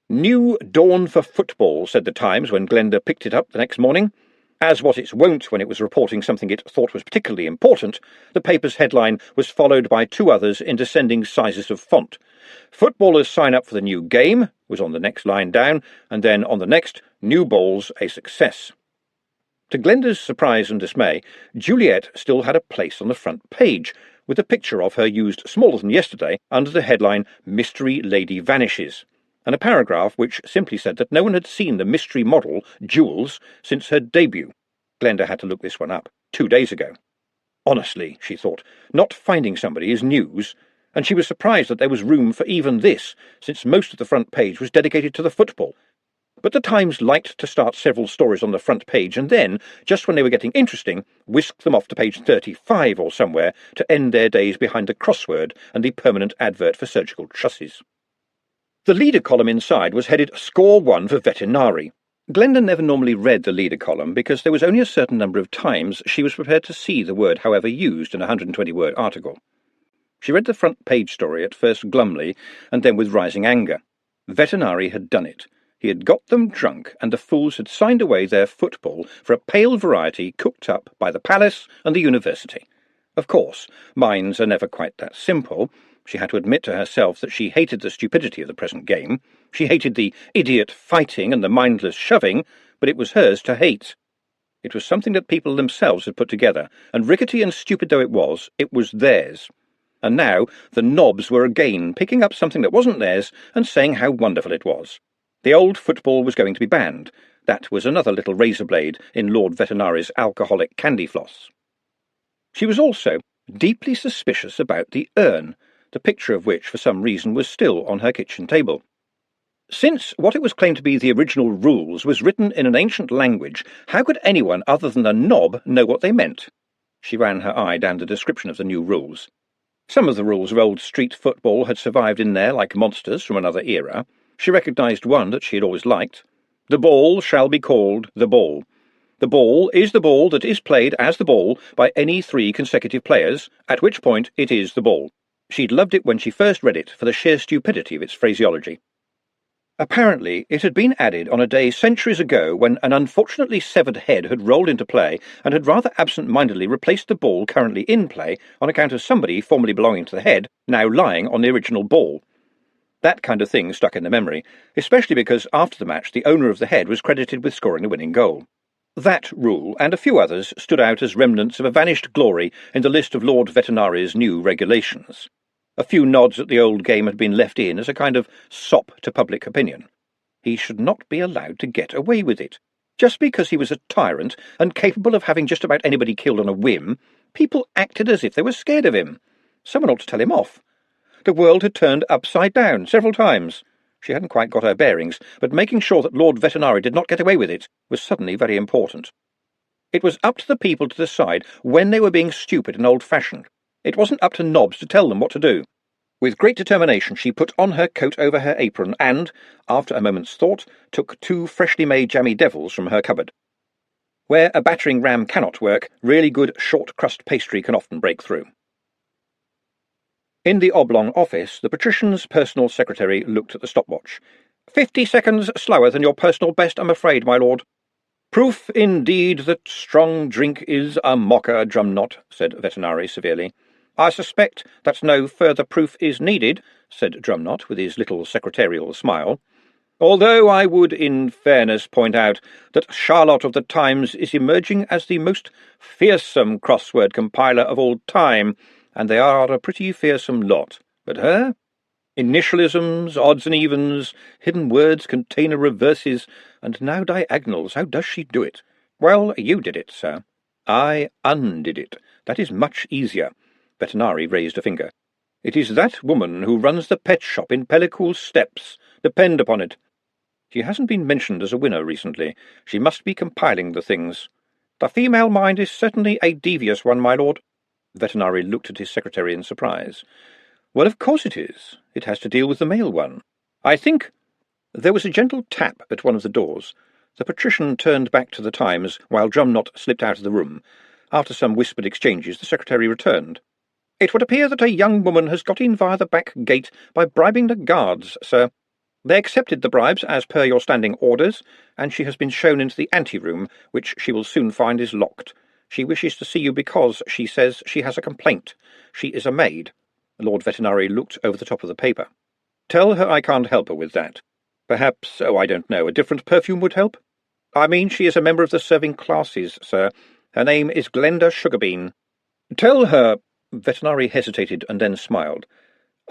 New dawn for football, said the Times when Glenda picked it up the next morning. As was its wont when it was reporting something it thought was particularly important, the paper's headline was followed by two others in descending sizes of font. Footballers sign up for the new game was on the next line down, and then on the next, new balls a success. To Glenda's surprise and dismay, Juliet still had a place on the front page, with a picture of her used smaller than yesterday under the headline Mystery Lady Vanishes, and a paragraph which simply said that no one had seen the mystery model, Jules, since her debut. Glenda had to look this one up 2 days ago. Honestly, she thought, not finding somebody is news, and she was surprised that there was room for even this, since most of the front page was dedicated to the football. But the Times liked to start several stories on the front page and then, just when they were getting interesting, whisk them off to page 35 or somewhere to end their days behind the crossword and the permanent advert for surgical trusses. The leader column inside was headed Score 1 for Vetinari. Glenda never normally read the leader column because there was only a certain number of times she was prepared to see the word however used in a 120-word article. She read the front page story at first glumly and then with rising anger. Vetinari had done it. He had got them drunk, and the fools had signed away their football for a pale variety cooked up by the palace and the university. Of course, minds are never quite that simple. She had to admit to herself that she hated the stupidity of the present game. She hated the idiot fighting and the mindless shoving, but it was hers to hate. It was something that people themselves had put together, and rickety and stupid though it was theirs. And now the knobs were again picking up something that wasn't theirs and saying how wonderful it was. The old football was going to be banned. That was another little razor blade in Lord Vetinari's alcoholic candy floss. She was also deeply suspicious about the urn, the picture of which for some reason was still on her kitchen table. Since what it was claimed to be the original rules was written in an ancient language, how could anyone other than a knob know what they meant? She ran her eye down the description of the new rules. Some of the rules of old street football had survived in there like monsters from another era. She recognised one that she had always liked. The ball shall be called the ball. The ball is the ball that is played as the ball by any 3 consecutive players, at which point it is the ball. She'd loved it when she first read it for the sheer stupidity of its phraseology. Apparently, it had been added on a day centuries ago when an unfortunately severed head had rolled into play and had rather absent-mindedly replaced the ball currently in play on account of somebody formerly belonging to the head now lying on the original ball. That kind of thing stuck in the memory, especially because after the match the owner of the head was credited with scoring the winning goal. That rule, and a few others, stood out as remnants of a vanished glory in the list of Lord Vetinari's new regulations. A few nods at the old game had been left in as a kind of sop to public opinion. He should not be allowed to get away with it. Just because he was a tyrant and capable of having just about anybody killed on a whim, people acted as if they were scared of him. Someone ought to tell him off. The world had turned upside down several times. She hadn't quite got her bearings, but making sure that Lord Vetinari did not get away with it was suddenly very important. It was up to the people to decide when they were being stupid and old-fashioned. It wasn't up to Nobbs to tell them what to do. With great determination she put on her coat over her apron and, after a moment's thought, took 2 freshly made jammy devils from her cupboard. Where a battering ram cannot work, really good short-crust pastry can often break through. In the oblong office, the patrician's personal secretary looked at the stopwatch. 50 seconds slower than your personal best, I'm afraid, my lord. Proof, indeed, that strong drink is a mocker, Drumknott, said Vetinari severely. I suspect that no further proof is needed, said Drumknott with his little secretarial smile. Although I would, in fairness, point out that Charlotte of the Times is emerging as the most fearsome crossword compiler of all time, and they are a pretty fearsome lot. But her? Initialisms, odds and evens, hidden words, container reverses, and now diagonals. How does she do it? Well, you did it, sir. I undid it. That is much easier. Vetinari raised a finger. It is that woman who runs the pet shop in Pellicool Steps. Depend upon it. She hasn't been mentioned as a winner recently. She must be compiling the things. The female mind is certainly a devious one, my lord. Vetinari looked at his secretary in surprise. Well, of course it is. It has to deal with the male one. I think... There was a gentle tap at one of the doors. The patrician turned back to the Times, while Drumknott slipped out of the room. After some whispered exchanges, the secretary returned. It would appear that a young woman has got in via the back gate by bribing the guards, sir. They accepted the bribes as per your standing orders, and she has been shown into the anteroom, which she will soon find is locked. She wishes to see you because, she says, she has a complaint. She is a maid. Lord Vetinari looked over the top of the paper. Tell her I can't help her with that. Perhaps, I don't know, a different perfume would help? I mean, she is a member of the serving classes, sir. Her name is Glenda Sugarbean. Tell her... Vetinari hesitated and then smiled.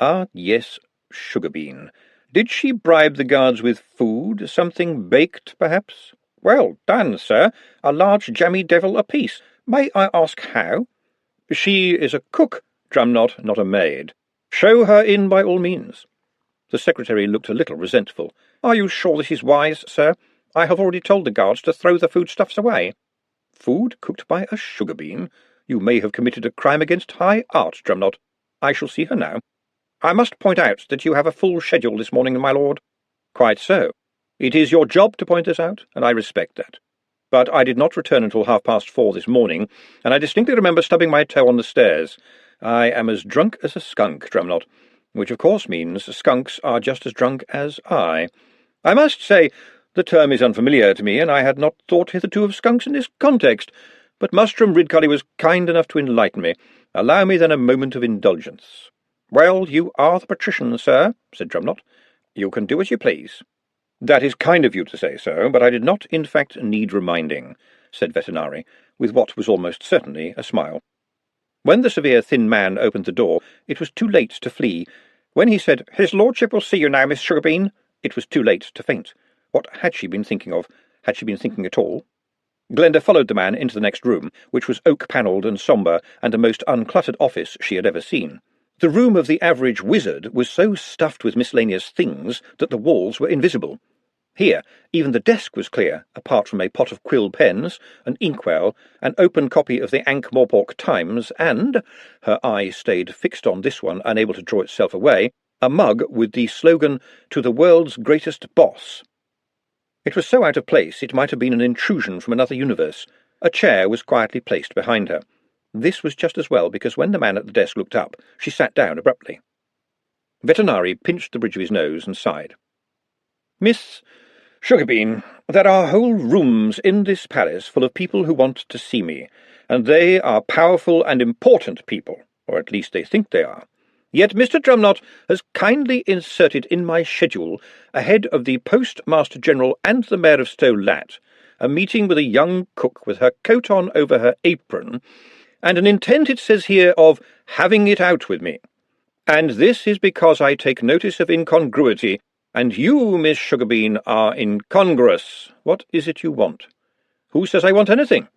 Ah, yes, Sugarbean. Did she bribe the guards with food? Something baked, perhaps? Well done, sir. A large jammy devil apiece. May I ask how? She is a cook, Drumknott, not a maid. Show her in by all means. The secretary looked a little resentful. Are you sure this is wise, sir? I have already told the guards to throw the foodstuffs away. Food cooked by a Sugarbean? You may have committed a crime against high art, Drumknott. I shall see her now. I must point out that you have a full schedule this morning, my lord. Quite so. It is your job to point this out, and I respect that. But I did not return until 4:30 this morning, and I distinctly remember stubbing my toe on the stairs. I am as drunk as a skunk, Drumknott, which of course means skunks are just as drunk as I. I must say the term is unfamiliar to me, and I had not thought hitherto of skunks in this context, but Mustrum Ridcully was kind enough to enlighten me. Allow me then a moment of indulgence. Well, you are the patrician, sir, said Drumknott. You can do as you please. That is kind of you to say so, but I did not, in fact, need reminding, said Vetinari, with what was almost certainly a smile. When the severe thin man opened the door, it was too late to flee. When he said, His lordship will see you now, Miss Sugarbean, it was too late to faint. What had she been thinking of? Had she been thinking at all? Glenda followed the man into the next room, which was oak-panelled and sombre, and the most uncluttered office she had ever seen. The room of the average wizard was so stuffed with miscellaneous things that the walls were invisible. Here, even the desk was clear, apart from a pot of quill pens, an inkwell, an open copy of the Ankh-Morpork Times, and, her eye stayed fixed on this one, unable to draw itself away, a mug with the slogan, To the World's Greatest Boss. It was so out of place it might have been an intrusion from another universe. A chair was quietly placed behind her. This was just as well, because when the man at the desk looked up, she sat down abruptly. Vetinari pinched the bridge of his nose and sighed. Miss Sugarbean, there are whole rooms in this palace full of people who want to see me, and they are powerful and important people, or at least they think they are. Yet Mr. Drumknott has kindly inserted in my schedule, ahead of the Postmaster-General and the Mayor of Stow-Lat, a meeting with a young cook with her coat on over her apron, and an intent, it says here, of having it out with me. And this is because I take notice of incongruity, and you, Miss Sugarbean, are incongruous. What is it you want? Who says I want anything?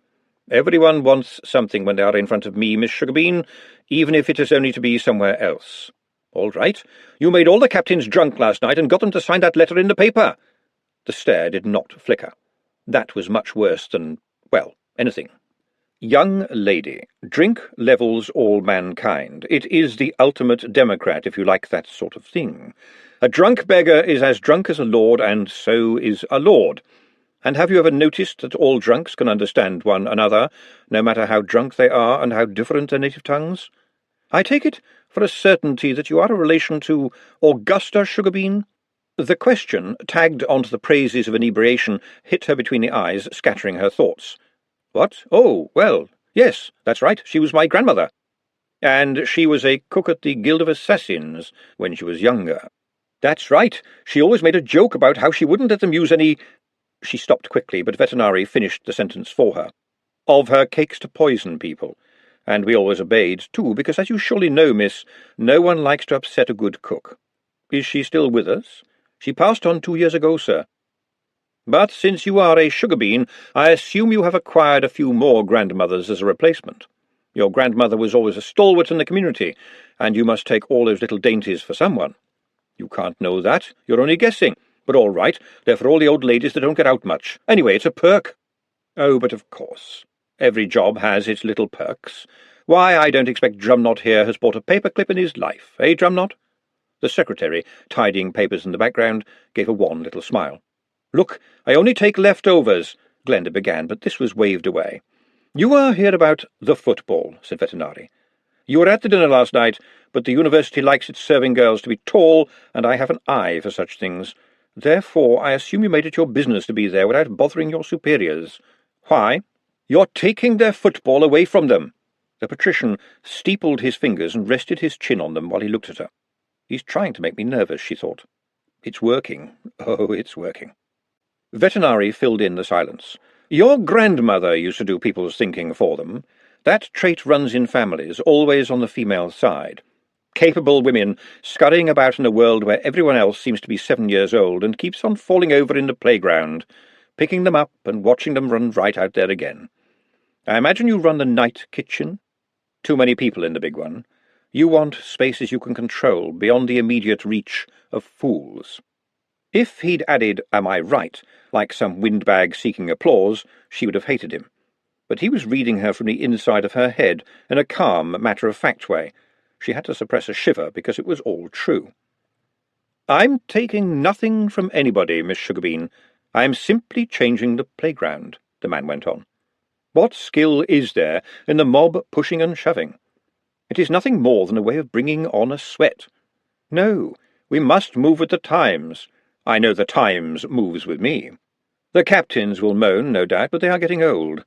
Everyone wants something when they are in front of me, Miss Sugarbean, even if it is only to be somewhere else. All right. You made all the captains drunk last night and got them to sign that letter in the paper. The stare did not flicker. That was much worse than, well, anything. Young lady, drink levels all mankind. It is the ultimate democrat, if you like that sort of thing. A drunk beggar is as drunk as a lord, and so is a lord. And have you ever noticed that all drunks can understand one another, no matter how drunk they are and how different their native tongues? I take it for a certainty that you are a relation to Augusta Sugarbean? The question, tagged onto the praises of inebriation, hit her between the eyes, scattering her thoughts. What? Oh, well, yes, that's right, she was my grandmother. And she was a cook at the Guild of Assassins when she was younger. That's right, she always made a joke about how she wouldn't let them use any— She stopped quickly, but Vetinari finished the sentence for her. Of her cakes to poison people. And we always obeyed, too, because, as you surely know, miss, no one likes to upset a good cook. Is she still with us? She passed on 2 years ago, sir. But since you are a Sugarbean, I assume you have acquired a few more grandmothers as a replacement. Your grandmother was always a stalwart in the community, and you must take all those little dainties for someone. You can't know that, you're only guessing. But all right, they're for all the old ladies that don't get out much. Anyway, it's a perk. Oh, but of course. Every job has its little perks. Why, I don't expect Drumknot here has bought a paperclip in his life, eh, Drumknot? The secretary, tidying papers in the background, gave a wan little smile. Look, I only take leftovers, Glenda began, but this was waved away. You are here about the football, said Vetinari. You were at the dinner last night, but the university likes its serving girls to be tall, and I have an eye for such things. Therefore, I assume you made it your business to be there without bothering your superiors. Why? You're taking their football away from them. The patrician steepled his fingers and rested his chin on them while he looked at her. He's trying to make me nervous, she thought. It's working. Oh, it's working. Vetinari filled in the silence. Your grandmother used to do people's thinking for them. That trait runs in families, always on the female side. Capable women scurrying about in a world where everyone else seems to be 7 years old and keeps on falling over in the playground, picking them up and watching them run right out there again. I imagine you run the night kitchen. Too many people in the big one. You want spaces you can control, beyond the immediate reach of fools. If he'd added, am I right, like some windbag seeking applause, she would have hated him. But he was reading her from the inside of her head, in a calm, matter-of-fact way. She had to suppress a shiver, because it was all true. I'm taking nothing from anybody, Miss Sugarbean. I'm simply changing the playground, the man went on. What skill is there in the mob pushing and shoving? It is nothing more than a way of bringing on a sweat. No, we must move with the times. I know the times moves with me. The captains will moan, no doubt, but they are getting old.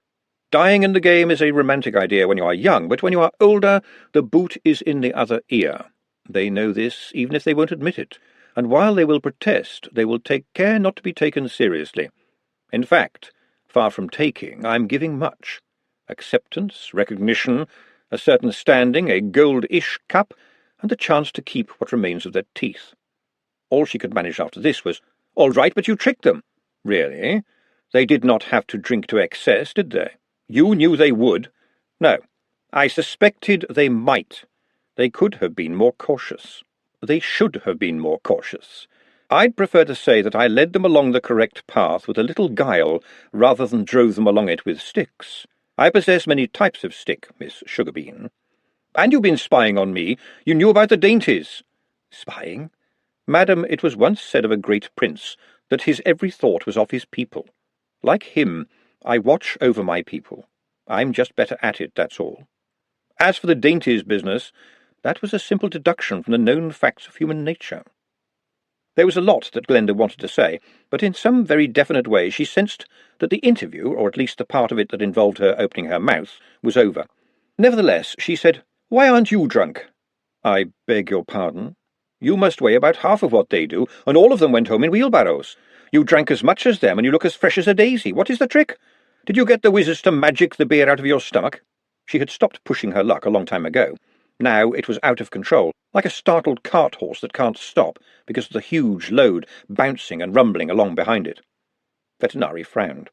Dying in the game is a romantic idea when you are young, but when you are older, the boot is in the other ear. They know this, even if they won't admit it, and while they will protest, they will take care not to be taken seriously. In fact, far from taking, I am giving much. Acceptance, recognition, a certain standing, a gold-ish cup, and the chance to keep what remains of their teeth. All she could manage after this was, All right, but you tricked them. Really? They did not have to drink to excess, did they? You knew they would. No, I suspected they might. They could have been more cautious. They should have been more cautious. I'd prefer to say that I led them along the correct path with a little guile, rather than drove them along it with sticks. I possess many types of stick, Miss Sugarbean. And you've been spying on me. You knew about the dainties. Spying? Madam, it was once said of a great prince that his every thought was of his people. Like him, I watch over my people. I'm just better at it, that's all. As for the dainties business, that was a simple deduction from the known facts of human nature. There was a lot that Glenda wanted to say, but in some very definite way she sensed that the interview, or at least the part of it that involved her opening her mouth, was over. Nevertheless, she said, Why aren't you drunk? I beg your pardon? You must weigh about half of what they do, and all of them went home in wheelbarrows. You drank as much as them, and you look as fresh as a daisy. What is the trick? Did you get the wizards to magic the beer out of your stomach? She had stopped pushing her luck a long time ago. Now it was out of control, like a startled cart horse that can't stop because of the huge load bouncing and rumbling along behind it. Vetinari frowned.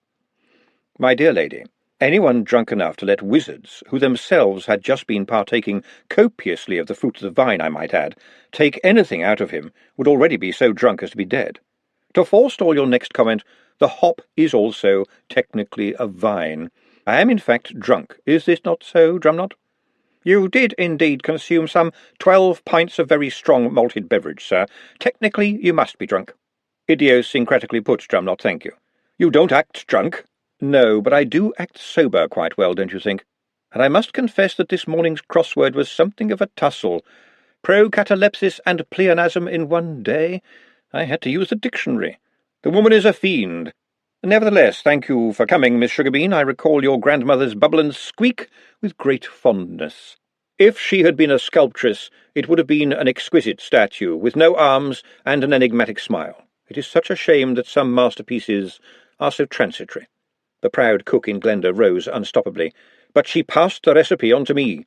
My dear lady, Anyone drunk enough to let wizards, who themselves had just been partaking copiously of the fruit of the vine, I might add, take anything out of him, would already be so drunk as to be dead. To forestall your next comment, the hop is also technically a vine. I am in fact drunk. Is this not so, Drumknot? You did indeed consume some 12 pints of very strong malted beverage, sir. Technically, you must be drunk. Idiosyncratically put, Drumknot, thank you. You don't act drunk. No, but I do act sober quite well, don't you think? And I must confess that this morning's crossword was something of a tussle. Procatalepsis and pleonasm in one day. I had to use the dictionary. The woman is a fiend. Nevertheless, thank you for coming, Miss Sugarbean. I recall your grandmother's bubble and squeak with great fondness. If she had been a sculptress, it would have been an exquisite statue, with no arms and an enigmatic smile. It is such a shame that some masterpieces are so transitory. The proud cook in Glenda rose unstoppably. But she passed the recipe on to me.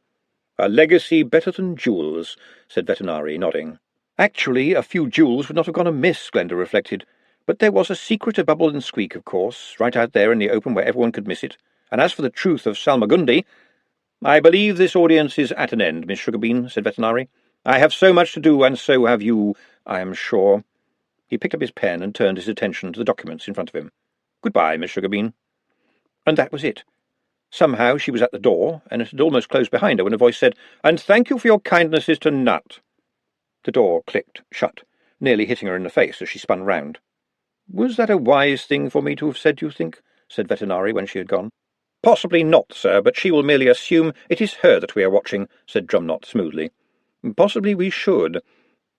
A legacy better than jewels, said Vetinari, nodding. Actually, a few jewels would not have gone amiss, Glenda reflected. But there was a secret of bubble and squeak, of course, right out there in the open where everyone could miss it. And as for the truth of Salmagundi, I believe this audience is at an end, Miss Sugarbean, said Vetinari. I have so much to do, and so have you, I am sure. He picked up his pen and turned his attention to the documents in front of him. Goodbye, Miss Sugarbean. And that was it. Somehow she was at the door, and it had almost closed behind her when a voice said, "And thank you for your kindnesses to Nut." The door clicked shut, nearly hitting her in the face as she spun round. "Was that a wise thing for me to have said, do you think?" said Vetinari when she had gone. "Possibly not, sir, but she will merely assume it is her that we are watching," said Drumknot smoothly. "Possibly we should.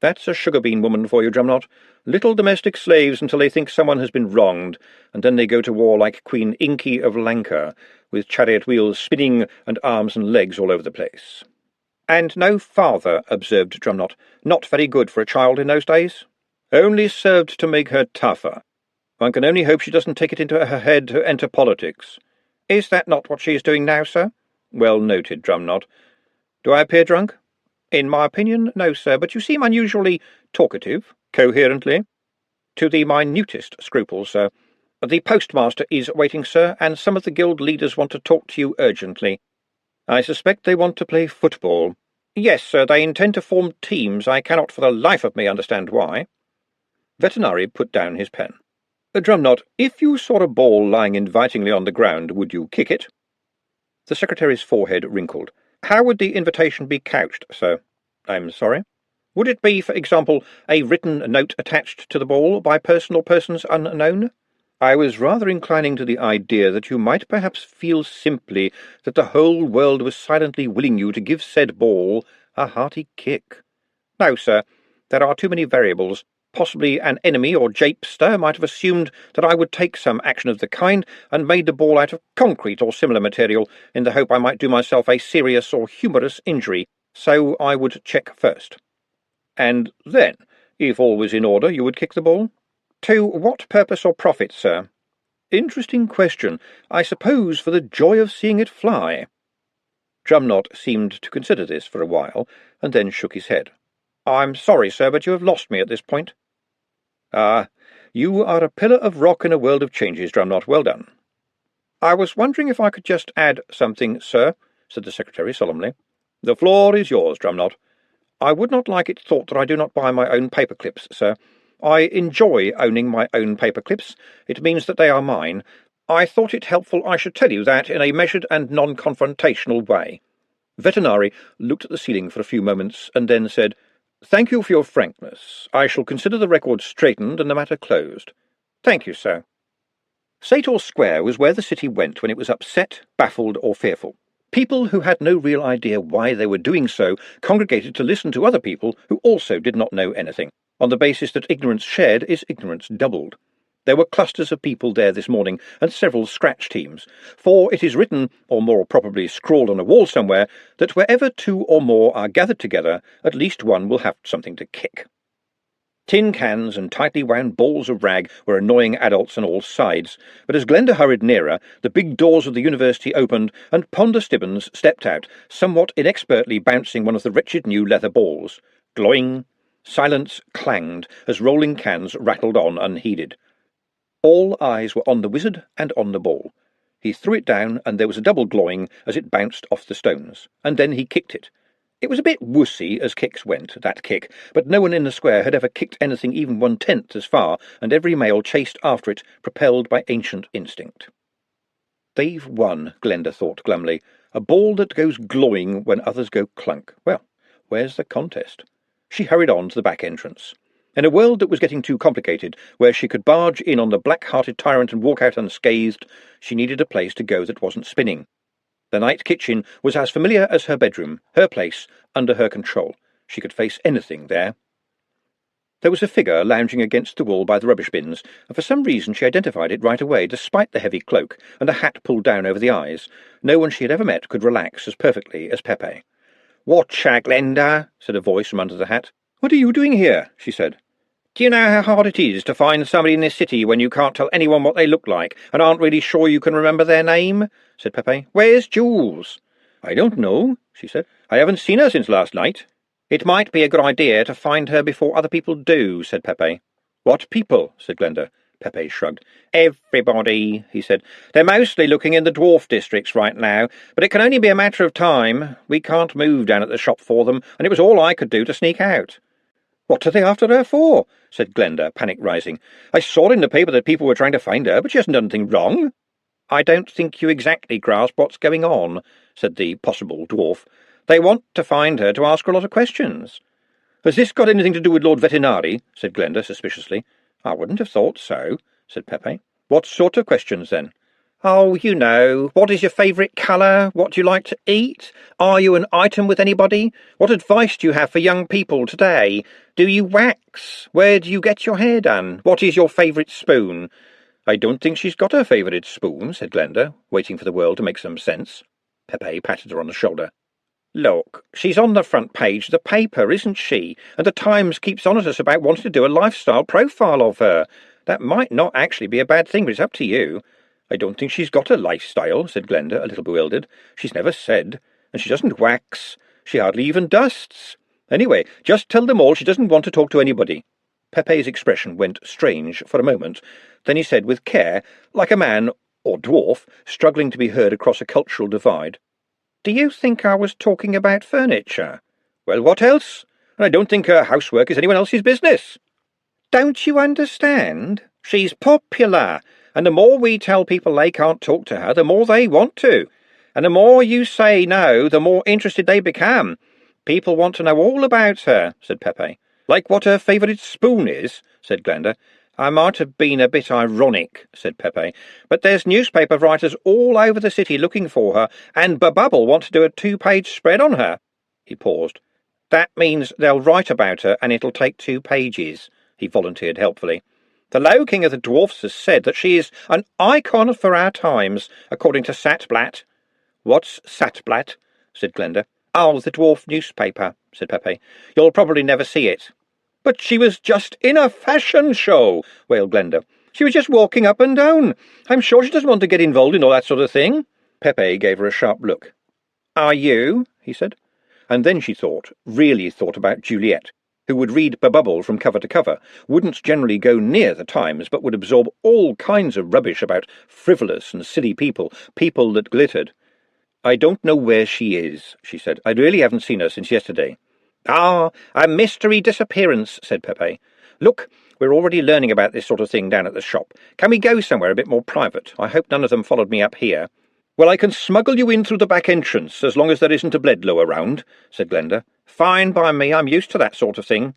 That's a Sugarbean woman for you, Drumknot. Little domestic slaves until they think someone has been wronged, and then they go to war like Queen Inky of Lanka, with chariot wheels spinning and arms and legs all over the place." "And no father," observed Drumknot. "Not very good for a child in those days." "Only served to make her tougher. One can only hope she doesn't take it into her head to enter politics." "Is that not what she is doing now, sir?" "Well noted, Drumknot. Do I appear drunk?" "In my opinion, no, sir, but you seem unusually talkative." "Coherently?" "To the minutest scruples, sir. The postmaster is waiting, sir, and some of the guild leaders want to talk to you urgently." "I suspect they want to play football." "Yes, sir, they intend to form teams. I cannot for the life of me understand why." Vetinari put down his pen. "Drumknot, if you saw a ball lying invitingly on the ground, would you kick it?" The secretary's forehead wrinkled. "How would the invitation be couched, sir?" "I'm sorry?" "Would it be, for example, a written note attached to the ball by person or persons unknown?" "I was rather inclining to the idea that you might perhaps feel simply that the whole world was silently willing you to give said ball a hearty kick." "No, sir. There are too many variables. Possibly an enemy or japester might have assumed that I would take some action of the kind, and made the ball out of concrete or similar material, in the hope I might do myself a serious or humorous injury, so I would check first." "And then, if all was in order, you would kick the ball?" "To what purpose or profit, sir?" "Interesting question. I suppose for the joy of seeing it fly." Drumknot seemed to consider this for a while, and then shook his head. "I'm sorry, sir, but you have lost me at this point." "Ah, you are a pillar of rock in a world of changes, Drumknot. Well done." "I was wondering if I could just add something, sir," said the secretary solemnly. "The floor is yours, Drumknot." "I would not like it thought that I do not buy my own paper clips, sir. I enjoy owning my own paper clips. It means that they are mine. I thought it helpful I should tell you that in a measured and non-confrontational way." Vetinari looked at the ceiling for a few moments, and then said, "Thank you for your frankness. I shall consider the record straightened and the matter closed." "Thank you, sir." Sator Square was where the city went when it was upset, baffled, or fearful. People who had no real idea why they were doing so congregated to listen to other people who also did not know anything, on the basis that ignorance shared is ignorance doubled. There were clusters of people there this morning, and several scratch teams, for it is written, or more probably scrawled on a wall somewhere, that wherever two or more are gathered together, at least one will have something to kick. Tin cans and tightly wound balls of rag were annoying adults on all sides, but as Glenda hurried nearer, the big doors of the university opened, and Ponder Stibbons stepped out, somewhat inexpertly bouncing one of the wretched new leather balls. Gloing. Silence clanged as rolling cans rattled on unheeded. All eyes were on the wizard and on the ball. He threw it down, and there was a double glowing as it bounced off the stones, and then he kicked it. It was a bit wussy as kicks went, that kick, but no one in the square had ever kicked anything even 1/10 as far, and every male chased after it, propelled by ancient instinct. They've won, Glenda thought glumly. A ball that goes glowing when others go clunk. Well, where's the contest? She hurried on to the back entrance. In a world that was getting too complicated, where she could barge in on the black-hearted tyrant and walk out unscathed, she needed a place to go that wasn't spinning. The night kitchen was as familiar as her bedroom, her place, under her control. She could face anything there. There was a figure lounging against the wall by the rubbish bins, and for some reason she identified it right away, despite the heavy cloak and a hat pulled down over the eyes. No one she had ever met could relax as perfectly as Pepe. "Watcha, Glenda," said a voice from under the hat. "What are you doing here?" she said. "Do you know how hard it is to find somebody in this city when you can't tell anyone what they look like, and aren't really sure you can remember their name?" said Pepe. "Where's Jules?" "I don't know," she said. "I haven't seen her since last night." "It might be a good idea to find her before other people do," said Pepe. "What people?" said Glenda. Pepe shrugged. "Everybody," he said. "They're mostly looking in the dwarf districts right now, but it can only be a matter of time. We can't move down at the shop for them, and it was all I could do to sneak out." "What are they after her for?" said Glenda, panic rising. "I saw in the paper that people were trying to find her, but she hasn't done anything wrong." "I don't think you exactly grasp what's going on," said the possible dwarf. "They want to find her to ask her a lot of questions." "Has this got anything to do with Lord Vetinari?" said Glenda suspiciously. "I wouldn't have thought so," said Pepe. "What sort of questions, then?" "Oh, you know, what is your favourite colour? What do you like to eat? Are you an item with anybody? What advice do you have for young people today? Do you wax? Where do you get your hair done? What is your favourite spoon?" "I don't think she's got her favourite spoon," said Glenda, waiting for the world to make some sense. Pepe patted her on the shoulder. "Look, she's on the front page of the paper, isn't she? And the Times keeps on at us about wanting to do a lifestyle profile of her. That might not actually be a bad thing, but it's up to you." "I don't think she's got a lifestyle," said Glenda, a little bewildered. "She's never said. And she doesn't wax. She hardly even dusts. Anyway, just tell them all she doesn't want to talk to anybody." Pepe's expression went strange for a moment. Then he said with care, like a man, or dwarf, struggling to be heard across a cultural divide, "Do you think I was talking about furniture?" "Well, what else? And I don't think her housework is anyone else's business." "Don't you understand? She's popular, and the more we tell people they can't talk to her, the more they want to. And the more you say no, the more interested they become. People want to know all about her," said Pepe. "Like what her favourite spoon is," said Glenda. "I might have been a bit ironic," said Pepe, "but there's newspaper writers all over the city looking for her, and Bubble want to do a 2-page spread on her." He paused. "That means they'll write about her, and it'll take 2 pages, he volunteered helpfully. "The Low King of the Dwarfs has said that she is an icon for our times, according to Satblatt." "What's Satblatt?" said Glenda. "Oh, the dwarf newspaper," said Pepe. "You'll probably never see it." "But she was just in a fashion show," wailed Glenda. "She was just walking up and down. I'm sure she doesn't want to get involved in all that sort of thing." Pepe gave her a sharp look. "Are you?" he said. And then she really thought about Juliet, who would read Bubble from cover to cover, wouldn't generally go near the Times, but would absorb all kinds of rubbish about frivolous and silly people, people that glittered. "I don't know where she is," she said. "I really haven't seen her since yesterday." "Ah, a mystery disappearance," said Pepe. "Look, we're already learning about this sort of thing down at the shop. Can we go somewhere a bit more private? I hope none of them followed me up here." "Well, I can smuggle you in through the back entrance, as long as there isn't a Bledlow around," said Glenda. "Fine by me, I'm used to that sort of thing."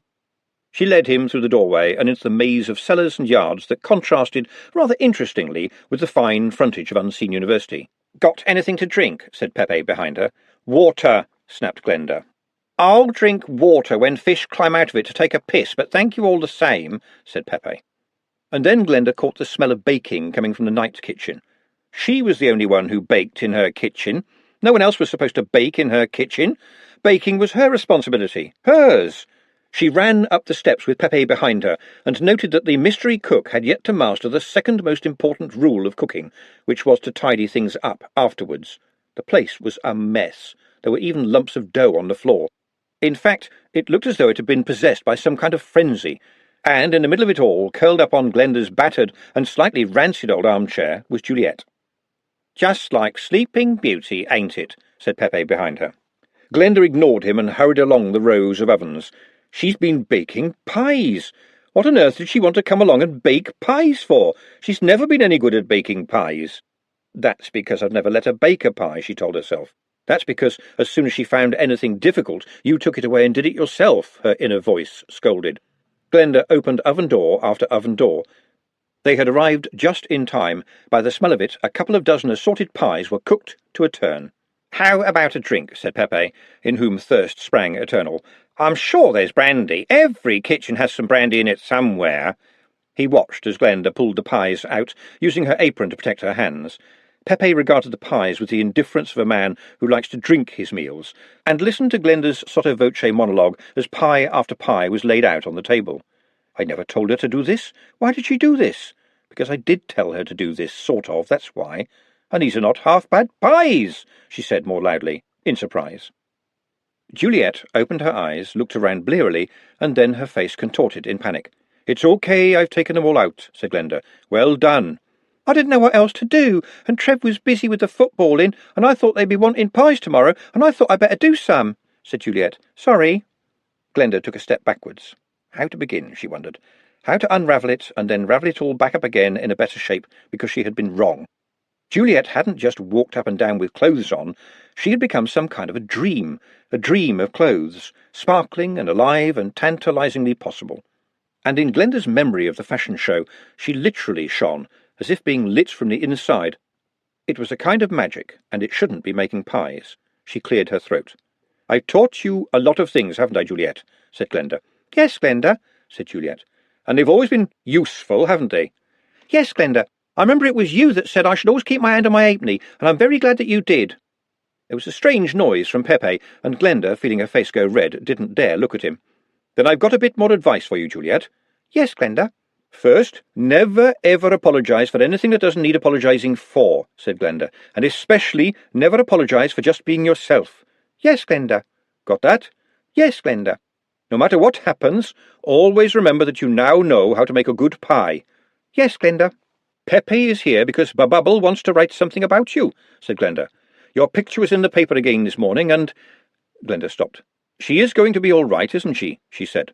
She led him through the doorway and into the maze of cellars and yards that contrasted rather interestingly with the fine frontage of Unseen University. "Got anything to drink?" said Pepe behind her. "Water," snapped Glenda. "I'll drink water when fish climb out of it to take a piss, but thank you all the same," said Pepe. And then Glenda caught the smell of baking coming from the night kitchen. She was the only one who baked in her kitchen. No one else was supposed to bake in her kitchen. Baking was her responsibility. Hers. She ran up the steps with Pepe behind her, and noted that the mystery cook had yet to master the second most important rule of cooking, which was to tidy things up afterwards. The place was a mess. There were even lumps of dough on the floor. In fact, it looked as though it had been possessed by some kind of frenzy, and in the middle of it all, curled up on Glenda's battered and slightly rancid old armchair, was Juliet. Just like Sleeping Beauty, ain't it? Said Pepe behind her. Glenda ignored him and hurried along the rows of ovens. She's been baking pies. What on earth did she want to come along and bake pies for? She's never been any good at baking pies. That's because I've never let her bake a pie, she told herself. That's because as soon as she found anything difficult, you took it away and did it yourself, her inner voice scolded. Glenda opened oven door after oven door. They had arrived just in time. By the smell of it, a couple of dozen assorted pies were cooked to a turn. "How about a drink?" said Pepe, in whom thirst sprang eternal. "I'm sure there's brandy. Every kitchen has some brandy in it somewhere." He watched as Glenda pulled the pies out, using her apron to protect her hands. Pepe regarded the pies with the indifference of a man who likes to drink his meals, and listened to Glenda's sotto voce monologue as pie after pie was laid out on the table. "I never told her to do this. Why did she do this?" "Because I did tell her to do this, sort of, that's why. And these are not half-bad pies," she said more loudly, in surprise. Juliet opened her eyes, looked around blearily, and then her face contorted in panic. "It's okay, I've taken them all out," said Glenda. "Well done." "I didn't know what else to do, and Trev was busy with the footballing, and I thought they'd be wanting pies tomorrow, and I thought I'd better do some," said Juliet. "Sorry." Glenda took a step backwards. How to begin, she wondered. How to unravel it, and then ravel it all back up again in a better shape, because she had been wrong. Juliet hadn't just walked up and down with clothes on. She had become some kind of a dream of clothes, sparkling and alive and tantalizingly possible. And in Glenda's memory of the fashion show, she literally shone, as if being lit from the inside. It was a kind of magic, and it shouldn't be making pies. She cleared her throat. "I've taught you a lot of things, haven't I, Juliet?" said Glenda. "Yes, Glenda," said Juliet. "And they've always been useful, haven't they?" "Yes, Glenda. I remember it was you that said I should always keep my hand on my halfpenny, and I'm very glad that you did." There was a strange noise from Pepe, and Glenda, feeling her face go red, didn't dare look at him. "Then I've got a bit more advice for you, Juliet." "Yes, Glenda." "First, never ever apologise for anything that doesn't need apologising for," said Glenda, "and especially never apologise for just being yourself." "Yes, Glenda." "Got that?" "Yes, Glenda." "No matter what happens, always remember that you now know how to make a good pie." "Yes, Glenda." "Pepe is here because Babubble wants to write something about you," said Glenda. "Your picture was in the paper again this morning, and—" Glenda stopped. "She is going to be all right, isn't she?" she said.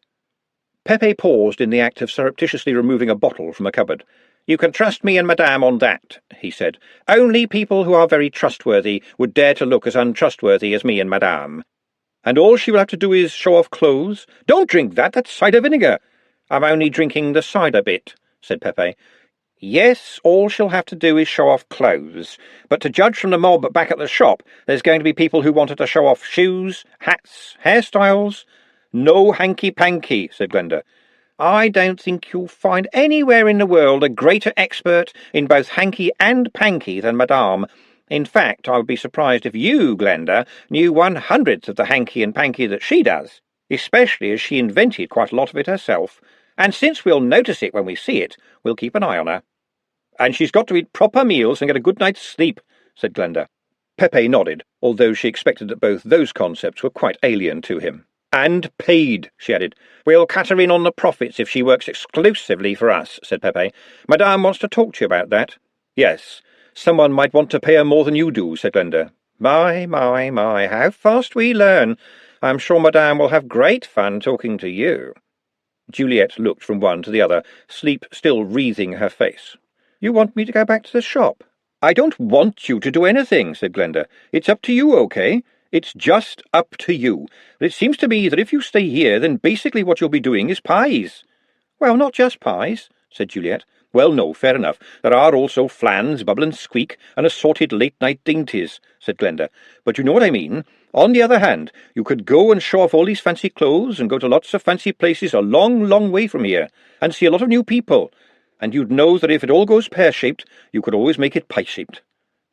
Pepe paused in the act of surreptitiously removing a bottle from a cupboard. "You can trust me and Madame on that," he said. "Only people who are very trustworthy would dare to look as untrustworthy as me and Madame. And all she will have to do is show off clothes. Don't drink that, that's cider vinegar." "I'm only drinking the cider bit," said Pepe. "Yes, all she'll have to do is show off clothes. But to judge from the mob back at the shop, there's going to be people who want her to show off shoes, hats, hairstyles." "No hanky-panky," said Glenda. "I don't think you'll find anywhere in the world a greater expert in both hanky and panky than Madame. In fact, I would be surprised if you, Glenda, knew 1/100th of the hanky and panky that she does, especially as she invented quite a lot of it herself. And since we'll notice it when we see it, we'll keep an eye on her." "And she's got to eat proper meals and get a good night's sleep," said Glenda. Pepe nodded, although she expected that both those concepts were quite alien to him. "And paid," she added. "We'll cut her in on the profits if she works exclusively for us," said Pepe. "Madame wants to talk to you about that." "Yes, someone might want to pay her more than you do," said Glenda. My, how fast we learn. I'm sure Madame will have great fun talking to you." Juliet looked from one to the other, sleep still wreathing her face. "You want me to go back to the shop?" "I don't want you to do anything," said Glenda. "It's up to you, okay? It's just up to you. But it seems to me that if you stay here, then basically what you'll be doing is pies." "Well, not just pies," said Juliet. "Well, no, fair enough. There are also flans, bubble and squeak, and assorted late-night dainties," said Glenda. "But you know what I mean. On the other hand, you could go and show off all these fancy clothes and go to lots of fancy places a long, long way from here, and see a lot of new people. And you'd know that if it all goes pear-shaped, you could always make it pie-shaped."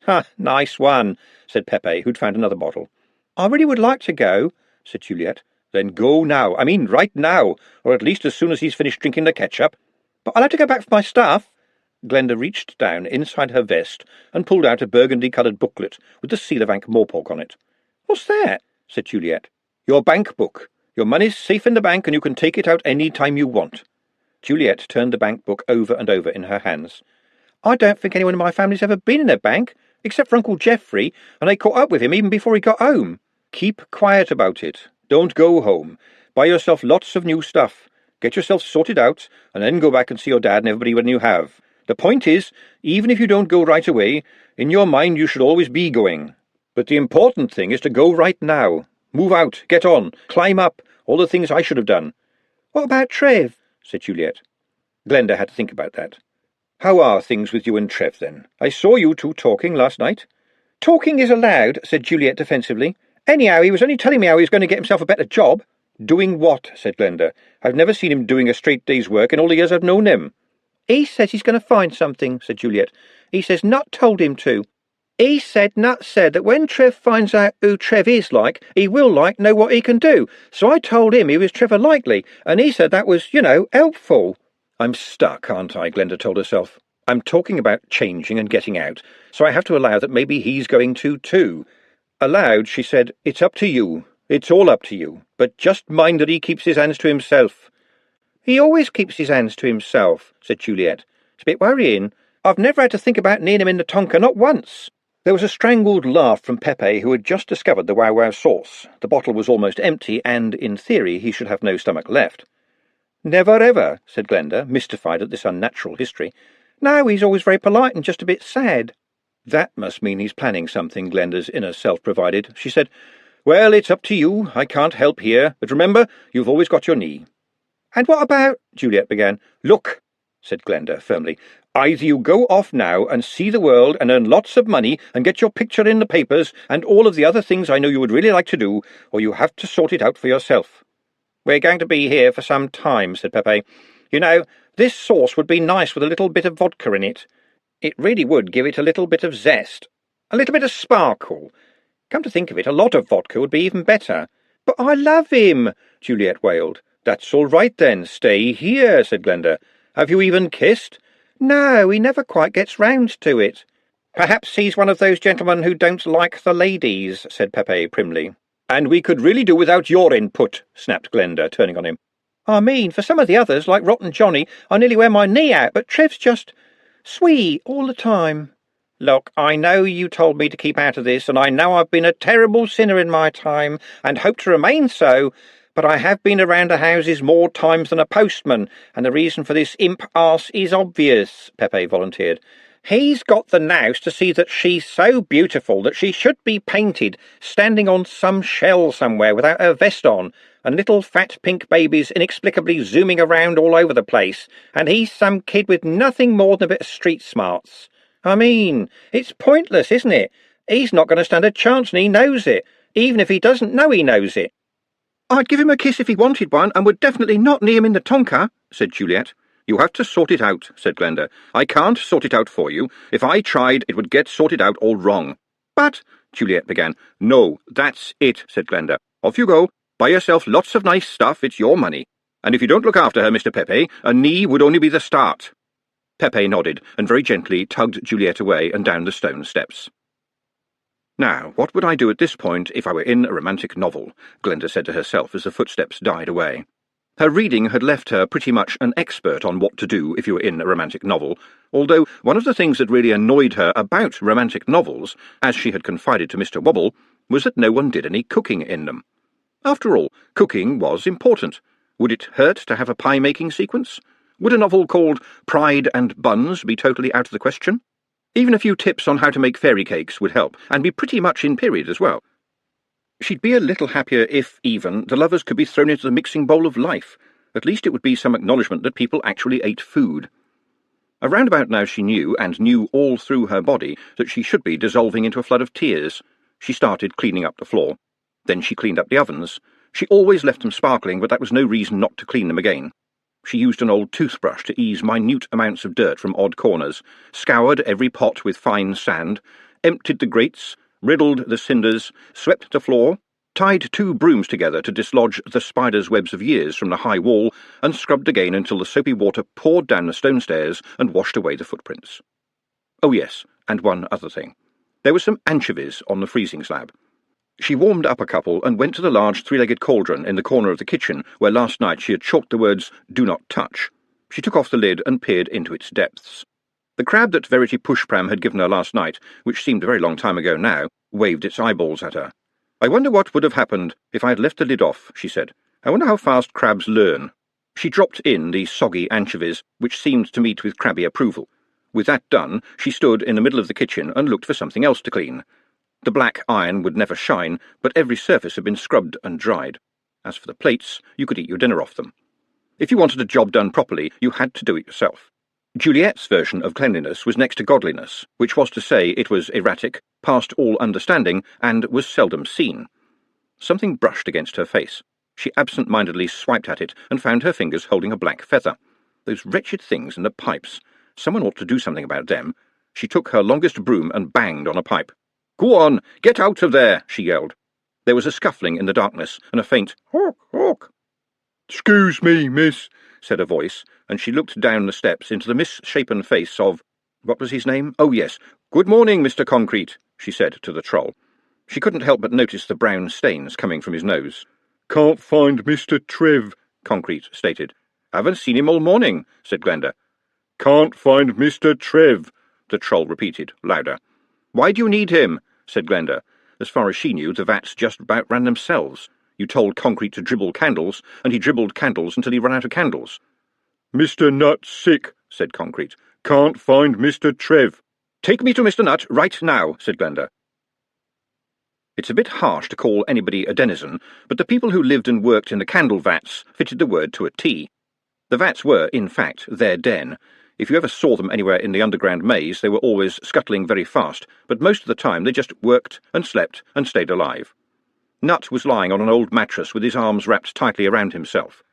"Ha, nice one," said Pepe, who'd found another bottle. "I really would like to go," said Juliet. "Then go now. I mean right now, or at least as soon as he's finished drinking the ketchup." "But I'll have to go back for my stuff." Glenda reached down inside her vest and pulled out a burgundy-coloured booklet with the seal of Ankh-Morpork on it. "What's that?" said Juliet. "Your bank book. Your money's safe in the bank and you can take it out any time you want." Juliet turned the bank book over and over in her hands. "I don't think anyone in my family's ever been in a bank. except for Uncle Geoffrey, and I caught up with him even before he got home. Keep quiet about it. Don't go home. Buy yourself lots of new stuff. Get yourself sorted out, and then go back and see your dad and everybody when you have. The point is, even if you don't go right away, in your mind you should always be going. But the important thing is to go right now. Move out, get on, climb up, all the things I should have done. What about Trev? Said Juliet. Glenda had to think about that. How are things with you and Trev, then? I saw you two talking last night. Talking is allowed, said Juliet defensively. Anyhow, he was only telling me how he was going to get himself a better job. Doing what? Said Glenda. I've never seen him doing a straight day's work in all the years I've known him. He says he's going to find something, said Juliet. He says Nut told him to. He said Nut said that when Trev finds out who Trev is like, he will know what he can do. So I told him he was Trevor Likely, and he said that was, helpful. I'm stuck, aren't I? Glenda told herself. I'm talking about changing and getting out, so I have to allow that maybe he's going to too. Aloud, she said, It's up to you. It's all up to you. But just mind that he keeps his hands to himself. He always keeps his hands to himself, said Juliet. It's a bit worrying. I've never had to think about nearing him in the tonker, not once. There was a strangled laugh from Pepe, who had just discovered the wow-wow sauce. The bottle was almost empty, and, in theory, he should have no stomach left. Never ever, said Glenda, mystified at this unnatural history. No, he's always very polite and just a bit sad. That must mean he's planning something, Glenda's inner self provided. She said, Well, it's up to you. I can't help here. But remember, you've always got your knee. And what about... Juliet began. Look, said Glenda firmly. Either you go off now and see the world and earn lots of money and get your picture in the papers and all of the other things I know you would really like to do, or you have to sort it out for yourself. We're going to be here for some time, said Pepe. This sauce would be nice with a little bit of vodka in it. It really would give it a little bit of zest, a little bit of sparkle. Come to think of it, a lot of vodka would be even better. But I love him, Juliet wailed. That's all right then, stay here, said Glenda. Have you even kissed? No, he never quite gets round to it. Perhaps he's one of those gentlemen who don't like the ladies, said Pepe primly. And we could really do without your input, snapped Glenda, turning on him. I mean, for some of the others, like Rotten Johnny, I nearly wear my knee out, but Trev's just sweet all the time. Look, I know you told me to keep out of this, and I know I've been a terrible sinner in my time, and hope to remain so, but I have been around the houses more times than a postman, and the reason for this imp arse is obvious, Pepe volunteered. He's got the nous to see that she's so beautiful that she should be painted, standing on some shell somewhere without her vest on, and little fat pink babies inexplicably zooming around all over the place, and he's some kid with nothing more than a bit of street smarts. I mean, it's pointless, isn't it? He's not going to stand a chance, and he knows it, even if he doesn't know he knows it. I'd give him a kiss if he wanted one, and would definitely not knee him in the tonker, said Juliet. You have to sort it out, said Glenda. I can't sort it out for you. If I tried, it would get sorted out all wrong. But, Juliet began. No, that's it, said Glenda. Off you go. Buy yourself lots of nice stuff. It's your money. And if you don't look after her, Mr. Pepe, a knee would only be the start. Pepe nodded, and very gently tugged Juliet away and down the stone steps. Now, what would I do at this point if I were in a romantic novel? Glenda said to herself as the footsteps died away. Her reading had left her pretty much an expert on what to do if you were in a romantic novel, although one of the things that really annoyed her about romantic novels, as she had confided to Mr. Wobble, was that no one did any cooking in them. After all, cooking was important. Would it hurt to have a pie-making sequence? Would a novel called Pride and Buns be totally out of the question? Even a few tips on how to make fairy cakes would help, and be pretty much in period as well. She'd be a little happier if, even, the lovers could be thrown into the mixing bowl of life. At least it would be some acknowledgement that people actually ate food. Around about now she knew, and knew all through her body, that she should be dissolving into a flood of tears. She started cleaning up the floor. Then she cleaned up the ovens. She always left them sparkling, but that was no reason not to clean them again. She used an old toothbrush to ease minute amounts of dirt from odd corners, scoured every pot with fine sand, emptied the grates, riddled the cinders, swept the floor, tied 2 brooms together to dislodge the spider's webs of years from the high wall, and scrubbed again until the soapy water poured down the stone stairs and washed away the footprints. Oh yes, and one other thing. There were some anchovies on the freezing slab. She warmed up a couple and went to the large 3-legged cauldron in the corner of the kitchen where last night she had chalked the words, "Do not touch." She took off the lid and peered into its depths. The crab that Verity Pushpram had given her last night, which seemed a very long time ago now, waved its eyeballs at her. "I wonder what would have happened if I had left the lid off," she said. "I wonder how fast crabs learn." She dropped in the soggy anchovies, which seemed to meet with crabby approval. With that done, she stood in the middle of the kitchen and looked for something else to clean. The black iron would never shine, but every surface had been scrubbed and dried. As for the plates, you could eat your dinner off them. If you wanted a job done properly, you had to do it yourself. Juliet's version of cleanliness was next to godliness, which was to say it was erratic, past all understanding, and was seldom seen. Something brushed against her face. She absent-mindedly swiped at it and found her fingers holding a black feather. Those wretched things in the pipes. Someone ought to do something about them. She took her longest broom and banged on a pipe. "Go on, get out of there," she yelled. There was a scuffling in the darkness and a faint "hawk, hawk." "Excuse me, miss," said a voice, and she looked down the steps into the misshapen face of— what was his name? Oh, yes. "Good morning, Mr. Concrete," she said to the troll. She couldn't help but notice the brown stains coming from his nose. "Can't find Mr. Trev," Concrete stated. "Haven't seen him all morning," said Glenda. "Can't find Mr. Trev," the troll repeated, louder. "Why do you need him?" said Glenda. As far as she knew, the vats just about ran themselves. You told Concrete to dribble candles, and he dribbled candles until he ran out of candles. "Mr. Nut's sick," said Concrete. "Can't find Mr. Trev." "Take me to Mr. Nut right now," said Glenda. It's a bit harsh to call anybody a denizen, but the people who lived and worked in the candle vats fitted the word to a T. The vats were, in fact, their den. If you ever saw them anywhere in the underground maze, they were always scuttling very fast, but most of the time they just worked and slept and stayed alive. Nut was lying on an old mattress with his arms wrapped tightly around himself.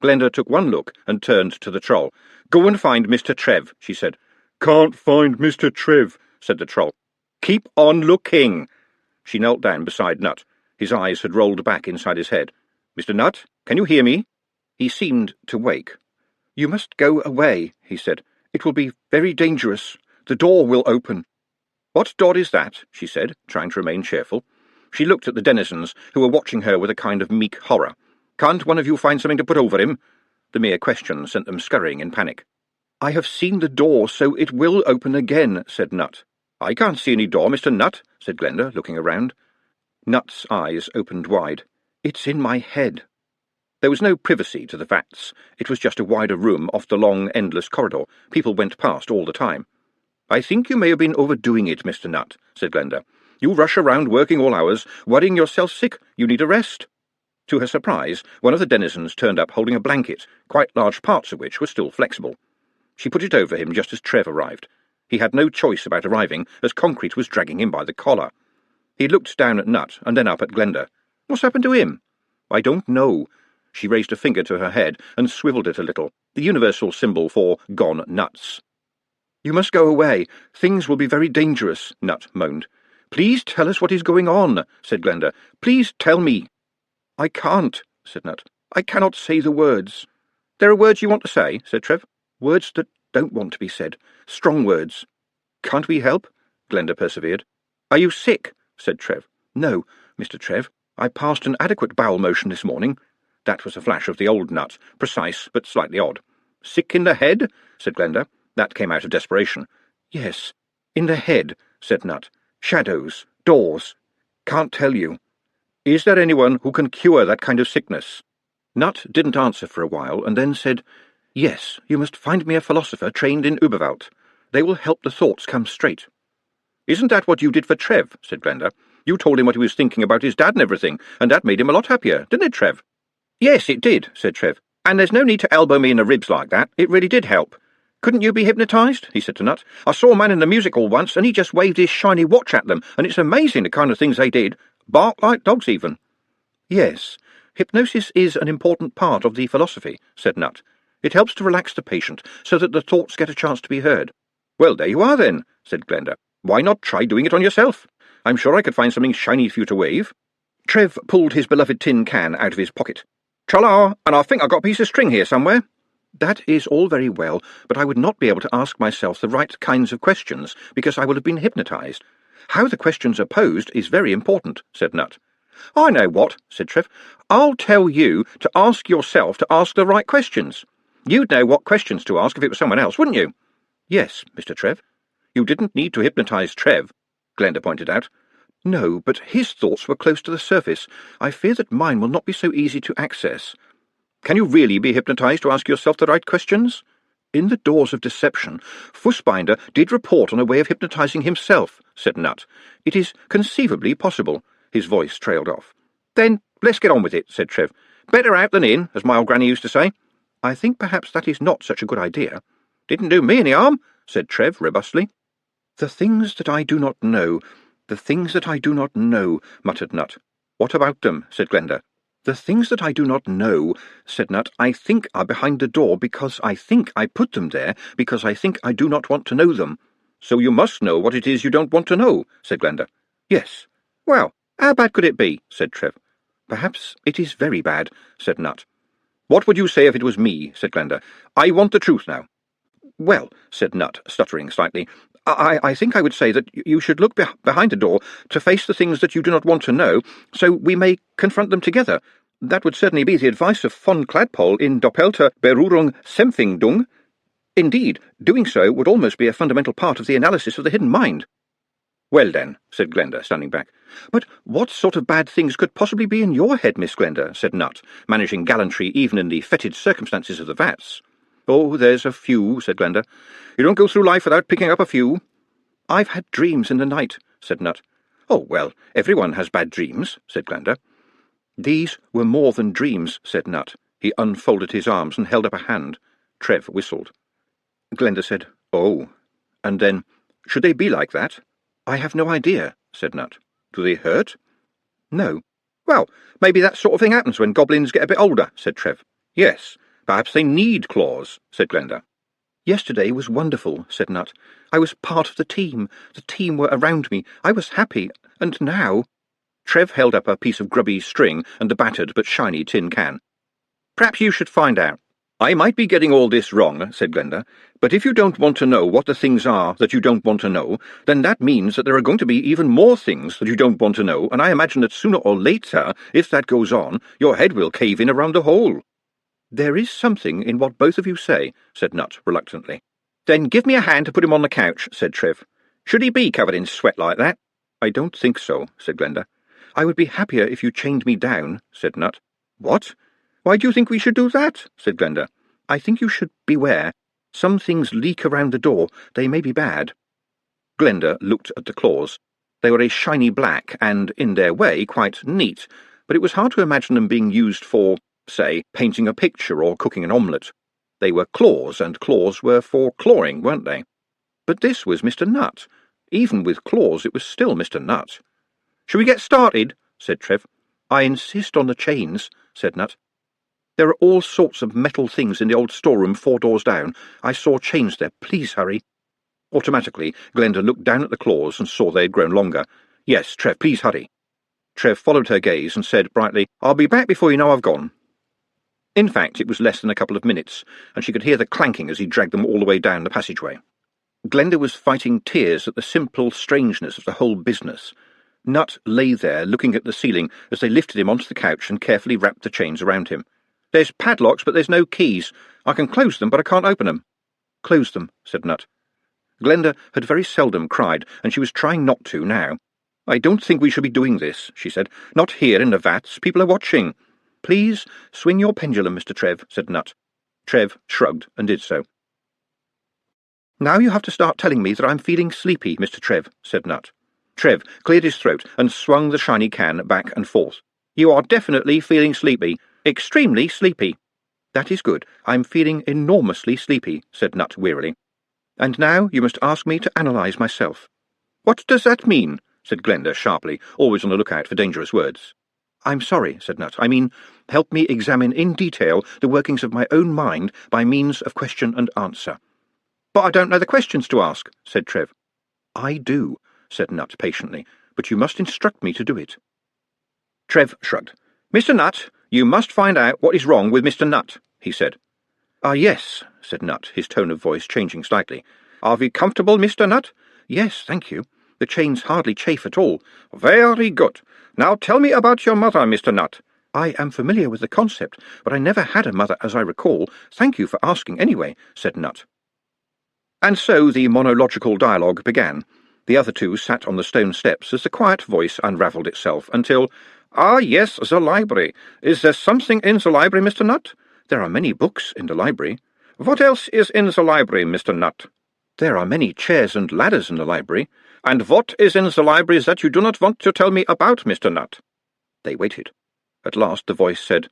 Glenda took one look and turned to the troll. "Go and find Mr. Trev," she said. "Can't find Mr. Trev," said the troll. "Keep on looking." She knelt down beside Nut. His eyes had rolled back inside his head. "Mr. Nut, can you hear me?" He seemed to wake. "You must go away," he said. "It will be very dangerous. The door will open." "What door is that?" she said, trying to remain cheerful. She looked at the denizens, who were watching her with a kind of meek horror. "Can't one of you find something to put over him?" The mere question sent them scurrying in panic. "I have seen the door, so it will open again," said Nut. "I can't see any door, Mr. Nut," said Glenda, looking around. Nut's eyes opened wide. "It's in my head." There was no privacy to the vats. It was just a wider room off the long, endless corridor. People went past all the time. "I think you may have been overdoing it, Mr. Nut," said Glenda. "You rush around working all hours, worrying yourself sick. You need a rest." To her surprise, one of the denizens turned up holding a blanket, quite large parts of which were still flexible. She put it over him just as Trev arrived. He had no choice about arriving, as Concrete was dragging him by the collar. He looked down at Nut and then up at Glenda. "What's happened to him?" "I don't know." She raised a finger to her head and swivelled it a little, the universal symbol for gone nuts. "You must go away. Things will be very dangerous," Nut moaned. "Please tell us what is going on," said Glenda. "Please tell me." "I can't," said Nut. "I cannot say the words." "There are words you want to say," said Trev. "Words that don't want to be said. Strong words." "Can't we help?" Glenda persevered. "Are you sick?" said Trev. "No, Mr. Trev. I passed an adequate bowel motion this morning." That was a flash of the old Nut, precise but slightly odd. "Sick in the head?" said Glenda. That came out of desperation. "Yes, in the head," said Nut. "Shadows, doors. Can't tell you." "Is there anyone who can cure that kind of sickness?" Nut didn't answer for a while, and then said, "Yes, you must find me a philosopher trained in Uberwelt. They will help the thoughts come straight." "Isn't that what you did for Trev?" said Glenda. "You told him what he was thinking about his dad and everything, and that made him a lot happier, didn't it, Trev?" "Yes, it did," said Trev. "And there's no need to elbow me in the ribs like that. It really did help." "Couldn't you be hypnotised?" he said to Nut. "I saw a man in the music hall once, and he just waved his shiny watch at them, and it's amazing the kind of things they did. Bark like dogs, even." "Yes, hypnosis is an important part of the philosophy," said Nut. "It helps to relax the patient, so that the thoughts get a chance to be heard." "Well, there you are, then," said Glenda. "Why not try doing it on yourself? I'm sure I could find something shiny for you to wave." Trev pulled his beloved tin can out of his pocket. "Tra-la, and I think I've got a piece of string here somewhere." "That is all very well, but I would not be able to ask myself the right kinds of questions, because I will have been hypnotised. How the questions are posed is very important," said Nut. "I know what," said Trev. "I'll tell you to ask yourself to ask the right questions. You'd know what questions to ask if it was someone else, wouldn't you?" Yes, Mr. Trev. You didn't need to hypnotise Trev, Glenda pointed out. No, but his thoughts were close to the surface. I fear that mine will not be so easy to access. Can you really be hypnotised to ask yourself the right questions? In the Doors of Deception, Fussbinder did report on a way of hypnotising himself, said Nutt. It is conceivably possible. His voice trailed off. Then let's get on with it, said Trev. Better out than in, as my old granny used to say. I think perhaps that is not such a good idea. Didn't do me any harm, said Trev robustly. The things that I do not know, the things that I do not know, muttered Nutt. What about them? Said Glenda. The things that I do not know, said Nutt, I think are behind the door because I think I put them there because I think I do not want to know them. So you must know what it is you don't want to know, said Glenda. Yes. Well, how bad could it be? Said Trev. Perhaps it is very bad, said Nutt. What would you say if it was me? Said Glenda. I want the truth now. Well, said Nutt, stuttering slightly, I think I would say that you should look behind the door to face the things that you do not want to know, so we may confront them together. That would certainly be the advice of von Cladpole in Doppelter Berührung Sempfindung. Indeed, doing so would almost be a fundamental part of the analysis of the hidden mind. Well then, said Glenda, standing back. But what sort of bad things could possibly be in your head, Miss Glenda? Said Nutt, managing gallantry even in the fetid circumstances of the vats. Oh, there's a few, said Glenda. You don't go through life without picking up a few. I've had dreams in the night, said Nutt. Oh, well, everyone has bad dreams, said Glenda. These were more than dreams, said Nutt. He unfolded his arms and held up a hand. Trev whistled. Glenda said, Oh. And then, should they be like that? I have no idea, said Nutt. Do they hurt? No. Well, maybe that sort of thing happens when goblins get a bit older, said Trev. Yes. Perhaps they need claws, said Glenda. Yesterday was wonderful, said Nutt. I was part of the team. The team were around me. I was happy. And now... Trev held up a piece of grubby string and the battered but shiny tin can. Perhaps you should find out. I might be getting all this wrong, said Glenda, but if you don't want to know what the things are that you don't want to know, then that means that there are going to be even more things that you don't want to know, and I imagine that sooner or later, if that goes on, your head will cave in around the hole. There is something in what both of you say, said Nutt reluctantly. Then give me a hand to put him on the couch, said Trev. Should he be covered in sweat like that? I don't think so, said Glenda. I would be happier if you chained me down, said Nutt. What? Why do you think we should do that? Said Glenda. I think you should beware. Some things leak around the door. They may be bad. Glenda looked at the claws. They were a shiny black and, in their way, quite neat, but it was hard to imagine them being used for, say, painting a picture or cooking an omelette. They were claws, and claws were for clawing, weren't they? But this was Mr. Nutt. Even with claws, it was still Mr. Nutt. Shall we get started? Said Trev. I insist on the chains, said Nutt. There are all sorts of metal things in the old storeroom 4 doors down. I saw chains there. Please hurry. Automatically, Glenda looked down at the claws and saw they had grown longer. Yes, Trev, please hurry. Trev followed her gaze and said brightly, I'll be back before you know I've gone. In fact, it was less than a couple of minutes, and she could hear the clanking as he dragged them all the way down the passageway. Glenda was fighting tears at the simple strangeness of the whole business. Nutt lay there, looking at the ceiling, as they lifted him onto the couch and carefully wrapped the chains around him. There's padlocks, but there's no keys. I can close them, but I can't open them. Close them, said Nutt. Glenda had very seldom cried, and she was trying not to now. I don't think we should be doing this, she said. Not here in the vats. People are watching. Please swing your pendulum, Mr. Trev, said Nutt. Trev shrugged and did so. Now you have to start telling me that I'm feeling sleepy, Mr. Trev, said Nutt. Trev cleared his throat and swung the shiny can back and forth. You are definitely feeling sleepy. Extremely sleepy. That is good. I'm feeling enormously sleepy, said Nutt wearily. And now you must ask me to analyse myself. What does that mean? Said Glenda sharply, always on the lookout for dangerous words. I'm sorry, said Nutt. I mean, help me examine in detail the workings of my own mind by means of question and answer. But I don't know the questions to ask, said Trev. I do, said Nutt patiently, but you must instruct me to do it. Trev shrugged. Mr. Nutt, you must find out what is wrong with Mr. Nutt, he said. Ah, yes, said Nutt, his tone of voice changing slightly. Are we comfortable, Mr. Nutt? Yes, thank you. The chains hardly chafe at all. Very good. Now tell me about your mother, Mr. Nutt. I am familiar with the concept, but I never had a mother as I recall. Thank you for asking anyway, said Nutt. And so the monological dialogue began. The other two sat on the stone steps as the quiet voice unravelled itself until, "Ah, yes, the library. Is there something in the library, Mr. Nutt? There are many books in the library. What else is in the library, Mr. Nutt? There are many chairs and ladders in the library. And what is in the library that you do not want to tell me about, Mr. Nutt?" They waited. At last the voice said,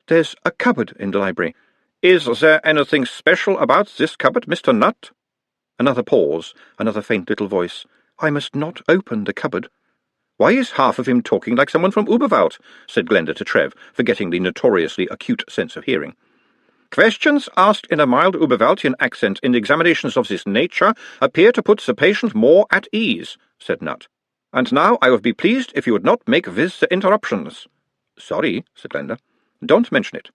"There's a cupboard in the library." "Is there anything special about this cupboard, Mr. Nutt?" Another pause, another faint little voice. "I must not open the cupboard." "Why is half of him talking like someone from Uberwald?" said Glenda to Trev, forgetting the notoriously acute sense of hearing. "Questions asked in a mild Uberwaldian accent in examinations of this nature appear to put the patient more at ease," said Nutt. "And now I would be pleased if you would not make with the interruptions." "Sorry," said Glenda. "Don't mention it."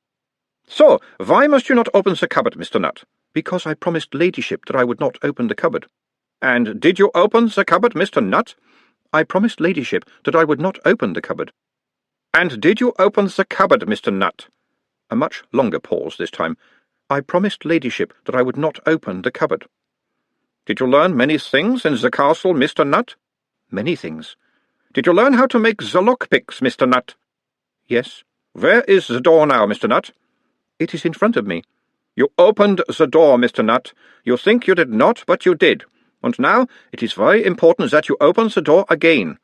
"So, why must you not open the cupboard, Mr. Nutt?" "Because I promised Ladyship that I would not open the cupboard." "And did you open the cupboard, Mr. Nutt?" "I promised Ladyship that I would not open the cupboard." "And did you open the cupboard, Mr. Nutt?" A much longer pause this time. "I promised Ladyship that I would not open the cupboard." "Did you learn many things in the castle, Mr. Nutt?" "Many things." "Did you learn how to make the lockpicks, Mr. Nutt?" "Yes." "Where is the door now, Mr. Nutt?" "It is in front of me." "You opened the door, Mr. Nutt. You think you did not, but you did. And now it is very important that you open the door again."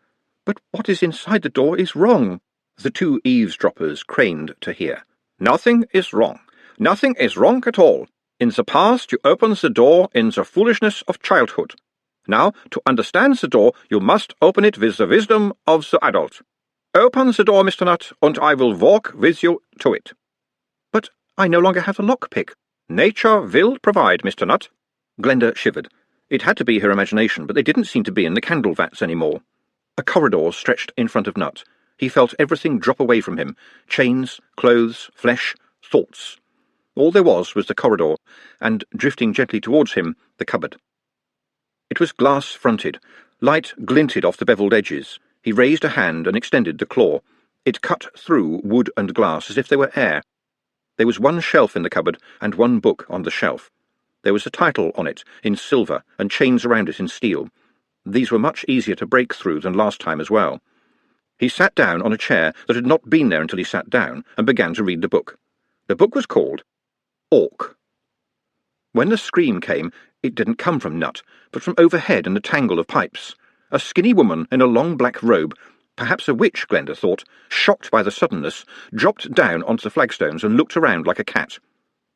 "But what is inside the door is wrong." The two eavesdroppers craned to hear. "Nothing is wrong. Nothing is wrong at all. In the past you opened the door in the foolishness of childhood. Now, to understand the door, you must open it with the wisdom of the adult. Open the door, Mr. Nutt, and I will walk with you to it." "But I no longer have the lockpick." "Nature will provide, Mr. Nutt." Glenda shivered. It had to be her imagination, but they didn't seem to be in the candle vats any more. A corridor stretched in front of Nutt. He felt everything drop away from him. Chains, clothes, flesh, thoughts. All there was the corridor, and, drifting gently towards him, the cupboard. It was glass-fronted. Light glinted off the bevelled edges. He raised a hand and extended the claw. It cut through wood and glass as if they were air. There was one shelf in the cupboard, and one book on the shelf. There was a title on it, in silver, and chains around it in steel. These were much easier to break through than last time as well. He sat down on a chair that had not been there until he sat down, and began to read the book. The book was called Orc. When the scream came, it didn't come from Nutt, but from overhead in the tangle of pipes. A skinny woman in a long black robe, perhaps a witch, Glenda thought, shocked by the suddenness, dropped down onto the flagstones and looked around like a cat.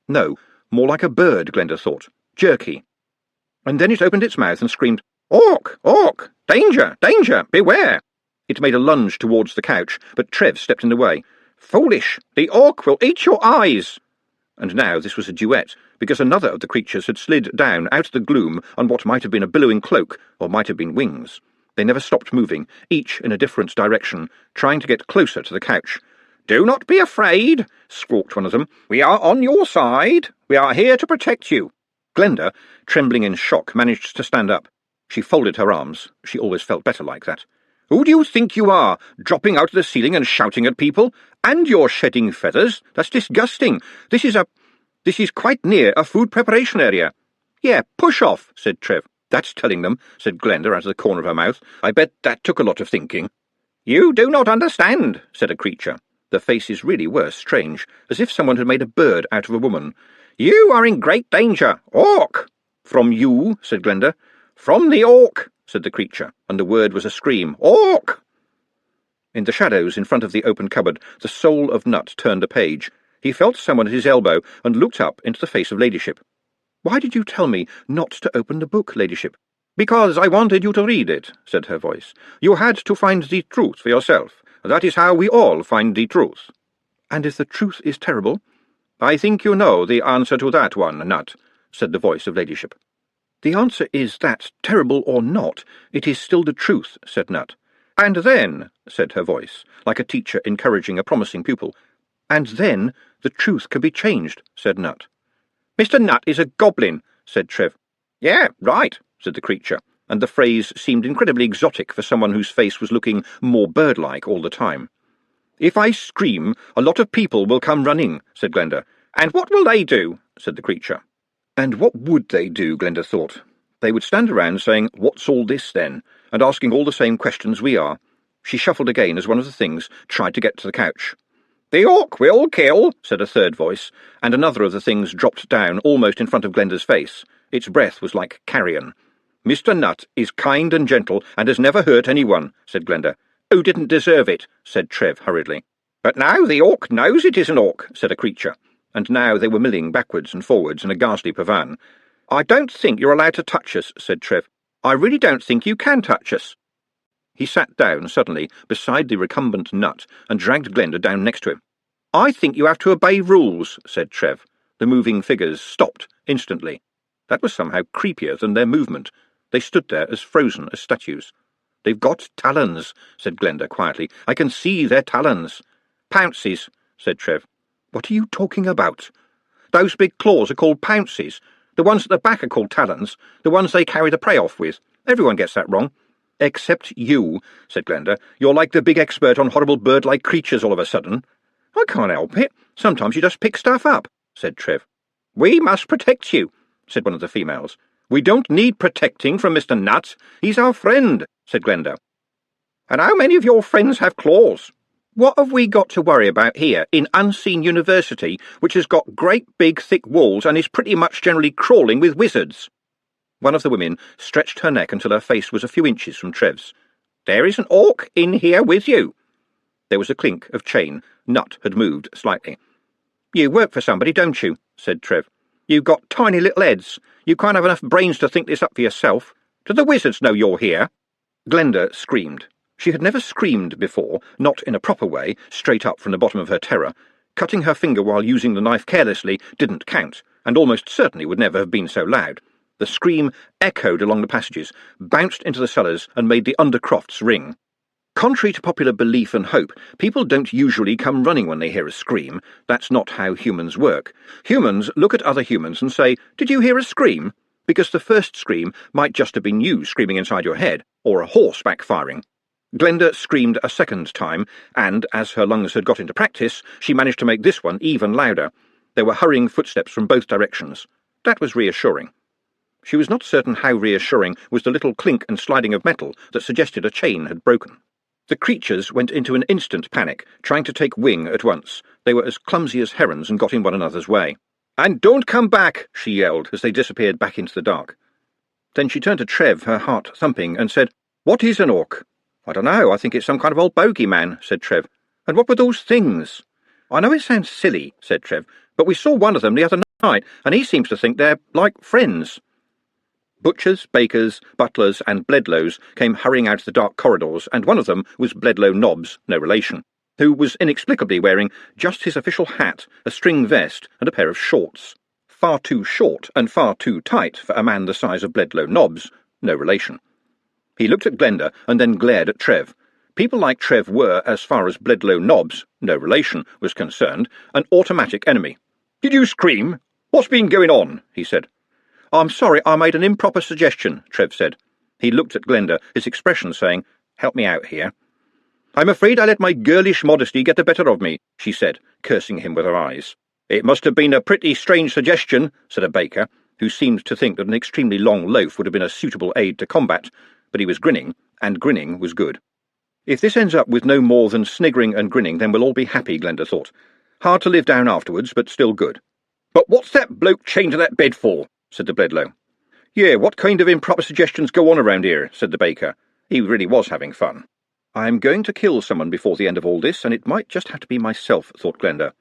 No, more like a bird, Glenda thought, jerky. And then it opened its mouth and screamed, "Orc! Orc! Danger! Danger! Beware!" It made a lunge towards the couch, but Trev stepped in the way. "Foolish! The orc will eat your eyes!" And now this was a duet, because another of the creatures had slid down out of the gloom on what might have been a billowing cloak, or might have been wings. They never stopped moving, each in a different direction, trying to get closer to the couch. "Do not be afraid," squawked one of them. "We are on your side. We are here to protect you." Glenda, trembling in shock, managed to stand up. She folded her arms. She always felt better like that. "Who do you think you are, dropping out of the ceiling and shouting at people? And you're shedding feathers? That's disgusting. This is quite near a food preparation area." "Yeah, push off," said Trev. "That's telling them," said Glenda out of the corner of her mouth. "I bet that took a lot of thinking." "You do not understand," said a creature. The faces really were strange, as if someone had made a bird out of a woman. "You are in great danger. Orc!" "From you," said Glenda. "From the orc," said the creature, and the word was a scream. "Orc!" In the shadows in front of the open cupboard, the soul of Nutt turned a page. He felt someone at his elbow and looked up into the face of Ladyship. "Why did you tell me not to open the book, Ladyship?" "Because I wanted you to read it," said her voice. "You had to find the truth for yourself. That is how we all find the truth." "And if the truth is terrible?" "I think you know the answer to that one, Nutt," said the voice of Ladyship. "The answer is that, terrible or not, it is still the truth," said Nutt. "And then," said her voice, like a teacher encouraging a promising pupil, "and then the truth can be changed," said Nutt. "Mr. Nutt is a goblin," said Trev. "Yeah, right," said the creature, and the phrase seemed incredibly exotic for someone whose face was looking more bird-like all the time. "If I scream, a lot of people will come running," said Glenda. "And what will they do?" said the creature. And what would they do, Glenda thought. They would stand around saying, "What's all this, then?" and asking all the same questions we are. She shuffled again as one of the things tried to get to the couch. "The orc will kill," said a third voice, and another of the things dropped down almost in front of Glenda's face. Its breath was like carrion. "Mr. Nut is kind and gentle and has never hurt anyone," said Glenda. "Who didn't deserve it?" said Trev hurriedly. "But now the orc knows it is an orc," said a creature, and now they were milling backwards and forwards in a ghastly pavan. "I don't think you're allowed to touch us," said Trev. "I really don't think you can touch us." He sat down suddenly beside the recumbent Nut and dragged Glenda down next to him. "I think you have to obey rules," said Trev. The moving figures stopped instantly. That was somehow creepier than their movement. They stood there as frozen as statues. "They've got talons," said Glenda quietly. "I can see their talons." "Pounces," said Trev. "What are you talking about?" "Those big claws are called pounces. The ones at the back are called talons, the ones they carry the prey off with. Everyone gets that wrong." "Except you," said Glenda. "You're like the big expert on horrible bird-like creatures all of a sudden." "I can't help it. Sometimes you just pick stuff up," said Trev. "We must protect you," said one of the females. "We don't need protecting from Mr. Nut. He's our friend," said Glenda. "And how many of your friends have claws?" "What have we got to worry about here in Unseen University, which has got great big thick walls and is pretty much generally crawling with wizards?" One of the women stretched her neck until her face was a few inches from Trev's. "There is an orc in here with you." There was a clink of chain. Nut had moved slightly. "You work for somebody, don't you?" said Trev. "You've got tiny little heads. You can't have enough brains to think this up for yourself. Do the wizards know you're here?" Glenda screamed. She had never screamed before, not in a proper way, straight up from the bottom of her terror. Cutting her finger while using the knife carelessly didn't count, and almost certainly would never have been so loud. The scream echoed along the passages, bounced into the cellars, and made the undercrofts ring. Contrary to popular belief and hope, people don't usually come running when they hear a scream. That's not how humans work. Humans look at other humans and say, "Did you hear a scream?" Because the first scream might just have been you screaming inside your head, or a horse backfiring. Glenda screamed a second time, and, as her lungs had got into practice, she managed to make this one even louder. There were hurrying footsteps from both directions. That was reassuring. She was not certain how reassuring was the little clink and sliding of metal that suggested a chain had broken. The creatures went into an instant panic, trying to take wing at once. They were as clumsy as herons and got in one another's way. "And don't come back!" she yelled as they disappeared back into the dark. Then she turned to Trev, her heart thumping, and said, "What is an orc?" "I don't know. I think it's some kind of old bogeyman," said Trev. "And what were those things?" "I know it sounds silly," said Trev, "but we saw one of them the other night, and he seems to think they're like friends." Butchers, bakers, butlers, and Bledlows came hurrying out of the dark corridors, and one of them was Bledlow Nobbs, no relation, who was inexplicably wearing just his official hat, a string vest, and a pair of shorts. Far too short and far too tight for a man the size of Bledlow Nobbs, no relation. He looked at Glenda and then glared at Trev. People like Trev were, as far as Bledlow Nobbs, no relation, was concerned, an automatic enemy. "Did you scream? What's been going on?" he said. "I'm sorry I made an improper suggestion," Trev said. He looked at Glenda, his expression saying, "Help me out here." "I'm afraid I let my girlish modesty get the better of me," she said, cursing him with her eyes. "It must have been a pretty strange suggestion," said a baker, who seemed to think that an extremely long loaf would have been a suitable aid to combat, but he was grinning, and grinning was good. If this ends up with no more than sniggering and grinning, then we'll all be happy, Glenda thought. Hard to live down afterwards, but still good. "But what's that bloke chained to that bed for?" said the Bledlow. "Yeah, what kind of improper suggestions go on around here?" said the baker. He really was having fun. "I'm going to kill someone before the end of all this, and it might just have to be myself," thought Glenda.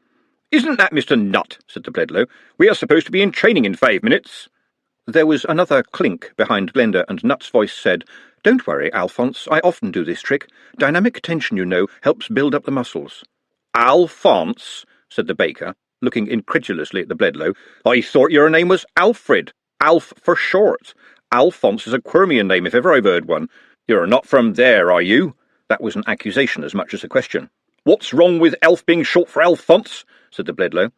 "Isn't that Mr. Nut?" said the Bledlow. "We are supposed to be in training in 5 minutes." There was another clink behind Glenda, and Nut's voice said, "Don't worry, Alphonse, I often do this trick. Dynamic tension, you know, helps build up the muscles." "Alphonse?" said the baker, looking incredulously at the Bledlow. "I thought your name was Alfred. Alf for short. Alphonse is a Quirmian name if ever I've heard one. You're not from there, are you?" That was an accusation as much as a question. "What's wrong with Elf being short for Alphonse?" said the Bledlow.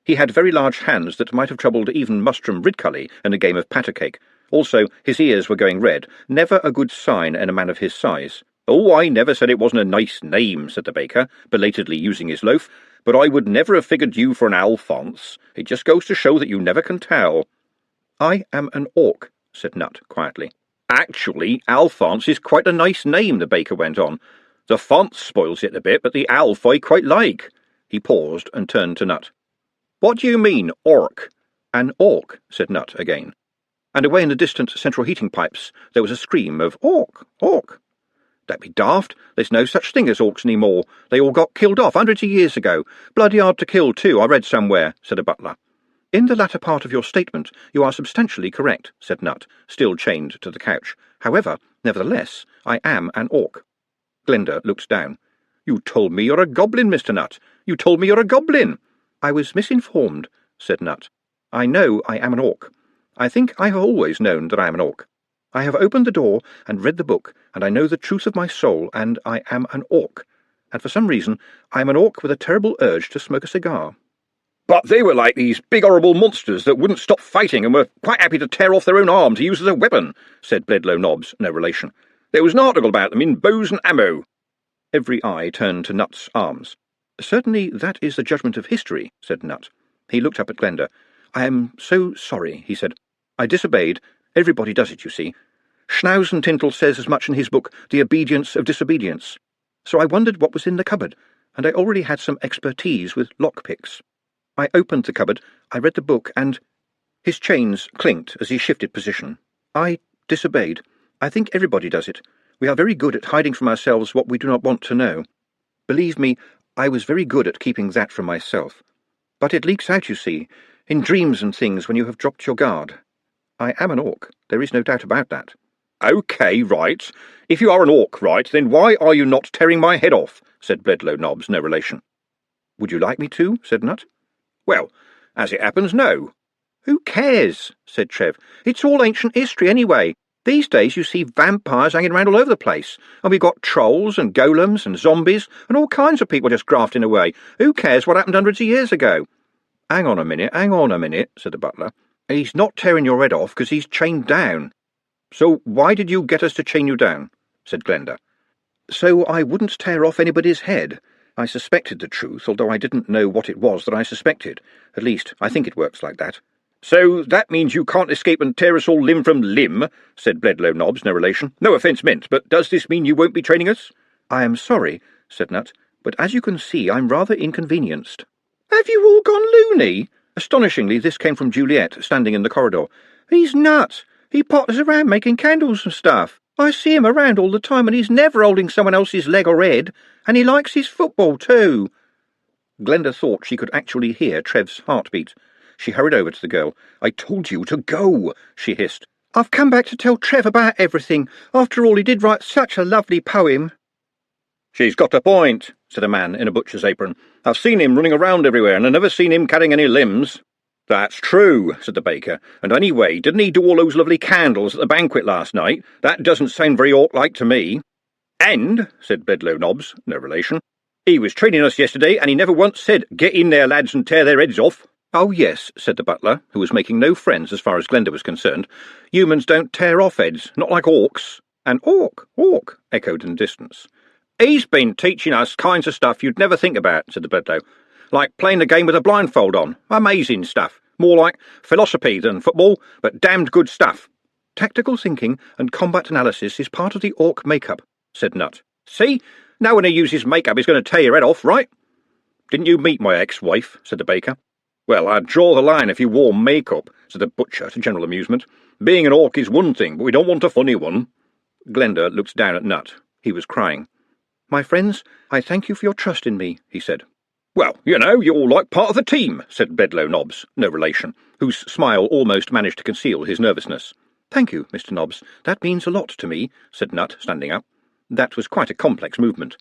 He had very large hands that might have troubled even Mustrum Ridcully in a game of patter cake. Also, his ears were going red, never a good sign in a man of his size. "Oh, I never said it wasn't a nice name," said the baker, belatedly using his loaf, "but I would never have figured you for an Alphonse. It just goes to show that you never can tell." I am an orc, said Nut quietly. Actually, Alphonse is quite a nice name, the baker went on. The font spoils it a bit, but the Alf I quite like. He paused and turned to Nut. What do you mean, orc? An orc, said Nut again. And away in the distant central heating pipes there was a scream of orc, orc. That'd be daft. There's no such thing as orcs any more. They all got killed off hundreds of years ago. Bloody hard to kill, too, I read somewhere, said a butler. In the latter part of your statement you are substantially correct, said Nut, still chained to the couch. However, nevertheless, I am an orc. Glenda looked down. You told me you're a goblin, Mr. Nut. You told me you're a goblin. I was misinformed, said Nut. I know I am an orc. I think I have always known that I am an orc. I have opened the door and read the book, and I know the truth of my soul, and I am an orc. And for some reason, I am an orc with a terrible urge to smoke a cigar. But they were like these big horrible monsters that wouldn't stop fighting and were quite happy to tear off their own arm to use as a weapon, said Bledlow Nobbs, no relation. There was an article about them in Bows and Ammo. Every eye turned to Nut's arms. Certainly that is the judgment of history, said Nut. He looked up at Glenda. I am so sorry, he said. I disobeyed. Everybody does it, you see. Schnauzentintl says as much in his book, The Obedience of Disobedience. So I wondered what was in the cupboard, and I already had some expertise with lockpicks. I opened the cupboard, I read the book, and... His chains clinked as he shifted position. I disobeyed. I think everybody does it. We are very good at hiding from ourselves what we do not want to know. Believe me, I was very good at keeping that from myself. But it leaks out, you see, in dreams and things when you have dropped your guard. I am an orc. There is no doubt about that. OK, right. If you are an orc, right, then why are you not tearing my head off? Said Bledlow Nobbs, no relation. Would you like me to? Said Nut. Well, as it happens, no. Who cares? Said Trev. It's all ancient history anyway. These days you see vampires hanging around all over the place, and we've got trolls and golems and zombies and all kinds of people just grafting away. Who cares what happened hundreds of years ago? Hang on a minute, said the butler. He's not tearing your head off because he's chained down. So why did you get us to chain you down? Said Glenda. So I wouldn't tear off anybody's head. I suspected the truth, although I didn't know what it was that I suspected. At least, I think it works like that. So that means you can't escape and tear us all limb from limb, said Bledlow Nobbs, no relation. No offence meant, but does this mean you won't be training us? I am sorry, said Nut, but as you can see, I'm rather inconvenienced. Have you all gone loony? Astonishingly, this came from Juliet, standing in the corridor. He's nuts. He potters around making candles and stuff. I see him around all the time, and he's never holding someone else's leg or head, and he likes his football too. Glenda thought she could actually hear Trev's heartbeat. She hurried over to the girl. I told you to go, she hissed. I've come back to tell Trev about everything. After all, he did write such a lovely poem. She's got a point, said a man in a butcher's apron. I've seen him running around everywhere, and I've never seen him carrying any limbs. That's true, said the baker. And anyway, didn't he do all those lovely candles at the banquet last night? That doesn't sound very orc-like to me. And, said Bledlow Nobbs, no relation, he was training us yesterday, and he never once said, Get in there, lads, and tear their heads off. Oh, yes, said the butler, who was making no friends as far as Glenda was concerned. Humans don't tear off heads, not like orcs. And orc, echoed in the distance. He's been teaching us kinds of stuff you'd never think about, said the Bledlow. Like playing the game with a blindfold on. Amazing stuff. More like philosophy than football, but damned good stuff. Tactical thinking and combat analysis is part of the orc makeup, said Nut. See? No one who uses makeup is going to tear your head off, right? Didn't you meet my ex-wife? Said the baker. Well, I'd draw the line if you wore makeup, said the butcher to general amusement. Being an orc is one thing, but we don't want a funny one. Glenda looked down at Nut. He was crying. My friends, I thank you for your trust in me, he said. Well, you know, you're like part of the team, said Bledlow Nobbs, no relation, whose smile almost managed to conceal his nervousness. Thank you, Mr. Nobbs. That means a lot to me, said Nut, standing up. That was quite a complex movement.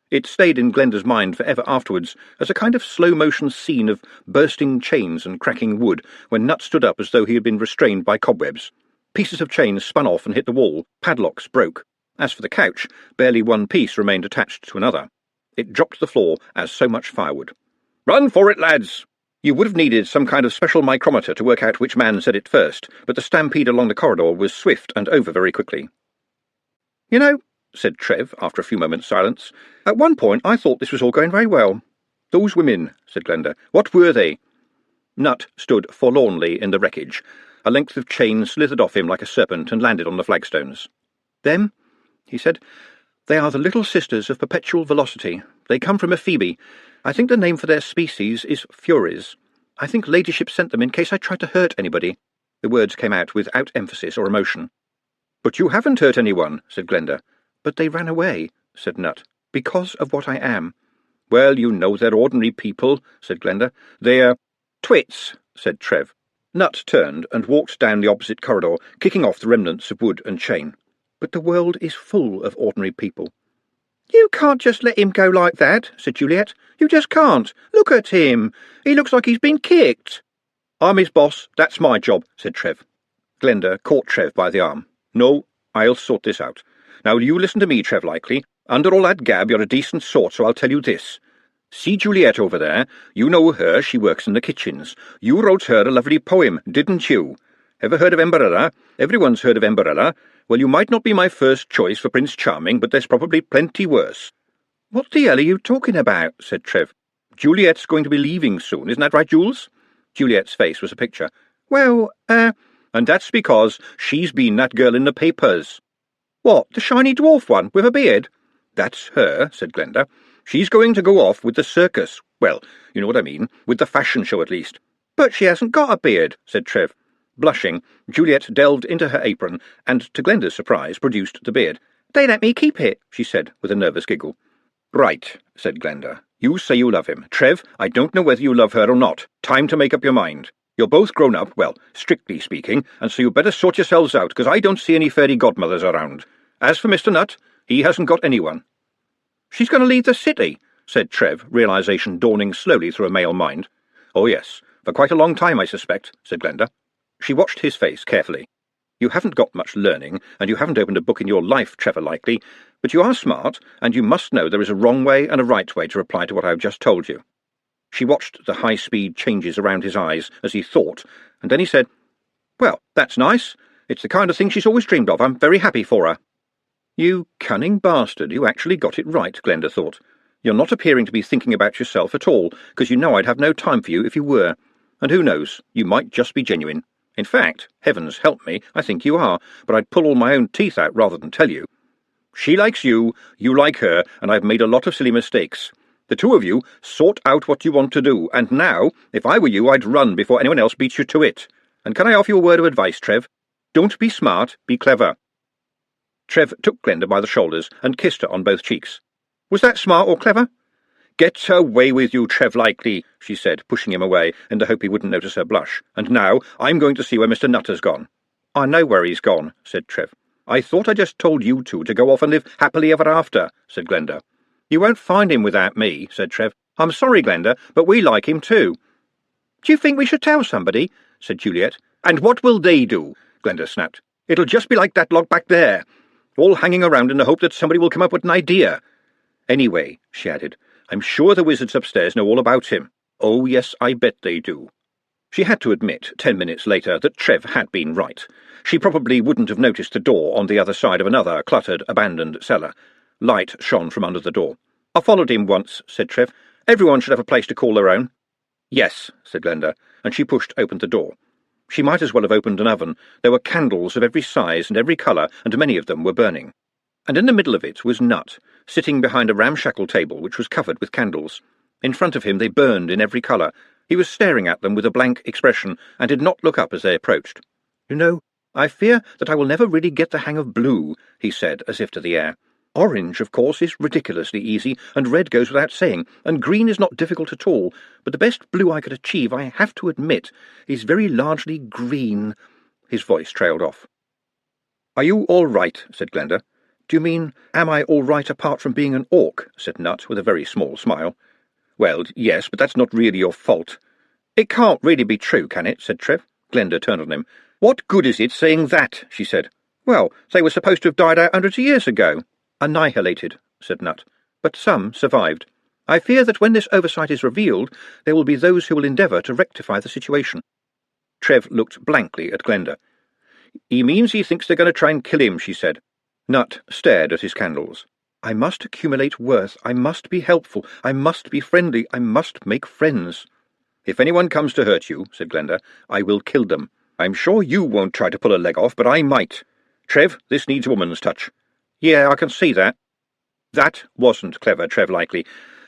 It stayed in Glenda's mind forever afterwards as a kind of slow-motion scene of bursting chains and cracking wood when Nut stood up as though he had been restrained by cobwebs. Pieces of chains spun off and hit the wall. Padlocks broke. As for the couch, barely one piece remained attached to another. It dropped to the floor as so much firewood. Run for it, lads! You would have needed some kind of special micrometer to work out which man said it first, but the stampede along the corridor was swift and over very quickly. You know, said Trev, after a few moments' silence, at one point I thought this was all going very well. Those women, said Glenda, what were they? Nut stood forlornly in the wreckage. A length of chain slithered off him like a serpent and landed on the flagstones. "Them?" he said. "They are the little sisters of perpetual velocity. They come from a Phoebe. I think the name for their species is Furies. I think Ladyship sent them in case I tried to hurt anybody." The words came out without emphasis or emotion. "But you haven't hurt anyone," said Glenda. "But they ran away," said Nut, "because of what I am." "Well, you know they're ordinary people," said Glenda. "They're—" "Twits," said Trev. Nut turned and walked down the opposite corridor, kicking off the remnants of wood and chain. "But the world is full of ordinary people." "You can't just let him go like that," said Juliet. "You just can't. Look at him. He looks like he's been kicked." "I'm his boss. That's my job," said Trev. Glenda caught Trev by the arm. "No, I'll sort this out. Now you listen to me, Trev Likely. Under all that gab you're a decent sort, so I'll tell you this. See Juliet over there? You know her, she works in the kitchens. You wrote her a lovely poem, didn't you? Ever heard of Emberella? Everyone's heard of Emberella. Well, you might not be my first choice for Prince Charming, but there's probably plenty worse." "What the hell are you talking about?" said Trev. "Juliet's going to be leaving soon, isn't that right, Jules?" Juliet's face was a picture. "Well, And that's because she's been that girl in the papers." "What, the shiny dwarf one, with a beard?" "That's her," said Glenda. "She's going to go off with the circus. Well, you know what I mean, with the fashion show at least." "But she hasn't got a beard," said Trev. Blushing, Juliet delved into her apron and, to Glenda's surprise, produced the beard. "They let me keep it," she said, with a nervous giggle. "Right," said Glenda. "You say you love him. Trev, I don't know whether you love her or not. Time to make up your mind. You're both grown up, well, strictly speaking, and so you better sort yourselves out, because I don't see any fairy godmothers around. As for Mr. Nutt, he hasn't got anyone." "She's going to leave the city," said Trev, realisation dawning slowly through a male mind. "Oh yes, for quite a long time, I suspect," said Glenda. She watched his face carefully. "You haven't got much learning, and you haven't opened a book in your life, Trevor Likely, but you are smart, and you must know there is a wrong way and a right way to reply to what I have just told you." She watched the high-speed changes around his eyes as he thought, and then he said, "Well, that's nice. It's the kind of thing she's always dreamed of. I'm very happy for her." "You cunning bastard, you actually got it right," Glenda thought. "You're not appearing to be thinking about yourself at all, because you know I'd have no time for you if you were. And who knows, you might just be genuine. In fact, heavens help me, I think you are, but I'd pull all my own teeth out rather than tell you. She likes you, you like her, and I've made a lot of silly mistakes. The two of you sort out what you want to do, and now, if I were you, I'd run before anyone else beats you to it. And can I offer you a word of advice, Trev? Don't be smart, be clever." Trev took Glenda by the shoulders and kissed her on both cheeks. "Was that smart or clever?" "Get away with you, Trev Likely," she said, pushing him away in the hope he wouldn't notice her blush. "And now I'm going to see where Mr. Nutter's gone." "I know where he's gone," said Trev. "I thought I just told you two to go off and live happily ever after," said Glenda. "You won't find him without me," said Trev. "I'm sorry, Glenda, but we like him too." "Do you think we should tell somebody?" said Juliet. "And what will they do?" Glenda snapped. "It'll just be like that lot back there, all hanging around in the hope that somebody will come up with an idea. Anyway," she added, "I'm sure the wizards upstairs know all about him. Oh, yes, I bet they do." She had to admit, 10 minutes later, that Trev had been right. She probably wouldn't have noticed the door on the other side of another cluttered, abandoned cellar. Light shone from under the door. "I followed him once," said Trev. "Everyone should have a place to call their own." "Yes," said Glenda, and she pushed open the door. She might as well have opened an oven. There were candles of every size and every colour, and many of them were burning. And in the middle of it was Nut, sitting behind a ramshackle table which was covered with candles. In front of him they burned in every colour. He was staring at them with a blank expression, and did not look up as they approached. "You know, I fear that I will never really get the hang of blue," he said, as if to the air. "Orange, of course, is ridiculously easy, and red goes without saying, and green is not difficult at all, but the best blue I could achieve, I have to admit, is very largely green." His voice trailed off. "Are you all right?" said Glenda. "Do you mean, am I all right apart from being an orc?" said Nut, with a very small smile. "Well, yes, but that's not really your fault." "It can't really be true, can it?" said Trev. Glenda turned on him. "What good is it saying that?" she said. "Well, they were supposed to have died out hundreds of years ago." "Annihilated," said Nut. "But some survived. I fear that when this oversight is revealed, there will be those who will endeavour to rectify the situation." Trev looked blankly at Glenda. "He means he thinks they're going to try and kill him," she said. Nut stared at his candles. "I must accumulate worth. I must be helpful. I must be friendly. I must make friends." "If anyone comes to hurt you," said Glenda, "I will kill them. I'm sure you won't try to pull a leg off, but I might. Trev, this needs a woman's touch." "Yeah, I can see that." "That wasn't clever, Trev likely.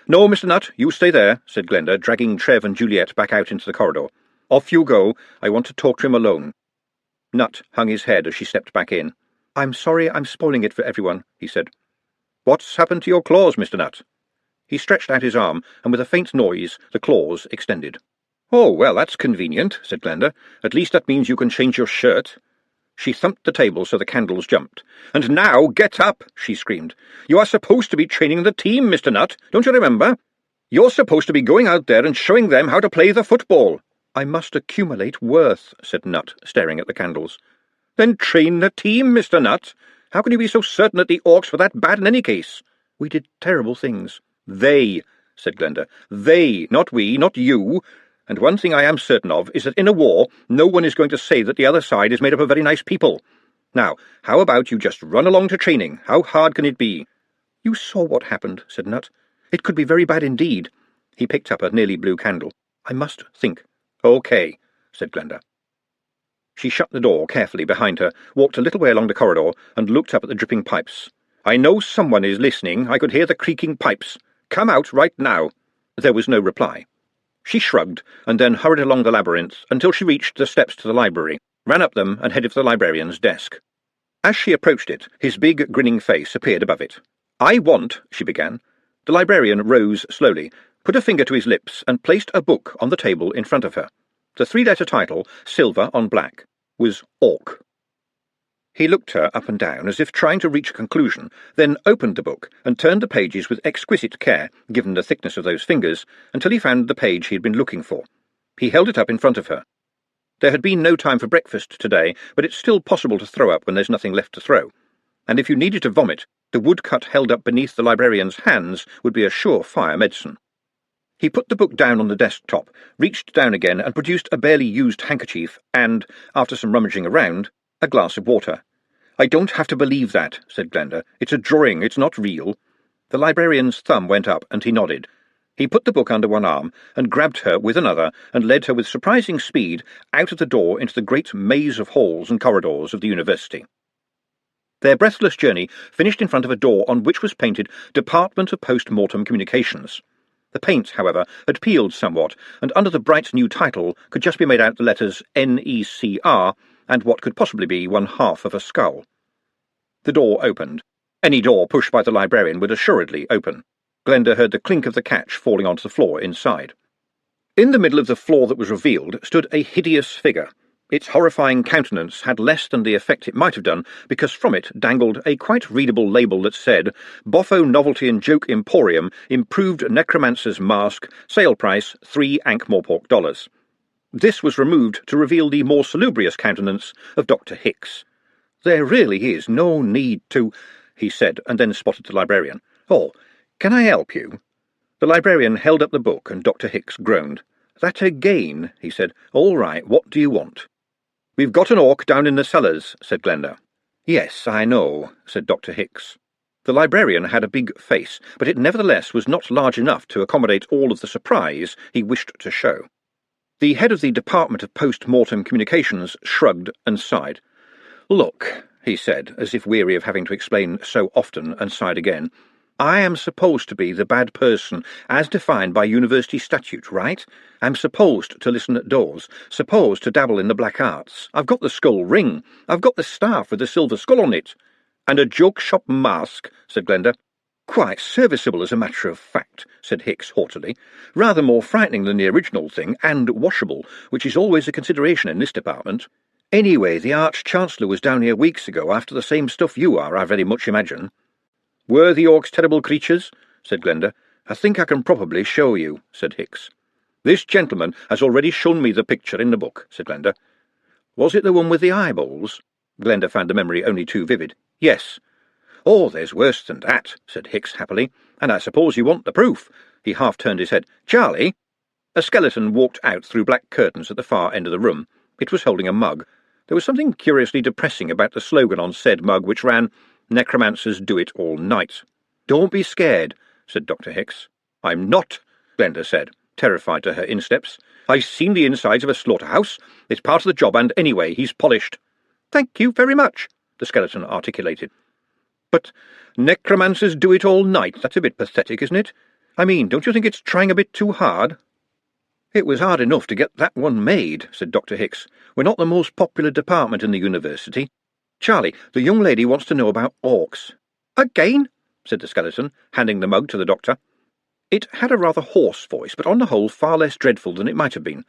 No, Mr. Nutt, you stay there," said Glenda, dragging Trev and Juliet back out into the corridor. "Off you go. I want to talk to him alone." Nutt hung his head as she stepped back in. "I'm sorry I'm spoiling it for everyone," he said. "What's happened to your claws, Mr. Nutt?" He stretched out his arm, and with a faint noise the claws extended. "Oh, well, that's convenient," said Glenda. "At least that means you can change your shirt." She thumped the table so the candles jumped. "And now get up!" she screamed. "You are supposed to be training the team, Mr. Nutt, don't you remember? You're supposed to be going out there and showing them how to play the football." "I must accumulate worth," said Nutt, staring at the candles. "Then train the team, Mr. Nutt. How can you be so certain that the orcs were that bad in any case?" "We did terrible things." "They," said Glenda. "They, not we, not you. And one thing I am certain of is that in a war no one is going to say that the other side is made up of very nice people. Now, how about you just run along to training? How hard can it be?" "You saw what happened," said Nutt. "It could be very bad indeed." He picked up a nearly blue candle. "I must think." "OK," said Glenda. She shut the door carefully behind her, walked a little way along the corridor, and looked up at the dripping pipes. "I know someone is listening. I could hear the creaking pipes. Come out right now." There was no reply. She shrugged, and then hurried along the labyrinth until she reached the steps to the library, ran up them, and headed for the librarian's desk. As she approached it, his big, grinning face appeared above it. "I want," she began. The librarian rose slowly, put a finger to his lips, and placed a book on the table in front of her. The three-letter title, silver on black, was Orc. He looked her up and down as if trying to reach a conclusion, then opened the book and turned the pages with exquisite care, given the thickness of those fingers, until he found the page he had been looking for. He held it up in front of her. There had been no time for breakfast today, but it's still possible to throw up when there's nothing left to throw. And if you needed to vomit, the woodcut held up beneath the librarian's hands would be a sure-fire medicine. He put the book down on the desktop, reached down again and produced a barely used handkerchief and, after some rummaging around, a glass of water. "I don't have to believe that," said Glenda. "It's a drawing, it's not real." The librarian's thumb went up, and he nodded. He put the book under one arm, and grabbed her with another, and led her with surprising speed out of the door into the great maze of halls and corridors of the university. Their breathless journey finished in front of a door on which was painted Department of Post-Mortem Communications. The paint, however, had peeled somewhat, and under the bright new title could just be made out the letters NECR and what could possibly be one half of a skull. The door opened. Any door pushed by the librarian would assuredly open. Glenda heard the clink of the catch falling onto the floor inside. In the middle of the floor that was revealed stood a hideous figure. Its horrifying countenance had less than the effect it might have done, because from it dangled a quite readable label that said, "Boffo Novelty and Joke Emporium, Improved Necromancer's Mask, Sale Price, 3 Ankh-Morpork dollars." This was removed to reveal the more salubrious countenance of Dr. Hicks. "There really is no need to—" he said, and then spotted the librarian. "Oh, can I help you?" The librarian held up the book, and Dr. Hicks groaned. "That again," he said. "All right, what do you want?" "We've got an orc down in the cellars," said Glenda. "Yes, I know," said Dr. Hicks. The librarian had a big face, but it nevertheless was not large enough to accommodate all of the surprise he wished to show. The head of the Department of Post-Mortem Communications shrugged and sighed. "Look," he said, as if weary of having to explain so often, and sighed again. "I am supposed to be the bad person, as defined by university statute, right? I'm supposed to listen at doors, supposed to dabble in the black arts. I've got the skull ring. I've got the staff with the silver skull on it." "And a joke shop mask," said Glenda. "Quite serviceable, as a matter of fact," said Hicks haughtily. "Rather more frightening than the original thing, and washable, which is always a consideration in this department. Anyway, the Arch-Chancellor was down here weeks ago after the same stuff you are, I very much imagine." "Were the orcs terrible creatures?" said Glenda. "I think I can probably show you," said Hicks. "This gentleman has already shown me the picture in the book," said Glenda. "Was it the one with the eyeballs?" Glenda found the memory only too vivid. "Yes." "Oh, there's worse than that," said Hicks happily. "And I suppose you want the proof." He half turned his head. "Charlie?" A skeleton walked out through black curtains at the far end of the room. It was holding a mug. There was something curiously depressing about the slogan on said mug, which ran, "Necromancers do it all night." "Don't be scared," said Dr. Hicks. "I'm not," Glenda said. terrified to her insteps. "I've seen the insides of a slaughterhouse. It's part of the job, and anyway, he's polished." "Thank you very much," the skeleton articulated. "But necromancers do it all night. That's a bit pathetic, isn't it? I mean, don't you think it's trying a bit too hard?" "It was hard enough to get that one made," said Dr. Hicks. "We're not the most popular department in the university. Charlie, the young lady wants to know about orcs." "Again?" said the skeleton, handing the mug to the doctor. It had a rather hoarse voice, but on the whole far less dreadful than it might have been.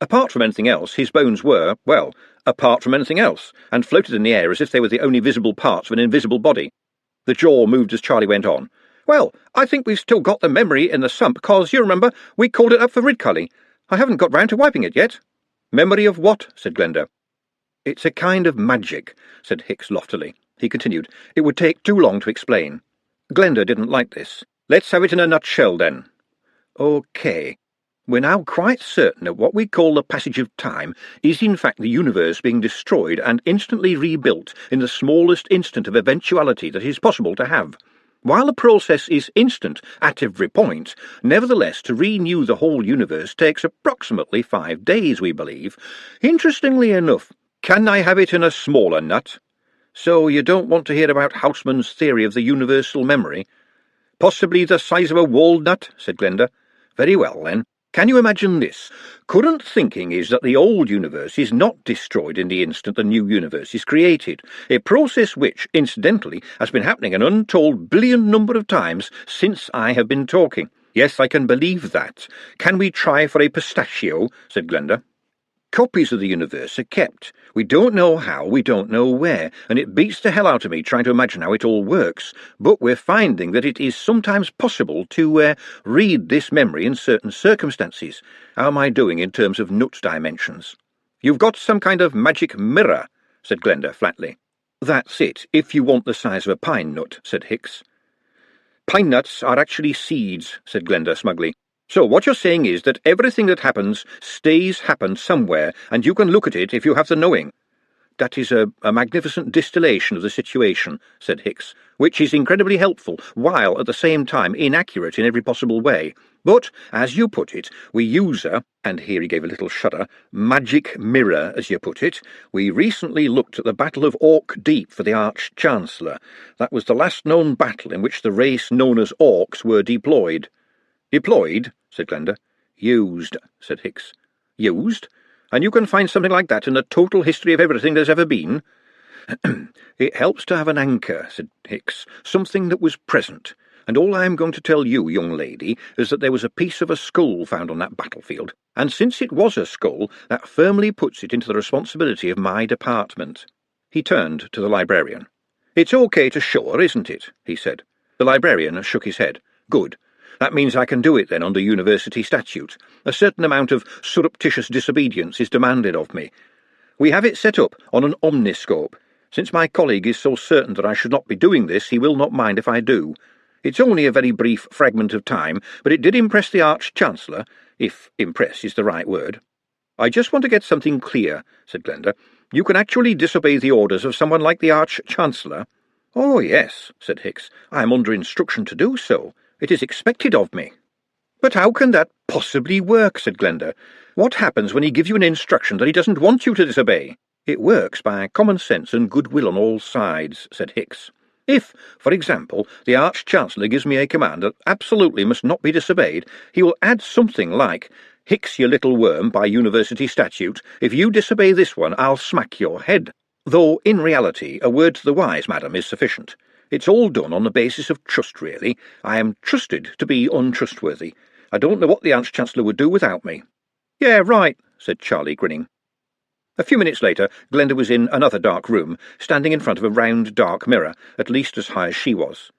Apart from anything else, his bones were, well, apart from anything else, and floated in the air as if they were the only visible parts of an invisible body. The jaw moved as Charlie went on. "Well, I think we've still got the memory in the sump, 'cause you remember we called it up for Ridcully. I haven't got round to wiping it yet." "Memory of what?" said Glenda. "It's a kind of magic," said Hicks loftily. He continued, "It would take too long to explain." Glenda didn't like this. "Let's have it in a nutshell, then." "OK. We're now quite certain that what we call the passage of time is in fact the universe being destroyed and instantly rebuilt in the smallest instant of eventuality that is possible to have. While the process is instant at every point, nevertheless to renew the whole universe takes approximately 5 days, we believe. Interestingly enough, can I have it in a smaller nut? So you don't want to hear about Haussmann's theory of the universal memory? Possibly the size of a walnut, said Glenda. Very well, then. Can you imagine this? Current thinking is that the old universe is not destroyed in the instant the new universe is created, a process which, incidentally, has been happening an untold billion number of times since I have been talking. Yes, I can believe that. Can we try for a pistachio? Said Glenda. Copies of the universe are kept. We don't know how, we don't know where, and it beats the hell out of me trying to imagine how it all works. But we're finding that it is sometimes possible to read this memory in certain circumstances. How am I doing in terms of nut dimensions? You've got some kind of magic mirror, said Glenda flatly. That's it, if you want the size of a pine nut, said Hicks. Pine nuts are actually seeds, said Glenda smugly. So what you're saying is that everything that happens stays happened somewhere, and you can look at it if you have the knowing. That is a magnificent distillation of the situation, said Hicks, which is incredibly helpful, while at the same time inaccurate in every possible way. But, as you put it, we use and here he gave a little shudder, magic mirror, as you put it. We recently looked at the Battle of Orc Deep for the Arch-Chancellor. That was the last known battle in which the race known as Orcs were deployed. Deployed? Said Glenda. Used, said Hicks. Used? And you can find something like that in the total history of everything there's ever been? It helps to have an anchor, said Hicks, something that was present. And all I am going to tell you, young lady, is that there was a piece of a skull found on that battlefield, and since it was a skull, that firmly puts it into the responsibility of my department. He turned to the librarian. It's okay to show her, isn't it? He said. The librarian shook his head. Good. That means I can do it then under university statute. A certain amount of surreptitious disobedience is demanded of me. We have it set up on an omniscope. Since my colleague is so certain that I should not be doing this, he will not mind if I do. It's only a very brief fragment of time, but it did impress the Arch-Chancellor, if impress is the right word. I just want to get something clear, said Glenda. You can actually disobey the orders of someone like the Arch-Chancellor? Oh, yes, said Hicks. I am under instruction to do so. It is expected of me. But how can that possibly work, said Glenda. What happens when he gives you an instruction that he doesn't want you to disobey? It works by common sense and goodwill on all sides, said Hicks. If, for example, the Arch-Chancellor gives me a command that absolutely must not be disobeyed, he will add something like, Hicks, you little worm, by university statute, if you disobey this one, I'll smack your head. Though, in reality, a word to the wise, madam, is sufficient. It's all done on the basis of trust, really. I am trusted to be untrustworthy. I don't know what the Arch-Chancellor would do without me. Yeah, right, said Charlie, grinning. A few minutes later, Glenda was in another dark room, standing in front of a round, dark mirror, at least as high as she was.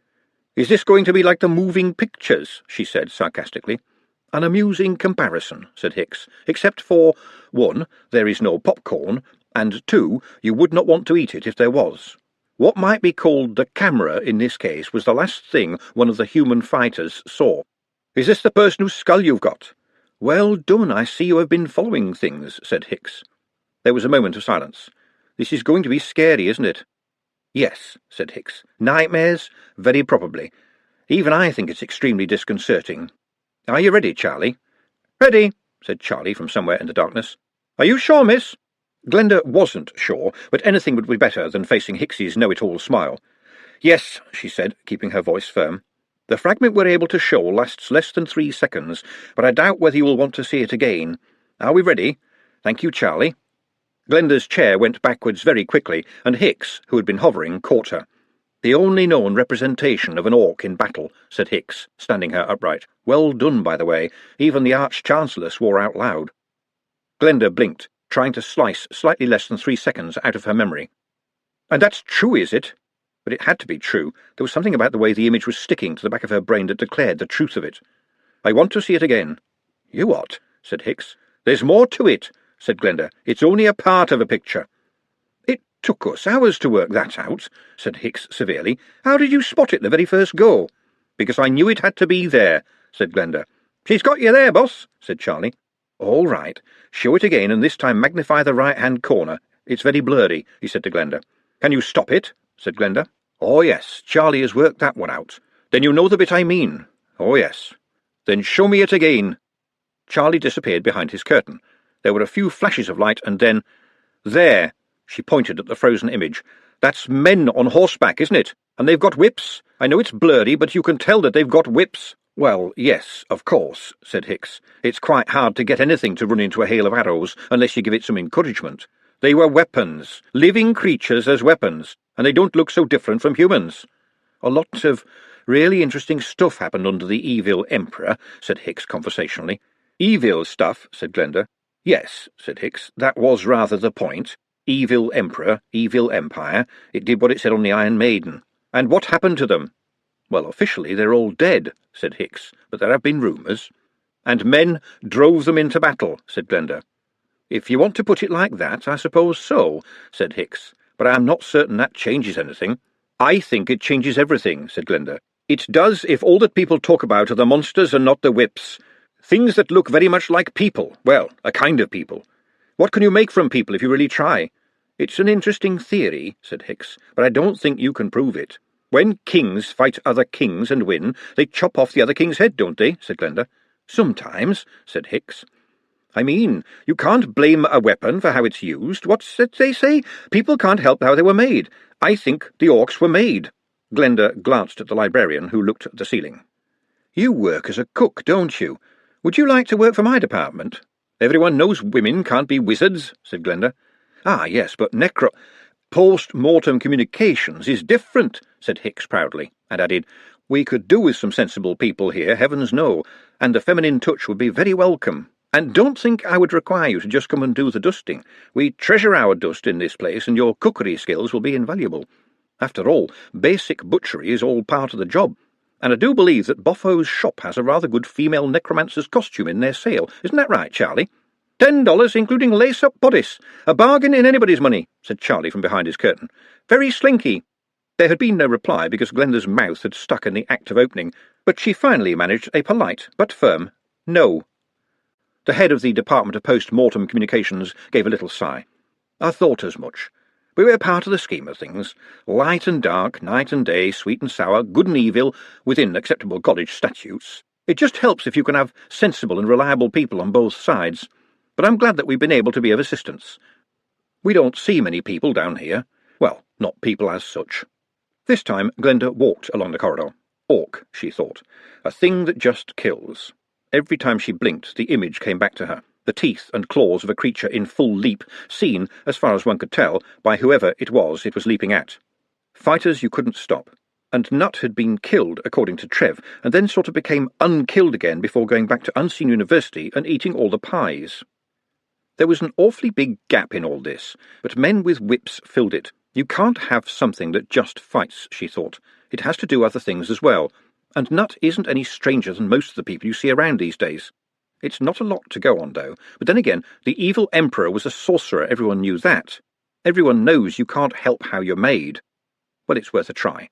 Is this going to be like the moving pictures? She said sarcastically. An amusing comparison, said Hicks, except for, 1, there is no popcorn, and 2, you would not want to eat it if there was. What might be called the camera in this case was the last thing one of the human fighters saw. Is this the person whose skull you've got? Well done, I see you have been following things, said Hicks. There was a moment of silence. This is going to be scary, isn't it? Yes, said Hicks. Nightmares? Very probably. Even I think it's extremely disconcerting. Are you ready, Charlie? "Ready," said Charlie from somewhere in the darkness. "Are you sure, miss?" Glenda wasn't sure, but anything would be better than facing Hicks's know-it-all smile. "Yes," she said, keeping her voice firm. "The fragment we're able to show lasts less than 3 seconds, but I doubt whether you will want to see it again. Are we ready? Thank you, Charlie." Glenda's chair went backwards very quickly, and Hicks, who had been hovering, caught her. "The only known representation of an orc in battle," said Hicks, standing her upright. "Well done, by the way. Even the Arch-Chancellor swore out loud." Glenda blinked, trying to slice slightly less than 3 seconds out of her memory. "And that's true, is it?" But it had to be true. There was something about the way the image was sticking to the back of her brain that declared the truth of it. "I want to see it again." "You what?" said Hicks. "There's more to it," said Glenda. "It's only a part of a picture." "It took us hours to work that out," said Hicks severely. "How did you spot it the very first go?" "Because I knew it had to be there," said Glenda. "She's got you there, boss," said Charlie. "All right. Show it again, and this time magnify the right-hand corner. It's very blurry," he said to Glenda. "Can you stop it?" said Glenda. "Oh, yes, Charlie has worked that one out. Then you know the bit I mean." "Oh, yes." "Then show me it again." Charlie disappeared behind his curtain. There were a few flashes of light, and then— "There!" She pointed at the frozen image. "That's men on horseback, isn't it? And they've got whips. I know it's blurry, but you can tell that they've got whips." "Well, yes, of course," said Hicks. "It's quite hard to get anything to run into a hail of arrows unless you give it some encouragement. They were weapons, living creatures as weapons, and they don't look so different from humans." "A lot of really interesting stuff happened under the evil Emperor," said Hicks conversationally. "Evil stuff," said Glenda. "Yes," said Hicks, "that was rather the point. Evil Emperor, evil Empire. It did what it said on the Iron Maiden. And what happened to them?" "Well, officially they're all dead," said Hicks, "but there have been rumours." "And men drove them into battle," said Glenda. "If you want to put it like that, I suppose so," said Hicks, "but I am not certain that changes anything." "I think it changes everything," said Glenda. "It does if all that people talk about are the monsters and not the whips. Things that look very much like people. Well, a kind of people. What can you make from people if you really try?" "It's an interesting theory," said Hicks, "but I don't think you can prove it." "When kings fight other kings and win, they chop off the other king's head, don't they?" said Glenda. "Sometimes," said Hicks. "I mean, you can't blame a weapon for how it's used. What's it they say? People can't help how they were made. I think the orcs were made." Glenda glanced at the librarian, who looked at the ceiling. "You work as a cook, don't you? Would you like to work for my department?" "Everyone knows women can't be wizards," said Glenda. "Ah, yes, but post-mortem communications is different," said Hicks proudly, and added, "We could do with some sensible people here, heavens no, and the feminine touch would be very welcome. And don't think I would require you to just come and do the dusting. We treasure our dust in this place, and your cookery skills will be invaluable. After all, basic butchery is all part of the job. And I do believe that Boffo's shop has a rather good female necromancer's costume in their sale. Isn't that right, Charlie?" $10, including lace-up bodice. A bargain in anybody's money," said Charlie from behind his curtain. "Very slinky." There had been no reply because Glenda's mouth had stuck in the act of opening, but she finally managed a polite but firm no. The head of the Department of Post-Mortem Communications gave a little sigh. "I thought as much. But we're part of the scheme of things. Light and dark, night and day, sweet and sour, good and evil, within acceptable college statutes. It just helps if you can have sensible and reliable people on both sides. But I'm glad that we've been able to be of assistance. We don't see many people down here. Well, not people as such." This time Glenda walked along the corridor. Orc, she thought. A thing that just kills. Every time she blinked, the image came back to her. The teeth and claws of a creature in full leap, seen, as far as one could tell, by whoever it was leaping at. Fighters you couldn't stop. And Nut had been killed, according to Trev, and then sort of became unkilled again before going back to Unseen University and eating all the pies. There was an awfully big gap in all this, but men with whips filled it. You can't have something that just fights, she thought. It has to do other things as well, and Nut isn't any stranger than most of the people you see around these days. It's not a lot to go on, though, but then again, the evil Emperor was a sorcerer, everyone knew that. Everyone knows you can't help how you're made. Well, it's worth a try.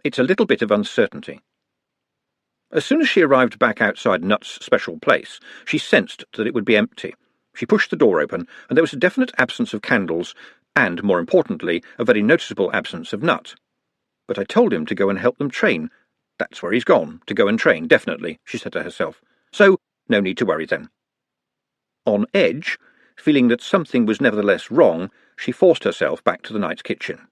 It's a little bit of uncertainty. As soon as she arrived back outside Nut's special place, she sensed that it would be empty. She pushed the door open, and there was a definite absence of candles, and, more importantly, a very noticeable absence of Nut. "But I told him to go and help them train. That's where he's gone, to go and train, definitely," she said to herself. "So, no need to worry then." On edge, feeling that something was nevertheless wrong, she forced herself back to the night's kitchen.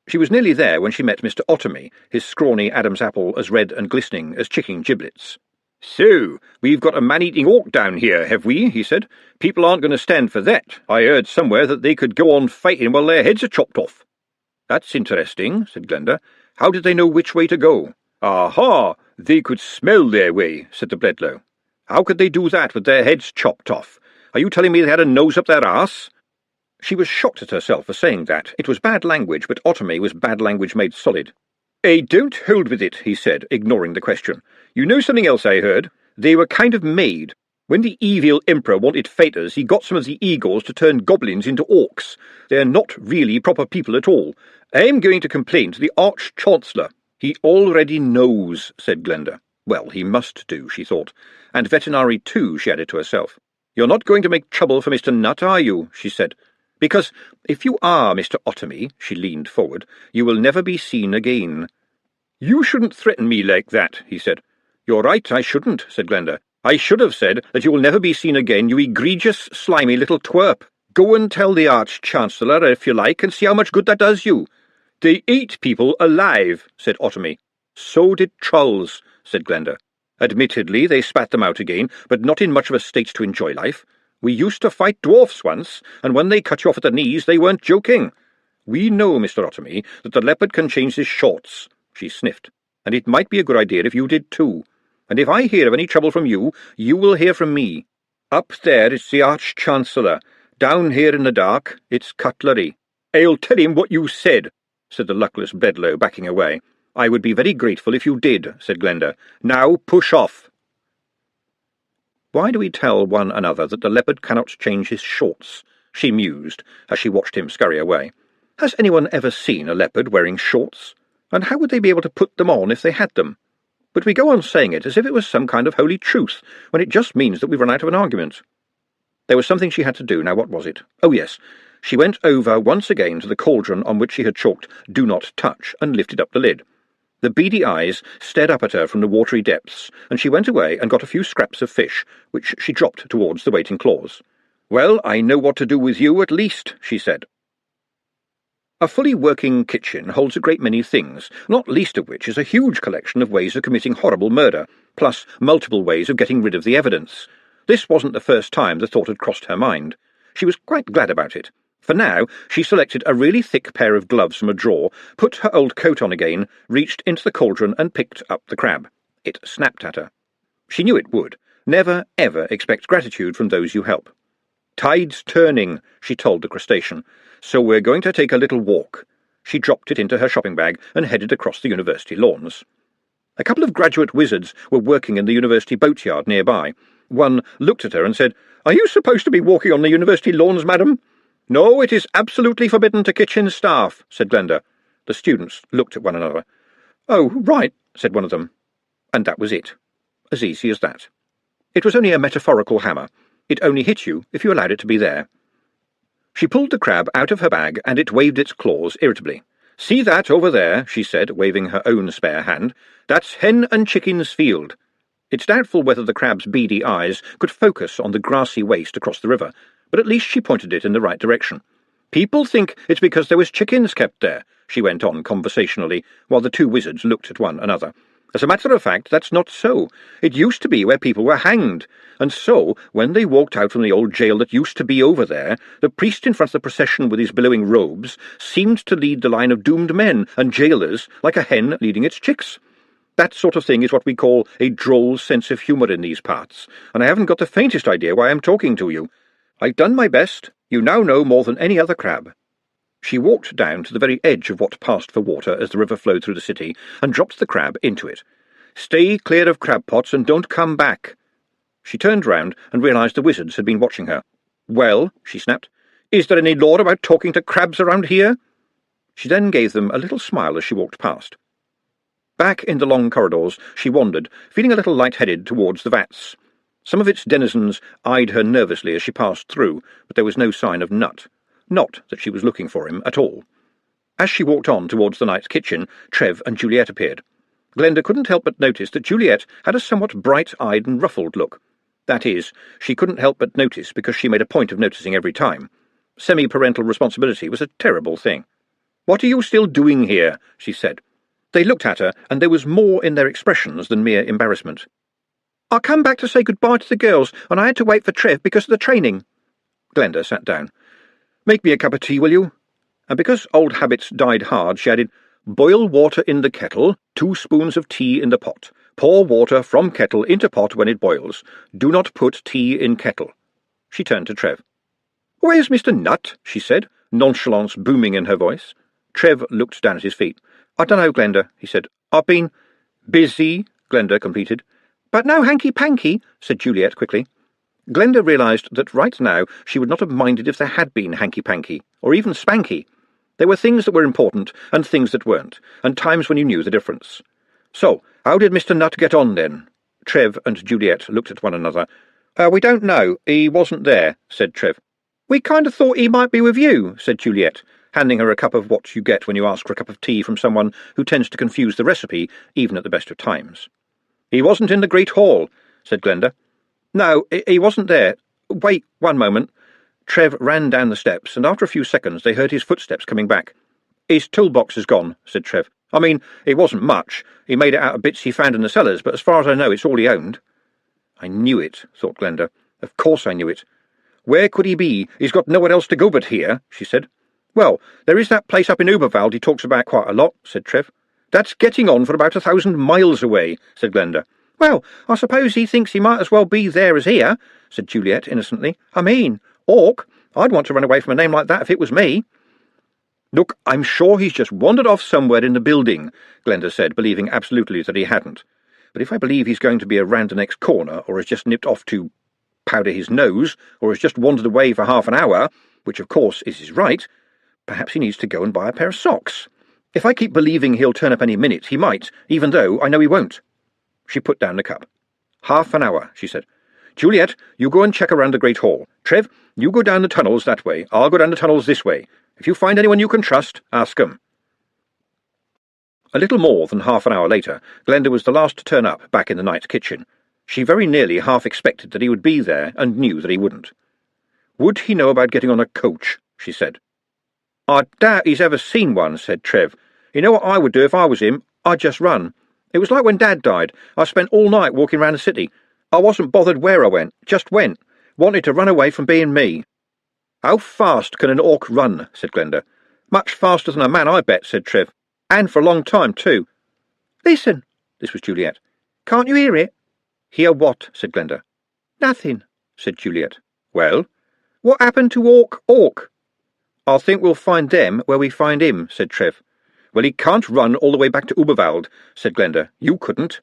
She was nearly there when she met Mr. Ottomy, his scrawny Adam's apple as red and glistening as chicken giblets. "So, we've got a man-eating orc down here, have we?" he said. "People aren't going to stand for that. I heard somewhere that they could go on fighting while their heads are chopped off." "That's interesting," said Glenda. "How did they know which way to go?" "Aha! They could smell their way," said the Bledlow. "How could they do that with their heads chopped off? Are you telling me they had a nose up their arse?" She was shocked at herself for saying that. It was bad language, but Ottomy was bad language made solid. "Don't hold with it," he said, ignoring the question. "You know something else I heard? They were kind of made. When the evil emperor wanted fighters, he got some of the eagles to turn goblins into orcs. They're not really proper people at all. I'm going to complain to the Arch-Chancellor." "He already knows," said Glenda. Well, he must do, she thought. And veterinary too, she added to herself. "You're not going to make trouble for Mr. Nutt, are you?" she said. "Because if you are Mr. Ottomy," she leaned forward, "you will never be seen again." "You shouldn't threaten me like that," he said. "You're right, I shouldn't," said Glenda. "I should have said that you will never be seen again, you egregious, slimy little twerp. Go and tell the Arch-Chancellor if you like, and see how much good that does you." "They ate people alive," said Ottomy. "So did trolls," said Glenda. "Admittedly, they spat them out again, but not in much of a state to enjoy life. We used to fight dwarfs once, and when they cut you off at the knees, they weren't joking. We know, Mr. Ottomy, that the leopard can change his shorts," she sniffed, "and it might be a good idea if you did too. And if I hear of any trouble from you, you will hear from me. Up there it's the Arch-Chancellor. Down here in the dark, it's cutlery." "I'll tell him what you said," said the luckless Bledlow, backing away. "I would be very grateful if you did," said Glenda. "Now push off." "Why do we tell one another that the leopard cannot change his shorts?" she mused as she watched him scurry away. "Has anyone ever seen a leopard wearing shorts? And how would they be able to put them on if they had them? But we go on saying it as if it was some kind of holy truth, when it just means that we've run out of an argument." There was something she had to do. Now what was it? Oh yes, she went over once again to the cauldron on which she had chalked "Do not touch" and lifted up the lid. The beady eyes stared up at her from the watery depths, and she went away and got a few scraps of fish, which she dropped towards the waiting claws. "Well, I know what to do with you, at least," she said. A fully working kitchen holds a great many things, not least of which is a huge collection of ways of committing horrible murder, plus multiple ways of getting rid of the evidence. This wasn't the first time the thought had crossed her mind. She was quite glad about it. For now, she selected a really thick pair of gloves from a drawer, put her old coat on again, reached into the cauldron and picked up the crab. It snapped at her. She knew it would. Never, ever expect gratitude from those you help. "Tide's turning," she told the crustacean, "so we're going to take a little walk." She dropped it into her shopping bag and headed across the university lawns. A couple of graduate wizards were working in the university boatyard nearby. One looked at her and said, "Are you supposed to be walking on the university lawns, madam?" "No, it is absolutely forbidden to kitchen staff," said Glenda. The students looked at one another. "Oh, right," said one of them. And that was it. As easy as that. It was only a metaphorical hammer. It only hit you if you allowed it to be there. She pulled the crab out of her bag, and it waved its claws irritably. "See that over there," she said, waving her own spare hand. "That's hen and chicken's field." It's doubtful whether the crab's beady eyes could focus on the grassy waste across the river, but at least she pointed it in the right direction. "People think it's because there was chickens kept there," she went on conversationally, while the two wizards looked at one another. "As a matter of fact, that's not so. It used to be where people were hanged, and so, when they walked out from the old jail that used to be over there, the priest in front of the procession with his billowing robes seemed to lead the line of doomed men and jailers like a hen leading its chicks. That sort of thing is what we call a droll sense of humour in these parts, and I haven't got the faintest idea why I'm talking to you. I've done my best. You now know more than any other crab." She walked down to the very edge of what passed for water as the river flowed through the city, and dropped the crab into it. "Stay clear of crab pots and don't come back." She turned round and realised the wizards had been watching her. "Well," she snapped, "is there any law about talking to crabs around here?" She then gave them a little smile as she walked past. Back in the long corridors she wandered, feeling a little light-headed towards the vats. Some of its denizens eyed her nervously as she passed through, but there was no sign of Nut. Not that she was looking for him at all. As she walked on towards the knight's kitchen, Trev and Juliet appeared. Glenda couldn't help but notice that Juliet had a somewhat bright-eyed and ruffled look. That is, she couldn't help but notice because she made a point of noticing every time. Semi-parental responsibility was a terrible thing. "What are you still doing here?" she said. They looked at her, and there was more in their expressions than mere embarrassment. "I come back to say goodbye to the girls, and I had to wait for Trev because of the training." Glenda sat down. "Make me a cup of tea, will you?" And because old habits died hard, she added, "Boil water in the kettle, 2 spoons of tea in the pot. Pour water from kettle into pot when it boils. Do not put tea in kettle." She turned to Trev. "Where's Mr. Nutt?" she said, nonchalance booming in her voice. Trev looked down at his feet. "I dunno, Glenda," he said. "I've been—" "Busy," Glenda completed. "But no hanky-panky," said Juliet quickly. Glenda realised that right now she would not have minded if there had been hanky-panky, or even spanky. There were things that were important and things that weren't, and times when you knew the difference. "So, how did Mr. Nutt get on, then?" Trev and Juliet looked at one another. We don't know. He wasn't there," said Trev. "We kind of thought he might be with you," said Juliet, handing her a cup of what you get when you ask for a cup of tea from someone who tends to confuse the recipe, even at the best of times. "He wasn't in the Great Hall," said Glenda. "No, he wasn't there. Wait 1 moment." Trev ran down the steps, and after a few seconds they heard his footsteps coming back. "His toolbox is gone," said Trev. "I mean, it wasn't much. He made it out of bits he found in the cellars, but as far as I know, it's all he owned." "I knew it," thought Glenda. "Of course I knew it." "Where could he be? He's got nowhere else to go but here," she said. "Well, there is that place up in Uberwald he talks about quite a lot," said Trev. "That's getting on for about 1,000 miles away," said Glenda. "Well, I suppose he thinks he might as well be there as here," said Juliet innocently. "I mean, Orc, I'd want to run away from a name like that if it was me." "Look, I'm sure he's just wandered off somewhere in the building," Glenda said, believing absolutely that he hadn't. "But if I believe he's going to be around the next corner, or has just nipped off to powder his nose, or has just wandered away for half an hour, which of course is his right, perhaps he needs to go and buy a pair of socks. If I keep believing he'll turn up any minute, he might, even though I know he won't." She put down the cup. "Half an hour," she said. "Juliet, you go and check around the Great Hall. Trev, you go down the tunnels that way. I'll go down the tunnels this way. If you find anyone you can trust, ask 'em." A little more than half an hour later, Glenda was the last to turn up back in the night kitchen. She very nearly half expected that he would be there and knew that he wouldn't. "Would he know about getting on a coach?" she said. "I doubt he's ever seen one," said Trev. "You know what I would do if I was him? I'd just run. It was like when Dad died. I spent all night walking round the city. I wasn't bothered where I went, just went. Wanted to run away from being me." "How fast can an orc run?" said Glenda. "Much faster than a man, I bet," said Trev. "And for a long time, too." "Listen," this was Juliet. "Can't you hear it?" "Hear what?" said Glenda. "Nothing," said Juliet. "Well?" "What happened to Orc?" "I think we'll find them where we find him," said Trev. "Well, he can't run all the way back to Uberwald," said Glenda. "You couldn't."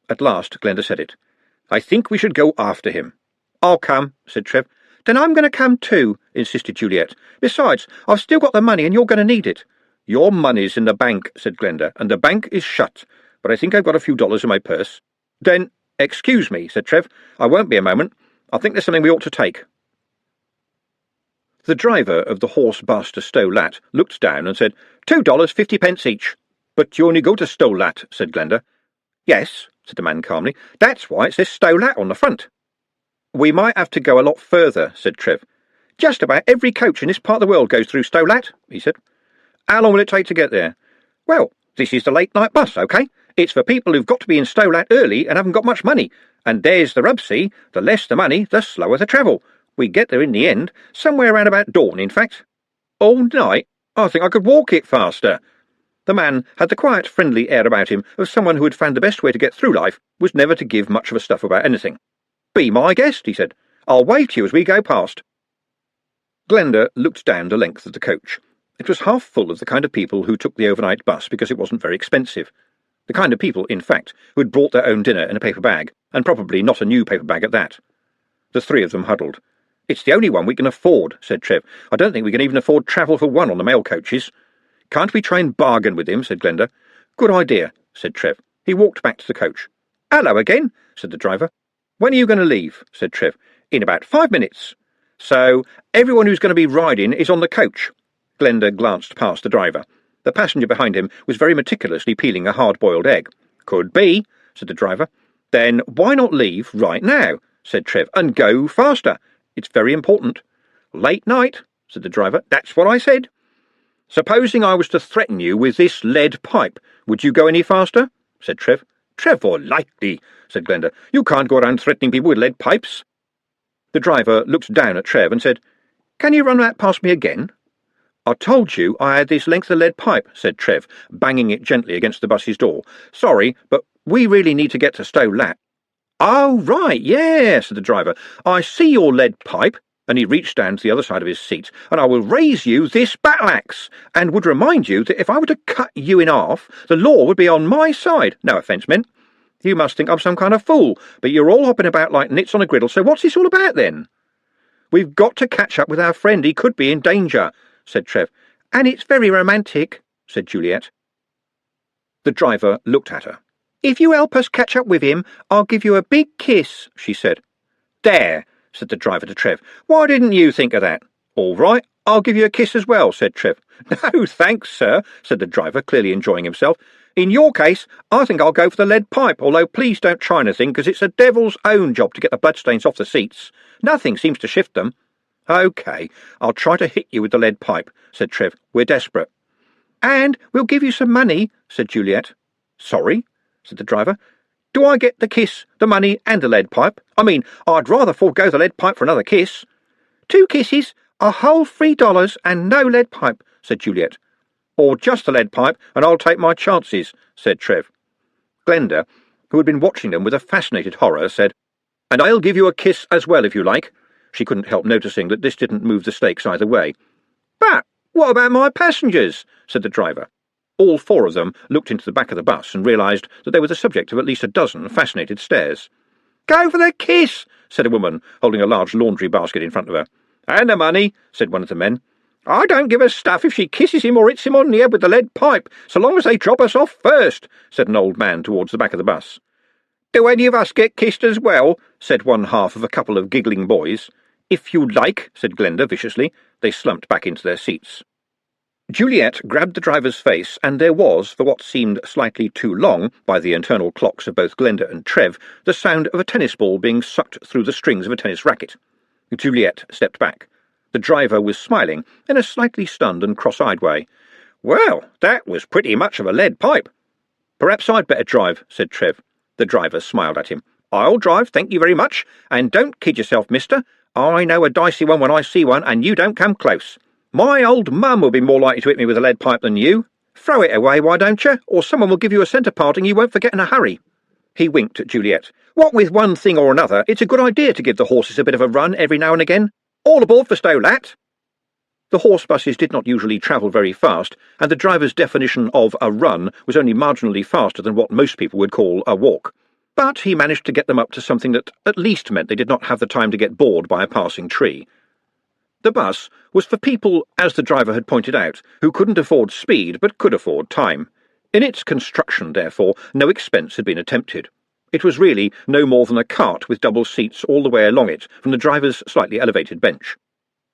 At last Glenda said it. "I think we should go after him." "I'll come," said Trev. "Then I'm going to come too," insisted Juliet. "Besides, I've still got the money and you're going to need it." "Your money's in the bank," said Glenda, "and the bank is shut. But I think I've got a few dollars in my purse." "Then, excuse me," said Trev. "I won't be a moment. I think there's something we ought to take." The driver of the horse bus to Stow Lat looked down and said, $2.50 each. "But you only go to Stow Lat," said Glenda. "Yes," said the man calmly. "That's why it says Stow Lat on the front." "We might have to go a lot further," said Trev. "Just about every coach in this part of the world goes through Stow Lat," he said. "How long will it take to get there?" "Well, this is the late-night bus, OK? It's for people who've got to be in Stow Lat early and haven't got much money. And there's the rub, see? The less the money, the slower the travel. We get there in the end, somewhere around about dawn, in fact." "All night? I think I could walk it faster." The man had the quiet, friendly air about him of someone who had found the best way to get through life was never to give much of a stuff about anything. "Be my guest," he said. "I'll wave to you as we go past." Glenda looked down the length of the coach. It was half full of the kind of people who took the overnight bus because it wasn't very expensive. The kind of people, in fact, who had brought their own dinner in a paper bag, and probably not a new paper bag at that. The three of them huddled. "It's the only one we can afford," said Trev. "I don't think we can even afford travel for one on the mail coaches." "Can't we try and bargain with him?" said Glenda. "Good idea," said Trev. He walked back to the coach. "Hello again," said the driver. "When are you going to leave?" said Trev. "In about 5 minutes. So, everyone who's going to be riding is on the coach." Glenda glanced past the driver. The passenger behind him was very meticulously peeling a hard-boiled egg. "Could be," said the driver. "Then why not leave right now? said Trev, and go faster. It's very important. Late night, said the driver. That's what I said. Supposing I was to threaten you with this lead pipe, would you go any faster? Said Trev. Trevor likely, said Glenda. You can't go around threatening people with lead pipes. The driver looked down at Trev and said, Can you run that past me again? I told you I had this length of lead pipe, said Trev, banging it gently against the bus's door. Sorry, but we really need to get to Stow Lat. Oh, right, yeah, said the driver. I see your lead pipe, and he reached down to the other side of his seat, and I will raise you this battle-axe, and would remind you that if I were to cut you in half, the law would be on my side. No offence meant. You must think I'm some kind of fool, but you're all hopping about like nits on a griddle, so what's this all about, then? We've got to catch up with our friend. He could be in danger, said Trev. And it's very romantic, said Juliet. The driver looked at her. If you help us catch up with him, I'll give you a big kiss, she said. There, said the driver to Trev. Why didn't you think of that? All right, I'll give you a kiss as well, said Trev. No, thanks, sir, said the driver, clearly enjoying himself. In your case, I think I'll go for the lead pipe, although please don't try anything, because it's the devil's own job to get the bloodstains off the seats. Nothing seems to shift them. OK, I'll try to hit you with the lead pipe, said Trev. We're desperate. And we'll give you some money, said Juliet. Sorry, said the driver. Do I get the kiss, the money, and the lead pipe? I mean, I'd rather forego the lead pipe for another kiss. 2 kisses, a whole $3 and no lead pipe, said Juliet. Or just the lead pipe, and I'll take my chances, said Trev. Glenda, who had been watching them with a fascinated horror, said, And I'll give you a kiss as well, if you like. She couldn't help noticing that this didn't move the stakes either way. But what about my passengers? Said the driver. All 4 of them looked into the back of the bus and realised that they were the subject of at least a dozen fascinated stares. Go for the kiss, said a woman, holding a large laundry basket in front of her. And the money, said one of the men. I don't give a stuff if she kisses him or hits him on the head with the lead pipe, so long as they drop us off first, said an old man towards the back of the bus. Do any of us get kissed as well? Said one half of a couple of giggling boys. If you like, said Glenda viciously. They slumped back into their seats. Juliet grabbed the driver's face, and there was, for what seemed slightly too long, by the internal clocks of both Glenda and Trev, the sound of a tennis ball being sucked through the strings of a tennis racket. Juliet stepped back. The driver was smiling, in a slightly stunned and cross-eyed way. Well, that was pretty much of a lead pipe. Perhaps I'd better drive, said Trev. The driver smiled at him. I'll drive, thank you very much, and don't kid yourself, mister. I know a dicey one when I see one, and you don't come close. My old mum will be more likely to hit me with a lead pipe than you. Throw it away, why don't you? Or someone will give you a centre parting you won't forget in a hurry. He winked at Juliet. What with one thing or another, it's a good idea to give the horses a bit of a run every now and again. All aboard for Stow Lat! The horse buses did not usually travel very fast, and the driver's definition of a run was only marginally faster than what most people would call a walk. But he managed to get them up to something that at least meant they did not have the time to get bored by a passing tree. The bus was for people, as the driver had pointed out, who couldn't afford speed but could afford time. In its construction, therefore, no expense had been attempted. It was really no more than a cart with double seats all the way along it from the driver's slightly elevated bench.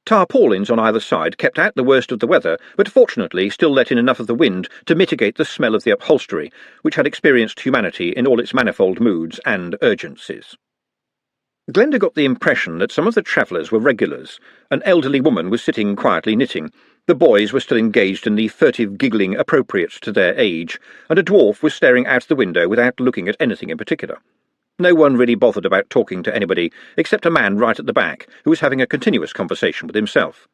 Tarpaulins on either side kept out the worst of the weather, but fortunately still let in enough of the wind to mitigate the smell of the upholstery, which had experienced humanity in all its manifold moods and urgencies. Glenda got the impression that some of the travellers were regulars. An elderly woman was sitting quietly knitting. The boys were still engaged in the furtive giggling appropriate to their age, and a dwarf was staring out the window without looking at anything in particular. No one really bothered about talking to anybody, except a man right at the back, who was having a continuous conversation with himself.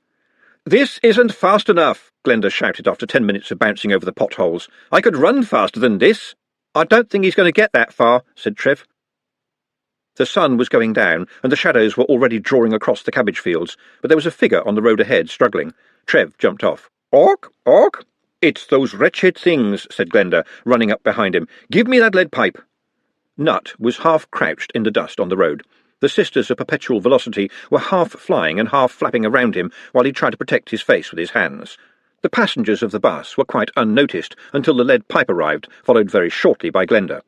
"This isn't fast enough," Glenda shouted after 10 minutes of bouncing over the potholes. "I could run faster than this." "I don't think he's going to get that far," said Trev. The sun was going down, and the shadows were already drawing across the cabbage fields, but there was a figure on the road ahead, struggling. Trev jumped off. "Orc, orc!" "It's those wretched things," said Glenda, running up behind him. "Give me that lead pipe." Nut was half crouched in the dust on the road. The sisters of perpetual velocity were half flying and half flapping around him while he tried to protect his face with his hands. The passengers of the bus were quite unnoticed until the lead pipe arrived, followed very shortly by Glenda.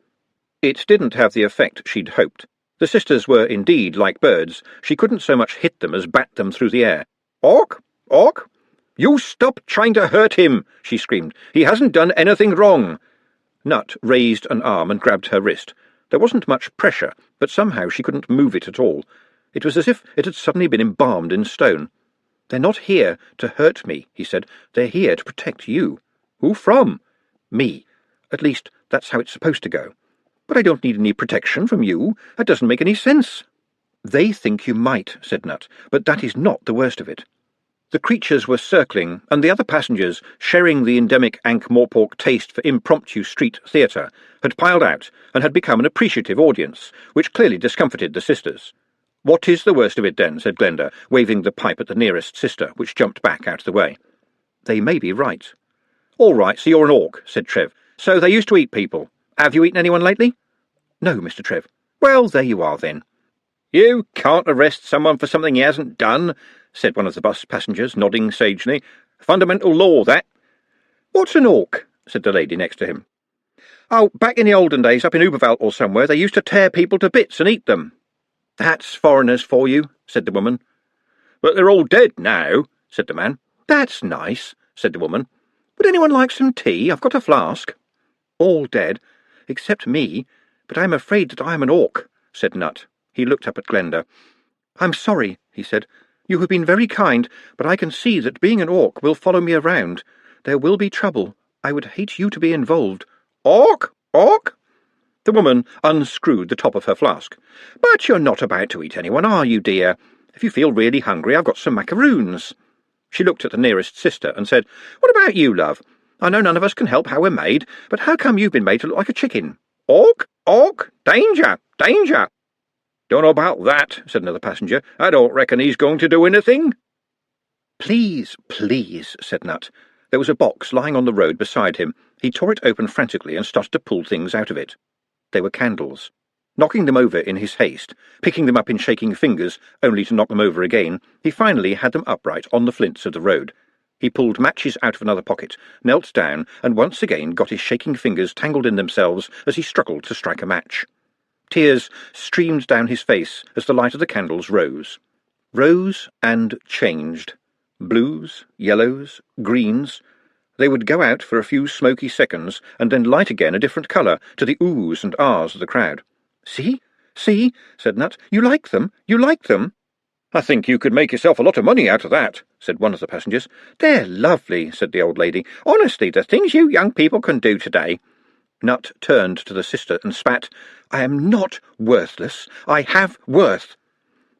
It didn't have the effect she'd hoped. The sisters were indeed like birds. She couldn't so much hit them as bat them through the air. "Orc! Orc! You stop trying to hurt him!" she screamed. "He hasn't done anything wrong." Nut raised an arm and grabbed her wrist. There wasn't much pressure, but somehow she couldn't move it at all. It was as if it had suddenly been embalmed in stone. "They're not here to hurt me," he said. "They're here to protect you." "Who from?" "Me. At least, that's how it's supposed to go." "But I don't need any protection from you. That doesn't make any sense." "They think you might," said Nut, "but that is not the worst of it." The creatures were circling, and the other passengers, sharing the endemic Ankh-Morpork taste for impromptu street theatre, had piled out and had become an appreciative audience, which clearly discomforted the sisters. "What is the worst of it, then?" said Glenda, waving the pipe at the nearest sister, which jumped back out of the way. "They may be right." "All right, so you're an orc," said Trev. "So they used to eat people. Have you eaten anyone lately?" "No, Mr. Trev." "Well, there you are, then." "You can't arrest someone for something he hasn't done," said one of the bus passengers, nodding sagely. "Fundamental law, that." "What's an orc?" said the lady next to him. "Oh, back in the olden days, up in Uberwald or somewhere, they used to tear people to bits and eat them." "That's foreigners for you," said the woman. "But they're all dead now," said the man. "That's nice," said the woman. "Would anyone like some tea? I've got a flask." "All dead, except me, but I'm afraid that I am an orc," said Nut. He looked up at Glenda. "I'm sorry," he said. "You have been very kind, but I can see that being an orc will follow me around. There will be trouble. I would hate you to be involved." "Orc? Orc?" The woman unscrewed the top of her flask. "But you're not about to eat anyone, are you, dear? If you feel really hungry, I've got some macaroons." She looked at the nearest sister and said, "What about you, love? I know none of us can help how we're made, but how come you've been made to look like a chicken?" "Orc? Orc? Danger! Danger!" "Don't know about that," said another passenger. "I don't reckon he's going to do anything." "Please, please," said Nut. There was a box lying on the road beside him. He tore it open frantically and started to pull things out of it. They were candles. Knocking them over in his haste, picking them up in shaking fingers, only to knock them over again, he finally had them upright on the flints of the road. He pulled matches out of another pocket, knelt down, and once again got his shaking fingers tangled in themselves as he struggled to strike a match. Tears streamed down his face as the light of the candles rose. Rose and changed. Blues, yellows, greens. They would go out for a few smoky seconds and then light again a different colour to the oohs and ahs of the crowd. "See? See?" said Nut. "You like them? You like them?" "I think you could make yourself a lot of money out of that," said one of the passengers. "They're lovely," said the old lady. "Honestly, the things you young people can do today." Nut turned to the sister and spat. "I am not worthless. I have worth."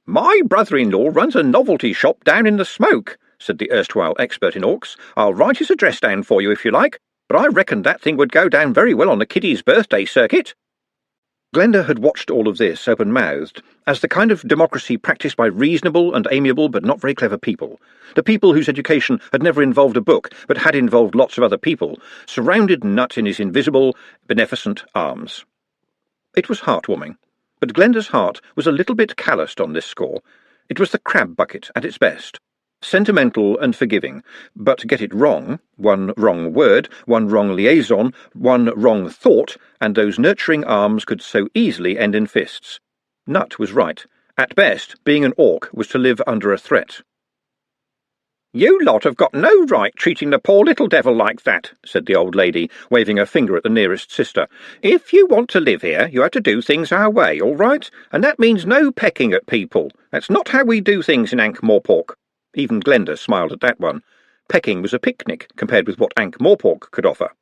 "My brother-in-law runs a novelty shop down in the smoke," said the erstwhile expert in orcs. "I'll write his address down for you if you like, but I reckon that thing would go down very well on the kiddies' birthday circuit." Glenda had watched all of this open-mouthed, as the kind of democracy practised by reasonable and amiable but not very clever people, the people whose education had never involved a book but had involved lots of other people, surrounded Nut in his invisible, beneficent arms. It was heartwarming, but Glenda's heart was a little bit calloused on this score. It was the crab bucket at its best. Sentimental and forgiving, but get it wrong, one wrong word, one wrong liaison, one wrong thought, and those nurturing arms could so easily end in fists. Nut was right. At best, being an orc was to live under a threat. "You lot have got no right treating the poor little devil like that," said the old lady, waving her finger at the nearest sister. "If you want to live here, you have to do things our way, all right? And that means no pecking at people. That's not how we do things in Ankh-Morpork." Even Glenda smiled at that one. Pecking was a picnic compared with what Ankh-Morpork could offer.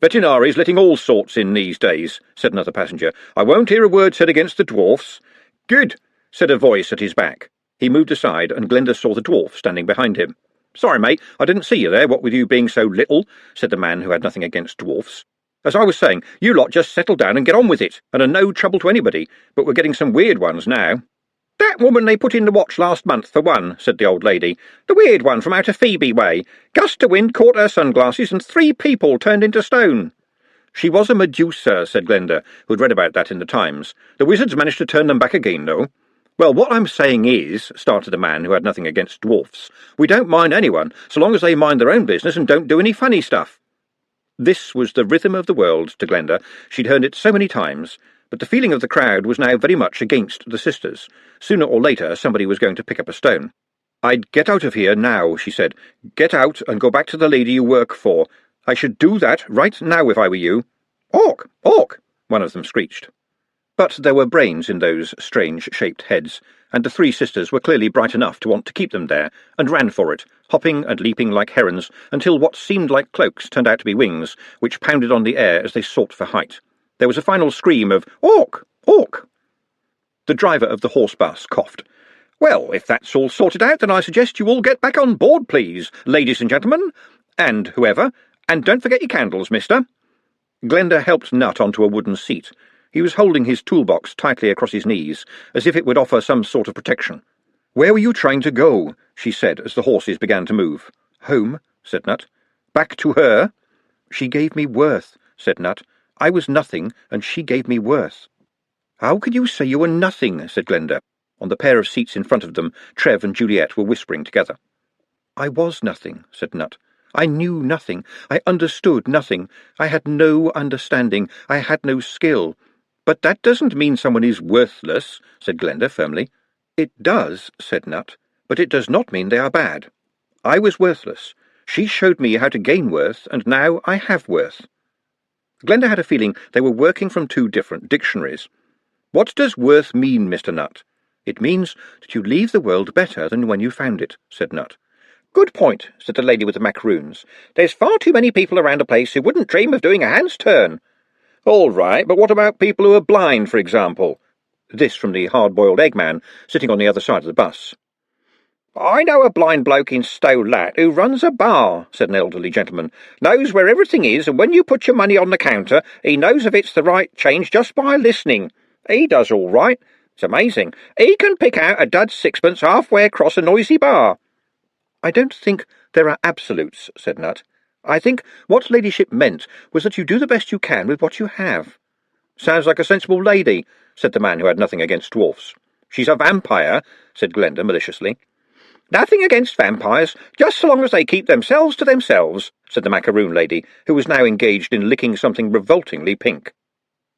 "Veterinaries letting all sorts in these days," said another passenger. "I won't hear a word said against the dwarfs." "Good," said a voice at his back. He moved aside, and Glenda saw the dwarf standing behind him. "Sorry, mate, I didn't see you there, what with you being so little," said the man who had nothing against dwarfs. "As I was saying, you lot just settle down and get on with it, and are no trouble to anybody, but we're getting some weird ones now." "That woman they put in the watch last month, for one," said the old lady. "The weird one from out of Phoebe way. Gust of wind caught her sunglasses, and 3 people turned into stone." "She was a Medusa," said Glenda, who'd read about that in the Times. "The wizards managed to turn them back again, though." "Well, what I'm saying is," started a man who had nothing against dwarfs, "we don't mind anyone, so long as they mind their own business and don't do any funny stuff." This was the rhythm of the world to Glenda. She'd heard it so many times. But the feeling of the crowd was now very much against the sisters. Sooner or later somebody was going to pick up a stone. "I'd get out of here now," she said. "Get out and go back to the lady you work for. I should do that right now if I were you." "Orc! Orc!" one of them screeched. But there were brains in those strange-shaped heads, and the three sisters were clearly bright enough to want to keep them there, and ran for it, hopping and leaping like herons, until what seemed like cloaks turned out to be wings, which pounded on the air as they sought for height. There was a final scream of "Awk! Awk!" The driver of the horse bus coughed. "Well, if that's all sorted out, then I suggest you all get back on board, please, ladies and gentlemen, and whoever, and don't forget your candles, mister." Glenda helped Nut onto a wooden seat. He was holding his toolbox tightly across his knees, as if it would offer some sort of protection. "Where were you trying to go?" she said as the horses began to move. "Home," said Nut. "Back to her?" "She gave me worth," said Nut. "I was nothing, and she gave me worth." "How could you say you were nothing?" said Glenda. On the pair of seats in front of them, Trev and Juliet were whispering together. "I was nothing," said Nut. "I knew nothing. I understood nothing. I had no understanding. I had no skill." "But that doesn't mean someone is worthless," said Glenda firmly. "It does," said Nut, "but it does not mean they are bad. I was worthless. She showed me how to gain worth, and now I have worth." Glenda had a feeling they were working from two different dictionaries. "What does worth mean, Mr. Nut?" "It means that you leave the world better than when you found it," said Nut. "Good point," said the lady with the macaroons. "There's far too many people around a place who wouldn't dream of doing a hand's turn." "All right, but what about people who are blind, for example?" This from the hard-boiled eggman, sitting on the other side of the bus. "I know a blind bloke in Stow Lat who runs a bar," said an elderly gentleman. "Knows where everything is, and when you put your money on the counter, he knows if it's the right change just by listening. He does all right. It's amazing. He can pick out a dud sixpence halfway across a noisy bar." "I don't think there are absolutes," said Nut. "I think what Ladyship meant was that you do the best you can with what you have." "Sounds like a sensible lady," said the man who had nothing against dwarfs. "She's a vampire," said Glenda maliciously. "Nothing against vampires, just so long as they keep themselves to themselves," said the macaroon lady, who was now engaged in licking something revoltingly pink.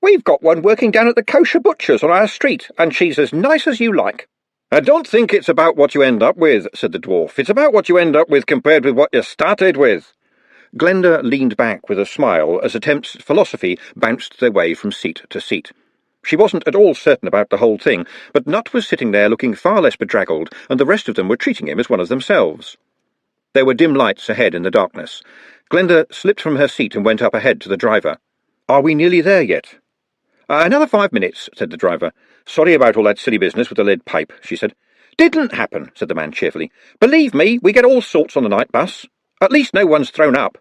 "We've got one working down at the kosher butcher's on our street, and she's as nice as you like." "I don't think it's about what you end up with," said the dwarf. "It's about what you end up with compared with what you started with." Glenda leaned back with a smile as attempts at philosophy bounced their way from seat to seat. She wasn't at all certain about the whole thing, but Nut was sitting there looking far less bedraggled, and the rest of them were treating him as one of themselves. There were dim lights ahead in the darkness. Glenda slipped from her seat and went up ahead to the driver. "Are we nearly there yet?" "Another 5 minutes," said the driver. "Sorry about all that silly business with the lead pipe," she said. "Didn't happen," said the man cheerfully. "Believe me, we get all sorts on the night bus. At least no one's thrown up.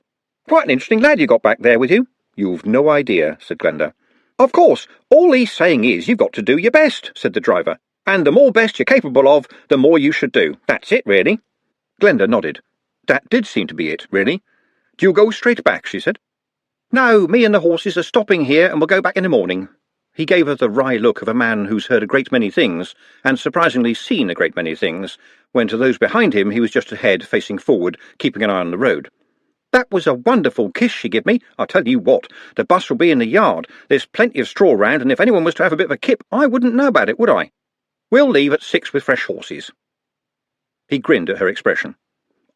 Quite an interesting lad you got back there with you." "You've no idea," said Glenda. "Of course, all he's saying is you've got to do your best," said the driver. "And the more best you're capable of, the more you should do. That's it, really." Glenda nodded. That did seem to be it, really. "Do you go straight back?" she said. "No, me and the horses are stopping here, and we'll go back in the morning." He gave her the wry look of a man who's heard a great many things, and surprisingly seen a great many things, when to those behind him he was just ahead, facing forward, keeping an eye on the road. "That was a wonderful kiss she give me. I'll tell you what, the bus will be in the yard. There's plenty of straw round, and if anyone was to have a bit of a kip, I wouldn't know about it, would I? We'll leave at 6 with fresh horses." He grinned at her expression.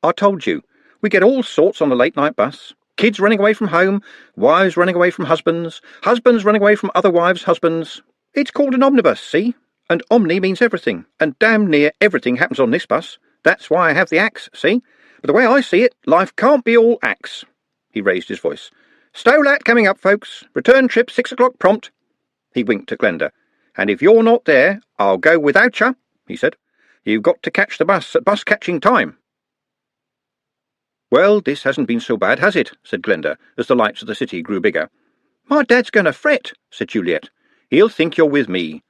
"I told you, we get all sorts on the late-night bus. Kids running away from home, wives running away from husbands, husbands running away from other wives' husbands. It's called an omnibus, see? And omni means everything, and damn near everything happens on this bus. That's why I have the axe, see? But the way I see it, life can't be all axe." He raised his voice. "Stow Lat coming up, folks. Return trip 6 o'clock prompt." He winked at Glenda. "And if you're not there, I'll go without you," he said. "You've got to catch the bus at bus-catching time." "Well, this hasn't been so bad, has it?" said Glenda, as the lights of the city grew bigger. "My dad's going to fret," said Juliet. "He'll think you're with me."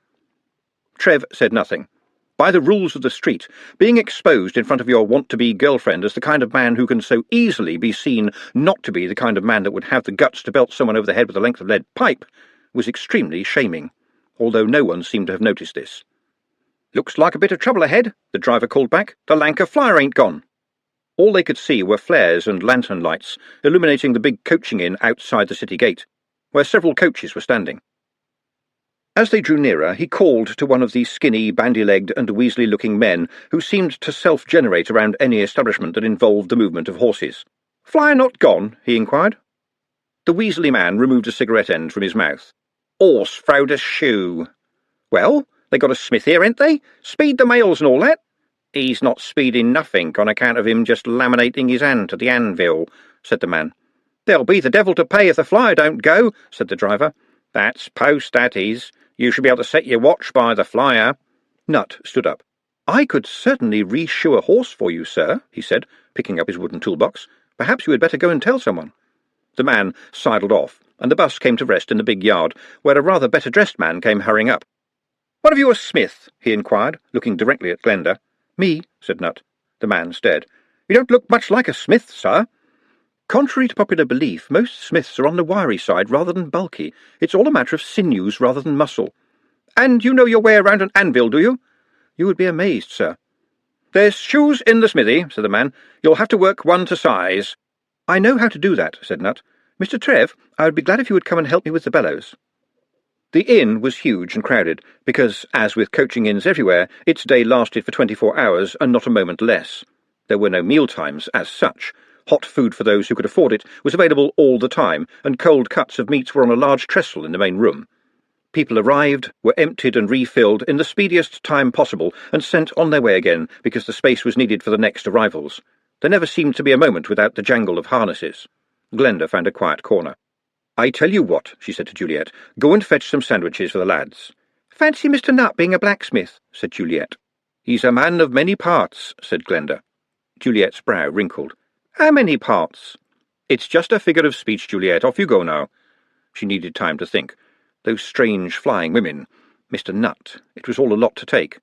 Trev said nothing. By the rules of the street, being exposed in front of your want-to-be girlfriend as the kind of man who can so easily be seen not to be the kind of man that would have the guts to belt someone over the head with a length of lead pipe was extremely shaming, although no one seemed to have noticed this. "Looks like a bit of trouble ahead," the driver called back. "The Lanka flyer ain't gone." All they could see were flares and lantern lights illuminating the big coaching inn outside the city gate, where several coaches were standing. As they drew nearer, he called to one of the skinny, bandy-legged and weaselly-looking men who seemed to self-generate around any establishment that involved the movement of horses. "Flyer not gone?" he inquired. The weaselly man removed a cigarette end from his mouth. "'Orse throwed a shoe." "Well, they got a smith here, ain't they? Speed the mails and all that." "He's not speeding nothing on account of him just laminating his hand to the anvil," said the man. "There'll be the devil to pay if the flyer don't go," said the driver. "That's post, that is. You should be able to set your watch by the flyer." Nutt stood up. "I could certainly re-shoe a horse for you, sir," he said, picking up his wooden toolbox. "Perhaps you had better go and tell someone." The man sidled off, and the bus came to rest in the big yard, where a rather better-dressed man came hurrying up. "What have you a smith?" he inquired, looking directly at Glenda. "Me," said Nutt. The man stared. "You don't look much like a smith, sir." "Contrary to popular belief, most smiths are on the wiry side rather than bulky. It's all a matter of sinews rather than muscle." "And you know your way around an anvil, do you?" "You would be amazed, sir." "There's shoes in the smithy," said the man. "You'll have to work one to size." "I know how to do that," said Nutt. "Mr. Trev, I would be glad if you would come and help me with the bellows." The inn was huge and crowded, because, as with coaching inns everywhere, its day lasted for 24 hours and not a moment less. There were no meal times, as such. Hot food for those who could afford it was available all the time, and cold cuts of meats were on a large trestle in the main room. People arrived, were emptied and refilled in the speediest time possible, and sent on their way again, because the space was needed for the next arrivals. There never seemed to be a moment without the jangle of harnesses. Glenda found a quiet corner. "I tell you what," she said to Juliet, "go and fetch some sandwiches for the lads." "Fancy Mr. Nutt being a blacksmith," said Juliet. "He's a man of many parts," said Glenda. Juliet's brow wrinkled. "How many parts?" "It's just a figure of speech, Juliet. Off you go now." She needed time to think. Those strange flying women. Mr. Nutt. It was all a lot to take.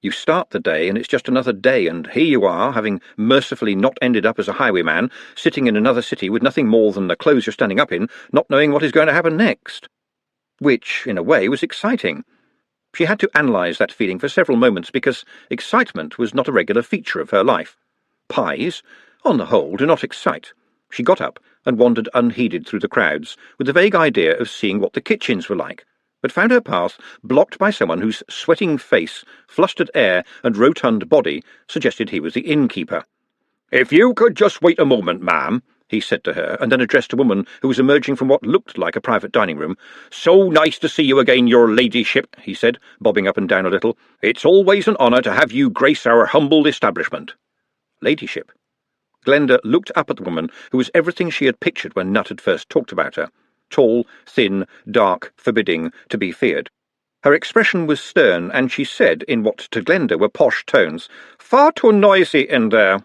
You start the day, and it's just another day, and here you are, having mercifully not ended up as a highwayman, sitting in another city with nothing more than the clothes you're standing up in, not knowing what is going to happen next. Which, in a way, was exciting. She had to analyse that feeling for several moments, because excitement was not a regular feature of her life. Pies, on the whole, do not excite. She got up and wandered unheeded through the crowds, with the vague idea of seeing what the kitchens were like, but found her path blocked by someone whose sweating face, flustered air, and rotund body suggested he was the innkeeper. "If you could just wait a moment, ma'am," he said to her, and then addressed a woman who was emerging from what looked like a private dining room. "So nice to see you again, your ladyship," he said, bobbing up and down a little. "It's always an honour to have you grace our humble establishment." Ladyship. Glenda looked up at the woman who was everything she had pictured when Nutt had first talked about her. Tall, thin, dark, forbidding, to be feared. Her expression was stern, and she said, in what to Glenda were posh tones, "Far too noisy in there."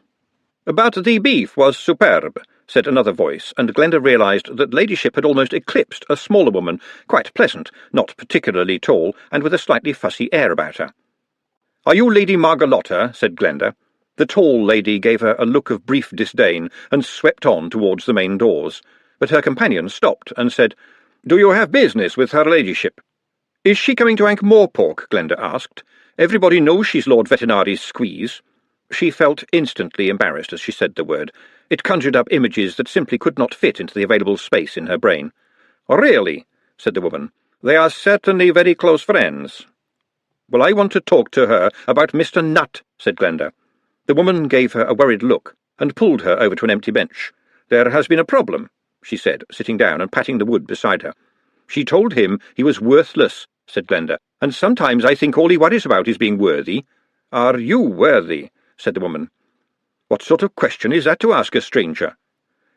"But the beef was superb," said another voice, and Glenda realised that Ladyship had almost eclipsed a smaller woman, quite pleasant, not particularly tall, and with a slightly fussy air about her. "Are you Lady Margalotta?" said Glenda. The tall lady gave her a look of brief disdain and swept on towards the main doors, but her companion stopped and said, "Do you have business with her ladyship?" "Is she coming to Ankh-Morpork?" Glenda asked. "Everybody knows she's Lord Vetinari's squeeze." She felt instantly embarrassed as she said the word. It conjured up images that simply could not fit into the available space in her brain. "Really?" said the woman. "They are certainly very close friends." "Well, I want to talk to her about Mr. Nutt," said Glenda. The woman gave her a worried look and pulled her over to an empty bench. "There has been a problem," she said, sitting down and patting the wood beside her. "She told him he was worthless," said Glenda, "and sometimes I think all he worries about is being worthy." "Are you worthy?" said the woman. "What sort of question is that to ask a stranger?"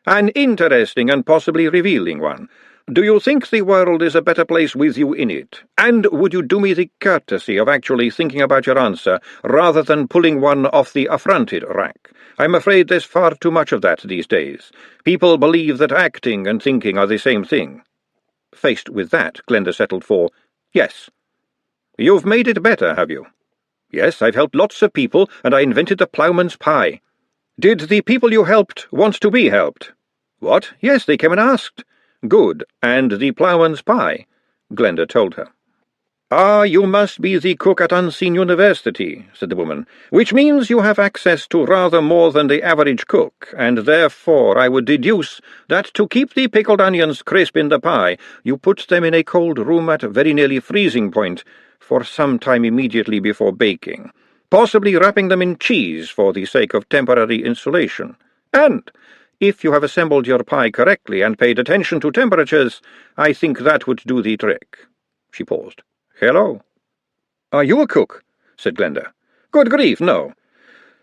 "An interesting and possibly revealing one. Do you think the world is a better place with you in it? And would you do me the courtesy of actually thinking about your answer, rather than pulling one off the affronted rack? I'm afraid there's far too much of that these days. People believe that acting and thinking are the same thing." Faced with that, Glenda settled for, "Yes." "You've made it better, have you?" "Yes, I've helped lots of people, and I invented the ploughman's pie." "Did the people you helped want to be helped?" "What? Yes, they came and asked." "Good. And the ploughman's pie?" Glenda told her. "Ah, you must be the cook at Unseen University," said the woman, "which means you have access to rather more than the average cook, and therefore I would deduce that to keep the pickled onions crisp in the pie, you put them in a cold room at very nearly freezing point for some time immediately before baking, possibly wrapping them in cheese for the sake of temporary insulation. And if you have assembled your pie correctly and paid attention to temperatures, I think that would do the trick. She paused. "Hello." "Are you a cook?" said Glenda. "Good grief, no.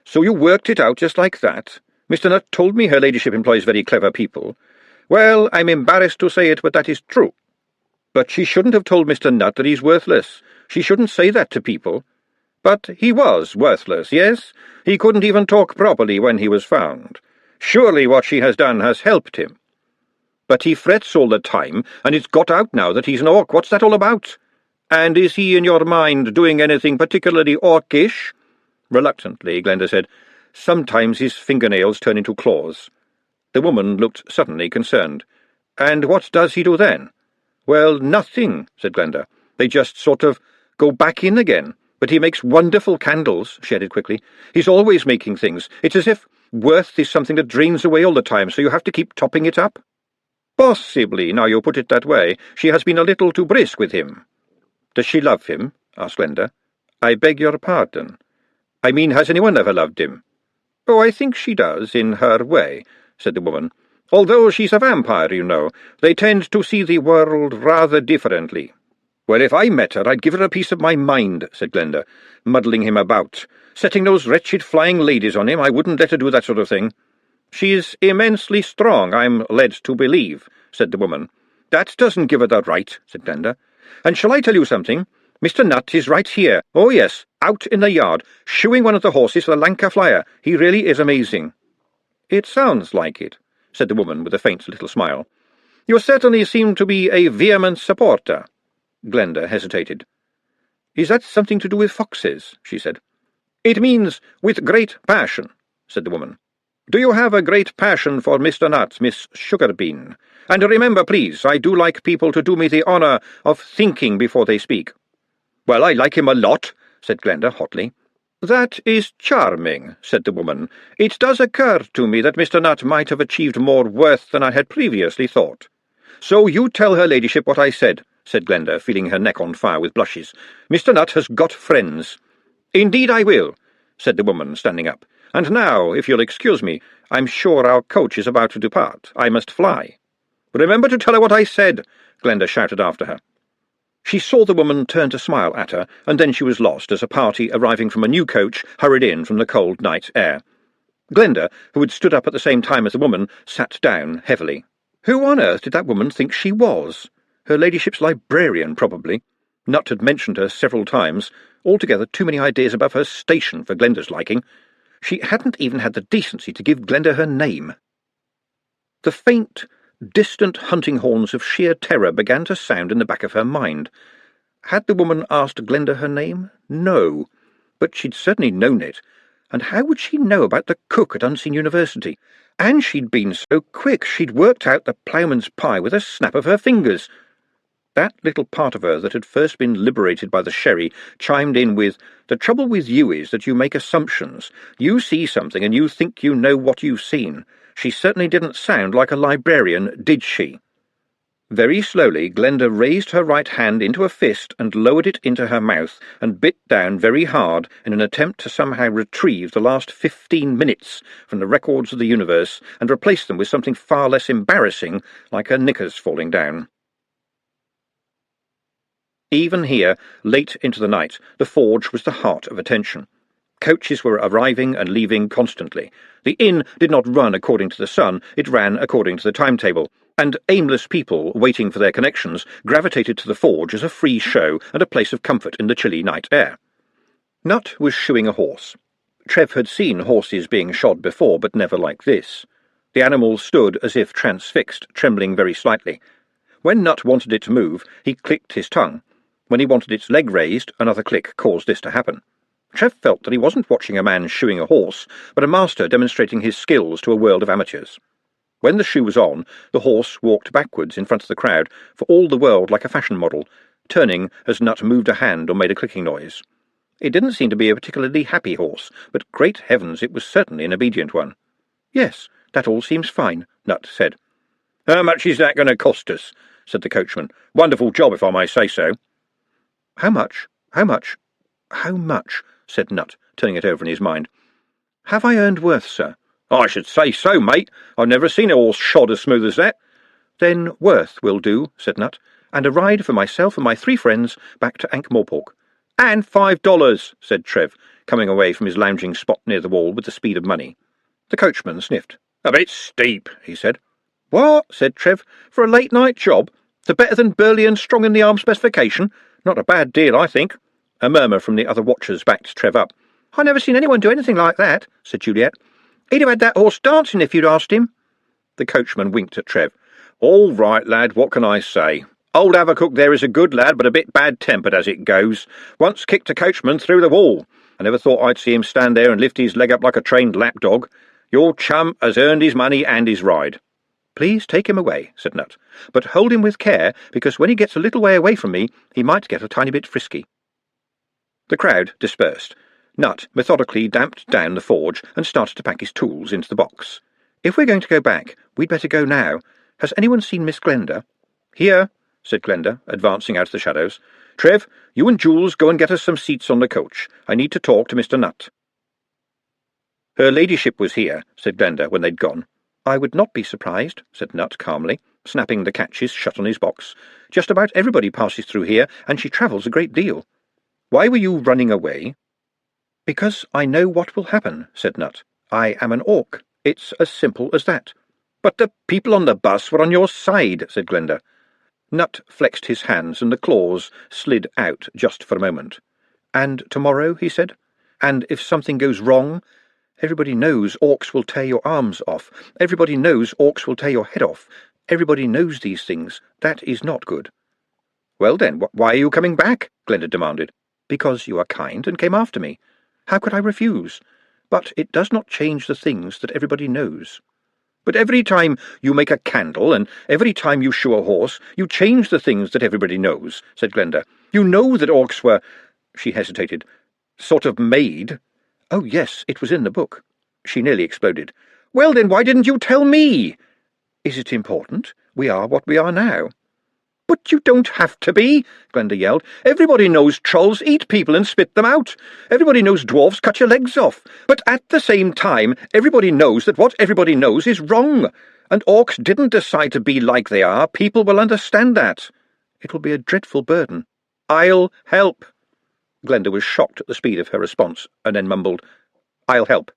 So you worked it out just like that? Mr. Nutt told me her ladyship employs very clever people. Well, I'm embarrassed to say it, but that is true. But she shouldn't have told Mr. Nutt that he's worthless. She shouldn't say that to people. But he was worthless, yes? He couldn't even talk properly when he was found. Surely what she has done has helped him. But he frets all the time, and it's got out now that he's an orc. What's that all about? And is he, in your mind, doing anything particularly orcish?" Reluctantly, Glenda said, "Sometimes his fingernails turn into claws." The woman looked suddenly concerned. "And what does he do then?" "Well, nothing," said Glenda. "They just sort of go back in again. But he makes wonderful candles," she added quickly. "He's always making things. It's as if worth is something that drains away all the time, so you have to keep topping it up." "Possibly, now you put it that way. She has been a little too brisk with him." "Does she love him?" asked Glenda. "I beg your pardon. I mean, has anyone ever loved him?" "Oh, I think she does, in her way," said the woman. "Although she's a vampire, you know, they tend to see the world rather differently." "Well, if I met her, I'd give her a piece of my mind," said Glenda, muddling him about. "Setting those wretched flying ladies on him, I wouldn't let her do that sort of thing." "She's immensely strong, I'm led to believe," said the woman. "That doesn't give her the right," said Glenda. "And shall I tell you something? Mr. Nutt is right here. Oh, yes, out in the yard, shoeing one of the horses for the Lanka Flyer. He really is amazing." "It sounds like it," said the woman with a faint little smile. "You certainly seem to be a vehement supporter." Glenda hesitated. "Is that something to do with foxes?" she said. "It means with great passion," said the woman. "Do you have a great passion for Mr. Nutt, Miss Sugarbean? And remember, please, I do like people to do me the honour of thinking before they speak." "Well, I like him a lot," said Glenda hotly. "That is charming," said the woman. "It does occur to me that Mr. Nutt might have achieved more worth than I had previously thought." "So you tell her ladyship what I said," said Glenda, feeling her neck on fire with blushes. "Mr. Nutt has got friends." "Indeed I will," said the woman, standing up. "And now, if you'll excuse me, I'm sure our coach is about to depart. I must fly." "Remember to tell her what I said," Glenda shouted after her. She saw the woman turn to smile at her, and then she was lost as a party arriving from a new coach hurried in from the cold night air. Glenda, who had stood up at the same time as the woman, sat down heavily. Who on earth did that woman think she was? Her ladyship's librarian, probably. Nutt had mentioned her several times. Altogether too many ideas above her station for Glenda's liking. She hadn't even had the decency to give Glenda her name. The faint, distant hunting horns of sheer terror began to sound in the back of her mind. Had the woman asked Glenda her name? No. But she'd certainly known it. And how would she know about the cook at Unseen University? And she'd been so quick, she'd worked out the ploughman's pie with a snap of her fingers. That little part of her that had first been liberated by the sherry chimed in with, "The trouble with you is that you make assumptions. You see something and you think you know what you've seen. She certainly didn't sound like a librarian, did she?" Very slowly, Glenda raised her right hand into a fist and lowered it into her mouth and bit down very hard in an attempt to somehow retrieve the last 15 minutes from the records of the universe and replace them with something far less embarrassing, like her knickers falling down. Even here, late into the night, the forge was the heart of attention. Coaches were arriving and leaving constantly. The inn did not run according to the sun, it ran according to the timetable, and aimless people waiting for their connections gravitated to the forge as a free show and a place of comfort in the chilly night air. Nutt was shoeing a horse. Trev had seen horses being shod before, but never like this. The animal stood as if transfixed, trembling very slightly. When Nutt wanted it to move, he clicked his tongue. When he wanted its leg raised, another click caused this to happen. Trev felt that he wasn't watching a man shoeing a horse, but a master demonstrating his skills to a world of amateurs. When the shoe was on, the horse walked backwards in front of the crowd, for all the world like a fashion model, turning as Nutt moved a hand or made a clicking noise. It didn't seem to be a particularly happy horse, but great heavens, it was certainly an obedient one. "Yes, that all seems fine," Nutt said. "How much is that going to cost us?" said the coachman. "Wonderful job, if I may say so." "How much? How much? How much?" said Nutt, turning it over in his mind. "Have I earned worth, sir?" "I should say so, mate. I've never seen a horse shod as smooth as that." "Then worth will do," said Nutt. and a ride for myself and my 3 friends back to Ankh-Morpork. And $5, said Trev, coming away from his lounging spot near the wall with the speed of money. The coachman sniffed. A bit steep, he said. What? Said Trev. For a late-night job? To better than Burley and Strong in the arm specification? Not a bad deal, I think. A murmur from the other watchers backed Trev up. I never seen anyone do anything like that, said Juliet. He'd have had that horse dancing if you'd asked him. The coachman winked at Trev. All right, lad, what can I say? Old Havercook there is a good lad, but a bit bad-tempered as it goes. Once kicked a coachman through the wall. I never thought I'd see him stand there and lift his leg up like a trained lapdog. Your chum has earned his money and his ride. Please take him away, said Nut, but hold him with care, because when he gets a little way away from me, he might get a tiny bit frisky. The crowd dispersed. Nut methodically damped down the forge and started to pack his tools into the box. If we're going to go back, we'd better go now. Has anyone seen Miss Glenda? Here, said Glenda, advancing out of the shadows. Trev, you and Jules go and get us some seats on the coach. I need to talk to Mr. Nut. Her ladyship was here, said Glenda when they'd gone. I would not be surprised, said Nut calmly, snapping the catches shut on his box. Just about everybody passes through here, and she travels a great deal. Why were you running away? Because I know what will happen, said Nut. I am an orc. It's as simple as that. But the people on the bus were on your side, said Glenda. Nut flexed his hands, and the claws slid out just for a moment. And tomorrow, he said. And if something goes wrong, everybody knows orcs will tear your arms off. Everybody knows orcs will tear your head off. Everybody knows these things. That is not good. Well then, why are you coming back? Glenda demanded. Because you are kind and came after me. How could I refuse? But it does not change the things that everybody knows. But every time you make a candle, and every time you shoe a horse, you change the things that everybody knows, said Glenda. You know that orcs were— She hesitated. Sort of made. Oh, yes, it was in the book. She nearly exploded. Well, then, why didn't you tell me? Is it important? We are what we are now. But you don't have to be, Glenda yelled. Everybody knows trolls eat people and spit them out. Everybody knows dwarfs cut your legs off. But at the same time, everybody knows that what everybody knows is wrong. And orcs didn't decide to be like they are. People will understand that. It will be a dreadful burden. I'll help. Glenda was shocked at the speed of her response, and then mumbled, I'll help.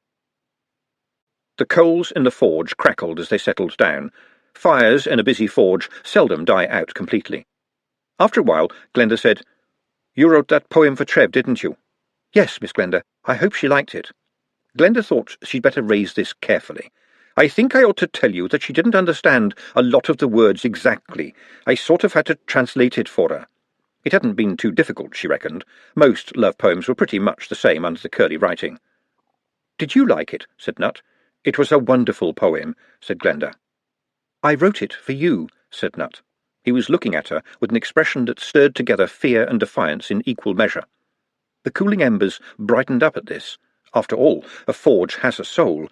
The coals in the forge crackled as they settled down. Fires in a busy forge seldom die out completely. After a while, Glenda said, You wrote that poem for Trev, didn't you? Yes, Miss Glenda. I hope she liked it. Glenda thought she'd better raise this carefully. I think I ought to tell you that she didn't understand a lot of the words exactly. I sort of had to translate it for her. It hadn't been too difficult, she reckoned. Most love poems were pretty much the same under the curly writing. Did you like it? Said Nut. It was a wonderful poem, said Glenda. I wrote it for you, said Nut. He was looking at her with an expression that stirred together fear and defiance in equal measure. The cooling embers brightened up at this. After all, a forge has a soul.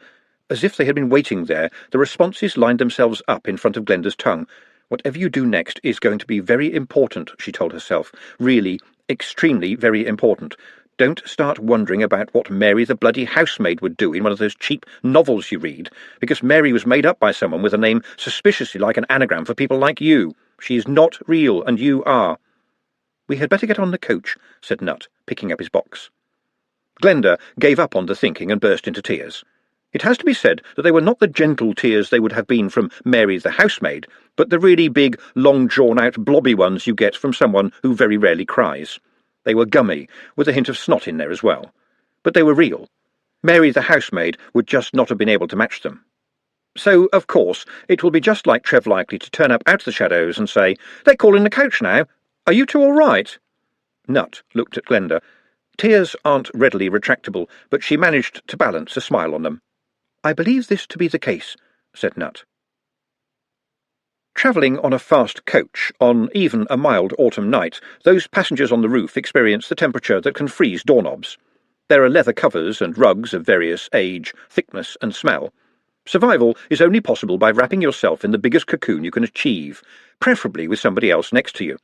As if they had been waiting there, the responses lined themselves up in front of Glenda's tongue. Whatever you do next is going to be very important, she told herself. Really, extremely very important. Don't start wondering about what Mary the bloody housemaid would do in one of those cheap novels you read, because Mary was made up by someone with a name suspiciously like an anagram for people like you. She is not real, and you are. We had better get on the coach, said Nut, picking up his box. Glenda gave up on the thinking and burst into tears. It has to be said that they were not the gentle tears they would have been from Mary the housemaid, but the really big, long-drawn-out, blobby ones you get from someone who very rarely cries. They were gummy, with a hint of snot in there as well. But they were real. Mary the housemaid would just not have been able to match them. So, of course, it will be just like Trev likely to turn up out of the shadows and say, They're calling the coach now. Are you two all right? Nut looked at Glenda. Tears aren't readily retractable, but she managed to balance a smile on them. I believe this to be the case, said Nut. Travelling on a fast coach, on even a mild autumn night, those passengers on the roof experience the temperature that can freeze doorknobs. There are leather covers and rugs of various age, thickness and smell. Survival is only possible by wrapping yourself in the biggest cocoon you can achieve, preferably with somebody else next to you.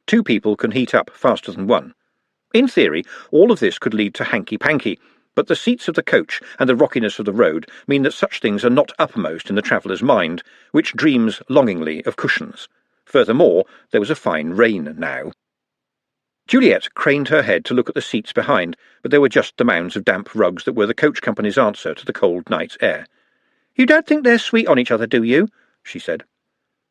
2 people can heat up faster than 1. In theory, all of this could lead to hanky-panky, but the seats of the coach and the rockiness of the road mean that such things are not uppermost in the traveller's mind, which dreams longingly of cushions. Furthermore, there was a fine rain now. Juliet craned her head to look at the seats behind, but they were just the mounds of damp rugs that were the coach company's answer to the cold night's air. "You don't think they're sweet on each other, do you?" she said.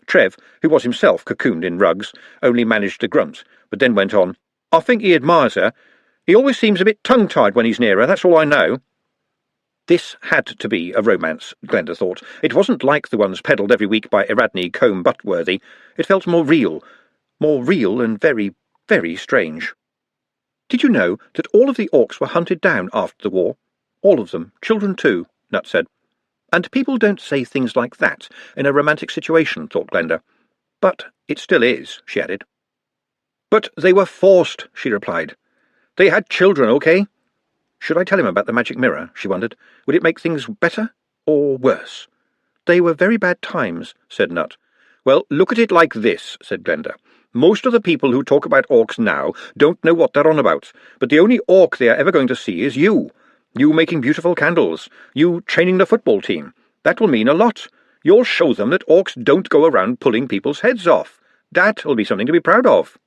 Trev, who was himself cocooned in rugs, only managed to grunt, but then went on, "I think he admires her. He always seems a bit tongue-tied when he's near her, that's all I know." This had to be a romance, Glenda thought. It wasn't like the ones peddled every week by Eradney Combe-Butworthy. It felt more real and very, very strange. "Did you know that all of the orcs were hunted down after the war? All of them, children too," Nut said. "And people don't say things like that in a romantic situation," thought Glenda. "But it still is," she added. "But they were forced," she replied. "They had children, okay?" Should I tell him about the magic mirror, she wondered. Would it make things better or worse? "They were very bad times," said Nut. "Well, look at it like this," said Glenda. "Most of the people who talk about orcs now don't know what they're on about, but the only orc they are ever going to see is you. You making beautiful candles. You training the football team. That will mean a lot. You'll show them that orcs don't go around pulling people's heads off. That'll be something to be proud of."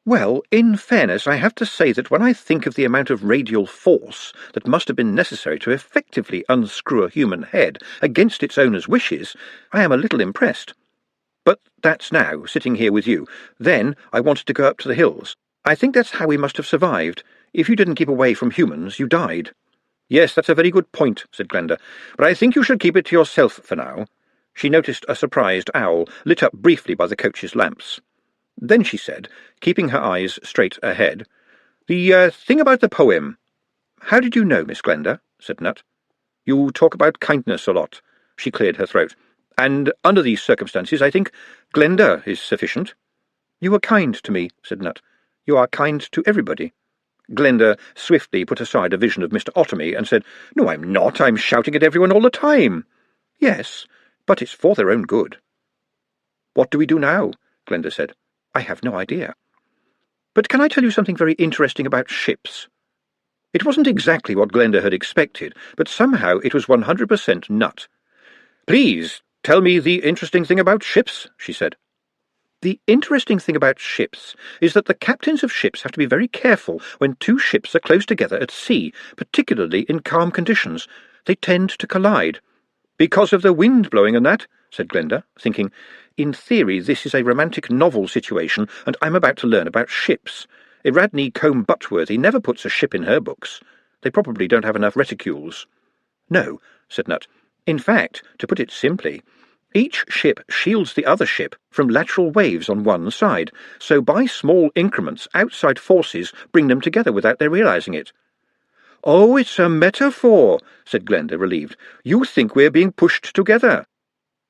"Well, in fairness, I have to say that when I think of the amount of radial force that must have been necessary to effectively unscrew a human head against its owner's wishes, I am a little impressed. But that's now, sitting here with you. Then I wanted to go up to the hills. I think that's how we must have survived. If you didn't keep away from humans, you died." "Yes, that's a very good point," said Glenda, "but I think you should keep it to yourself for now." She noticed a surprised owl, lit up briefly by the coach's lamps. Then she said, keeping her eyes straight ahead, "The thing about the poem." "How did you know, Miss Glenda?" said Nut. "You talk about kindness a lot." She cleared her throat. "And under these circumstances, I think Glenda is sufficient." "You are kind to me," said Nut. "You are kind to everybody." Glenda swiftly put aside a vision of Mr. Otomy and said, "No, I'm not. I'm shouting at everyone all the time." "Yes, but it's for their own good." "What do we do now?" Glenda said. "I have no idea. But can I tell you something very interesting about ships?" It wasn't exactly what Glenda had expected, but somehow it was 100% Nut. "Please, tell me the interesting thing about ships," she said. "The interesting thing about ships is that the captains of ships have to be very careful when two ships are close together at sea, particularly in calm conditions. They tend to collide." "Because of the wind blowing and that?" said Glenda, thinking, "In theory this is a romantic novel situation, and I'm about to learn about ships. Eradney Combe-Butworthy never puts a ship in her books. They probably don't have enough reticules." "No," said Nut. "In fact, to put it simply, each ship shields the other ship from lateral waves on one side, so by small increments outside forces bring them together without their realizing it." "Oh, it's a metaphor," said Glenda, relieved. "You think we're being pushed together."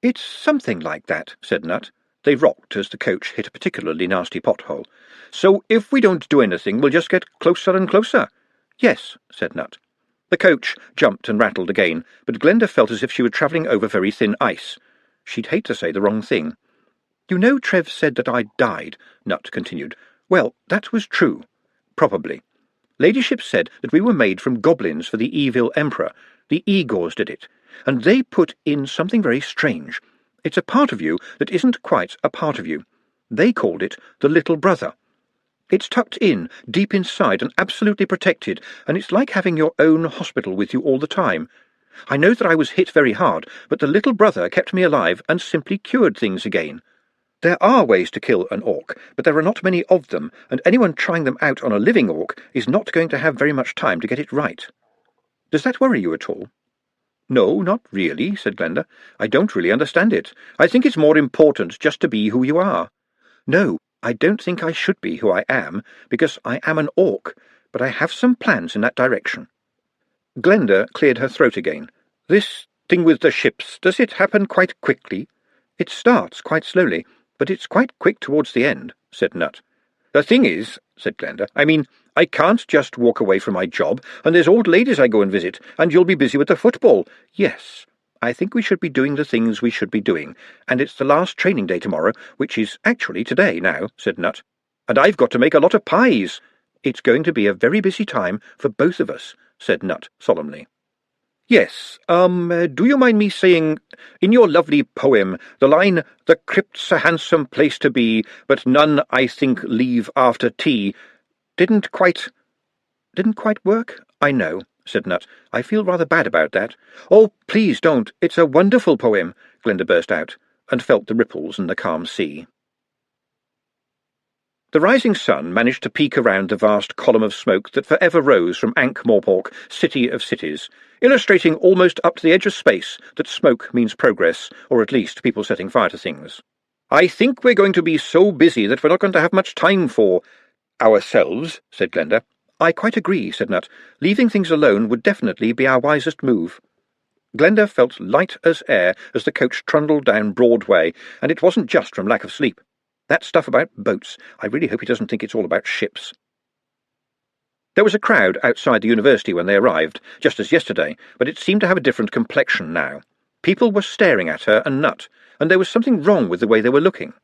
"It's something like that," said Nut. They rocked as the coach hit a particularly nasty pothole. "So if we don't do anything, we'll just get closer and closer." "Yes," said Nut. The coach jumped and rattled again, but Glenda felt as if she were travelling over very thin ice. She'd hate to say the wrong thing. "You know Trev said that I died," Nut continued. "Well, that was true. Probably. Ladyship said that we were made from goblins for the evil emperor. The Igors did it. And they put in something very strange. It's a part of you that isn't quite a part of you. They called it the little brother. It's tucked in, deep inside, and absolutely protected, and it's like having your own hospital with you all the time. I know that I was hit very hard, but the little brother kept me alive and simply cured things again. There are ways to kill an orc, but there are not many of them, and anyone trying them out on a living orc is not going to have very much time to get it right. Does that worry you at all?" "No, not really," said Glenda. "I don't really understand it. I think it's more important just to be who you are." "No, I don't think I should be who I am, because I am an orc, but I have some plans in that direction." Glenda cleared her throat again. "This thing with the ships, does it happen quite quickly?" "It starts quite slowly, but it's quite quick towards the end," said Nut. "The thing is," said Glenda, I can't just walk away from my job, and there's old ladies I go and visit, and you'll be busy with the football." "Yes, I think we should be doing the things we should be doing, and it's the last training day tomorrow, which is actually today now," said Nut. "And I've got to make a lot of pies." "It's going to be a very busy time for both of us," said Nut solemnly. Yes, do you mind me saying, in your lovely poem, the line, "The crypt's a handsome place to be, but none, I think, leave after tea," didn't quite work? I know, said Nut. I feel rather bad about that. Oh, please don't. It's a wonderful poem, Glenda burst out, and felt the ripples in the calm sea. The rising sun managed to peek around the vast column of smoke that forever rose from Ankh-Morpork, city of cities, illustrating almost up to the edge of space that smoke means progress, or at least people setting fire to things. I think we're going to be so busy that we're not going to have much time for ourselves, said Glenda. I quite agree, said Nut. Leaving things alone would definitely be our wisest move. Glenda felt light as air as the coach trundled down Broadway, and it wasn't just from lack of sleep. That stuff about boats, I really hope he doesn't think it's all about ships. There was a crowd outside the university when they arrived, just as yesterday, but it seemed to have a different complexion now. People were staring at her and Nut, and there was something wrong with the way they were looking.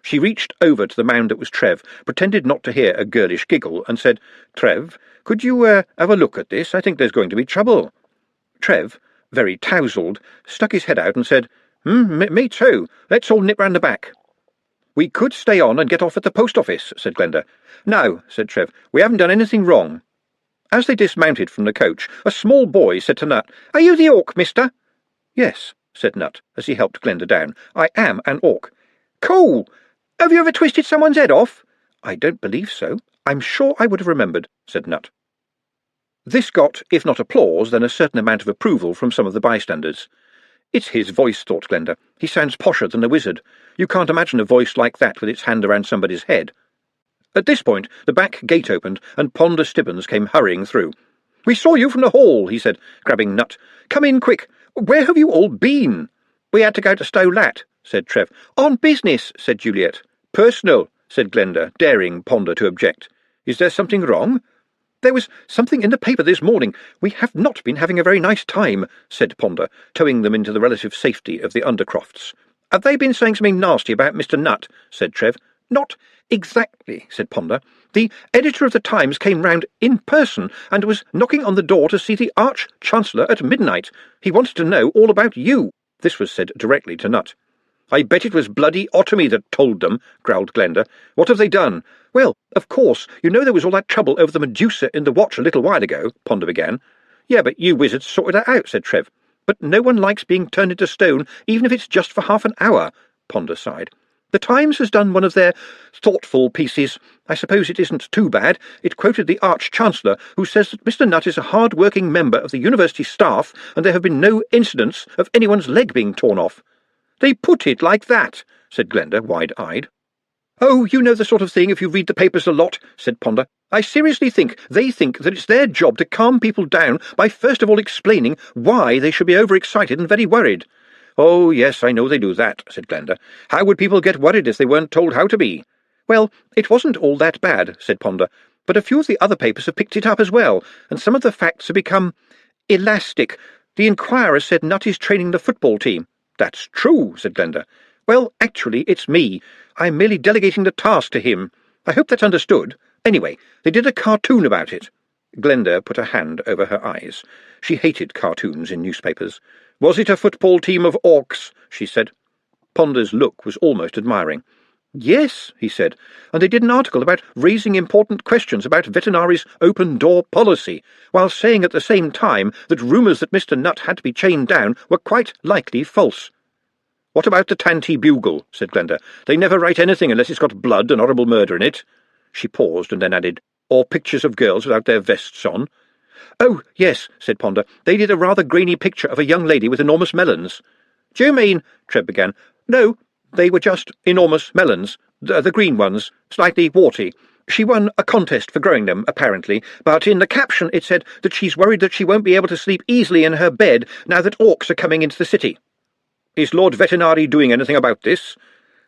She reached over to the mound that was Trev, pretended not to hear a girlish giggle, and said, Trev, could you have a look at this? I think there's going to be trouble. Trev, very tousled, stuck his head out and said, Me too. Let's all nip round the back. We could stay on and get off at the post office, said Glenda. No, said Trev, we haven't done anything wrong. As they dismounted from the coach, a small boy said to Nut, Are you the orc, mister? Yes, said Nut, as he helped Glenda down. I am an orc. Cool! Have you ever twisted someone's head off? I don't believe so. I'm sure I would have remembered, said Nut. This got, if not applause, then a certain amount of approval from some of the bystanders. It's his voice, thought Glenda. He sounds posher than a wizard. You can't imagine a voice like that with its hand around somebody's head. At this point, the back gate opened, and Ponder Stibbons came hurrying through. We saw you from the hall, he said, grabbing Nut. Come in quick. Where have you all been? We had to go to Stow Lat, said Trev. On business, said Juliet. Personal, said Glenda, daring Ponder to object. Is there something wrong? There was something in the paper this morning. We have not been having a very nice time, said Ponder, towing them into the relative safety of the Undercrofts. Have they been saying something nasty about Mr. Nut? Said Trev. Not exactly, said Ponder. The editor of the Times came round in person and was knocking on the door to see the Arch-Chancellor at midnight. He wanted to know all about you. This was said directly to Nut. I bet it was bloody Otomy that told them, growled Glenda. What have they done? Well, of course, you know there was all that trouble over the Medusa in the watch a little while ago, Ponder began. Yeah, but you wizards sorted that out, said Trev. But no one likes being turned into stone, even if it's just for half an hour, Ponder sighed. The Times has done one of their thoughtful pieces. I suppose it isn't too bad. It quoted the Arch-Chancellor, who says that Mr. Nut is a hard-working member of the university staff, and there have been no incidents of anyone's leg being torn off. They put it like that, said Glenda, wide-eyed. Oh, you know the sort of thing if you read the papers a lot, said Ponder. I seriously think they think that it's their job to calm people down by first of all explaining why they should be overexcited and very worried. Oh, yes, I know they do that, said Glenda. How would people get worried if they weren't told how to be? Well, it wasn't all that bad, said Ponder, but a few of the other papers have picked it up as well, and some of the facts have become elastic. The Inquirer said Nut is training the football team. That's true, said Glenda. Well, actually, it's me. I'm merely delegating the task to him. I hope that's understood. Anyway, they did a cartoon about it. Glenda put a hand over her eyes. She hated cartoons in newspapers. Was it a football team of orcs? She said. Ponder's look was almost admiring. Yes, he said, and they did an article about raising important questions about Vetinari's open-door policy, while saying at the same time that rumours that Mr. Nut had to be chained down were quite likely false. What about the Tanty Bugle? Said Glenda. They never write anything unless it's got blood and horrible murder in it. She paused and then added, or pictures of girls without their vests on. Oh, yes, said Ponder. They did a rather grainy picture of a young lady with enormous melons. Do you mean, Trev began. No, they were just enormous melons, the green ones, slightly warty. She won a contest for growing them, apparently, but in the caption it said that she's worried that she won't be able to sleep easily in her bed now that orcs are coming into the city. Is Lord Vetinari doing anything about this?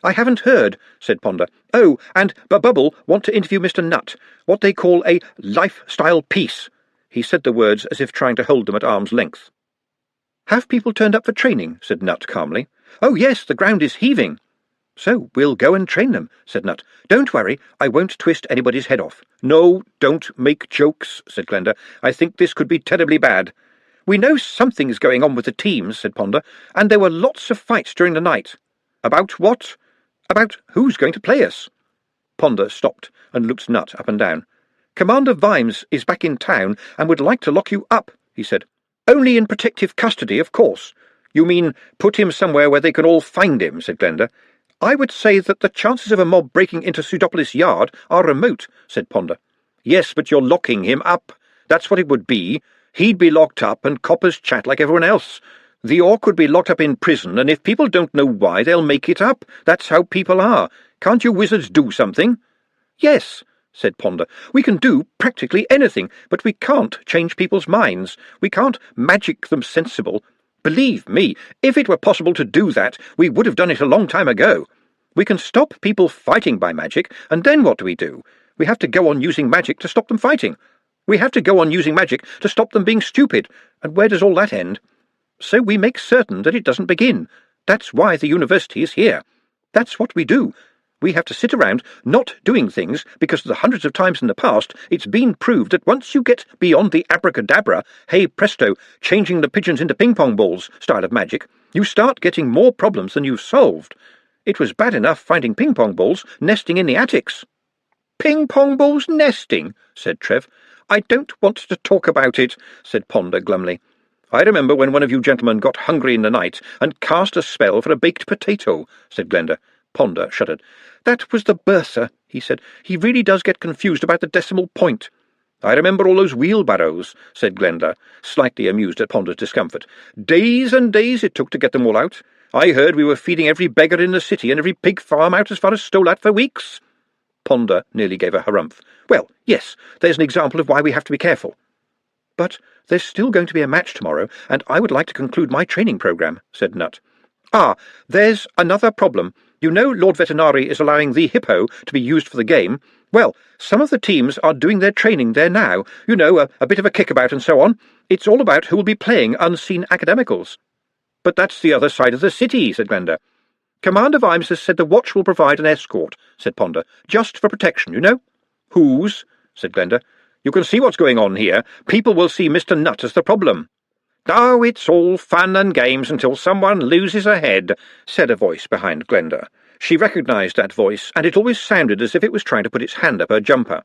I haven't heard, said Ponder. Oh, and Bubble want to interview Mr. Nut, what they call a lifestyle piece. He said the words as if trying to hold them at arm's length. Have people turned up for training? Said Nut calmly. Oh, yes, the ground is heaving. So we'll go and train them, said Nut. Don't worry, I won't twist anybody's head off. No, don't make jokes, said Glenda. I think this could be terribly bad. "We know something's going on with the teams," said Ponder, "and there were lots of fights during the night." "About what?" "About who's going to play us." Ponder stopped and looked Nut up and down. "Commander Vimes is back in town and would like to lock you up," he said. "Only in protective custody, of course." "You mean put him somewhere where they can all find him," said Glenda. "I would say that the chances of a mob breaking into Pseudopolis Yard are remote," said Ponder. "Yes, but you're locking him up. That's what it would be. He'd be locked up and coppers chat like everyone else. The Orc would be locked up in prison, and if people don't know why, they'll make it up. That's how people are. Can't you wizards do something?" "Yes," said Ponder. "We can do practically anything, but we can't change people's minds. We can't magic them sensible. Believe me, if it were possible to do that, we would have done it a long time ago. We can stop people fighting by magic, and then what do? We have to go on using magic to stop them fighting. We have to go on using magic to stop them being stupid, and where does all that end? So we make certain that it doesn't begin. That's why the university is here. That's what we do. We have to sit around not doing things because the hundreds of times in the past it's been proved that once you get beyond the abracadabra, hey presto, changing the pigeons into ping-pong balls style of magic, you start getting more problems than you've solved. It was bad enough finding ping-pong balls nesting in the attics." "Ping-pong balls nesting?" said Trev. "I don't want to talk about it," said Ponder glumly. "I remember when one of you gentlemen got hungry in the night and cast a spell for a baked potato," said Glenda. Ponder shuddered. "That was the Bertha," he said. "He really does get confused about the decimal point." "I remember all those wheelbarrows," said Glenda, slightly amused at Ponder's discomfort. "Days and days it took to get them all out. I heard we were feeding every beggar in the city and every pig farm out as far as Stolat for weeks." Ponder nearly gave a harumph. "Well, yes, there's an example of why we have to be careful." "But there's still going to be a match tomorrow, and I would like to conclude my training programme," said Nut. "Ah, there's another problem. You know Lord Vetinari is allowing the Hippo to be used for the game. Well, some of the teams are doing their training there now. You know, a bit of a kickabout and so on. It's all about who will be playing unseen Academicals." "But that's the other side of the city," said Glenda. "Commander Vimes has said the watch will provide an escort," said Ponder. "Just for protection, you know." "Whose?" said Glenda. "You can see what's going on here. People will see Mr. Nut as the problem." "Oh, it's all fun and games until someone loses a head," said a voice behind Glenda. She recognised that voice, and it always sounded as if it was trying to put its hand up her jumper.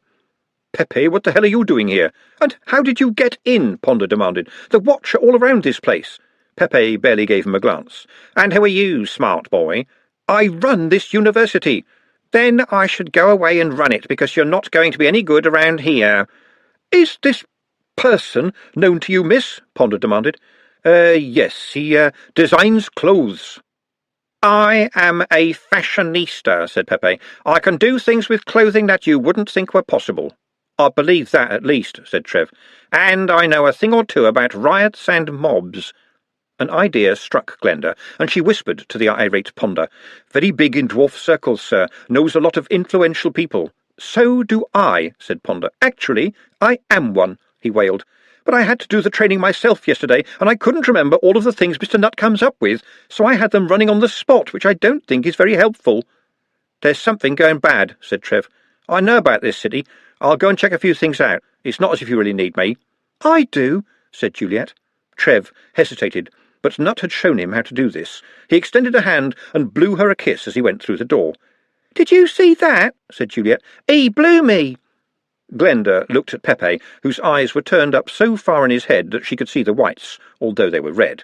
"Pepe, what the hell are you doing here? And how did you get in?" Ponder demanded. "The watch are all around this place." Pepe barely gave him a glance. "And who are you, smart boy?" "I run this university." "Then I should go away and run it, because you're not going to be any good around here." "Is this person known to you, miss?" Ponder demanded. Yes, he designs clothes." "I am a fashionista," said Pepe. "I can do things with clothing that you wouldn't think were possible." "I believe that, at least," said Trev. "And I know a thing or two about riots and mobs." An idea struck Glenda, and she whispered to the irate Ponder. "Very big in dwarf circles, sir. Knows a lot of influential people." "So do I," said Ponder. "Actually, I am one," he wailed. "But I had to do the training myself yesterday, and I couldn't remember all of the things Mr. Nut comes up with, so I had them running on the spot, which I don't think is very helpful." "There's something going bad," said Trev. "I know about this city. I'll go and check a few things out. It's not as if you really need me." "I do," said Juliet. Trev hesitated, but Nut had shown him how to do this. He extended a hand and blew her a kiss as he went through the door. "Did you see that?" said Juliet. "He blew me." Glenda looked at Pepe, whose eyes were turned up so far in his head that she could see the whites, although they were red.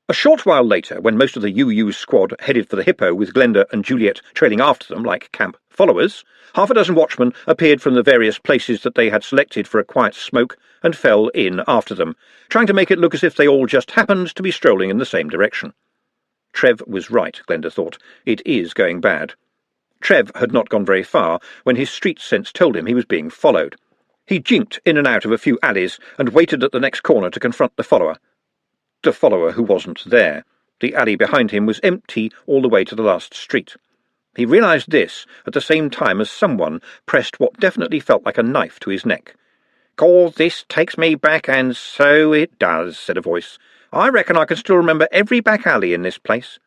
A short while later, when most of the UU squad headed for the Hippo with Glenda and Juliet trailing after them like camp followers, half a dozen watchmen appeared from the various places that they had selected for a quiet smoke and fell in after them, trying to make it look as if they all just happened to be strolling in the same direction. Trev was right, Glenda thought. It is going bad. Trev had not gone very far when his street sense told him he was being followed. He jinked in and out of a few alleys and waited at the next corner to confront the follower. The follower who wasn't there. The alley behind him was empty all the way to the last street. He realised this at the same time as someone pressed what definitely felt like a knife to his neck. "God, this takes me back, and so it does," said a voice. "I reckon I can still remember every back alley in this place."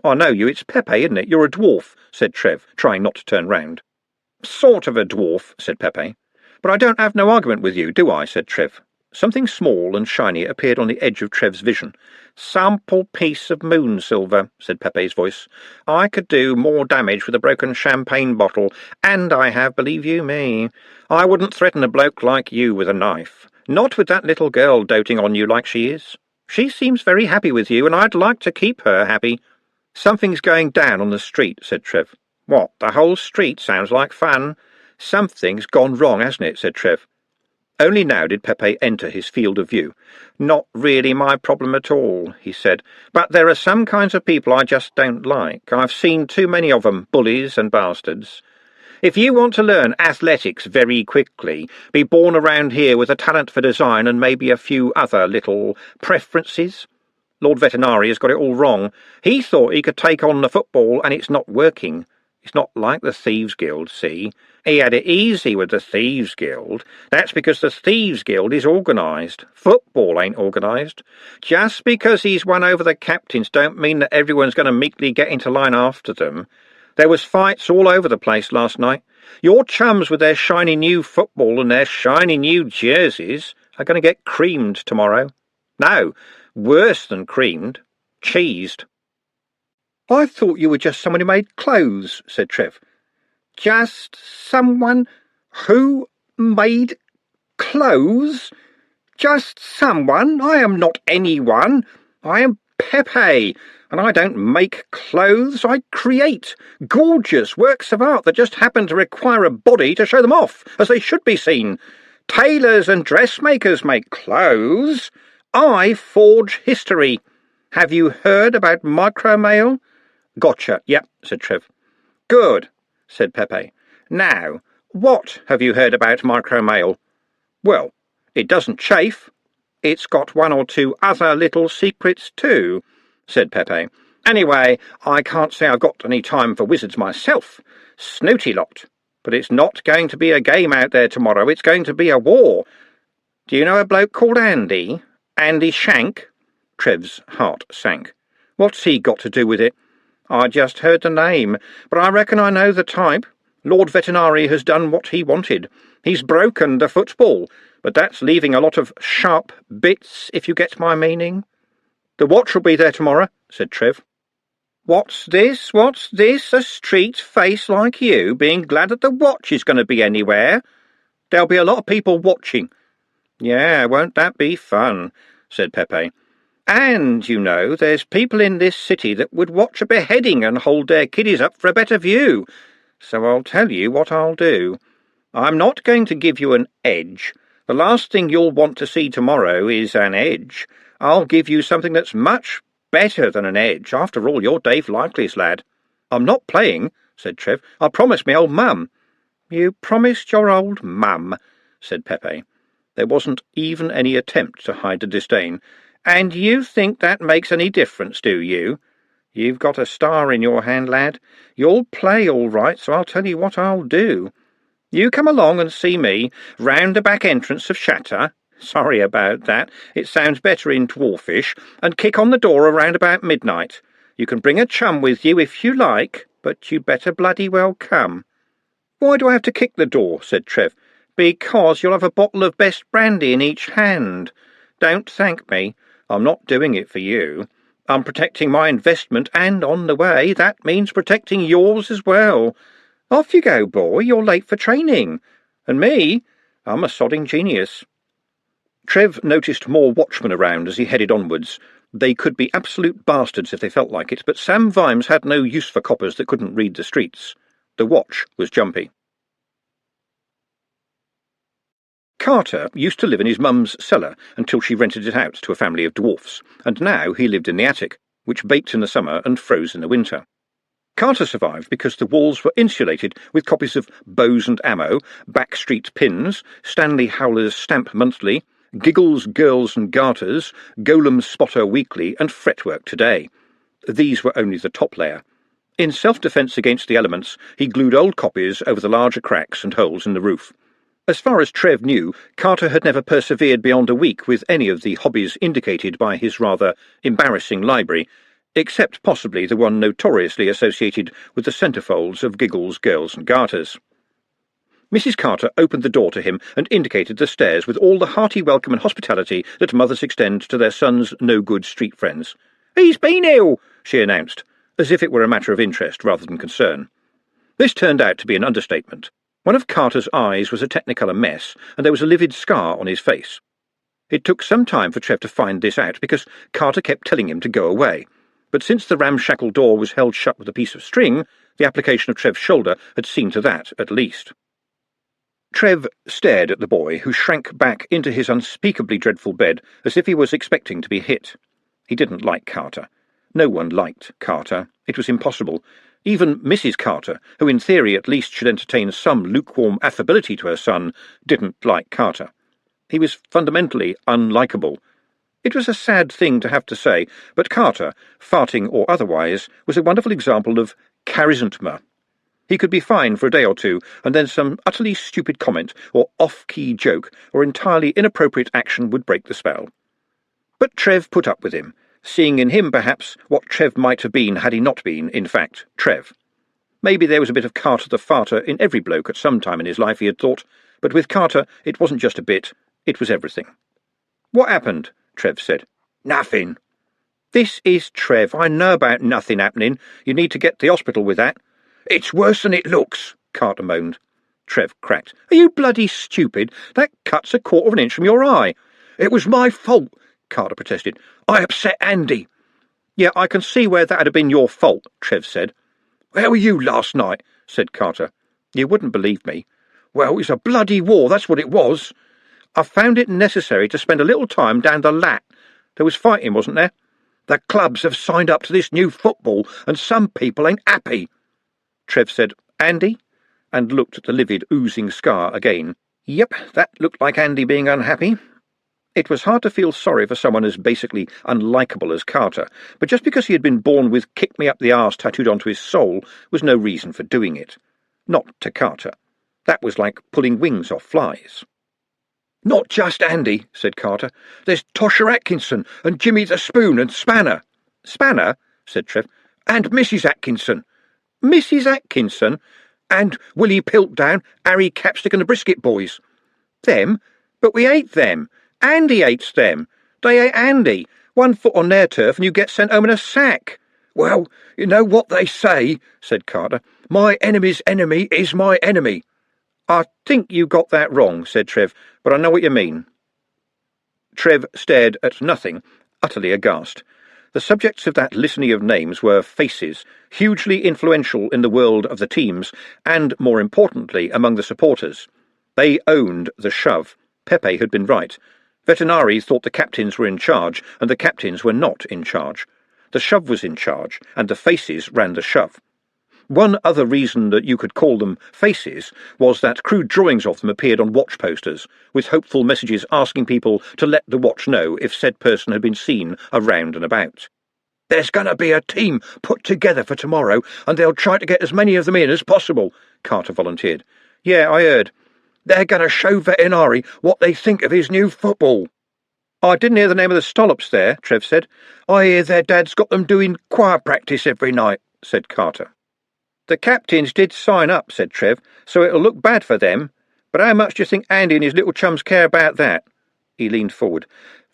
"I know you, it's Pepe, isn't it? You're a dwarf," said Trev, trying not to turn round. "Sort of a dwarf," said Pepe. "But I don't have no argument with you, do I?" said Trev. Something small and shiny appeared on the edge of Trev's vision. "Sample piece of moon silver," said Pepe's voice. "I could do more damage with a broken champagne bottle, and I have, believe you me. I wouldn't threaten a bloke like you with a knife. Not with that little girl doting on you like she is. She seems very happy with you, and I'd like to keep her happy." "Something's going down on the street," said Trev. "What, the whole street sounds like fun." "Something's gone wrong, hasn't it?" said Trev. Only now did Pepe enter his field of view. "Not really my problem at all," he said, "but there are some kinds of people I just don't like. I've seen too many of 'em, bullies and bastards. If you want to learn athletics very quickly, be born around here with a talent for design and maybe a few other little preferences. Lord Veterinary has got it all wrong. He thought he could take on the football, and it's not working. It's not like the Thieves' Guild, see? He had it easy with the Thieves' Guild. That's because the Thieves' Guild is organised. Football ain't organised. Just because he's won over the captains don't mean that everyone's going to meekly get into line after them. There was fights all over the place last night. Your chums with their shiny new football and their shiny new jerseys are going to get creamed tomorrow. No, worse than creamed. Cheesed." "I thought you were just someone who made clothes," said Trev. "Just someone who made clothes? Just someone? I am not anyone. I am Pepe, and I don't make clothes. I create gorgeous works of art that just happen to require a body to show them off, as they should be seen. Tailors and dressmakers make clothes. I forge history. Have you heard about micromail?" "Gotcha, yep," said Trev. "Good," said Pepe. "Now, what have you heard about micromail?" "Well, it doesn't chafe. It's got one or two other little secrets too," said Pepe. "Anyway, I can't say I've got any time for wizards myself. Snooty lot. But it's not going to be a game out there tomorrow, it's going to be a war. Do you know a bloke called Andy? Andy Shank?" Trev's heart sank. "What's he got to do with it?" "I just heard the name, but I reckon I know the type. Lord Veterinary has done what he wanted. He's broken the football, but that's leaving a lot of sharp bits, if you get my meaning." "The watch will be there tomorrow," said Trev. What's this? A street face like you being glad that the watch is going to be anywhere? There'll be a lot of people watching." "Yeah, won't that be fun?" said Pepe. "And, you know, there's people in this city that would watch a beheading and hold their kiddies up for a better view. So I'll tell you what I'll do. I'm not going to give you an edge. The last thing you'll want to see tomorrow is an edge. I'll give you something that's much better than an edge. After all, you're Dave Likely's lad." "I'm not playing," said Trev. "I promised me old mum." "You promised your old mum," said Pepe. There wasn't even any attempt to hide the disdain. "And you think that makes any difference, do you? You've got a star in your hand, lad. You'll play all right, so I'll tell you what I'll do. You come along and see me round the back entrance of Shatter. Sorry about that. It sounds better in Dwarfish. And kick on the door around about midnight. You can bring a chum with you if you like, but you'd better bloody well come." "Why do I have to kick the door?" said Trev. "Because you'll have a bottle of best brandy in each hand. Don't thank me. I'm not doing it for you. I'm protecting my investment, and on the way, that means protecting yours as well. Off you go, boy, you're late for training. And me, I'm a sodding genius." Trev noticed more watchmen around as he headed onwards. They could be absolute bastards if they felt like it, but Sam Vimes had no use for coppers that couldn't read the streets. The watch was jumpy. Carter used to live in his mum's cellar until she rented it out to a family of dwarfs, and now he lived in the attic, which baked in the summer and froze in the winter. Carter survived because the walls were insulated with copies of Bows and Ammo, Backstreet Pins, Stanley Howler's Stamp Monthly, Giggles, Girls and Garters, Golem Spotter Weekly, and Fretwork Today. These were only the top layer. In self-defence against the elements, he glued old copies over the larger cracks and holes in the roof. As far as Trev knew, Carter had never persevered beyond a week with any of the hobbies indicated by his rather embarrassing library, except possibly the one notoriously associated with the centrefolds of Giggles, Girls and Garters. Mrs. Carter opened the door to him and indicated the stairs with all the hearty welcome and hospitality that mothers extend to their sons' no-good street friends. "He's been ill," she announced, as if it were a matter of interest rather than concern. This turned out to be an understatement. One of Carter's eyes was a technicolor mess, and there was a livid scar on his face. It took some time for Trev to find this out, because Carter kept telling him to go away. But since the ramshackle door was held shut with a piece of string, the application of Trev's shoulder had seen to that, at least. Trev stared at the boy, who shrank back into his unspeakably dreadful bed as if he was expecting to be hit. He didn't like Carter. No one liked Carter. It was impossible. Even Mrs. Carter, who in theory at least should entertain some lukewarm affability to her son, didn't like Carter. He was fundamentally unlikable. It was a sad thing to have to say, but Carter, farting or otherwise, was a wonderful example of charisma. He could be fine for a day or two, and then some utterly stupid comment or off-key joke or entirely inappropriate action would break the spell. But Trev put up with him, seeing in him perhaps what Trev might have been had he not been, in fact, Trev. Maybe there was a bit of Carter the farter in every bloke at some time in his life, he had thought, but with Carter it wasn't just a bit, it was everything. "What happened?" Trev said. "Nothing." "This is Trev. I know about nothing happening. You need to get to the hospital with that." "It's worse than it looks," Carter moaned. Trev cracked. "Are you bloody stupid? That cut's a quarter of an inch from your eye." "It was my fault," Carter protested. "I upset Andy." "Yeah, I can see where that'd have been your fault," Trev said. "Where were you last night?" said Carter. "You wouldn't believe me." "Well, it was a bloody war, that's what it was." "I found it necessary to spend a little time down the Lat. There was fighting, wasn't there?" "The clubs have signed up to this new football, and some people ain't happy." Trev said, "Andy?" and looked at the livid, oozing scar again. Yep, that looked like Andy being unhappy. It was hard to feel sorry for someone as basically unlikable as Carter, but just because he had been born with "kick me up the arse" tattooed onto his soul was no reason for doing it. Not to Carter. That was like pulling wings off flies. "Not just Andy," said Carter. "There's Tosher Atkinson and Jimmy the Spoon and Spanner." "Spanner?" said Trev. "And Mrs. Atkinson." "Mrs. Atkinson?" "And Willie Piltdown, Harry Capstick and the Brisket Boys." "Them? But we ate them. Andy hates them. They ate Andy. 1 foot on their turf and you get sent home in a sack." "Well, you know what they say," said Carter. "My enemy's enemy is my enemy." "I think you got that wrong," said Trev, "but I know what you mean." Trev stared at nothing, utterly aghast. The subjects of that litany of names were faces, hugely influential in the world of the teams, and, more importantly, among the supporters. They owned the shove. Pepe had been right. Vetinari thought the captains were in charge, and the captains were not in charge. The shove was in charge, and the faces ran the shove. One other reason that you could call them faces was that crude drawings of them appeared on watch posters, with hopeful messages asking people to let the watch know if said person had been seen around and about. "There's going to be a team put together for tomorrow, and they'll try to get as many of them in as possible," Carter volunteered. "Yeah, I heard." "They're going to show Vetinari what they think of his new football." "I didn't hear the name of the stollops there," Trev said. "I hear their dad's got them doing choir practice every night," said Carter. "The captains did sign up," said Trev, "so it'll look bad for them. But how much do you think Andy and his little chums care about that?" He leaned forward.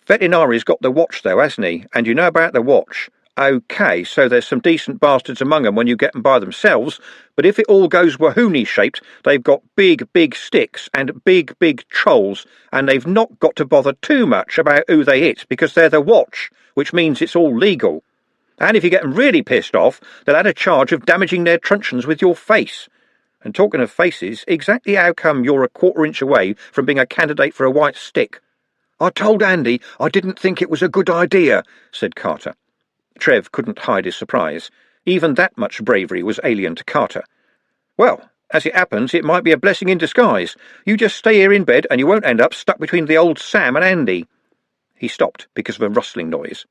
"Vetinari's got the watch, though, hasn't he? And you know about the watch. OK, so there's some decent bastards among 'em when you get 'em by themselves, but if it all goes Wahoonie-shaped, they've got big, big sticks and big, big trolls, and they've not got to bother too much about who they hit, because they're the watch, which means it's all legal. And if you get 'em really pissed off, they'll add a charge of damaging their truncheons with your face. And talking of faces, exactly how come you're a quarter-inch away from being a candidate for a white stick?" "I told Andy I didn't think it was a good idea," said Carter. Trev couldn't hide his surprise. Even that much bravery was alien to Carter. "Well, as it happens, it might be a blessing in disguise. You just stay here in bed and you won't end up stuck between the old Sam and Andy." He stopped because of a rustling noise.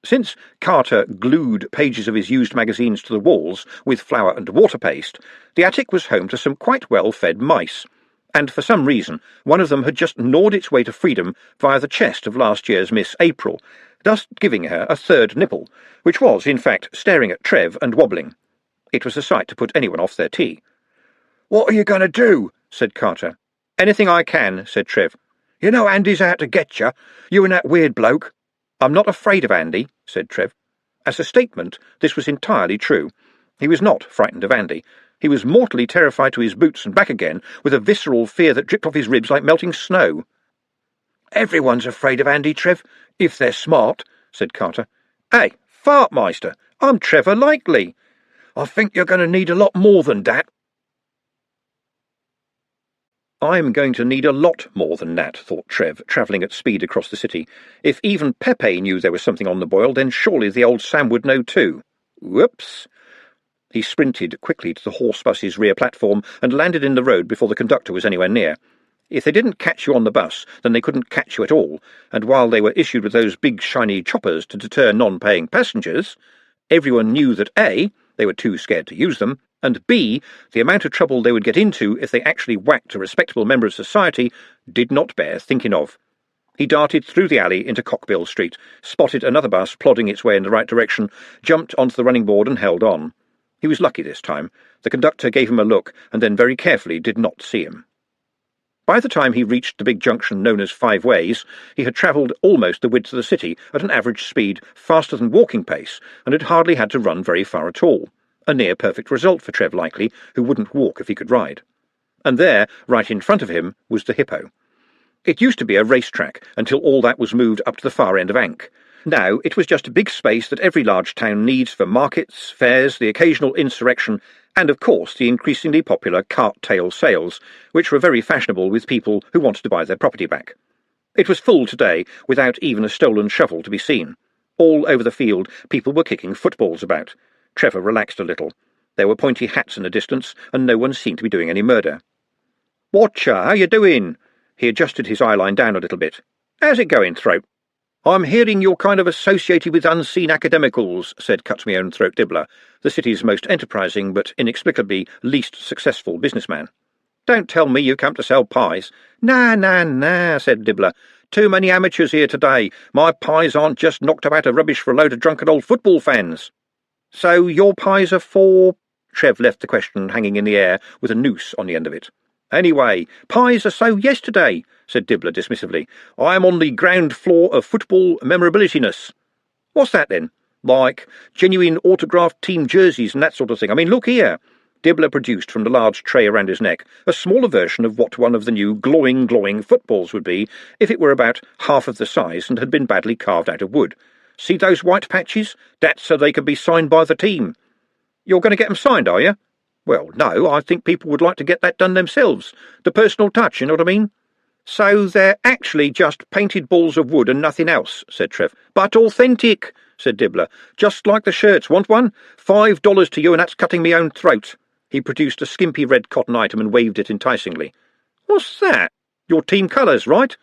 Since Carter glued pages of his used magazines to the walls with flour and water paste, the attic was home to some quite well-fed mice, and for some reason one of them had just gnawed its way to freedom via the chest of last year's Miss April, thus giving her a third nipple, which was, in fact, staring at Trev and wobbling. It was a sight to put anyone off their tea. "What are you going to do?" said Carter. "Anything I can," said Trev. "You know Andy's out to get you. You and that weird bloke." "I'm not afraid of Andy," said Trev. As a statement, this was entirely true. He was not frightened of Andy. He was mortally terrified to his boots and back again, with a visceral fear that dripped off his ribs like melting snow. "Everyone's afraid of Andy, Trev, if they're smart," said Carter. "Hey, Fartmeister, I'm Trevor Likely. I think you're going to need a lot more than that." "I'm going to need a lot more than that," thought Trev, travelling at speed across the city. If even Pepe knew there was something on the boil, then surely the old Sam would know too. Whoops! He sprinted quickly to the horse bus's rear platform and landed in the road before the conductor was anywhere near. If they didn't catch you on the bus, then they couldn't catch you at all, and while they were issued with those big shiny choppers to deter non-paying passengers, everyone knew that A, they were too scared to use them, and B, the amount of trouble they would get into if they actually whacked a respectable member of society did not bear thinking of. He darted through the alley into Cockbill Street, spotted another bus plodding its way in the right direction, jumped onto the running board and held on. He was lucky this time. The conductor gave him a look and then very carefully did not see him. By the time he reached the big junction known as Five Ways, he had travelled almost the width of the city at an average speed faster than walking pace and had hardly had to run very far at all. A near-perfect result for Trev Likely, who wouldn't walk if he could ride. And there, right in front of him, was the Hippo. It used to be a racetrack until all that was moved up to the far end of Ankh. Now it was just a big space that every large town needs for markets, fairs, the occasional insurrection, and of course the increasingly popular cart-tail sales, which were very fashionable with people who wanted to buy their property back. It was full today, without even a stolen shovel to be seen. All over the field people were kicking footballs about. Trevor relaxed a little. There were pointy hats in the distance, and no one seemed to be doing any murder. "Watcher, how you doing?" He adjusted his eyeline down a little bit. "How's it going, Throat?" "I'm hearing you're kind of associated with unseen Academicals," said Cut-Me-Own-Throat Dibbler, the city's most enterprising but inexplicably least successful businessman. "Don't tell me you come to sell pies." Nah, said Dibbler. "Too many amateurs here today. My pies aren't just knocked about of rubbish for a load of drunken old football fans." "So your pies are for—" Trev left the question hanging in the air with a noose on the end of it. "Anyway, pies are so yesterday," said Dibbler dismissively. "I'm on the ground floor of football memorabilitiness." "What's that, then? Like genuine autographed team jerseys and that sort of thing? I mean, look here." Dibbler produced from the large tray around his neck a smaller version of what one of the new glowing footballs would be if it were about half of the size and had been badly carved out of wood. "See those white patches? That's so they can be signed by the team." "You're going to get them signed, are you?" "Well, no, I think people would like to get that done themselves. The personal touch, you know what I mean?" "So they're actually just painted balls of wood and nothing else," said Trev. "But authentic," said Dibbler. "Just like the shirts. Want one? $5 to you, and that's cutting me own throat." He produced a skimpy red cotton item and waved it enticingly. "What's that? Your team colours, right?"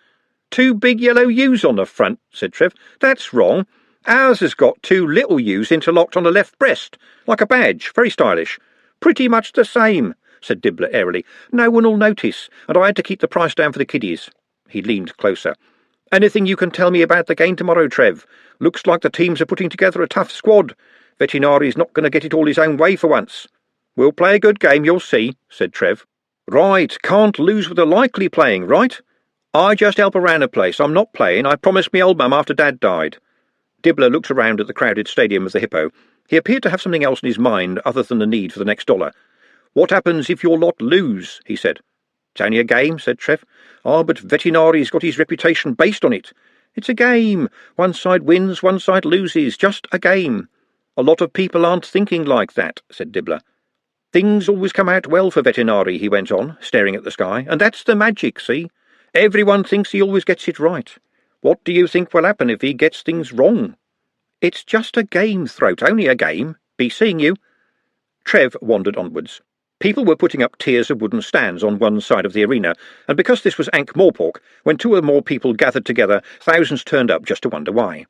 "Two big yellow U's on the front," said Trev. "That's wrong. Ours has got two little U's interlocked on the left breast, like a badge. Very stylish." "Pretty much the same," said Dibbler airily. "No one'll notice, and I had to keep the price down for the kiddies." He leaned closer. "Anything you can tell me about the game tomorrow, Trev? Looks like the teams are putting together a tough squad. Veterinari's not going to get it all his own way for once." "We'll play a good game, you'll see," said Trev. "Right, can't lose with the Likely playing, right?" "I just help around the place. I'm not playing. I promised me old mum after Dad died." Dibbler looked around at the crowded stadium of the Hippo. He appeared to have something else in his mind other than the need for the next dollar. "What happens if your lot lose?" he said. "It's only a game," said Trev. "Ah, but Veterinari's got his reputation based on it. It's a game. One side wins, one side loses. Just a game." "A lot of people aren't thinking like that," said Dibbler. "Things always come out well for Veterinari," he went on, staring at the sky. "And that's the magic, see? Everyone thinks he always gets it right. What do you think will happen if he gets things wrong?" "It's just a game, Throat, only a game. Be seeing you." Trev wandered onwards. People were putting up tiers of wooden stands on one side of the arena, and because this was Ankh-Morpork, when two or more people gathered together, thousands turned up just to wonder why.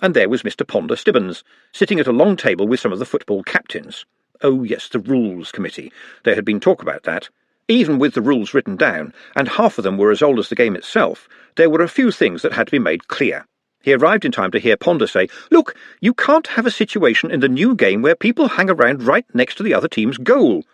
And there was Mr. Ponder Stibbons, sitting at a long table with some of the football captains. Oh yes, the Rules Committee. There had been talk about that. Even with the rules written down, and half of them were as old as the game itself, there were a few things that had to be made clear. He arrived in time to hear Ponder say, "Look, you can't have a situation in the new game where people hang around right next to the other team's goal.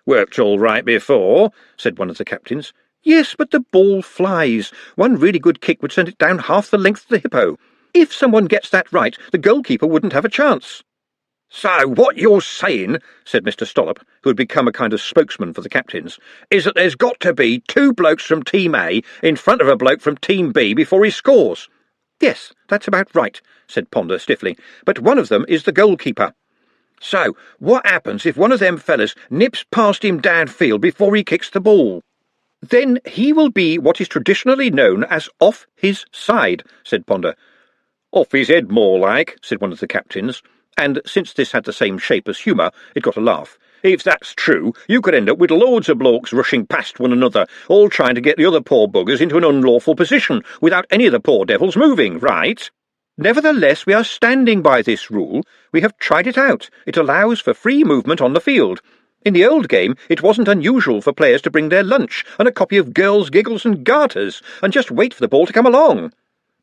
"Worked all right before," said one of the captains. "Yes, but the ball flies. One really good kick would send it down half the length of the hippo. If someone gets that right, the goalkeeper wouldn't have a chance." "So what you're saying," said Mr. Stollop, who had become a kind of spokesman for the captains, "is that there's got to be two blokes from Team A in front of a bloke from Team B before he scores." "Yes, that's about right," said Ponder stiffly, "but one of them is the goalkeeper." "So what happens if one of them fellas nips past him downfield before he kicks the ball?" "Then he will be what is traditionally known as off his side," said Ponder. "Off his head, more like," said one of the captains, and since this had the same shape as humour, it got a laugh. "If that's true, you could end up with loads of blokes rushing past one another, all trying to get the other poor buggers into an unlawful position, without any of the poor devils moving, right? Nevertheless, we are standing by this rule. We have tried it out. It allows for free movement on the field. In the old game, it wasn't unusual for players to bring their lunch and a copy of Girls, Giggles and Garters, and just wait for the ball to come along."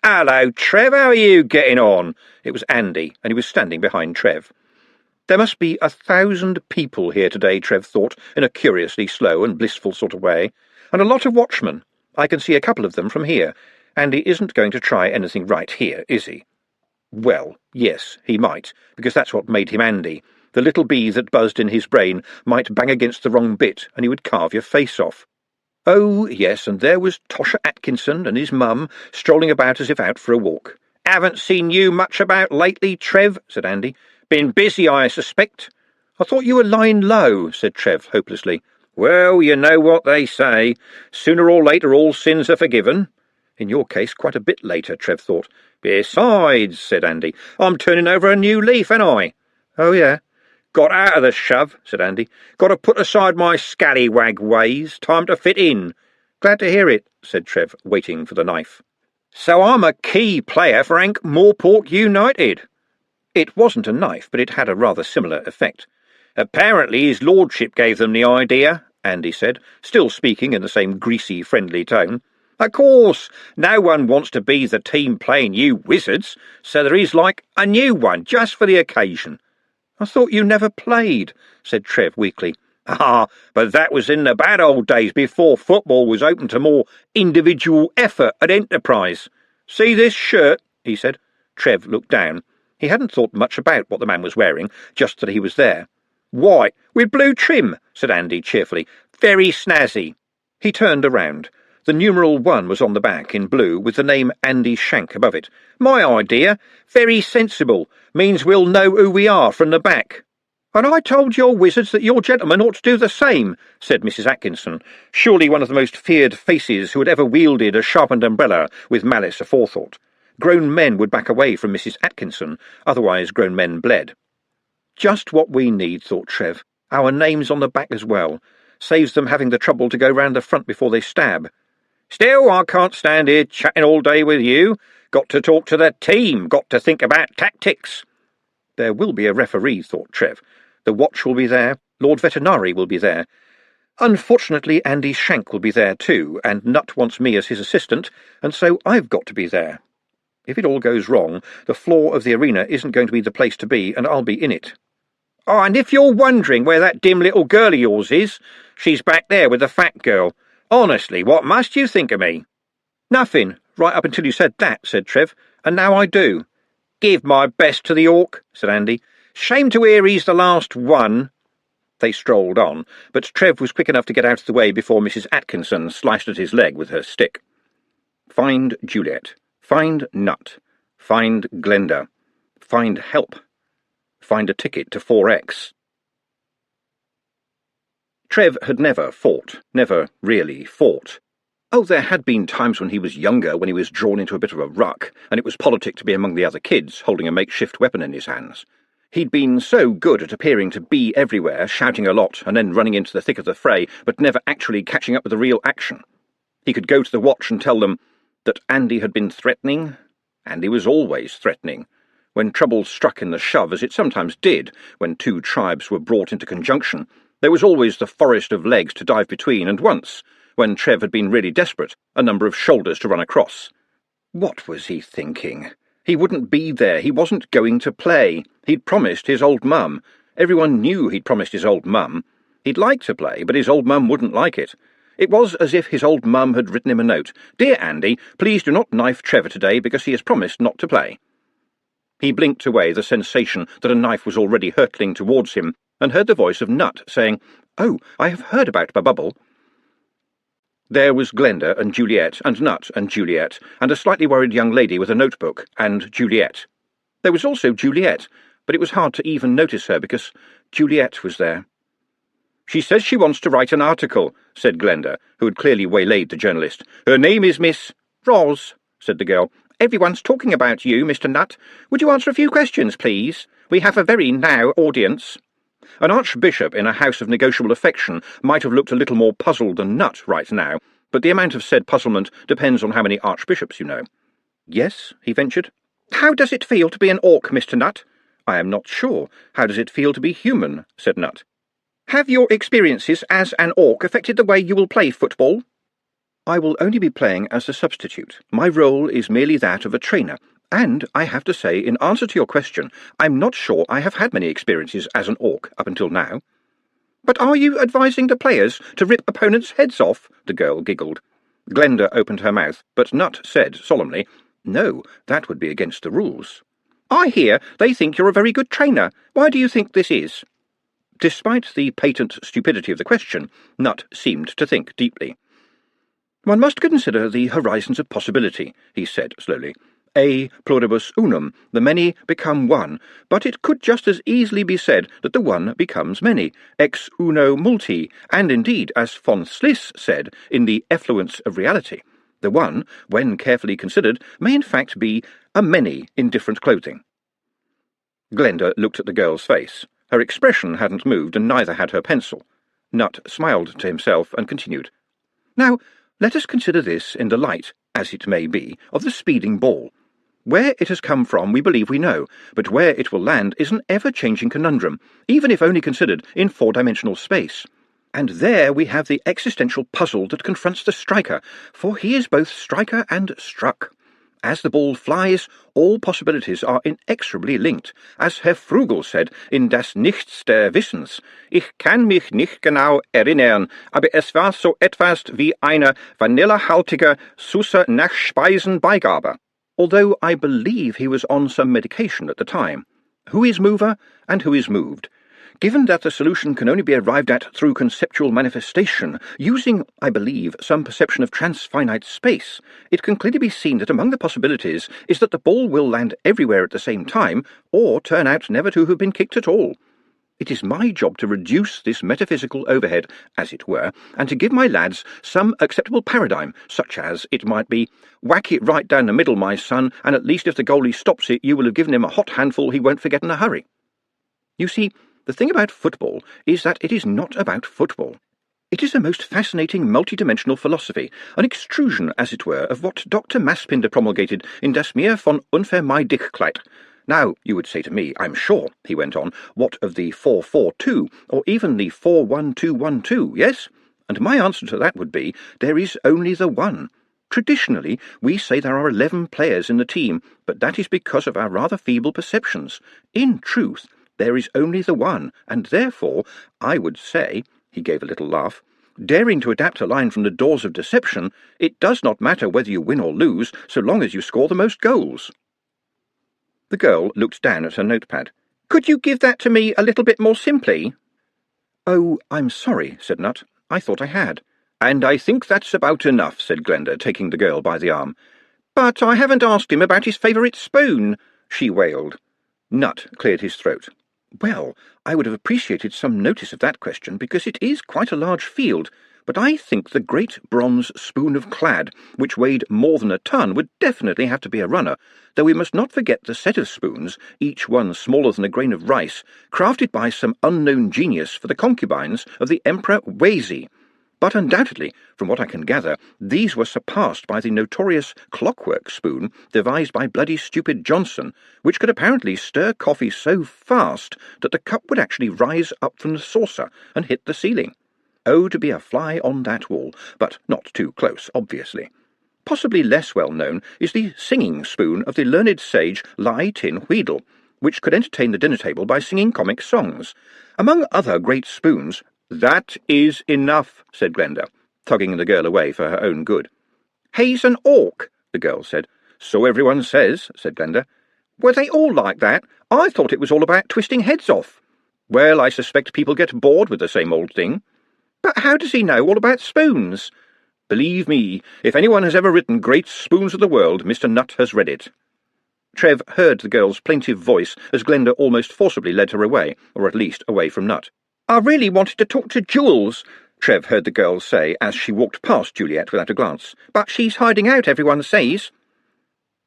"Hello, Trev, how are you getting on?" It was Andy, and he was standing behind Trev. There must be 1,000 people here today, Trev thought, in a curiously slow and blissful sort of way, and a lot of watchmen. I can see a couple of them from here. Andy isn't going to try anything right here, is he? Well, yes, he might, because that's what made him Andy. The little bee that buzzed in his brain might bang against the wrong bit, and he would carve your face off. Oh, yes, and there was Tosher Atkinson and his mum, strolling about as if out for a walk. "Haven't seen you much about lately, Trev," said Andy. "Been busy, I suspect." "I thought you were lying low," said Trev hopelessly. "Well, you know what they say. Sooner or later all sins are forgiven." In your case, quite a bit later, Trev thought. "Besides," said Andy, "I'm turning over a new leaf, ain't I?" "Oh, yeah?" "Got out of the shove," said Andy. "Got to put aside my scallywag ways. Time to fit in." "Glad to hear it," said Trev, waiting for the knife. "So I'm a key player for Ankh-Morpork United." It wasn't a knife, but it had a rather similar effect. "Apparently his lordship gave them the idea," Andy said, still speaking in the same greasy, friendly tone. "Of course, no one wants to be the team playing you wizards, so there is like a new one just for the occasion." "I thought you never played," said Trev weakly. "Ah, but that was in the bad old days before football was open to more individual effort and enterprise. See this shirt?" he said. Trev looked down. He hadn't thought much about what the man was wearing, just that he was there. "White, with blue trim," said Andy cheerfully. "Very snazzy." He turned around. The numeral 1 was on the back, in blue, with the name Andy Shank above it. "My idea. Very sensible. Means we'll know who we are from the back." "And I told your wizards that your gentlemen ought to do the same," said Mrs. Atkinson, surely one of the most feared faces who had ever wielded a sharpened umbrella with malice aforethought. Grown men would back away from Mrs. Atkinson, otherwise grown men bled. Just what we need, thought Trev. Our names on the back as well. Saves them having the trouble to go round the front before they stab. "Still, I can't stand here chatting all day with you. Got to talk to the team, got to think about tactics." There will be a referee, thought Trev. The watch will be there, Lord Veterinary will be there. Unfortunately, Andy Shank will be there too, and Nut wants me as his assistant, and so I've got to be there. If it all goes wrong, the floor of the arena isn't going to be the place to be, and I'll be in it. "Oh, and if you're wondering where that dim little girl of yours is, she's back there with the fat girl. Honestly, what must you think of me?" "Nothing, right up until you said that," said Trev, "and now I do." "Give my best to the orc," said Andy. "Shame to hear he's the last one." They strolled on, but Trev was quick enough to get out of the way before Mrs. Atkinson sliced at his leg with her stick. Find Juliet. Find Nut. Find Glenda. Find help. Find a ticket to 4X. Trev had never fought, never really fought. Oh, there had been times when he was younger, when he was drawn into a bit of a ruck, and it was politic to be among the other kids, holding a makeshift weapon in his hands. He'd been so good at appearing to be everywhere, shouting a lot, and then running into the thick of the fray, but never actually catching up with the real action. He could go to the watch and tell them that Andy had been threatening. Andy was always threatening. When trouble struck in the shove, as it sometimes did, when two tribes were brought into conjunction, there was always the forest of legs to dive between, and once, when Trev had been really desperate, a number of shoulders to run across. What was he thinking? He wouldn't be there. He wasn't going to play. He'd promised his old mum. Everyone knew he'd promised his old mum. He'd like to play, but his old mum wouldn't like it. It was as if his old mum had written him a note. "Dear Andy, please do not knife Trevor today because he has promised not to play." He blinked away the sensation that a knife was already hurtling towards him, and heard the voice of Nut saying, "Oh, I have heard about Bubble." There was Glenda and Juliet, and Nut and Juliet, and a slightly worried young lady with a notebook, and Juliet. There was also Juliet, but it was hard to even notice her because Juliet was there. "She says she wants to write an article," said Glenda, who had clearly waylaid the journalist. "Her name is Miss—" "Roz," said the girl. "Everyone's talking about you, Mr. Nutt. Would you answer a few questions, please? We have a very now audience." An archbishop in a house of negotiable affection might have looked a little more puzzled than Nutt right now, but the amount of said puzzlement depends on how many archbishops you know. "Yes," he ventured. "How does it feel to be an orc, Mr. Nutt?" "I am not sure. How does it feel to be human?" said Nutt. "Have your experiences as an orc affected the way you will play football?" "I will only be playing as a substitute. My role is merely that of a trainer, and I have to say, in answer to your question, I'm not sure I have had many experiences as an orc up until now." "But are you advising the players to rip opponents' heads off?" the girl giggled. Glenda opened her mouth, but Nutt said solemnly, "No, that would be against the rules." "I hear they think you're a very good trainer. Why do you think this is?" Despite the patent stupidity of the question, Nutt seemed to think deeply. "One must consider the horizons of possibility," he said slowly. "A pluribus unum, the many become one, but it could just as easily be said that the one becomes many, ex uno multi, and indeed, as von Sliss said in The Effluence of Reality, the one, when carefully considered, may in fact be a many in different clothing." Glenda looked at the girl's face. Her expression hadn't moved, and neither had her pencil. Nutt smiled to himself and continued. "Now, let us consider this in the light, as it may be, of the speeding ball. Where it has come from we believe we know, but where it will land is an ever-changing conundrum, even if only considered in four-dimensional space. And there we have the existential puzzle that confronts the striker, for he is both striker and struck. As the ball flies, all possibilities are inexorably linked, as Herr Frugel said in Das Nichts der Wissens. Ich kann mich nicht genau erinnern, aber es war so etwas wie eine vanillehaltige Süße Nachspeisenbeigabe. Although I believe he was on some medication at the time. Who is mover and who is moved? Given that the solution can only be arrived at through conceptual manifestation, using, I believe, some perception of transfinite space, it can clearly be seen that among the possibilities is that the ball will land everywhere at the same time, or turn out never to have been kicked at all. It is my job to reduce this metaphysical overhead, as it were, and to give my lads some acceptable paradigm, such as, it might be, whack it right down the middle, my son, and at least if the goalie stops it, you will have given him a hot handful he won't forget in a hurry. You see, the thing about football is that it is not about football. It is a most fascinating multidimensional philosophy, an extrusion, as it were, of what Dr. Masspinder promulgated in Das Meer von Unvermeidlichkeit. Now, you would say to me, I'm sure, he went on, what of the 4-4-2, or even the 4-1-2-1-2, yes? And my answer to that would be, there is only the one. Traditionally, we say there are 11 players in the team, but that is because of our rather feeble perceptions. In truth, there is only the one, and therefore, I would say, he gave a little laugh, daring to adapt a line from the Doors of Deception, it does not matter whether you win or lose, so long as you score the most goals. The girl looked down at her notepad. Could you give that to me a little bit more simply? Oh, I'm sorry, said Nutt. I thought I had. And I think that's about enough, said Glenda, taking the girl by the arm. But I haven't asked him about his favourite spoon, she wailed. Nutt cleared his throat. Well, I would have appreciated some notice of that question, because it is quite a large field, but I think the great bronze spoon of clad, which weighed more than a ton, would definitely have to be a runner, though we must not forget the set of spoons, each one smaller than a grain of rice, crafted by some unknown genius for the concubines of the Emperor Wezi. But undoubtedly, from what I can gather, these were surpassed by the notorious clockwork spoon devised by bloody stupid Johnson, which could apparently stir coffee so fast that the cup would actually rise up from the saucer and hit the ceiling. Oh, to be a fly on that wall, but not too close, obviously. Possibly less well known is the singing spoon of the learned sage Lai Tin Wheedle, which could entertain the dinner table by singing comic songs. Among other great spoons, That is enough, said Glenda, tugging the girl away for her own good. He's an orc, the girl said. So everyone says, said Glenda. Were they all like that? I thought it was all about twisting heads off. Well, I suspect people get bored with the same old thing. But how does he know all about spoons? Believe me, if anyone has ever written Great Spoons of the World, Mr. Nutt has read it. Trev heard the girl's plaintive voice as Glenda almost forcibly led her away, or at least away from Nutt. I really wanted to talk to Jules, Trev heard the girl say as she walked past Juliet without a glance. But she's hiding out, everyone says.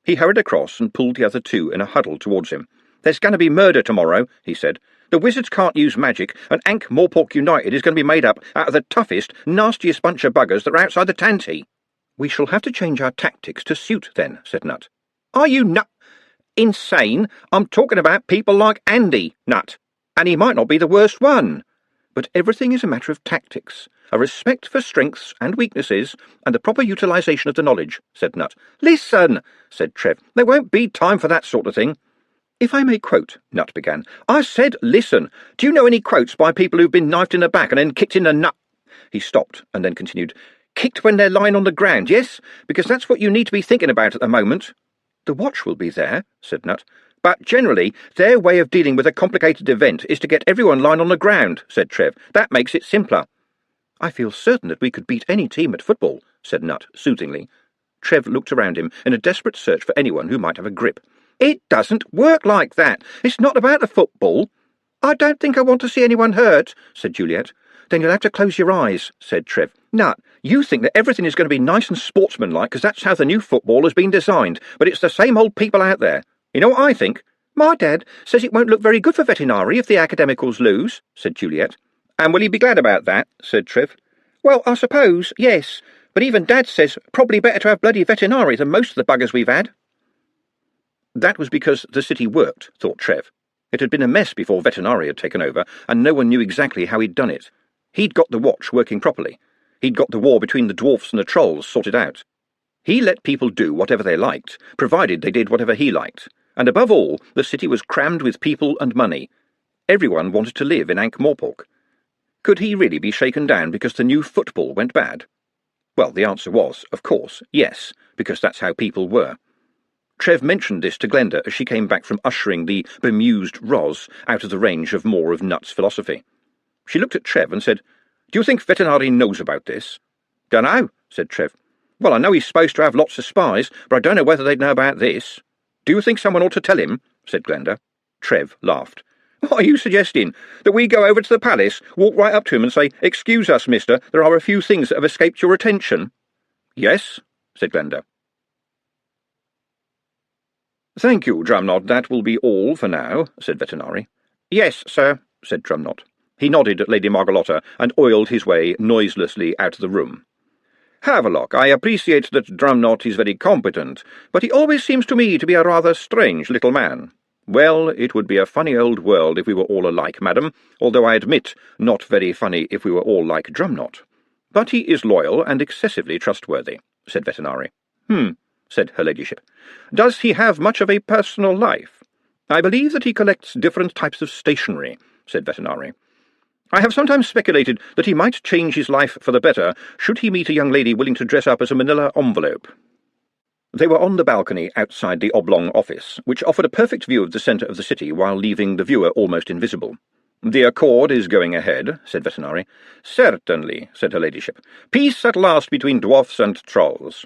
He hurried across and pulled the other two in a huddle towards him. There's going to be murder tomorrow, he said. The wizards can't use magic, and Ankh-Morpork United is going to be made up out of the toughest, nastiest bunch of buggers that are outside the Tanty. We shall have to change our tactics to suit, then, said Nutt. Are you insane? I'm talking about people like Andy, Nutt. And he might not be the worst one. But everything is a matter of tactics, a respect for strengths and weaknesses, and the proper utilisation of the knowledge, said Nutt. Listen, said Trev, there won't be time for that sort of thing. If I may quote, Nutt began. I said listen. Do you know any quotes by people who've been knifed in the back and then kicked in the nut? He stopped and then continued. Kicked when they're lying on the ground, yes? Because that's what you need to be thinking about at the moment. The watch will be there, said Nutt. But generally, their way of dealing with a complicated event is to get everyone lying on the ground, said Trev. That makes it simpler. I feel certain that we could beat any team at football, said Nutt soothingly. Trev looked around him in a desperate search for anyone who might have a grip. It doesn't work like that. It's not about the football. I don't think I want to see anyone hurt, said Juliet. Then you'll have to close your eyes, said Trev. Nutt, you think that everything is going to be nice and sportsmanlike because that's how the new football has been designed, but it's the same old people out there. You know what I think? My dad says it won't look very good for veterinary if the Academicals lose, said Juliet. And will he be glad about that? Said Trev. Well, I suppose, yes, but even Dad says probably better to have bloody veterinary than most of the buggers we've had. That was because the city worked, thought Trev. It had been a mess before veterinary had taken over, and no one knew exactly how he'd done it. He'd got the watch working properly. He'd got the war between the dwarfs and the trolls sorted out. He let people do whatever they liked, provided they did whatever he liked. And above all, the city was crammed with people and money. Everyone wanted to live in Ankh-Morpork. Could he really be shaken down because the new football went bad? Well, the answer was, of course, yes, because that's how people were. Trev mentioned this to Glenda as she came back from ushering the bemused Roz out of the range of more of Nutt's philosophy. She looked at Trev and said, Do you think veterinary knows about this? Dunno, said Trev. Well, I know he's supposed to have lots of spies, but I don't know whether they'd know about this. Do you think someone ought to tell him? Said Glenda. Trev laughed. What are you suggesting? That we go over to the palace, walk right up to him and say, Excuse us, mister, there are a few things that have escaped your attention? Yes, said Glenda. Thank you, Drumknot, that will be all for now, said Veterinary. Yes, sir, said Drumknot. He nodded at Lady Margalotta and oiled his way noiselessly out of the room. Havelock, I appreciate that Drumknot is very competent, but he always seems to me to be a rather strange little man. Well, it would be a funny old world if we were all alike, madam, although I admit not very funny if we were all like Drumknot. But he is loyal and excessively trustworthy, said Veterinary. Said her ladyship. Does he have much of a personal life? I believe that he collects different types of stationery, said Veterinary. I have sometimes speculated that he might change his life for the better should he meet a young lady willing to dress up as a manila envelope. They were on the balcony outside the oblong office, which offered a perfect view of the centre of the city while leaving the viewer almost invisible. The accord is going ahead, said Veterinary. Certainly, said her ladyship. Peace at last between dwarfs and trolls.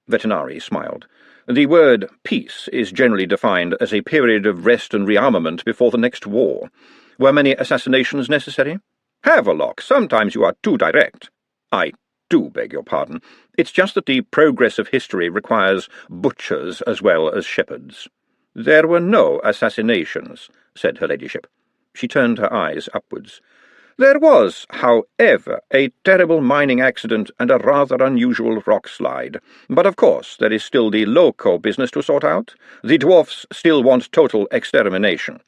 Veterinary smiled. The word peace is generally defined as a period of rest and rearmament before the next war. Were many assassinations necessary? Havelock, sometimes you are too direct. I do beg your pardon. It's just that the progress of history requires butchers as well as shepherds. There were no assassinations, said her ladyship. She turned her eyes upwards. There was, however, a terrible mining accident and a rather unusual rock slide. But of course there is still the loco business to sort out. The dwarfs still want total extermination.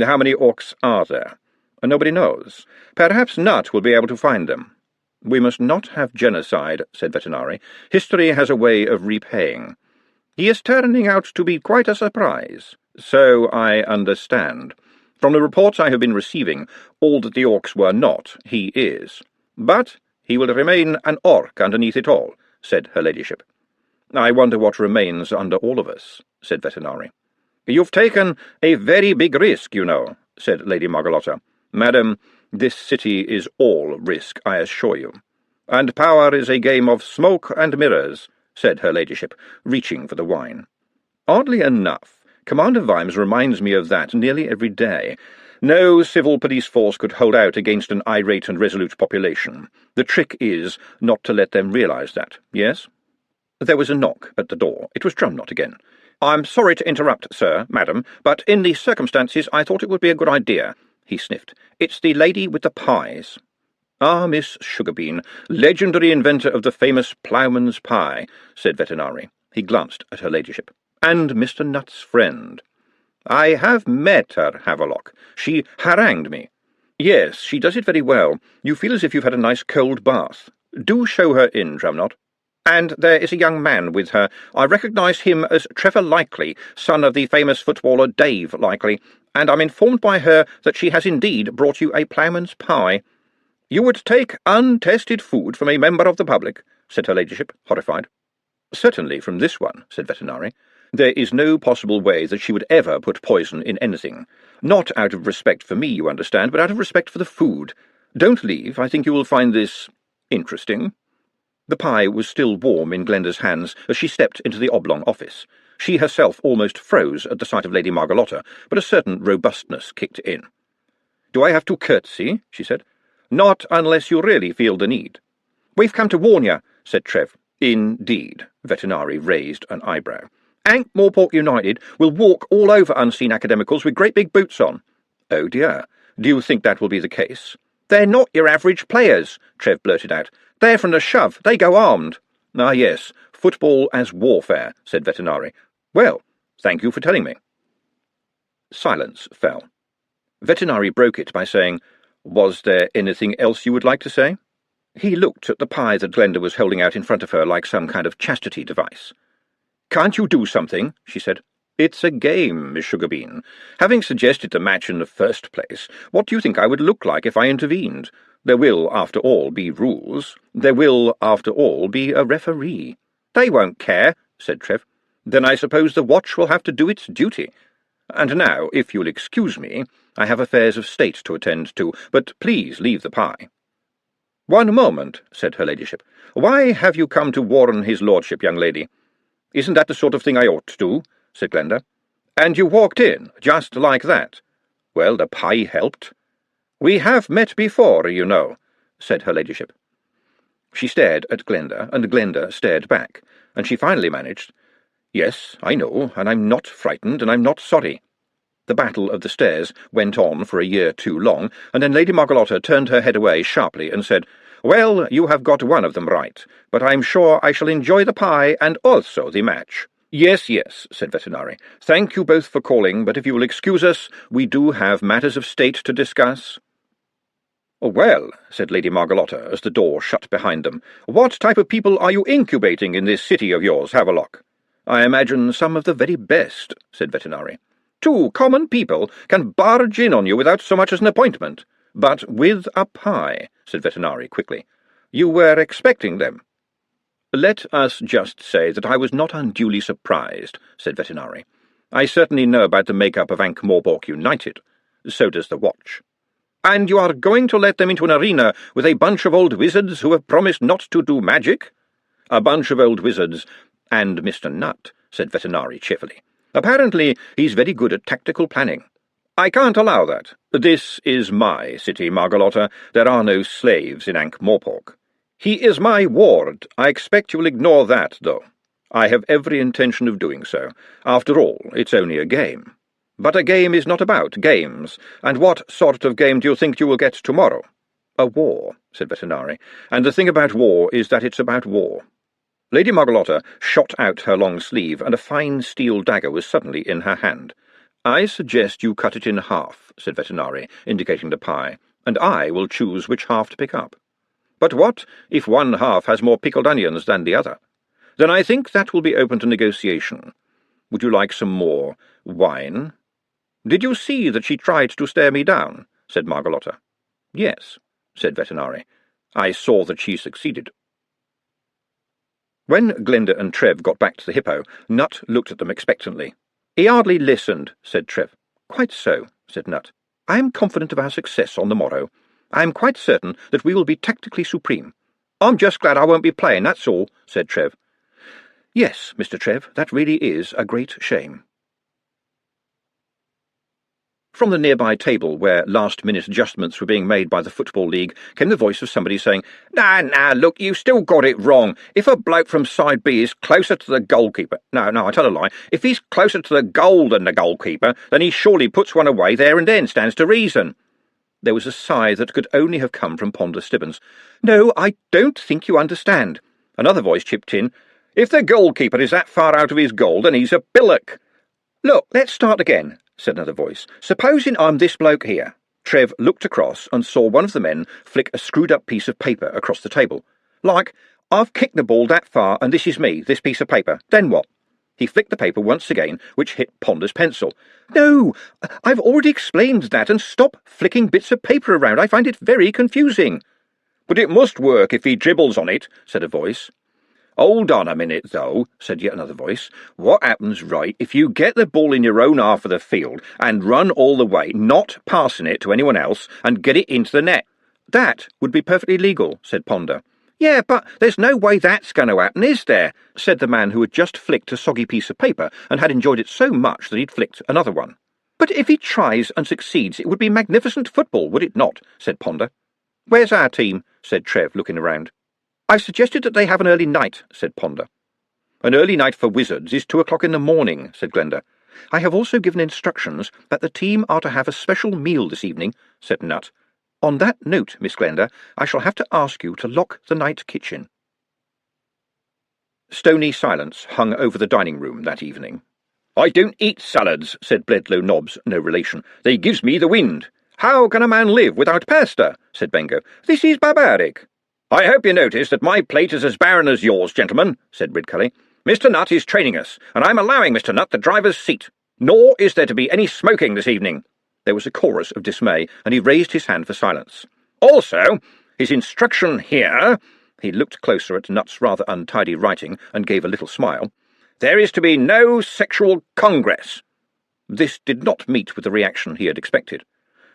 How many orcs are there? Nobody knows. Perhaps Nutt will be able to find them. We must not have genocide, said Veterinary. History has a way of repaying. He is turning out to be quite a surprise. So I understand. From the reports I have been receiving, all that the orcs were not, he is. But he will remain an orc underneath it all, said her ladyship. I wonder what remains under all of us, said Vetinari. You've taken a very big risk, you know, said Lady Margalotta. Madam, this city is all risk, I assure you. And power is a game of smoke and mirrors, said her ladyship, reaching for the wine. Oddly enough, Commander Vimes reminds me of that nearly every day. No civil police force could hold out against an irate and resolute population. The trick is not to let them realise that, yes? There was a knock at the door. It was Drumknot again. I'm sorry to interrupt, sir, madam, but in the circumstances I thought it would be a good idea, he sniffed. It's the lady with the pies. Ah, Miss Sugarbean, legendary inventor of the famous ploughman's pie, said Vetinari. He glanced at her ladyship. And Mr. Nutt's friend. I have met her, Havelock. She harangued me. Yes, she does it very well. You feel as if you've had a nice cold bath. Do show her in, Drumknot. And there is a young man with her. I recognise him as Trevor Likely, son of the famous footballer Dave Likely, and I'm informed by her that she has indeed brought you a ploughman's pie. You would take untested food from a member of the public, said her ladyship, horrified. Certainly from this one, said Vetinari. There is no possible way that she would ever put poison in anything. Not out of respect for me, you understand, but out of respect for the food. Don't leave. I think you will find this interesting. The pie was still warm in Glenda's hands as she stepped into the oblong office. She herself almost froze at the sight of Lady Margalotta, but a certain robustness kicked in. Do I have to curtsy? She said. Not unless you really feel the need. We've come to warn you, said Trev. Indeed, Vetinari raised an eyebrow. Ankh-Morpork United will walk all over unseen Academicals with great big boots on. Oh dear, do you think that will be the case? They're not your average players, Trev blurted out. They're from the shove. They go armed. Ah, yes, football as warfare, said Vetinari. Well, thank you for telling me. Silence fell. Vetinari broke it by saying, Was there anything else you would like to say? He looked at the pie that Glenda was holding out in front of her like some kind of chastity device. Can't you do something? She said. It's a game, Miss Sugarbean. Having suggested the match in the first place, what do you think I would look like if I intervened? There will, after all, be rules. There will, after all, be a referee. They won't care, said Trev. Then I suppose the watch will have to do its duty. And now, if you'll excuse me, I have affairs of state to attend to, but please leave the pie. One moment, said her ladyship. Why have you come to warn his lordship, young lady? Isn't that the sort of thing I ought to do? Said Glenda. And you walked in, just like that. Well, the pie helped. We have met before, you know, said her ladyship. She stared at Glenda, and Glenda stared back, and she finally managed, Yes, I know, and I'm not frightened, and I'm not sorry. The battle of the stairs went on for a year too long, and then Lady Margalotta turned her head away sharply and said, Well, you have got one of them right, but I'm sure I shall enjoy the pie and also the match. Yes, yes, said Vetinari. Thank you both for calling, but if you will excuse us, we do have matters of state to discuss. Well, said Lady Margalotta as the door shut behind them, what type of people are you incubating in this city of yours, Havelock? I imagine some of the very best, said Vetinari. 2 common people can barge in on you without so much as an appointment. But with a pie, said Vetinari quickly. You were expecting them. Let us just say that I was not unduly surprised, said Vetinari. I certainly know about the make-up of Ankh-Morpork United. So does the watch. And you are going to let them into an arena with a bunch of old wizards who have promised not to do magic? A bunch of old wizards and Mr. Nutt, said Vetinari cheerfully. Apparently he's very good at tactical planning. I can't allow that. This is my city, Margalotta. There are no slaves in Ankh-Morpork. He is my ward. I expect you will ignore that, though. I have every intention of doing so. After all, it's only a game. But a game is not about games, and what sort of game do you think you will get tomorrow? A war, said Vetinari, and the thing about war is that it's about war. Lady Margalotta shot out her long sleeve, and a fine steel dagger was suddenly in her hand. I suggest you cut it in half, said Vetinari, indicating the pie, and I will choose which half to pick up. But what if one half has more pickled onions than the other? Then I think that will be open to negotiation. Would you like some more wine? "Did you see that she tried to stare me down?" said Margalotta. "Yes," said Vetinari. "I saw that she succeeded." When Glenda and Trev got back to the Hippo, Nut looked at them expectantly. "He hardly listened," said Trev. "Quite so," said Nut. "I am confident of our success on the morrow. I am quite certain that we will be tactically supreme." "I'm just glad I won't be playing, that's all," said Trev. "Yes, Mr. Trev, that really is a great shame." From the nearby table, where last-minute adjustments were being made by the Football League, came the voice of somebody saying, Nah, look, you've still got it wrong. If a bloke from side B is closer to the goalkeeper— No, I tell a lie. If he's closer to the goal than the goalkeeper, then he surely puts one away there and then, stands to reason." There was a sigh that could only have come from Ponder Stibbons. "No, I don't think you understand." Another voice chipped in, "If the goalkeeper is that far out of his goal, then he's a pillock." "Look, let's start again," said another voice. "Supposing I'm this bloke here." Trev looked across and saw one of the men flick a screwed-up piece of paper across the table. "Like, I've kicked the ball that far, and this is me, this piece of paper. Then what?" He flicked the paper once again, which hit Ponder's pencil. "No, I've already explained that, and stop flicking bits of paper around. I find it very confusing." "But it must work if he dribbles on it," said a voice. "Hold on a minute, though," said yet another voice. "What happens, right, if you get the ball in your own half of the field and run all the way, not passing it to anyone else, and get it into the net?" "That would be perfectly legal," said Ponder. "Yeah, but there's no way that's going to happen, is there?" said the man who had just flicked a soggy piece of paper and had enjoyed it so much that he'd flicked another one. "But if he tries and succeeds, it would be magnificent football, would it not?" said Ponder. "Where's our team?" said Trev, looking around. "I've suggested that they have an early night," said Ponder. "An early night for wizards is 2 o'clock in the morning," said Glenda. "I have also given instructions that the team are to have a special meal this evening," said Nut. "On that note, Miss Glenda, I shall have to ask you to lock the night kitchen." Stony silence hung over the dining room that evening. "I don't eat salads," said Bledlow Nobbs, no relation. "They gives me the wind." "How can a man live without pasta?" said Bengo. "This is barbaric." "I hope you notice that my plate is as barren as yours, gentlemen," said Ridcully. "Mr. Nutt is training us, and I'm allowing Mr. Nutt the driver's seat. Nor is there to be any smoking this evening." There was a chorus of dismay, and he raised his hand for silence. "Also, his instruction here—" he looked closer at Nutt's rather untidy writing and gave a little smile— "there is to be no sexual congress." This did not meet with the reaction he had expected.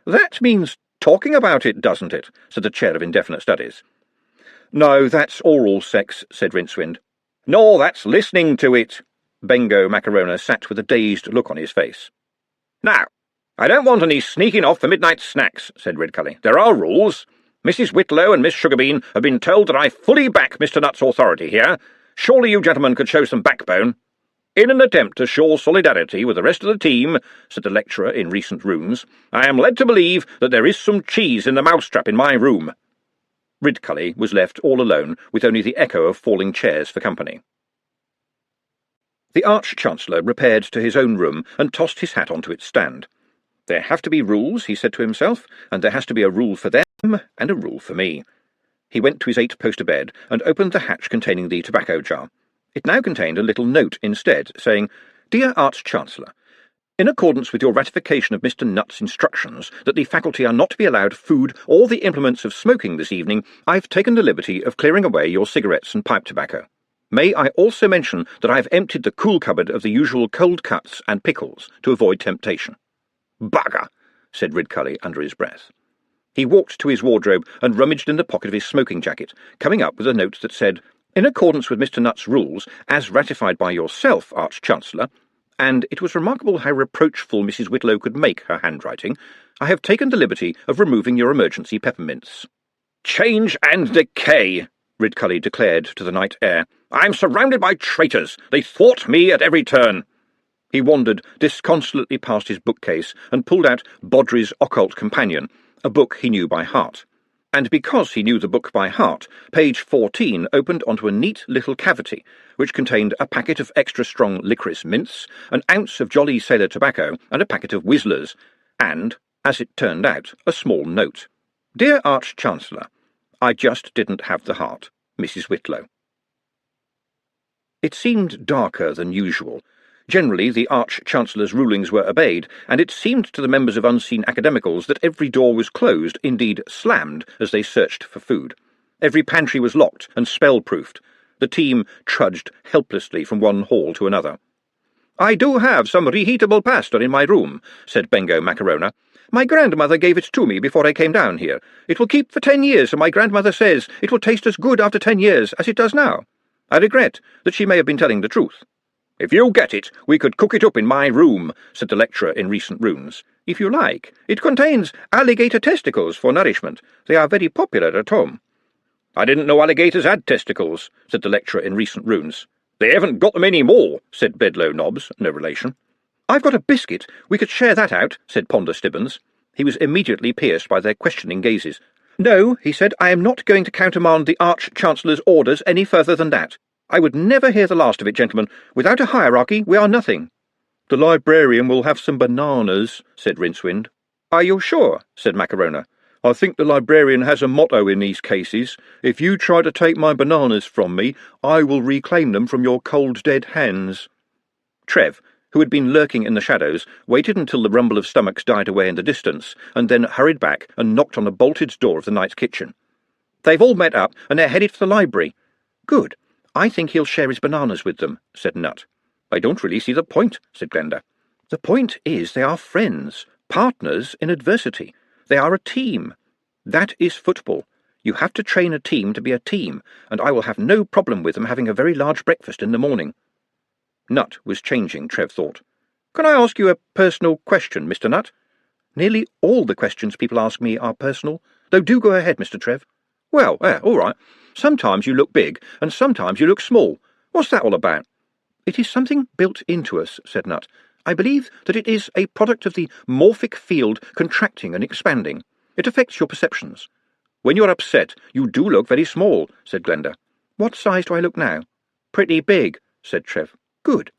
"That means talking about it, doesn't it?" said the Chair of Indefinite Studies. "No, that's oral sex," said Rincewind. "No, that's listening to it." Bengo Macarona sat with a dazed look on his face. "Now, I don't want any sneaking off for midnight snacks," said Ridcully. "There are rules. Mrs. Whitlow and Miss Sugarbean have been told that I fully back Mr. Nutt's authority here. Surely you gentlemen could show some backbone." "In an attempt to show solidarity with the rest of the team," said the lecturer in recent runes, "I am led to believe that there is some cheese in the mousetrap in my room." Ridcully was left all alone, with only the echo of falling chairs for company. The Arch-Chancellor repaired to his own room and tossed his hat onto its stand. "There have to be rules," he said to himself, "and there has to be a rule for them and a rule for me." He went to his 8-poster bed and opened the hatch containing the tobacco jar. It now contained a little note instead, saying, "Dear Arch-Chancellor, in accordance with your ratification of Mr. Nutt's instructions that the faculty are not to be allowed food or the implements of smoking this evening, I've taken the liberty of clearing away your cigarettes and pipe tobacco. May I also mention that I have emptied the cool cupboard of the usual cold cuts and pickles to avoid temptation." "Bugger!" said Ridcully under his breath. He walked to his wardrobe and rummaged in the pocket of his smoking jacket, coming up with a note that said, "In accordance with Mr. Nutt's rules, as ratified by yourself, Arch-Chancellor," and it was remarkable how reproachful Mrs. Whitlow could make her handwriting, "I have taken the liberty of removing your emergency peppermints." "Change and decay," Ridcully declared to the night air. "I'm surrounded by traitors. They thwart me at every turn." He wandered disconsolately past his bookcase and pulled out Bodry's Occult Companion, a book he knew by heart. And because he knew the book by heart, page 14 opened onto a neat little cavity, which contained a packet of extra-strong licorice mints, an ounce of Jolly Sailor tobacco, and a packet of Whizzlers, and, as it turned out, a small note. "Dear Arch-Chancellor, I just didn't have the heart. Mrs. Whitlow." It seemed darker than usual. Generally, the Arch-Chancellor's rulings were obeyed, and it seemed to the members of unseen Academicals that every door was closed, indeed slammed, as they searched for food. Every pantry was locked and spell-proofed. The team trudged helplessly from one hall to another. "I do have some reheatable pasta in my room," said Bengo Macarona. "My grandmother gave it to me before I came down here. It will keep for 10 years, and my grandmother says it will taste as good after 10 years as it does now. I regret that she may have been telling the truth." "If you get it, we could cook it up in my room," said the lecturer in recent runes. "If you like. It contains alligator testicles for nourishment. They are very popular at home." "I didn't know alligators had testicles," said the lecturer in recent runes. "They haven't got them any more," said Bedlow Nobbs, no relation. "I've got a biscuit. We could share that out," said Ponder Stibbons. He was immediately pierced by their questioning gazes. "No," he said, "I am not going to countermand the Arch-Chancellor's orders any further than that. I would never hear the last of it, gentlemen. Without a hierarchy, we are nothing." "The librarian will have some bananas," said Rincewind. "Are you sure?" said Macarona. "I think the librarian has a motto in these cases. If you try to take my bananas from me, I will reclaim them from your cold dead hands." Trev, who had been lurking in the shadows, waited until the rumble of stomachs died away in the distance, and then hurried back and knocked on the bolted door of the knight's kitchen. "They've all met up, and they're headed for the library." "Good. I think he'll share his bananas with them," said Nut. "I don't really see the point," said Glenda. "The point is they are friends, partners in adversity. They are a team. That is football. You have to train a team to be a team, and I will have no problem with them having a very large breakfast in the morning." Nut was changing, Trev thought. "Can I ask you a personal question, Mr. Nut?" "Nearly all the questions people ask me are personal, though do go ahead, Mr. Trev." "Well, all right. Sometimes you look big, and sometimes you look small. What's that all about?" "It is something built into us," said Nut. "I believe that it is a product of the morphic field contracting and expanding. It affects your perceptions." "When you're upset, you do look very small," said Glenda. "What size do I look now?" "Pretty big," said Trev. "Good,"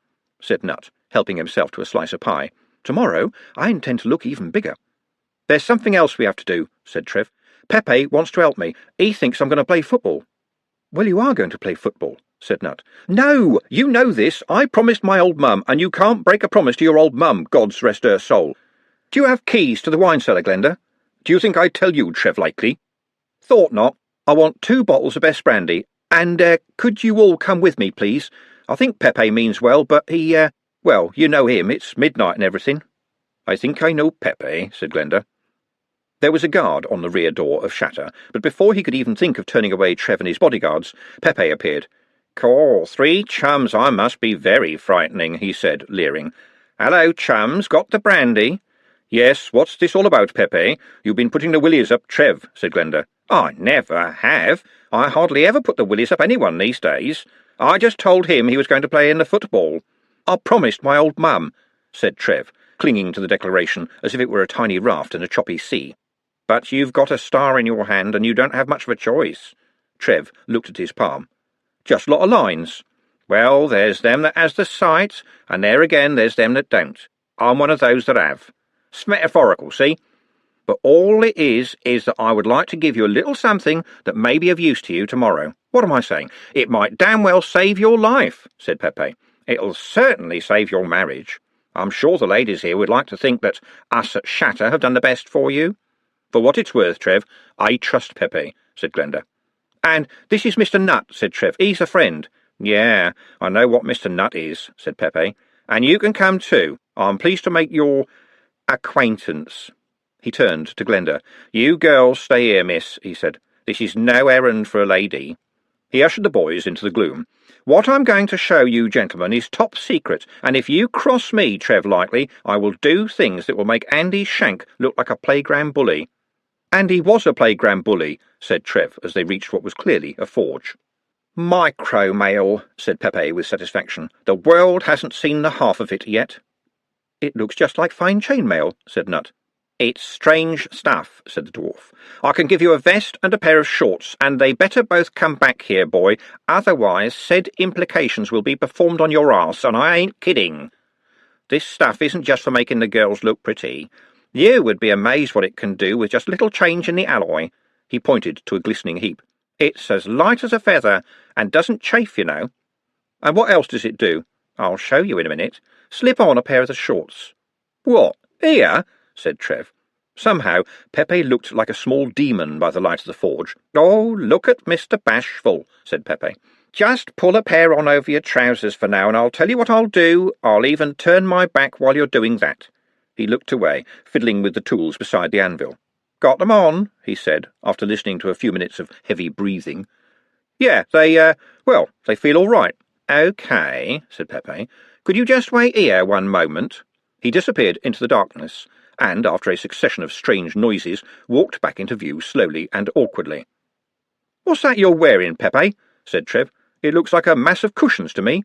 said Nut, helping himself to a slice of pie. "Tomorrow I intend to look even bigger." "There's something else we have to do," said Trev. "Pepe wants to help me. He thinks I'm going to play football." "Well, you are going to play football," said Nut. "No! You know this. I promised my old mum, and you can't break a promise to your old mum, God's rest her soul. Do you have keys to the wine cellar, Glenda? Do you think I'd tell you, Trev Likely?" "Thought not. I want 2 bottles of best brandy, and could you all come with me, please? I think Pepe means well, but he, well, you know him. It's midnight and everything." "I think I know Pepe," said Glenda. There was a guard on the rear door of Shatter, but before he could even think of turning away Trev and his bodyguards, Pepe appeared. "Cool, 3 chums, I must be very frightening," he said, leering. "Hello, chums, got the brandy?" "Yes, what's this all about, Pepe? You've been putting the willies up Trev," said Glenda. "I never have. I hardly ever put the willies up anyone these days. I just told him he was going to play in the football." "I promised my old mum," said Trev, clinging to the declaration as if it were a tiny raft in a choppy sea. "But you've got a star in your hand, and you don't have much of a choice." Trev looked at his palm. "Just a lot of lines." "Well, there's them that has the sight, and there again there's them that don't. I'm one of those that have. It's metaphorical, see? But all it is that I would like to give you a little something that may be of use to you tomorrow. What am I saying? It might damn well save your life," said Pepe. "It'll certainly save your marriage. I'm sure the ladies here would like to think that us at Shatter have done the best for you." "For what it's worth, Trev, I trust Pepe," said Glenda. "And this is Mr. Nut," said Trev. "He's a friend." "Yeah, I know what Mr. Nut is," said Pepe. "And you can come too. I'm pleased to make your acquaintance." He turned to Glenda. "You girls stay here, miss," he said. "This is no errand for a lady." He ushered the boys into the gloom. "What I'm going to show you, gentlemen, is top secret, and if you cross me, Trev Likely, I will do things that will make Andy Shank look like a playground bully." "Andy was a playground bully," said Trev as they reached what was clearly a forge. "Micro-mail," said Pepe with satisfaction. "The world hasn't seen the half of it yet." "It looks just like fine chainmail," said Nut. "It's strange stuff," said the dwarf. "I can give you a vest and a pair of shorts, and they better both come back here, boy. Otherwise, said implications will be performed on your arse, and I ain't kidding. This stuff isn't just for making the girls look pretty. You would be amazed what it can do with just a little change in the alloy." He pointed to a glistening heap. "It's as light as a feather, and doesn't chafe, you know." "And what else does it do?" I'll show you in a minute. Slip on a pair of the shorts. What, here? Said Trev. Somehow Pepe looked like a small demon by the light of the forge. Oh, look at Mr. Bashful, said Pepe. Just pull a pair on over your trousers for now, and I'll tell you what I'll do. I'll even turn my back while you're doing that. He looked away, fiddling with the tools beside the anvil. Got them on, he said, after listening to a few minutes of heavy breathing. Yeah, they feel all right. OK, said Pepe. Could you just wait here one moment? He disappeared into the darkness, and, after a succession of strange noises, walked back into view slowly and awkwardly. What's that you're wearing, Pepe? Said Trev. It looks like a mass of cushions to me.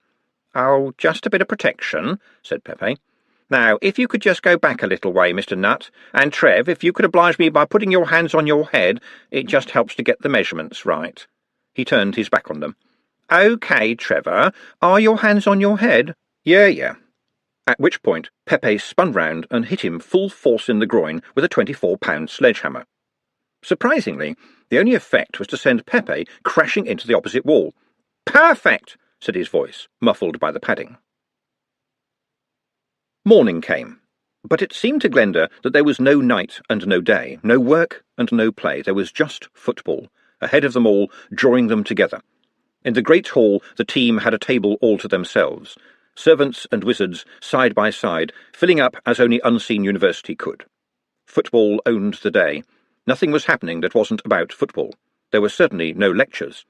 Oh, just a bit of protection, said Pepe. Now, if you could just go back a little way, Mr. Nutt, and Trev, if you could oblige me by putting your hands on your head, it just helps to get the measurements right. He turned his back on them. OK, Trevor, are your hands on your head? Yeah. At which point Pepe spun round and hit him full force in the groin with a 24-pound sledgehammer. Surprisingly, the only effect was to send Pepe crashing into the opposite wall. Perfect, said his voice, muffled by the padding. Morning came, but it seemed to Glenda that there was no night and no day, no work and no play. There was just football, ahead of them all, drawing them together. In the great hall the team had a table all to themselves, servants and wizards side by side, filling up as only Unseen University could. Football owned the day. Nothing was happening that wasn't about football. There were certainly no lectures.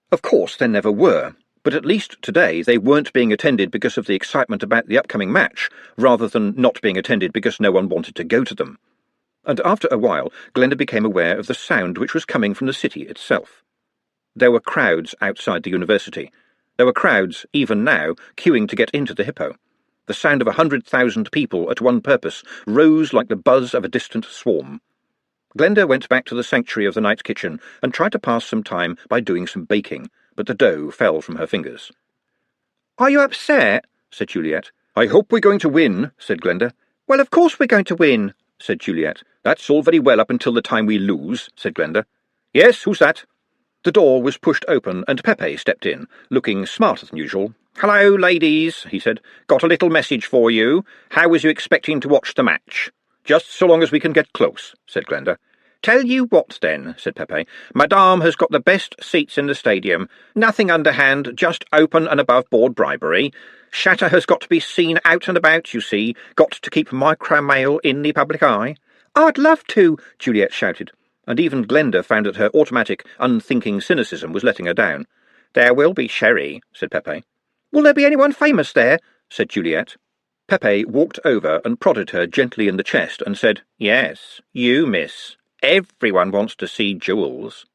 Of course, there never were, but at least today they weren't being attended because of the excitement about the upcoming match, rather than not being attended because no one wanted to go to them. And after a while, Glenda became aware of the sound which was coming from the city itself. There were crowds outside the university. There were crowds, even now, queuing to get into the Hippo. The sound of 100,000 people at one purpose rose like the buzz of a distant swarm. Glenda went back to the sanctuary of the night kitchen and tried to pass some time by doing some baking, but the dough fell from her fingers. "Are you upset?" said Juliet. "I hope we're going to win," said Glenda. "Well, of course we're going to win," said Juliet. "That's all very well up until the time we lose," said Glenda. "Yes, who's that?" The door was pushed open and Pepe stepped in, looking smarter than usual. "Hello, ladies," he said. "Got a little message for you. How was you expecting to watch the match?" "Just so long as we can get close," said Glenda. "Tell you what, then," said Pepe. "Madame has got the best seats in the stadium. Nothing underhand, just open and above-board bribery. Shatter has got to be seen out and about, you see. Got to keep micromail in the public eye." "I'd love to," Juliet shouted, and even Glenda found that her automatic, unthinking cynicism was letting her down. "There will be sherry," said Pepe. "Will there be anyone famous there?" said Juliet. Pepe walked over and prodded her gently in the chest and said, "Yes, you, miss. Everyone wants to see Jules."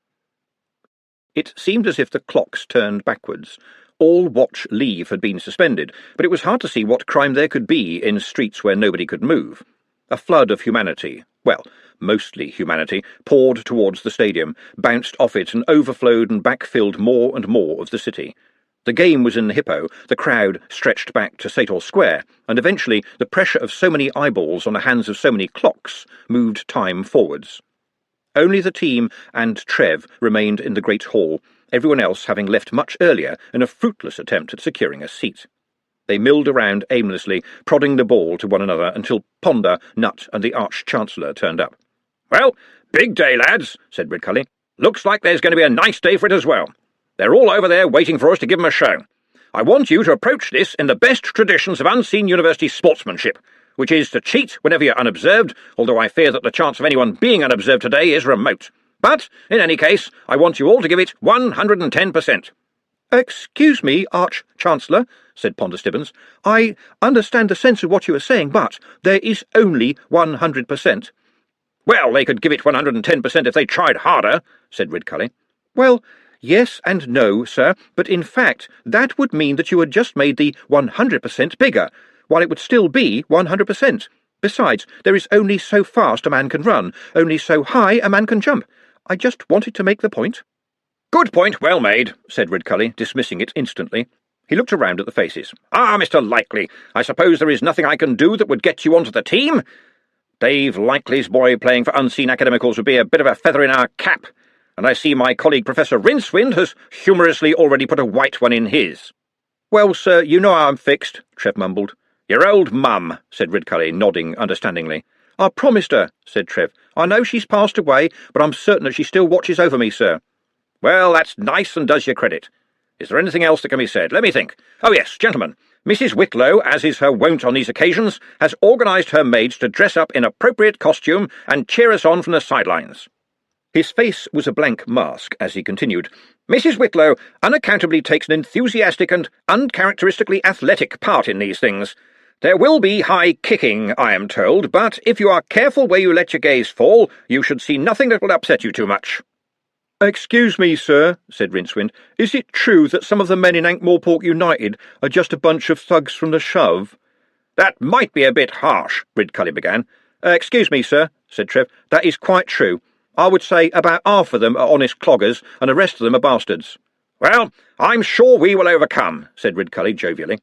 It seemed as if the clocks turned backwards. All watch leave had been suspended, but it was hard to see what crime there could be in streets where nobody could move. A flood of humanity, well, mostly humanity, poured towards the stadium, bounced off it and overflowed and backfilled more and more of the city. The game was in the Hippo, the crowd stretched back to Sator Square, and eventually the pressure of so many eyeballs on the hands of so many clocks moved time forwards. Only the team and Trev remained in the great hall, everyone else having left much earlier in a fruitless attempt at securing a seat. They milled around aimlessly, prodding the ball to one another until Ponder, Nut, and the Arch-Chancellor turned up. "Well, big day, lads," said Ridcully. "Looks like there's going to be a nice day for it as well. They're all over there waiting for us to give them a show. I want you to approach this in the best traditions of Unseen University sportsmanship, which is to cheat whenever you're unobserved, although I fear that the chance of anyone being unobserved today is remote. But, in any case, I want you all to give it 110%. "Excuse me, Arch-Chancellor," said Ponder Stibbons. "I understand the sense of what you are saying, but there is only 100%. "Well, they could give it 110% if they tried harder," said Ridcully. "Well, yes and no, sir, but in fact that would mean that you had just made the 100% bigger, while it would still be 100%. Besides, there is only so fast a man can run, only so high a man can jump. I just wanted to make the point." "Good point, well made," said Ridcully, dismissing it instantly. He looked around at the faces. "Ah, Mr. Likely, I suppose there is nothing I can do that would get you onto the team? Dave Likely's boy playing for Unseen Academicals would be a bit of a feather in our cap, and I see my colleague Professor Rincewind has humorously already put a white one in his." "Well, sir, you know how I'm fixed," Trev mumbled. "Your old mum," said Ridcully, nodding understandingly. "I promised her," said Trev. "I know she's passed away, but I'm certain that she still watches over me, sir." "Well, that's nice and does you credit. Is there anything else that can be said? Let me think. Oh, yes, gentlemen. Mrs. Whitlow, as is her wont on these occasions, has organised her maids to dress up in appropriate costume and cheer us on from the sidelines." His face was a blank mask as he continued. "Mrs. Whitlow unaccountably takes an enthusiastic and uncharacteristically athletic part in these things. There will be high kicking, I am told, but if you are careful where you let your gaze fall, you should see nothing that will upset you too much." "Excuse me, sir," said Rincewind. "Is it true that some of the men in Ankh-Morpork United are just a bunch of thugs from the shove?" "That might be a bit harsh," Ridcully began. "Excuse me, sir," said Trev. "That is quite true. I would say about half of them are honest cloggers, and the rest of them are bastards." "Well, I'm sure we will overcome," said Ridcully jovially.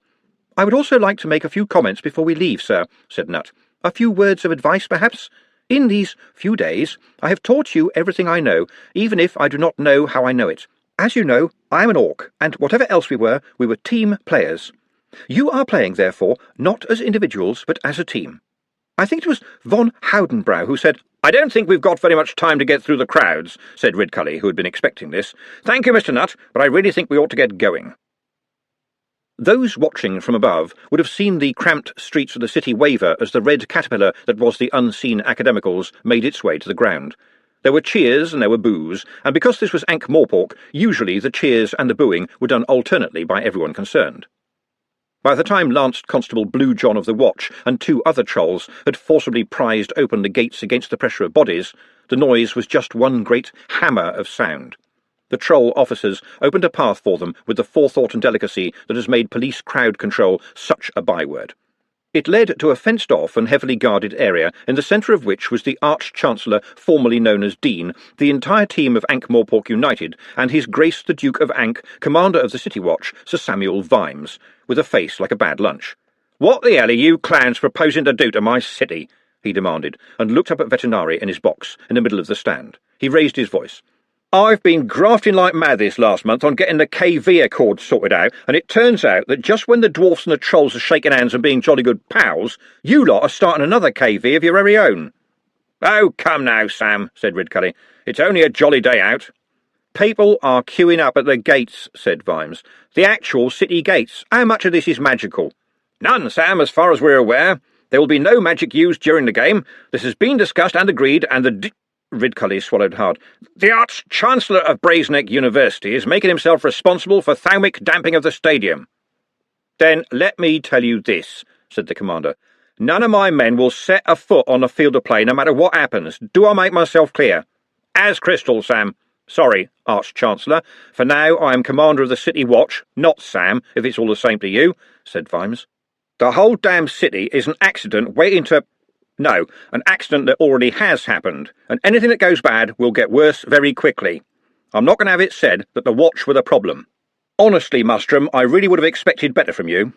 "I would also like to make a few comments before we leave, sir," said Nutt. "A few words of advice, perhaps? In these few days I have taught you everything I know, even if I do not know how I know it. As you know, I am an orc, and whatever else we were team players. You are playing, therefore, not as individuals, but as a team. I think it was von Houdenbrow who said—" "I don't think we've got very much time to get through the crowds," said Ridcully, who had been expecting this. "Thank you, Mr. Nutt, but I really think we ought to get going." Those watching from above would have seen the cramped streets of the city waver as the red caterpillar that was the unseen Academicals made its way to the ground. There were cheers and there were boos, and because this was Ankh-Morpork, usually the cheers and the booing were done alternately by everyone concerned. By the time Lance Constable Blue John of the Watch and two other trolls had forcibly prized open the gates against the pressure of bodies, the noise was just one great hammer of sound. The troll officers opened a path for them with the forethought and delicacy that has made police crowd control such a byword. It led to a fenced-off and heavily guarded area, in the centre of which was the Arch-Chancellor, formerly known as Dean, the entire team of Ankh-Morpork United, and His Grace the Duke of Ankh, Commander of the City Watch, Sir Samuel Vimes, with a face like a bad lunch. "What the hell are you clowns proposing to do to my city?" he demanded, and looked up at Vetinari in his box, in the middle of the stand. He raised his voice. "I've been grafting like mad this last month on getting the KV Accord sorted out, and it turns out that just when the dwarfs and the trolls are shaking hands and being jolly good pals, you lot are starting another KV of your very own." "Oh, come now, Sam," said Ridcully. "It's only a jolly day out." "People are queuing up at the gates," said Vimes. "The actual city gates. How much of this is magical?" "None, Sam, as far as we're aware. There will be no magic used during the game. This has been discussed and agreed, and the Ridcully swallowed hard. "The Arch-Chancellor of Brazenneck University is making himself responsible for thaumic damping of the stadium." "Then let me tell you this," said the commander. "None of my men will set a foot on the field of play no matter what happens. Do I make myself clear?" "As crystal, Sam." "Sorry, Arch-Chancellor. For now I am commander of the City Watch, not Sam, if it's all the same to you," said Vimes. "The whole damn city is an accident waiting to— No, an accident that already has happened, and anything that goes bad will get worse very quickly. I'm not going to have it said that the Watch were the problem. Honestly, Mustrum, I really would have expected better from you."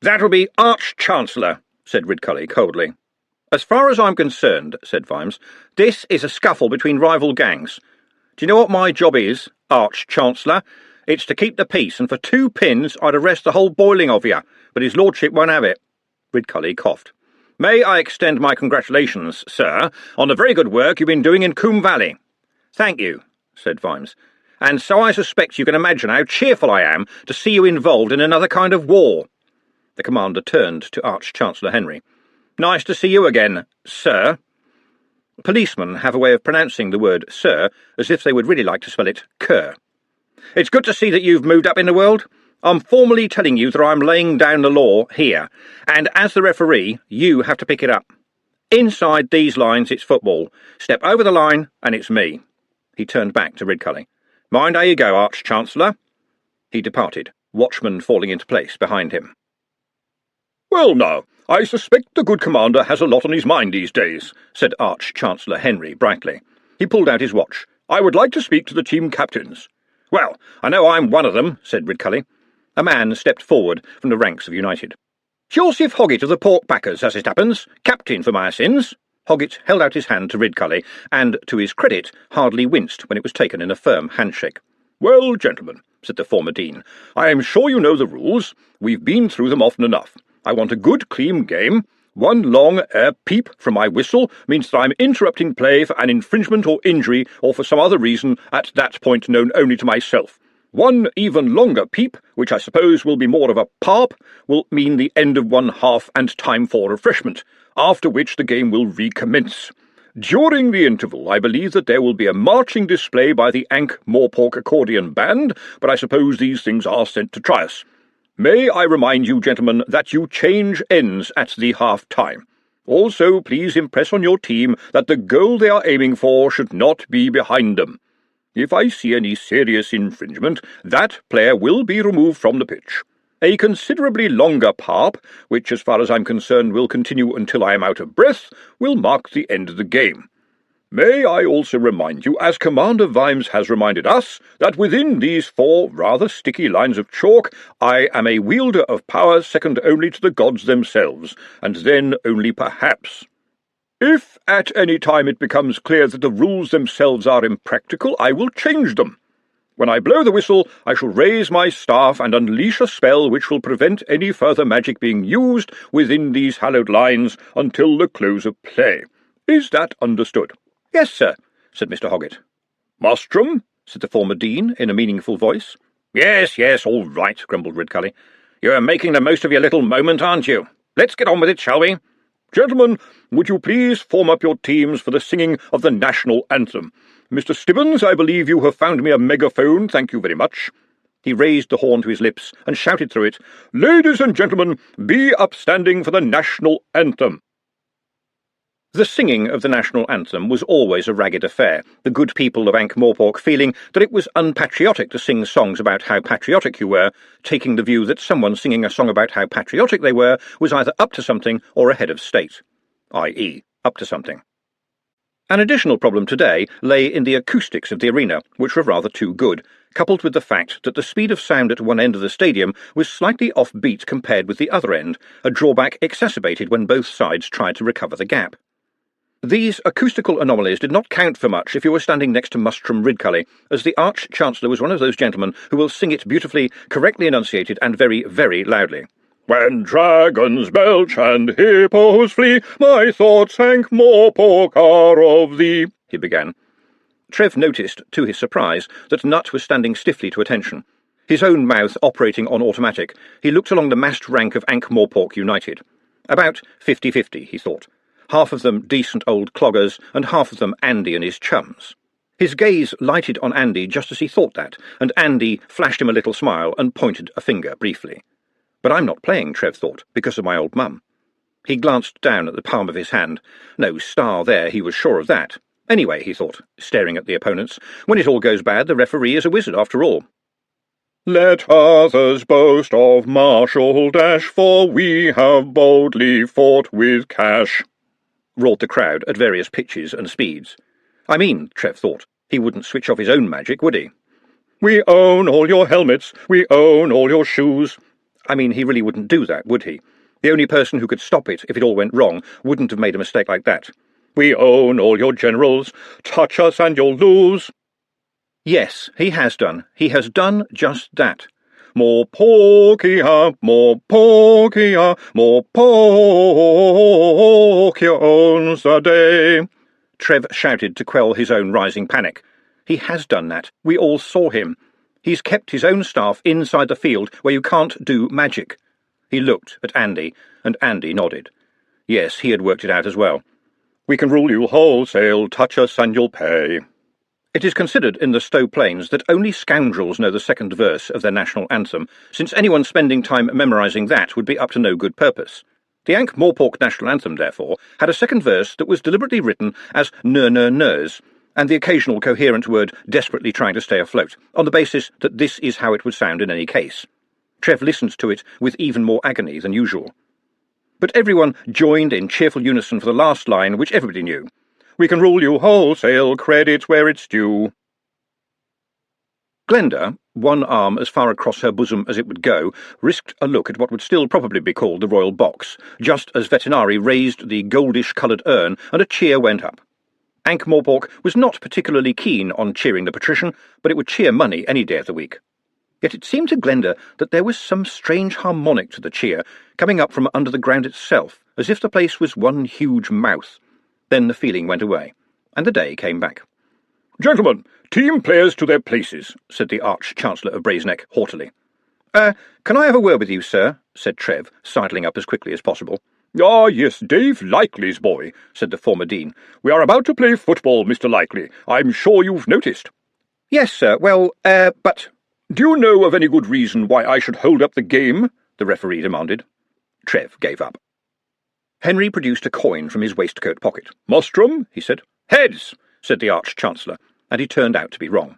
"That will be Arch-Chancellor," said Ridcully coldly. "As far as I'm concerned," said Vimes, "this is a scuffle between rival gangs. Do you know what my job is, Arch-Chancellor? It's to keep the peace, and for 2 pins I'd arrest the whole boiling of you, but his lordship won't have it." Ridcully coughed. "May I extend my congratulations, sir, on the very good work you've been doing in Coombe Valley." "Thank you," said Vimes. "And so I suspect you can imagine how cheerful I am to see you involved in another kind of war." The commander turned to Arch-Chancellor Henry. "Nice to see you again, sir." Policemen have a way of pronouncing the word sir as if they would really like to spell it cur. "It's good to see that you've moved up in the world. I'm formally telling you that I'm laying down the law here, and as the referee, you have to pick it up. Inside these lines, it's football. Step over the line, and it's me." He turned back to Ridcully. "Mind how you go, Arch-Chancellor." He departed, watchman falling into place behind him. "Well, now, I suspect the good commander has a lot on his mind these days," said Arch-Chancellor Henry brightly. He pulled out his watch. "I would like to speak to the team captains." "Well, I know I'm one of them," said Ridcully. A man stepped forward from the ranks of United. "Joseph Hoggett of the Porkbackers, as it happens, captain for my sins." Hoggett held out his hand to Ridcully, and, to his credit, hardly winced when it was taken in a firm handshake. "Well, gentlemen, said the former dean. "I am sure you know the rules. We've been through them often enough. I want a good, clean game. One long peep from my whistle means that I'm interrupting play for an infringement or injury or for some other reason at that point known only to myself. One even longer peep, which I suppose will be more of a parp, will mean the end of one half and time for refreshment, after which the game will recommence. During the interval, I believe that there will be a marching display by the Ankh-Morpork Accordion Band, but I suppose these things are sent to try us. May I remind you, gentlemen, that you change ends at the half-time. Also, please impress on your team that the goal they are aiming for should not be behind them. If I see any serious infringement, that player will be removed from the pitch. A considerably longer parp, which as far as I'm concerned will continue until I am out of breath, will mark the end of the game. May I also remind you, as Commander Vimes has reminded us, that within these 4 rather sticky lines of chalk, I am a wielder of power second only to the gods themselves, and then only perhaps. If at any time it becomes clear that the rules themselves are impractical, I will change them. When I blow the whistle, I shall raise my staff and unleash a spell which will prevent any further magic being used within these hallowed lines until the close of play. Is that understood?" "Yes, sir," said Mr. Hoggett. "Mustrum?" said the former dean in a meaningful voice. Yes, all right," grumbled Ridcully. "You're making the most of your little moment, aren't you? Let's get on with it, shall we? Gentlemen, would you please form up your teams for the singing of the national anthem? Mr. Stibbons, I believe you have found me a megaphone, thank you very much." He raised the horn to his lips and shouted through it, "Ladies and gentlemen, be upstanding for the national anthem." The singing of the national anthem was always a ragged affair, the good people of Ankh-Morpork feeling that it was unpatriotic to sing songs about how patriotic you were, taking the view that someone singing a song about how patriotic they were was either up to something or ahead of state, i.e., up to something. An additional problem today lay in the acoustics of the arena, which were rather too good, coupled with the fact that the speed of sound at one end of the stadium was slightly off-beat compared with the other end, a drawback exacerbated when both sides tried to recover the gap. These acoustical anomalies did not count for much if you were standing next to Mustrum Ridcully, as the Arch-Chancellor was one of those gentlemen who will sing it beautifully, correctly enunciated, and very, very loudly. "When dragons belch and hippos flee, my thoughts Ankh-Morpork are of thee," he began. Trev noticed, to his surprise, that Nut was standing stiffly to attention. His own mouth operating on automatic, he looked along the massed rank of Ankh-Morpork United. About 50-50, he thought. Half of them decent old cloggers, and half of them Andy and his chums. His gaze lighted on Andy just as he thought that, and Andy flashed him a little smile and pointed a finger briefly. But I'm not playing, Trev thought, because of my old mum. He glanced down at the palm of his hand. No star there, he was sure of that. Anyway, he thought, staring at the opponents, when it all goes bad, the referee is a wizard after all. "Let others boast of martial dash, for we have boldly fought with cash," roared the crowd at various pitches and speeds. I mean, Trev thought, he wouldn't switch off his own magic, would he? "We own all your helmets, we own all your shoes." I mean, he really wouldn't do that, would he? The only person who could stop it if it all went wrong wouldn't have made a mistake like that. "We own all your generals, touch us and you'll lose." Yes, he has done. He has done just that. "More porkia, more porkia, more porkia owns the day," Trev shouted to quell his own rising panic. He has done that. We all saw him. He's kept his own staff inside the field where you can't do magic. He looked at Andy, and Andy nodded. Yes, he had worked it out as well. "We can rule you wholesale, touch us and you'll pay." It is considered in the Stowe Plains that only scoundrels know the second verse of their national anthem, since anyone spending time memorising that would be up to no good purpose. The Ankh-Morpork national anthem, therefore, had a second verse that was deliberately written as nurs, and the occasional coherent word desperately trying to stay afloat, on the basis that this is how it would sound in any case. Trev listened to it with even more agony than usual. But everyone joined in cheerful unison for the last line, which everybody knew. "We can rule you wholesale, credit where it's due." Glenda, one arm as far across her bosom as it would go, risked a look at what would still probably be called the royal box, just as Vetinari raised the goldish-coloured urn and a cheer went up. Ankh-Morpork was not particularly keen on cheering the patrician, but it would cheer money any day of the week. Yet it seemed to Glenda that there was some strange harmonic to the cheer, coming up from under the ground itself, as if the place was one huge mouth. Then the feeling went away, and the day came back. "Gentlemen, team players to their places," said the Arch-Chancellor of Brazenneck haughtily. Can I have a word with you, sir?" said Trev, sidling up as quickly as possible. "Ah, yes, Dave Likely's boy," said the former Dean. "We are about to play football, Mr. Likely. I'm sure you've noticed." "Yes, sir. Well, but—" "Do you know of any good reason why I should hold up the game?" the referee demanded. Trev gave up. Henry produced a coin from his waistcoat pocket. "Mostrum," he said. "Heads," said the Arch-Chancellor, and he turned out to be wrong.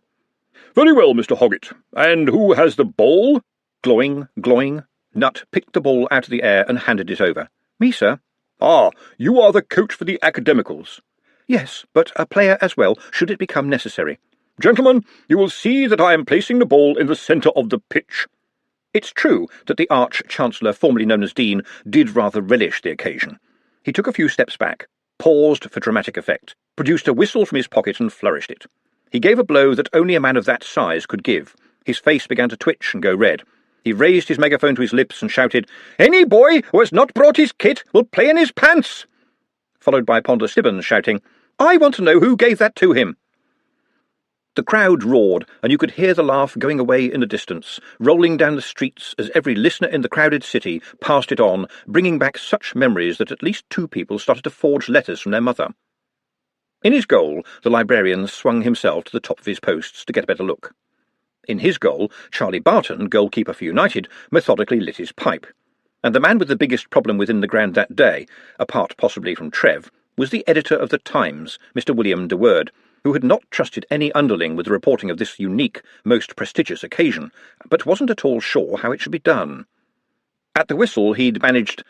"Very well, Mr. Hoggett. And who has the ball?" Gloing, gloing, Nut picked the ball out of the air and handed it over. "Me, sir." "Ah, you are the coach for the Academicals." "Yes, but a player as well, should it become necessary." "Gentlemen, you will see that I am placing the ball in the centre of the pitch." It's true that the Arch-Chancellor, formerly known as Dean, did rather relish the occasion. He took a few steps back, paused for dramatic effect, produced a whistle from his pocket and flourished it. He gave a blow that only a man of that size could give. His face began to twitch and go red. He raised his megaphone to his lips and shouted, "Any boy who has not brought his kit will play in his pants!" Followed by Ponder Stibbons shouting, "I want to know who gave that to him!" The crowd roared, and you could hear the laugh going away in the distance, rolling down the streets as every listener in the crowded city passed it on, bringing back such memories that at least 2 people started to forge letters from their mother. In his goal, the librarian swung himself to the top of his posts to get a better look. In his goal, Charlie Barton, goalkeeper for United, methodically lit his pipe. And the man with the biggest problem within the ground that day, apart possibly from Trev, was the editor of the Times, Mr. William de Word, who had not trusted any underling with the reporting of this unique, most prestigious occasion, but wasn't at all sure how it should be done. At the whistle he'd managed,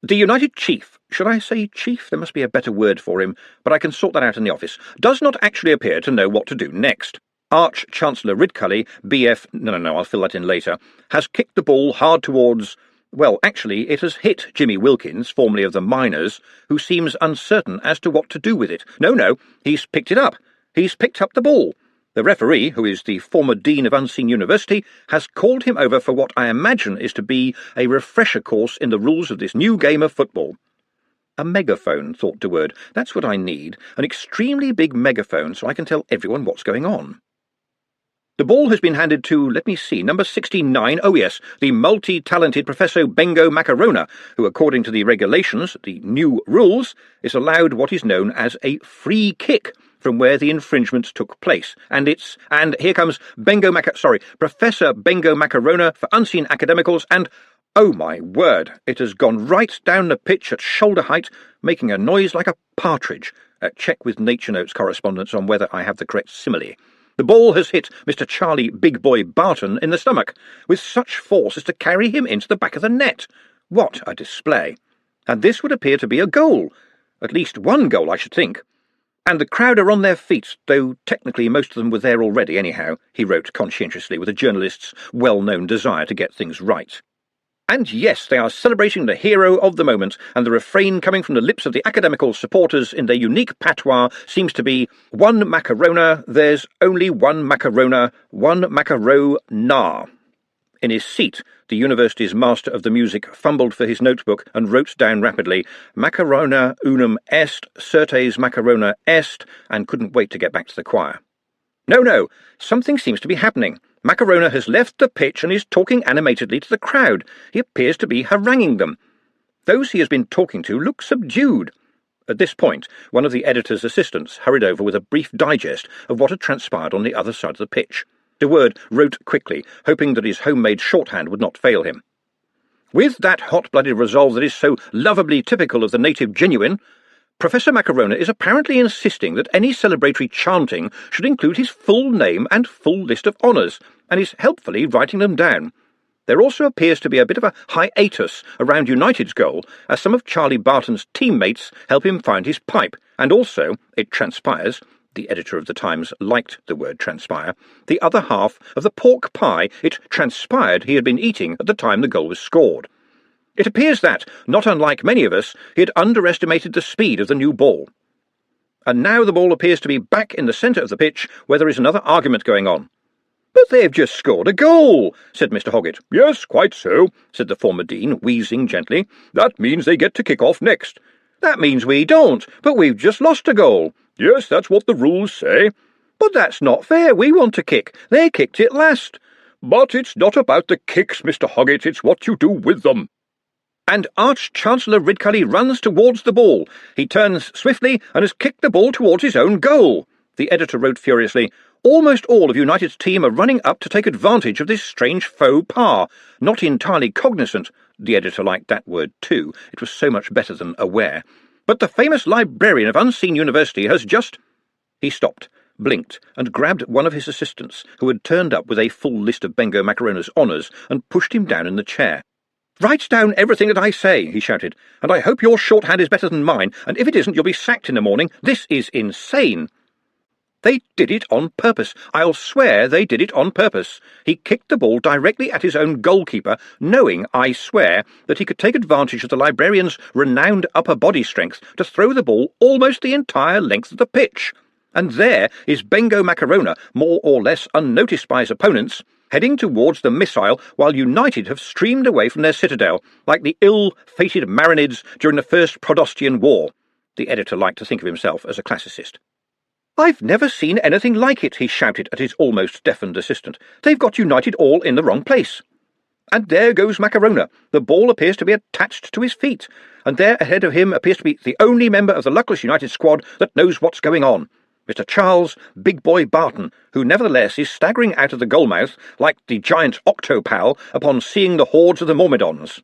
"The United Chief, should I say chief? There must be a better word for him, but I can sort that out in the office, does not actually appear to know what to do next. Arch-Chancellor Ridcully, BF, no, I'll fill that in later, has kicked the ball hard towards, well, actually, it has hit Jimmy Wilkins, formerly of the Miners, who seems uncertain as to what to do with it. No, he's picked it up. He's picked up the ball. The referee, who is the former Dean of Unseen University, has called him over for what I imagine is to be a refresher course in the rules of this new game of football." A megaphone, thought de Word. That's what I need, an extremely big megaphone so I can tell everyone what's going on. The ball has been handed to, let me see, number 69, oh yes, the multi-talented Professor Bengo Macarona, who, according to the regulations, the new rules, is allowed what is known as a free kick from where the infringement took place. And here comes Professor Bengo Macarona for Unseen Academicals, and, oh my word, it has gone right down the pitch at shoulder height, making a noise like a partridge. Check with Nature Notes correspondents on whether I have the correct simile. The ball has hit Mr. Charlie Big Boy Barton in the stomach, with such force as to carry him into the back of the net. What a display! And this would appear to be a goal. At least one goal, I should think. And the crowd are on their feet, though technically most of them were there already anyhow, he wrote conscientiously with a journalist's well-known desire to get things right. And yes, they are celebrating the hero of the moment, and the refrain coming from the lips of the Academical supporters in their unique patois seems to be, "One macarona, there's only one macarona, one macaro-na." In his seat, the university's master of the music fumbled for his notebook and wrote down rapidly, "Macarona unum est, certes macarona est," and couldn't wait to get back to the choir. No, something seems to be happening. Macarona has left the pitch and is talking animatedly to the crowd. He appears to be haranguing them. Those he has been talking to look subdued. At this point, one of the editor's assistants hurried over with a brief digest of what had transpired on the other side of the pitch. De Word wrote quickly, hoping that his homemade shorthand would not fail him. "With that hot-blooded resolve that is so lovably typical of the native genuine, Professor Macarona is apparently insisting that any celebratory chanting should include his full name and full list of honours, and is helpfully writing them down. There also appears to be a bit of a hiatus around United's goal, as some of Charlie Barton's teammates help him find his pipe, and also, it transpires, the editor of the Times liked the word transpire, the other half of the pork pie it transpired he had been eating at the time the goal was scored. It appears that, not unlike many of us, he had underestimated the speed of the new ball. And now the ball appears to be back in the centre of the pitch, where there is another argument going on. "But they've just scored a goal," said Mr. Hoggett. "Yes, quite so," said the former dean, wheezing gently. "That means they get to kick off next." "That means we don't, but we've just lost a goal." "Yes, that's what the rules say." "But that's not fair. We want to kick. They kicked it last." "But it's not about the kicks, Mr. Hoggett, it's what you do with them." And Arch-Chancellor Ridcully runs towards the ball. He turns swiftly and has kicked the ball towards his own goal. The editor wrote furiously, "Almost all of United's team are running up to take advantage of this strange faux pas, not entirely cognizant." The editor liked that word too. It was so much better than aware. "But the famous librarian of Unseen University has just—" He stopped, blinked, and grabbed one of his assistants, who had turned up with a full list of Bengo Macarona's honours, and pushed him down in the chair. "Write down everything that I say," he shouted, "and I hope your shorthand is better than mine, and if it isn't you'll be sacked in the morning. This is insane." They did it on purpose. I'll swear they did it on purpose. He kicked the ball directly at his own goalkeeper, knowing, I swear, that he could take advantage of the librarian's renowned upper body strength to throw the ball almost the entire length of the pitch. And there is Bengo Macarona, more or less unnoticed by his opponents, heading towards the missile while United have streamed away from their citadel, like the ill-fated Marinids during the First Prodostian War. The editor liked to think of himself as a classicist. "I've never seen anything like it," he shouted at his almost deafened assistant. "They've got United all in the wrong place." And there goes Macarona. The ball appears to be attached to his feet, and there ahead of him appears to be the only member of the luckless United squad that knows what's going on. Mr. Charles Big Boy Barton, who nevertheless is staggering out of the goalmouth like the giant Octopal upon seeing the hordes of the Myrmidons.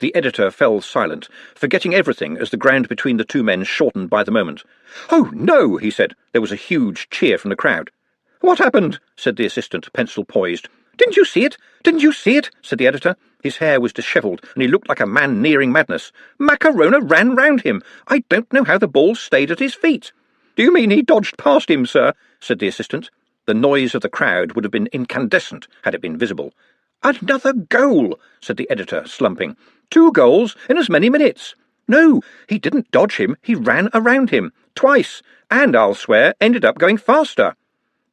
The editor fell silent, forgetting everything as the ground between the two men shortened by the moment. "Oh, no!" he said. There was a huge cheer from the crowd. "What happened?" said the assistant, pencil poised. "Didn't you see it? Didn't you see it?" said the editor. His hair was dishevelled, and he looked like a man nearing madness. "Macarona ran round him. I don't know how the ball stayed at his feet." "Do you mean he dodged past him, sir?" said the assistant. The noise of the crowd would have been incandescent had it been visible. "Another goal," said the editor, slumping. "2 goals in as many minutes." "No, he didn't dodge him, he ran around him. Twice, and, I'll swear, ended up going faster."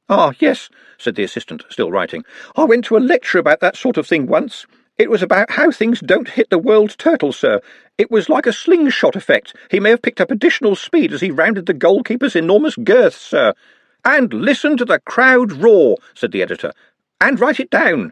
"Ah, yes," said the assistant, still writing. "I went to a lecture about that sort of thing once. It was about how things don't hit the world's turtle, sir. It was like a slingshot effect. He may have picked up additional speed as he rounded the goalkeeper's enormous girth, sir." "And listen to the crowd roar," said the editor. "And write it down."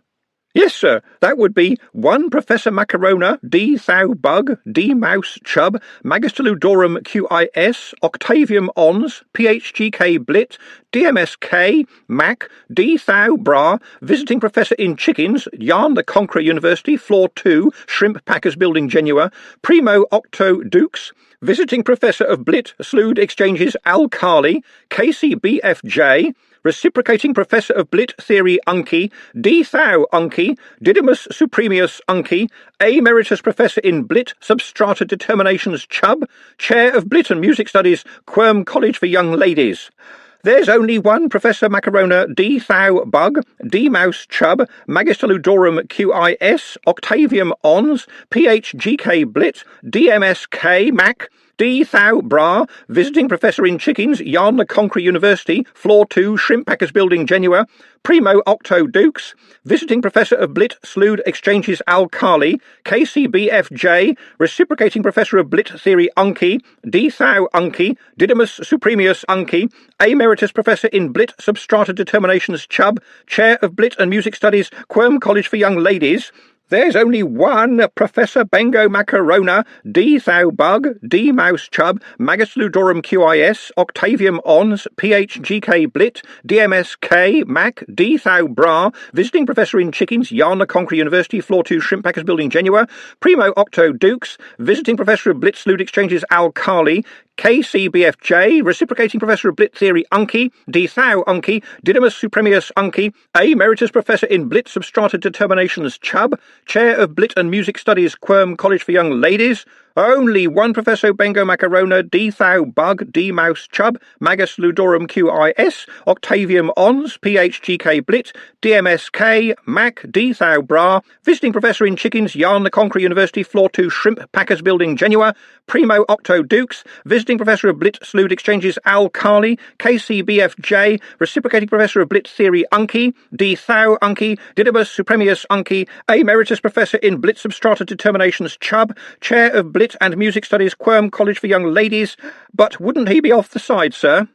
"Yes, sir, that would be 1 Professor Macarona, D. Thou Bug, D. Mouse Chub, Magister Ludorum QIS, Octavium Ons, PhGK Blit, DMSK, Mac, D. Thou Bra, Visiting Professor in Chickens, Yarn the Conqueror University, Floor 2, Shrimp Packers Building Genua, Primo Octo Dukes, Visiting Professor of Blit, Slood Exchanges Al-Khali, KCBFJ, Reciprocating Professor of Blit Theory Unki, D. Thou Unki, Didymus Supremius Unki, Emeritus Professor in Blit Substrata Determinations Chubb, Chair of Blit and Music Studies, Quirm College for Young Ladies. There's only 1 Professor Macarona, D. Thou Bug, D. Mouse Chub, Magister Ludorum QIS, Octavium Ons, PhGK Blit, DMSK Mac, D. Thou Bra, Visiting Professor in Chickens, Yarn the Conqueror University, Floor 2, Shrimp Packers Building Genua, Primo Octo Dukes, Visiting Professor of Blit, Slood Exchanges Al-Khali, KCBFJ, Reciprocating Professor of Blit Theory Unki, D. Thou Unki, Didymus Supremius Unki, Emeritus Professor in Blit Substrata Determinations Chubb, Chair of Blit and Music Studies, Quirm College for Young Ladies. There's only 1 Professor Bengo Macarona, D. Thou Bug, D. Mouse Chub, Magus Ludorum QIS, Octavium Ons, PhGK Blit, DMSK, Mac, D. Thou Bra, Visiting Professor in Chickens, Yarn the Conqueror University, Floor 2, Shrimp Packers Building Genua, Primo Octo Dukes, Visiting Professor of Blit Slood Exchanges Al-Khali, KCBFJ, Reciprocating Professor of Blit Theory Unki, D. Thou Unki, Didymus Supremius Unki, Emeritus Professor in Blit Substrata Determinations Chubb, Chair of Blit and Music Studies, Quirm College for Young Ladies. Only one Professor Bengo Macarona, D Thou Bug, D Mouse Chub, Magus Ludorum QIS, Octavium Ons, PHGK Blit, DMSK, Mac, D Thou Bra, Visiting Professor in Chickens, Yarn the Conqueror University, Floor 2 Shrimp, Packers Building Genua, Primo Octo Dukes, Visiting Professor of Blit Slood Exchanges Al Carley, KCBFJ, Reciprocating Professor of Blit Theory Unky, D Thou Unky, Didibus Supremius Unky, Emeritus Professor in Blit Substrata Determinations Chubb, Chair of Blit and Music Studies Quirm College for Young Ladies. But wouldn't he be off the side, sir?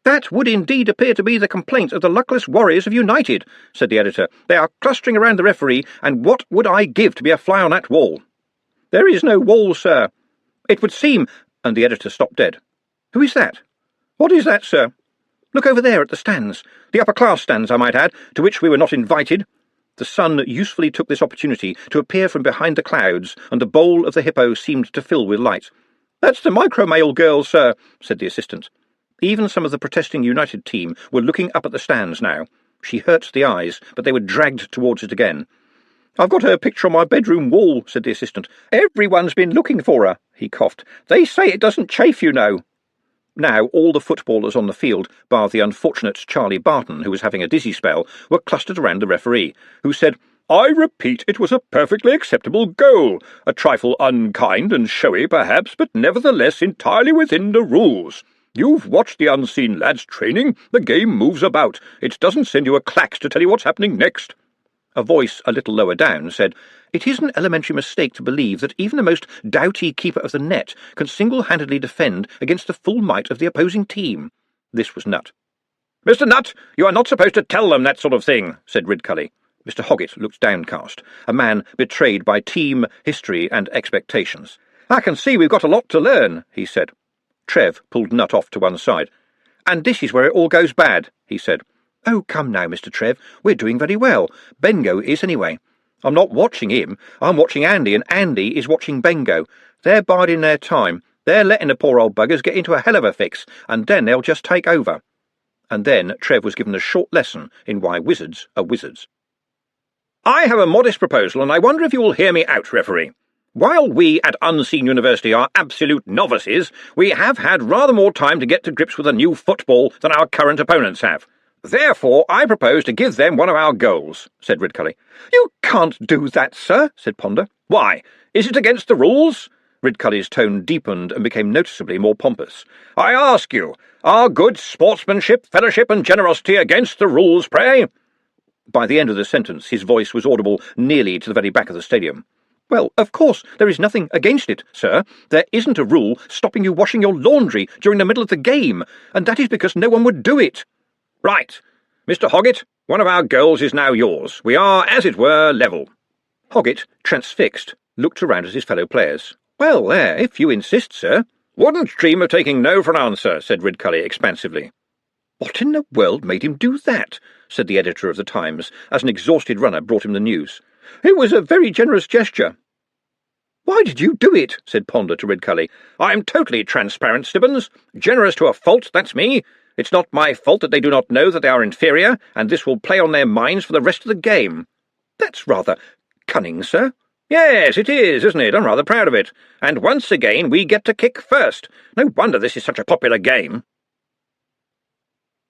That would indeed appear to be the complaint of the luckless warriors of United, said the editor. They are clustering around the referee, and what would I give to be a fly on that wall? There is no wall, sir. It would seem— and the editor stopped dead. Who is that? What is that, sir? Look over there at the stands. The upper-class stands, I might add, to which we were not invited. The sun usefully took this opportunity to appear from behind the clouds, and the bowl of the hippo seemed to fill with light. That's the micromail girls, sir, said the assistant. Even some of the protesting United team were looking up at the stands now. She hurt the eyes, but they were dragged towards it again. I've got her picture on my bedroom wall, said the assistant. Everyone's been looking for her, he coughed. They say it doesn't chafe, you know. Now all the footballers on the field, bar the unfortunate Charlie Barton, who was having a dizzy spell, were clustered around the referee, who said, I repeat, it was a perfectly acceptable goal. A trifle unkind and showy, perhaps, but nevertheless entirely within the rules. You've watched the unseen lads training. The game moves about. It doesn't send you a clack to tell you what's happening next. A voice a little lower down said, It is an elementary mistake to believe that even the most doughty keeper of the net can single-handedly defend against the full might of the opposing team. This was Nutt. Mr. Nutt, you are not supposed to tell them that sort of thing, said Ridcully. Mr. Hoggett looked downcast, a man betrayed by team, history, and expectations. I can see we've got a lot to learn, he said. Trev pulled Nutt off to one side. And this is where it all goes bad, he said. Oh, come now, Mr. Trev, we're doing very well. Bengo is anyway. I'm not watching him, I'm watching Andy, and Andy is watching Bengo. They're biding their time. They're letting the poor old buggers get into a hell of a fix, and then they'll just take over. And then Trev was given a short lesson in why wizards are wizards. I have a modest proposal, and I wonder if you will hear me out, referee. While we at Unseen University are absolute novices, we have had rather more time to get to grips with a new football than our current opponents have. Therefore, I propose to give them one of our goals, said Ridcully. You can't do that, sir, said Ponder. Why? Is it against the rules? Ridcully's tone deepened and became noticeably more pompous. I ask you, are good sportsmanship, fellowship, and generosity against the rules, pray? By the end of the sentence, his voice was audible nearly to the very back of the stadium. Well, of course, there is nothing against it, sir. There isn't a rule stopping you washing your laundry during the middle of the game, and that is because no one would do it. Right. Mr. Hoggett, one of our goals is now yours. We are, as it were, level. Hoggett, transfixed, looked around at his fellow players. Well, there, if you insist, sir. Wouldn't dream of taking no for an answer, said Ridcully expansively. What in the world made him do that? Said the editor of the Times, as an exhausted runner brought him the news. It was a very generous gesture. Why did you do it? Said Ponder to Ridcully. I'm totally transparent, Stibbons. Generous to a fault, that's me. It's not my fault that they do not know that they are inferior, and this will play on their minds for the rest of the game. That's rather cunning, sir. Yes, it is, isn't it? I'm rather proud of it. And once again we get to kick first. No wonder this is such a popular game.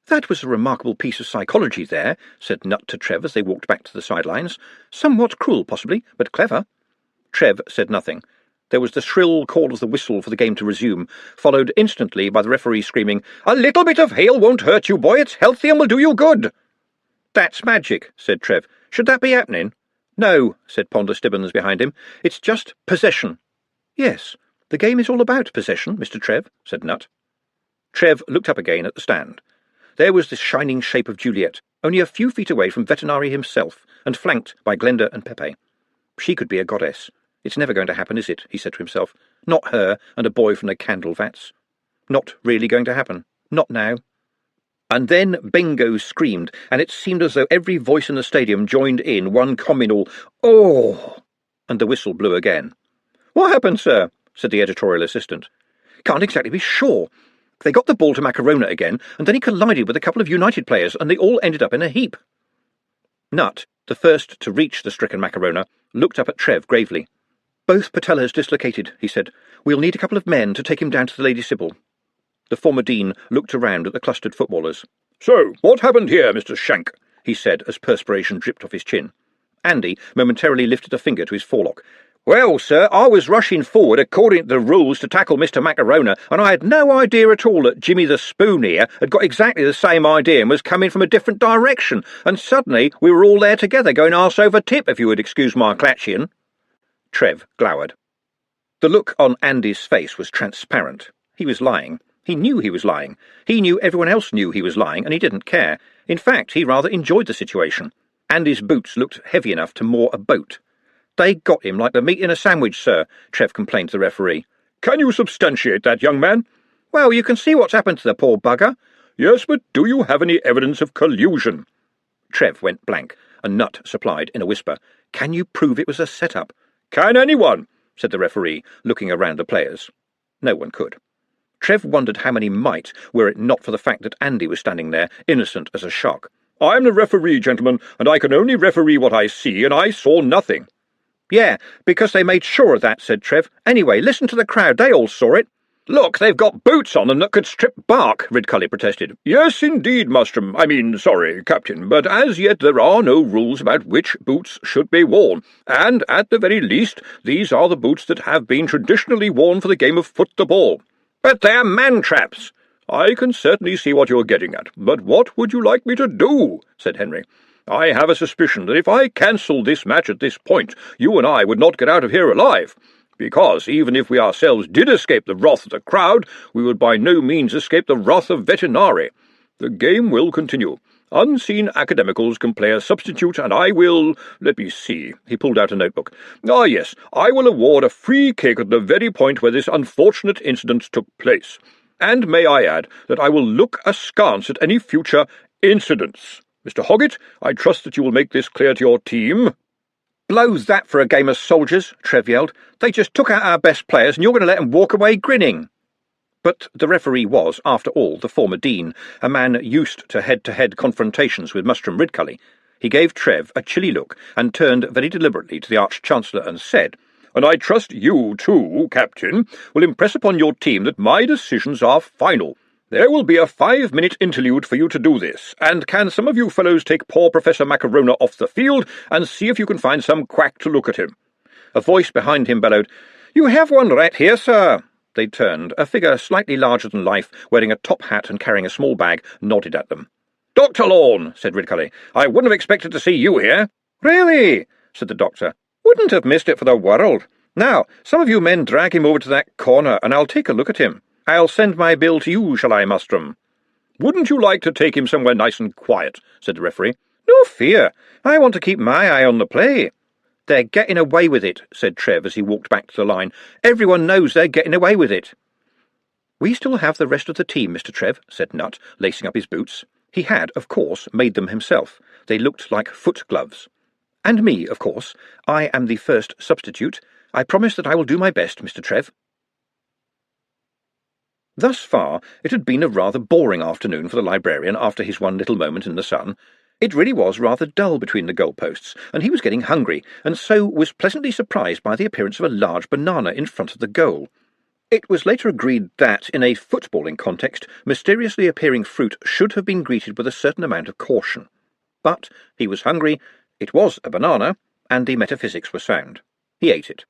That was a remarkable piece of psychology there, said Nutt to Trev as they walked back to the sidelines. Somewhat cruel, possibly, but clever. Trev said nothing. There was the shrill call of the whistle for the game to resume, followed instantly by the referee screaming, A little bit of hail won't hurt you, boy. It's healthy and will do you good. That's magic, said Trev. Should that be happening? No, said Ponder Stibbons behind him. It's just possession. Yes, the game is all about possession, Mr. Trev, said Nutt. Trev looked up again at the stand. There was the shining shape of Juliet, only a few feet away from Vetinari himself, and flanked by Glenda and Pepe. She could be a goddess. It's never going to happen, is it? He said to himself. Not her and a boy from the candle vats. Not really going to happen. Not now. And then Bengo screamed, and it seemed as though every voice in the stadium joined in one communal, "Oh!" And the whistle blew again. What happened, sir? Said the editorial assistant. Can't exactly be sure. They got the ball to Macarona again, and then he collided with a couple of United players, and they all ended up in a heap. Nutt, the first to reach the stricken Macarona, looked up at Trev gravely. "Both patellas dislocated," he said. "We'll need a couple of men to take him down to the Lady Sybil." The former dean looked around at the clustered footballers. "So, what happened here, Mr. Shank?" he said as perspiration dripped off his chin. Andy momentarily lifted a finger to his forelock. "Well, sir, I was rushing forward according to the rules to tackle Mr. Macarona, and I had no idea at all that Jimmy the Spoon here had got exactly the same idea and was coming from a different direction, and suddenly we were all there together going arse over tip, if you would excuse my clatching." Trev glowered. The look on Andy's face was transparent. He was lying. He knew he was lying. He knew everyone else knew he was lying, and he didn't care. In fact, he rather enjoyed the situation. Andy's boots looked heavy enough to moor a boat. "They got him like the meat in a sandwich, sir," Trev complained to the referee. "Can you substantiate that, young man?" "Well, you can see what's happened to the poor bugger." "Yes, but do you have any evidence of collusion?" Trev went blank, and Nutt supplied in a whisper. "Can you prove it was a set-up?" "Can anyone?" said the referee, looking around the players. No one could. Trev wondered how many might, were it not for the fact that Andy was standing there, innocent as a shark. "I am the referee, gentlemen, and I can only referee what I see, and I saw nothing." "Yeah, because they made sure of that," said Trev. "Anyway, listen to the crowd, they all saw it." "Look, they've got boots on them that could strip bark," Ridcully protested. "Yes, indeed, sorry, Captain, but as yet there are no rules about which boots should be worn, and, at the very least, these are the boots that have been traditionally worn for the game of foot-the-ball." "But they're man-traps." "I can certainly see what you're getting at, but what would you like me to do?" said Henry. "I have a suspicion that if I cancelled this match at this point, you and I would not get out of here alive, because even if we ourselves did escape the wrath of the crowd, we would by no means escape the wrath of veterinary. The game will continue. Unseen Academicals can play a substitute, and I will... let me see." He pulled out a notebook. "Ah, yes, I will award a free kick at the very point where this unfortunate incident took place. And may I add that I will look askance at any future incidents. Mr. Hoggett, I trust that you will make this clear to your team." "Blow that for a game of soldiers," Trev yelled. "They just took out our best players, and you're going to let them walk away grinning." But the referee was, after all, the former dean, a man used to head-to-head confrontations with Mustrum Ridcully. He gave Trev a chilly look and turned very deliberately to the Arch-Chancellor and said, "And I trust you, too, Captain, will impress upon your team that my decisions are final. There will be a 5-minute interlude for you to do this, and can some of you fellows take poor Professor Macarona off the field and see if you can find some quack to look at him?" A voice behind him bellowed, "You have one right here, sir." They turned. A figure slightly larger than life, wearing a top hat and carrying a small bag, nodded at them. "Dr. Lorne," said Ridcully, "I wouldn't have expected to see you here." "Really?" said the doctor. "Wouldn't have missed it for the world. Now, some of you men drag him over to that corner, and I'll take a look at him. I'll send my bill to you, shall I, Mustrum?" "Wouldn't you like to take him somewhere nice and quiet?" said the referee. "No fear. I want to keep my eye on the play." "They're getting away with it," said Trev as he walked back to the line. "Everyone knows they're getting away with it." "We still have the rest of the team, Mr. Trev," said Nutt, lacing up his boots. He had, of course, made them himself. They looked like foot gloves. "And me, of course. I am the first substitute. I promise that I will do my best, Mr. Trev." Thus far, it had been a rather boring afternoon for the librarian after his one little moment in the sun. It really was rather dull between the goalposts, and he was getting hungry, and so was pleasantly surprised by the appearance of a large banana in front of the goal. It was later agreed that, in a footballing context, mysteriously appearing fruit should have been greeted with a certain amount of caution. But he was hungry, it was a banana, and the metaphysics were sound. He ate it.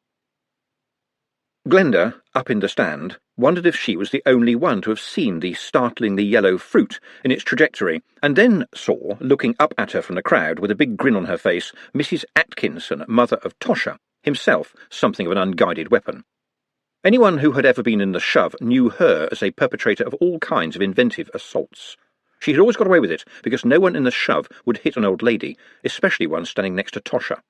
Glenda, up in the stand, wondered if she was the only one to have seen the startlingly yellow fruit in its trajectory, and then saw, looking up at her from the crowd with a big grin on her face, Mrs. Atkinson, mother of Tosher, himself something of an unguided weapon. Anyone who had ever been in the shove knew her as a perpetrator of all kinds of inventive assaults. She had always got away with it, because no one in the shove would hit an old lady, especially one standing next to Tosher.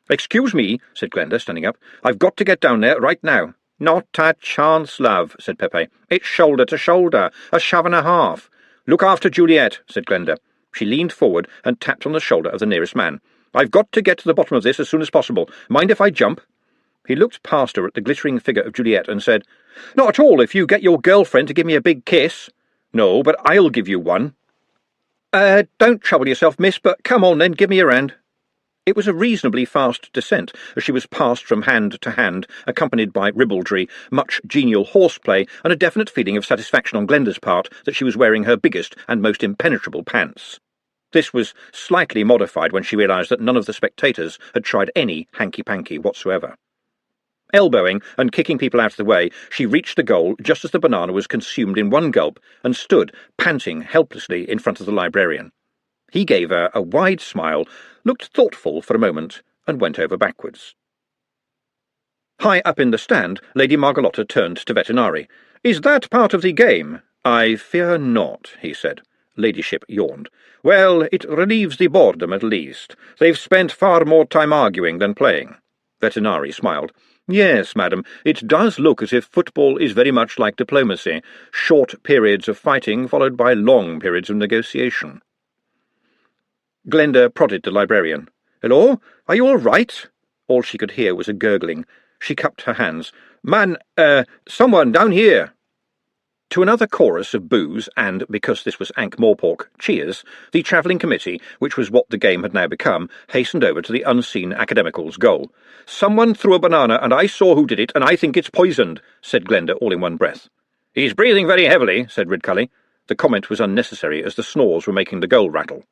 "Excuse me," said Glenda, standing up. "I've got to get down there right now." "Not a chance, love," said Pepe. "It's shoulder to shoulder, a shove and a half." "Look after Juliet," said Glenda. She leaned forward and tapped on the shoulder of the nearest man. "I've got to get to the bottom of this as soon as possible. Mind if I jump?" He looked past her at the glittering figure of Juliet and said, "Not at all if you get your girlfriend to give me a big kiss." "No, but I'll give you one." Don't trouble yourself, miss, but come on then, give me your hand." It was a reasonably fast descent, as she was passed from hand to hand, accompanied by ribaldry, much genial horseplay, and a definite feeling of satisfaction on Glenda's part that she was wearing her biggest and most impenetrable pants. This was slightly modified when she realised that none of the spectators had tried any hanky-panky whatsoever. Elbowing and kicking people out of the way, she reached the goal just as the banana was consumed in one gulp and stood, panting helplessly in front of the librarian. He gave her a wide smile, looked thoughtful for a moment, and went over backwards. High up in the stand, Lady Margalotta turned to Vetinari. "Is that part of the game?" "I fear not," he said. Ladyship yawned. "Well, it relieves the boredom, at least. They've spent far more time arguing than playing." Vetinari smiled. "Yes, madam, it does look as if football is very much like diplomacy, short periods of fighting followed by long periods of negotiation." Glenda prodded the librarian. "Hello? Are you all right?" All she could hear was a gurgling. She cupped her hands. "Man, someone down here!" To another chorus of boos and, because this was Ankh-Morpork, cheers, the travelling committee, which was what the game had now become, hastened over to the unseen Academicals' goal. "Someone threw a banana, and I saw who did it, and I think it's poisoned," said Glenda all in one breath. "He's breathing very heavily," said Ridcully. The comment was unnecessary, as the snores were making the goal rattle.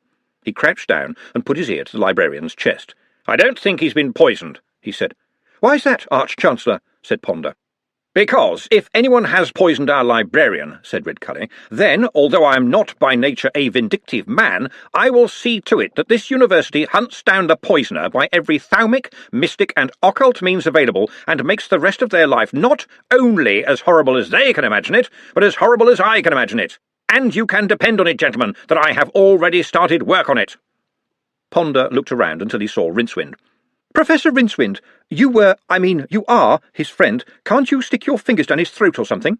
He crouched down and put his ear to the librarian's chest. "I don't think he's been poisoned," he said. "Why's that, Arch-Chancellor?" said Ponder. "Because if anyone has poisoned our librarian," said Ridcully, "then, although I am not by nature a vindictive man, I will see to it that this university hunts down the poisoner by every thaumic, mystic, and occult means available, and makes the rest of their life not only as horrible as they can imagine it, but as horrible as I can imagine it. And you can depend on it, gentlemen, that I have already started work on it." Ponder looked around until he saw Rincewind. "Professor Rincewind, you are his friend. Can't you stick your fingers down his throat or something?"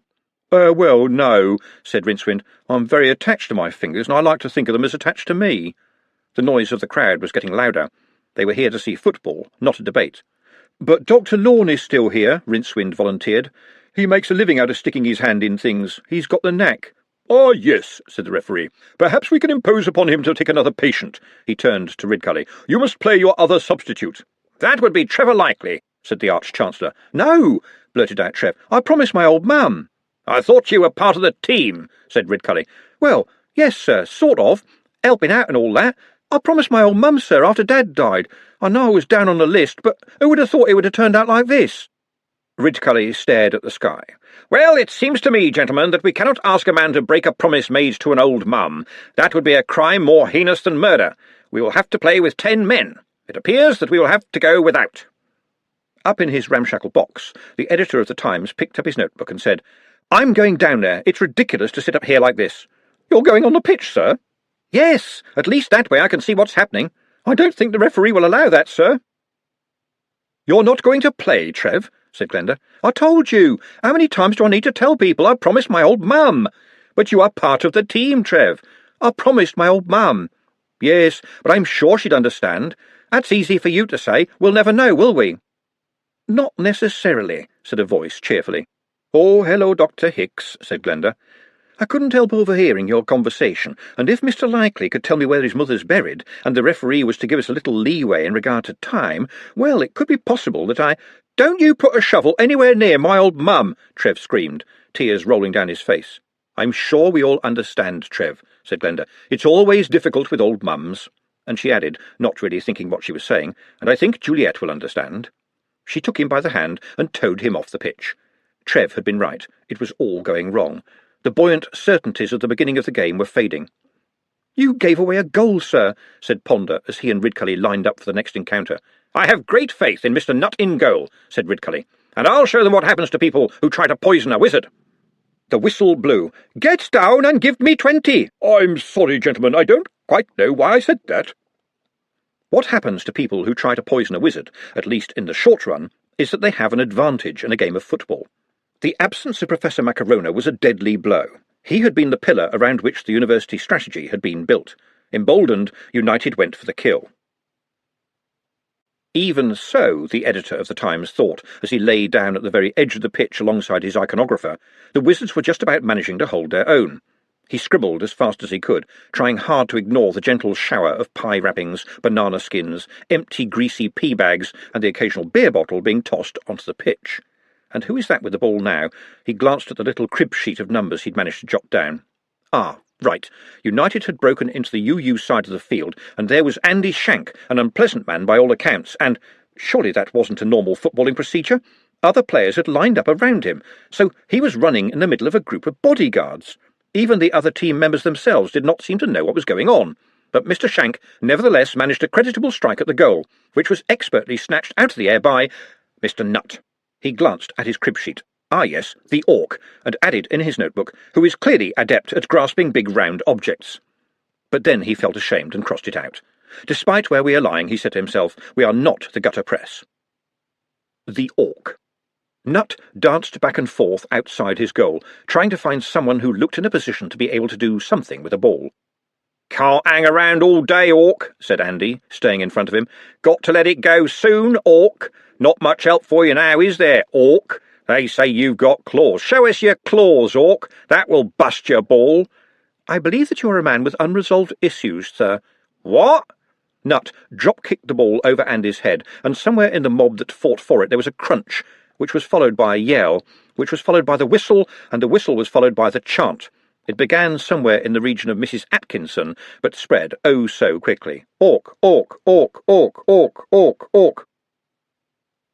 Well, no," said Rincewind. "I'm very attached to my fingers, and I like to think of them as attached to me." The noise of the crowd was getting louder. They were here to see football, not a debate. "But Dr. Lorne is still here," Rincewind volunteered. "He makes a living out of sticking his hand in things. He's got the knack." "Ah, yes," said the referee. "Perhaps we can impose upon him to take another patient." He turned to Ridcully. "You must play your other substitute." "That would be Trevor Likely," said the Arch-Chancellor. "No," blurted out Trev. "I promised my old mum." "I thought you were part of the team," said Ridcully. "Well, yes, sir, sort of. Helping out and all that. I promised my old mum, sir, after Dad died. I know I was down on the list, but who would have thought it would have turned out like this?" Ridcully stared at the sky. "Well, it seems to me, gentlemen, that we cannot ask a man to break a promise made to an old mum. That would be a crime more heinous than murder. We will have to play with 10 men. It appears that we will have to go without." Up in his ramshackle box, the editor of the Times picked up his notebook and said, "I'm going down there. It's ridiculous to sit up here like this." "You're going on the pitch, sir?" "Yes, at least that way I can see what's happening." "I don't think the referee will allow that, sir." "You're not going to play, Trev?" said Glenda. "I told you. How many times do I need to tell people I promised my old mum?" "But you are part of the team, Trev." "I promised my old mum." "Yes, but I'm sure she'd understand. That's easy for you to say. We'll never know, will we?" "Not necessarily," said a voice cheerfully. "Oh, hello, Dr. Hicks," said Glenda. "I couldn't help overhearing your conversation, and if Mr. Likely could tell me where his mother's buried, and the referee was to give us a little leeway in regard to time, well, it could be possible that I—" "Don't you put a shovel anywhere near my old mum!" Trev screamed, tears rolling down his face. "I'm sure we all understand, Trev," said Glenda. "It's always difficult with old mums." And she added, not really thinking what she was saying, "And I think Juliet will understand." She took him by the hand and towed him off the pitch. Trev had been right. It was all going wrong. The buoyant certainties of the beginning of the game were fading. "You gave away a goal, sir," said Ponder, as he and Ridcully lined up for the next encounter. "I have great faith in Mr. Nut in goal," said Ridcully, "and I'll show them what happens to people who try to poison a wizard." The whistle blew. "Get down and give me 20. "I'm sorry, gentlemen, I don't quite know why I said that." What happens to people who try to poison a wizard, at least in the short run, is that they have an advantage in a game of football. The absence of Professor Macarona was a deadly blow. He had been the pillar around which the university strategy had been built. Emboldened, United went for the kill. Even so, the editor of the Times thought, as he lay down at the very edge of the pitch alongside his iconographer, the wizards were just about managing to hold their own. He scribbled as fast as he could, trying hard to ignore the gentle shower of pie wrappings, banana skins, empty greasy pea bags, and the occasional beer bottle being tossed onto the pitch. And who is that with the ball now? He glanced at the little crib sheet of numbers he'd managed to jot down. Ah, right. United had broken into the UU side of the field, and there was Andy Shank, an unpleasant man by all accounts, and surely that wasn't a normal footballing procedure? Other players had lined up around him, so he was running in the middle of a group of bodyguards. Even the other team members themselves did not seem to know what was going on, but Mr. Shank nevertheless managed a creditable strike at the goal, which was expertly snatched out of the air by Mr. Nutt. He glanced at his crib sheet. Ah, yes, the Orc, and added in his notebook, who is clearly adept at grasping big round objects. But then he felt ashamed and crossed it out. Despite where we are lying, he said to himself, we are not the gutter press. The Orc. Nutt danced back and forth outside his goal, trying to find someone who looked in a position to be able to do something with a ball. "Can't hang around all day, Orc," said Andy, staying in front of him. "Got to let it go soon, Orc. Not much help for you now, is there, Orc? They say you've got claws. Show us your claws, Orc. That will bust your ball." "I believe that you are a man with unresolved issues, sir." "What?" Nutt drop-kicked the ball over Andy's head, and somewhere in the mob that fought for it there was a crunch, which was followed by a yell, which was followed by the whistle, and the whistle was followed by the chant. It began somewhere in the region of Mrs. Atkinson, but spread oh so quickly. Orc, orc, orc, orc, orc, orc, orc.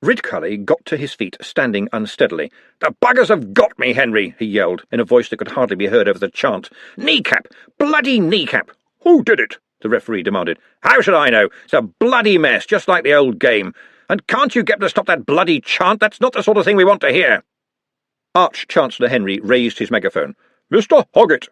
Ridcully got to his feet, standing unsteadily. "The buggers have got me, Henry," he yelled, in a voice that could hardly be heard over the chant. "Kneecap! Bloody kneecap!" "Who did it?" the referee demanded. "How should I know? It's a bloody mess, just like the old game. And can't you get them to stop that bloody chant? That's not the sort of thing we want to hear." Arch-Chancellor Henry raised his megaphone. "Mr. Hoggett!"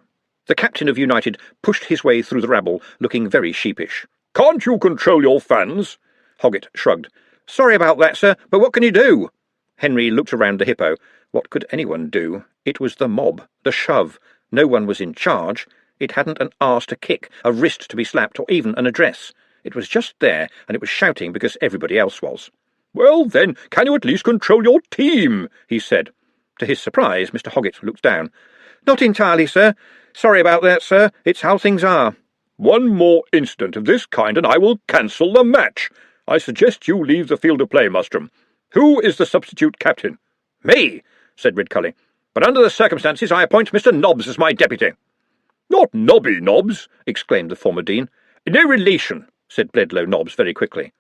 The captain of United pushed his way through the rabble, looking very sheepish. "Can't you control your fans?" Hoggett shrugged. "Sorry about that, sir, but what can you do?" Henry looked around the hippo. What could anyone do? It was the mob, the shove. No one was in charge. It hadn't an arse to kick, a wrist to be slapped, or even an address. It was just there, and it was shouting because everybody else was. "Well, then, can you at least control your team?" he said. To his surprise, Mr. Hoggett looked down. "Not entirely, sir. Sorry about that, sir. It's how things are." "One more incident of this kind and I will cancel the match. I suggest you leave the field of play, Mustrum. Who is the substitute captain?" "Me," said Ridcully. "But under the circumstances I appoint Mr. Nobbs as my deputy." "Not Nobby Nobbs," exclaimed the former dean. "No relation," said Bledlow Nobbs very quickly.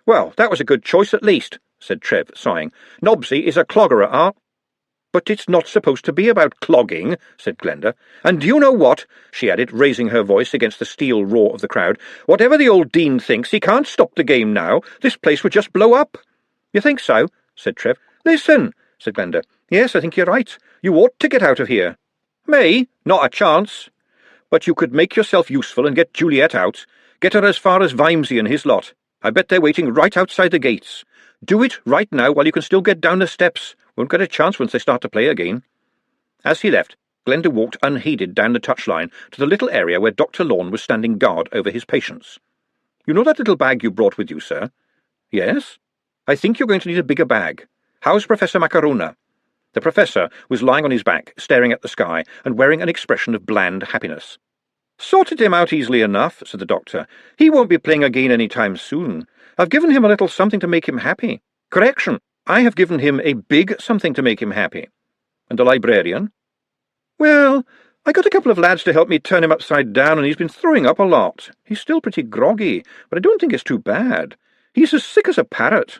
"Well, that was a good choice at least," said Trev, sighing. "Nobbsy is a clogger at art." "But it's not supposed to be about clogging," said Glenda. "And do you know what?" she added, raising her voice against the steel roar of the crowd. "Whatever the old dean thinks, he can't stop the game now. This place would just blow up." "You think so?" said Trev. "Listen," said Glenda. "Yes, I think you're right. You ought to get out of here." "Me? Not a chance." "But you could make yourself useful and get Juliet out. Get her as far as Vimesy and his lot. I bet they're waiting right outside the gates. Do it right now while you can still get down the steps. Won't get a chance once they start to play again." As he left, Glenda walked unheeded down the touchline to the little area where Dr. Lorne was standing guard over his patients. "You know that little bag you brought with you, sir?" "Yes." "I think you're going to need a bigger bag. How's Professor Macarona?" The professor was lying on his back, staring at the sky, and wearing an expression of bland happiness. "Sorted him out easily enough," said the doctor. "He won't be playing again any time soon. I've given him a little something to make him happy. Correction, I have given him a big something to make him happy." "And the librarian?" "Well, I got a couple of lads to help me turn him upside down, and he's been throwing up a lot. He's still pretty groggy, but I don't think it's too bad. He's as sick as a parrot."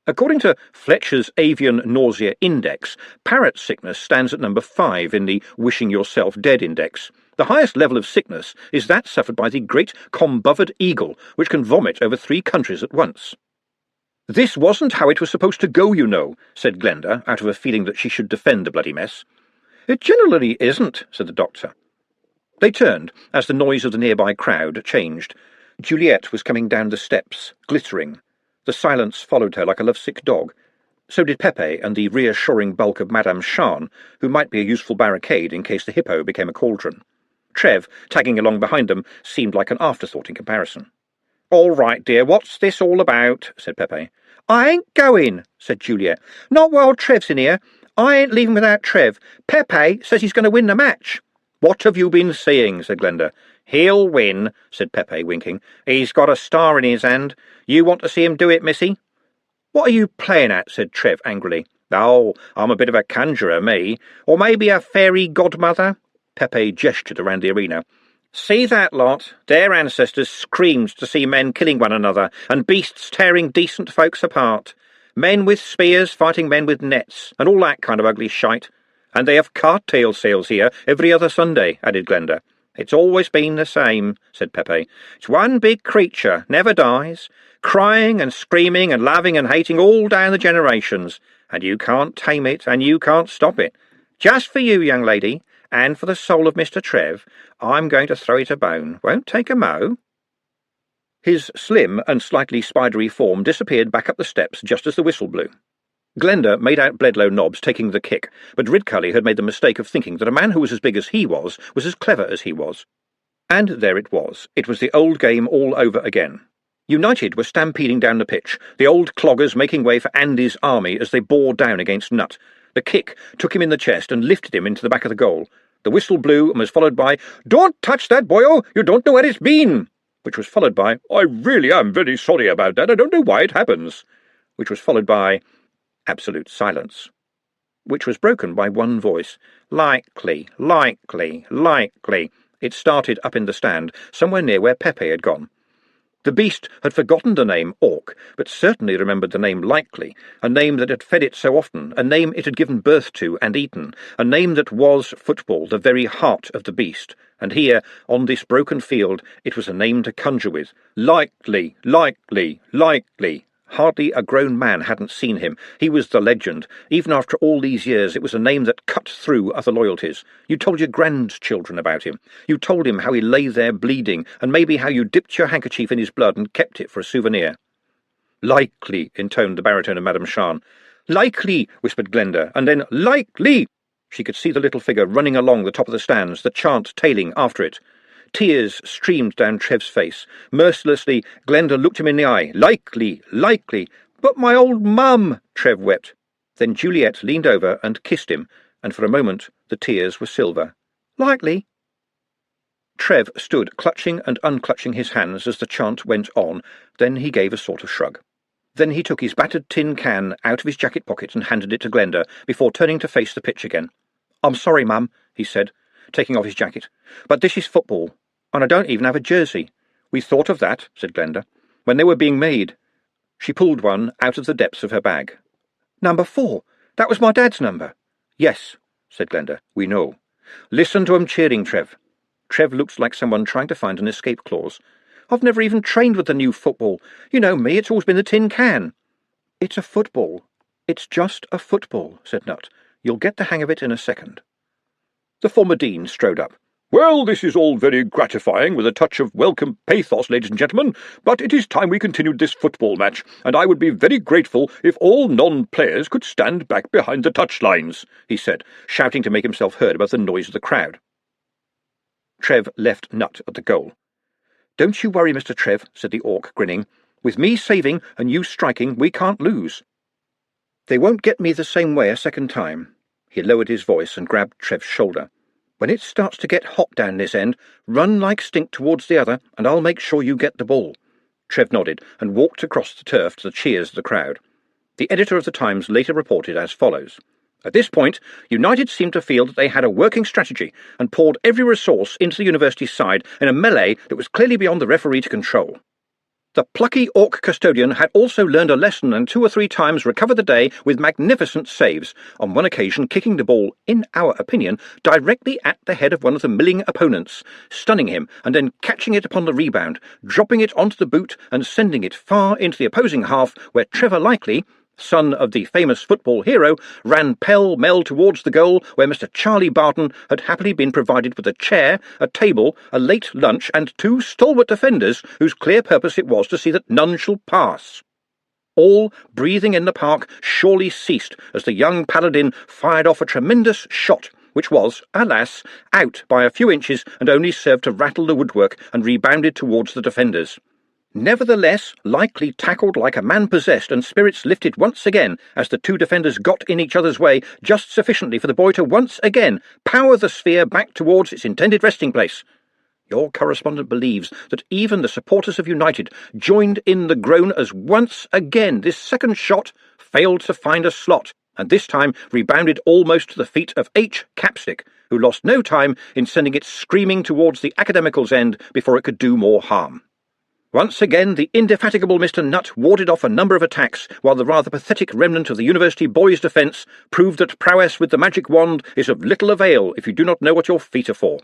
According to Fletcher's Avian Nausea Index, parrot sickness stands at number 5 in the Wishing Yourself Dead Index. The highest level of sickness is that suffered by the great combuvid eagle, which can vomit over 3 countries at once. "This wasn't how it was supposed to go, you know," said Glenda, out of a feeling that she should defend the bloody mess. "It generally isn't," said the doctor. They turned as the noise of the nearby crowd changed. Juliet was coming down the steps, glittering. The silence followed her like a lovesick dog. So did Pepe and the reassuring bulk of Madame Shan, who might be a useful barricade in case the hippo became a cauldron. Trev, tagging along behind them, seemed like an afterthought in comparison. "All right, dear, what's this all about?" said Pepe. "I ain't going," said Juliet. "Not while Trev's in here. I ain't leaving without Trev. Pepe says he's going to win the match." "What have you been seeing?" said Glenda. "He'll win," said Pepe, winking. "He's got a star in his hand. You want to see him do it, missy?" "What are you playing at?" said Trev angrily. "Oh, I'm a bit of a conjurer, me. Or maybe a fairy godmother?" Pepe gestured around the arena. "See that lot? Their ancestors screamed to see men killing one another, and beasts tearing decent folks apart. Men with spears fighting men with nets, and all that kind of ugly shite. And they have cart-tail sales here every other Sunday," added Glenda. "It's always been the same," said Pepe. "It's one big creature, never dies, crying and screaming and loving and hating all down the generations, and you can't tame it, and you can't stop it. Just for you, young lady, and for the soul of Mr. Trev, I'm going to throw it a bone. Won't take a mo?" His slim and slightly spidery form disappeared back up the steps just as the whistle blew. Glenda made out Bledlow Nobbs taking the kick, but Ridcully had made the mistake of thinking that a man who was as big as he was as clever as he was. And there it was. It was the old game all over again. United were stampeding down the pitch, the old cloggers making way for Andy's army as they bore down against Nutt. The kick took him in the chest and lifted him into the back of the goal. The whistle blew and was followed by, "Don't touch that, boyo! You don't know where it's been!" which was followed by, "I really am very sorry about that. I don't know why it happens," which was followed by absolute silence, which was broken by one voice. "Likely, likely, likely." It started up in the stand, somewhere near where Pepe had gone. The beast had forgotten the name Orc, but certainly remembered the name Likely, a name that had fed it so often, a name it had given birth to and eaten, a name that was football, the very heart of the beast. And here, on this broken field, it was a name to conjure with. Likely, likely, likely. Hardly a grown man hadn't seen him. He was the legend. Even after all these years, it was a name that cut through other loyalties. You told your grandchildren about him. You told him how he lay there bleeding, and maybe how you dipped your handkerchief in his blood and kept it for a souvenir. "Likely," intoned the baritone of Madame Shan. "Likely," whispered Glenda, and then "Likely!" She could see the little figure running along the top of the stands, the chant tailing after it. Tears streamed down Trev's face. Mercilessly, Glenda looked him in the eye. "Likely, likely." "But my old mum," Trev wept. Then Juliet leaned over and kissed him, and for a moment the tears were silver. "Likely." Trev stood clutching and unclutching his hands as the chant went on. Then he gave a sort of shrug. Then he took his battered tin can out of his jacket pocket and handed it to Glenda, before turning to face the pitch again. "I'm sorry, Mum," he said, taking off his jacket, "but this is football, and I don't even have a jersey." "We thought of that," said Glenda, "when they were being made." She pulled one out of the depths of her bag. "Number 4. That was my dad's number." "Yes," said Glenda, "we know. Listen to 'em cheering, Trev." Trev looked like someone trying to find an escape clause. "I've never even trained with the new football. You know me, it's always been the tin can." "It's a football. It's just a football," said Nutt. "You'll get the hang of it in a second." The former dean strode up. "Well, this is all very gratifying, with a touch of welcome pathos, ladies and gentlemen, but it is time we continued this football match, and I would be very grateful if all non-players could stand back behind the touchlines," he said, shouting to make himself heard above the noise of the crowd. Trev left Nutt at the goal. "Don't you worry, Mr. Trev," said the Orc, grinning. "With me saving and you striking, we can't lose. They won't get me the same way a second time." He lowered his voice and grabbed Trev's shoulder. "When it starts to get hot down this end, run like stink towards the other, and I'll make sure you get the ball." Trev nodded and walked across the turf to the cheers of the crowd. The editor of the Times later reported as follows. "At this point, United seemed to feel that they had a working strategy and poured every resource into the university's side in a melee that was clearly beyond the referee to control. The plucky Orc custodian had also learned a lesson and 2 or 3 times recovered the day with magnificent saves, on one occasion kicking the ball, in our opinion, directly at the head of one of the milling opponents, stunning him and then catching it upon the rebound, dropping it onto the boot and sending it far into the opposing half, where Trevor Likely, son of the famous football hero, ran pell-mell towards the goal where Mr. Charlie Barton had happily been provided with a chair, a table, a late lunch, and 2 stalwart defenders whose clear purpose it was to see that none shall pass. All breathing in the park surely ceased as the young paladin fired off a tremendous shot, which was, alas, out by a few inches and only served to rattle the woodwork and rebounded towards the defenders. Nevertheless, Likely tackled like a man possessed, and spirits lifted once again as the two defenders got in each other's way just sufficiently for the boy to once again power the sphere back towards its intended resting place. Your correspondent believes that even the supporters of United joined in the groan as once again this second shot failed to find a slot, and this time rebounded almost to the feet of H. Capstick, who lost no time in sending it screaming towards the Academicals' end before it could do more harm. Once again, the indefatigable Mr. Nutt warded off a number of attacks, while the rather pathetic remnant of the University boys' defence proved that prowess with the magic wand is of little avail if you do not know what your feet are for.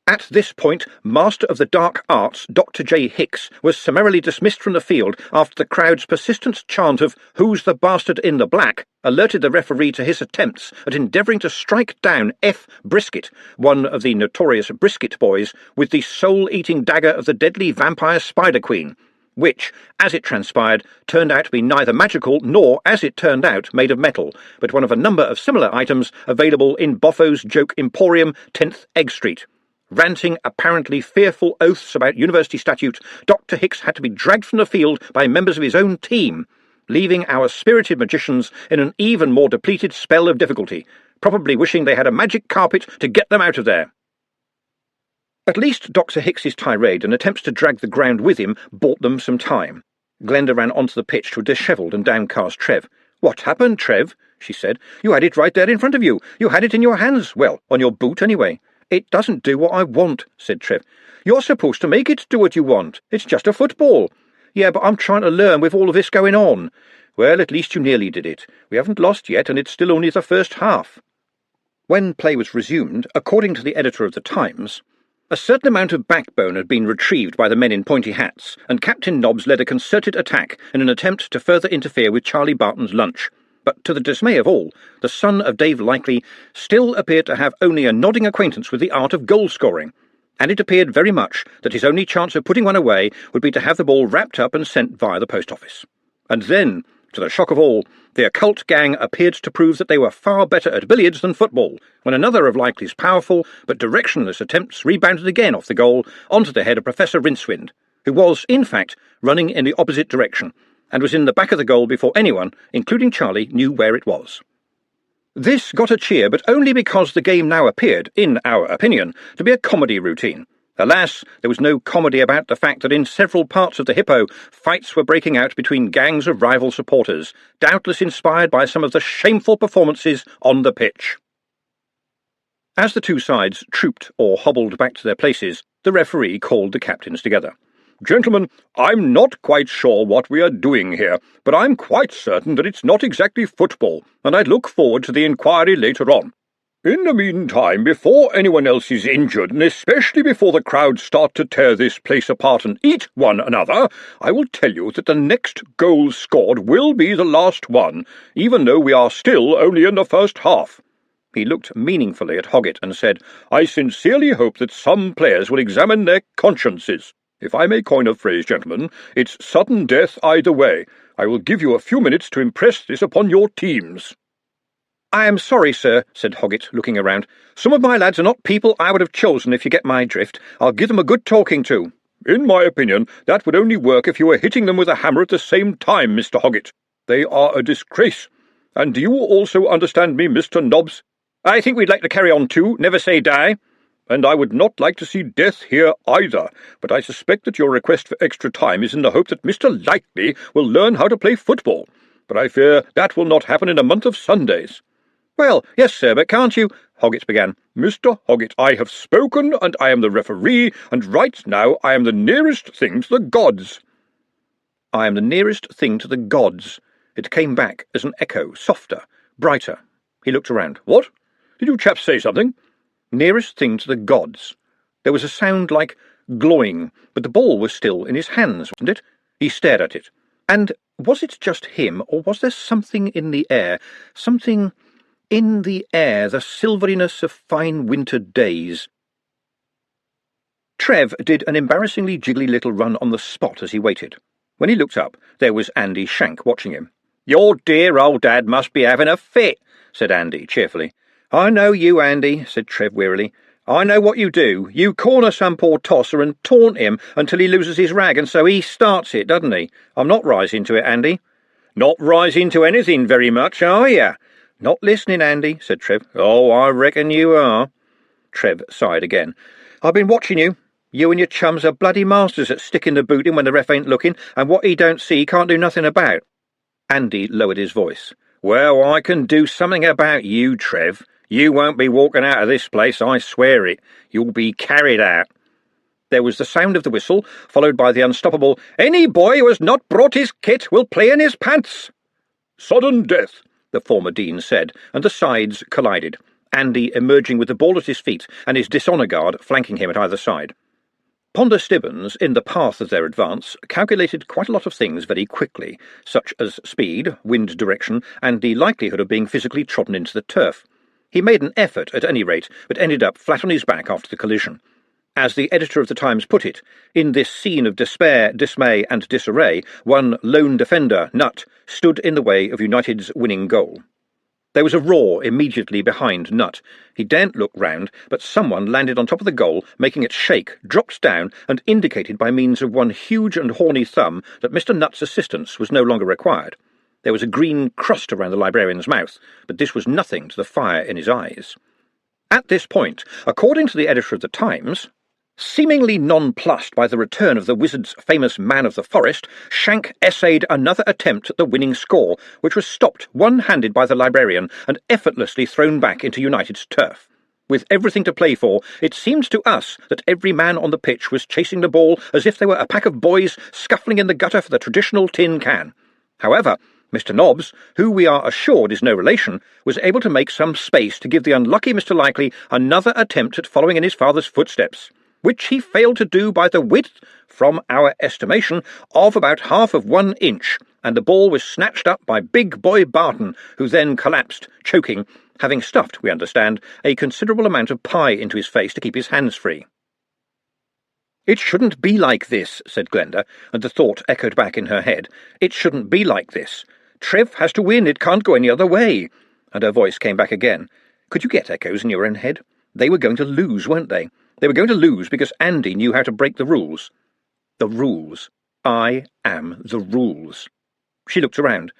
At this point, Master of the Dark Arts, Dr. J. Hicks, was summarily dismissed from the field after the crowd's persistent chant of "Who's the bastard in the black?" alerted the referee to his attempts at endeavouring to strike down F. Brisket, one of the notorious Brisket boys, with the soul-eating dagger of the deadly vampire Spider Queen, which, as it transpired, turned out to be neither magical nor, as it turned out, made of metal, but one of a number of similar items available in Boffo's Joke Emporium, 10th Egg Street. Ranting apparently fearful oaths about University statute, Dr. Hicks had to be dragged from the field by members of his own team, leaving our spirited magicians in an even more depleted spell of difficulty, probably wishing they had a magic carpet to get them out of there. At least Dr. Hicks's tirade and attempts to drag the ground with him bought them some time. Glenda ran onto the pitch to a dishevelled and downcast Trev. "What happened, Trev?" she said. "You had it right there in front of you. You had it in your hands. Well, on your boot, anyway." "It doesn't do what I want," said Trev. "You're supposed to make it do what you want. It's just a football." "Yeah, but I'm trying to learn with all of this going on." "Well, at least you nearly did it. We haven't lost yet, and it's still only the first half." When play was resumed, according to the editor of the Times, a certain amount of backbone had been retrieved by the men in pointy hats, and Captain Nobbs led a concerted attack in an attempt to further interfere with Charlie Barton's lunch. But to the dismay of all, the son of Dave Likely still appeared to have only a nodding acquaintance with the art of goal-scoring, and it appeared very much that his only chance of putting one away would be to have the ball wrapped up and sent via the post office. And then, to the shock of all, the occult gang appeared to prove that they were far better at billiards than football, when another of Likely's powerful but directionless attempts rebounded again off the goal onto the head of Professor Rincewind, who was, in fact, running in the opposite direction, and was in the back of the goal before anyone, including Charlie, knew where it was. This got a cheer, but only because the game now appeared, in our opinion, to be a comedy routine. Alas, there was no comedy about the fact that in several parts of the Hippo, fights were breaking out between gangs of rival supporters, doubtless inspired by some of the shameful performances on the pitch. As the two sides trooped or hobbled back to their places, the referee called the captains together. "Gentlemen, I'm not quite sure what we are doing here, but I'm quite certain that it's not exactly football, and I'd look forward to the inquiry later on. In the meantime, before anyone else is injured, and especially before the crowd start to tear this place apart and eat one another, I will tell you that the next goal scored will be the last one, even though we are still only in the first half." He looked meaningfully at Hoggett and said, "I sincerely hope that some players will examine their consciences. If I may coin a phrase, gentlemen, it's sudden death either way. I will give you a few minutes to impress this upon your teams." "I am sorry, sir," said Hoggett, looking around. "Some of my lads are not people I would have chosen, if you get my drift. I'll give them a good talking to." "In my opinion, that would only work if you were hitting them with a hammer at the same time, Mr. Hoggett. They are a disgrace. And do you also understand me, Mr. Nobbs?" "I think we'd like to carry on too, never say die." "And I would not like to see death here either, but I suspect that your request for extra time is in the hope that Mr. Likely will learn how to play football, but I fear that will not happen in a month of Sundays." "Well, yes, sir, but can't you—" Hoggett began. "Mr. Hoggett, I have spoken, and I am the referee, and right now I am the nearest thing to the gods." "I am the nearest thing to the gods." It came back as an echo, softer, brighter. He looked around. "What? Did you chaps say something?" "Nearest thing to the gods." There was a sound like glowing, but the ball was still in his hands, wasn't it? He stared at it. And was it just him, or was there something in the air? Something in the air, the silveriness of fine winter days. Trev did an embarrassingly jiggly little run on the spot as he waited. When he looked up, there was Andy Shank watching him. "Your dear old dad must be having a fit," said Andy cheerfully. "I know you, Andy," said Trev wearily. I know what you do. You corner some poor tosser and taunt him until he loses his rag, and so he starts it, doesn't he? I'm not rising to it, Andy. Not rising to anything very much, are you? Not listening, Andy, said Trev. Oh, I reckon you are. Trev sighed again. I've been watching you. You and your chums are bloody masters at sticking the boot in when the ref ain't looking, and what he don't see he can't do nothing about. Andy lowered his voice. Well, I can do something about you, Trev. You won't be walking out of this place, I swear it. You'll be carried out. There was the sound of the whistle, followed by the unstoppable, "Any boy who has not brought his kit will play in his pants." "Sudden death," the former dean said, and the sides collided, Andy emerging with the ball at his feet and his dishonour guard flanking him at either side. Ponder Stibbons, in the path of their advance, calculated quite a lot of things very quickly, such as speed, wind direction, and the likelihood of being physically trodden into the turf. He made an effort, at any rate, but ended up flat on his back after the collision. As the editor of the Times put it, in this scene of despair, dismay, and disarray, one lone defender, Nutt, stood in the way of United's winning goal. There was a roar immediately behind Nutt. He daren't look round, but someone landed on top of the goal, making it shake, dropped down, and indicated by means of one huge and horny thumb that Mr. Nutt's assistance was no longer required. There was a green crust around the librarian's mouth, but this was nothing to the fire in his eyes. At this point, according to the editor of the Times, seemingly nonplussed by the return of the wizard's famous man of the forest, Shank essayed another attempt at the winning score, which was stopped one-handed by the librarian and effortlessly thrown back into United's turf. With everything to play for, it seemed to us that every man on the pitch was chasing the ball as if they were a pack of boys scuffling in the gutter for the traditional tin can. However, Mr. Nobbs, who we are assured is no relation, was able to make some space to give the unlucky Mr. Likely another attempt at following in his father's footsteps, which he failed to do by the width, from our estimation, of about half of 1 inch, and the ball was snatched up by Big Boy Barton, who then collapsed, choking, having stuffed, we understand, a considerable amount of pie into his face to keep his hands free. "It shouldn't be like this," said Glenda, and the thought echoed back in her head. "It shouldn't be like this. Trev has to win, it can't go any other way." And her voice came back again. Could you get echoes in your own head? They were going to lose, weren't they? They were going to lose because Andy knew how to break the rules. The rules. I am the rules. She looked around,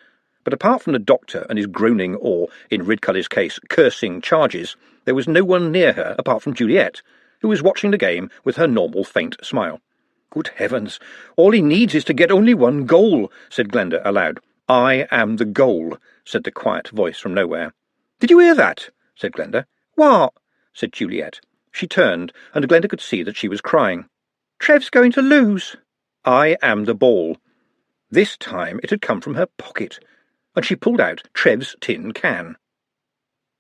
but apart from the doctor and his groaning or, in Ridcully's case, cursing charges, there was no one near her apart from Juliet, who was watching the game with her normal faint smile. "Good heavens, all he needs is to get only 1 goal," said Glenda aloud. "I am the goal," said the quiet voice from nowhere. "Did you hear that?" said Glenda. "What?" said Juliet. She turned, and Glenda could see that she was crying. "Trev's going to lose." "I am the ball." This time it had come from her pocket, and she pulled out Trev's tin can.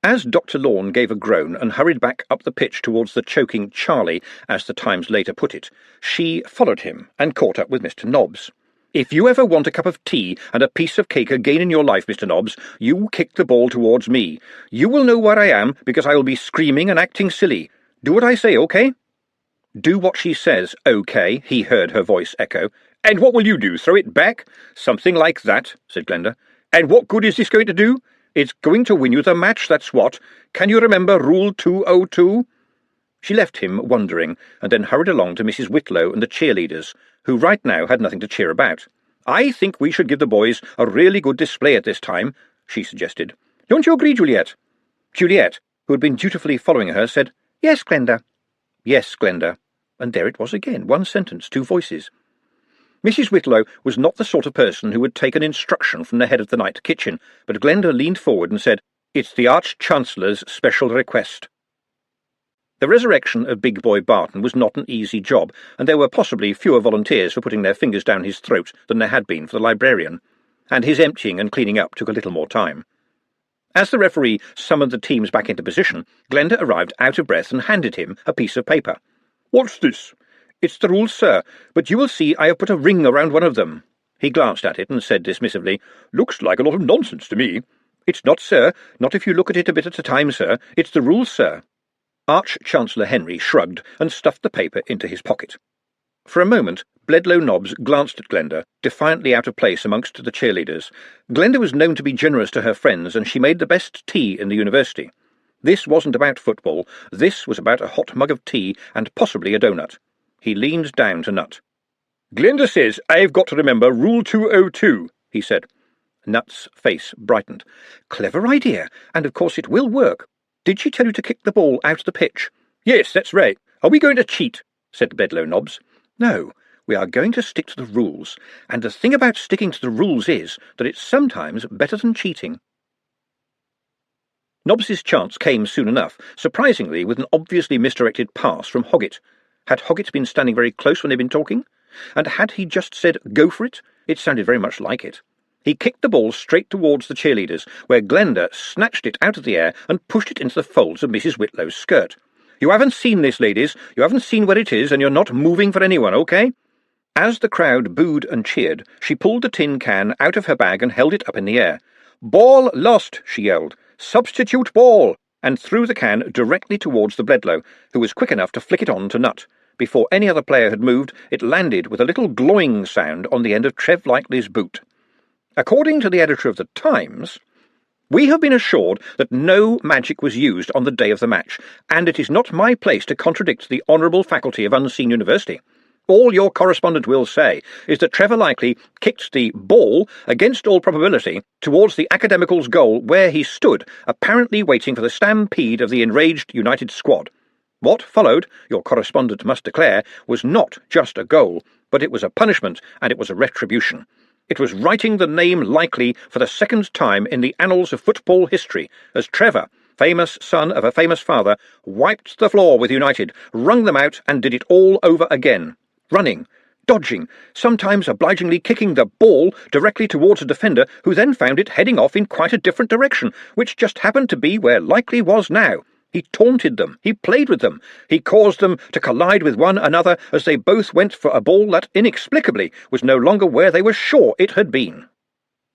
As Dr. Lorne gave a groan and hurried back up the pitch towards the choking Charlie, as the Times later put it, she followed him and caught up with Mr. Nobbs. "If you ever want a cup of tea and a piece of cake again in your life, Mr. Nobbs, you kick the ball towards me. You will know where I am, because I will be screaming and acting silly. Do what I say, OK?" "Do what she says, OK," he heard her voice echo. "And what will you do, throw it back?" "Something like that," said Glenda. "And what good is this going to do?" "It's going to win you the match, that's what. Can you remember Rule 202? She left him wondering, and then hurried along to Mrs. Whitlow and the cheerleaders, who right now had nothing to cheer about. "I think we should give the boys a really good display at this time," she suggested. "Don't you agree, Juliet?" Juliet, who had been dutifully following her, said, "Yes, Glenda." "Yes, Glenda." And there it was again, 1 sentence, 2 voices. Mrs. Whitlow was not the sort of person who would take an instruction from the head of the night kitchen, but Glenda leaned forward and said, "It's the Arch-Chancellor's special request." The resurrection of Big Boy Barton was not an easy job, and there were possibly fewer volunteers for putting their fingers down his throat than there had been for the librarian, and his emptying and cleaning up took a little more time. As the referee summoned the teams back into position, Glenda arrived out of breath and handed him a piece of paper. "What's this?" "It's the rules, sir, but you will see I have put a ring around one of them." He glanced at it and said dismissively, "Looks like a lot of nonsense to me." "It's not, sir. Not if you look at it a bit at a time, sir. It's the rules, sir." Arch-Chancellor Henry shrugged and stuffed the paper into his pocket. For a moment, Bledlow Nobbs glanced at Glenda, defiantly out of place amongst the cheerleaders. Glenda was known to be generous to her friends, and she made the best tea in the university. This wasn't about football. This was about a hot mug of tea and possibly a donut. He leaned down to Nut. "Glenda says I've got to remember Rule 202, he said. Nut's face brightened. "Clever idea, and of course it will work. Did she tell you to kick the ball out of the pitch?" "Yes, that's right. Are we going to cheat?" said Bedlow Nobbs. "No, we are going to stick to the rules, and the thing about sticking to the rules is that it's sometimes better than cheating." Nobbs's chance came soon enough, surprisingly with an obviously misdirected pass from Hoggett. Had Hoggett been standing very close when they'd been talking? And had he just said, "Go for it"? It sounded very much like it. He kicked the ball straight towards the cheerleaders, where Glenda snatched it out of the air and pushed it into the folds of Mrs. Whitlow's skirt. "You haven't seen this, ladies. You haven't seen where it is, and you're not moving for anyone, OK?" As the crowd booed and cheered, she pulled the tin can out of her bag and held it up in the air. "Ball lost," she yelled. "Substitute ball!" and threw the can directly towards the Bledlow, who was quick enough to flick it on to Nut. Before any other player had moved, it landed with a little glowing sound on the end of Trev Likely's boot. According to the editor of the Times, "We have been assured that no magic was used on the day of the match, and it is not my place to contradict the honourable faculty of Unseen University. All your correspondent will say is that Trevor Likely kicked the ball, against all probability, towards the Academicals' goal where he stood, apparently waiting for the stampede of the enraged United squad. What followed, your correspondent must declare, was not just a goal, but it was a punishment and it was a retribution. It was writing the name Likely for the second time in the annals of football history, as Trevor, famous son of a famous father, wiped the floor with United, wrung them out, and did it all over again. Running, dodging, sometimes obligingly kicking the ball directly towards a defender who then found it heading off in quite a different direction, which just happened to be where Likely was now. He taunted them, he played with them, he caused them to collide with one another as they both went for a ball that, inexplicably, was no longer where they were sure it had been.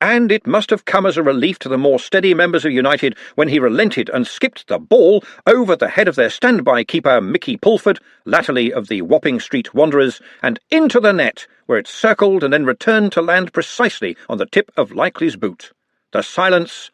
And it must have come as a relief to the more steady members of United when he relented and skipped the ball over the head of their standby keeper Mickey Pulford, latterly of the Wapping Street Wanderers, and into the net, where it circled and then returned to land precisely on the tip of Likely's boot. The silence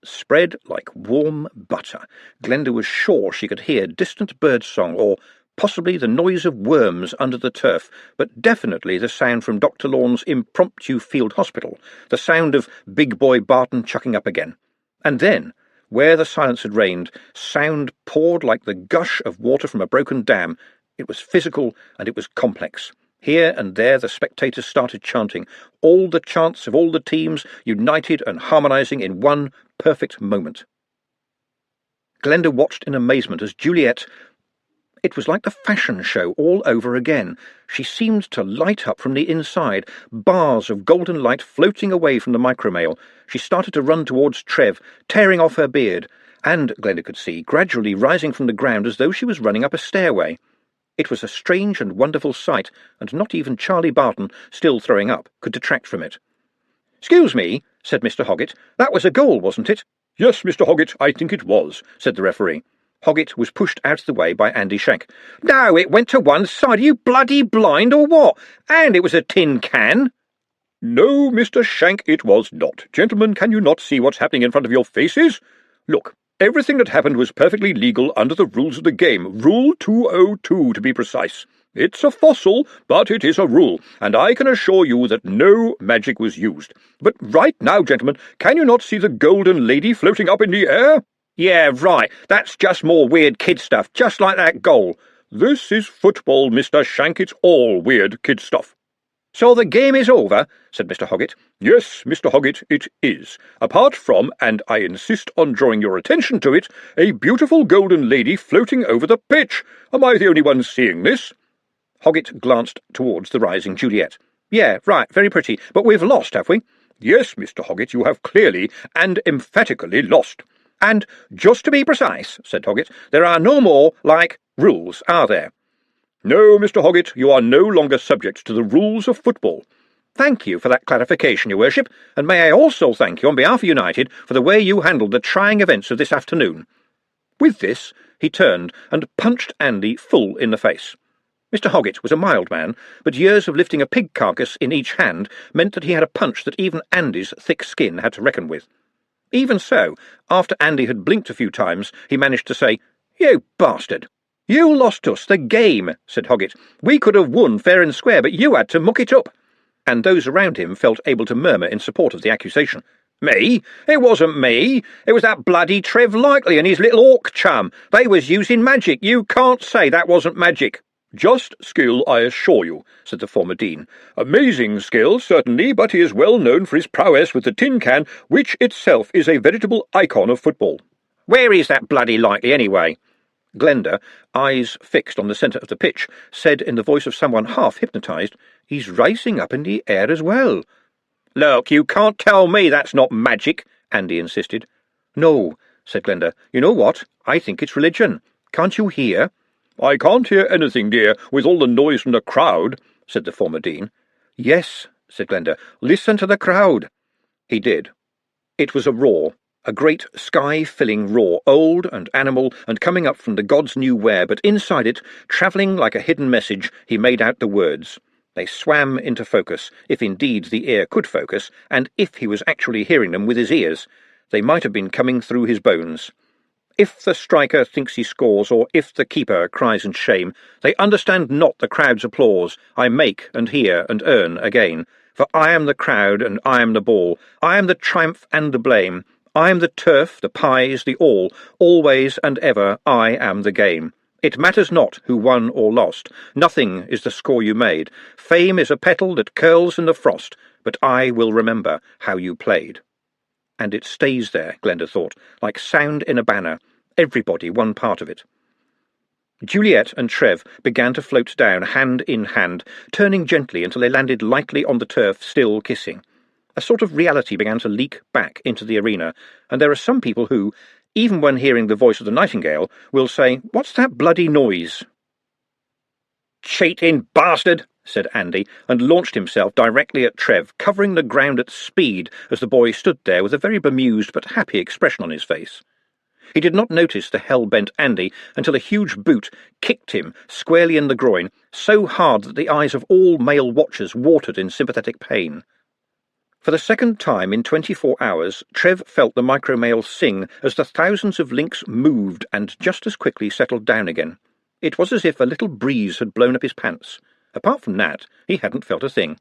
spread like warm butter. Glenda was sure she could hear distant birdsong, or possibly the noise of worms under the turf, but definitely the sound from Dr. Lawn's impromptu field hospital, the sound of Big Boy Barton chucking up again. And then, where the silence had reigned, sound poured like the gush of water from a broken dam. It was physical and it was complex. Here and there the spectators started chanting, all the chants of all the teams, united and harmonising in one perfect moment. Glenda watched in amazement as Juliet... It was like the fashion show all over again. She seemed to light up from the inside, bars of golden light floating away from the micromail. She started to run towards Trev, tearing off her beard, and, Glenda could see, gradually rising from the ground as though she was running up a stairway. It was a strange and wonderful sight, and not even Charlie Barton, still throwing up, could detract from it. "Excuse me," said Mr. Hoggett, "that was a goal, wasn't it?" "Yes, Mr. Hoggett, I think it was," said the referee. Hoggett was pushed out of the way by Andy Shank. "No, it went to one side. Are you bloody blind or what? And it was a tin can." "No, Mr. Shank, it was not. Gentlemen, can you not see what's happening in front of your faces? Look, everything that happened was perfectly legal under the rules of the game. Rule 202, to be precise. It's a fossil, but it is a rule, and I can assure you that no magic was used. But right now, gentlemen, can you not see the golden lady floating up in the air?" "Yeah, right. That's just more weird kid stuff, just like that goal." "This is football, Mr. Shank. It's all weird kid stuff." "So the game is over?" said Mr. Hoggett. "Yes, Mr. Hoggett, it is. Apart from, and I insist on drawing your attention to it, a beautiful golden lady floating over the pitch. Am I the only one seeing this?" Hoggett glanced towards the rising Juliet. "Yeah, right, very pretty. But we've lost, have we?" "Yes, Mr. Hoggett, you have clearly and emphatically lost." "And, just to be precise," said Hoggett, "there are no more, rules, are there?" "No, Mr. Hoggett, you are no longer subject to the rules of football." "Thank you for that clarification, your worship, and may I also thank you on behalf of United for the way you handled the trying events of this afternoon." With this, he turned and punched Andy full in the face. Mr. Hoggett was a mild man, but years of lifting a pig carcass in each hand meant that he had a punch that even Andy's thick skin had to reckon with. Even so, after Andy had blinked a few times, he managed to say, "You bastard! You lost us the game," said Hoggett. "We could have won fair and square, but you had to muck it up." And those around him felt able to murmur in support of the accusation. "Me? It wasn't me. It was that bloody Trev Likely and his little orc chum. They was using magic. You can't say that wasn't magic." "Just skill, I assure you," said the former dean. "Amazing skill, certainly, but he is well known for his prowess with the tin can, which itself is a veritable icon of football." "Where is that bloody Likely, anyway?" Glenda, eyes fixed on the centre of the pitch, said in the voice of someone half hypnotised, "He's racing up in the air as well." "Look, you can't tell me that's not magic," Andy insisted. "No," said Glenda. "You know what? I think it's religion. Can't you hear?" "I can't hear anything, dear, with all the noise from the crowd," said the former dean. "Yes," said Glenda. "Listen to the crowd." He did. It was a roar. A great sky-filling roar, old and animal, and coming up from the gods knew where, but inside it, travelling like a hidden message, he made out the words. They swam into focus, if indeed the ear could focus, and if he was actually hearing them with his ears. They might have been coming through his bones. "If the striker thinks he scores, or if the keeper cries in shame, they understand not the crowd's applause. I make and hear and earn again. For I am the crowd and I am the ball. I am the triumph and the blame. I am the turf, the pies, the all. Always and ever I am the game. It matters not who won or lost. Nothing is the score you made. Fame is a petal that curls in the frost, but I will remember how you played." And it stays there, Glenda thought, like sound in a banner, everybody one part of it. Juliet and Trev began to float down, hand in hand, turning gently until they landed lightly on the turf, still kissing. A sort of reality began to leak back into the arena, and there are some people who, even when hearing the voice of the nightingale, will say, "What's that bloody noise?" "Cheating bastard!" said Andy, and launched himself directly at Trev, covering the ground at speed as the boy stood there with a very bemused but happy expression on his face. He did not notice the hell-bent Andy until a huge boot kicked him squarely in the groin, so hard that the eyes of all male watchers watered in sympathetic pain. For the second time in 24 hours, Trev felt the micromale sing as the thousands of links moved and just as quickly settled down again. It was as if a little breeze had blown up his pants. Apart from that, he hadn't felt a thing.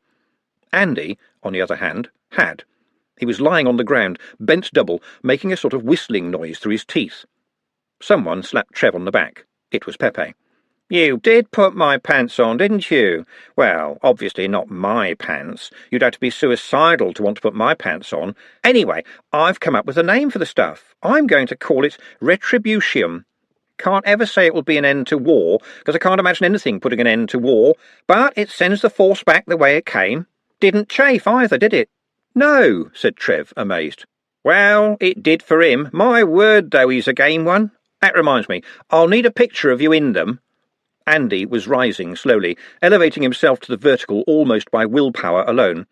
Andy, on the other hand, had. He was lying on the ground, bent double, making a sort of whistling noise through his teeth. Someone slapped Trev on the back. It was Pepe. "You did put my pants on, didn't you? Well, obviously not my pants. You'd have to be suicidal to want to put my pants on. Anyway, I've come up with a name for the stuff. I'm going to call it Retribution. Can't ever say it will be an end to war, because I can't imagine anything putting an end to war, but it sends the force back the way it came. Didn't chafe either, did it?" "No," said Trev, amazed. "Well, it did for him. My word, though, he's a game one. That reminds me, I'll need a picture of you in them." Andy was rising slowly, elevating himself to the vertical almost by willpower alone.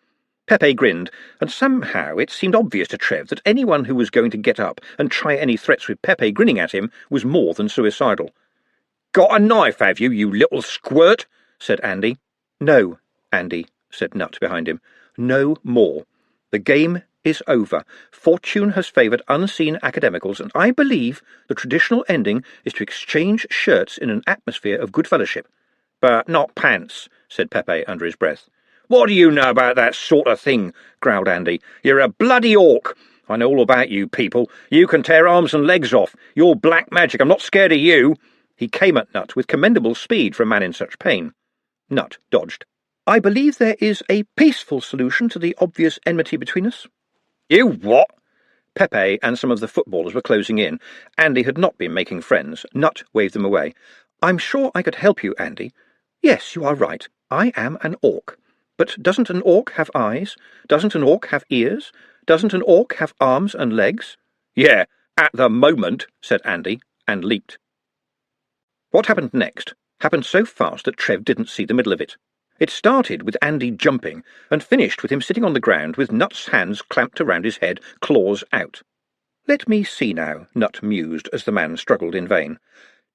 Pepe grinned, and somehow it seemed obvious to Trev that anyone who was going to get up and try any threats with Pepe grinning at him was more than suicidal. "Got a knife, have you, you little squirt?" said Andy. "No, Andy," said Nut behind him. "No more. The game is over. Fortune has favoured unseen Academicals, and I believe the traditional ending is to exchange shirts in an atmosphere of good fellowship." "But not pants," said Pepe under his breath. "What do you know about that sort of thing?" growled Andy. "You're a bloody orc. I know all about you people. You can tear arms and legs off. You're black magic. I'm not scared of you." He came at Nut with commendable speed for a man in such pain. Nut dodged. "I believe there is a peaceful solution to the obvious enmity between us." "You what?" Pepe and some of the footballers were closing in. Andy had not been making friends. Nut waved them away. "I'm sure I could help you, Andy. Yes, you are right. I am an orc. But doesn't an orc have eyes? Doesn't an orc have ears? Doesn't an orc have arms and legs?" "Yeah, at the moment," said Andy, and leaped. What happened next happened so fast that Trev didn't see the middle of it. It started with Andy jumping, and finished with him sitting on the ground with Nut's hands clamped around his head, claws out. "Let me see now," Nut mused as the man struggled in vain.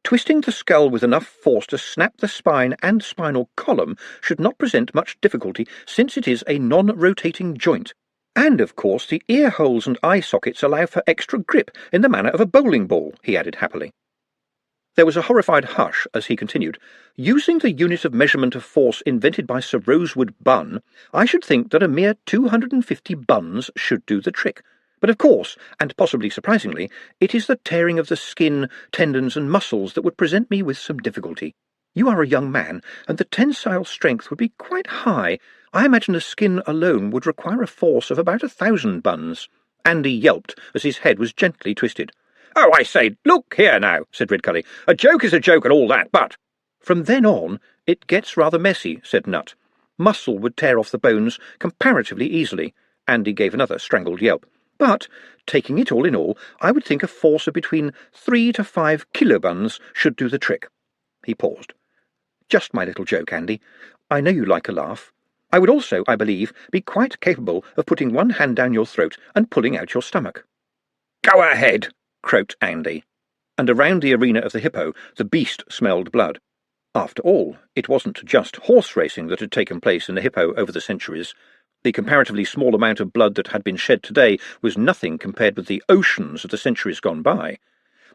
"Twisting the skull with enough force to snap the spine and spinal column should not present much difficulty, since it is a non-rotating joint. And, of course, the ear holes and eye sockets allow for extra grip in the manner of a bowling ball, he added happily. There was a horrified hush as he continued. Using the unit of measurement of force invented by Sir Rosewood Bunn, I should think that a mere 250 buns should do the trick. But of course, and possibly surprisingly, it is the tearing of the skin, tendons and muscles that would present me with some difficulty. You are a young man, and the tensile strength would be quite high. I imagine the skin alone would require a force of about 1,000 buns. Andy yelped as his head was gently twisted. "Oh, I say, look here now," said Ridcully. "A joke is a joke and all that, but—" "From then on, it gets rather messy," said Nutt. "Muscle would tear off the bones comparatively easily." Andy gave another strangled yelp. "But, taking it all in all, I would think a force of between 3 to 5 kilobuns should do the trick." He paused. "Just my little joke, Andy. I know you like a laugh. I would also, I believe, be quite capable of putting one hand down your throat and pulling out your stomach." "Go ahead," croaked Andy. And around the arena of the Hippo, the beast smelled blood. After all, it wasn't just horse racing that had taken place in the Hippo over the centuries. The comparatively small amount of blood that had been shed today was nothing compared with the oceans of the centuries gone by.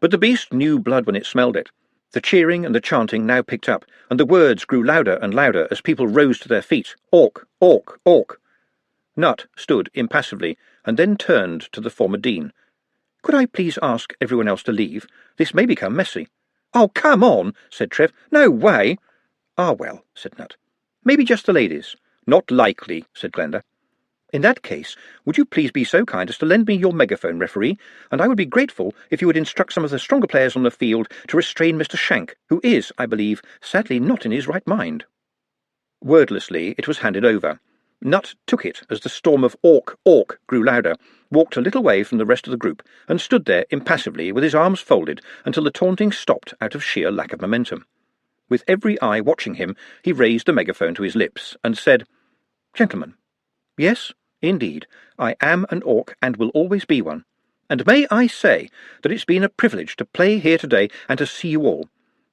But the beast knew blood when it smelled it. The cheering and the chanting now picked up, and the words grew louder and louder as people rose to their feet. "Orc! Orc! Orc!" Nutt stood impassively, and then turned to the former dean. "Could I please ask everyone else to leave? This may become messy." "Oh, come on," said Trev. "No way." "Ah, well," said Nutt. "Maybe just the ladies." "Not likely," said Glenda. "In that case, would you please be so kind as to lend me your megaphone, referee, and I would be grateful if you would instruct some of the stronger players on the field to restrain Mr. Shank, who is, I believe, sadly not in his right mind." Wordlessly, it was handed over. Nutt took it as the storm of "Orc! Orc!" grew louder, walked a little way from the rest of the group, and stood there impassively with his arms folded until the taunting stopped out of sheer lack of momentum. With every eye watching him, he raised the megaphone to his lips and said, "Gentlemen, yes, indeed, I am an orc and will always be one. And may I say that it's been a privilege to play here today and to see you all.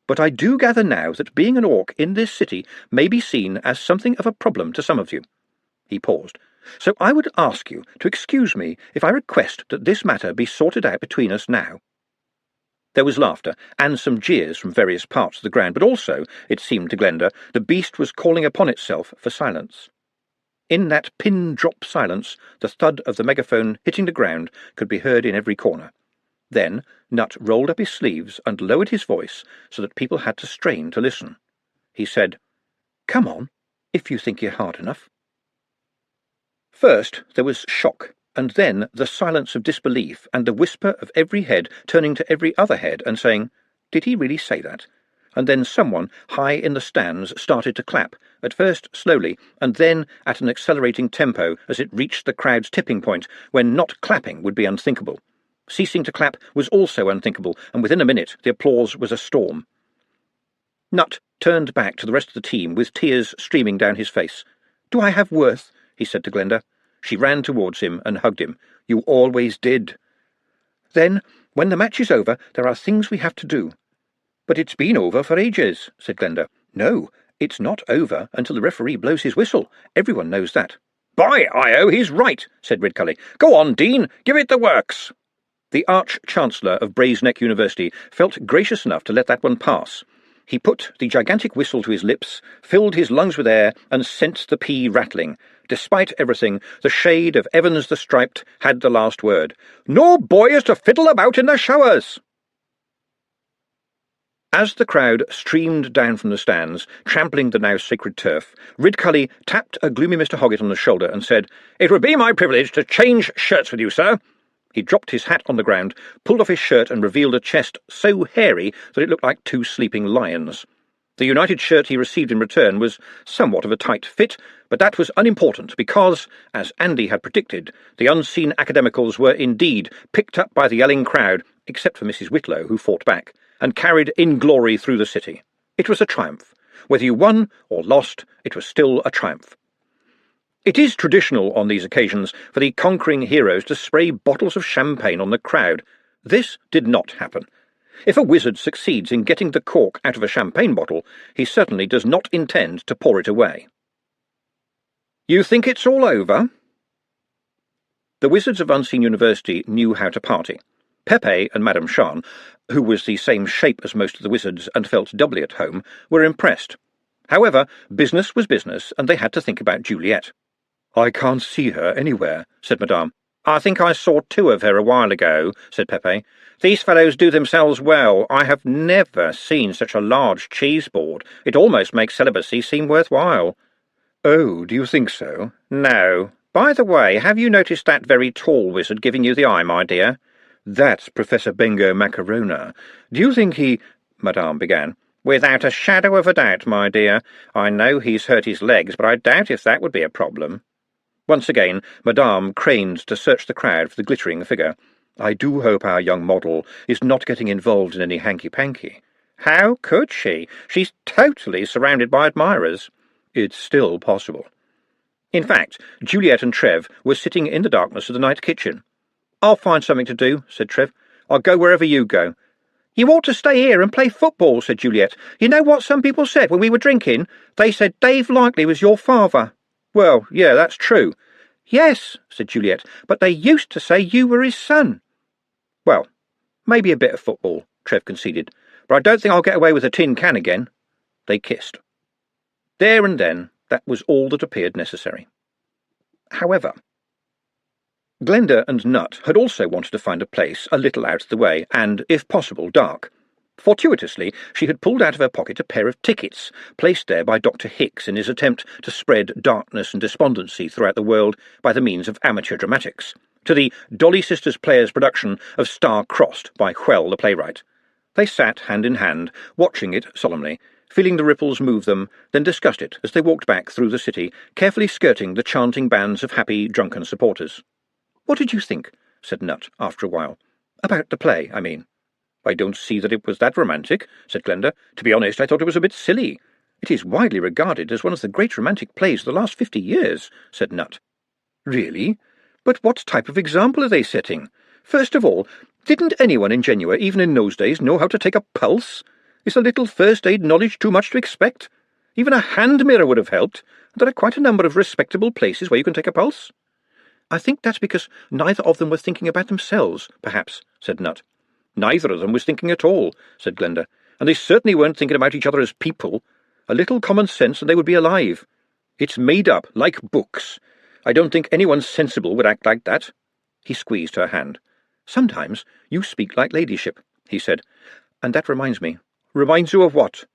But I do gather now that being an orc in this city may be seen as something of a problem to some of you." He paused. "So I would ask you to excuse me if I request that this matter be sorted out between us now." There was laughter, and some jeers from various parts of the ground, but also, it seemed to Glenda, the beast was calling upon itself for silence. In that pin-drop silence, the thud of the megaphone hitting the ground could be heard in every corner. Then Nutt rolled up his sleeves and lowered his voice so that people had to strain to listen. He said, "Come on, if you think you're hard enough." First there was shock, and then the silence of disbelief and the whisper of every head turning to every other head and saying, "Did he really say that?" And then someone high in the stands started to clap, at first slowly, and then at an accelerating tempo as it reached the crowd's tipping point, when not clapping would be unthinkable. Ceasing to clap was also unthinkable, and within a minute the applause was a storm. Nutt turned back to the rest of the team with tears streaming down his face. "Do I have worth?" he said to Glenda. She ran towards him and hugged him. "You always did." "Then, when the match is over, there are things we have to do." "But it's been over for ages," said Glenda. "No, it's not over until the referee blows his whistle. Everyone knows that." "By Io, he's right," said Ridcully. "Go on, Dean, give it the works." The Arch-Chancellor of Braesneck University felt gracious enough to let that one pass. He put the gigantic whistle to his lips, filled his lungs with air, and sent the pea rattling. Despite everything, the shade of Evans the Striped had the last word. "No boy is to fiddle about in the showers!" As the crowd streamed down from the stands, trampling the now sacred turf, Ridcully tapped a gloomy Mr. Hoggett on the shoulder and said, "It would be my privilege to change shirts with you, sir." He dropped his hat on the ground, pulled off his shirt and revealed a chest so hairy that it looked like two sleeping lions. The United shirt he received in return was somewhat of a tight fit, but that was unimportant because, as Andy had predicted, the unseen Academicals were indeed picked up by the yelling crowd, except for Mrs. Whitlow, who fought back, and carried in glory through the city. It was a triumph. Whether you won or lost, it was still a triumph. It is traditional on these occasions for the conquering heroes to spray bottles of champagne on the crowd. This did not happen. If a wizard succeeds in getting the cork out of a champagne bottle, he certainly does not intend to pour it away. "You think it's all over?" The wizards of Unseen University knew how to party. Pepe and Madame Shan, who was the same shape as most of the wizards and felt doubly at home, were impressed. However, business was business, and they had to think about Juliet. "I can't see her anywhere," said Madame. "I think I saw 2 of her a while ago," said Pepe. "These fellows do themselves well. I have never seen such a large cheese board. It almost makes celibacy seem worthwhile." "Oh, do you think so?" "No. By the way, have you noticed that very tall wizard giving you the eye, my dear?" "That's Professor Bengo Macarona. Do you think he—" Madame began. "Without a shadow of a doubt, my dear. I know he's hurt his legs, but I doubt if that would be a problem." Once again, Madame craned to search the crowd for the glittering figure. "I do hope our young model is not getting involved in any hanky-panky." "How could she? She's totally surrounded by admirers." "It's still possible." In fact, Juliet and Trev were sitting in the darkness of the night kitchen. "I'll find something to do," said Trev. "I'll go wherever you go." "You ought to stay here and play football," said Juliet. "You know what some people said when we were drinking? They said Dave Likely was your father." "Well, yeah, that's true." "Yes," said Juliet, "but they used to say you were his son." "Well, maybe a bit of football," Trev conceded, "but I don't think I'll get away with a tin can again." They kissed. There and then, that was all that appeared necessary. However, Glenda and Nut had also wanted to find a place a little out of the way, and, if possible, dark. Fortuitously, she had pulled out of her pocket a pair of tickets, placed there by Dr. Hicks in his attempt to spread darkness and despondency throughout the world by the means of amateur dramatics, to the Dolly Sisters Players production of Star-Crossed by Hwell the playwright. They sat hand in hand, watching it solemnly, feeling the ripples move them, then discussed it as they walked back through the city, carefully skirting the chanting bands of happy, drunken supporters. "What did you think?" said Nut, after a while. "About the play, I mean." "I don't see that it was that romantic," said Glenda. "To be honest, I thought it was a bit silly." "It is widely regarded as one of the great romantic plays of the last 50 years, said Nut. "Really? But what type of example are they setting? First of all, didn't anyone in Genua, even in those days, know how to take a pulse? Is a little first-aid knowledge too much to expect? Even a hand mirror would have helped. There are quite a number of respectable places where you can take a pulse." "I think that's because neither of them were thinking about themselves, perhaps," said Nut. "Neither of them was thinking at all," said Glenda, "and they certainly weren't thinking about each other as people. A little common sense and they would be alive. It's made up, like books. I don't think anyone sensible would act like that." He squeezed her hand. "Sometimes you speak like ladyship," he said. "And that reminds me." "Reminds you of what?"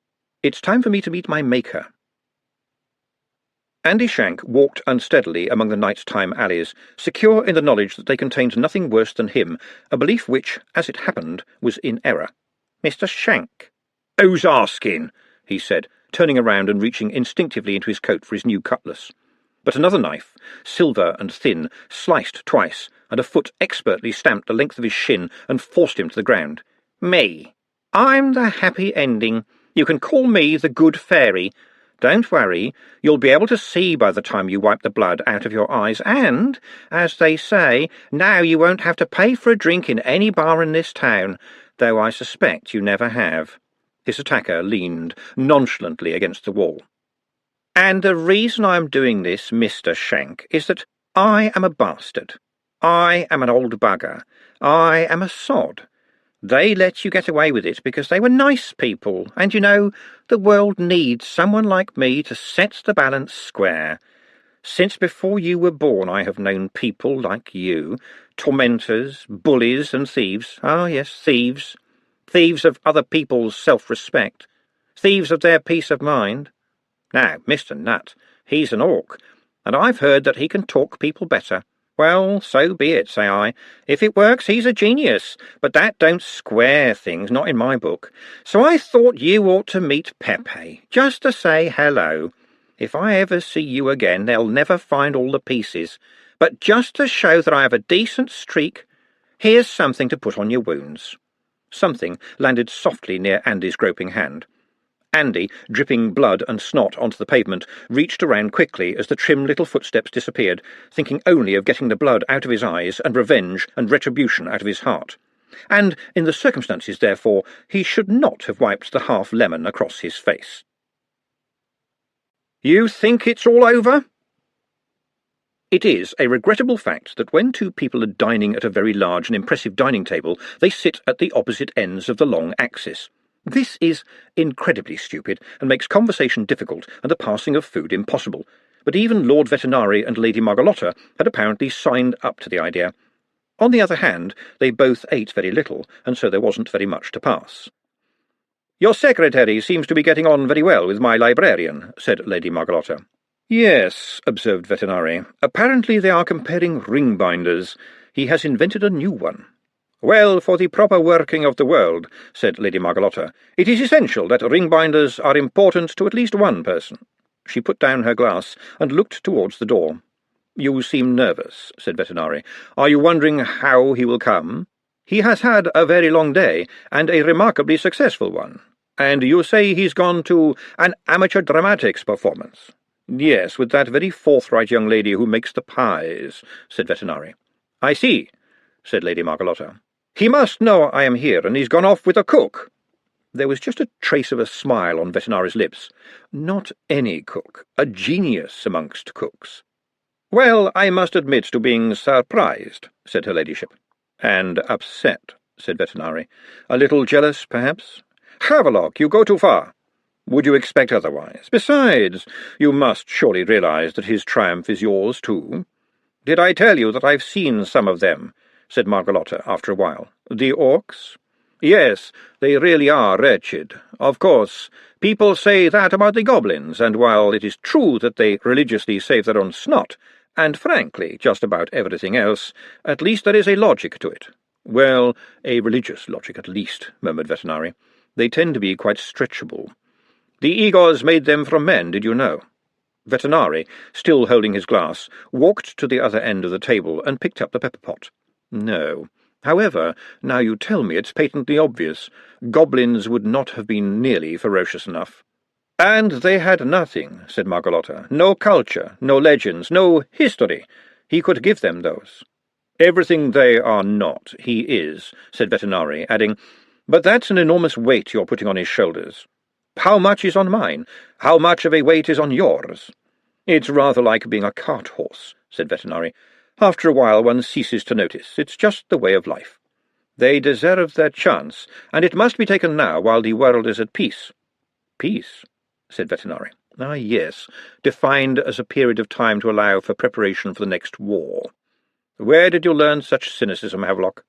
"It's time for me to meet my maker." Andy Shank walked unsteadily among the night-time alleys, secure in the knowledge that they contained nothing worse than him, a belief which, as it happened, was in error. "Mr. Shank?" "Who's asking?" he said, turning around and reaching instinctively into his coat for his new cutlass. But another knife, silver and thin, sliced twice, and a foot expertly stamped the length of his shin and forced him to the ground. "Me? I'm the happy ending. You can call me the good fairy. Don't worry, you'll be able to see by the time you wipe the blood out of your eyes, and, as they say, now you won't have to pay for a drink in any bar in this town, though I suspect you never have." His attacker leaned nonchalantly against the wall. "And the reason I'm doing this, Mr. Shank, is that I am a bastard. I am an old bugger. I am a sod. They let you get away with it because they were nice people, and you know, the world needs someone like me to set the balance square. Since before you were born I have known people like you, tormentors, bullies and thieves. Ah, yes, thieves. Thieves of other people's self-respect. Thieves of their peace of mind. Now, Mr. Nutt, he's an orc, and I've heard that he can talk people better. Well, so be it, say I. If it works, he's a genius, but that don't square things, not in my book. So I thought you ought to meet Pepe, just to say hello. If I ever see you again, they'll never find all the pieces. But just to show that I have a decent streak, here's something to put on your wounds." Something landed softly near Andy's groping hand. Andy, dripping blood and snot onto the pavement, reached around quickly as the trim little footsteps disappeared, thinking only of getting the blood out of his eyes and revenge and retribution out of his heart. And, in the circumstances, therefore, he should not have wiped the half-lemon across his face. "You think it's all over?" It is a regrettable fact that when two people are dining at a very large and impressive dining table, they sit at the opposite ends of the long axis. This is incredibly stupid and makes conversation difficult and the passing of food impossible, but even Lord Vetinari and Lady Margalotta had apparently signed up to the idea. On the other hand, they both ate very little, and so there wasn't very much to pass. "Your secretary seems to be getting on very well with my librarian," said Lady Margalotta. "Yes," observed Vetinari. "Apparently they are comparing ring binders. He has invented a new one." "Well, for the proper working of the world," said Lady Margalotta, "it is essential that ring binders are important to at least one person." She put down her glass and looked towards the door. "You seem nervous," said Vetinari. "Are you wondering how he will come? He has had a very long day, and a remarkably successful one. And you say he's gone to an amateur dramatics performance?" "Yes, with that very forthright young lady who makes the pies," said Vetinari. "I see," said Lady Margalotta. "He must know I am here, and he's gone off with a cook." There was just a trace of a smile on Vetinari's lips. Not any cook, a genius amongst cooks. "Well, I must admit to being surprised," said her ladyship. "And upset," said Vetinari. "A little jealous, perhaps?" "Havelock, you go too far." "Would you expect otherwise? Besides, you must surely realize that his triumph is yours too." "Did I tell you that I've seen some of them?" said Margalotta after a while. "The orcs?" "Yes, they really are wretched. Of course, people say that about the goblins, and while it is true that they religiously save their own snot, and frankly just about everything else, at least there is a logic to it." "Well, a religious logic at least," murmured Vetinari. "They tend to be quite stretchable." "The Igors made them from men, did you know?" Vetinari, still holding his glass, walked to the other end of the table and picked up the pepper-pot. "No. However, now you tell me, it's patently obvious. Goblins would not have been nearly ferocious enough." "And they had nothing," said Margalotta. "No culture, no legends, no history. He could give them those." "Everything they are not, he is," said Vetinari, adding, "But that's an enormous weight you're putting on his shoulders." "How much is on mine? How much of a weight is on yours?" "It's rather like being a cart-horse," said Vetinari. "After a while one ceases to notice. It's just the way of life. They deserve their chance, and it must be taken now while the world is at peace." "Peace?" said Vetinari. "Ah, yes, defined as a period of time to allow for preparation for the next war. Where did you learn such cynicism, Havelock?"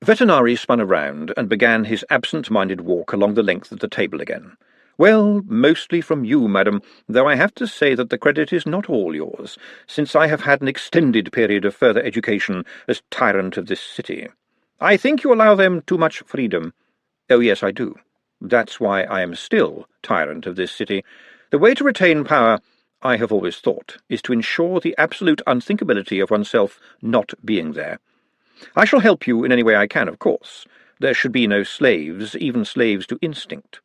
Vetinari spun around and began his absent-minded walk along the length of the table again. "Well, mostly from you, madam, though I have to say that the credit is not all yours, since I have had an extended period of further education as tyrant of this city. I think you allow them too much freedom." "Oh, yes, I do. That's why I am still tyrant of this city. The way to retain power, I have always thought, is to ensure the absolute unthinkability of oneself not being there. I shall help you in any way I can, of course. There should be no slaves, even slaves to instinct."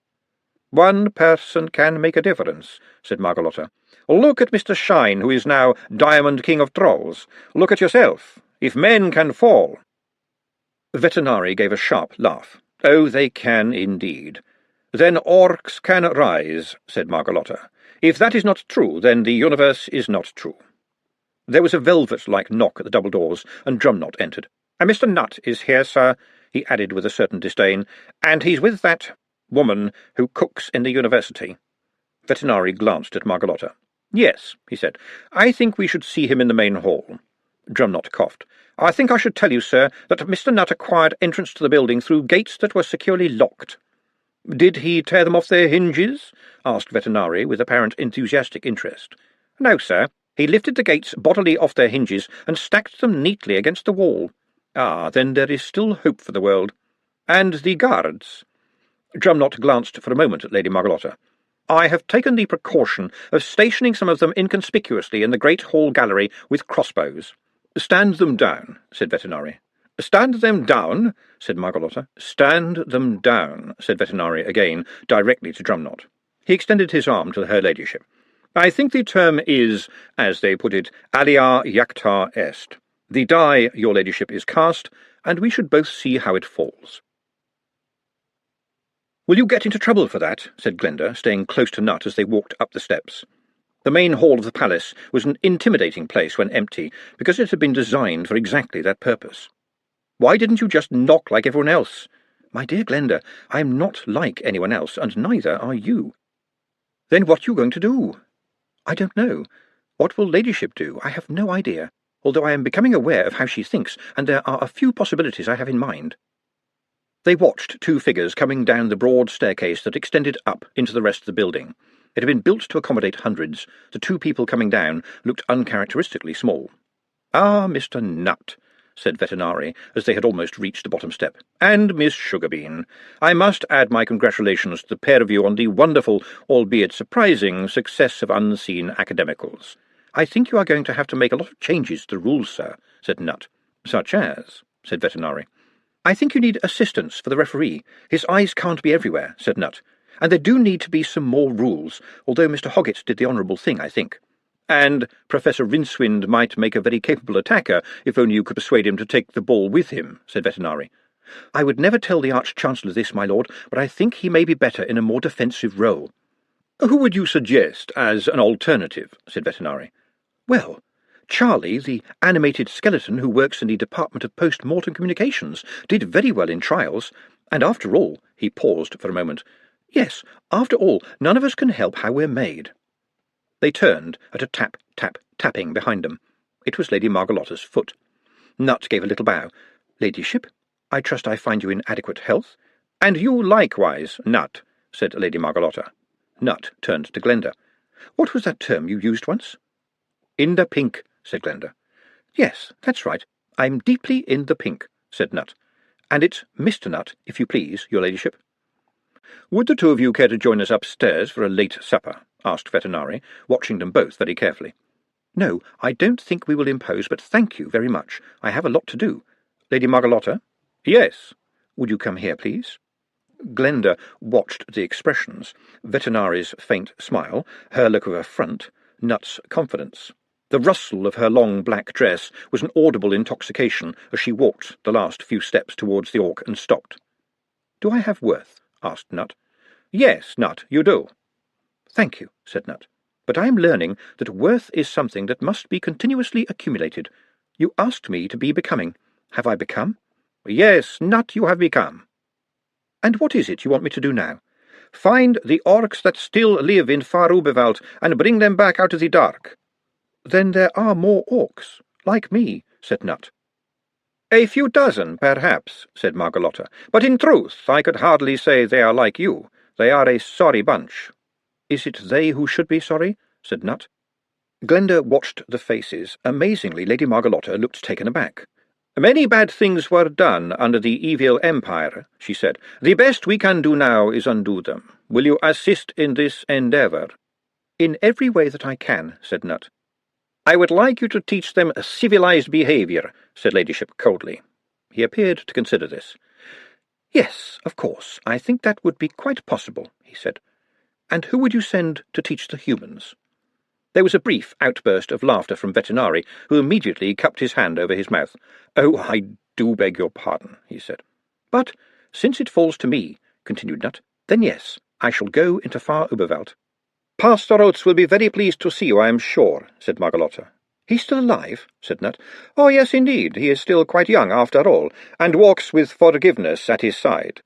"One person can make a difference," said Margalotta. "Look at Mr. Shine, who is now Diamond King of Trolls. Look at yourself. If men can fall—" Vetinari gave a sharp laugh. "Oh, they can indeed." "Then orcs can rise," said Margalotta. "If that is not true, then the universe is not true." There was a velvet-like knock at the double doors, and Drumknot entered. "And Mr. Nutt is here, sir," he added with a certain disdain, "and he's with that woman who cooks in the university." Vetinari glanced at Margalotta. "Yes," he said, "I think we should see him in the main hall." Drumknot coughed. "I think I should tell you, sir, that Mr. Nutt acquired entrance to the building through gates that were securely locked." "Did he tear them off their hinges?" asked Vetinari, with apparent enthusiastic interest. "No, sir. He lifted the gates bodily off their hinges and stacked them neatly against the wall." "Ah, then there is still hope for the world." "And the guards?" Drumknot glanced for a moment at Lady Margalotta. "I have taken the precaution of stationing some of them inconspicuously in the great hall gallery with crossbows." "Stand them down," said Vetinari. "Stand them down?" said Margalotta. "Stand them down," said Vetinari again, directly to Drumknot. He extended his arm to her ladyship. "I think the term is, as they put it, alia jacta est. The die, your ladyship, is cast, and we should both see how it falls." "Will you get into trouble for that?" said Glenda, staying close to Nutt as they walked up the steps. The main hall of the palace was an intimidating place when empty, because it had been designed for exactly that purpose. "Why didn't you just knock like everyone else?" "My dear Glenda, I am not like anyone else, and neither are you." "Then what are you going to do?" "I don't know. What will Ladyship do? I have no idea, although I am becoming aware of how she thinks, and there are a few possibilities I have in mind." They watched two figures coming down the broad staircase that extended up into the rest of the building. It had been built to accommodate hundreds. The two people coming down looked uncharacteristically small. "Ah, Mr. Nutt," said Vetinari, as they had almost reached the bottom step, "and Miss Sugarbean. I must add my congratulations to the pair of you on the wonderful, albeit surprising, success of Unseen Academicals. I think you are going to have to make a lot of changes to the rules, sir," said Nutt. "Such as?" said Vetinari. "I think you need assistance for the referee. His eyes can't be everywhere," said Nutt. "And there do need to be some more rules, although Mr. Hoggett did the honourable thing, I think. And Professor Rincewind might make a very capable attacker, if only you could persuade him to take the ball with him," said Vetinari. "I would never tell the Arch-Chancellor this, my lord, but I think he may be better in a more defensive role." "Who would you suggest as an alternative?" said Vetinari. "Well, Charlie, the animated skeleton who works in the Department of Post-Mortem Communications, did very well in trials, and after all—" he paused for a moment. "Yes, after all, none of us can help how we're made." They turned at a tap, tap, tapping behind them. It was Lady Margalotta's foot. Nutt gave a little bow. "Ladyship, I trust I find you in adequate health?" "And you likewise, Nutt," said Lady Margalotta. Nutt turned to Glenda. "What was that term you used once?" "In the pink," said Glenda. "Yes, that's right. I'm deeply in the pink," said Nutt. "And it's Mr. Nutt, if you please, your ladyship." "Would the two of you care to join us upstairs for a late supper?" asked Vetinari, watching them both very carefully. "No, I don't think we will impose, but thank you very much. I have a lot to do. Lady Margalotta?" "Yes." "Would you come here, please?" Glenda watched the expressions, Vetinari's faint smile, her look of affront, Nutt's confidence. The rustle of her long black dress was an audible intoxication as she walked the last few steps towards the Orc and stopped. "Do I have worth?" asked Nutt. "Yes, Nutt, you do." "Thank you," said Nutt. "But I am learning that worth is something that must be continuously accumulated. You asked me to be becoming. Have I become?" "Yes, Nutt, you have become." "And what is it you want me to do now?" "Find the orcs that still live in Far Uberwald and bring them back out of the dark." "Then there are more orcs, like me," said Nutt. "A few dozen, perhaps," said Margalotta, "but in truth I could hardly say they are like you. They are a sorry bunch." "Is it they who should be sorry?" said Nutt. Glenda watched the faces. Amazingly, Lady Margalotta looked taken aback. "Many bad things were done under the evil empire," she said. "The best we can do now is undo them. Will you assist in this endeavour?" "In every way that I can," said Nutt. "I would like you to teach them civilized behaviour," said Ladyship coldly. He appeared to consider this. "Yes, of course, I think that would be quite possible," he said. "And who would you send to teach the humans?" There was a brief outburst of laughter from Vetinari, who immediately cupped his hand over his mouth. "Oh, I do beg your pardon," he said. "But since it falls to me," continued Nutt, "then yes, I shall go into Far Uberwald." "Pastor Oates will be very pleased to see you, I am sure," said Margalotta. "He's still alive?" said Nutt. "Oh, yes, indeed. He is still quite young, after all, and walks with forgiveness at his side.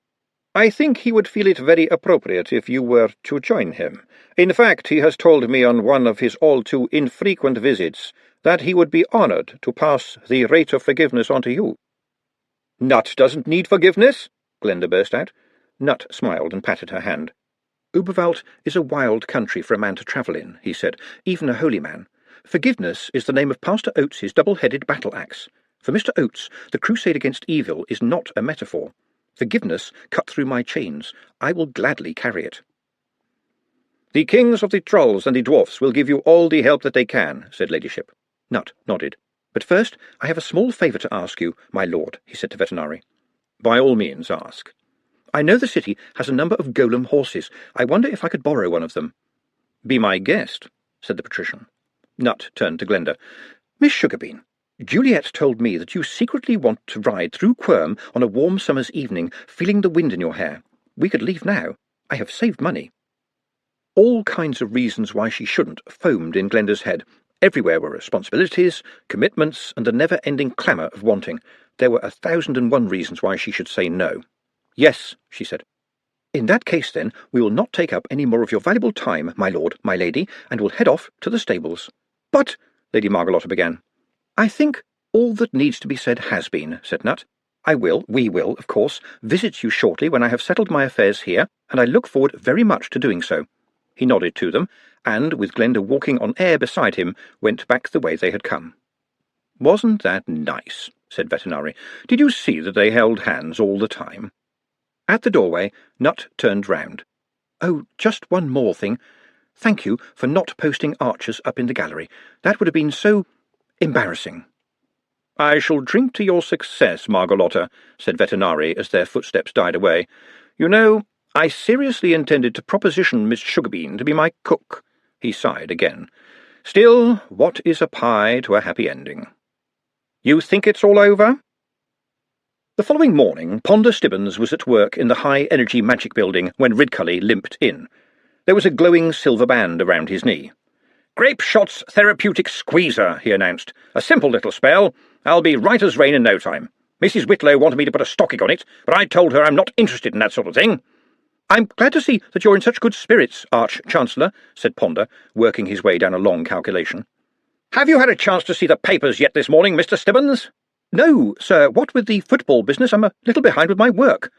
I think he would feel it very appropriate if you were to join him. In fact, he has told me on one of his all-too infrequent visits that he would be honoured to pass the rate of forgiveness on to you." "Nutt doesn't need forgiveness," Glenda burst out. Nutt smiled and patted her hand. "Uberwald is a wild country for a man to travel in," he said, "even a holy man. Forgiveness is the name of Pastor Oates's double-headed battle-axe. For Mr. Oates, the crusade against evil is not a metaphor. Forgiveness cut through my chains. I will gladly carry it." "The kings of the trolls and the dwarfs will give you all the help that they can," said Ladyship. Nutt nodded. "But first I have a small favour to ask you, my lord," he said to Vetinari. "By all means, ask." "I know the city has a number of golem horses. I wonder if I could borrow one of them." "Be my guest," said the patrician. Nutt turned to Glenda. "Miss Sugarbean, Juliet told me that you secretly want to ride through Quirm on a warm summer's evening, feeling the wind in your hair. We could leave now. I have saved money." All kinds of reasons why she shouldn't foamed in Glenda's head. Everywhere were responsibilities, commitments, and the never-ending clamour of wanting. There were 1,001 reasons why she should say no. "Yes," she said. "In that case, then, we will not take up any more of your valuable time, my lord, my lady, and will head off to the stables." "But—" Lady Margalotta began. "I think all that needs to be said has been," said Nut. We will, of course, visit you shortly when I have settled my affairs here, and I look forward very much to doing so." He nodded to them, and, with Glenda walking on air beside him, went back the way they had come. "Wasn't that nice?" said Vetinari. "Did you see that they held hands all the time?" At the doorway, Nut turned round. "Oh, just one more thing. Thank you for not posting archers up in the gallery. That would have been so embarrassing." "I shall drink to your success, Margalotta," said Vetinari as their footsteps died away. "You know, I seriously intended to proposition Miss Sugarbean to be my cook." He sighed again. "Still, what is a pie to a happy ending? You think it's all over?" The following morning, Ponder Stibbons was at work in the high-energy magic building when Ridcully limped in. There was a glowing silver band around his knee. "Grape Shot's Therapeutic Squeezer," he announced. "A simple little spell. I'll be right as rain in no time. Mrs. Whitlow wanted me to put a stocking on it, but I told her I'm not interested in that sort of thing." "I'm glad to see that you're in such good spirits, Arch-Chancellor," said Ponder, working his way down a long calculation. "Have you had a chance to see the papers yet this morning, Mr. Stibbons?" "No, sir. What with the football business, I'm a little behind with my work."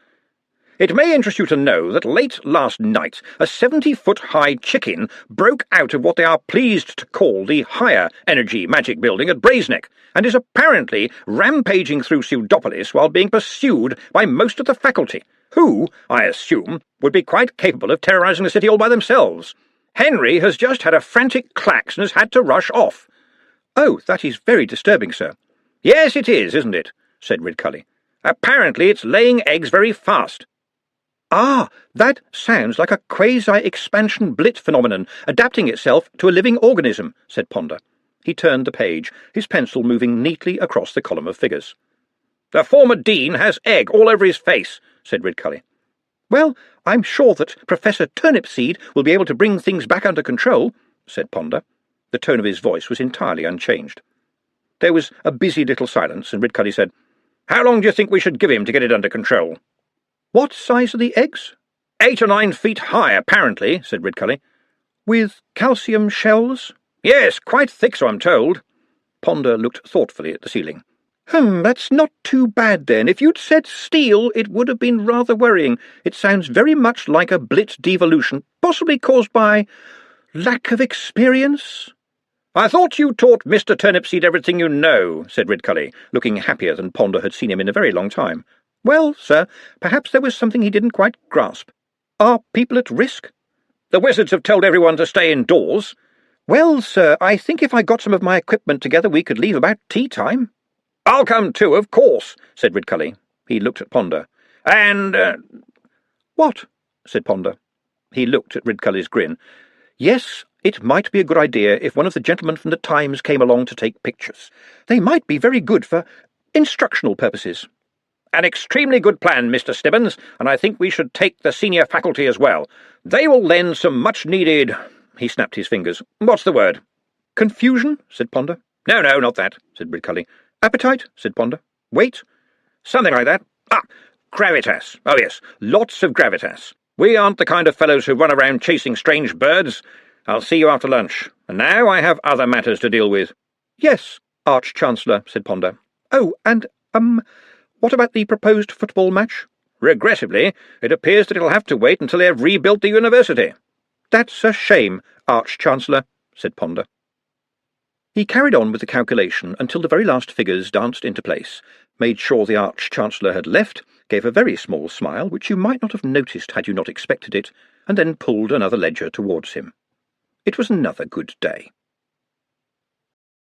"It may interest you to know that late last night a 70-foot-high chicken broke out of what they are pleased to call the higher energy magic building at Braesneck, and is apparently rampaging through Pseudopolis while being pursued by most of the faculty, who, I assume, would be quite capable of terrorising the city all by themselves. Henry has just had a frantic clax and has had to rush off." "Oh, that is very disturbing, sir." "Yes, it is, isn't it?" said Ridcully. "Apparently it's laying eggs very fast." "Ah, that sounds like a quasi-expansion blit phenomenon, adapting itself to a living organism," said Ponder. He turned the page, his pencil moving neatly across the column of figures. "The former dean has egg all over his face," said Ridcully. "Well, I'm sure that Professor Turnipseed will be able to bring things back under control," said Ponder. The tone of his voice was entirely unchanged. There was a busy little silence, and Ridcully said, "How long do you think we should give him to get it under control?" "What size are the eggs?" 8 or 9 feet high, apparently," said Ridcully. "With calcium shells?" "Yes, quite thick, so I'm told." Ponder looked thoughtfully at the ceiling. That's not too bad, then. If you'd said steel, it would have been rather worrying. It sounds very much like a blit devolution, possibly caused by lack of experience." "I thought you taught Mr. Turnipseed everything you know," said Ridcully, looking happier than Ponder had seen him in a very long time. "Well, sir, perhaps there was something he didn't quite grasp. Are people at risk?" "The wizards have told everyone to stay indoors." "Well, sir, I think if I got some of my equipment together we could leave about tea-time." "I'll come too, of course," said Ridcully. He looked at Ponder. "And—" "What?" said Ponder. He looked at Ridcully's grin. "Yes, it might be a good idea if one of the gentlemen from the Times came along to take pictures. They might be very good for instructional purposes." "An extremely good plan, Mr. Stibbons, and I think we should take the senior faculty as well. They will lend some much-needed—" He snapped his fingers. "What's the word?" "Confusion?" said Ponder. "No, not that," said Ridcully. "Appetite?" said Ponder. "Weight?" "Something like that. Gravitas. Oh, yes, lots of gravitas. We aren't the kind of fellows who run around chasing strange birds. I'll see you after lunch. And now I have other matters to deal with." "Yes, Arch-Chancellor," said Ponder. "Oh, and, what about the proposed football match?" "Regrettably, it appears that it'll have to wait until they have rebuilt the university." "That's a shame, Arch-Chancellor," said Ponder. He carried on with the calculation until the very last figures danced into place, made sure the Arch-Chancellor had left, gave a very small smile, which you might not have noticed had you not expected it, and then pulled another ledger towards him. It was another good day.